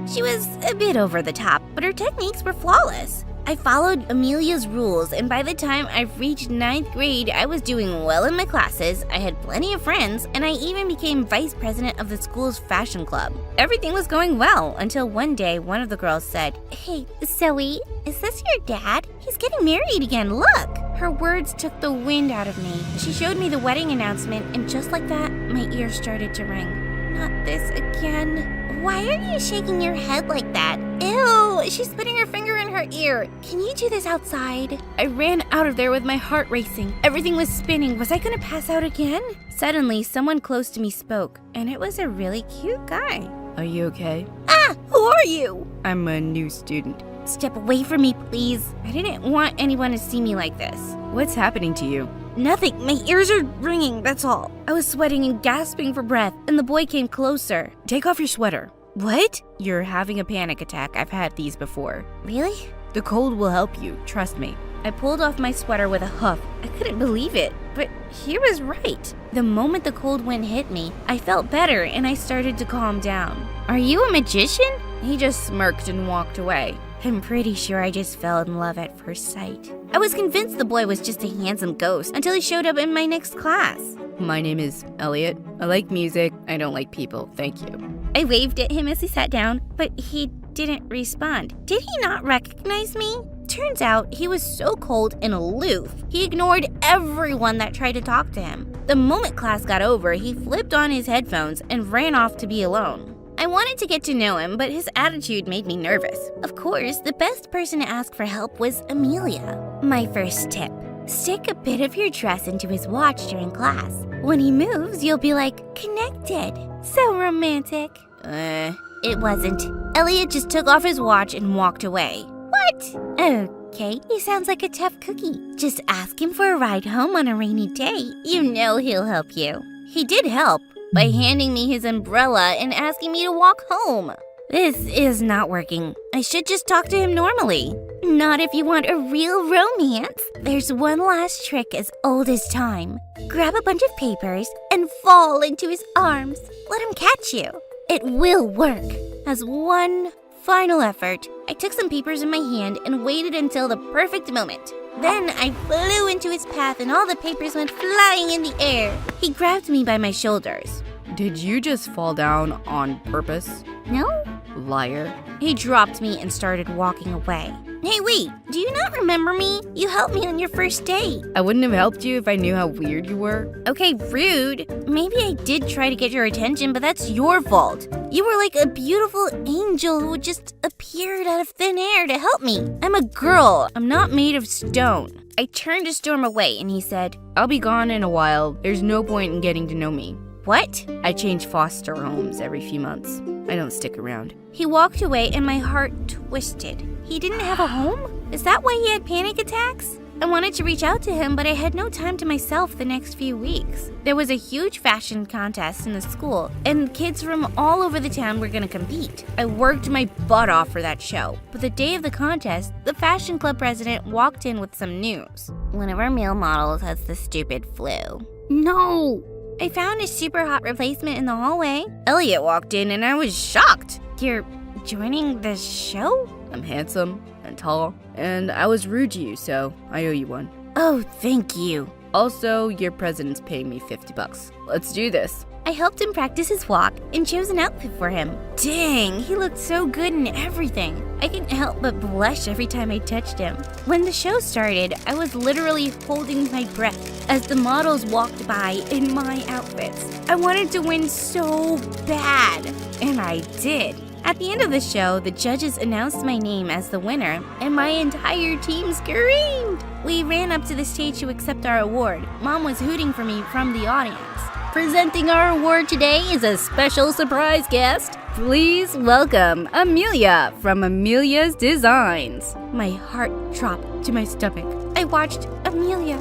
She was a bit over the top, but her techniques were flawless. I followed Amelia's rules, and by the time I reached 9th grade, I was doing well in my classes, I had plenty of friends, and I even became vice president of the school's fashion club. Everything was going well until one day one of the girls said, "Hey, Zoe, is this your dad? He's getting married again, look!" Her words took the wind out of me. She showed me the wedding announcement, and just like that, my ears started to ring. Not this again. Why are you shaking your head like that? Ew, she's putting her finger in her ear. Can you do this outside? I ran out of there with my heart racing. Everything was spinning. Was I gonna pass out again? Suddenly, someone close to me spoke, and it was a really cute guy. Are you okay? Ah, who are you? I'm a new student. Step away from me, please. I didn't want anyone to see me like this. What's happening to you? Nothing. My ears are ringing, that's all. I was sweating and gasping for breath, and the boy came closer. Take off your sweater. What? You're having a panic attack. I've had these before. Really? The cold will help you. Trust me. I pulled off my sweater with a huff. I couldn't believe it, but he was right. The moment the cold wind hit me, I felt better and I started to calm down. Are you a magician? He just smirked and walked away. I'm pretty sure I just fell in love at first sight. I was convinced the boy was just a handsome ghost until he showed up in my next class. My name is Elliot. I like music. I don't like people. Thank you. I waved at him as he sat down, but he didn't respond. Did he not recognize me? Turns out he was so cold and aloof, he ignored everyone that tried to talk to him. The moment class got over, he flipped on his headphones and ran off to be alone. I wanted to get to know him, but his attitude made me nervous. Of course, the best person to ask for help was Amelia. My first tip: stick a bit of your dress into his watch during class. When he moves, you'll be like, connected. So romantic. It wasn't. Elliot just took off his watch and walked away. What? Okay, he sounds like a tough cookie. Just ask him for a ride home on a rainy day. You know he'll help you. He did help by handing me his umbrella and asking me to walk home. This is not working. I should just talk to him normally. Not if you want a real romance. There's one last trick as old as time. Grab a bunch of papers and fall into his arms. Let him catch you. It will work. As one final effort, I took some papers in my hand and waited until the perfect moment. Then I flew into his path and all the papers went flying in the air. He grabbed me by my shoulders. Did you just fall down on purpose? No? Liar. He dropped me and started walking away. Hey, wait, do you not remember me? You helped me on your first date. I wouldn't have helped you if I knew how weird you were. Okay, rude. Maybe I did try to get your attention, but that's your fault. You were like a beautiful angel who just appeared out of thin air to help me. I'm a girl. I'm not made of stone. I turned to storm away, and he said, I'll be gone in a while. There's no point in getting to know me. What? I change foster homes every few months. I don't stick around. He walked away, and my heart twisted. He didn't have a home? Is that why he had panic attacks? I wanted to reach out to him, but I had no time to myself the next few weeks. There was a huge fashion contest in the school, and kids from all over the town were going to compete. I worked my butt off for that show. But the day of the contest, the fashion club president walked in with some news. One of our male models has the stupid flu. No! I found a super hot replacement in the hallway. Elliot walked in, and I was shocked. You're joining the show? I'm handsome and tall, and I was rude to you, so I owe you one. Oh, thank you. Also, your president's paying me $50. Let's do this. I helped him practice his walk and chose an outfit for him. Dang, he looked so good in everything. I couldn't help but blush every time I touched him. When the show started, I was literally holding my breath as the models walked by in my outfits. I wanted to win so bad, and I did. At the end of the show, the judges announced my name as the winner, and my entire team screamed. We ran up to the stage to accept our award. Mom was hooting for me from the audience. Presenting our award today is a special surprise guest. Please welcome Amelia from Amelia's Designs. My heart dropped to my stomach. I watched Amelia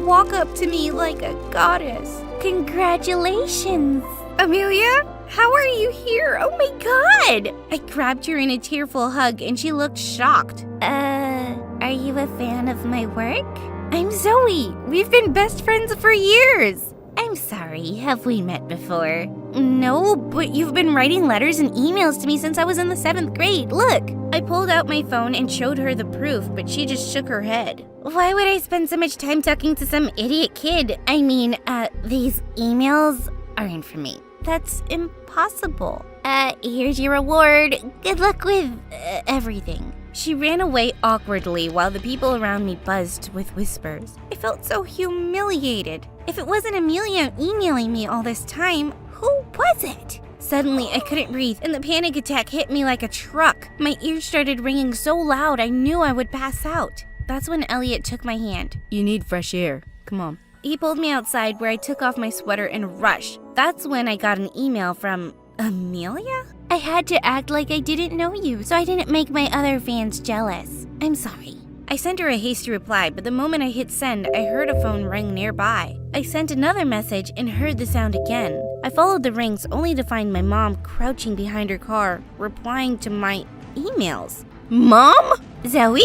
walk up to me like a goddess. Congratulations. Amelia? How are you here? Oh my god! I grabbed her in a tearful hug and she looked shocked. Are you a fan of my work? I'm Zoe. We've been best friends for years. I'm sorry, have we met before? No, but you've been writing letters and emails to me since I was in the 7th grade. Look! I pulled out my phone and showed her the proof, but she just shook her head. Why would I spend so much time talking to some idiot kid? I mean, these emails aren't for me. That's impossible. Here's your award. Good luck with everything. She ran away awkwardly while the people around me buzzed with whispers. I felt so humiliated. If it wasn't Amelia emailing me all this time, who was it? Suddenly, I couldn't breathe, and the panic attack hit me like a truck. My ears started ringing so loud I knew I would pass out. That's when Elliot took my hand. You need fresh air. Come on. He pulled me outside where I took off my sweater in a rush. That's when I got an email from Amelia? I had to act like I didn't know you, so I didn't make my other fans jealous. I'm sorry. I sent her a hasty reply, but the moment I hit send, I heard a phone ring nearby. I sent another message and heard the sound again. I followed the rings only to find my mom crouching behind her car, replying to my emails. Mom? Zoe?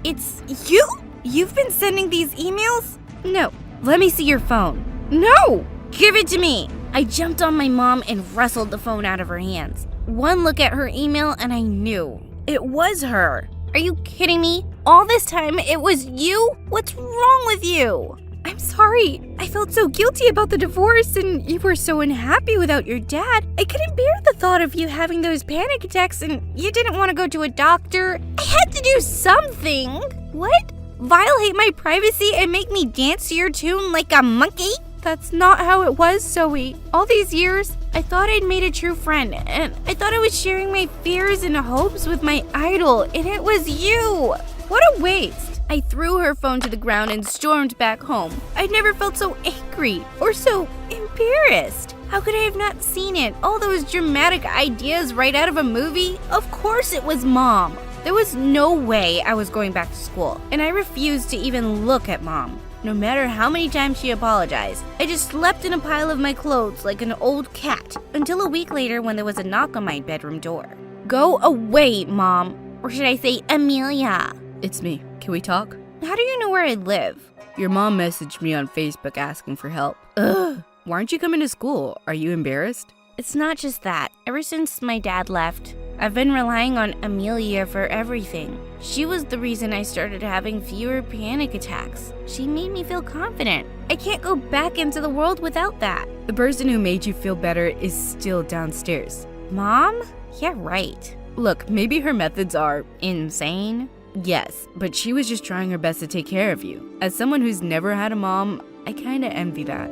It's you? You've been sending these emails? No. Let me see your phone. No! Give it to me! I jumped on my mom and wrestled the phone out of her hands. One look at her email and I knew. It was her. Are you kidding me? All this time it was you? What's wrong with you? I'm sorry. I felt so guilty about the divorce and you were so unhappy without your dad. I couldn't bear the thought of you having those panic attacks and you didn't want to go to a doctor. I had to do something. What? Violate my privacy and make me dance to your tune like a monkey? That's not how it was, Zoe. All these years, I thought I'd made a true friend, and I thought I was sharing my fears and hopes with my idol, and it was you. What a waste. I threw her phone to the ground and stormed back home. I'd never felt so angry or so embarrassed. How could I have not seen it? All those dramatic ideas right out of a movie? Of course it was Mom. There was no way I was going back to school, and I refused to even look at Mom. No matter how many times she apologized, I just slept in a pile of my clothes like an old cat, until a week later when there was a knock on my bedroom door. Go away, Mom. Or should I say Amelia? It's me. Can we talk? How do you know where I live? Your mom messaged me on Facebook asking for help. Ugh. Why aren't you coming to school? Are you embarrassed? It's not just that. Ever since my dad left, I've been relying on Amelia for everything. She was the reason I started having fewer panic attacks. She made me feel confident. I can't go back into the world without that. The person who made you feel better is still downstairs. Mom? Yeah, right. Look, maybe her methods are insane. Yes, but she was just trying her best to take care of you. As someone who's never had a mom, I kinda envy that.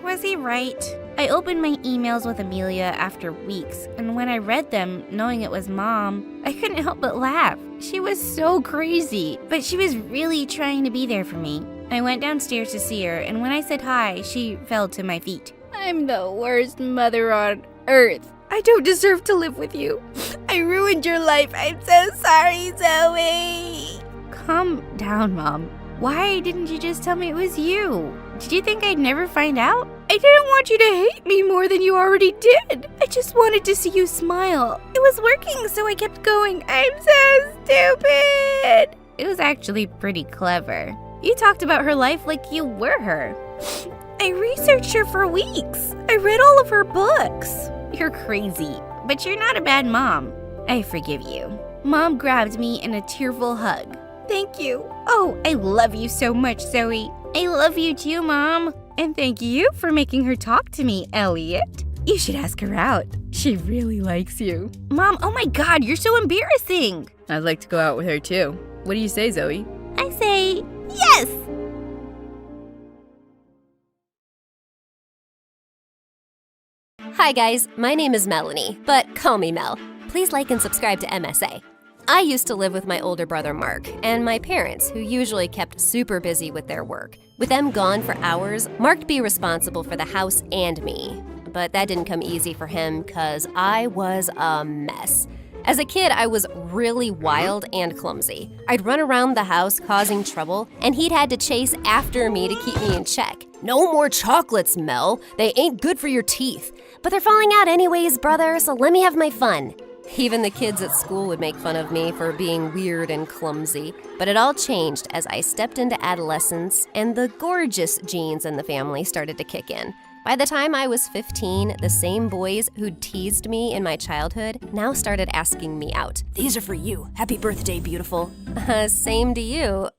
Was he right? I opened my emails with Amelia after weeks, and when I read them, knowing it was Mom, I couldn't help but laugh. She was so crazy, but she was really trying to be there for me. I went downstairs to see her, and when I said hi, she fell to my feet. I'm the worst mother on earth. I don't deserve to live with you. I ruined your life. I'm so sorry, Zoe. Calm down, Mom. Why didn't you just tell me it was you? Did you think I'd never find out? I didn't want you to hate me more than you already did. I just wanted to see you smile. It was working, so I kept going. I'm so stupid. It was actually pretty clever. You talked about her life like you were her. I researched her for weeks. I read all of her books. You're crazy, but you're not a bad mom. I forgive you. Mom grabbed me in a tearful hug. Thank you. Oh, I love you so much, Zoe. I love you too, Mom. And thank you for making her talk to me, Elliot. You should ask her out. She really likes you. Mom, oh my God, you're so embarrassing. I'd like to go out with her too. What do you say, Zoe? I say yes. Hi guys, my name is Melanie, but call me Mel. Please like and subscribe to MSA. I used to live with my older brother Mark and my parents, who usually kept super busy with their work. With them gone for hours, Mark'd be responsible for the house and me. But that didn't come easy for him because I was a mess. As a kid, I was really wild and clumsy. I'd run around the house causing trouble, and he'd had to chase after me to keep me in check. No more chocolates, Mel. They ain't good for your teeth. But they're falling out anyways, brother, so let me have my fun. Even the kids at school would make fun of me for being weird and clumsy. But it all changed as I stepped into adolescence and the gorgeous genes in the family started to kick in. By the time I was 15, the same boys who'd teased me in my childhood now started asking me out. These are for you. Happy birthday, beautiful. Same to you.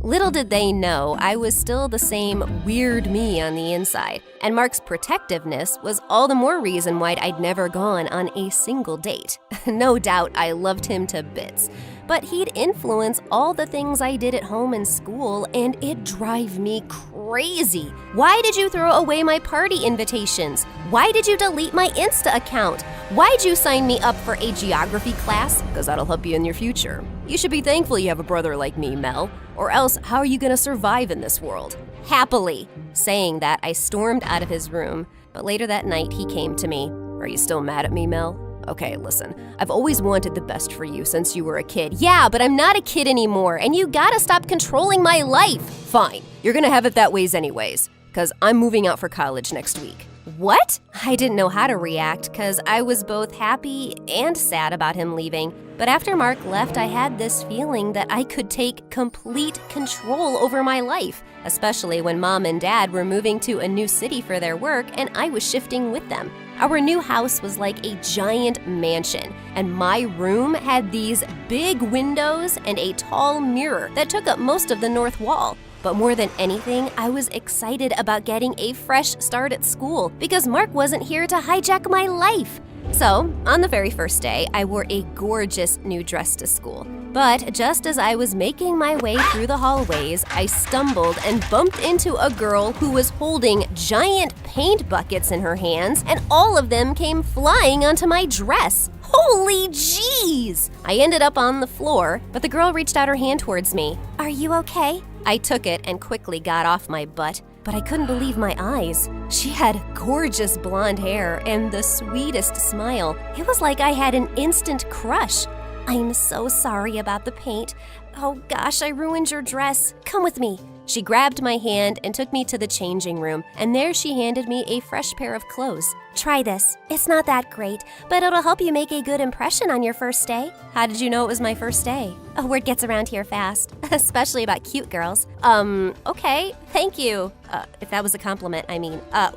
Little did they know I was still the same weird me on the inside. And Mark's protectiveness was all the more reason why I'd never gone on a single date. No doubt I loved him to bits. But he'd influence all the things I did at home and school, and it'd drive me crazy. Why did you throw away my party invitations? Why did you delete my Insta account? Why'd you sign me up for a geography class? Because that'll help you in your future. You should be thankful you have a brother like me, Mel. Or else, how are you gonna survive in this world? Happily. Saying that, I stormed out of his room, but later that night he came to me. Are you still mad at me, Mel? Okay, listen, I've always wanted the best for you since you were a kid. Yeah, but I'm not a kid anymore, and you gotta stop controlling my life. Fine, you're gonna have it that ways anyways, because I'm moving out for college next week. What? I didn't know how to react, because I was both happy and sad about him leaving. But after Mark left, I had this feeling that I could take complete control over my life, especially when Mom and Dad were moving to a new city for their work and I was shifting with them. Our new house was like a giant mansion, and my room had these big windows and a tall mirror that took up most of the north wall. But more than anything, I was excited about getting a fresh start at school because Mark wasn't here to hijack my life. So, on the very first day, I wore a gorgeous new dress to school. But just as I was making my way through the hallways, I stumbled and bumped into a girl who was holding giant paint buckets in her hands, and all of them came flying onto my dress. Holy jeez! I ended up on the floor, but the girl reached out her hand towards me. Are you okay? I took it and quickly got off my butt. But I couldn't believe my eyes. She had gorgeous blonde hair and the sweetest smile. It was like I had an instant crush. I'm so sorry about the paint. Oh gosh, I ruined your dress. Come with me. She grabbed my hand and took me to the changing room, and there she handed me a fresh pair of clothes. Try this. It's not that great, but it'll help you make a good impression on your first day. How did you know it was my first day? A word gets around here fast, especially about cute girls. Okay, thank you. If that was a compliment,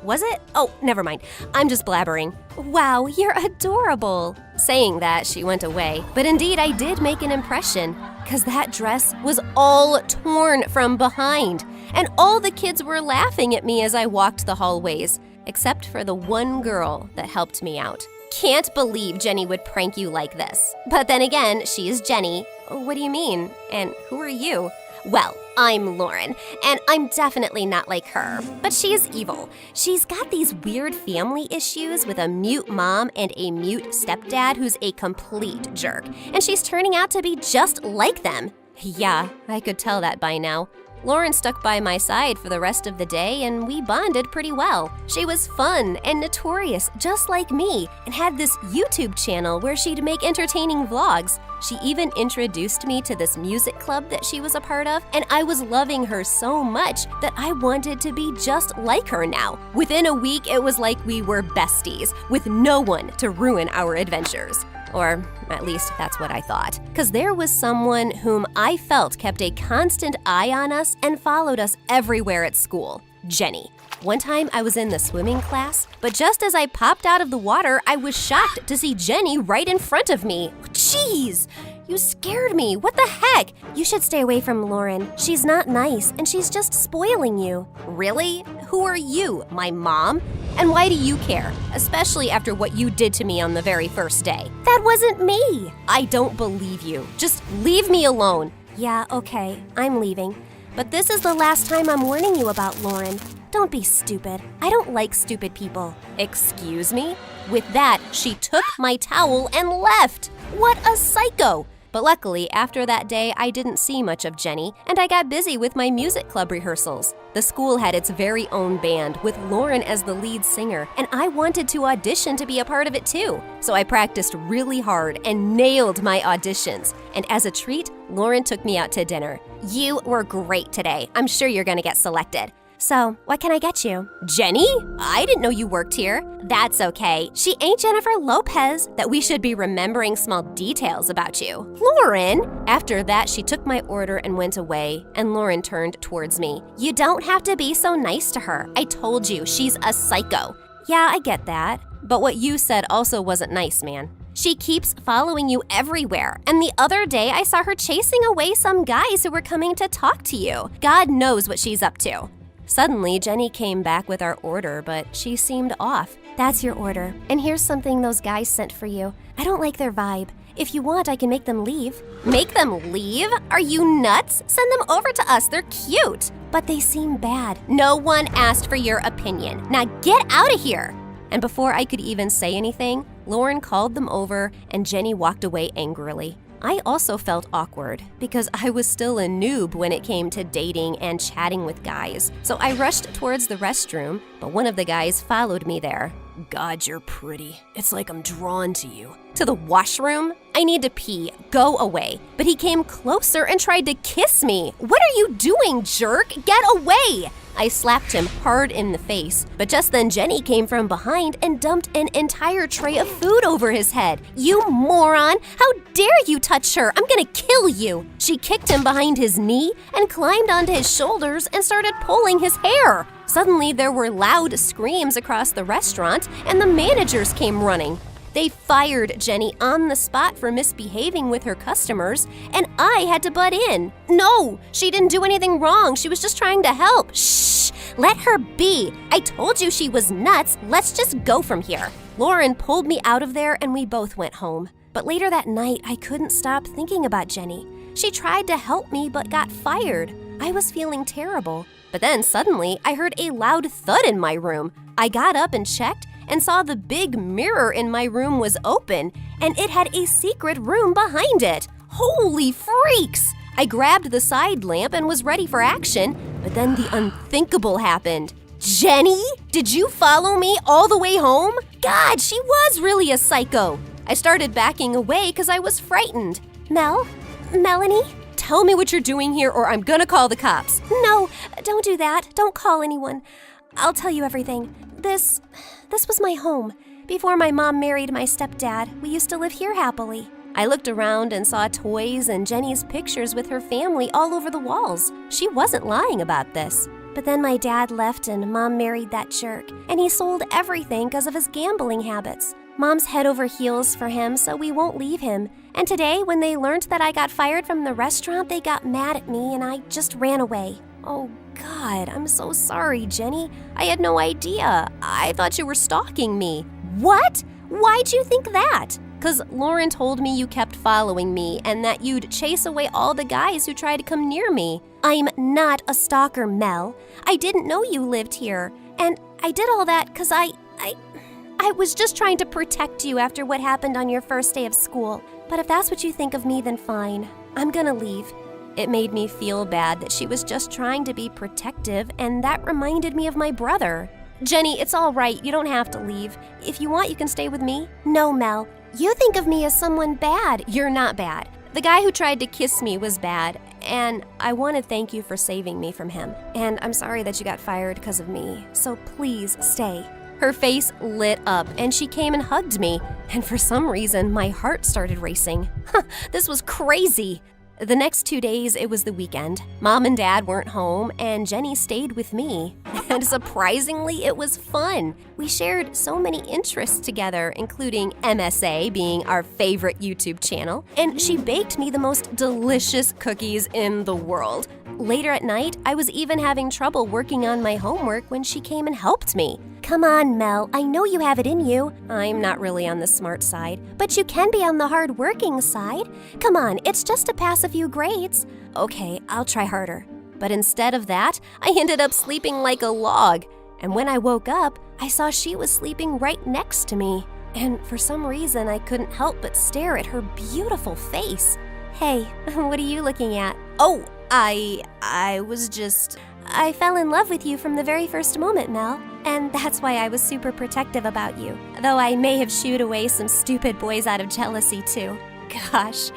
was it? Oh, never mind. I'm just blabbering. Wow, you're adorable. Saying that, she went away, but indeed I did make an impression, because that dress was all torn from behind, and all the kids were laughing at me as I walked the hallways, except for the one girl that helped me out. can't believe Jenny would prank you like this. But then again, she is Jenny. What do you mean? And who are you? Well, I'm Lauren, and I'm definitely not like her, but she is evil. She's got these weird family issues with a mute mom and a mute stepdad who's a complete jerk, and she's turning out to be just like them. Yeah, I could tell that by now. Lauren stuck by my side for the rest of the day, and we bonded pretty well. She was fun and notorious, just like me, and had this YouTube channel where she'd make entertaining vlogs. She even introduced me to this music club that she was a part of, and I was loving her so much that I wanted to be just like her now. Within a week, it was like we were besties, with no one to ruin our adventures. Or at least that's what I thought. Because there was someone whom I felt kept a constant eye on us and followed us everywhere at school. Jenny. One time I was in the swimming class, but just as I popped out of the water, I was shocked to see Jenny right in front of me. Jeez! You scared me. What the heck? You should stay away from Lauren. She's not nice, and she's just spoiling you. Really? Who are you? My mom? And why do you care? Especially after what you did to me on the very first day. That wasn't me. I don't believe you. Just leave me alone. Yeah, okay. I'm leaving. But this is the last time I'm warning you about Lauren. Don't be stupid. I don't like stupid people. Excuse me? With that, she took my towel and left. What a psycho! But luckily, after that day, I didn't see much of Jenny, and I got busy with my music club rehearsals. The school had its very own band, with Lauren as the lead singer, and I wanted to audition to be a part of it too. So I practiced really hard and nailed my auditions. And as a treat, Lauren took me out to dinner. You were great today. I'm sure you're gonna get selected. So, what can I get you? Jenny? I didn't know you worked here. That's okay. She ain't Jennifer Lopez, that we should be remembering small details about you. Lauren? After that, she took my order and went away, and Lauren turned towards me. You don't have to be so nice to her. I told you, she's a psycho. Yeah, I get that. But what you said also wasn't nice, man. She keeps following you everywhere, and the other day I saw her chasing away some guys who were coming to talk to you. God knows what she's up to. Suddenly, Jenny came back with our order, but she seemed off. That's your order, and here's something those guys sent for you. I don't like their vibe. If you want, I can make them leave. Make them leave? Are you nuts? Send them over to us, they're cute. But they seem bad. No one asked for your opinion. Now get out of here! And before I could even say anything, Lauren called them over, and Jenny walked away angrily. I also felt awkward because I was still a noob when it came to dating and chatting with guys. So I rushed towards the restroom, but one of the guys followed me there. God, you're pretty. It's like I'm drawn to you. To the washroom? I need to pee. Go away. But he came closer and tried to kiss me. What are you doing, jerk? Get away! I slapped him hard in the face, but just then Jenny came from behind and dumped an entire tray of food over his head. You moron! How dare you touch her? I'm gonna kill you! She kicked him behind his knee and climbed onto his shoulders and started pulling his hair. Suddenly, there were loud screams across the restaurant, and the managers came running. They fired Jenny on the spot for misbehaving with her customers, and I had to butt in. No, she didn't do anything wrong. She was just trying to help. Shh, let her be. I told you she was nuts. Let's just go from here. Lauren pulled me out of there, and we both went home. But later that night, I couldn't stop thinking about Jenny. She tried to help me, but got fired. I was feeling terrible. But then suddenly, I heard a loud thud in my room. I got up and checked, and saw the big mirror in my room was open, and it had a secret room behind it. Holy freaks! I grabbed the side lamp and was ready for action, but then the unthinkable happened. Jenny? Did you follow me all the way home? God, she was really a psycho. I started backing away because I was frightened. Melanie? Tell me what you're doing here or I'm gonna call the cops. No, don't do that. Don't call anyone. I'll tell you everything. This was my home. Before my mom married my stepdad, we used to live here happily. I looked around and saw toys and Jenny's pictures with her family all over the walls. She wasn't lying about this. But then my dad left and Mom married that jerk, and he sold everything because of his gambling habits. Mom's head over heels for him, so we won't leave him. And today, when they learned that I got fired from the restaurant, they got mad at me and I just ran away. Oh God, I'm so sorry, Jenny. I had no idea. I thought you were stalking me. What? Why'd you think that? 'Cause Lauren told me you kept following me and that you'd chase away all the guys who tried to come near me. I'm not a stalker, Mel. I didn't know you lived here. And I did all that 'cause I was just trying to protect you after what happened on your first day of school. But if that's what you think of me, then fine. I'm gonna leave. It made me feel bad that she was just trying to be protective, and that reminded me of my brother. Jenny, it's all right. You don't have to leave. If you want, you can stay with me. No, Mel. You think of me as someone bad. You're not bad. The guy who tried to kiss me was bad, and I want to thank you for saving me from him. And I'm sorry that you got fired because of me, so please stay. Her face lit up, and she came and hugged me, and for some reason, my heart started racing. This was crazy. The next 2 days, it was the weekend. Mom and Dad weren't home, and Jenny stayed with me. And surprisingly, it was fun. We shared so many interests together, including MSA being our favorite YouTube channel, and she baked me the most delicious cookies in the world. Later at night, I was even having trouble working on my homework when she came and helped me. Come on, Mel, I know you have it in you. I'm not really on the smart side, but you can be on the hard-working side. Come on, it's just to pass a few grades. Okay, I'll try harder. But instead of that, I ended up sleeping like a log. And when I woke up, I saw she was sleeping right next to me. And for some reason, I couldn't help but stare at her beautiful face. Hey, what are you looking at? Oh, I fell in love with you from the very first moment, Mel. And that's why I was super protective about you. Though I may have shooed away some stupid boys out of jealousy, too. Gosh,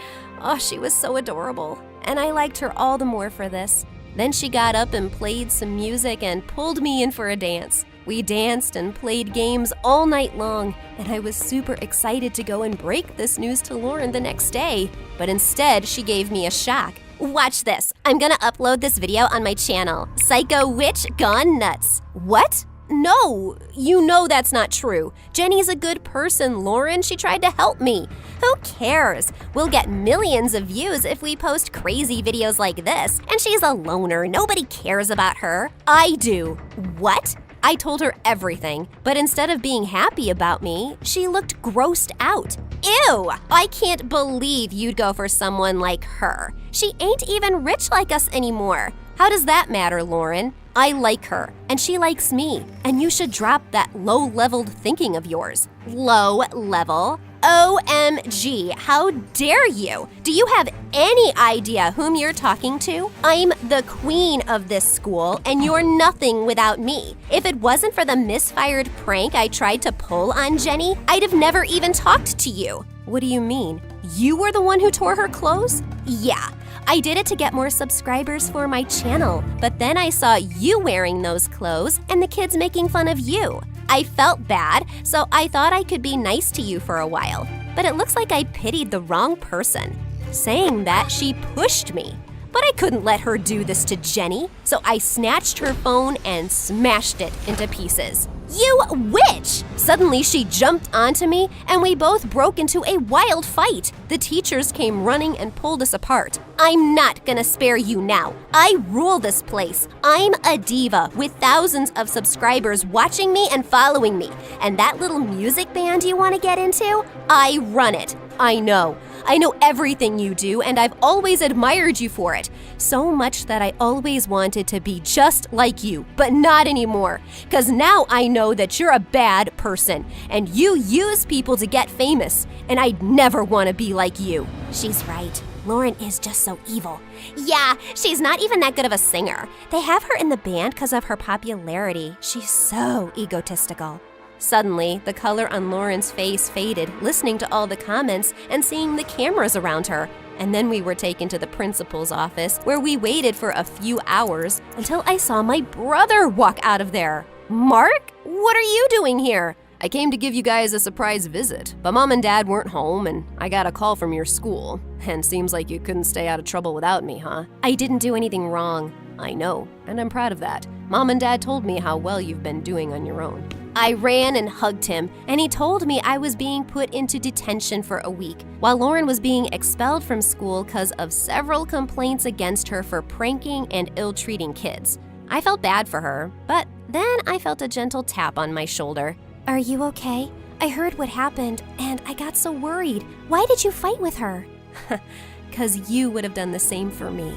she was so adorable. And I liked her all the more for this. Then she got up and played some music and pulled me in for a dance. We danced and played games all night long, and I was super excited to go and break this news to Lauren the next day. But instead, she gave me a shock. Watch this. I'm gonna upload this video on my channel. Psycho Witch Gone Nuts. What? No, you know that's not true. Jenny's a good person, Lauren. She tried to help me. Who cares? We'll get millions of views if we post crazy videos like this. And she's a loner. Nobody cares about her. I do. What? I told her everything, but instead of being happy about me, she looked grossed out. Ew! I can't believe you'd go for someone like her. She ain't even rich like us anymore. How does that matter, Lauren? I like her, and she likes me, and you should drop that low-leveled thinking of yours. Low level? OMG, how dare you? Do you have any idea whom you're talking to? I'm the queen of this school, and you're nothing without me. If it wasn't for the misfired prank I tried to pull on Jenny, I'd have never even talked to you. What do you mean? You were the one who tore her clothes? Yeah. I did it to get more subscribers for my channel, but then I saw you wearing those clothes and the kids making fun of you. I felt bad, so I thought I could be nice to you for a while, but it looks like I pitied the wrong person. Saying that, she pushed me. But I couldn't let her do this to Jenny, so I snatched her phone and smashed it into pieces. You witch! Suddenly she jumped onto me and we both broke into a wild fight. The teachers came running and pulled us apart. I'm not gonna spare you now. I rule this place. I'm a diva with thousands of subscribers watching me and following me. And that little music band you wanna get into? I run it. I know everything you do, and I've always admired you for it. So much that I always wanted to be just like you, but not anymore. 'Cause now I know that you're a bad person, and you use people to get famous, and I'd never want to be like you. She's right. Lauren is just so evil. Yeah, she's not even that good of a singer. They have her in the band because of her popularity. She's so egotistical. Suddenly, the color on Lauren's face faded, listening to all the comments and seeing the cameras around her. And then we were taken to the principal's office, where we waited for a few hours until I saw my brother walk out of there. Mark, what are you doing here? I came to give you guys a surprise visit, but Mom and Dad weren't home and I got a call from your school. And seems like you couldn't stay out of trouble without me, huh? I didn't do anything wrong. I know, and I'm proud of that. Mom and Dad told me how well you've been doing on your own. I ran and hugged him, and he told me I was being put into detention for a week, while Lauren was being expelled from school because of several complaints against her for pranking and ill-treating kids. I felt bad for her, but then I felt a gentle tap on my shoulder. Are you okay? I heard what happened, and I got so worried. Why did you fight with her? 'Cause you would have done the same for me.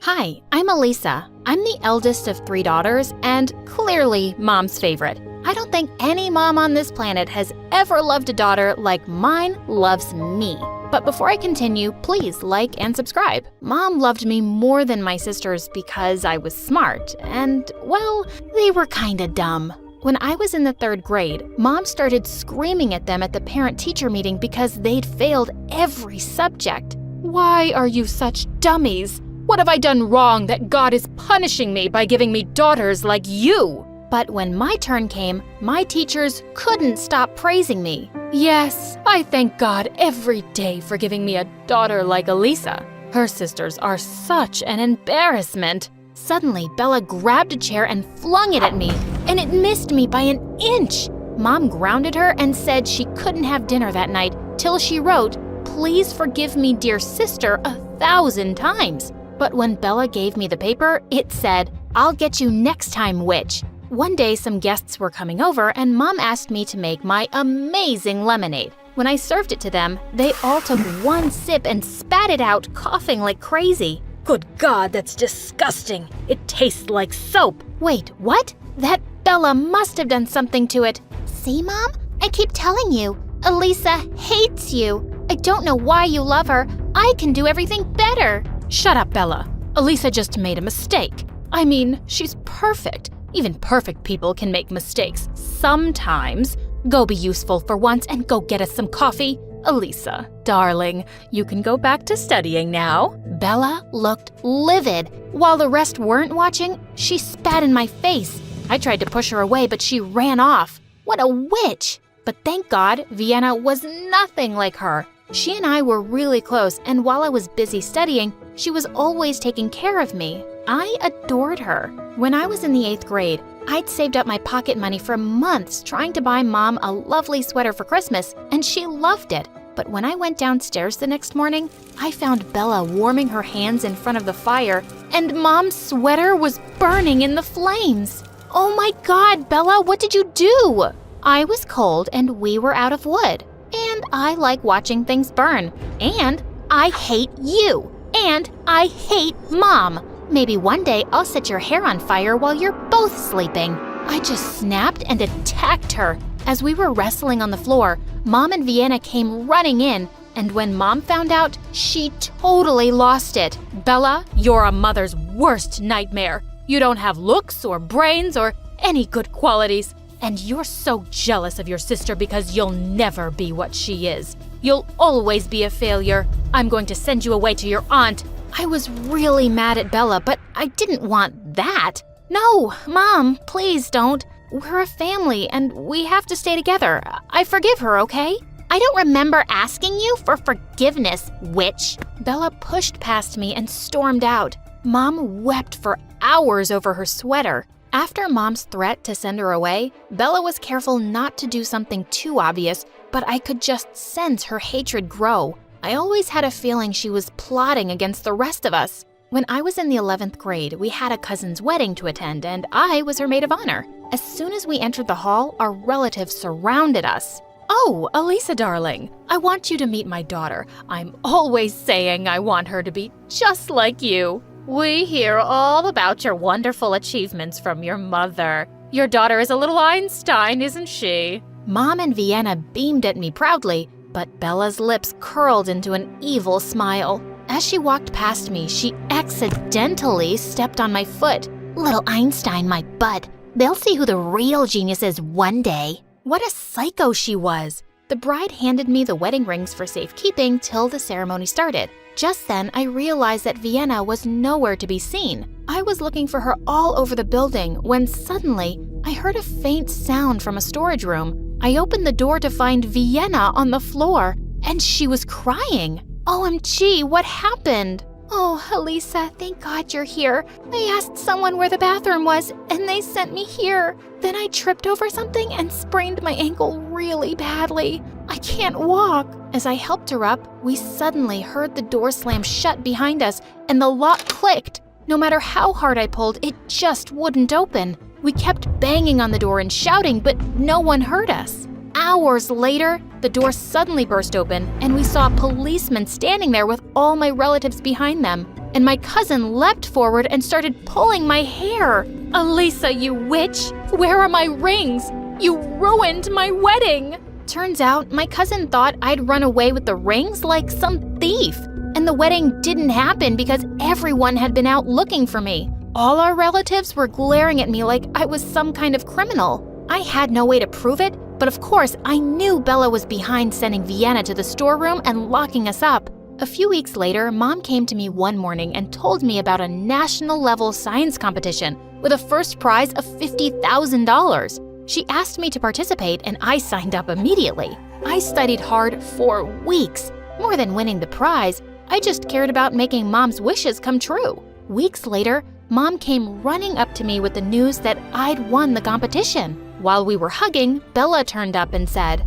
Hi, I'm Elisa. I'm the eldest of 3 daughters and clearly Mom's favorite. I don't think any mom on this planet has ever loved a daughter like mine loves me. But before I continue, please like and subscribe. Mom loved me more than my sisters because I was smart and, well, they were kinda dumb. When I was in the 3rd grade, Mom started screaming at them at the parent-teacher meeting because they'd failed every subject. Why are you such dummies? What have I done wrong that God is punishing me by giving me daughters like you? But when my turn came, my teachers couldn't stop praising me. Yes, I thank God every day for giving me a daughter like Elisa. Her sisters are such an embarrassment. Suddenly, Bella grabbed a chair and flung it at me, and it missed me by an inch. Mom grounded her and said she couldn't have dinner that night till she wrote, "Please forgive me, dear sister," 1,000 times. But when Bella gave me the paper, it said, "I'll get you next time, witch." One day, some guests were coming over, and Mom asked me to make my amazing lemonade. When I served it to them, they all took one sip and spat it out, coughing like crazy. Good God, that's disgusting. It tastes like soap. Wait, what? That Bella must have done something to it. See, Mom? I keep telling you, Elisa hates you. I don't know why you love her. I can do everything better. Shut up, Bella. Elisa just made a mistake. I mean, she's perfect. Even perfect people can make mistakes sometimes. Go be useful for once and go get us some coffee. Elisa, darling, you can go back to studying now. Bella looked livid. While the rest weren't watching, she spat in my face. I tried to push her away, but she ran off. What a witch! But thank God, Vienna was nothing like her. She and I were really close, and while I was busy studying, she was always taking care of me. I adored her. When I was in the 8th grade, I'd saved up my pocket money for months trying to buy Mom a lovely sweater for Christmas, and she loved it. But when I went downstairs the next morning, I found Bella warming her hands in front of the fire, and Mom's sweater was burning in the flames. Oh my God, Bella, what did you do? I was cold and we were out of wood. And I like watching things burn. And I hate you. And I hate Mom. Maybe one day I'll set your hair on fire while you're both sleeping. I just snapped and attacked her. As we were wrestling on the floor, Mom and Vienna came running in, and when Mom found out, she totally lost it. Bella, you're a mother's worst nightmare. You don't have looks or brains or any good qualities. And you're so jealous of your sister because you'll never be what she is. You'll always be a failure. I'm going to send you away to your aunt. I was really mad at Bella, but I didn't want that. No, Mom, please don't. We're a family and we have to stay together. I forgive her, okay? I don't remember asking you for forgiveness, witch. Bella pushed past me and stormed out. Mom wept for hours over her sweater. After Mom's threat to send her away, Bella was careful not to do something too obvious, but I could just sense her hatred grow. I always had a feeling she was plotting against the rest of us. When I was in the 11th grade, we had a cousin's wedding to attend, and I was her maid of honor. As soon as we entered the hall, our relatives surrounded us. Oh, Elisa, darling, I want you to meet my daughter. I'm always saying I want her to be just like you. We hear all about your wonderful achievements from your mother. Your daughter is a little Einstein, isn't she? Mom and Vienna beamed at me proudly, but Bella's lips curled into an evil smile. As she walked past me, she accidentally stepped on my foot. Little Einstein, my butt. They'll see who the real genius is one day. What a psycho she was. The bride handed me the wedding rings for safekeeping till the ceremony started. Just then, I realized that Vienna was nowhere to be seen. I was looking for her all over the building when suddenly I heard a faint sound from a storage room. I opened the door to find Vienna on the floor, and she was crying. OMG, what happened? Oh, Elisa, thank God you're here. I asked someone where the bathroom was, and they sent me here. Then I tripped over something and sprained my ankle really badly. I can't walk. As I helped her up, we suddenly heard the door slam shut behind us and the lock clicked. No matter how hard I pulled, it just wouldn't open. We kept banging on the door and shouting, but no one heard us. Hours later, the door suddenly burst open and we saw a policeman standing there with all my relatives behind them. And my cousin leapt forward and started pulling my hair. Elisa, you witch! Where are my rings? You ruined my wedding! Turns out my cousin thought I'd run away with the rings like some thief. And the wedding didn't happen because everyone had been out looking for me. All our relatives were glaring at me like I was some kind of criminal. I had no way to prove it, but of course I knew Bella was behind sending Vienna to the storeroom and locking us up. A few weeks later, Mom came to me one morning and told me about a national-level science competition with a first prize of $50,000. She asked me to participate and I signed up immediately. I studied hard for weeks. More than winning the prize, I just cared about making Mom's wishes come true. Weeks later, Mom came running up to me with the news that I'd won the competition. While we were hugging, Bella turned up and said,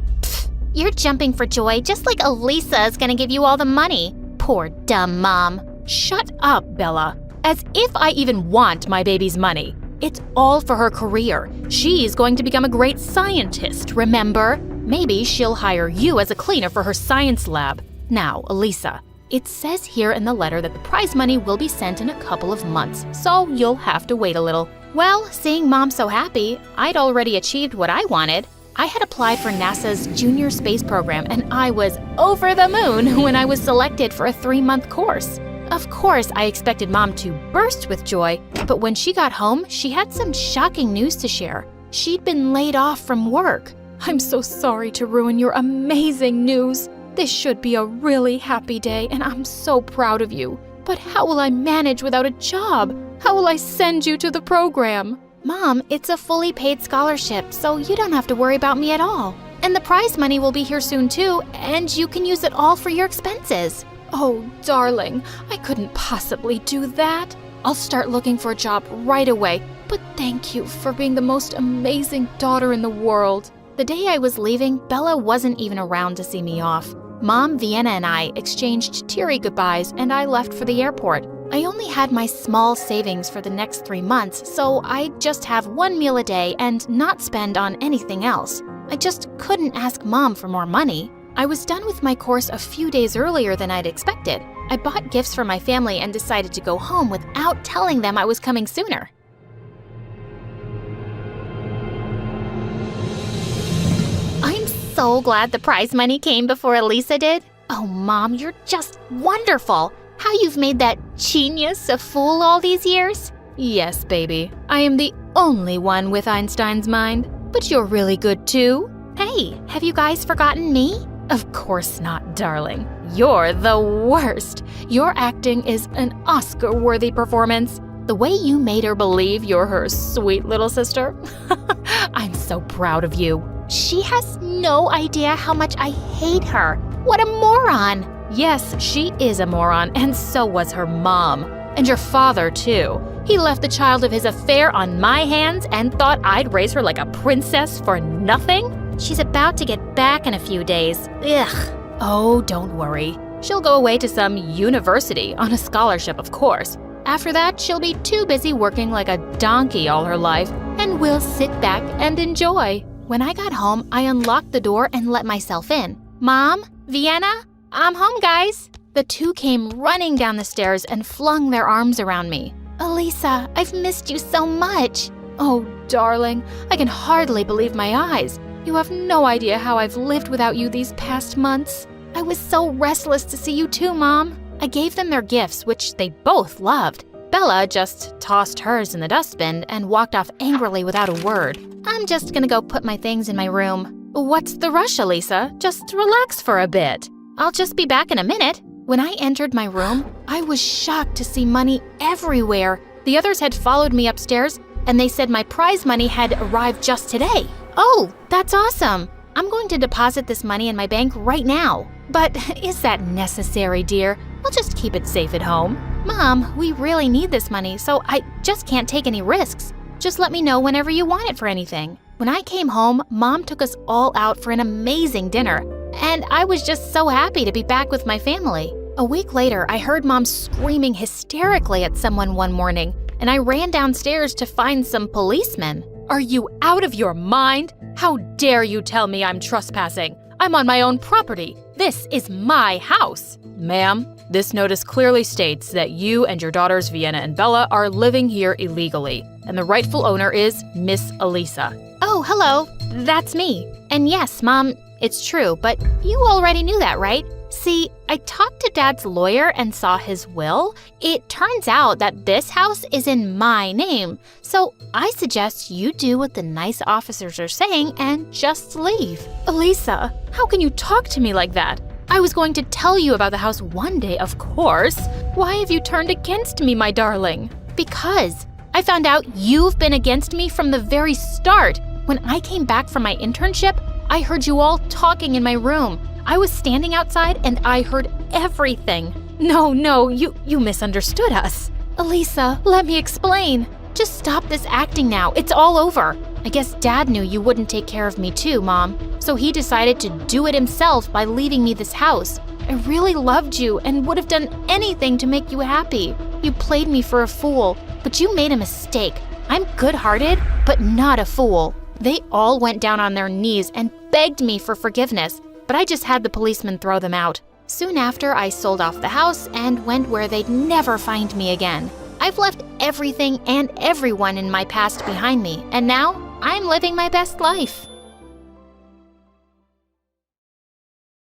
"You're jumping for joy just like Elisa is gonna give you all the money. Poor dumb Mom." Shut up, Bella. As if I even want my baby's money. It's all for her career. She's going to become a great scientist, remember? Maybe she'll hire you as a cleaner for her science lab. Now, Elisa, it says here in the letter that the prize money will be sent in a couple of months, so you'll have to wait a little. Well, seeing Mom so happy, I'd already achieved what I wanted. I had applied for NASA's Junior Space Program and I was over the moon when I was selected for a 3-month course. Of course, I expected Mom to burst with joy, but when she got home, she had some shocking news to share. She'd been laid off from work. I'm so sorry to ruin your amazing news. This should be a really happy day and I'm so proud of you. But how will I manage without a job? How will I send you to the program? Mom, it's a fully paid scholarship, so you don't have to worry about me at all. And the prize money will be here soon too, and you can use it all for your expenses. Oh, darling, I couldn't possibly do that. I'll start looking for a job right away, but thank you for being the most amazing daughter in the world. The day I was leaving, Bella wasn't even around to see me off. Mom, Vienna, and I exchanged teary goodbyes, and I left for the airport. I only had my small savings for the next 3 months, so I'd just have 1 meal a day and not spend on anything else. I just couldn't ask Mom for more money. I was done with my course a few days earlier than I'd expected. I bought gifts for my family and decided to go home without telling them I was coming sooner. I'm so glad the prize money came before Elisa did. Oh, Mom, you're just wonderful. How you've made that genius a fool all these years? Yes, baby. I am the only one with Einstein's mind, but you're really good too. Hey, have you guys forgotten me? Of course not, darling. You're the worst. Your acting is an Oscar-worthy performance. The way you made her believe you're her sweet little sister. I'm so proud of you. She has no idea how much I hate her. What a moron. Yes, she is a moron, and so was her mom. And your father, too. He left the child of his affair on my hands and thought I'd raise her like a princess for nothing? She's about to get back in a few days. Ugh. Oh, don't worry. She'll go away to some university on a scholarship, of course. After that, she'll be too busy working like a donkey all her life, and we'll sit back and enjoy. When I got home, I unlocked the door and let myself in. Mom, Vienna, I'm home, guys. The two came running down the stairs and flung their arms around me. Elisa, I've missed you so much. Oh, darling, I can hardly believe my eyes. You have no idea how I've lived without you these past months. I was so restless to see you too, Mom. I gave them their gifts, which they both loved. Bella just tossed hers in the dustbin and walked off angrily without a word. I'm just gonna go put my things in my room. What's the rush, Elisa? Just relax for a bit. I'll just be back in a minute. When I entered my room, I was shocked to see money everywhere. The others had followed me upstairs, and they said my prize money had arrived just today. Oh, that's awesome. I'm going to deposit this money in my bank right now. But is that necessary, dear? I'll just keep it safe at home. Mom, we really need this money, so I just can't take any risks. Just let me know whenever you want it for anything. When I came home, Mom took us all out for an amazing dinner. and I was just so happy to be back with my family. A week later, I heard Mom screaming hysterically at someone one morning, and I ran downstairs to find some policemen. Are you out of your mind? How dare you tell me I'm trespassing? I'm on my own property. This is my house. Ma'am, this notice clearly states that you and your daughters Vienna and Bella are living here illegally, and the rightful owner is Miss Elisa. Oh, hello. That's me. And yes, Mom, it's true, but you already knew that, right? See, I talked to Dad's lawyer and saw his will. It turns out that this house is in my name. So I suggest you do what the nice officers are saying and just leave. Elisa, how can you talk to me like that? I was going to tell you about the house one day, of course. Why have you turned against me, my darling? Because I found out you've been against me from the very start. When I came back from my internship, I heard you all talking in my room. I was standing outside and I heard everything. No, you misunderstood us. Elisa, let me explain. Just stop this acting now. It's all over. I guess Dad knew you wouldn't take care of me too, Mom. So he decided to do it himself by leaving me this house. I really loved you and would have done anything to make you happy. You played me for a fool, but you made a mistake. I'm good-hearted, but not a fool. They all went down on their knees and begged me for forgiveness, but I just had the policeman throw them out. Soon after, I sold off the house and went where they'd never find me again. I've left everything and everyone in my past behind me, and now I'm living my best life.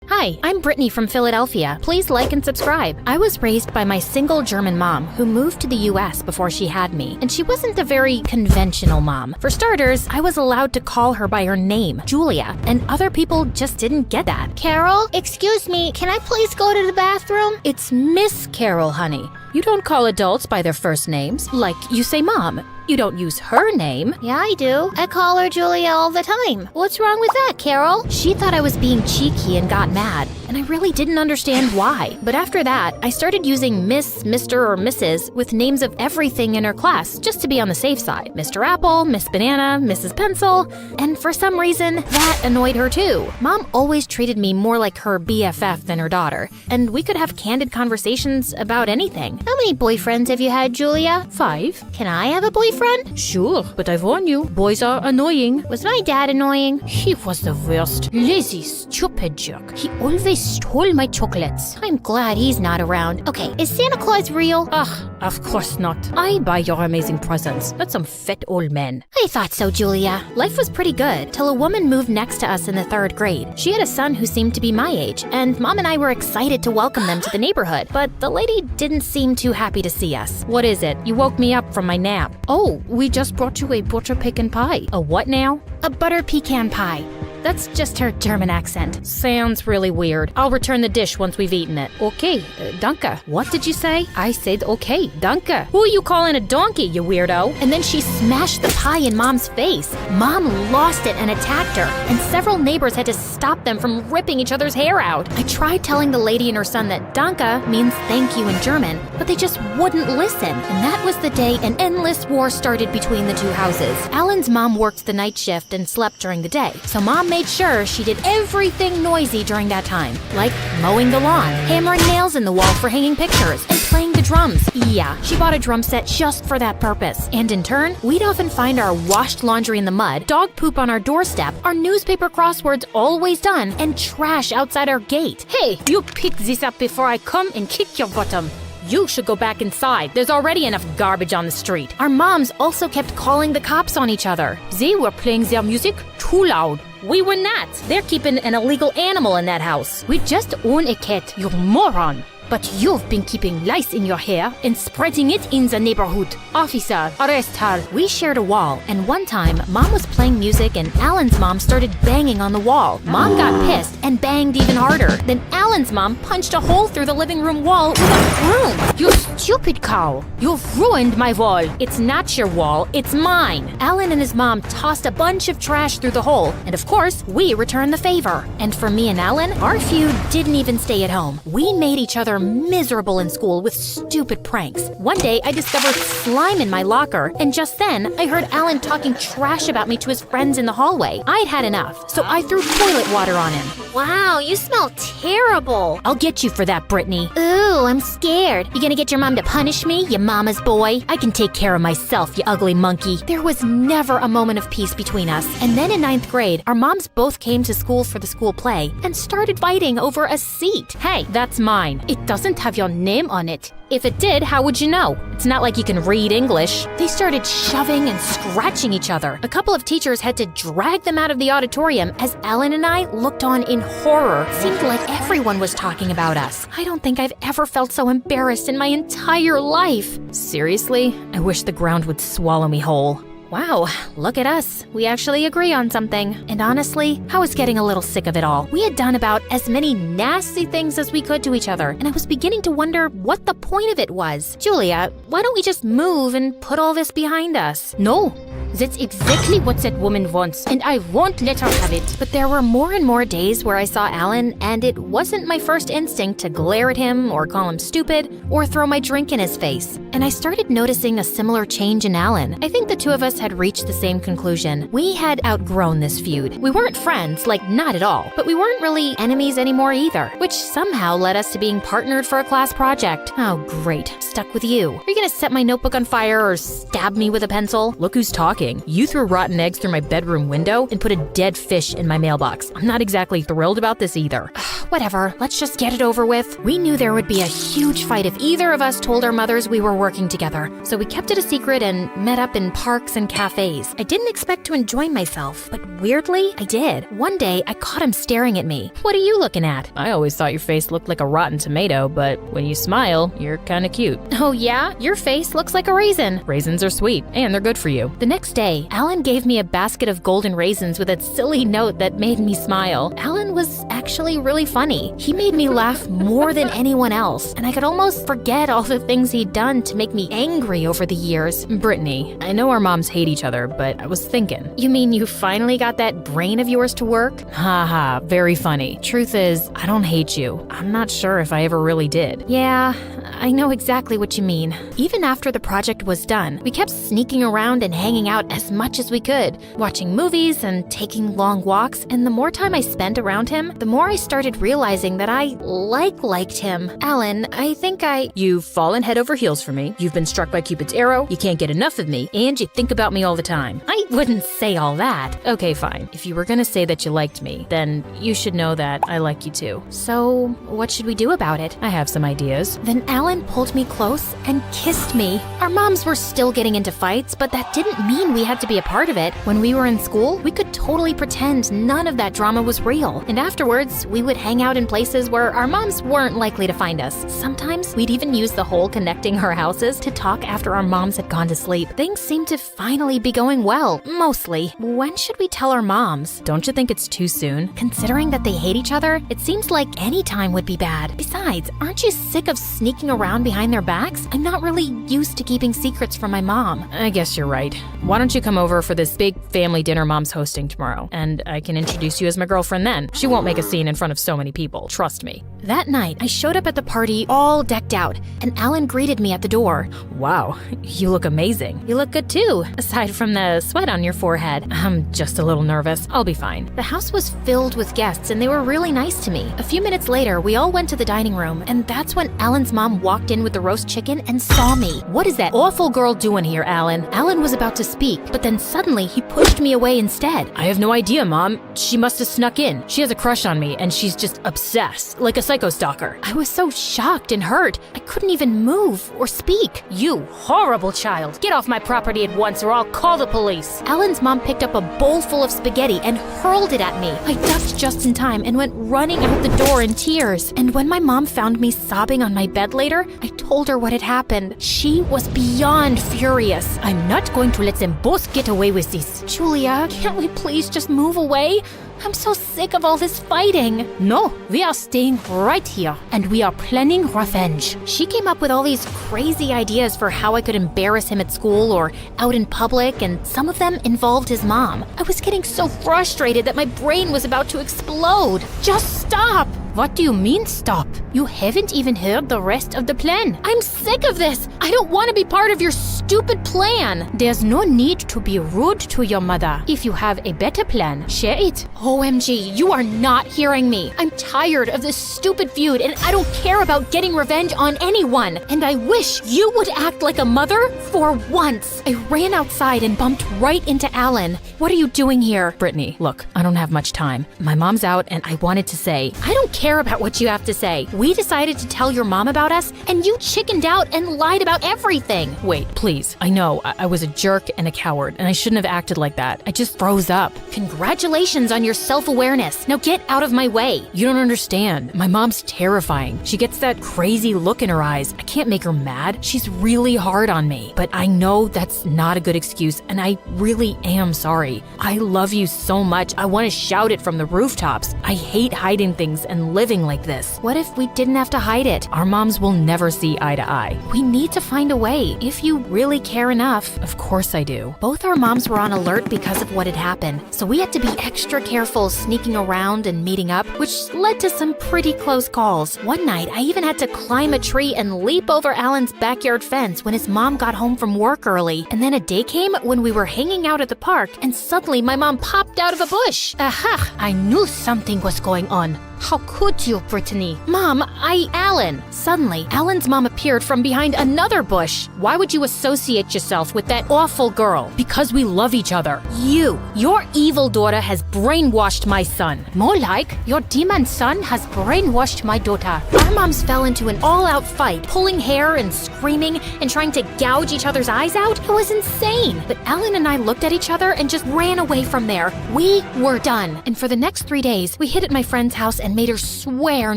Hi, I'm Brittany from Philadelphia. Please like and subscribe. I was raised by my single German mom who moved to the US before she had me, and she wasn't a very conventional mom. For starters, I was allowed to call her by her name, Julia, and other people just didn't get that. Carol, excuse me, can I please go to the bathroom? It's Miss Carol, honey. You don't call adults by their first names, like you say Mom. You don't use her name. Yeah, I do. I call her Julia all the time. What's wrong with that, Carol? She thought I was being cheeky and got mad, and I really didn't understand why. But after that, I started using Miss, Mr., or Mrs. with names of everything in her class, just to be on the safe side. Mr. Apple, Miss Banana, Mrs. Pencil, and for some reason, that annoyed her too. Mom always treated me more like her BFF than her daughter, and we could have candid conversations about anything. How many boyfriends have you had, Julia? 5. Can I have a boyfriend? Sure, but I warn you, boys are annoying. Was my dad annoying? He was the worst. Lazy, stupid jerk. He always stole my chocolates. I'm glad he's not around. Okay, is Santa Claus real? Ugh, of course not. I buy your amazing presents, not some fat old men. I thought so, Julia. Life was pretty good, till a woman moved next to us in the 3rd grade. She had a son who seemed to be my age, and Mom and I were excited to welcome them to the neighborhood, but the lady didn't seem too happy to see us. What is it? You woke me up from my nap. Oh, we just brought you a butter pecan pie. A what now? A butter pecan pie. That's just her German accent. Sounds really weird. I'll return the dish once we've eaten it. Okay, danke. What did you say? I said okay, danke. Who are you calling a donkey, you weirdo? And then she smashed the pie in Mom's face. Mom lost it and attacked her, and several neighbors had to stop them from ripping each other's hair out. I tried telling the lady and her son that danke means thank you in German, but they just wouldn't listen. And that was the day an endless war started between the two houses. Alan's mom worked the night shift and slept during the day, so Mom made sure she did everything noisy during that time, like mowing the lawn, hammering nails in the wall for hanging pictures, and playing the drums. Yeah, she bought a drum set just for that purpose. And in turn, we'd often find our washed laundry in the mud, dog poop on our doorstep, our newspaper crosswords always done, and trash outside our gate. Hey, you pick this up before I come and kick your bottom. You should go back inside. There's already enough garbage on the street. Our moms also kept calling the cops on each other. They were playing their music too loud. We were not. They're keeping an illegal animal in that house. We just own a cat, you moron. But you've been keeping lice in your hair and spreading it in the neighborhood. Officer, arrest her. We shared a wall, and one time, Mom was playing music and Alan's mom started banging on the wall. Mom got pissed and banged even harder. Then Alan's mom punched a hole through the living room wall with a broom. You stupid cow. You've ruined my wall. It's not your wall, it's mine. Alan and his mom tossed a bunch of trash through the hole, and of course, we returned the favor. And for me and Alan, our feud didn't even stay at home. We made each other miserable in school with stupid pranks. One day, I discovered slime in my locker, and just then, I heard Alan talking trash about me to his friends in the hallway. I'd had enough, so I threw toilet water on him. Wow, you smell terrible. I'll get you for that, Brittany. Ooh, I'm scared. You gonna get your mom to punish me, you mama's boy? I can take care of myself, you ugly monkey. There was never a moment of peace between us. And then in 9th grade, our moms both came to school for the school play and started fighting over a seat. Hey, that's mine. It doesn't have your name on it. If it did, how would you know? It's not like you can read English. They started shoving and scratching each other. A couple of teachers had to drag them out of the auditorium as Alan and I looked on in horror. Seemed like everyone was talking about us. I don't think I've ever felt so embarrassed in my entire life. Seriously, I wish the ground would swallow me whole. Wow, look at us. We actually agree on something. And honestly, I was getting a little sick of it all. We had done about as many nasty things as we could to each other, and I was beginning to wonder what the point of it was. Julia, why don't we just move and put all this behind us? No, that's exactly what that woman wants, and I won't let her have it. But there were more and more days where I saw Alan, and it wasn't my first instinct to glare at him or call him stupid or throw my drink in his face. And I started noticing a similar change in Alan. I think the two of us had reached the same conclusion. We had outgrown this feud. We weren't friends, like not at all, but we weren't really enemies anymore either, which somehow led us to being partnered for a class project. Oh, great. Stuck with you. Are you gonna set my notebook on fire or stab me with a pencil? Look who's talking. You threw rotten eggs through my bedroom window and put a dead fish in my mailbox. I'm not exactly thrilled about this either. Whatever, let's just get it over with. We knew there would be a huge fight if either of us told our mothers we were working together, so we kept it a secret and met up in parks and cafes. I didn't expect to enjoy myself, but weirdly, I did. One day, I caught him staring at me. What are you looking at? I always thought your face looked like a rotten tomato, but when you smile, you're kinda cute. Oh yeah? Your face looks like a raisin. Raisins are sweet, and they're good for you. The next day, Alan gave me a basket of golden raisins with a silly note that made me smile. Alan was actually really funny. He made me laugh more than anyone else, and I could almost forget all the things he'd done to make me angry over the years. Brittany, I know our moms hate each other, but I was thinking. You mean you finally got that brain of yours to work? Haha, very funny. Truth is, I don't hate you. I'm not sure if I ever really did. Yeah, I know exactly what you mean. Even after the project was done, we kept sneaking around and hanging out as much as we could, watching movies and taking long walks, and the more time I spent around him, the more I started realizing that I liked him. Alan, I think You've fallen head over heels for me. You've been struck by Cupid's arrow. You can't get enough of me, and you think about me all the time. I wouldn't say all that. Okay, fine. If you were gonna say that you liked me, then you should know that I like you too. So, what should we do about it? I have some ideas. Then Alan pulled me close and kissed me. Our moms were still getting into fights, but that didn't mean we had to be a part of it. When we were in school, we could totally pretend none of that drama was real. And afterwards, we would hang out in places where our moms weren't likely to find us. Sometimes we'd even use the whole connecting our houses to talk after our moms had gone to sleep. Things seemed to finally be going well, mostly. When should we tell our moms? Don't you think it's too soon? Considering that they hate each other, it seems like any time would be bad. Besides, aren't you sick of sneaking around behind their backs? I'm not really used to keeping secrets from my mom. I guess you're right. Why don't you come over for this big family dinner Mom's hosting tomorrow, and I can introduce you as my girlfriend then. She won't make a scene in front of so many people, trust me. That night, I showed up at the party all decked out, and Alan greeted me at the door. Wow, you look amazing. You look good too, aside from the sweat on your forehead. I'm just a little nervous. I'll be fine. The house was filled with guests, and they were really nice to me. A few minutes later, we all went to the dining room, and that's when Alan's mom walked in with the roast chicken and saw me. What is that awful girl doing here, Alan? Alan was about to speak, but then suddenly he pushed me away instead. I have no idea, Mom. She must have snuck in. She has a crush on me, and she's just obsessed, like a psycho stalker. I was so shocked and hurt, I couldn't even move or speak. You horrible child. Get off my property at once or I'll call the police. Alan's mom picked up a bowl full of spaghetti and hurled it at me. I ducked just in time and went running out the door in tears. And when my mom found me sobbing on my bed later, I told her what had happened. She was beyond furious. I'm not going to let them both get away with this. Julia, can't we please just move away? I'm so sick of all this fighting. No, we are staying right here, and we are planning revenge. She came up with all these crazy ideas for how I could embarrass him at school or out in public, and some of them involved his mom. I was getting so frustrated that my brain was about to explode. Just stop! What do you mean, stop? You haven't even heard the rest of the plan. I'm sick of this. I don't want to be part of your stupid stupid plan. There's no need to be rude to your mother. If you have a better plan, share it. OMG, you are not hearing me. I'm tired of this stupid feud and I don't care about getting revenge on anyone. And I wish you would act like a mother for once. I ran outside and bumped right into Alan. What are you doing here? Brittany, look, I don't have much time. My mom's out and I wanted to say, I don't care about what you have to say. We decided to tell your mom about us and you chickened out and lied about everything. Wait, please. I know I was a jerk and a coward and I shouldn't have acted like that. I just froze up. Congratulations on your self-awareness. Now get out of my way. You don't understand. My mom's terrifying. She gets that crazy look in her eyes. I can't make her mad. She's really hard on me. But I know that's not a good excuse and I really am sorry. I love you so much. I want to shout it from the rooftops. I hate hiding things and living like this. What if we didn't have to hide it? Our moms will never see eye to eye. We need to find a way, if you really care enough. Of course I do. Both our moms were on alert because of what had happened, so we had to be extra careful sneaking around and meeting up, which led to some pretty close calls. One night, I even had to climb a tree and leap over Alan's backyard fence when his mom got home from work early. And then a day came when we were hanging out at the park, and suddenly my mom popped out of a bush. Aha! I knew something was going on. How could you, Brittany? Mom, Alan. Suddenly, Alan's mom appeared from behind another bush. Why would you associate yourself with that awful girl? Because we love each other. Your evil daughter has brainwashed my son. More like, your demon son has brainwashed my daughter. Our moms fell into an all-out fight, pulling hair and screaming and trying to gouge each other's eyes out. It was insane. But Alan and I looked at each other and just ran away from there. We were done. And for the next 3 days, we hid at my friend's house and made her swear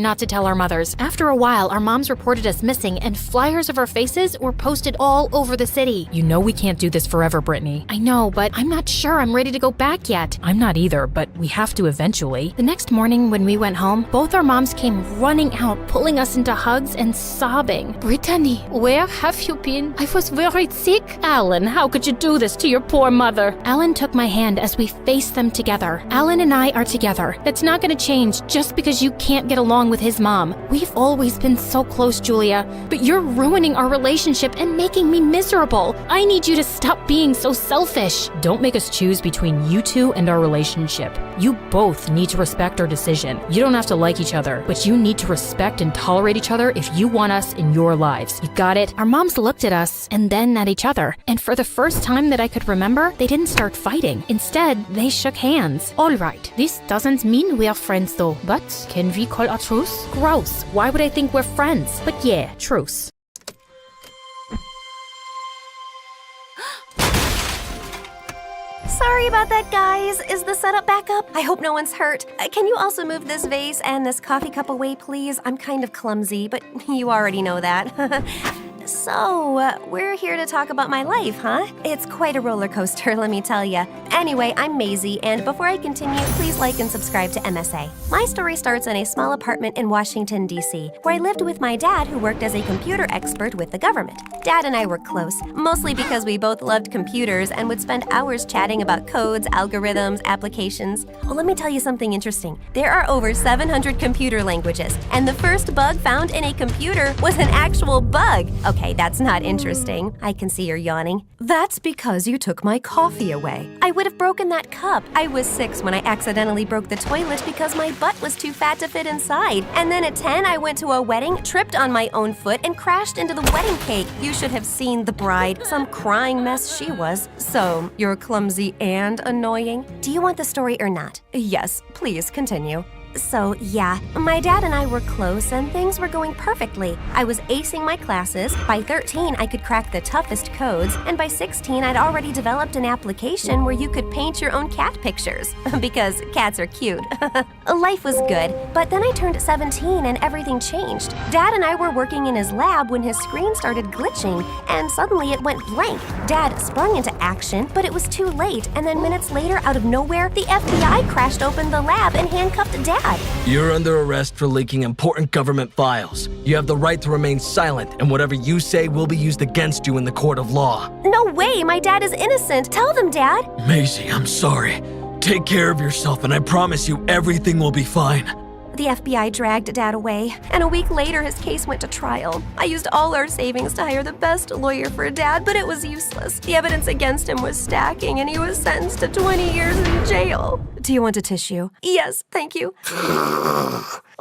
not to tell our mothers. After a while, our moms reported us missing and flyers of our faces were posted all over the city. You know we can't do this forever, Brittany. I know, but I'm not sure I'm ready to go back yet. I'm not either, but we have to eventually. The next morning when we went home, both our moms came running out, pulling us into hugs and sobbing. Brittany, where have you been? I was very sick. Alan, how could you do this to your poor mother? Alan took my hand as we faced them together. Alan and I are together. That's not gonna change just because you can't get along with his mom. We've always been so close, Julia, but you're ruining our relationship and making me miserable. I need you to stop being so selfish. Don't make us choose between you two and our relationship. You both need to respect our decision. You don't have to like each other, but you need to respect and tolerate each other if you want us in your lives. You got it? Our moms looked at us and then at each other, and for the first time that I could remember, they didn't start fighting. Instead, they shook hands. All right, this doesn't mean we're friends though, but can we call a truce? Gross. Why would I think we're friends? But yeah, truce. Sorry about that, guys. Is the setup back up? I hope no one's hurt. Can you also move this vase and this coffee cup away, please? I'm kind of clumsy, but you already know that. So, we're here to talk about my life, huh? It's quite a roller coaster, let me tell ya. Anyway, I'm Maisie, and before I continue, please like and subscribe to MSA. My story starts in a small apartment in Washington, D.C., where I lived with my dad, who worked as a computer expert with the government. Dad and I were close, mostly because we both loved computers and would spend hours chatting about codes, algorithms, applications. Well, let me tell you something interesting. There are over 700 computer languages, and the first bug found in a computer was an actual bug. Okay, that's not interesting. I can see you're yawning. That's because you took my coffee away. I would have broken that cup. I was 6 when I accidentally broke the toilet because my butt was too fat to fit inside. And then at 10, I went to a wedding, tripped on my own foot, and crashed into the wedding cake. You should have seen the bride. Some crying mess she was. So, you're clumsy and annoying? Do you want the story or not? Yes, please continue. So, yeah, my dad and I were close and things were going perfectly. I was acing my classes. By 13, I could crack the toughest codes. And by 16, I'd already developed an application where you could paint your own cat pictures. Because cats are cute. Life was good. But then I turned 17 and everything changed. Dad and I were working in his lab when his screen started glitching. And suddenly it went blank. Dad sprung into action, but it was too late. And then minutes later, out of nowhere, the FBI crashed open the lab and handcuffed Dad. You're under arrest for leaking important government files. You have the right to remain silent, and whatever you say will be used against you in the court of law. No way, my dad is innocent. Tell them, Dad. Maisie, I'm sorry. Take care of yourself, and I promise you everything will be fine. The FBI dragged Dad away, and a week later his case went to trial. I used all our savings to hire the best lawyer for Dad, but it was useless. The evidence against him was stacking, and he was sentenced to 20 years in jail. Do you want a tissue? Yes, thank you.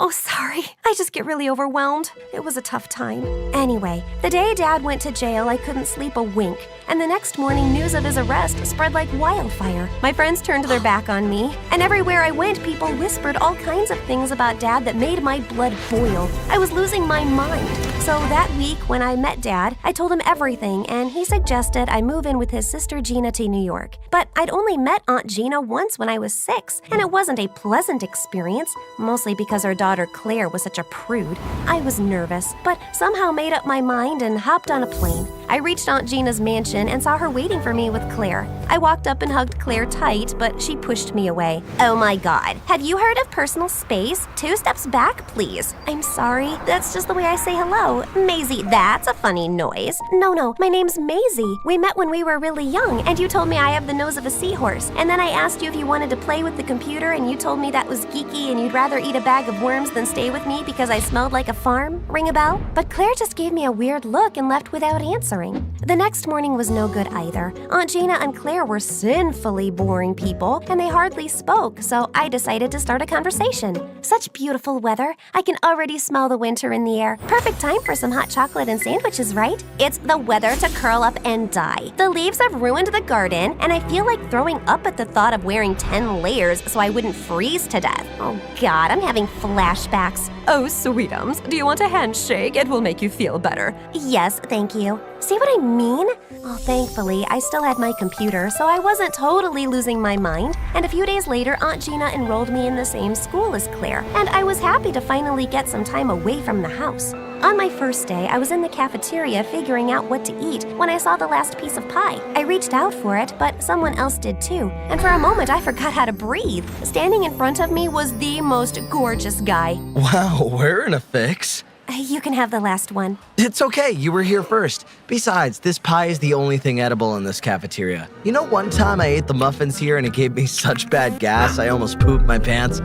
Oh, sorry. I just get really overwhelmed. It was a tough time. Anyway, the day Dad went to jail, I couldn't sleep a wink. And the next morning, news of his arrest spread like wildfire. My friends turned their back on me, and everywhere I went, people whispered all kinds of things about Dad that made my blood boil. I was losing my mind. So that week, when I met Dad, I told him everything, and he suggested I move in with his sister Gina to New York. But I'd only met Aunt Gina once when I was 6, and it wasn't a pleasant experience, mostly because her daughter Claire was such a prude. I was nervous, but somehow made up my mind and hopped on a plane. I reached Aunt Gina's mansion and saw her waiting for me with Claire. I walked up and hugged Claire tight, but she pushed me away. Oh my God, have you heard of personal space? 2 steps back, please. I'm sorry, that's just the way I say hello. Maisie, that's a funny noise. No, my name's Maisie. We met when we were really young, and you told me I have the nose of a seahorse. And then I asked you if you wanted to play with the computer, and you told me that was geeky and you'd rather eat a bag of worms than stay with me because I smelled like a farm. Ring a bell? But Claire just gave me a weird look and left without answering. The next morning was no good either. Aunt Gina and Claire were sinfully boring people, and they hardly spoke, so I decided to start a conversation. Such beautiful weather. I can already smell the winter in the air. Perfect time for some hot chocolate and sandwiches, right? It's the weather to curl up and die. The leaves have ruined the garden, and I feel like throwing up at the thought of wearing 10 layers so I wouldn't freeze to death. Oh God, I'm having flashbacks. Oh, sweetums, do you want a handshake? It will make you feel better. Yes, thank you. See what I mean? Oh, thankfully, I still had my computer, so I wasn't totally losing my mind. And a few days later, Aunt Gina enrolled me in the same school as Claire, and I was happy to finally get some time away from the house. On my first day, I was in the cafeteria figuring out what to eat when I saw the last piece of pie. I reached out for it, but someone else did too. And for a moment, I forgot how to breathe. Standing in front of me was the most gorgeous guy. Wow, we're in a fix. You can have the last one. It's okay, you were here first. Besides, this pie is the only thing edible in this cafeteria. You know, one time I ate the muffins here and it gave me such bad gas, I almost pooped my pants.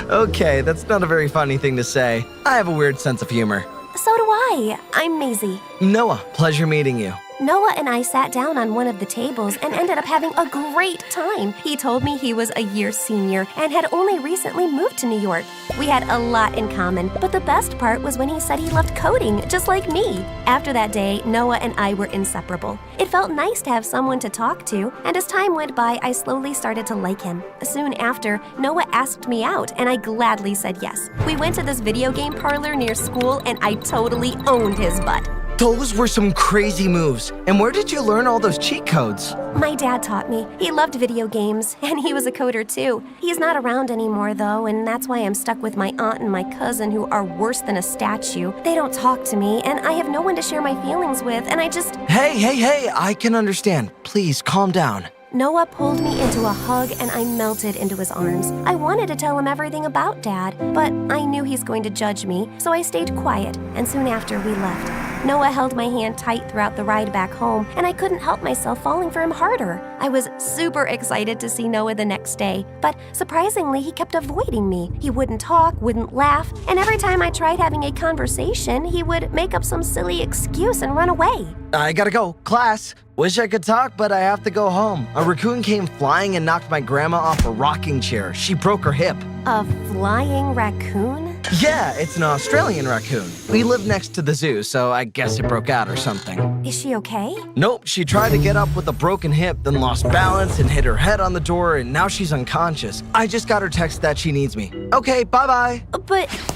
Okay, that's not a very funny thing to say. I have a weird sense of humor. So do I. I'm Maisie. Noah, pleasure meeting you. Noah and I sat down on one of the tables and ended up having a great time. He told me he was a year senior and had only recently moved to New York. We had a lot in common, but the best part was when he said he loved coding, just like me. After that day, Noah and I were inseparable. It felt nice to have someone to talk to, and as time went by, I slowly started to like him. Soon after, Noah asked me out, and I gladly said yes. We went to this video game parlor near school, and I totally owned his butt. Those were some crazy moves. And where did you learn all those cheat codes? My dad taught me. He loved video games, and he was a coder too. He's not around anymore though, and that's why I'm stuck with my aunt and my cousin who are worse than a statue. They don't talk to me, and I have no one to share my feelings with, and I just... Hey, I can understand. Please, calm down. Noah pulled me into a hug and I melted into his arms. I wanted to tell him everything about Dad, but I knew he's going to judge me, so I stayed quiet, and soon after we left. Noah held my hand tight throughout the ride back home, and I couldn't help myself falling for him harder. I was super excited to see Noah the next day, but surprisingly, he kept avoiding me. He wouldn't talk, wouldn't laugh, and every time I tried having a conversation, he would make up some silly excuse and run away. I gotta go. Class. Wish I could talk, but I have to go home. A raccoon came flying and knocked my grandma off a rocking chair. She broke her hip. A flying raccoon? Yeah, it's an Australian raccoon. We live next to the zoo, so I guess it broke out or something. Is she okay? Nope, she tried to get up with a broken hip, then lost balance and hit her head on the door, and now she's unconscious. I just got her text that she needs me. Okay, bye-bye.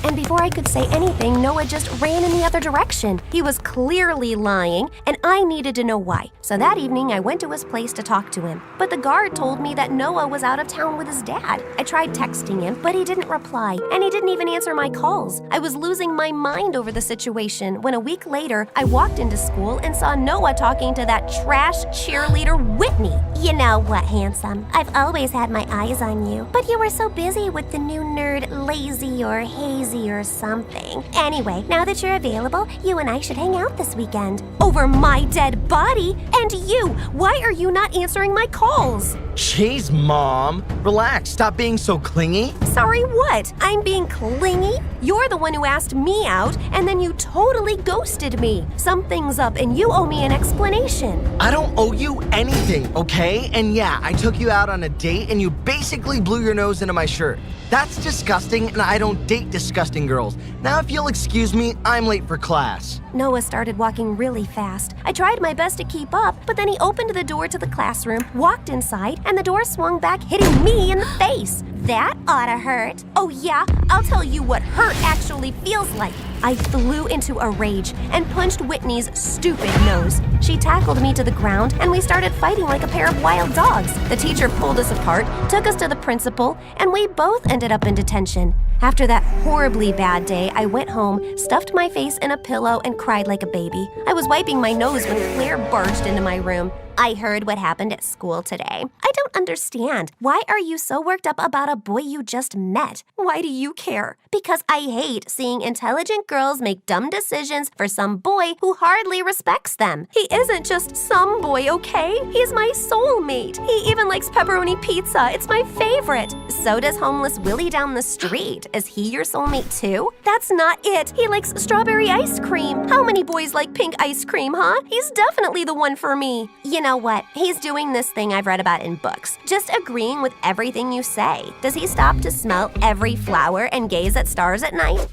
And before I could say anything, Noah just ran in the other direction. He was clearly lying, and I needed to know why. So that evening, I went to his place to talk to him. But the guard told me that Noah was out of town with his dad. I tried texting him, but he didn't reply, and he didn't even answer my calls. I was losing my mind over the situation when a week later, I walked into school and saw Noah talking to that trash cheerleader Whitney. You know what, handsome? I've always had my eyes on you, but you were so busy with the new nerd Lazy or or hazy or something. Anyway, now that you're available, you and I should hang out this weekend. Over my dead body? And you, why are you not answering my calls? Jeez, Mom. Relax, stop being so clingy. Sorry, what? I'm being clingy? You're the one who asked me out, and then you totally ghosted me. Something's up, and you owe me an explanation. I don't owe you anything, okay? And yeah, I took you out on a date, and you basically blew your nose into my shirt. That's disgusting, and I don't date disgusting girls. Now, if you'll excuse me, I'm late for class. Noah started walking really fast. I tried my best to keep up, but then he opened the door to the classroom, walked inside, and the door swung back, hitting me in the face. That oughta hurt. Oh yeah, I'll tell you what hurt actually feels like. I flew into a rage and punched Whitney's stupid nose. She tackled me to the ground, and we started fighting like a pair of wild dogs. The teacher pulled us apart, took us to the principal, and we both ended up in detention. After that horribly bad day, I went home, stuffed my face in a pillow, and cried like a baby. I was wiping my nose when Claire barged into my room. I heard what happened at school today. I don't understand. Why are you so worked up about a boy you just met? Why do you care? Because I hate seeing intelligent girls make dumb decisions for some boy who hardly respects them. He isn't just some boy, okay? He's my soulmate. He even likes pepperoni pizza. It's my favorite. So does homeless Willie down the street. Is he your soulmate too? That's not it. He likes strawberry ice cream. How many boys like pink ice cream, huh? He's definitely the one for me. You know what? He's doing this thing I've read about in books. Just agreeing with everything you say. Does he stop to smell every flower and gaze at stars at night?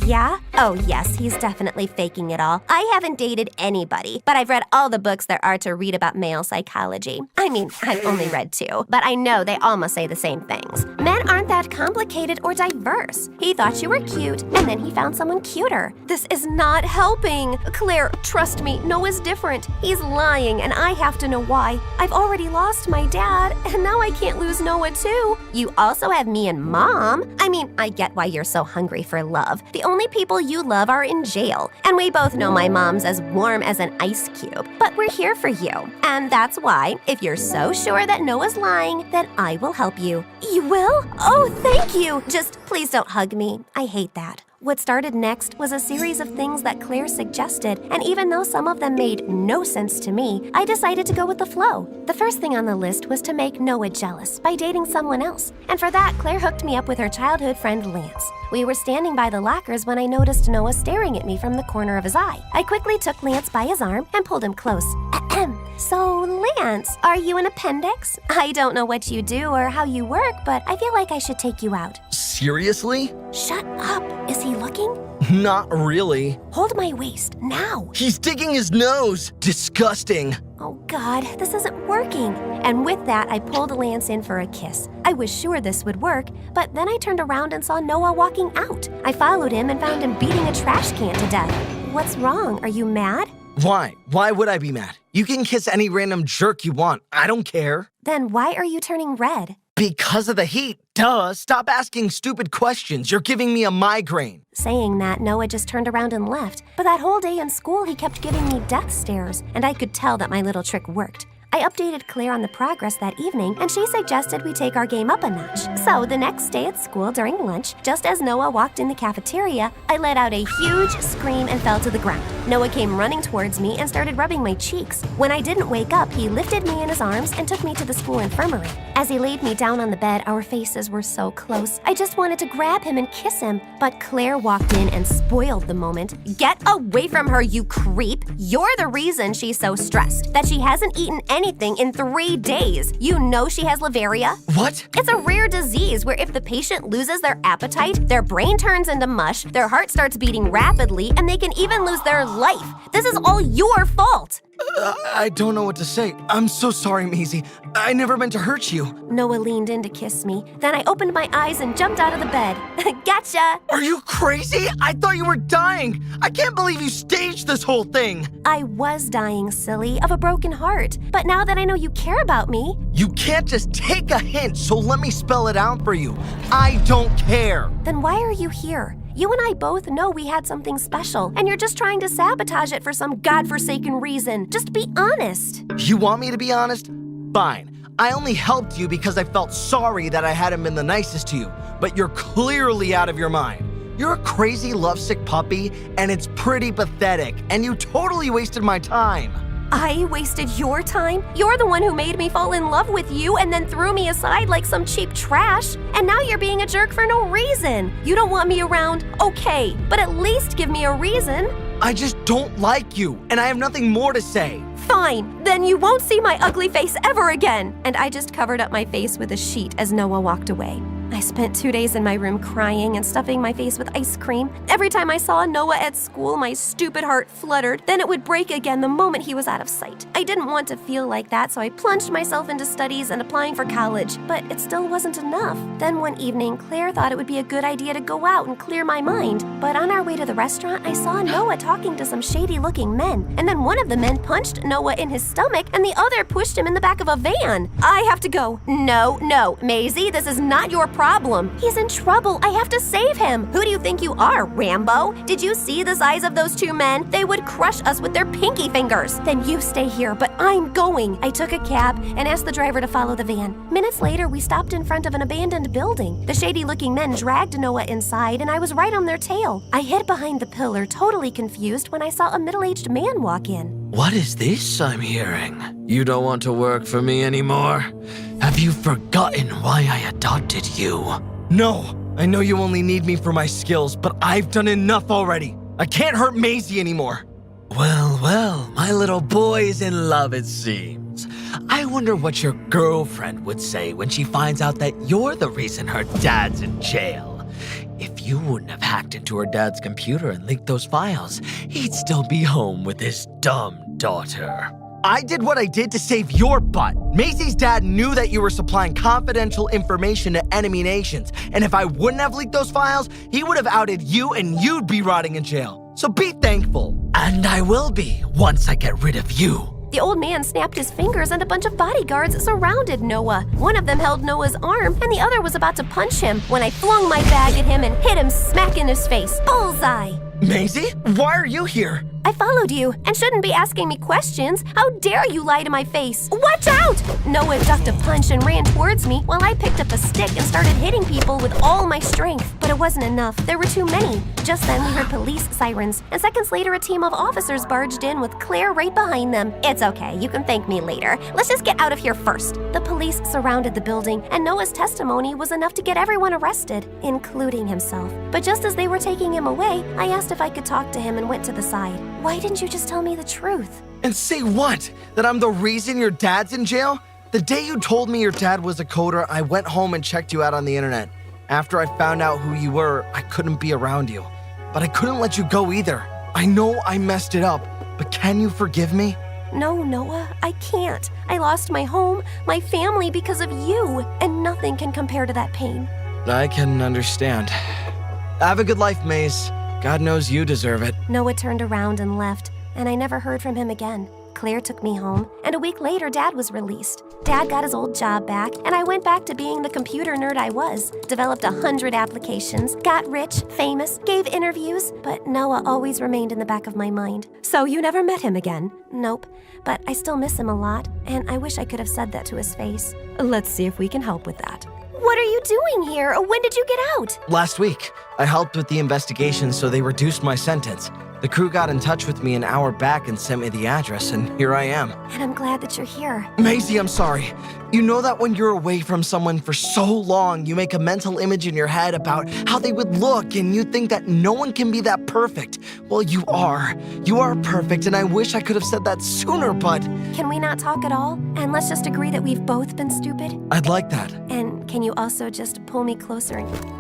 Yeah? Oh, yes, he's definitely faking it all. I haven't dated anybody, but I've read all the books there are to read about male psychology. I mean, I've only read 2, but I know they all must say the same things. Men aren't that complicated or diverse. He thought you were cute, and then he found someone cuter. This is not helping. Claire, trust me, Noah's different. He's lying, and I have to know why. I've already lost my dad, and now I can't lose Noah too. You also have me and Mom. I mean, I get why you're so hungry for love. The only people you love are in jail, and we both know my mom's as warm as an ice cube. But we're here for you, and that's why, if you're so sure that Noah's lying, then I will help you. You will? Oh, thank you. Just please don't hug me. I hate that. What started next was a series of things that Claire suggested, and even though some of them made no sense to me, I decided to go with the flow. The first thing on the list was to make Noah jealous by dating someone else, and for that, Claire hooked me up with her childhood friend Lance. We were standing by the lockers when I noticed Noah staring at me from the corner of his eye. I quickly took Lance by his arm and pulled him close. So, Lance, are you an appendix? I don't know what you do or how you work, but I feel like I should take you out. Seriously? Shut up. Is he looking? Not really. Hold my waist, now. He's digging his nose. Disgusting. Oh God, this isn't working. And with that, I pulled Lance in for a kiss. I was sure this would work, but then I turned around and saw Noah walking out. I followed him and found him beating a trash can to death. What's wrong? Are you mad? Why? Why would I be mad? You can kiss any random jerk you want. I don't care. Then why are you turning red? Because of the heat. Duh, stop asking stupid questions. You're giving me a migraine. Saying that, Noah just turned around and left. But that whole day in school, he kept giving me death stares, and I could tell that my little trick worked. I updated Claire on the progress that evening, and she suggested we take our game up a notch. So the next day at school during lunch, just as Noah walked in the cafeteria, I let out a huge scream and fell to the ground. Noah came running towards me and started rubbing my cheeks. When I didn't wake up, he lifted me in his arms and took me to the school infirmary. As he laid me down on the bed, our faces were so close. I just wanted to grab him and kiss him, but Claire walked in and spoiled the moment. Get away from her, you creep! You're the reason she's so stressed, that she hasn't eaten anything in 3 days. You know she has Lavaria? What? It's a rare disease where if the patient loses their appetite, their brain turns into mush, their heart starts beating rapidly, and they can even lose their life. This is all your fault. I don't know what to say. I'm so sorry, Maisie. I never meant to hurt you. Noah leaned in to kiss me. Then I opened my eyes and jumped out of the bed. Gotcha! Are you crazy? I thought you were dying. I can't believe you staged this whole thing. I was dying, silly, of a broken heart. But now that I know you care about me... You can't just take a hint, so let me spell it out for you. I don't care. Then why are you here? You and I both know we had something special, and you're just trying to sabotage it for some godforsaken reason. Just be honest. You want me to be honest? Fine. I only helped you because I felt sorry that I hadn't been the nicest to you. but you're clearly out of your mind. You're a crazy lovesick puppy, and it's pretty pathetic, and you totally wasted my time. I wasted your time? You're the one who made me fall in love with you and then threw me aside like some cheap trash. And now you're being a jerk for no reason. You don't want me around? Okay, but at least give me a reason. I just don't like you, and I have nothing more to say. Fine, then you won't see my ugly face ever again. And I just covered up my face with a sheet as Noah walked away. I spent 2 days in my room crying and stuffing my face with ice cream. Every time I saw Noah at school, my stupid heart fluttered. Then it would break again the moment he was out of sight. I didn't want to feel like that, so I plunged myself into studies and applying for college, but it still wasn't enough. Then one evening, Claire thought it would be a good idea to go out and clear my mind. But on our way to the restaurant, I saw Noah talking to some shady-looking men. And then one of the men punched Noah in his stomach, and the other pushed him in the back of a van. I have to go. No, Maisie, this is not your problem. He's in trouble. I have to save him. Who do you think you are, Rambo? Did you see the size of those two men? They would crush us with their pinky fingers. Then you stay here, but I'm going. I took a cab and asked the driver to follow the van. Minutes later, we stopped in front of an abandoned building. The shady-looking men dragged Noah inside, and I was right on their tail. I hid behind the pillar, totally confused, when I saw a middle-aged man walk in. What is this I'm hearing? You don't want to work for me anymore? Have you forgotten why I adopted you? No, I know you only need me for my skills, but I've done enough already. I can't hurt Maisie anymore. Well, my little boy is in love, it seems. I wonder what your girlfriend would say when she finds out that you're the reason her dad's in jail. If you wouldn't have hacked into her dad's computer and leaked those files, he'd still be home with his dumb daughter. I did what I did to save your butt. Maisie's dad knew that you were supplying confidential information to enemy nations, and if I wouldn't have leaked those files, he would have outed you and you'd be rotting in jail. So be thankful. And I will be once I get rid of you. The old man snapped his fingers and a bunch of bodyguards surrounded Noah. One of them held Noah's arm and the other was about to punch him when I flung my bag at him and hit him smack in his face. Bullseye! Maisie, why are you here? I followed you and shouldn't be asking me questions. How dare you lie to my face? Watch out! Noah ducked a punch and ran towards me while I picked up a stick and started hitting people with all my strength. But it wasn't enough. There were too many. Just then we heard police sirens, and seconds later a team of officers barged in with Claire right behind them. It's okay, you can thank me later. Let's just get out of here first. The police surrounded the building, and Noah's testimony was enough to get everyone arrested, including himself. But just as they were taking him away, I asked if I could talk to him and went to the side. Why didn't you just tell me the truth? And say what? That I'm the reason your dad's in jail? The day you told me your dad was a coder, I went home and checked you out on the internet. After I found out who you were, I couldn't be around you. But I couldn't let you go either. I know I messed it up, but can you forgive me? No, Noah, I can't. I lost my home, my family because of you, and nothing can compare to that pain. I can understand. Have a good life, Maze. God knows you deserve it. Noah turned around and left, and I never heard from him again. Claire took me home, and a week later, Dad was released. Dad got his old job back, and I went back to being the computer nerd I was. Developed 100 applications, got rich, famous, gave interviews, but Noah always remained in the back of my mind. So you never met him again? Nope, but I still miss him a lot, and I wish I could have said that to his face. Let's see if we can help with that. What are you doing here? When did you get out? Last week, I helped with the investigation, so they reduced my sentence. The crew got in touch with me an hour back and sent me the address, and here I am. And I'm glad that you're here. Maisie, I'm sorry. You know that when you're away from someone for so long, you make a mental image in your head about how they would look, and you think that no one can be that perfect. Well, you are. You are perfect, and I wish I could have said that sooner, but... Can we not talk at all? And let's just agree that we've both been stupid? I'd like that. And can you also just pull me closer and...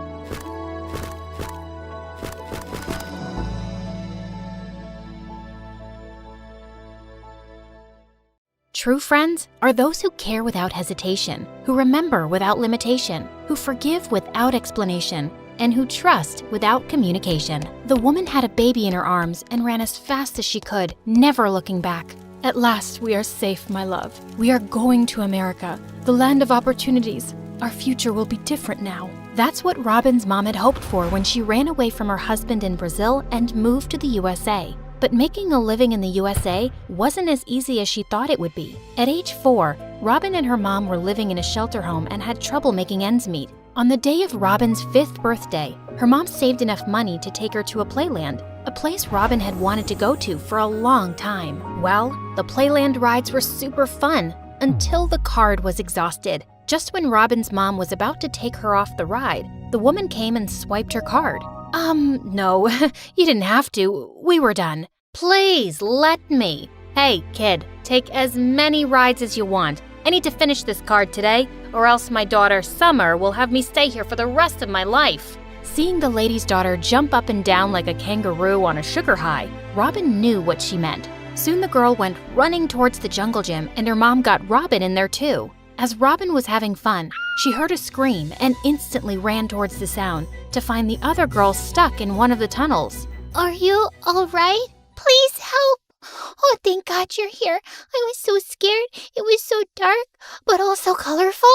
True friends are those who care without hesitation, who remember without limitation, who forgive without explanation, and who trust without communication. The woman had a baby in her arms and ran as fast as she could, never looking back. At last, we are safe, my love. We are going to America, the land of opportunities. Our future will be different now. That's what Robin's mom had hoped for when she ran away from her husband in Brazil and moved to the USA. But making a living in the USA wasn't as easy as she thought it would be. At age 4, Robin and her mom were living in a shelter home and had trouble making ends meet. On the day of Robin's 5th birthday, her mom saved enough money to take her to a playland, a place Robin had wanted to go to for a long time. Well, the playland rides were super fun until the card was exhausted. Just when Robin's mom was about to take her off the ride, the woman came and swiped her card. No, you didn't have to. We were done. Please, let me. Hey, kid, take as many rides as you want. I need to finish this card today, or else my daughter, Summer, will have me stay here for the rest of my life. Seeing the lady's daughter jump up and down like a kangaroo on a sugar high, Robin knew what she meant. Soon the girl went running towards the jungle gym, and her mom got Robin in there too. As Robin was having fun, she heard a scream and instantly ran towards the sound to find the other girl stuck in one of the tunnels. Are you all right? Please help. Oh, thank God you're here. I was so scared. It was so dark, but also colorful.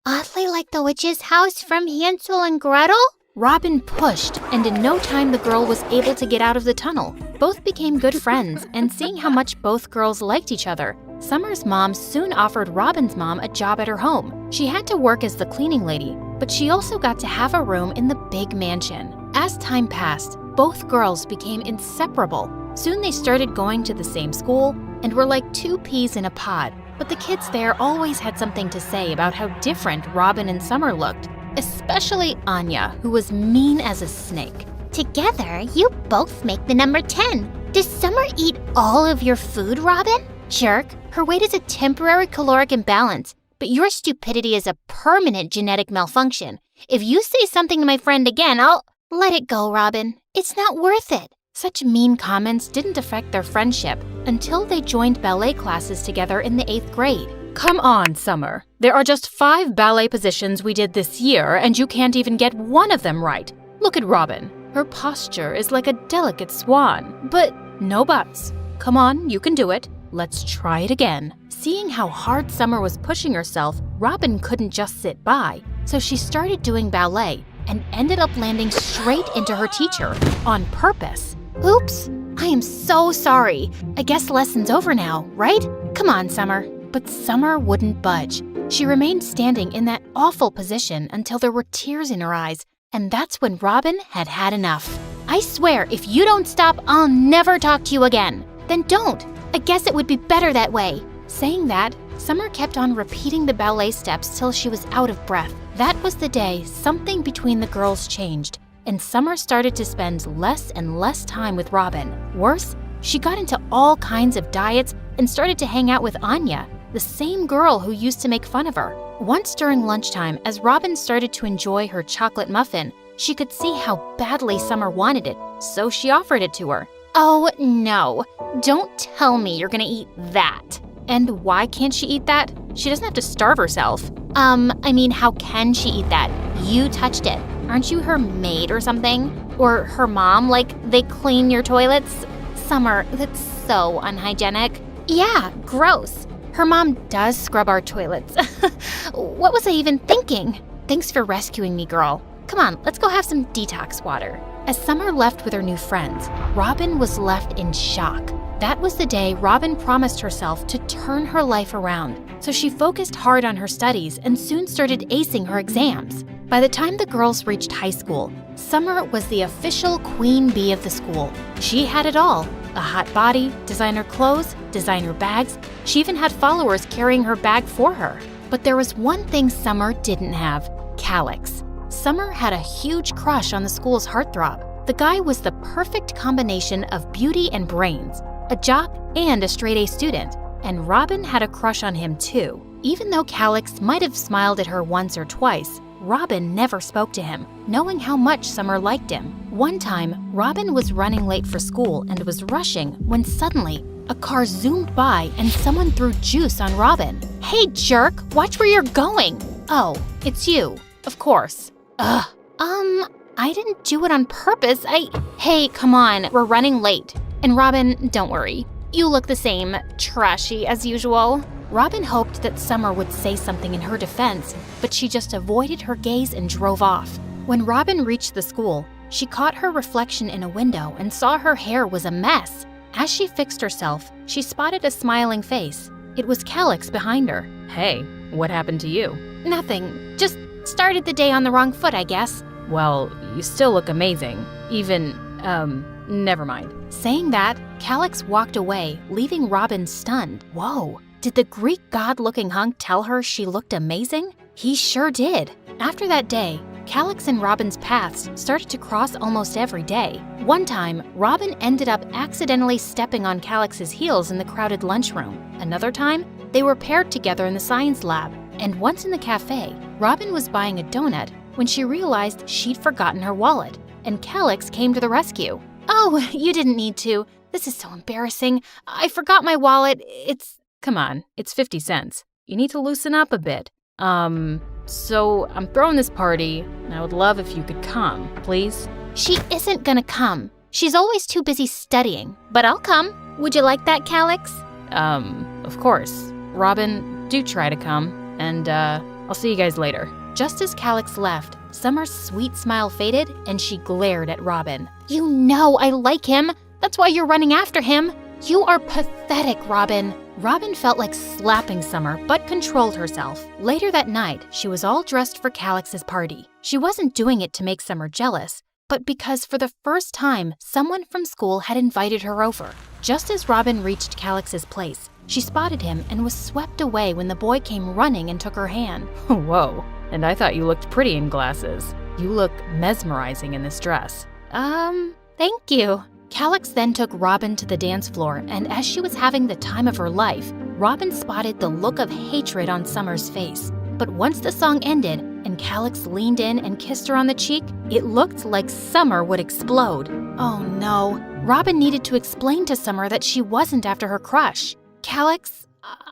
Oddly like the witch's house from Hansel and Gretel. Robin pushed, and in no time the girl was able to get out of the tunnel. Both became good friends, and seeing how much both girls liked each other, Summer's mom soon offered Robin's mom a job at her home. She had to work as the cleaning lady, but she also got to have a room in the big mansion. As time passed, both girls became inseparable. Soon they started going to the same school and were like two peas in a pod. But the kids there always had something to say about how different Robin and Summer looked, especially Anya, who was mean as a snake. Together, you both make the number 10. Does Summer eat all of your food, Robin? Jerk, her weight is a temporary caloric imbalance, but your stupidity is a permanent genetic malfunction. If you say something to my friend again, I'll... Let it go, Robin. It's not worth it. Such mean comments didn't affect their friendship until they joined ballet classes together in the 8th grade. Come on, Summer. There are just 5 ballet positions we did this year, and you can't even get one of them right. Look at Robin. Her posture is like a delicate swan. But no buts. Come on, you can do it. Let's try it again. Seeing how hard Summer was pushing herself, Robin couldn't just sit by, so she started doing ballet and ended up landing straight into her teacher on purpose. Oops, I am so sorry. I guess lesson's over now, right? Come on, Summer. But Summer wouldn't budge. She remained standing in that awful position until there were tears in her eyes, and that's when Robin had had enough. I swear, if you don't stop, I'll never talk to you again. Then don't. I guess it would be better that way. Saying that, Summer kept on repeating the ballet steps till she was out of breath. That was the day something between the girls changed, and Summer started to spend less and less time with Robin. Worse, she got into all kinds of diets and started to hang out with Anya, the same girl who used to make fun of her. Once during lunchtime, as Robin started to enjoy her chocolate muffin, she could see how badly Summer wanted it, so she offered it to her. Oh, no. Don't tell me you're gonna eat that. And why can't she eat that? She doesn't have to starve herself. How can she eat that? You touched it. Aren't you her maid or something? Or her mom, like they clean your toilets? Summer, that's so unhygienic. Yeah, gross. Her mom does scrub our toilets. What was I even thinking? Thanks for rescuing me, girl. Come on, let's go have some detox water. As Summer left with her new friends, Robin was left in shock. That was the day Robin promised herself to turn her life around, so she focused hard on her studies and soon started acing her exams. By the time the girls reached high school, Summer was the official queen bee of the school. She had it all: a hot body, designer clothes, designer bags. She even had followers carrying her bag for her. But there was one thing Summer didn't have: Calix. Summer had a huge crush on the school's heartthrob. The guy was the perfect combination of beauty and brains, a jock and a straight-A student, and Robin had a crush on him too. Even though Calix might have smiled at her once or twice, Robin never spoke to him, knowing how much Summer liked him. One time, Robin was running late for school and was rushing when suddenly, a car zoomed by and someone threw juice on Robin. Hey jerk, watch where you're going! Oh, it's you, of course. Ugh. I didn't do it on purpose. Hey, come on, we're running late. And Robin, don't worry. You look the same trashy as usual. Robin hoped that Summer would say something in her defense, but she just avoided her gaze and drove off. When Robin reached the school, she caught her reflection in a window and saw her hair was a mess. As she fixed herself, she spotted a smiling face. It was Calix behind her. Hey, what happened to you? Nothing. Just Started the day on the wrong foot, I guess. Well, you still look amazing. Even, never mind. Saying that, Calix walked away, leaving Robin stunned. Whoa, did the Greek god-looking hunk tell her she looked amazing? He sure did. After that day, Calix and Robin's paths started to cross almost every day. One time, Robin ended up accidentally stepping on Calix's heels in the crowded lunchroom. Another time, they were paired together in the science lab. And once in the cafe, Robin was buying a donut when she realized she'd forgotten her wallet, and Calix came to the rescue. Oh, you didn't need to. This is so embarrassing. I forgot my wallet. Come on, it's 50 cents. You need to loosen up a bit. So I'm throwing this party, and I would love if you could come, please. She isn't gonna come. She's always too busy studying, but I'll come. Would you like that, Calix? Of course. Robin, do try to come, and, I'll see you guys later. Just as Calix left, Summer's sweet smile faded, and she glared at Robin. You know I like him. That's why you're running after him. You are pathetic, Robin. Robin felt like slapping Summer, but controlled herself. Later that night, she was all dressed for Calix's party. She wasn't doing it to make Summer jealous, but because for the first time, someone from school had invited her over. Just as Robin reached Calix's place, she spotted him and was swept away when the boy came running and took her hand. Whoa, and I thought you looked pretty in glasses. You look mesmerizing in this dress. Thank you. Calix then took Robin to the dance floor, and as she was having the time of her life, Robin spotted the look of hatred on Summer's face. But once the song ended and Calix leaned in and kissed her on the cheek, it looked like Summer would explode. Oh no, Robin needed to explain to Summer that she wasn't after her crush. Calix,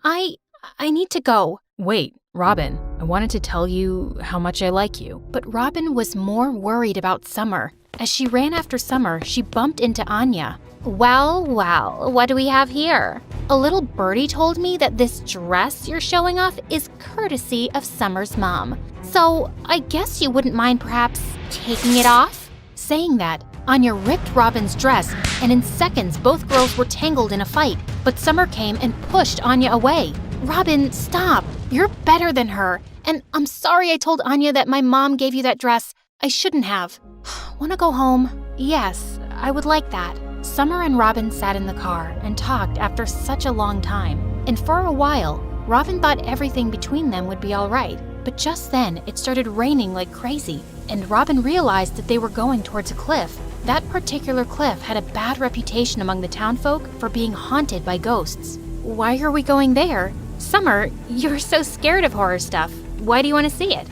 I need to go. Wait, Robin, I wanted to tell you how much I like you. But Robin was more worried about Summer. As she ran after Summer, she bumped into Anya. Well, what do we have here? A little birdie told me that this dress you're showing off is courtesy of Summer's mom. So I guess you wouldn't mind perhaps taking it off? Saying that, Anya ripped Robin's dress, and in seconds both girls were tangled in a fight. But Summer came and pushed Anya away. Robin, stop. You're better than her. And I'm sorry I told Anya that my mom gave you that dress. I shouldn't have. Wanna go home? Yes, I would like that. Summer and Robin sat in the car and talked after such a long time. And for a while, Robin thought everything between them would be all right. But just then, it started raining like crazy, and Robin realized that they were going towards a cliff. That particular cliff had a bad reputation among the townfolk for being haunted by ghosts. Why are we going there? Summer, you're so scared of horror stuff. Why do you want to see it?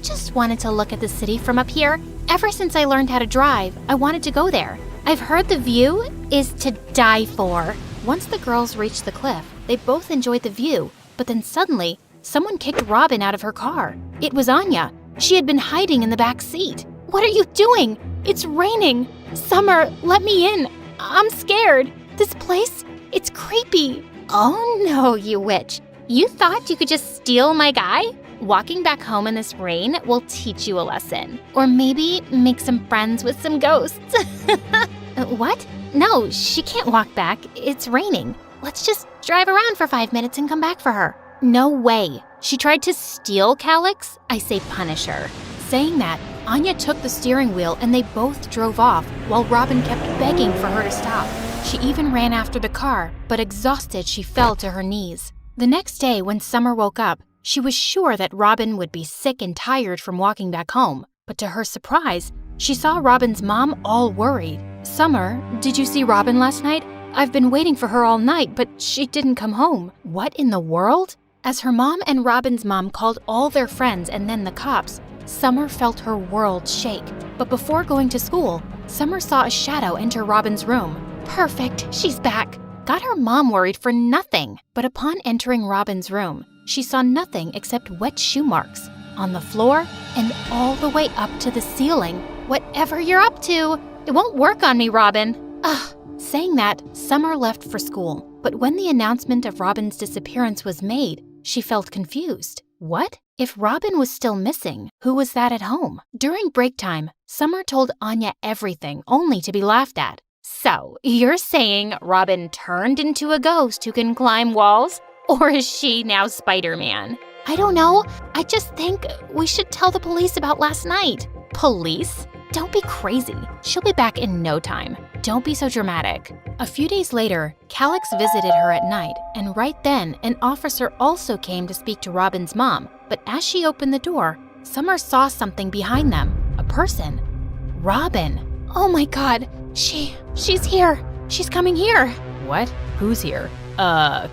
Just wanted to look at the city from up here. Ever since I learned how to drive, I wanted to go there. I've heard the view is to die for. Once the girls reached the cliff, they both enjoyed the view, but then suddenly, someone kicked Robin out of her car. It was Anya. She had been hiding in the back seat. What are you doing? It's raining. Summer, let me in. I'm scared. This place, it's creepy. Oh no, you witch. You thought you could just steal my guy? Walking back home in this rain will teach you a lesson. Or maybe make some friends with some ghosts. What? No, she can't walk back. It's raining. Let's just drive around for 5 minutes and come back for her. No way. She tried to steal Calix? I say punish her. Saying that, Anya took the steering wheel and they both drove off while Robin kept begging for her to stop. She even ran after the car, but exhausted, she fell to her knees. The next day, when Summer woke up, she was sure that Robin would be sick and tired from walking back home. But to her surprise, she saw Robin's mom all worried. Summer, did you see Robin last night? I've been waiting for her all night, but she didn't come home. What in the world? As her mom and Robin's mom called all their friends and then the cops, Summer felt her world shake. But before going to school, Summer saw a shadow enter Robin's room. Perfect, she's back. Got her mom worried for nothing. But upon entering Robin's room, she saw nothing except wet shoe marks on the floor and all the way up to the ceiling. Whatever you're up to, it won't work on me, Robin. Ugh. Saying that, Summer left for school. But when the announcement of Robin's disappearance was made, she felt confused. What? If Robin was still missing, who was that at home? During break time, Summer told Anya everything, only to be laughed at. So, you're saying Robin turned into a ghost who can climb walls? Or is she now Spider-Man? I don't know. I just think we should tell the police about last night. Police? Don't be crazy. She'll be back in no time. Don't be so dramatic. A few days later, Calix visited her at night, and right then, an officer also came to speak to Robin's mom. But as she opened the door, Summer saw something behind them. A person. Robin. Oh my God. She's here. She's coming here. What? Who's here?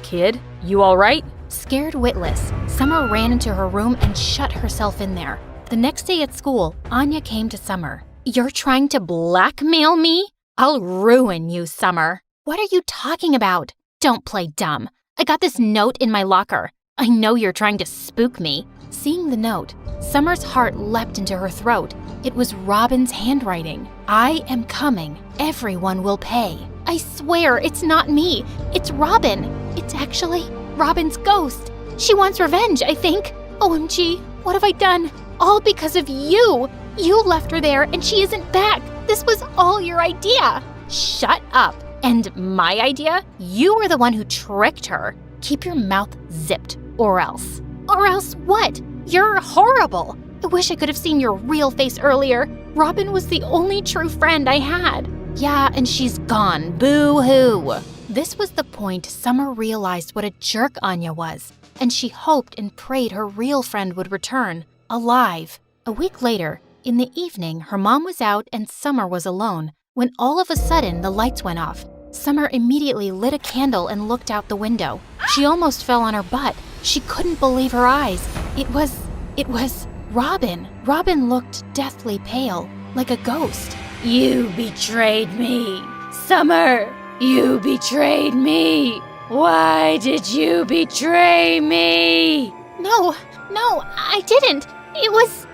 Kid? You all right? Scared witless, Summer ran into her room and shut herself in there. The next day at school, Anya came to Summer. You're trying to blackmail me? I'll ruin you, Summer. What are you talking about? Don't play dumb. I got this note in my locker. I know you're trying to spook me. Seeing the note, Summer's heart leapt into her throat. It was Robin's handwriting. I am coming. Everyone will pay. I swear it's not me. It's Robin. It's actually Robin's ghost. She wants revenge, I think. OMG, what have I done? All because of you. You left her there and she isn't back. This was all your idea. Shut up. And my idea? You were the one who tricked her. Keep your mouth zipped, or else. Or else what? You're horrible. I wish I could have seen your real face earlier. Robin was the only true friend I had. Yeah, and she's gone. Boo-hoo. This was the point Summer realized what a jerk Anya was, and she hoped and prayed her real friend would return, alive. A week later, in the evening, her mom was out and Summer was alone, when all of a sudden the lights went off. Summer immediately lit a candle and looked out the window. She almost fell on her butt. She couldn't believe her eyes. It was Robin. Robin looked deathly pale, like a ghost. You betrayed me. Summer, you betrayed me. Why did you betray me? No, I didn't. It was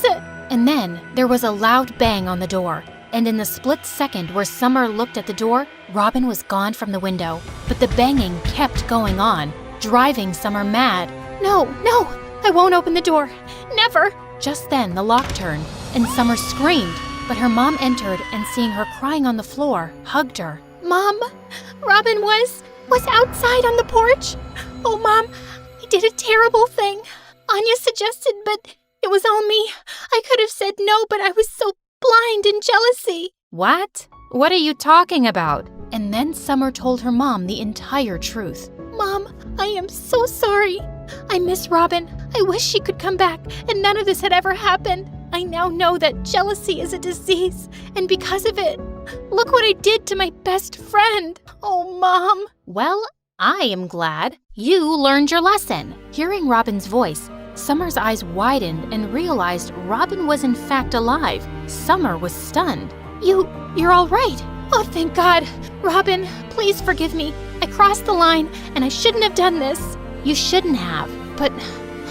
a... And then there was a loud bang on the door. And in the split second where Summer looked at the door, Robin was gone from the window. But the banging kept going on, driving Summer mad. No, I won't open the door. Never. Just then the lock turned, and Summer screamed. But her mom entered and seeing her crying on the floor, hugged her. Mom, Robin was outside on the porch. Oh, Mom, I did a terrible thing. Anya suggested, but it was all me. I could have said no, but I was so blind in jealousy. What? What are you talking about? And then Summer told her mom the entire truth. Mom, I am so sorry. I miss Robin. I wish she could come back and none of this had ever happened. I now know that jealousy is a disease, and because of it, look what I did to my best friend. Oh, Mom. Well, I am glad you learned your lesson. Hearing Robin's voice, Summer's eyes widened and realized Robin was in fact alive. Summer was stunned. You're all right. Oh, thank God. Robin, please forgive me. I crossed the line, and I shouldn't have done this. You shouldn't have, but,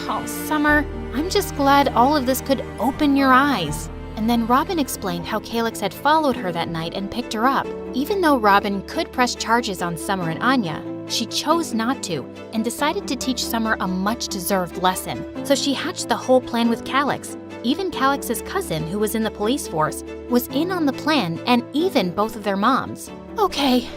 oh, Summer, I'm just glad all of this could open your eyes. And then Robin explained how Calix had followed her that night and picked her up. Even though Robin could press charges on Summer and Anya, she chose not to and decided to teach Summer a much-deserved lesson. So she hatched the whole plan with Calix. Even Calix's cousin, who was in the police force, was in on the plan, and even both of their moms. Okay,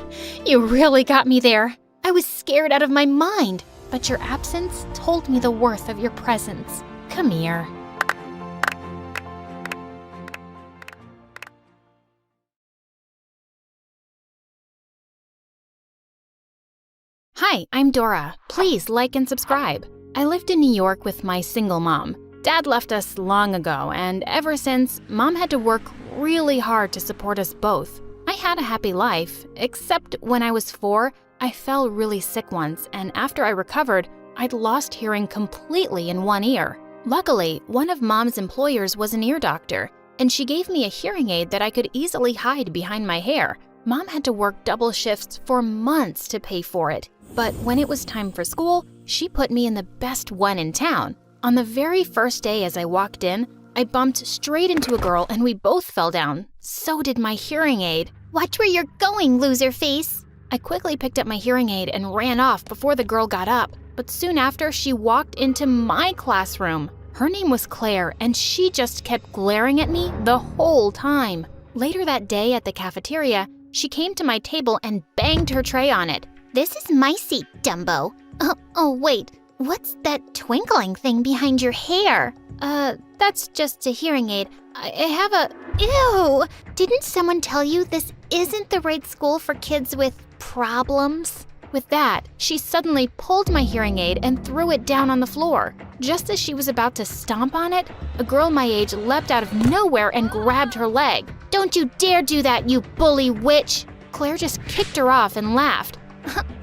you really got me there. I was scared out of my mind. But your absence told me the worth of your presence. Come here. Hi, I'm Dora. Please like and subscribe. I lived in New York with my single mom. Dad left us long ago, and ever since, Mom had to work really hard to support us both. I had a happy life, except when I was 4, I fell really sick once, and after I recovered, I'd lost hearing completely in one ear. Luckily, one of Mom's employers was an ear doctor, and she gave me a hearing aid that I could easily hide behind my hair. Mom had to work double shifts for months to pay for it, but when it was time for school, she put me in the best one in town. On the very first day as I walked in, I bumped straight into a girl and we both fell down. So did my hearing aid. Watch where you're going, loser face. I quickly picked up my hearing aid and ran off before the girl got up, but soon after she walked into my classroom. Her name was Claire, and she just kept glaring at me the whole time. Later that day at the cafeteria, she came to my table and banged her tray on it. This is my seat, Dumbo. Oh, wait. What's that twinkling thing behind your hair? That's just a hearing aid. I have a... Ew! Didn't someone tell you this isn't the right school for kids with problems? With that, she suddenly pulled my hearing aid and threw it down on the floor. Just as she was about to stomp on it, a girl my age leapt out of nowhere and grabbed her leg. Don't you dare do that, you bully witch! Claire just kicked her off and laughed.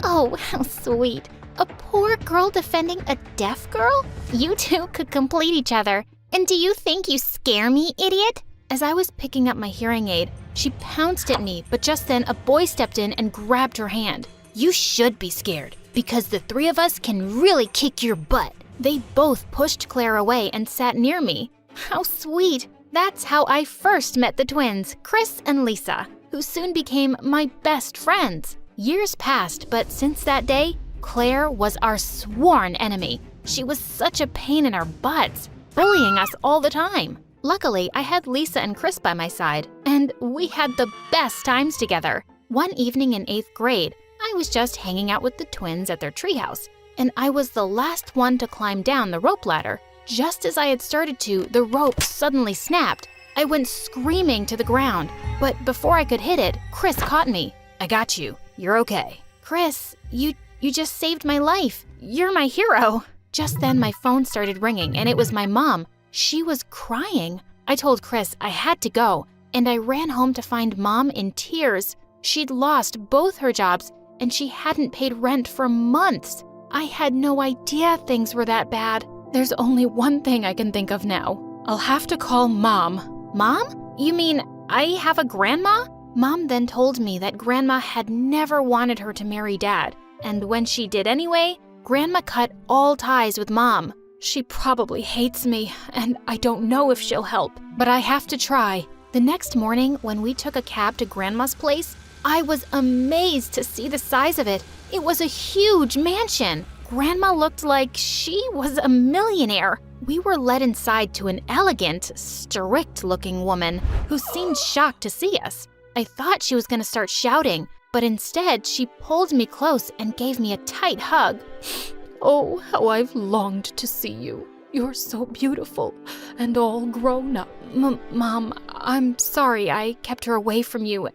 Oh, how sweet. A poor girl defending a deaf girl? You two could complete each other. And do you think you scare me, idiot? As I was picking up my hearing aid, she pounced at me, but just then a boy stepped in and grabbed her hand. You should be scared, because the three of us can really kick your butt. They both pushed Claire away and sat near me. How sweet! That's how I first met the twins, Chris and Lisa, who soon became my best friends. Years passed, but since that day, Claire was our sworn enemy. She was such a pain in our butts, bullying us all the time. Luckily, I had Lisa and Chris by my side, and we had the best times together. One evening in 8th grade, I was just hanging out with the twins at their treehouse, and I was the last one to climb down the rope ladder. Just as I had started to, the rope suddenly snapped. I went screaming to the ground, but before I could hit it, Chris caught me. I got you. You're okay. Chris, you just saved my life. You're my hero. Just then my phone started ringing, and it was my mom. She was crying. I told Chris I had to go, and I ran home to find Mom in tears. She'd lost both her jobs, and she hadn't paid rent for months. I had no idea things were that bad. There's only one thing I can think of now. I'll have to call Mom. Mom? You mean I have a grandma? Mom then told me that Grandma had never wanted her to marry Dad, and when she did anyway, Grandma cut all ties with Mom. She probably hates me, and I don't know if she'll help, but I have to try. The next morning, when we took a cab to Grandma's place, I was amazed to see the size of it. It was a huge mansion. Grandma looked like she was a millionaire. We were led inside to an elegant, strict-looking woman who seemed shocked to see us. I thought she was going to start shouting, but instead she pulled me close and gave me a tight hug. Oh, how I've longed to see you. You're so beautiful and all grown up. Mom, I'm sorry I kept her away from you,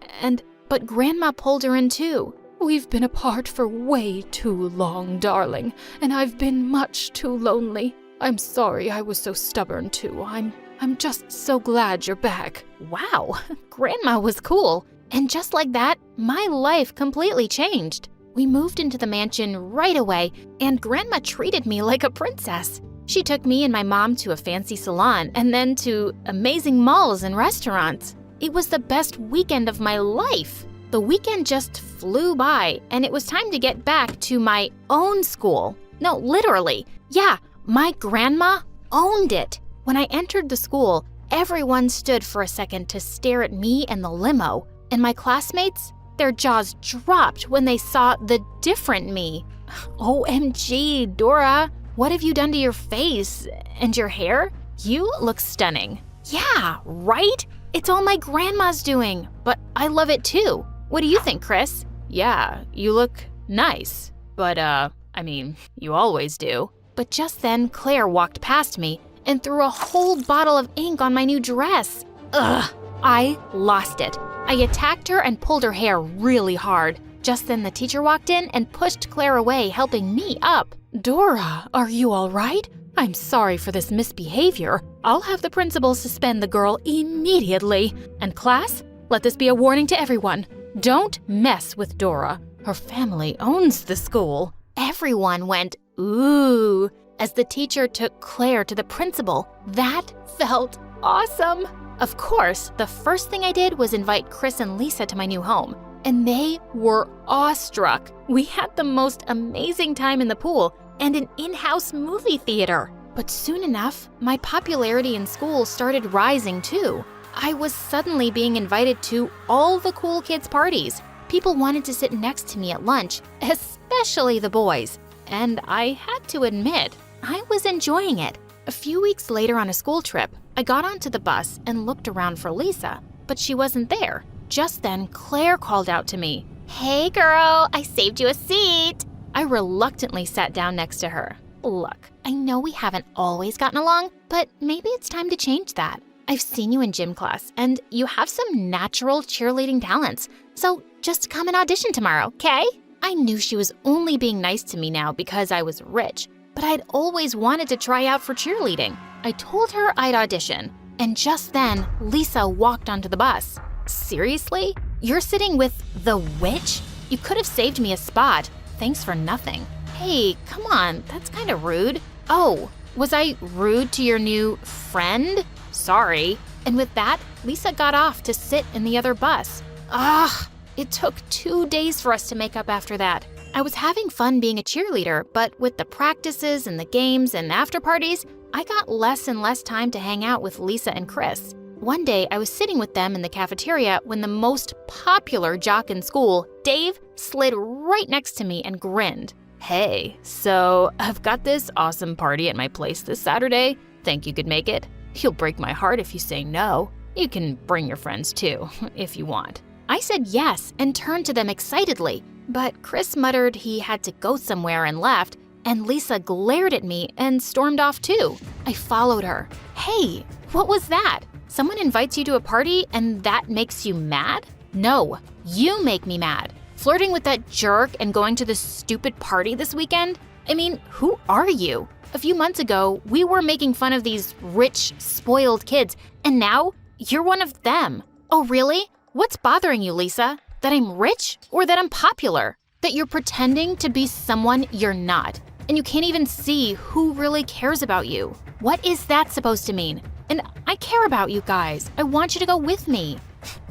but Grandma pulled her in too. We've been apart for way too long, darling, and I've been much too lonely. I'm sorry I was so stubborn too. I'm just so glad you're back. Wow, Grandma was cool. And just like that, my life completely changed. We moved into the mansion right away, and Grandma treated me like a princess. She took me and my mom to a fancy salon and then to amazing malls and restaurants. It was the best weekend of my life. The weekend just flew by, and it was time to get back to my own school. No, literally. Yeah, my grandma owned it. When I entered the school, everyone stood for a second to stare at me and the limo. And my classmates, their jaws dropped when they saw the different me. OMG, Dora, what have you done to your face and your hair? You look stunning. Yeah, right? It's all my grandma's doing, but I love it too. What do you think, Chris? Yeah, you look nice, but you always do. But just then, Claire walked past me and threw a whole bottle of ink on my new dress. Ugh, I lost it. I attacked her and pulled her hair really hard. Just then the teacher walked in and pushed Claire away, helping me up. Dora, are you all right? I'm sorry for this misbehavior. I'll have the principal suspend the girl immediately. And class, let this be a warning to everyone. Don't mess with Dora. Her family owns the school. Everyone went, ooh, as the teacher took Claire to the principal. That felt awesome. Of course, the first thing I did was invite Chris and Lisa to my new home, and they were awestruck. We had the most amazing time in the pool and an in-house movie theater. But soon enough, my popularity in school started rising too. I was suddenly being invited to all the cool kids' parties. People wanted to sit next to me at lunch, especially the boys. And I had to admit, I was enjoying it. A few weeks later on a school trip, I got onto the bus and looked around for Lisa, but she wasn't there. Just then, Claire called out to me. Hey girl, I saved you a seat. I reluctantly sat down next to her. Look, I know we haven't always gotten along, but maybe it's time to change that. I've seen you in gym class, and you have some natural cheerleading talents, so just come and audition tomorrow, okay? I knew she was only being nice to me now because I was rich, but I'd always wanted to try out for cheerleading. I told her I'd audition, and just then, Lisa walked onto the bus. Seriously? You're sitting with the witch? You could have saved me a spot. Thanks for nothing. Hey, come on, that's kind of rude. Oh, was I rude to your new friend? Sorry. And with that, Lisa got off to sit in the other bus. It took 2 days for us to make up after that. I was having fun being a cheerleader, but with the practices and the games and after parties, I got less and less time to hang out with Lisa and Chris. One day, I was sitting with them in the cafeteria when the most popular jock in school, Dave, slid right next to me and grinned. Hey, so I've got this awesome party at my place this Saturday. Think you could make it? You'll break my heart if you say no. You can bring your friends too, if you want. I said yes and turned to them excitedly, but Chris muttered he had to go somewhere and left, and Lisa glared at me and stormed off too. I followed her. Hey, what was that? Someone invites you to a party and that makes you mad? No, you make me mad. Flirting with that jerk and going to this stupid party this weekend? I mean, who are you? A few months ago, we were making fun of these rich, spoiled kids, and now you're one of them. Oh, really? What's bothering you, Lisa? That I'm rich or that I'm popular? That you're pretending to be someone you're not, and you can't even see who really cares about you? What is that supposed to mean? And I care about you guys. I want you to go with me.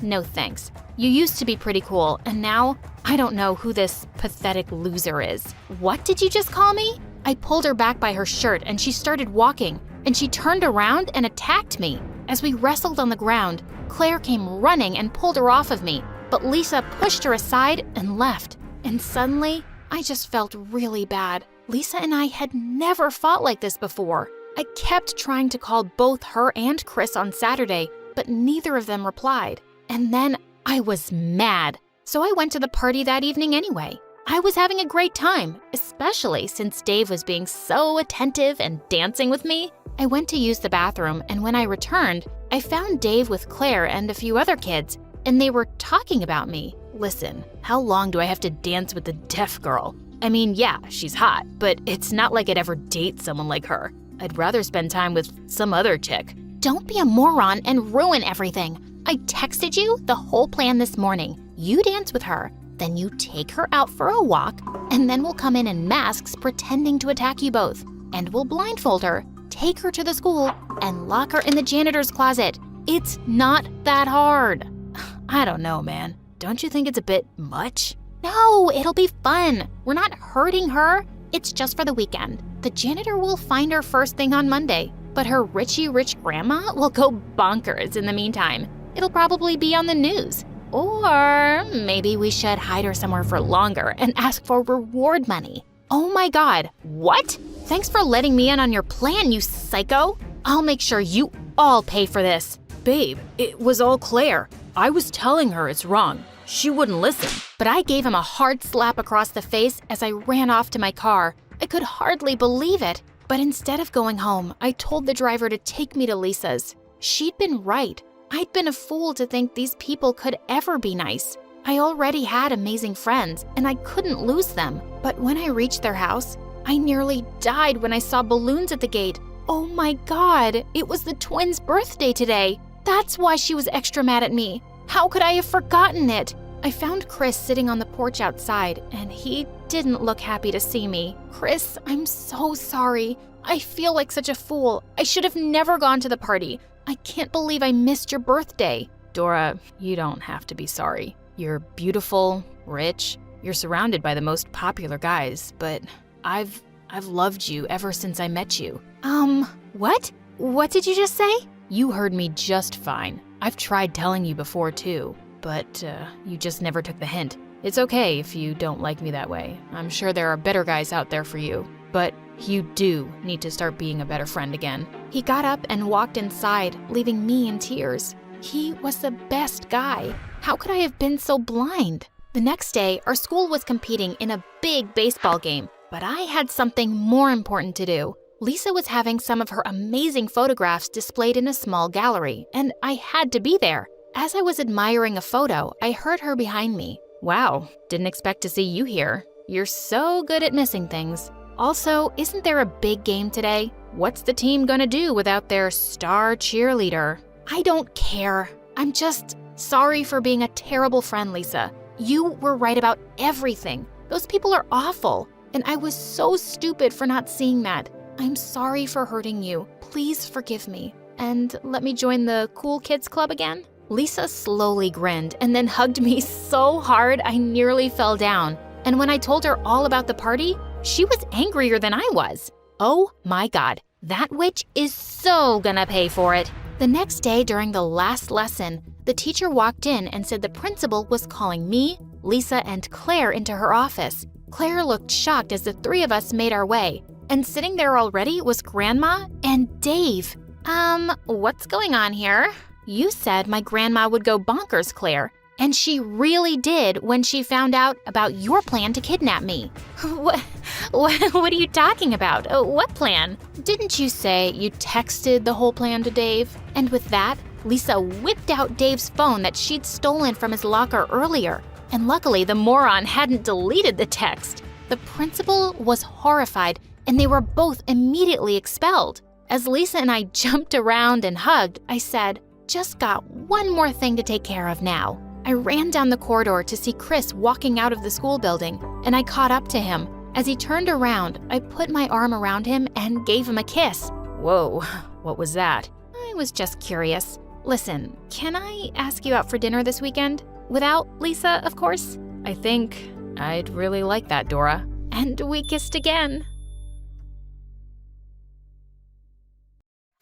No thanks. You used to be pretty cool, and now I don't know who this pathetic loser is. What did you just call me? I pulled her back by her shirt and she started walking, and she turned around and attacked me. As we wrestled on the ground, Claire came running and pulled her off of me, but Lisa pushed her aside and left. And suddenly, I just felt really bad. Lisa and I had never fought like this before. I kept trying to call both her and Chris on Saturday, but neither of them replied. And then I was mad, so I went to the party that evening anyway. I was having a great time, especially since Dave was being so attentive and dancing with me. I went to use the bathroom, and when I returned, I found Dave with Claire and a few other kids, and they were talking about me. Listen, how long do I have to dance with the deaf girl? I mean, yeah, she's hot, but it's not like I'd ever date someone like her. I'd rather spend time with some other chick. Don't be a moron and ruin everything. I texted you the whole plan this morning. You dance with her, then you take her out for a walk, and then we'll come in masks pretending to attack you both. And we'll blindfold her, take her to the school, and lock her in the janitor's closet. It's not that hard. I don't know, man. Don't you think it's a bit much? No, it'll be fun. We're not hurting her. It's just for the weekend. The janitor will find her first thing on Monday, but her rich grandma will go bonkers in the meantime. It'll probably be on the news. Or maybe we should hide her somewhere for longer and ask for reward money. Oh my God, what? Thanks for letting me in on your plan, you psycho. I'll make sure you all pay for this. Babe, it was all Claire. I was telling her it's wrong. She wouldn't listen. But I gave him a hard slap across the face as I ran off to my car. I could hardly believe it. But instead of going home, I told the driver to take me to Lisa's. She'd been right. I'd been a fool to think these people could ever be nice. I already had amazing friends, and I couldn't lose them. But when I reached their house, I nearly died when I saw balloons at the gate. Oh my God, it was the twins' birthday today. That's why she was extra mad at me. How could I have forgotten it? I found Chris sitting on the porch outside, and he didn't look happy to see me. Chris, I'm so sorry. I feel like such a fool. I should have never gone to the party. I can't believe I missed your birthday. Dora, you don't have to be sorry. You're beautiful, rich. You're surrounded by the most popular guys, but I've loved you ever since I met you. What? What did you just say? You heard me just fine. I've tried telling you before too, but you just never took the hint. It's okay if you don't like me that way. I'm sure there are better guys out there for you, but you do need to start being a better friend again. He got up and walked inside, leaving me in tears. He was the best guy. How could I have been so blind? The next day, our school was competing in a big baseball game, but I had something more important to do. Lisa was having some of her amazing photographs displayed in a small gallery, and I had to be there. As I was admiring a photo, I heard her behind me. Wow, didn't expect to see you here. You're so good at missing things. Also, isn't there a big game today? What's the team gonna do without their star cheerleader? I don't care. I'm just sorry for being a terrible friend, Lisa. You were right about everything. Those people are awful, and I was so stupid for not seeing that. I'm sorry for hurting you. Please forgive me. And let me join the cool kids club again? Lisa slowly grinned and then hugged me so hard I nearly fell down. And when I told her all about the party, she was angrier than I was. Oh my God, that witch is so gonna pay for it. The next day during the last lesson, the teacher walked in and said the principal was calling me, Lisa, and Claire into her office. Claire looked shocked as the three of us made our way. And sitting there already was Grandma and Dave. What's going on here? You said my grandma would go bonkers, Claire. And she really did when she found out about your plan to kidnap me. What are you talking about? What plan? Didn't you say you texted the whole plan to Dave? And with that, Lisa whipped out Dave's phone that she'd stolen from his locker earlier. And luckily, the moron hadn't deleted the text. The principal was horrified, and they were both immediately expelled. As Lisa and I jumped around and hugged, I said, "Just got one more thing to take care of now." I ran down the corridor to see Chris walking out of the school building, and I caught up to him. As he turned around, I put my arm around him and gave him a kiss. Whoa, what was that? I was just curious. Listen, can I ask you out for dinner this weekend? Without Lisa, of course? I think I'd really like that, Dora. And we kissed again.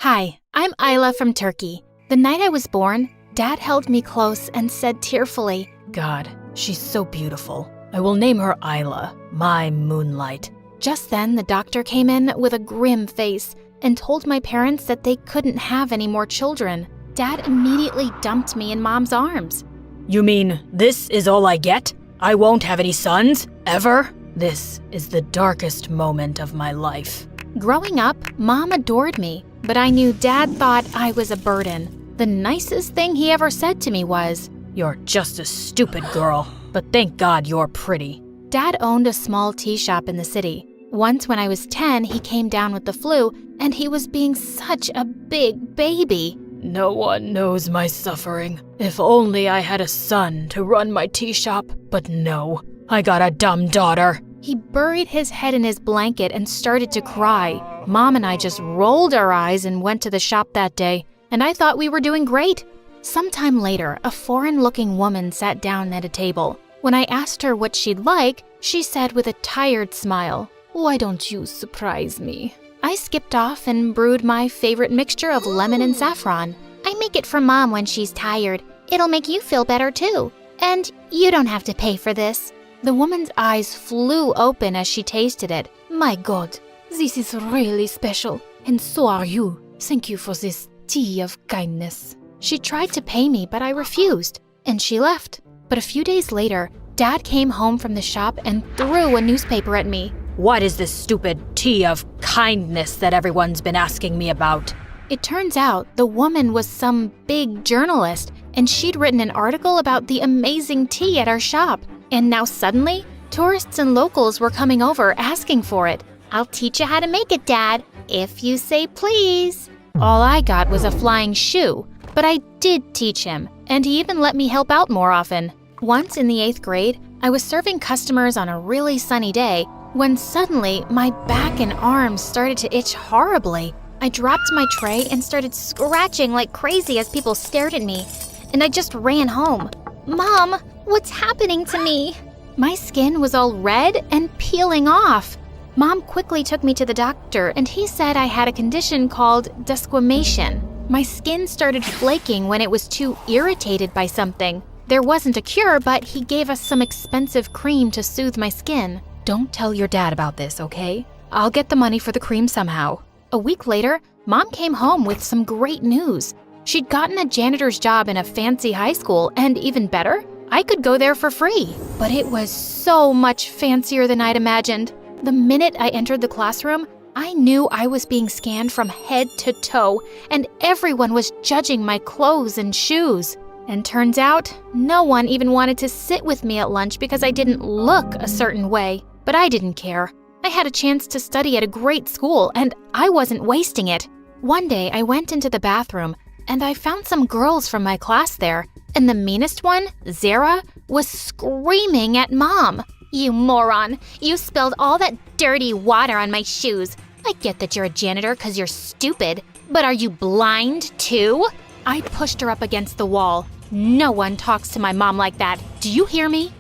Hi, I'm Isla from Turkey. The night I was born, Dad held me close and said tearfully, God, she's so beautiful. I will name her Isla, my moonlight. Just then, the doctor came in with a grim face and told my parents that they couldn't have any more children. Dad immediately dumped me in Mom's arms. You mean this is all I get? I won't have any sons, ever? This is the darkest moment of my life. Growing up, Mom adored me, but I knew Dad thought I was a burden. The nicest thing he ever said to me was, "You're just a stupid girl, but thank God you're pretty." Dad owned a small tea shop in the city. Once when I was 10, he came down with the flu, and he was being such a big baby. No one knows my suffering. If only I had a son to run my tea shop, but no, I got a dumb daughter. He buried his head in his blanket and started to cry. Mom and I just rolled our eyes and went to the shop that day, and I thought we were doing great. Sometime later, a foreign-looking woman sat down at a table. When I asked her what she'd like, she said with a tired smile, "Why don't you surprise me?" I skipped off and brewed my favorite mixture of lemon and saffron. I make it for Mom when she's tired. It'll make you feel better too. And you don't have to pay for this. The woman's eyes flew open as she tasted it. My God, this is really special. And so are you. Thank you for this tea of kindness. She tried to pay me, but I refused, and she left. But a few days later, Dad came home from the shop and threw a newspaper at me. What is this stupid tea of kindness that everyone's been asking me about? It turns out the woman was some big journalist, and she'd written an article about the amazing tea at our shop. And now suddenly, tourists and locals were coming over asking for it. "I'll teach you how to make it, Dad, if you say please." All I got was a flying shoe, but I did teach him, and he even let me help out more often. Once in the 8th grade, I was serving customers on a really sunny day when suddenly my back and arms started to itch horribly. I dropped my tray and started scratching like crazy as people stared at me, and I just ran home. "Mom, what's happening to me?" My skin was all red and peeling off. Mom quickly took me to the doctor, and he said I had a condition called desquamation. My skin started flaking when it was too irritated by something. There wasn't a cure, but he gave us some expensive cream to soothe my skin. Don't tell your dad about this, okay? I'll get the money for the cream somehow. A week later, Mom came home with some great news. She'd gotten a janitor's job in a fancy high school, and even better, I could go there for free. But it was so much fancier than I'd imagined. The minute I entered the classroom, I knew I was being scanned from head to toe, and everyone was judging my clothes and shoes. And turns out, no one even wanted to sit with me at lunch because I didn't look a certain way. But I didn't care. I had a chance to study at a great school, and I wasn't wasting it. One day, I went into the bathroom, and I found some girls from my class there. And the meanest one, Zara, was screaming at Mom. You moron. You spilled all that dirty water on my shoes. I get that you're a janitor because you're stupid, but are you blind too? I pushed her up against the wall. No one talks to my mom like that. Do you hear me?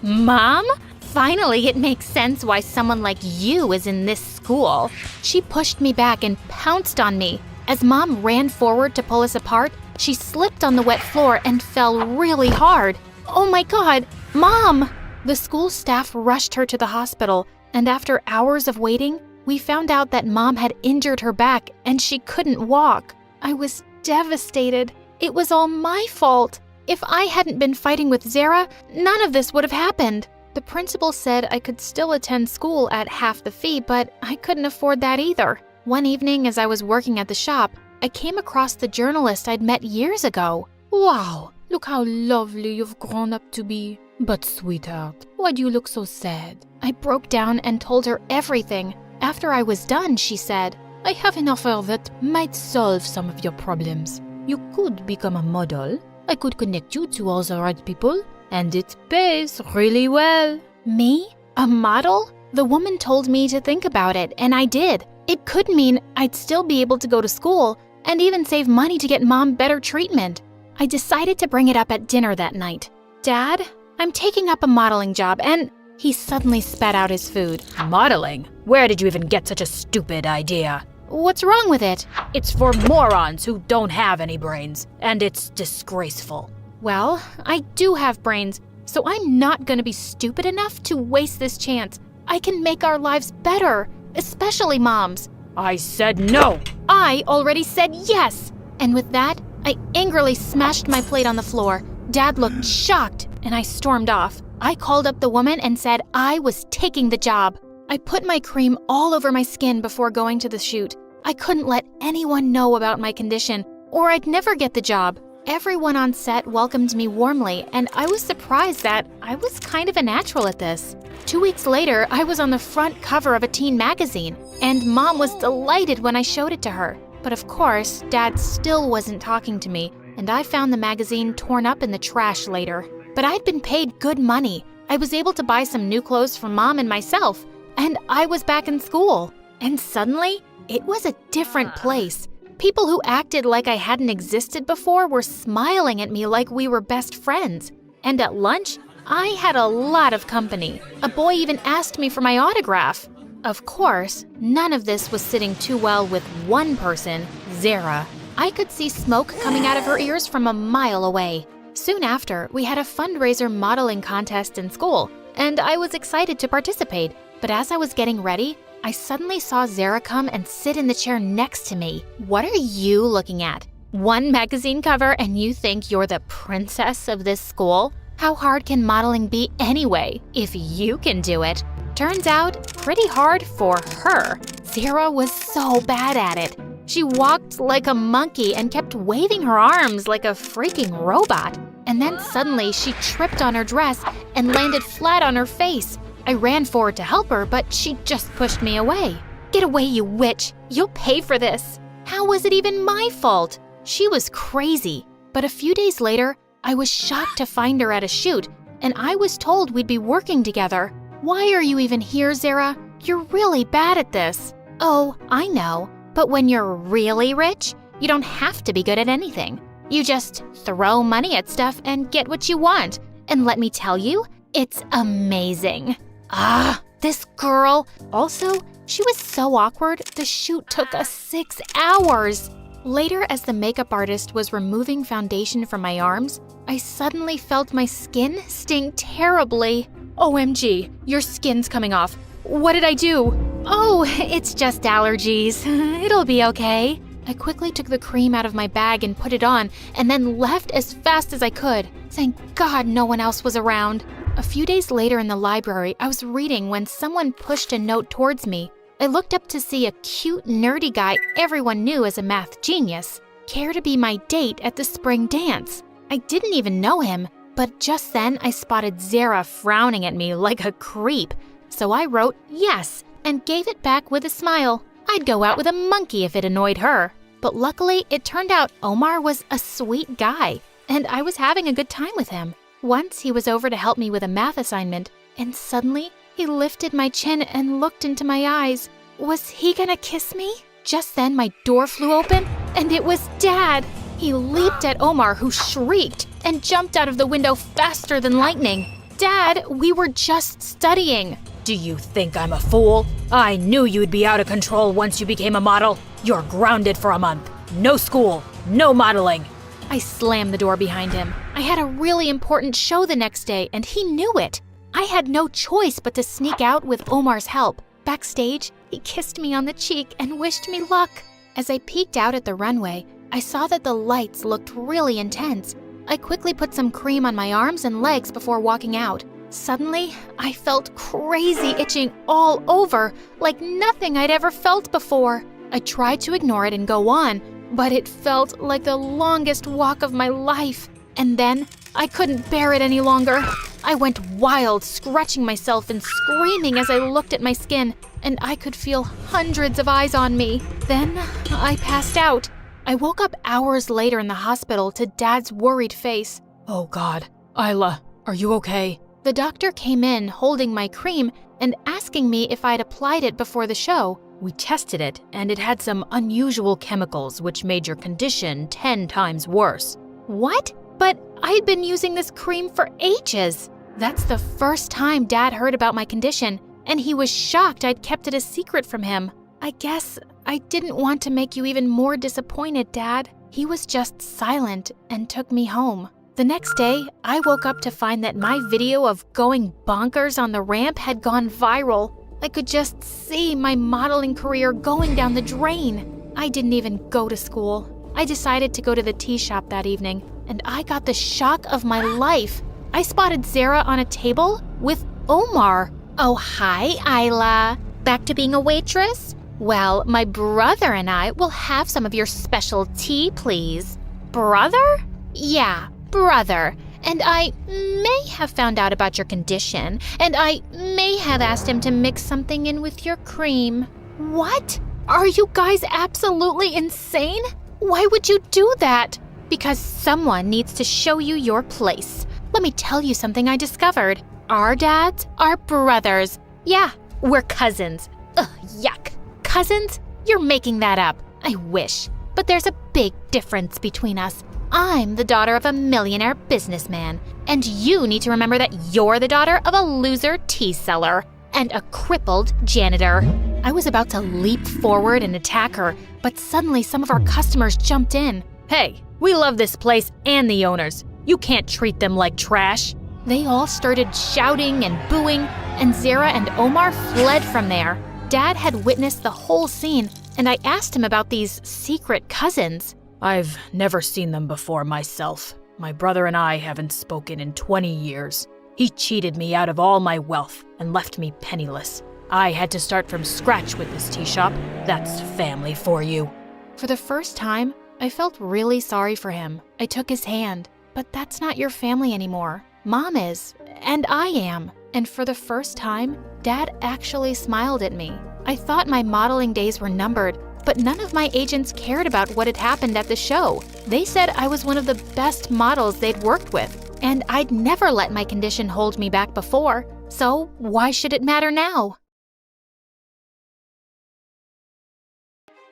Mom? Finally, it makes sense why someone like you is in this school. She pushed me back and pounced on me. As Mom ran forward to pull us apart, she slipped on the wet floor and fell really hard. Oh my God, Mom! The school staff rushed her to the hospital, and after hours of waiting, we found out that Mom had injured her back and she couldn't walk. I was devastated. It was all my fault. If I hadn't been fighting with Zara, none of this would have happened. The principal said I could still attend school at half the fee, but I couldn't afford that either. One evening, as I was working at the shop, I came across the journalist I'd met years ago. Wow, look how lovely you've grown up to be. But sweetheart, why do you look so sad? I broke down and told her everything. After I was done, she said, I have an offer that might solve some of your problems. You could become a model. I could connect you to all the right people, and it pays really well. Me? A model? The woman told me to think about it, and I did. It could mean I'd still be able to go to school and even save money to get Mom better treatment. I decided to bring it up at dinner that night. Dad, I'm taking up a modeling job, and he suddenly spat out his food. Modeling? Where did you even get such a stupid idea? What's wrong with it? It's for morons who don't have any brains, and it's disgraceful. Well, I do have brains, so I'm not gonna be stupid enough to waste this chance. I can make our lives better, especially Mom's. I said no! I already said yes! And with that, I angrily smashed my plate on the floor. Dad looked shocked, and I stormed off. I called up the woman and said I was taking the job. I put my cream all over my skin before going to the shoot. I couldn't let anyone know about my condition, or I'd never get the job. Everyone on set welcomed me warmly, and I was surprised that I was kind of a natural at this. 2 weeks later, I was on the front cover of a teen magazine, and Mom was delighted when I showed it to her. But of course, Dad still wasn't talking to me, and I found the magazine torn up in the trash later. But I'd been paid good money. I was able to buy some new clothes for Mom and myself, and I was back in school. And suddenly, it was a different place. People who acted like I hadn't existed before were smiling at me like we were best friends. And at lunch, I had a lot of company. A boy even asked me for my autograph. Of course, none of this was sitting too well with one person, Zara. I could see smoke coming out of her ears from a mile away. Soon after, we had a fundraiser modeling contest in school, and I was excited to participate. But as I was getting ready, I suddenly saw Zara come and sit in the chair next to me. What are you looking at? One magazine cover and you think you're the princess of this school? How hard can modeling be anyway, if you can do it? Turns out, pretty hard for her. Zara was so bad at it. She walked like a monkey and kept waving her arms like a freaking robot. And then suddenly she tripped on her dress and landed flat on her face. I ran forward to help her, but she just pushed me away. Get away, you witch! You'll pay for this! How was it even my fault? She was crazy. But a few days later, I was shocked to find her at a shoot, and I was told we'd be working together. Why are you even here, Zara? You're really bad at this. Oh, I know. But when you're really rich, you don't have to be good at anything. You just throw money at stuff and get what you want. And let me tell you, it's amazing. Ah, this girl. Also, she was so awkward, the shoot took us 6 hours. Later, as the makeup artist was removing foundation from my arms, I suddenly felt my skin sting terribly. OMG, your skin's coming off. What did I do? Oh, it's just allergies. It'll be okay. I quickly took the cream out of my bag and put it on, and then left as fast as I could. Thank God no one else was around. A few days later in the library, I was reading when someone pushed a note towards me. I looked up to see a cute, nerdy guy everyone knew as a math genius care to be my date at the spring dance. I didn't even know him, but just then I spotted Zara frowning at me like a creep. So I wrote yes and gave it back with a smile. I'd go out with a monkey if it annoyed her. But luckily, it turned out Omar was a sweet guy, and I was having a good time with him. Once he was over to help me with a math assignment, and suddenly he lifted my chin and looked into my eyes. Was he gonna kiss me? Just then, my door flew open, and it was Dad. He leaped at Omar, who shrieked, and jumped out of the window faster than lightning. Dad, we were just studying. Do you think I'm a fool? I knew you'd be out of control once you became a model. You're grounded for a month. No school, no modeling. I slammed the door behind him. I had a really important show the next day, and he knew it. I had no choice but to sneak out with Omar's help. Backstage, he kissed me on the cheek and wished me luck. As I peeked out at the runway, I saw that the lights looked really intense. I quickly put some cream on my arms and legs before walking out. Suddenly, I felt crazy itching all over, like nothing I'd ever felt before. I tried to ignore it and go on, but it felt like the longest walk of my life. And then, I couldn't bear it any longer. I went wild, scratching myself and screaming as I looked at my skin, and I could feel hundreds of eyes on me. Then, I passed out. I woke up hours later in the hospital to Dad's worried face. Oh God, Isla, are you okay? The doctor came in holding my cream and asking me if I'd applied it before the show. We tested it, and it had some unusual chemicals which made your condition 10 times worse. What? But I'd been using this cream for ages. That's the first time Dad heard about my condition, and he was shocked I'd kept it a secret from him. I guess I didn't want to make you even more disappointed, Dad. He was just silent and took me home. The next day, I woke up to find that my video of going bonkers on the ramp had gone viral. I could just see my modeling career going down the drain. I didn't even go to school. I decided to go to the tea shop that evening, and I got the shock of my life. I spotted Zara on a table with Omar. Oh, hi, Isla. Back to being a waitress? Well, my brother and I will have some of your special tea, please. Brother? Yeah, brother. And I may have found out about your condition, and I may have asked him to mix something in with your cream. What? Are you guys absolutely insane? Why would you do that? Because someone needs to show you your place. Let me tell you something I discovered. Our dads are brothers. Yeah, we're cousins. Ugh, yuck. Cousins? You're making that up. I wish. But there's a big difference between us. I'm the daughter of a millionaire businessman, and you need to remember that you're the daughter of a loser tea seller and a crippled janitor. I was about to leap forward and attack her, but suddenly some of our customers jumped in. Hey, we love this place and the owners. You can't treat them like trash. They all started shouting and booing, and Zara and Omar fled from there. Dad had witnessed the whole scene, and I asked him about these secret cousins. I've never seen them before myself. My brother and I haven't spoken in 20 years. He cheated me out of all my wealth and left me penniless. I had to start from scratch with this tea shop. That's family for you. For the first time, I felt really sorry for him. I took his hand. But that's not your family anymore. Mom is, and I am. And for the first time, Dad actually smiled at me. I thought my modeling days were numbered, but none of my agents cared about what had happened at the show. They said I was one of the best models they'd worked with, and I'd never let my condition hold me back before. So why should it matter now?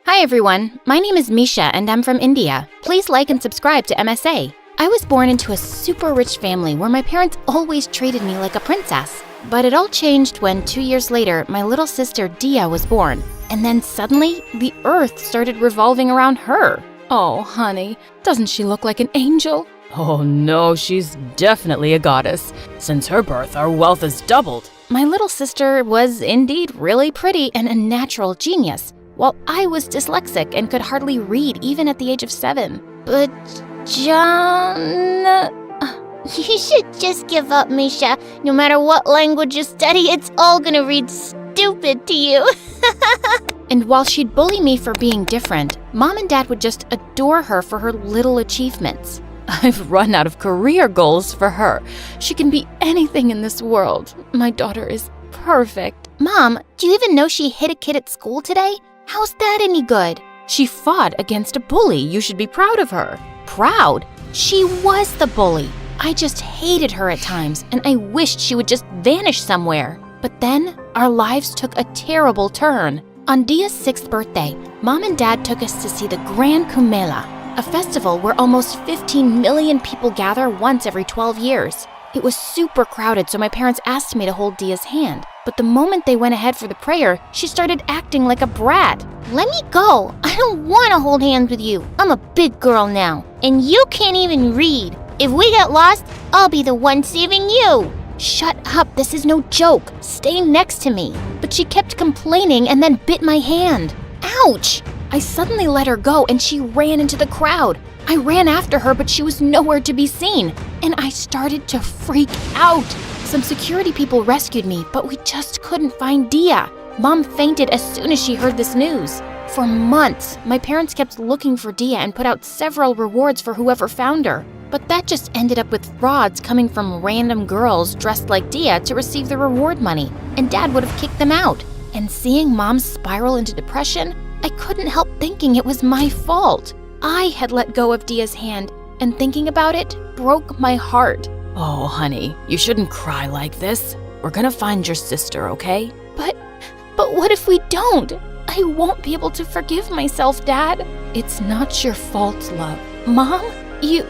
Hi everyone, my name is Misha and I'm from India. Please like and subscribe to MSA. I was born into a super rich family where my parents always treated me like a princess. But it all changed when 2 years later, my little sister Dia was born. And then suddenly, the earth started revolving around her. Oh, honey, doesn't she look like an angel? Oh no, she's definitely a goddess. Since her birth, our wealth has doubled. My little sister was indeed really pretty and a natural genius. while I was dyslexic and could hardly read even at the age of 7. But, John... You should just give up, Misha. No matter what language you study, it's all gonna read stupid to you. And while she'd bully me for being different, Mom and Dad would just adore her for her little achievements. I've run out of career goals for her. She can be anything in this world. My daughter is perfect. Mom, do you even know she hit a kid at school today? How's that any good? She fought against a bully. You should be proud of her. Proud? She was the bully. I just hated her at times, and I wished she would just vanish somewhere. But then, our lives took a terrible turn. On Dia's 6th birthday, Mom and Dad took us to see the Gran Kumela, a festival where almost 15 million people gather once every 12 years. It was super crowded, so my parents asked me to hold Dia's hand. But the moment they went ahead for the prayer, she started acting like a brat. Let me go. I don't want to hold hands with you. I'm a big girl now, and you can't even read. If we get lost, I'll be the one saving you. Shut up, this is no joke. Stay next to me. But she kept complaining and then bit my hand. Ouch! I suddenly let her go and she ran into the crowd. I ran after her, but she was nowhere to be seen. And I started to freak out. Some security people rescued me, but we just couldn't find Dia. Mom fainted as soon as she heard this news. For months, my parents kept looking for Dia and put out several rewards for whoever found her. But that just ended up with frauds coming from random girls dressed like Dia to receive the reward money, and Dad would have kicked them out. And seeing Mom spiral into depression, I couldn't help thinking it was my fault. I had let go of Dia's hand, and thinking about it broke my heart. Oh, honey, you shouldn't cry like this. We're gonna find your sister, okay? But what if we don't? I won't be able to forgive myself, Dad. It's not your fault, love. Mom, you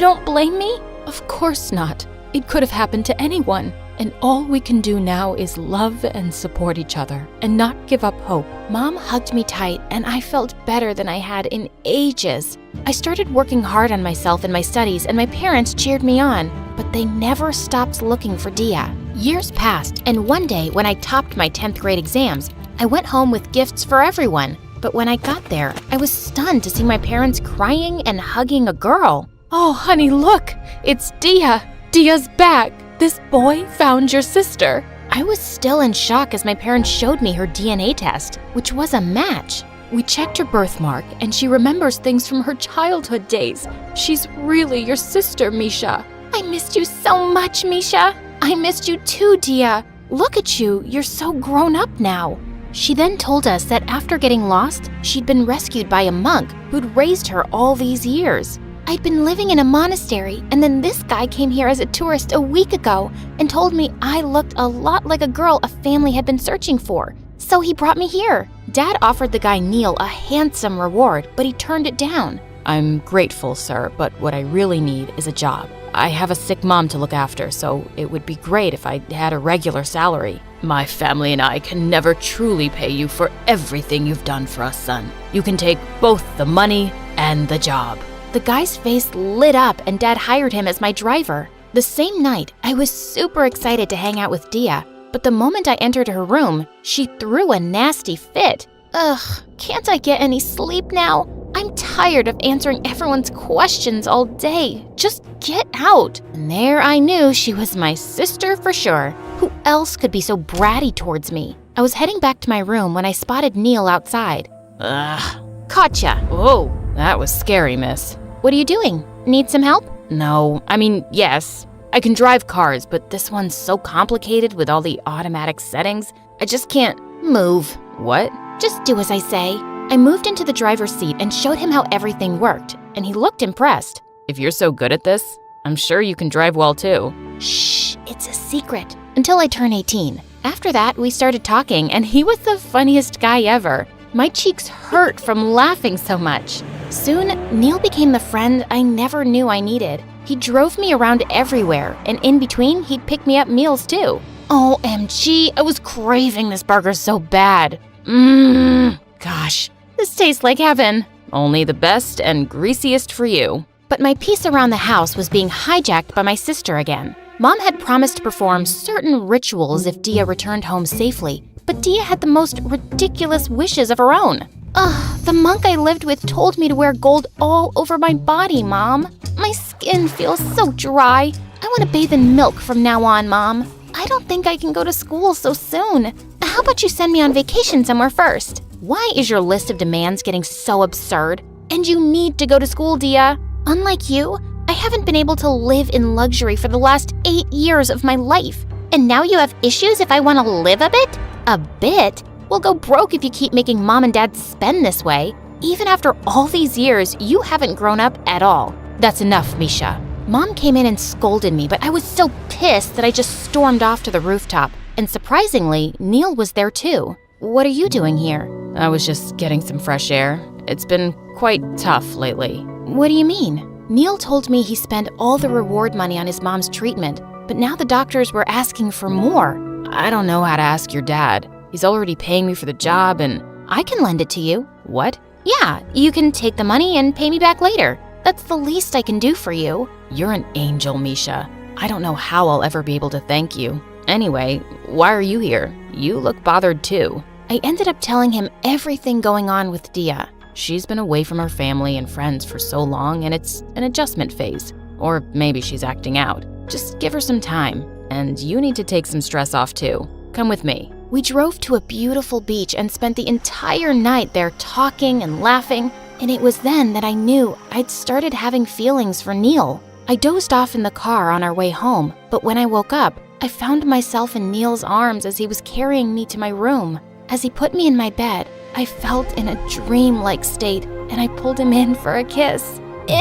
don't blame me? Of course not. It could have happened to anyone. And all we can do now is love and support each other and not give up hope. Mom hugged me tight and I felt better than I had in ages. I started working hard on myself and my studies and my parents cheered me on, but they never stopped looking for Dia. Years passed, and one day when I topped my 10th grade exams, I went home with gifts for everyone. But when I got there, I was stunned to see my parents crying and hugging a girl. Oh, honey, look! It's Dia! Dia's back! This boy found your sister. I was still in shock as my parents showed me her DNA test, which was a match. We checked her birthmark, and she remembers things from her childhood days. She's really your sister, Misha. I missed you so much, Misha. I missed you too, Dia. Look at you, you're so grown up now. She then told us that after getting lost, she'd been rescued by a monk who'd raised her all these years. I'd been living in a monastery, and then this guy came here as a tourist a week ago and told me I looked a lot like a girl a family had been searching for. So he brought me here. Dad offered the guy Neil a handsome reward, but he turned it down. I'm grateful, sir, but what I really need is a job. I have a sick mom to look after, so it would be great if I had a regular salary. My family and I can never truly pay you for everything you've done for us, son. You can take both the money and the job. The guy's face lit up and Dad hired him as my driver. The same night, I was super excited to hang out with Dia, but the moment I entered her room, she threw a nasty fit. Ugh, can't I get any sleep now? I'm tired of answering everyone's questions all day. Just get out. And there I knew she was my sister for sure. Who else could be so bratty towards me? I was heading back to my room when I spotted Neil outside. Ugh. Gotcha. Oh, that was scary, miss. What are you doing? Need some help? No, I mean, yes. I can drive cars, but this one's so complicated with all the automatic settings. I just can't move. What? Just do as I say. I moved into the driver's seat and showed him how everything worked, and he looked impressed. If you're so good at this, I'm sure you can drive well too. Shh, it's a secret. Until I turn 18. After that, we started talking, and he was the funniest guy ever. My cheeks hurt from laughing so much. Soon, Neil became the friend I never knew I needed. He drove me around everywhere, and in between, he'd pick me up meals too. OMG, I was craving this burger so bad. Gosh, this tastes like heaven. Only the best and greasiest for you. But my peace around the house was being hijacked by my sister again. Mom had promised to perform certain rituals if Dia returned home safely, but Dia had the most ridiculous wishes of her own. Ugh, the monk I lived with told me to wear gold all over my body, Mom. My skin feels so dry. I want to bathe in milk from now on, Mom. I don't think I can go to school so soon. How about you send me on vacation somewhere first? Why is your list of demands getting so absurd? And you need to go to school, Dia. Unlike you, I haven't been able to live in luxury for the last 8 years of my life. And now you have issues if I want to live a bit? A bit? We'll go broke if you keep making Mom and Dad spend this way. Even after all these years, you haven't grown up at all. That's enough, Misha. Mom came in and scolded me, but I was so pissed that I just stormed off to the rooftop. And surprisingly, Neil was there too. What are you doing here? I was just getting some fresh air. It's been quite tough lately. What do you mean? Neil told me he spent all the reward money on his mom's treatment, but now the doctors were asking for more. I don't know how to ask your dad. He's already paying me for the job and… I can lend it to you. What? Yeah, you can take the money and pay me back later. That's the least I can do for you. You're an angel, Misha. I don't know how I'll ever be able to thank you. Anyway, why are you here? You look bothered too. I ended up telling him everything going on with Dia. She's been away from her family and friends for so long, and it's an adjustment phase. Or maybe she's acting out. Just give her some time. And you need to take some stress off too. Come with me. We drove to a beautiful beach and spent the entire night there talking and laughing, and it was then that I knew I'd started having feelings for Neil. I dozed off in the car on our way home, but when I woke up, I found myself in Neil's arms as he was carrying me to my room. As he put me in my bed, I felt in a dream-like state, and I pulled him in for a kiss. Ew!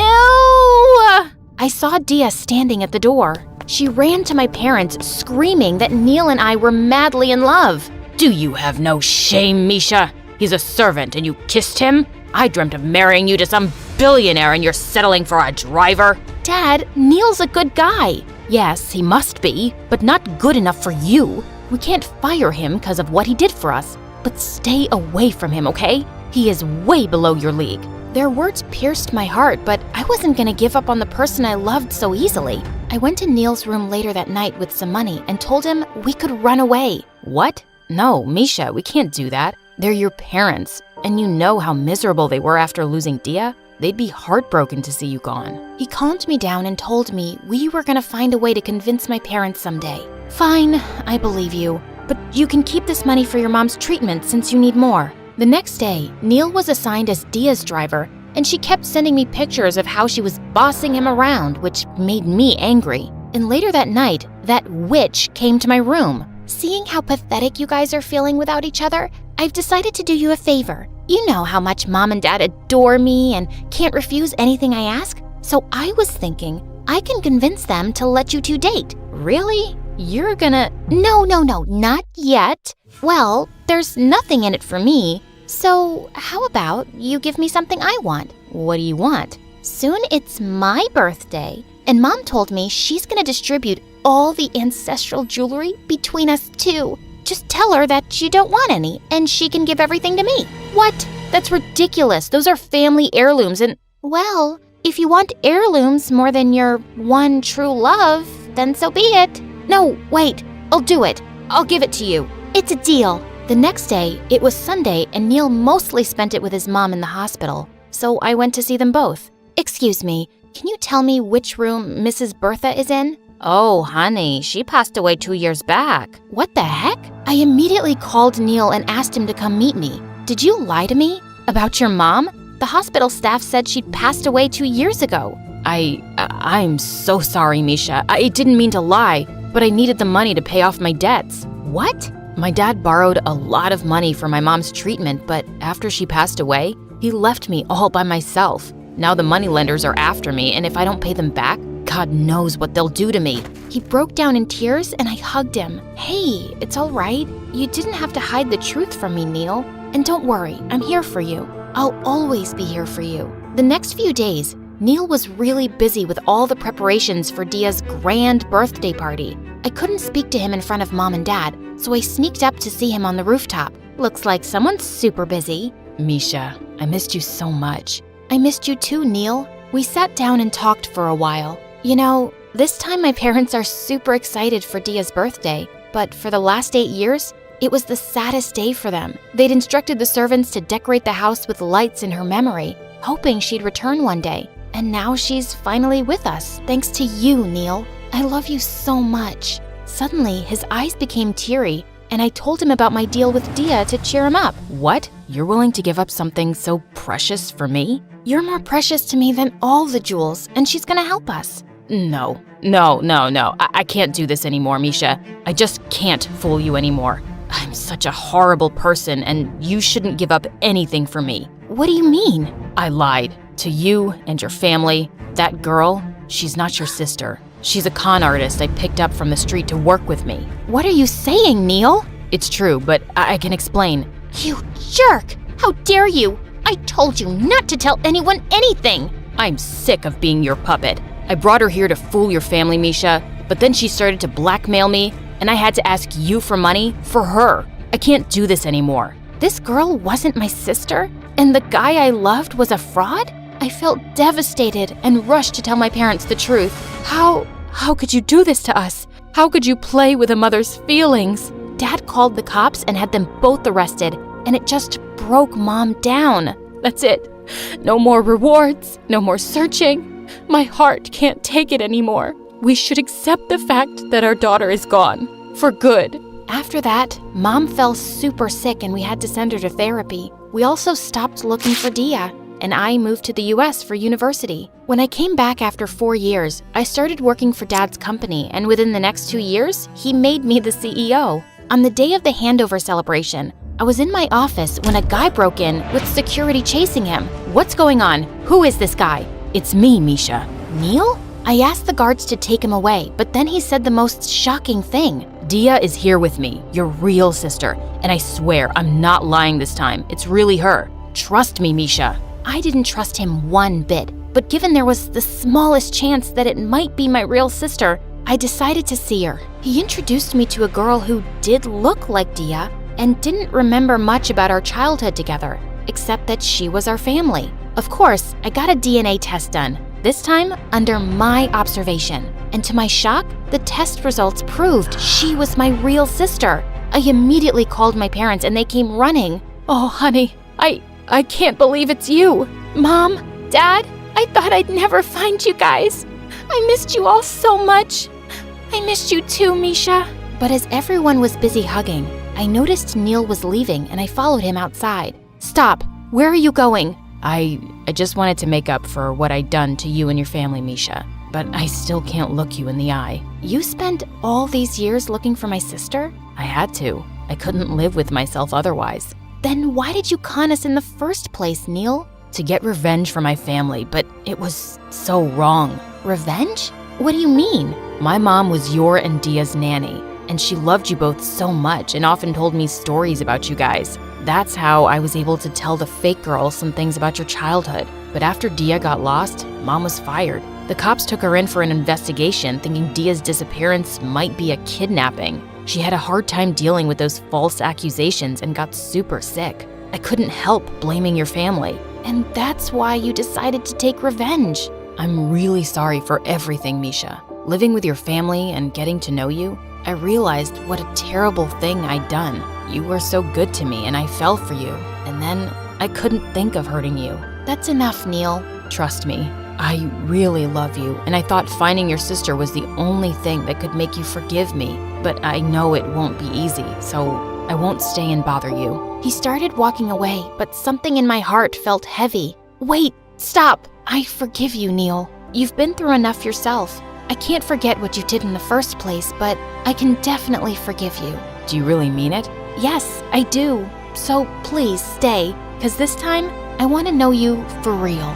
I saw Dia standing at the door. She ran to my parents, screaming that Neil and I were madly in love. Do you have no shame, Misha? He's a servant and you kissed him? I dreamt of marrying you to some billionaire and you're settling for a driver? Dad, Neil's a good guy. Yes, he must be, but not good enough for you. We can't fire him because of what he did for us, but stay away from him, okay? He is way below your league. Their words pierced my heart, but I wasn't going to give up on the person I loved so easily. I went to Neil's room later that night with some money and told him we could run away. What? No, Misha, we can't do that. They're your parents, and you know how miserable they were after losing Dia. They'd be heartbroken to see you gone. He calmed me down and told me we were going to find a way to convince my parents someday. Fine, I believe you, but you can keep this money for your mom's treatment since you need more. The next day, Neil was assigned as Dia's driver, and she kept sending me pictures of how she was bossing him around, which made me angry. And later that night, that witch came to my room. Seeing how pathetic you guys are feeling without each other, I've decided to do you a favor. You know how much Mom and Dad adore me and can't refuse anything I ask, so I was thinking I can convince them to let you two date. Really? You're gonna… No, not yet. Well, there's nothing in it for me. So how about you give me something I want? What do you want? Soon it's my birthday, and Mom told me she's gonna distribute all the ancestral jewelry between us two. Just tell her that you don't want any, and she can give everything to me. What? That's ridiculous. Those are family heirlooms and… Well, if you want heirlooms more than your one true love, then so be it. No, wait, I'll do it. I'll give it to you. It's a deal. The next day, it was Sunday, and Neil mostly spent it with his mom in the hospital, so I went to see them both. Excuse me, can you tell me which room Mrs. Bertha is in? Oh, honey, she passed away 2 years back. What the heck? I immediately called Neil and asked him to come meet me. Did you lie to me? About your mom? The hospital staff said she'd passed away 2 years ago. I'm so sorry, Misha. I didn't mean to lie, but I needed the money to pay off my debts. What? My dad borrowed a lot of money for my mom's treatment, but after she passed away, he left me all by myself. Now the moneylenders are after me, and if I don't pay them back, God knows what they'll do to me. He broke down in tears, and I hugged him. Hey, it's all right. You didn't have to hide the truth from me, Neil. And don't worry, I'm here for you. I'll always be here for you. The next few days, Neil was really busy with all the preparations for Dia's grand birthday party. I couldn't speak to him in front of Mom and Dad, so I sneaked up to see him on the rooftop. Looks like someone's super busy. Misha, I missed you so much. I missed you too, Neil. We sat down and talked for a while. You know, this time my parents are super excited for Dia's birthday, but for the last 8 years, It was the saddest day for them. They'd instructed the servants to decorate the house with lights in her memory, hoping she'd return one day. And now she's finally with us, thanks to you, Neil. I love you so much. Suddenly, his eyes became teary, and I told him about my deal with Dia to cheer him up. What? You're willing to give up something so precious for me? You're more precious to me than all the jewels, and she's gonna help us. No. I can't do this anymore, Misha. I just can't fool you anymore. I'm such a horrible person, and you shouldn't give up anything for me. What do you mean? I lied to you and your family. That girl, she's not your sister. She's a con artist I picked up from the street to work with me. What are you saying, Neil? It's true, but I can explain. You jerk! How dare you! I told you not to tell anyone anything! I'm sick of being your puppet. I brought her here to fool your family, Misha, but then she started to blackmail me, and I had to ask you for money for her. I can't do this anymore. This girl wasn't my sister, and the guy I loved was a fraud? I felt devastated and rushed to tell my parents the truth. How could you do this to us? How could you play with a mother's feelings? Dad called the cops and had them both arrested, and it just broke Mom down. That's it. No more rewards, no more searching. My heart can't take it anymore. We should accept the fact that our daughter is gone. For good. After that, Mom fell super sick and we had to send her to therapy. We also stopped looking for Dia, and I moved to the US for university. When I came back after 4 years, I started working for Dad's company, and within the next 2 years, he made me the CEO. On the day of the handover celebration, I was in my office when a guy broke in with security chasing him. What's going on? Who is this guy? It's me, Misha. Neil? I asked the guards to take him away, but then he said the most shocking thing. Dia is here with me, your real sister, and I swear I'm not lying this time. It's really her. Trust me, Misha. I didn't trust him one bit, but given there was the smallest chance that it might be my real sister, I decided to see her. He introduced me to a girl who did look like Dia and didn't remember much about our childhood together, except that she was our family. Of course, I got a DNA test done, this time under my observation. And to my shock, the test results proved she was my real sister. I immediately called my parents and they came running. Oh, honey, I can't believe it's you. Mom, Dad, I thought I'd never find you guys. I missed you all so much. I missed you too, Misha. But as everyone was busy hugging, I noticed Neil was leaving and I followed him outside. Stop, where are you going? I just wanted to make up for what I'd done to you and your family, Misha. But I still can't look you in the eye. You spent all these years looking for my sister? I had to. I couldn't live with myself otherwise. Then why did you con us in the first place, Neil? To get revenge for my family, but it was so wrong. Revenge? What do you mean? My mom was your and Dia's nanny, and she loved you both so much and often told me stories about you guys. That's how I was able to tell the fake girl some things about your childhood. But after Dia got lost, Mom was fired. The cops took her in for an investigation, thinking Dia's disappearance might be a kidnapping. She had a hard time dealing with those false accusations and got super sick. I couldn't help blaming your family. And that's why you decided to take revenge. I'm really sorry for everything, Misha. Living with your family and getting to know you, I realized what a terrible thing I'd done. You were so good to me and I fell for you. And then I couldn't think of hurting you. That's enough, Neil. Trust me, I really love you, and I thought finding your sister was the only thing that could make you forgive me. But I know it won't be easy, so I won't stay and bother you. He started walking away, but something in my heart felt heavy. Wait, stop. I forgive you, Neil. You've been through enough yourself. I can't forget what you did in the first place, but I can definitely forgive you. Do you really mean it? Yes, I do. So please stay, because this time I want to know you for real.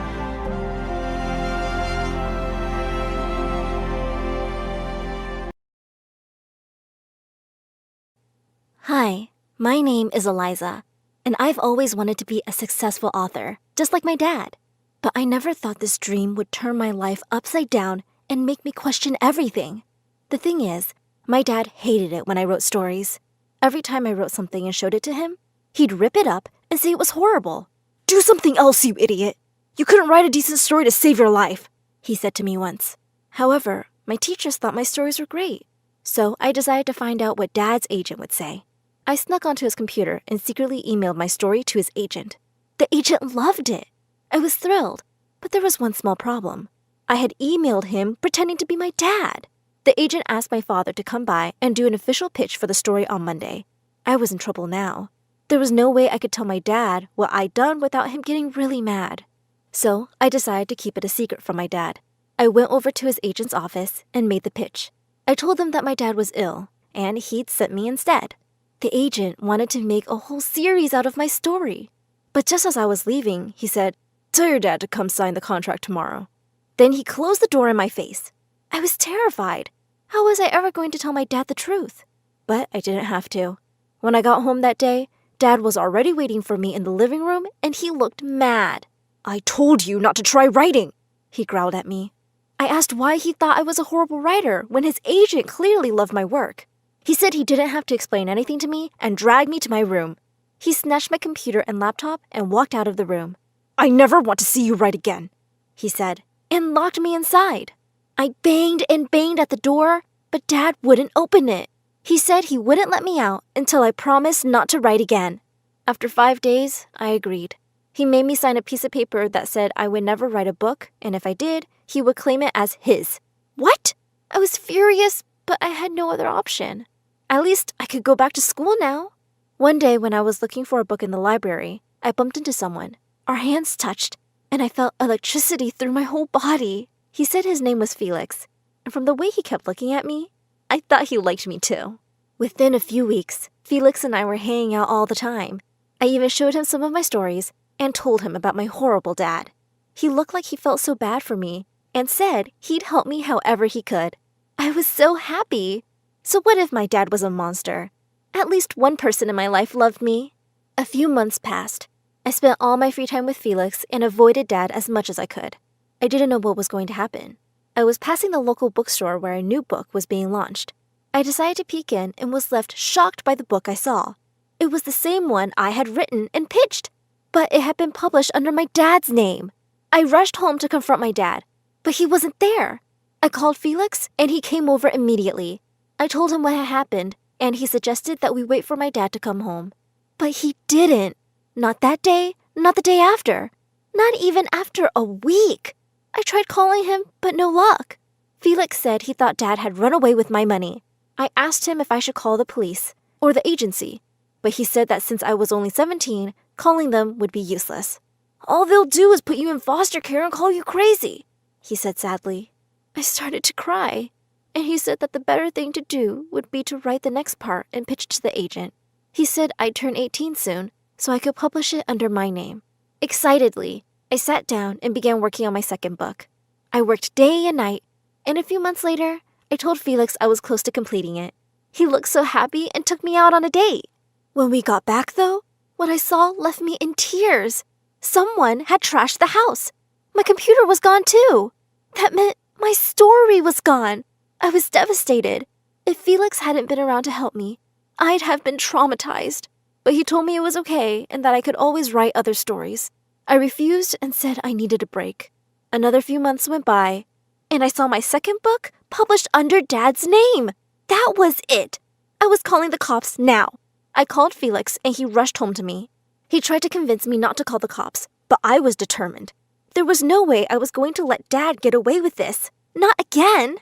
Hi, my name is Eliza, and I've always wanted to be a successful author, just like my dad. But I never thought this dream would turn my life upside down and make me question everything. The thing is, my dad hated it when I wrote stories. Every time I wrote something and showed it to him, he'd rip it up and say it was horrible. "Do something else, you idiot! You couldn't write a decent story to save your life," he said to me once. However, my teachers thought my stories were great, so I decided to find out what Dad's agent would say. I snuck onto his computer and secretly emailed my story to his agent. The agent loved it. I was thrilled, but there was one small problem. I had emailed him pretending to be my dad. The agent asked my father to come by and do an official pitch for the story on Monday. I was in trouble now. There was no way I could tell my dad what I'd done without him getting really mad. So I decided to keep it a secret from my dad. I went over to his agent's office and made the pitch. I told him that my dad was ill, and he'd sent me instead. The agent wanted to make a whole series out of my story. But just as I was leaving, he said, "Tell your dad to come sign the contract tomorrow." Then he closed the door in my face. I was terrified. How was I ever going to tell my dad the truth? But I didn't have to. When I got home that day, Dad was already waiting for me in the living room, and he looked mad. "I told you not to try writing," he growled at me. I asked why he thought I was a horrible writer when his agent clearly loved my work. He said he didn't have to explain anything to me and dragged me to my room. He snatched my computer and laptop and walked out of the room. "I never want to see you write again," he said, and locked me inside. I banged and banged at the door, but Dad wouldn't open it. He said he wouldn't let me out until I promised not to write again. After 5 days, I agreed. He made me sign a piece of paper that said I would never write a book, and if I did, he would claim it as his. What? I was furious, but I had no other option. At least I could go back to school now. One day when I was looking for a book in the library, I bumped into someone. Our hands touched, and I felt electricity through my whole body. He said his name was Felix, and from the way he kept looking at me, I thought he liked me too. Within a few weeks, Felix and I were hanging out all the time. I even showed him some of my stories and told him about my horrible dad. He looked like he felt so bad for me and said he'd help me however he could. I was so happy. So what if my dad was a monster? At least one person in my life loved me. A few months passed. I spent all my free time with Felix and avoided Dad as much as I could. I didn't know what was going to happen. I was passing the local bookstore where a new book was being launched. I decided to peek in and was left shocked by the book I saw. It was the same one I had written and pitched, but it had been published under my dad's name. I rushed home to confront my dad, but he wasn't there. I called Felix and he came over immediately. I told him what had happened, and he suggested that we wait for my dad to come home. But he didn't. Not that day, not the day after. Not even after a week. I tried calling him, but no luck. Felix said he thought Dad had run away with my money. I asked him if I should call the police or the agency, but he said that since I was only 17, calling them would be useless. "All they'll do is put you in foster care and call you crazy," he said sadly. I started to cry, and he said that the better thing to do would be to write the next part and pitch to the agent. He said I'd turn 18 soon, so I could publish it under my name. Excitedly, I sat down and began working on my second book. I worked day and night, and a few months later, I told Felix I was close to completing it. He looked so happy and took me out on a date. When we got back, though, what I saw left me in tears. Someone had trashed the house. My computer was gone too. That meant my story was gone. I was devastated. If Felix hadn't been around to help me, I'd have been traumatized. But he told me it was okay and that I could always write other stories. I refused and said I needed a break. Another few months went by, and I saw my second book published under Dad's name. That was it. I was calling the cops now. I called Felix, and he rushed home to me. He tried to convince me not to call the cops, but I was determined. There was no way I was going to let Dad get away with this. Not again.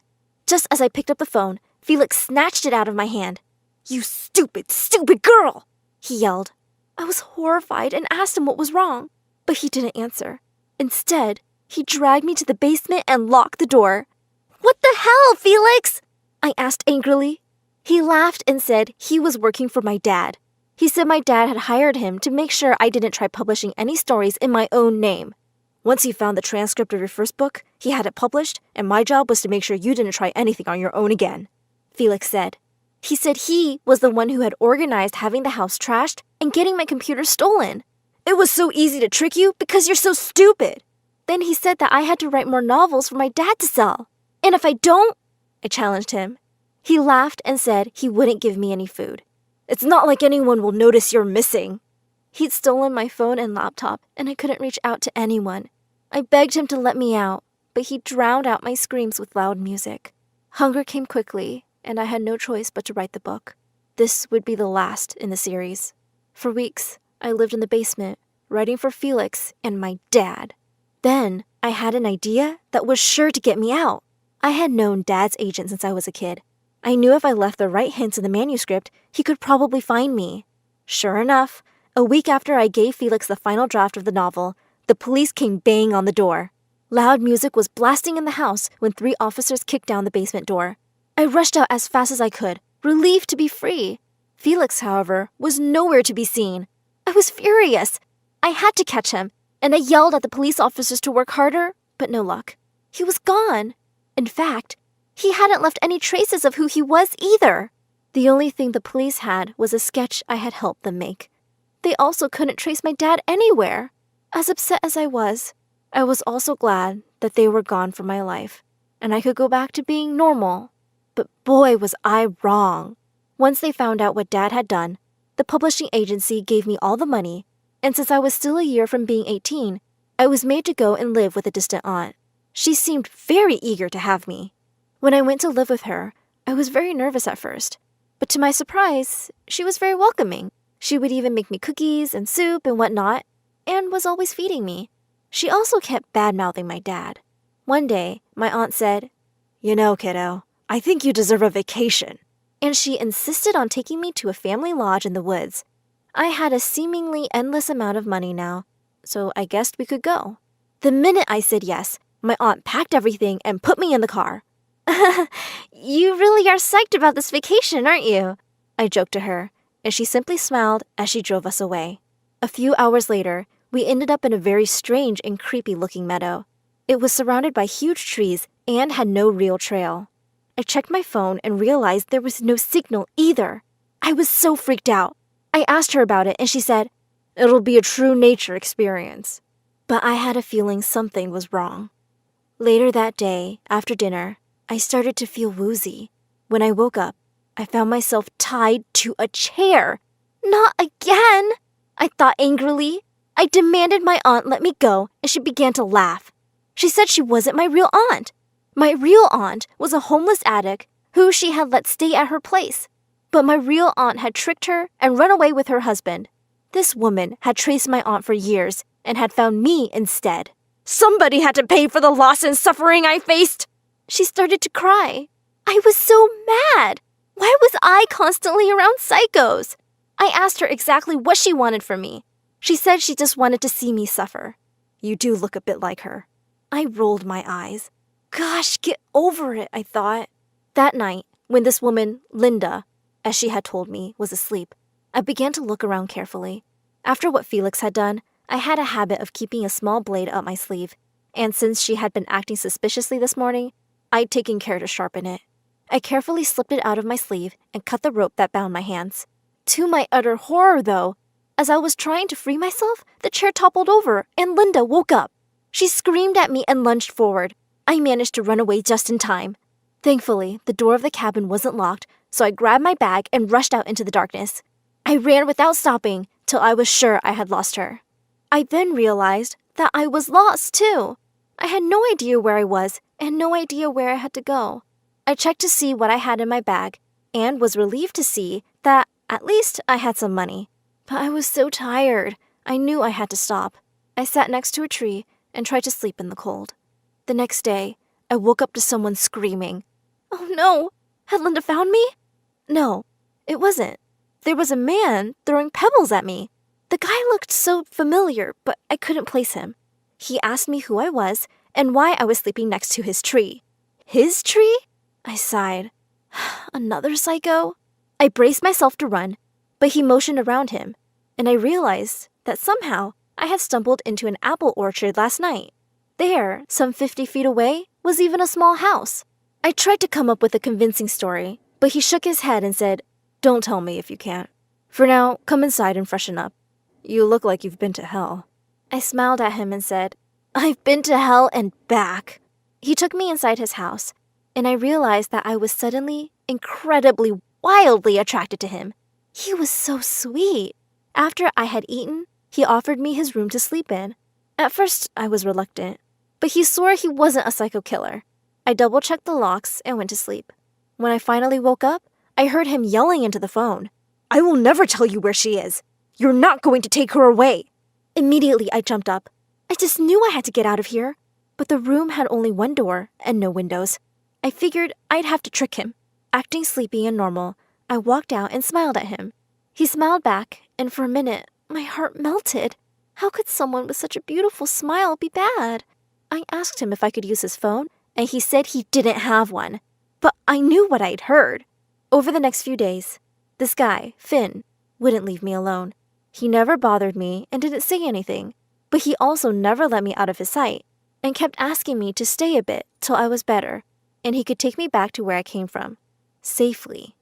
Just as I picked up the phone, Felix snatched it out of my hand. "You stupid, stupid girl!" he yelled. I was horrified and asked him what was wrong, but he didn't answer. Instead, he dragged me to the basement and locked the door. "What the hell, Felix?" I asked angrily. He laughed and said he was working for my dad. He said my dad had hired him to make sure I didn't try publishing any stories in my own name. Once he found the transcript of your first book, he had it published, and my job was to make sure you didn't try anything on your own again, Felix said. He said he was the one who had organized having the house trashed and getting my computer stolen. "It was so easy to trick you because you're so stupid." Then he said that I had to write more novels for my dad to sell. "And if I don't?" I challenged him. He laughed and said he wouldn't give me any food. "It's not like anyone will notice you're missing." He'd stolen my phone and laptop, and I couldn't reach out to anyone. I begged him to let me out, but he drowned out my screams with loud music. Hunger came quickly, and I had no choice but to write the book. This would be the last in the series. For weeks, I lived in the basement, writing for Felix and my dad. Then, I had an idea that was sure to get me out. I had known Dad's agent since I was a kid. I knew if I left the right hints in the manuscript, he could probably find me. Sure enough, a week after I gave Felix the final draft of the novel, the police came banging on the door. Loud music was blasting in the house when 3 officers kicked down the basement door. I rushed out as fast as I could, relieved to be free. Felix, however, was nowhere to be seen. I was furious. I had to catch him, and I yelled at the police officers to work harder, but no luck. He was gone. In fact, he hadn't left any traces of who he was either. The only thing the police had was a sketch I had helped them make. They also couldn't trace my dad anywhere. As upset as I was also glad that they were gone from my life, and I could go back to being normal. But boy, was I wrong. Once they found out what Dad had done, the publishing agency gave me all the money, and since I was still a year from being 18, I was made to go and live with a distant aunt. She seemed very eager to have me. When I went to live with her, I was very nervous at first, but to my surprise, she was very welcoming. She would even make me cookies and soup and whatnot, and was always feeding me. She also kept bad-mouthing my dad. One day, my aunt said, "You know, kiddo, I think you deserve a vacation." And she insisted on taking me to a family lodge in the woods. I had a seemingly endless amount of money now, so I guessed we could go. The minute I said yes, my aunt packed everything and put me in the car. "You really are psyched about this vacation, aren't you?" I joked to her, and she simply smiled as she drove us away. A few hours later, we ended up in a very strange and creepy-looking meadow. It was surrounded by huge trees and had no real trail. I checked my phone and realized there was no signal either. I was so freaked out. I asked her about it, and she said, "It'll be a true nature experience." But I had a feeling something was wrong. Later that day, after dinner, I started to feel woozy. When I woke up, I found myself tied to a chair. "Not again!" I thought angrily. I demanded my aunt let me go, and she began to laugh. She said she wasn't my real aunt. My real aunt was a homeless addict who she had let stay at her place. But my real aunt had tricked her and run away with her husband. This woman had traced my aunt for years and had found me instead. Somebody had to pay for the loss and suffering I faced. She started to cry. I was so mad. Why was I constantly around psychos? I asked her exactly what she wanted from me. She said she just wanted to see me suffer. You do look a bit like her. I rolled my eyes. Gosh, get over it, I thought. That night, when this woman, Linda, as she had told me, was asleep, I began to look around carefully. After what Felix had done, I had a habit of keeping a small blade up my sleeve, and since she had been acting suspiciously this morning, I'd taken care to sharpen it. I carefully slipped it out of my sleeve and cut the rope that bound my hands. To my utter horror, though, as I was trying to free myself, the chair toppled over and Linda woke up. She screamed at me and lunged forward. I managed to run away just in time. Thankfully, the door of the cabin wasn't locked, so I grabbed my bag and rushed out into the darkness. I ran without stopping till I was sure I had lost her. I then realized that I was lost, too. I had no idea where I was and no idea where I had to go. I checked to see what I had in my bag and was relieved to see that at least I had some money. But I was so tired, I knew I had to stop. I sat next to a tree and tried to sleep in the cold. The next day, I woke up to someone screaming. Oh no! Had Linda found me? No, it wasn't. There was a man throwing pebbles at me. The guy looked so familiar, but I couldn't place him. He asked me who I was and why I was sleeping next to his tree. His tree? I sighed. Another psycho? I braced myself to run, but he motioned around him, and I realized that somehow I had stumbled into an apple orchard last night. There, some 50 feet away, was even a small house. I tried to come up with a convincing story, but he shook his head and said, "Don't tell me if you can't. For now, come inside and freshen up. You look like you've been to hell." I smiled at him and said, "I've been to hell and back." He took me inside his house, and I realized that I was suddenly, incredibly, wildly attracted to him. He was so sweet. After I had eaten, he offered me his room to sleep in. At first, I was reluctant, but he swore he wasn't a psycho killer. I double-checked the locks and went to sleep. When I finally woke up, I heard him yelling into the phone. "I will never tell you where she is. You're not going to take her away." Immediately, I jumped up. I just knew I had to get out of here. But the room had only one door and no windows. I figured I'd have to trick him. Acting sleepy and normal, I walked out and smiled at him. He smiled back, and for a minute, my heart melted. How could someone with such a beautiful smile be bad? I asked him if I could use his phone, and he said he didn't have one. But I knew what I'd heard. Over the next few days, this guy, Finn, wouldn't leave me alone. He never bothered me and didn't say anything, but he also never let me out of his sight and kept asking me to stay a bit till I was better and he could take me back to where I came from, safely.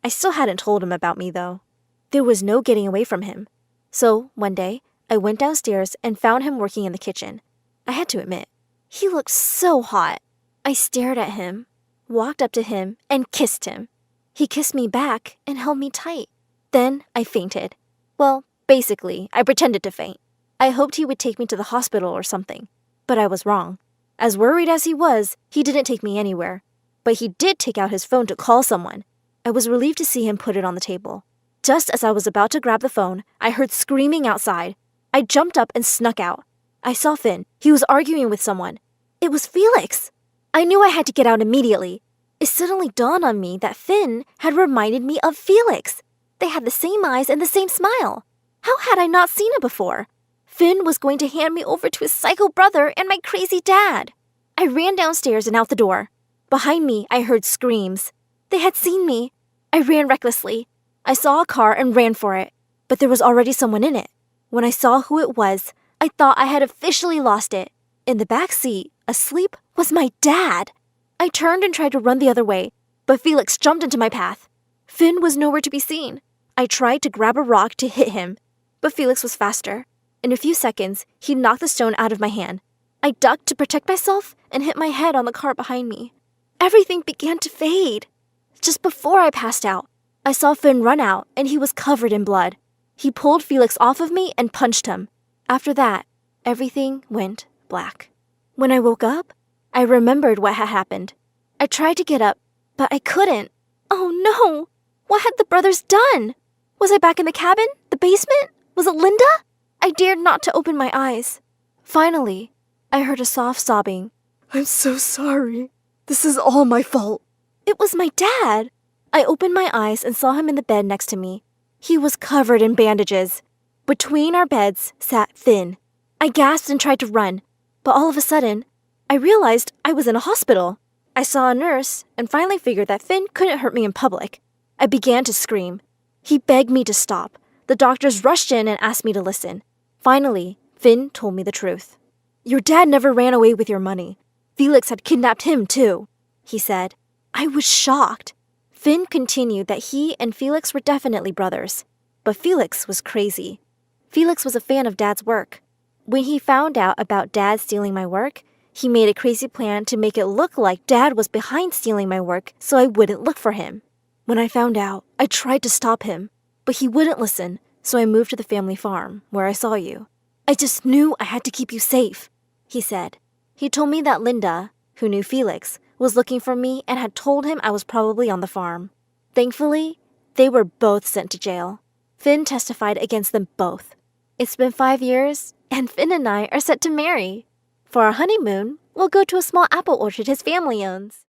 I still hadn't told him about me, though. There was no getting away from him. So, one day, I went downstairs and found him working in the kitchen. I had to admit, he looked so hot. I stared at him, walked up to him, and kissed him. He kissed me back and held me tight. Then I fainted. Well, basically, I pretended to faint. I hoped he would take me to the hospital or something, but I was wrong. As worried as he was, he didn't take me anywhere. But he did take out his phone to call someone. I was relieved to see him put it on the table. Just as I was about to grab the phone, I heard screaming outside. I jumped up and snuck out. I saw Finn. He was arguing with someone. It was Felix. I knew I had to get out immediately. It suddenly dawned on me that Finn had reminded me of Felix. They had the same eyes and the same smile. How had I not seen it before? Finn was going to hand me over to his psycho brother and my crazy dad. I ran downstairs and out the door. Behind me, I heard screams. They had seen me. I ran recklessly. I saw a car and ran for it, but there was already someone in it. When I saw who it was, I thought I had officially lost it. In the back seat, asleep, was my dad. I turned and tried to run the other way, but Felix jumped into my path. Finn was nowhere to be seen. I tried to grab a rock to hit him, but Felix was faster. In a few seconds, he knocked the stone out of my hand. I ducked to protect myself and hit my head on the car behind me. Everything began to fade. Just before I passed out, I saw Finn run out and he was covered in blood. He pulled Felix off of me and punched him. After that, everything went black. When I woke up, I remembered what had happened. I tried to get up, but I couldn't. Oh no! What had the brothers done? Was I back in the cabin? The basement? Was it Linda? I dared not to open my eyes. Finally, I heard a soft sobbing. "I'm so sorry. This is all my fault." It was my dad. I opened my eyes and saw him in the bed next to me. He was covered in bandages. Between our beds sat Finn. I gasped and tried to run, but all of a sudden, I realized I was in a hospital. I saw a nurse and finally figured that Finn couldn't hurt me in public. I began to scream. He begged me to stop. The doctors rushed in and asked me to listen. Finally, Finn told me the truth. "Your dad never ran away with your money. Felix had kidnapped him too," he said. I was shocked. Finn continued that he and Felix were definitely brothers, but Felix was crazy. Felix was a fan of Dad's work. When he found out about Dad stealing my work, he made a crazy plan to make it look like Dad was behind stealing my work so I wouldn't look for him. When I found out, I tried to stop him, but he wouldn't listen, so I moved to the family farm, where I saw you. "I just knew I had to keep you safe," he said. He told me that Linda, who knew Felix, was looking for me and had told him I was probably on the farm. Thankfully, they were both sent to jail. Finn testified against them both. It's been 5 years, and Finn and I are set to marry. For our honeymoon, we'll go to a small apple orchard his family owns.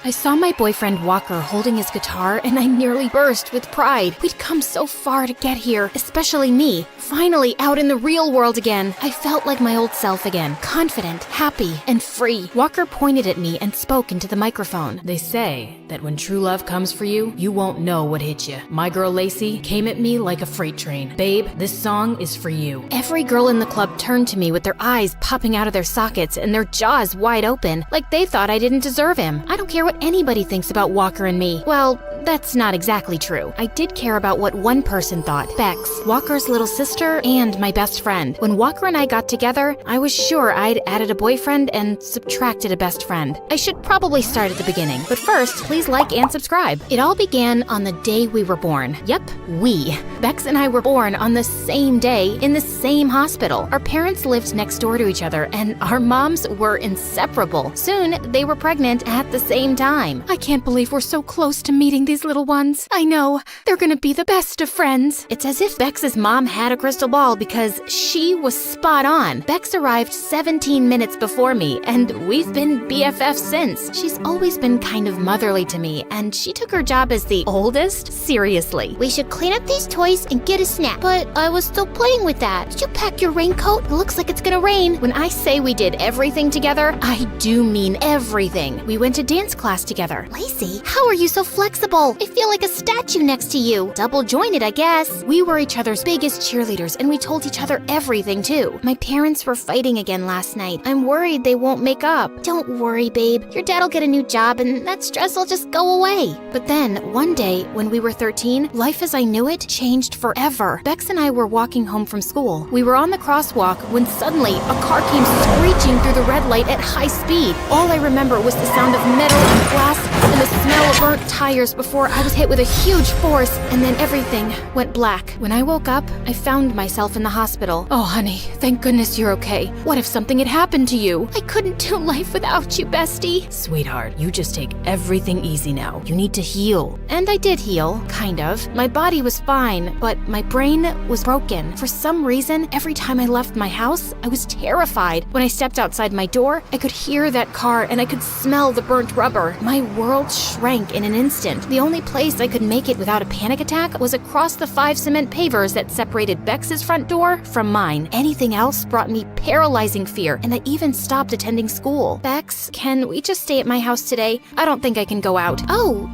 I saw my boyfriend Walker holding his guitar and I nearly burst with pride. We'd come so far to get here, especially me. Finally out in the real world again. I felt like my old self again, confident, happy, and free. Walker pointed at me and spoke into the microphone. They say that when true love comes for you, you won't know what hit you. My girl Lacey came at me like a freight train. Babe, this song is for you. Every girl in the club turned to me with their eyes popping out of their sockets and their jaws wide open, like they thought I didn't deserve him. I don't care what anybody thinks about Walker and me. Well, that's not exactly true. I did care about what one person thought. Bex, Walker's little sister and my best friend. When Walker and I got together, I was sure I'd added a boyfriend and subtracted a best friend. I should probably start at the beginning, but first, please like and subscribe. It all began on the day we were born. Yep, we. Bex and I were born on the same day in the same hospital. Our parents lived next door to each other, and our moms were inseparable. Soon, they were pregnant at the same time. I can't believe we're so close to meeting these little ones. I know, they're gonna be the best of friends. It's as if Bex's mom had a crystal ball because she was spot on. Bex arrived 17 minutes before me, and we've been BFFs since. She's always been kind of motherly to me, and she took her job as the oldest seriously. We should clean up these toys and get a snack. But I was still playing with that. Did you pack your raincoat? It looks like it's gonna rain. When I say we did everything together, I do mean everything. We went to dance class together. Lacey, how are you so flexible? I feel like a statue next to you. Double jointed, I guess. We were each other's biggest cheerleaders, and we told each other everything too. My parents were fighting again last night. I'm worried they won't make up. Don't worry, babe. Your dad'll get a new job and that stress will just go away. But then, one day, when we were 13, life as I knew it changed forever. Bex and I were walking home from school. We were on the crosswalk when suddenly a car came screeching through the red light at high speed. All I remember was the sound of metal and glass and the smell of burnt tires before I was hit with a huge force, and then everything went black. When I woke up, I found myself in the hospital. Oh, honey, thank goodness you're okay. What if something had happened to you? I couldn't do life without you, bestie. Sweetheart, you just take everything easy now. You need to heal. And I did heal, kind of. My body was fine, but my brain was broken. For some reason, every time I left my house, I was terrified. When I stepped outside my door, I could hear that car and I could smell the burnt rubber. My world shrank in an instant. The only place I could make it without a panic attack was across the 5 cement pavers that separated Bex's front door from mine. Anything else brought me paralyzing fear, and I even stopped attending school. Bex, can we just stay at my house today? I don't think I can go out. Oh,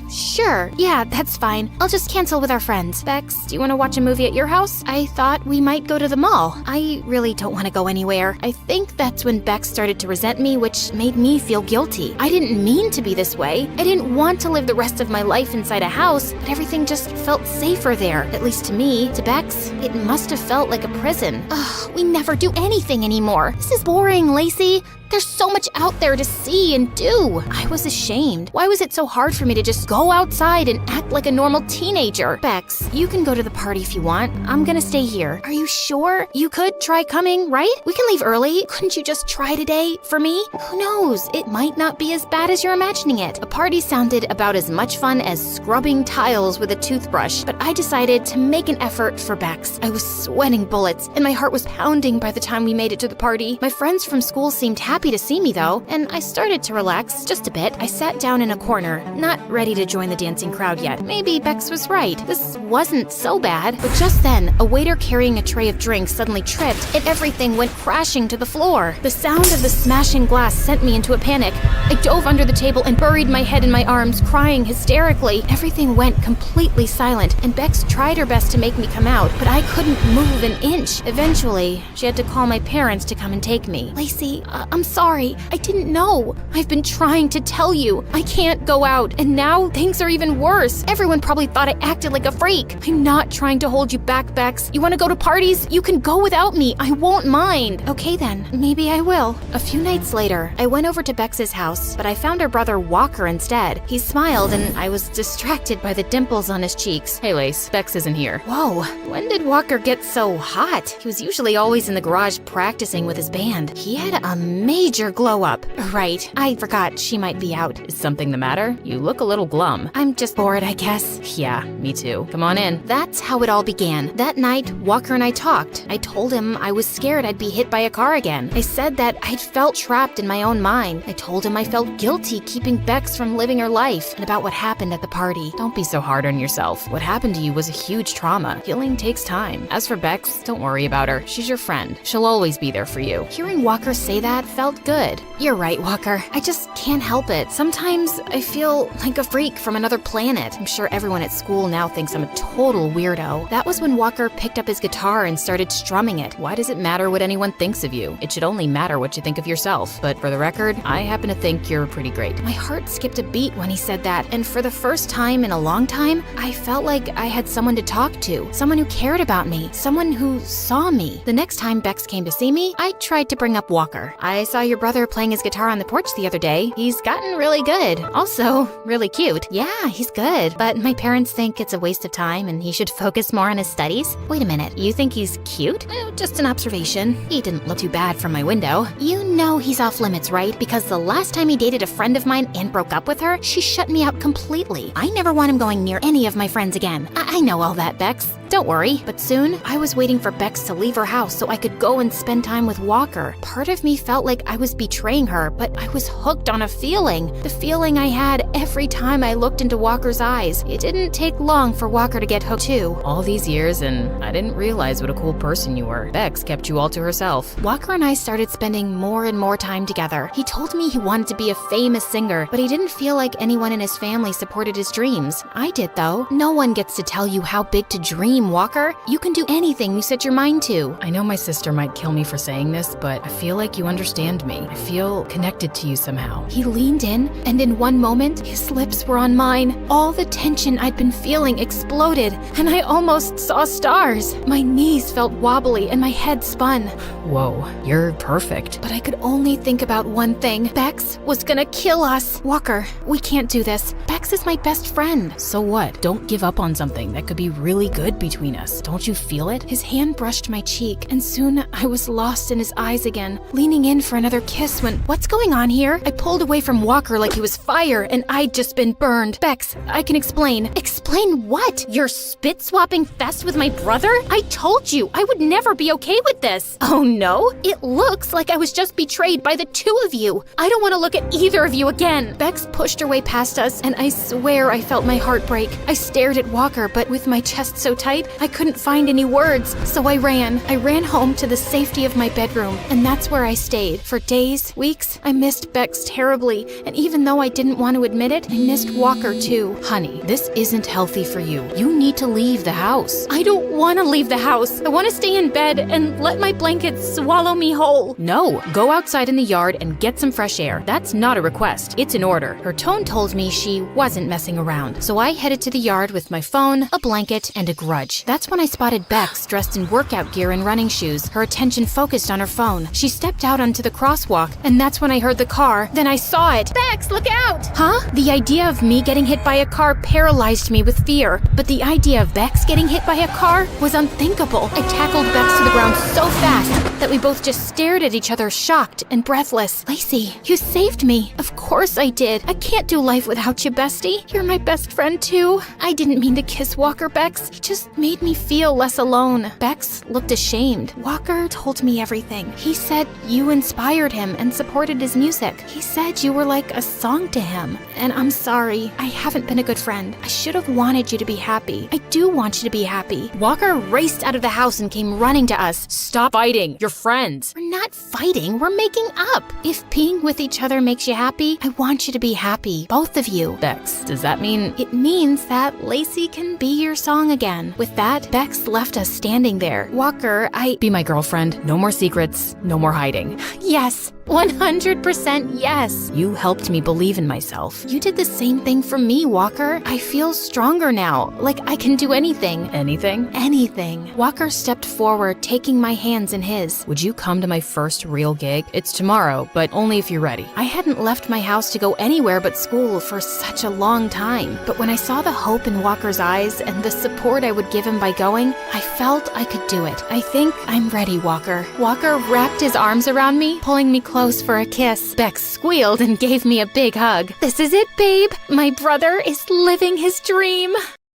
sure. Yeah, that's fine. I'll just cancel with our friends. Bex, do you want to watch a movie at your house? I thought we might go to the mall. I really don't want to go anywhere. I think that's when Bex started to resent me, which made me feel guilty. I didn't mean to be this way. I didn't want to live the rest of my life inside a house, but everything just felt safer there. At least to me. To Bex, it must have felt like a prison. Ugh, we never do anything anymore. This is boring, Lacey. There's so much out there to see and do. I was ashamed. Why was it so hard for me to just go outside and act like a normal teenager? Bex, you can go to the party if you want. I'm gonna stay here. Are you sure? You could try coming, right? We can leave early. Couldn't you just try today for me? Who knows? It might not be as bad as you're imagining it. A party sounded about as much fun as scrubbing tiles with a toothbrush, but I decided to make an effort for Bex. I was sweating bullets, and my heart was pounding by the time we made it to the party. My friends from school seemed happy to see me though, and I started to relax just a bit. I sat down in a corner, not ready to join the dancing crowd yet. Maybe Bex was right. This wasn't so bad. But just then, a waiter carrying a tray of drinks suddenly tripped, and everything went crashing to the floor. The sound of the smashing glass sent me into a panic. I dove under the table and buried my head in my arms, crying hysterically. Everything went completely silent, and Bex tried her best to make me come out, but I couldn't move an inch. Eventually, she had to call my parents to come and take me. Lacey, I'm sorry. I didn't know. I've been trying to tell you. I can't go out, and now things are even worse. Everyone probably thought I acted like a freak. I'm not trying to hold you back, Bex. You want to go to parties? You can go without me. I won't mind. Okay then, maybe I will. A few nights later, I went over to Bex's house, but I found her brother Walker instead. He smiled, and I was distracted by the dimples on his cheeks. Hey, Lace, Bex isn't here. Whoa, when did Walker get so hot? He was usually always in the garage practicing with his band. He had a major glow up. Right, I forgot she might be out. Is something the matter? You look a little glum. I'm just bored, I guess. Yeah, me too. Come on in. That's how it all began. That night, Walker and I talked. I told him I was scared I'd be hit by a car again. I said that I'd felt trapped in my own mind. I told him I felt guilty keeping Bex from living her life, and about what happened at the party. Don't be so hard on yourself. What happened to you was a huge trauma. Healing takes time. As for Bex, don't worry about her. She's your friend. She'll always be there for you. Hearing Walker say that felt felt good. You're right, Walker. I just can't help it. Sometimes I feel like a freak from another planet. I'm sure everyone at school now thinks I'm a total weirdo. That was when Walker picked up his guitar and started strumming it. Why does it matter what anyone thinks of you? It should only matter what you think of yourself. But for the record, I happen to think you're pretty great. My heart skipped a beat when he said that, and for the first time in a long time, I felt like I had someone to talk to, someone who cared about me, someone who saw me. The next time Bex came to see me, I tried to bring up Walker. I saw your brother playing his guitar on the porch the other day. He's gotten really good. Also, really cute. Yeah, he's good, but my parents think it's a waste of time and he should focus more on his studies. Wait a minute, you think he's cute? Just an observation. He didn't look too bad from my window. You know he's off limits, right? Because the last time he dated a friend of mine and broke up with her, she shut me out completely. I never want him going near any of my friends again. I know all that, Bex. Don't worry. But soon, I was waiting for Bex to leave her house so I could go and spend time with Walker. Part of me felt like I was betraying her, but I was hooked on a feeling. The feeling I had every time I looked into Walker's eyes. It didn't take long for Walker to get hooked too. All these years, and I didn't realize what a cool person you were. Bex kept you all to herself. Walker and I started spending more and more time together. He told me he wanted to be a famous singer, but he didn't feel like anyone in his family supported his dreams. I did though. No one gets to tell you how big to dream, Walker. You can do anything you set your mind to. I know my sister might kill me for saying this, but I feel like you understand me. I feel connected to you somehow. He leaned in, and in one moment, his lips were on mine. All the tension I'd been feeling exploded, and I almost saw stars. My knees felt wobbly, and my head spun. Whoa, you're perfect. But I could only think about one thing. Bex was gonna kill us. Walker, we can't do this. Bex is my best friend. So what? Don't give up on something that could be really good between us. Don't you feel it? His hand brushed my cheek, and soon I was lost in his eyes again, leaning in for another kiss when, what's going on here? I pulled away from Walker like he was fire, and I'd just been burned. Bex, I can explain. Explain what? Your spit-swapping fest with my brother? I told you, I would never be okay with this. Oh no? It looks like I was just betrayed by the two of you. I don't want to look at either of you again. Bex pushed her way past us, and I swear I felt my heart break. I stared at Walker, but with my chest so tight, I couldn't find any words, so I ran. I ran home to the safety of my bedroom, and that's where I stayed. For days, weeks, I missed Bex terribly, and even though I didn't want to admit it, I missed Walker too. Honey, this isn't healthy for you. You need to leave the house. I don't want to leave the house. I want to stay in bed and let my blankets swallow me whole. No, go outside in the yard and get some fresh air. That's not a request, it's an order. Her tone told me she wasn't messing around, so I headed to the yard with my phone, a blanket, and a grudge. That's when I spotted Bex dressed in workout gear and running shoes, her attention focused on her phone. She stepped out onto the crosswalk, and that's when I heard the car. Then I saw it. Bex, look out! Huh? The idea of me getting hit by a car paralyzed me with fear, but the idea of Bex getting hit by a car was unthinkable. I tackled Bex to the ground so fast that we both just stared at each other, shocked and breathless. Lacey, you saved me. Of course I did. I can't do life without you, bestie. You're my best friend too. I didn't mean to kiss Walker, Bex. He just made me feel less alone. Bex looked ashamed. Walker told me everything. He said you inspired him and supported his music. He said you were like a song to him. And I'm sorry. I haven't been a good friend. I should have wanted you to be happy. I do want you to be happy. Walker raced out of the house and came running to us. Stop fighting. You're friends. We're not fighting. We're making up. If being with each other makes you happy, I want you to be happy. Both of you. Bex, does that mean... It means that Lacey can be your song again. With that, Bex left us standing there. Walker, Be my girlfriend. No more secrets. No more hiding. Yes. 100% yes. You helped me believe in myself. You did the same thing for me, Walker. I feel stronger now, like I can do anything. Anything? Anything. Walker stepped forward, taking my hands in his. Would you come to my first real gig? It's tomorrow, but only if you're ready. I hadn't left my house to go anywhere but school for such a long time. But when I saw the hope in Walker's eyes and the support I would give him by going, I felt I could do it. I think I'm ready, Walker. Walker wrapped his arms around me, pulling me close for a kiss. Bex squealed and gave me a big hug. This is it, babe. My brother is living his dream.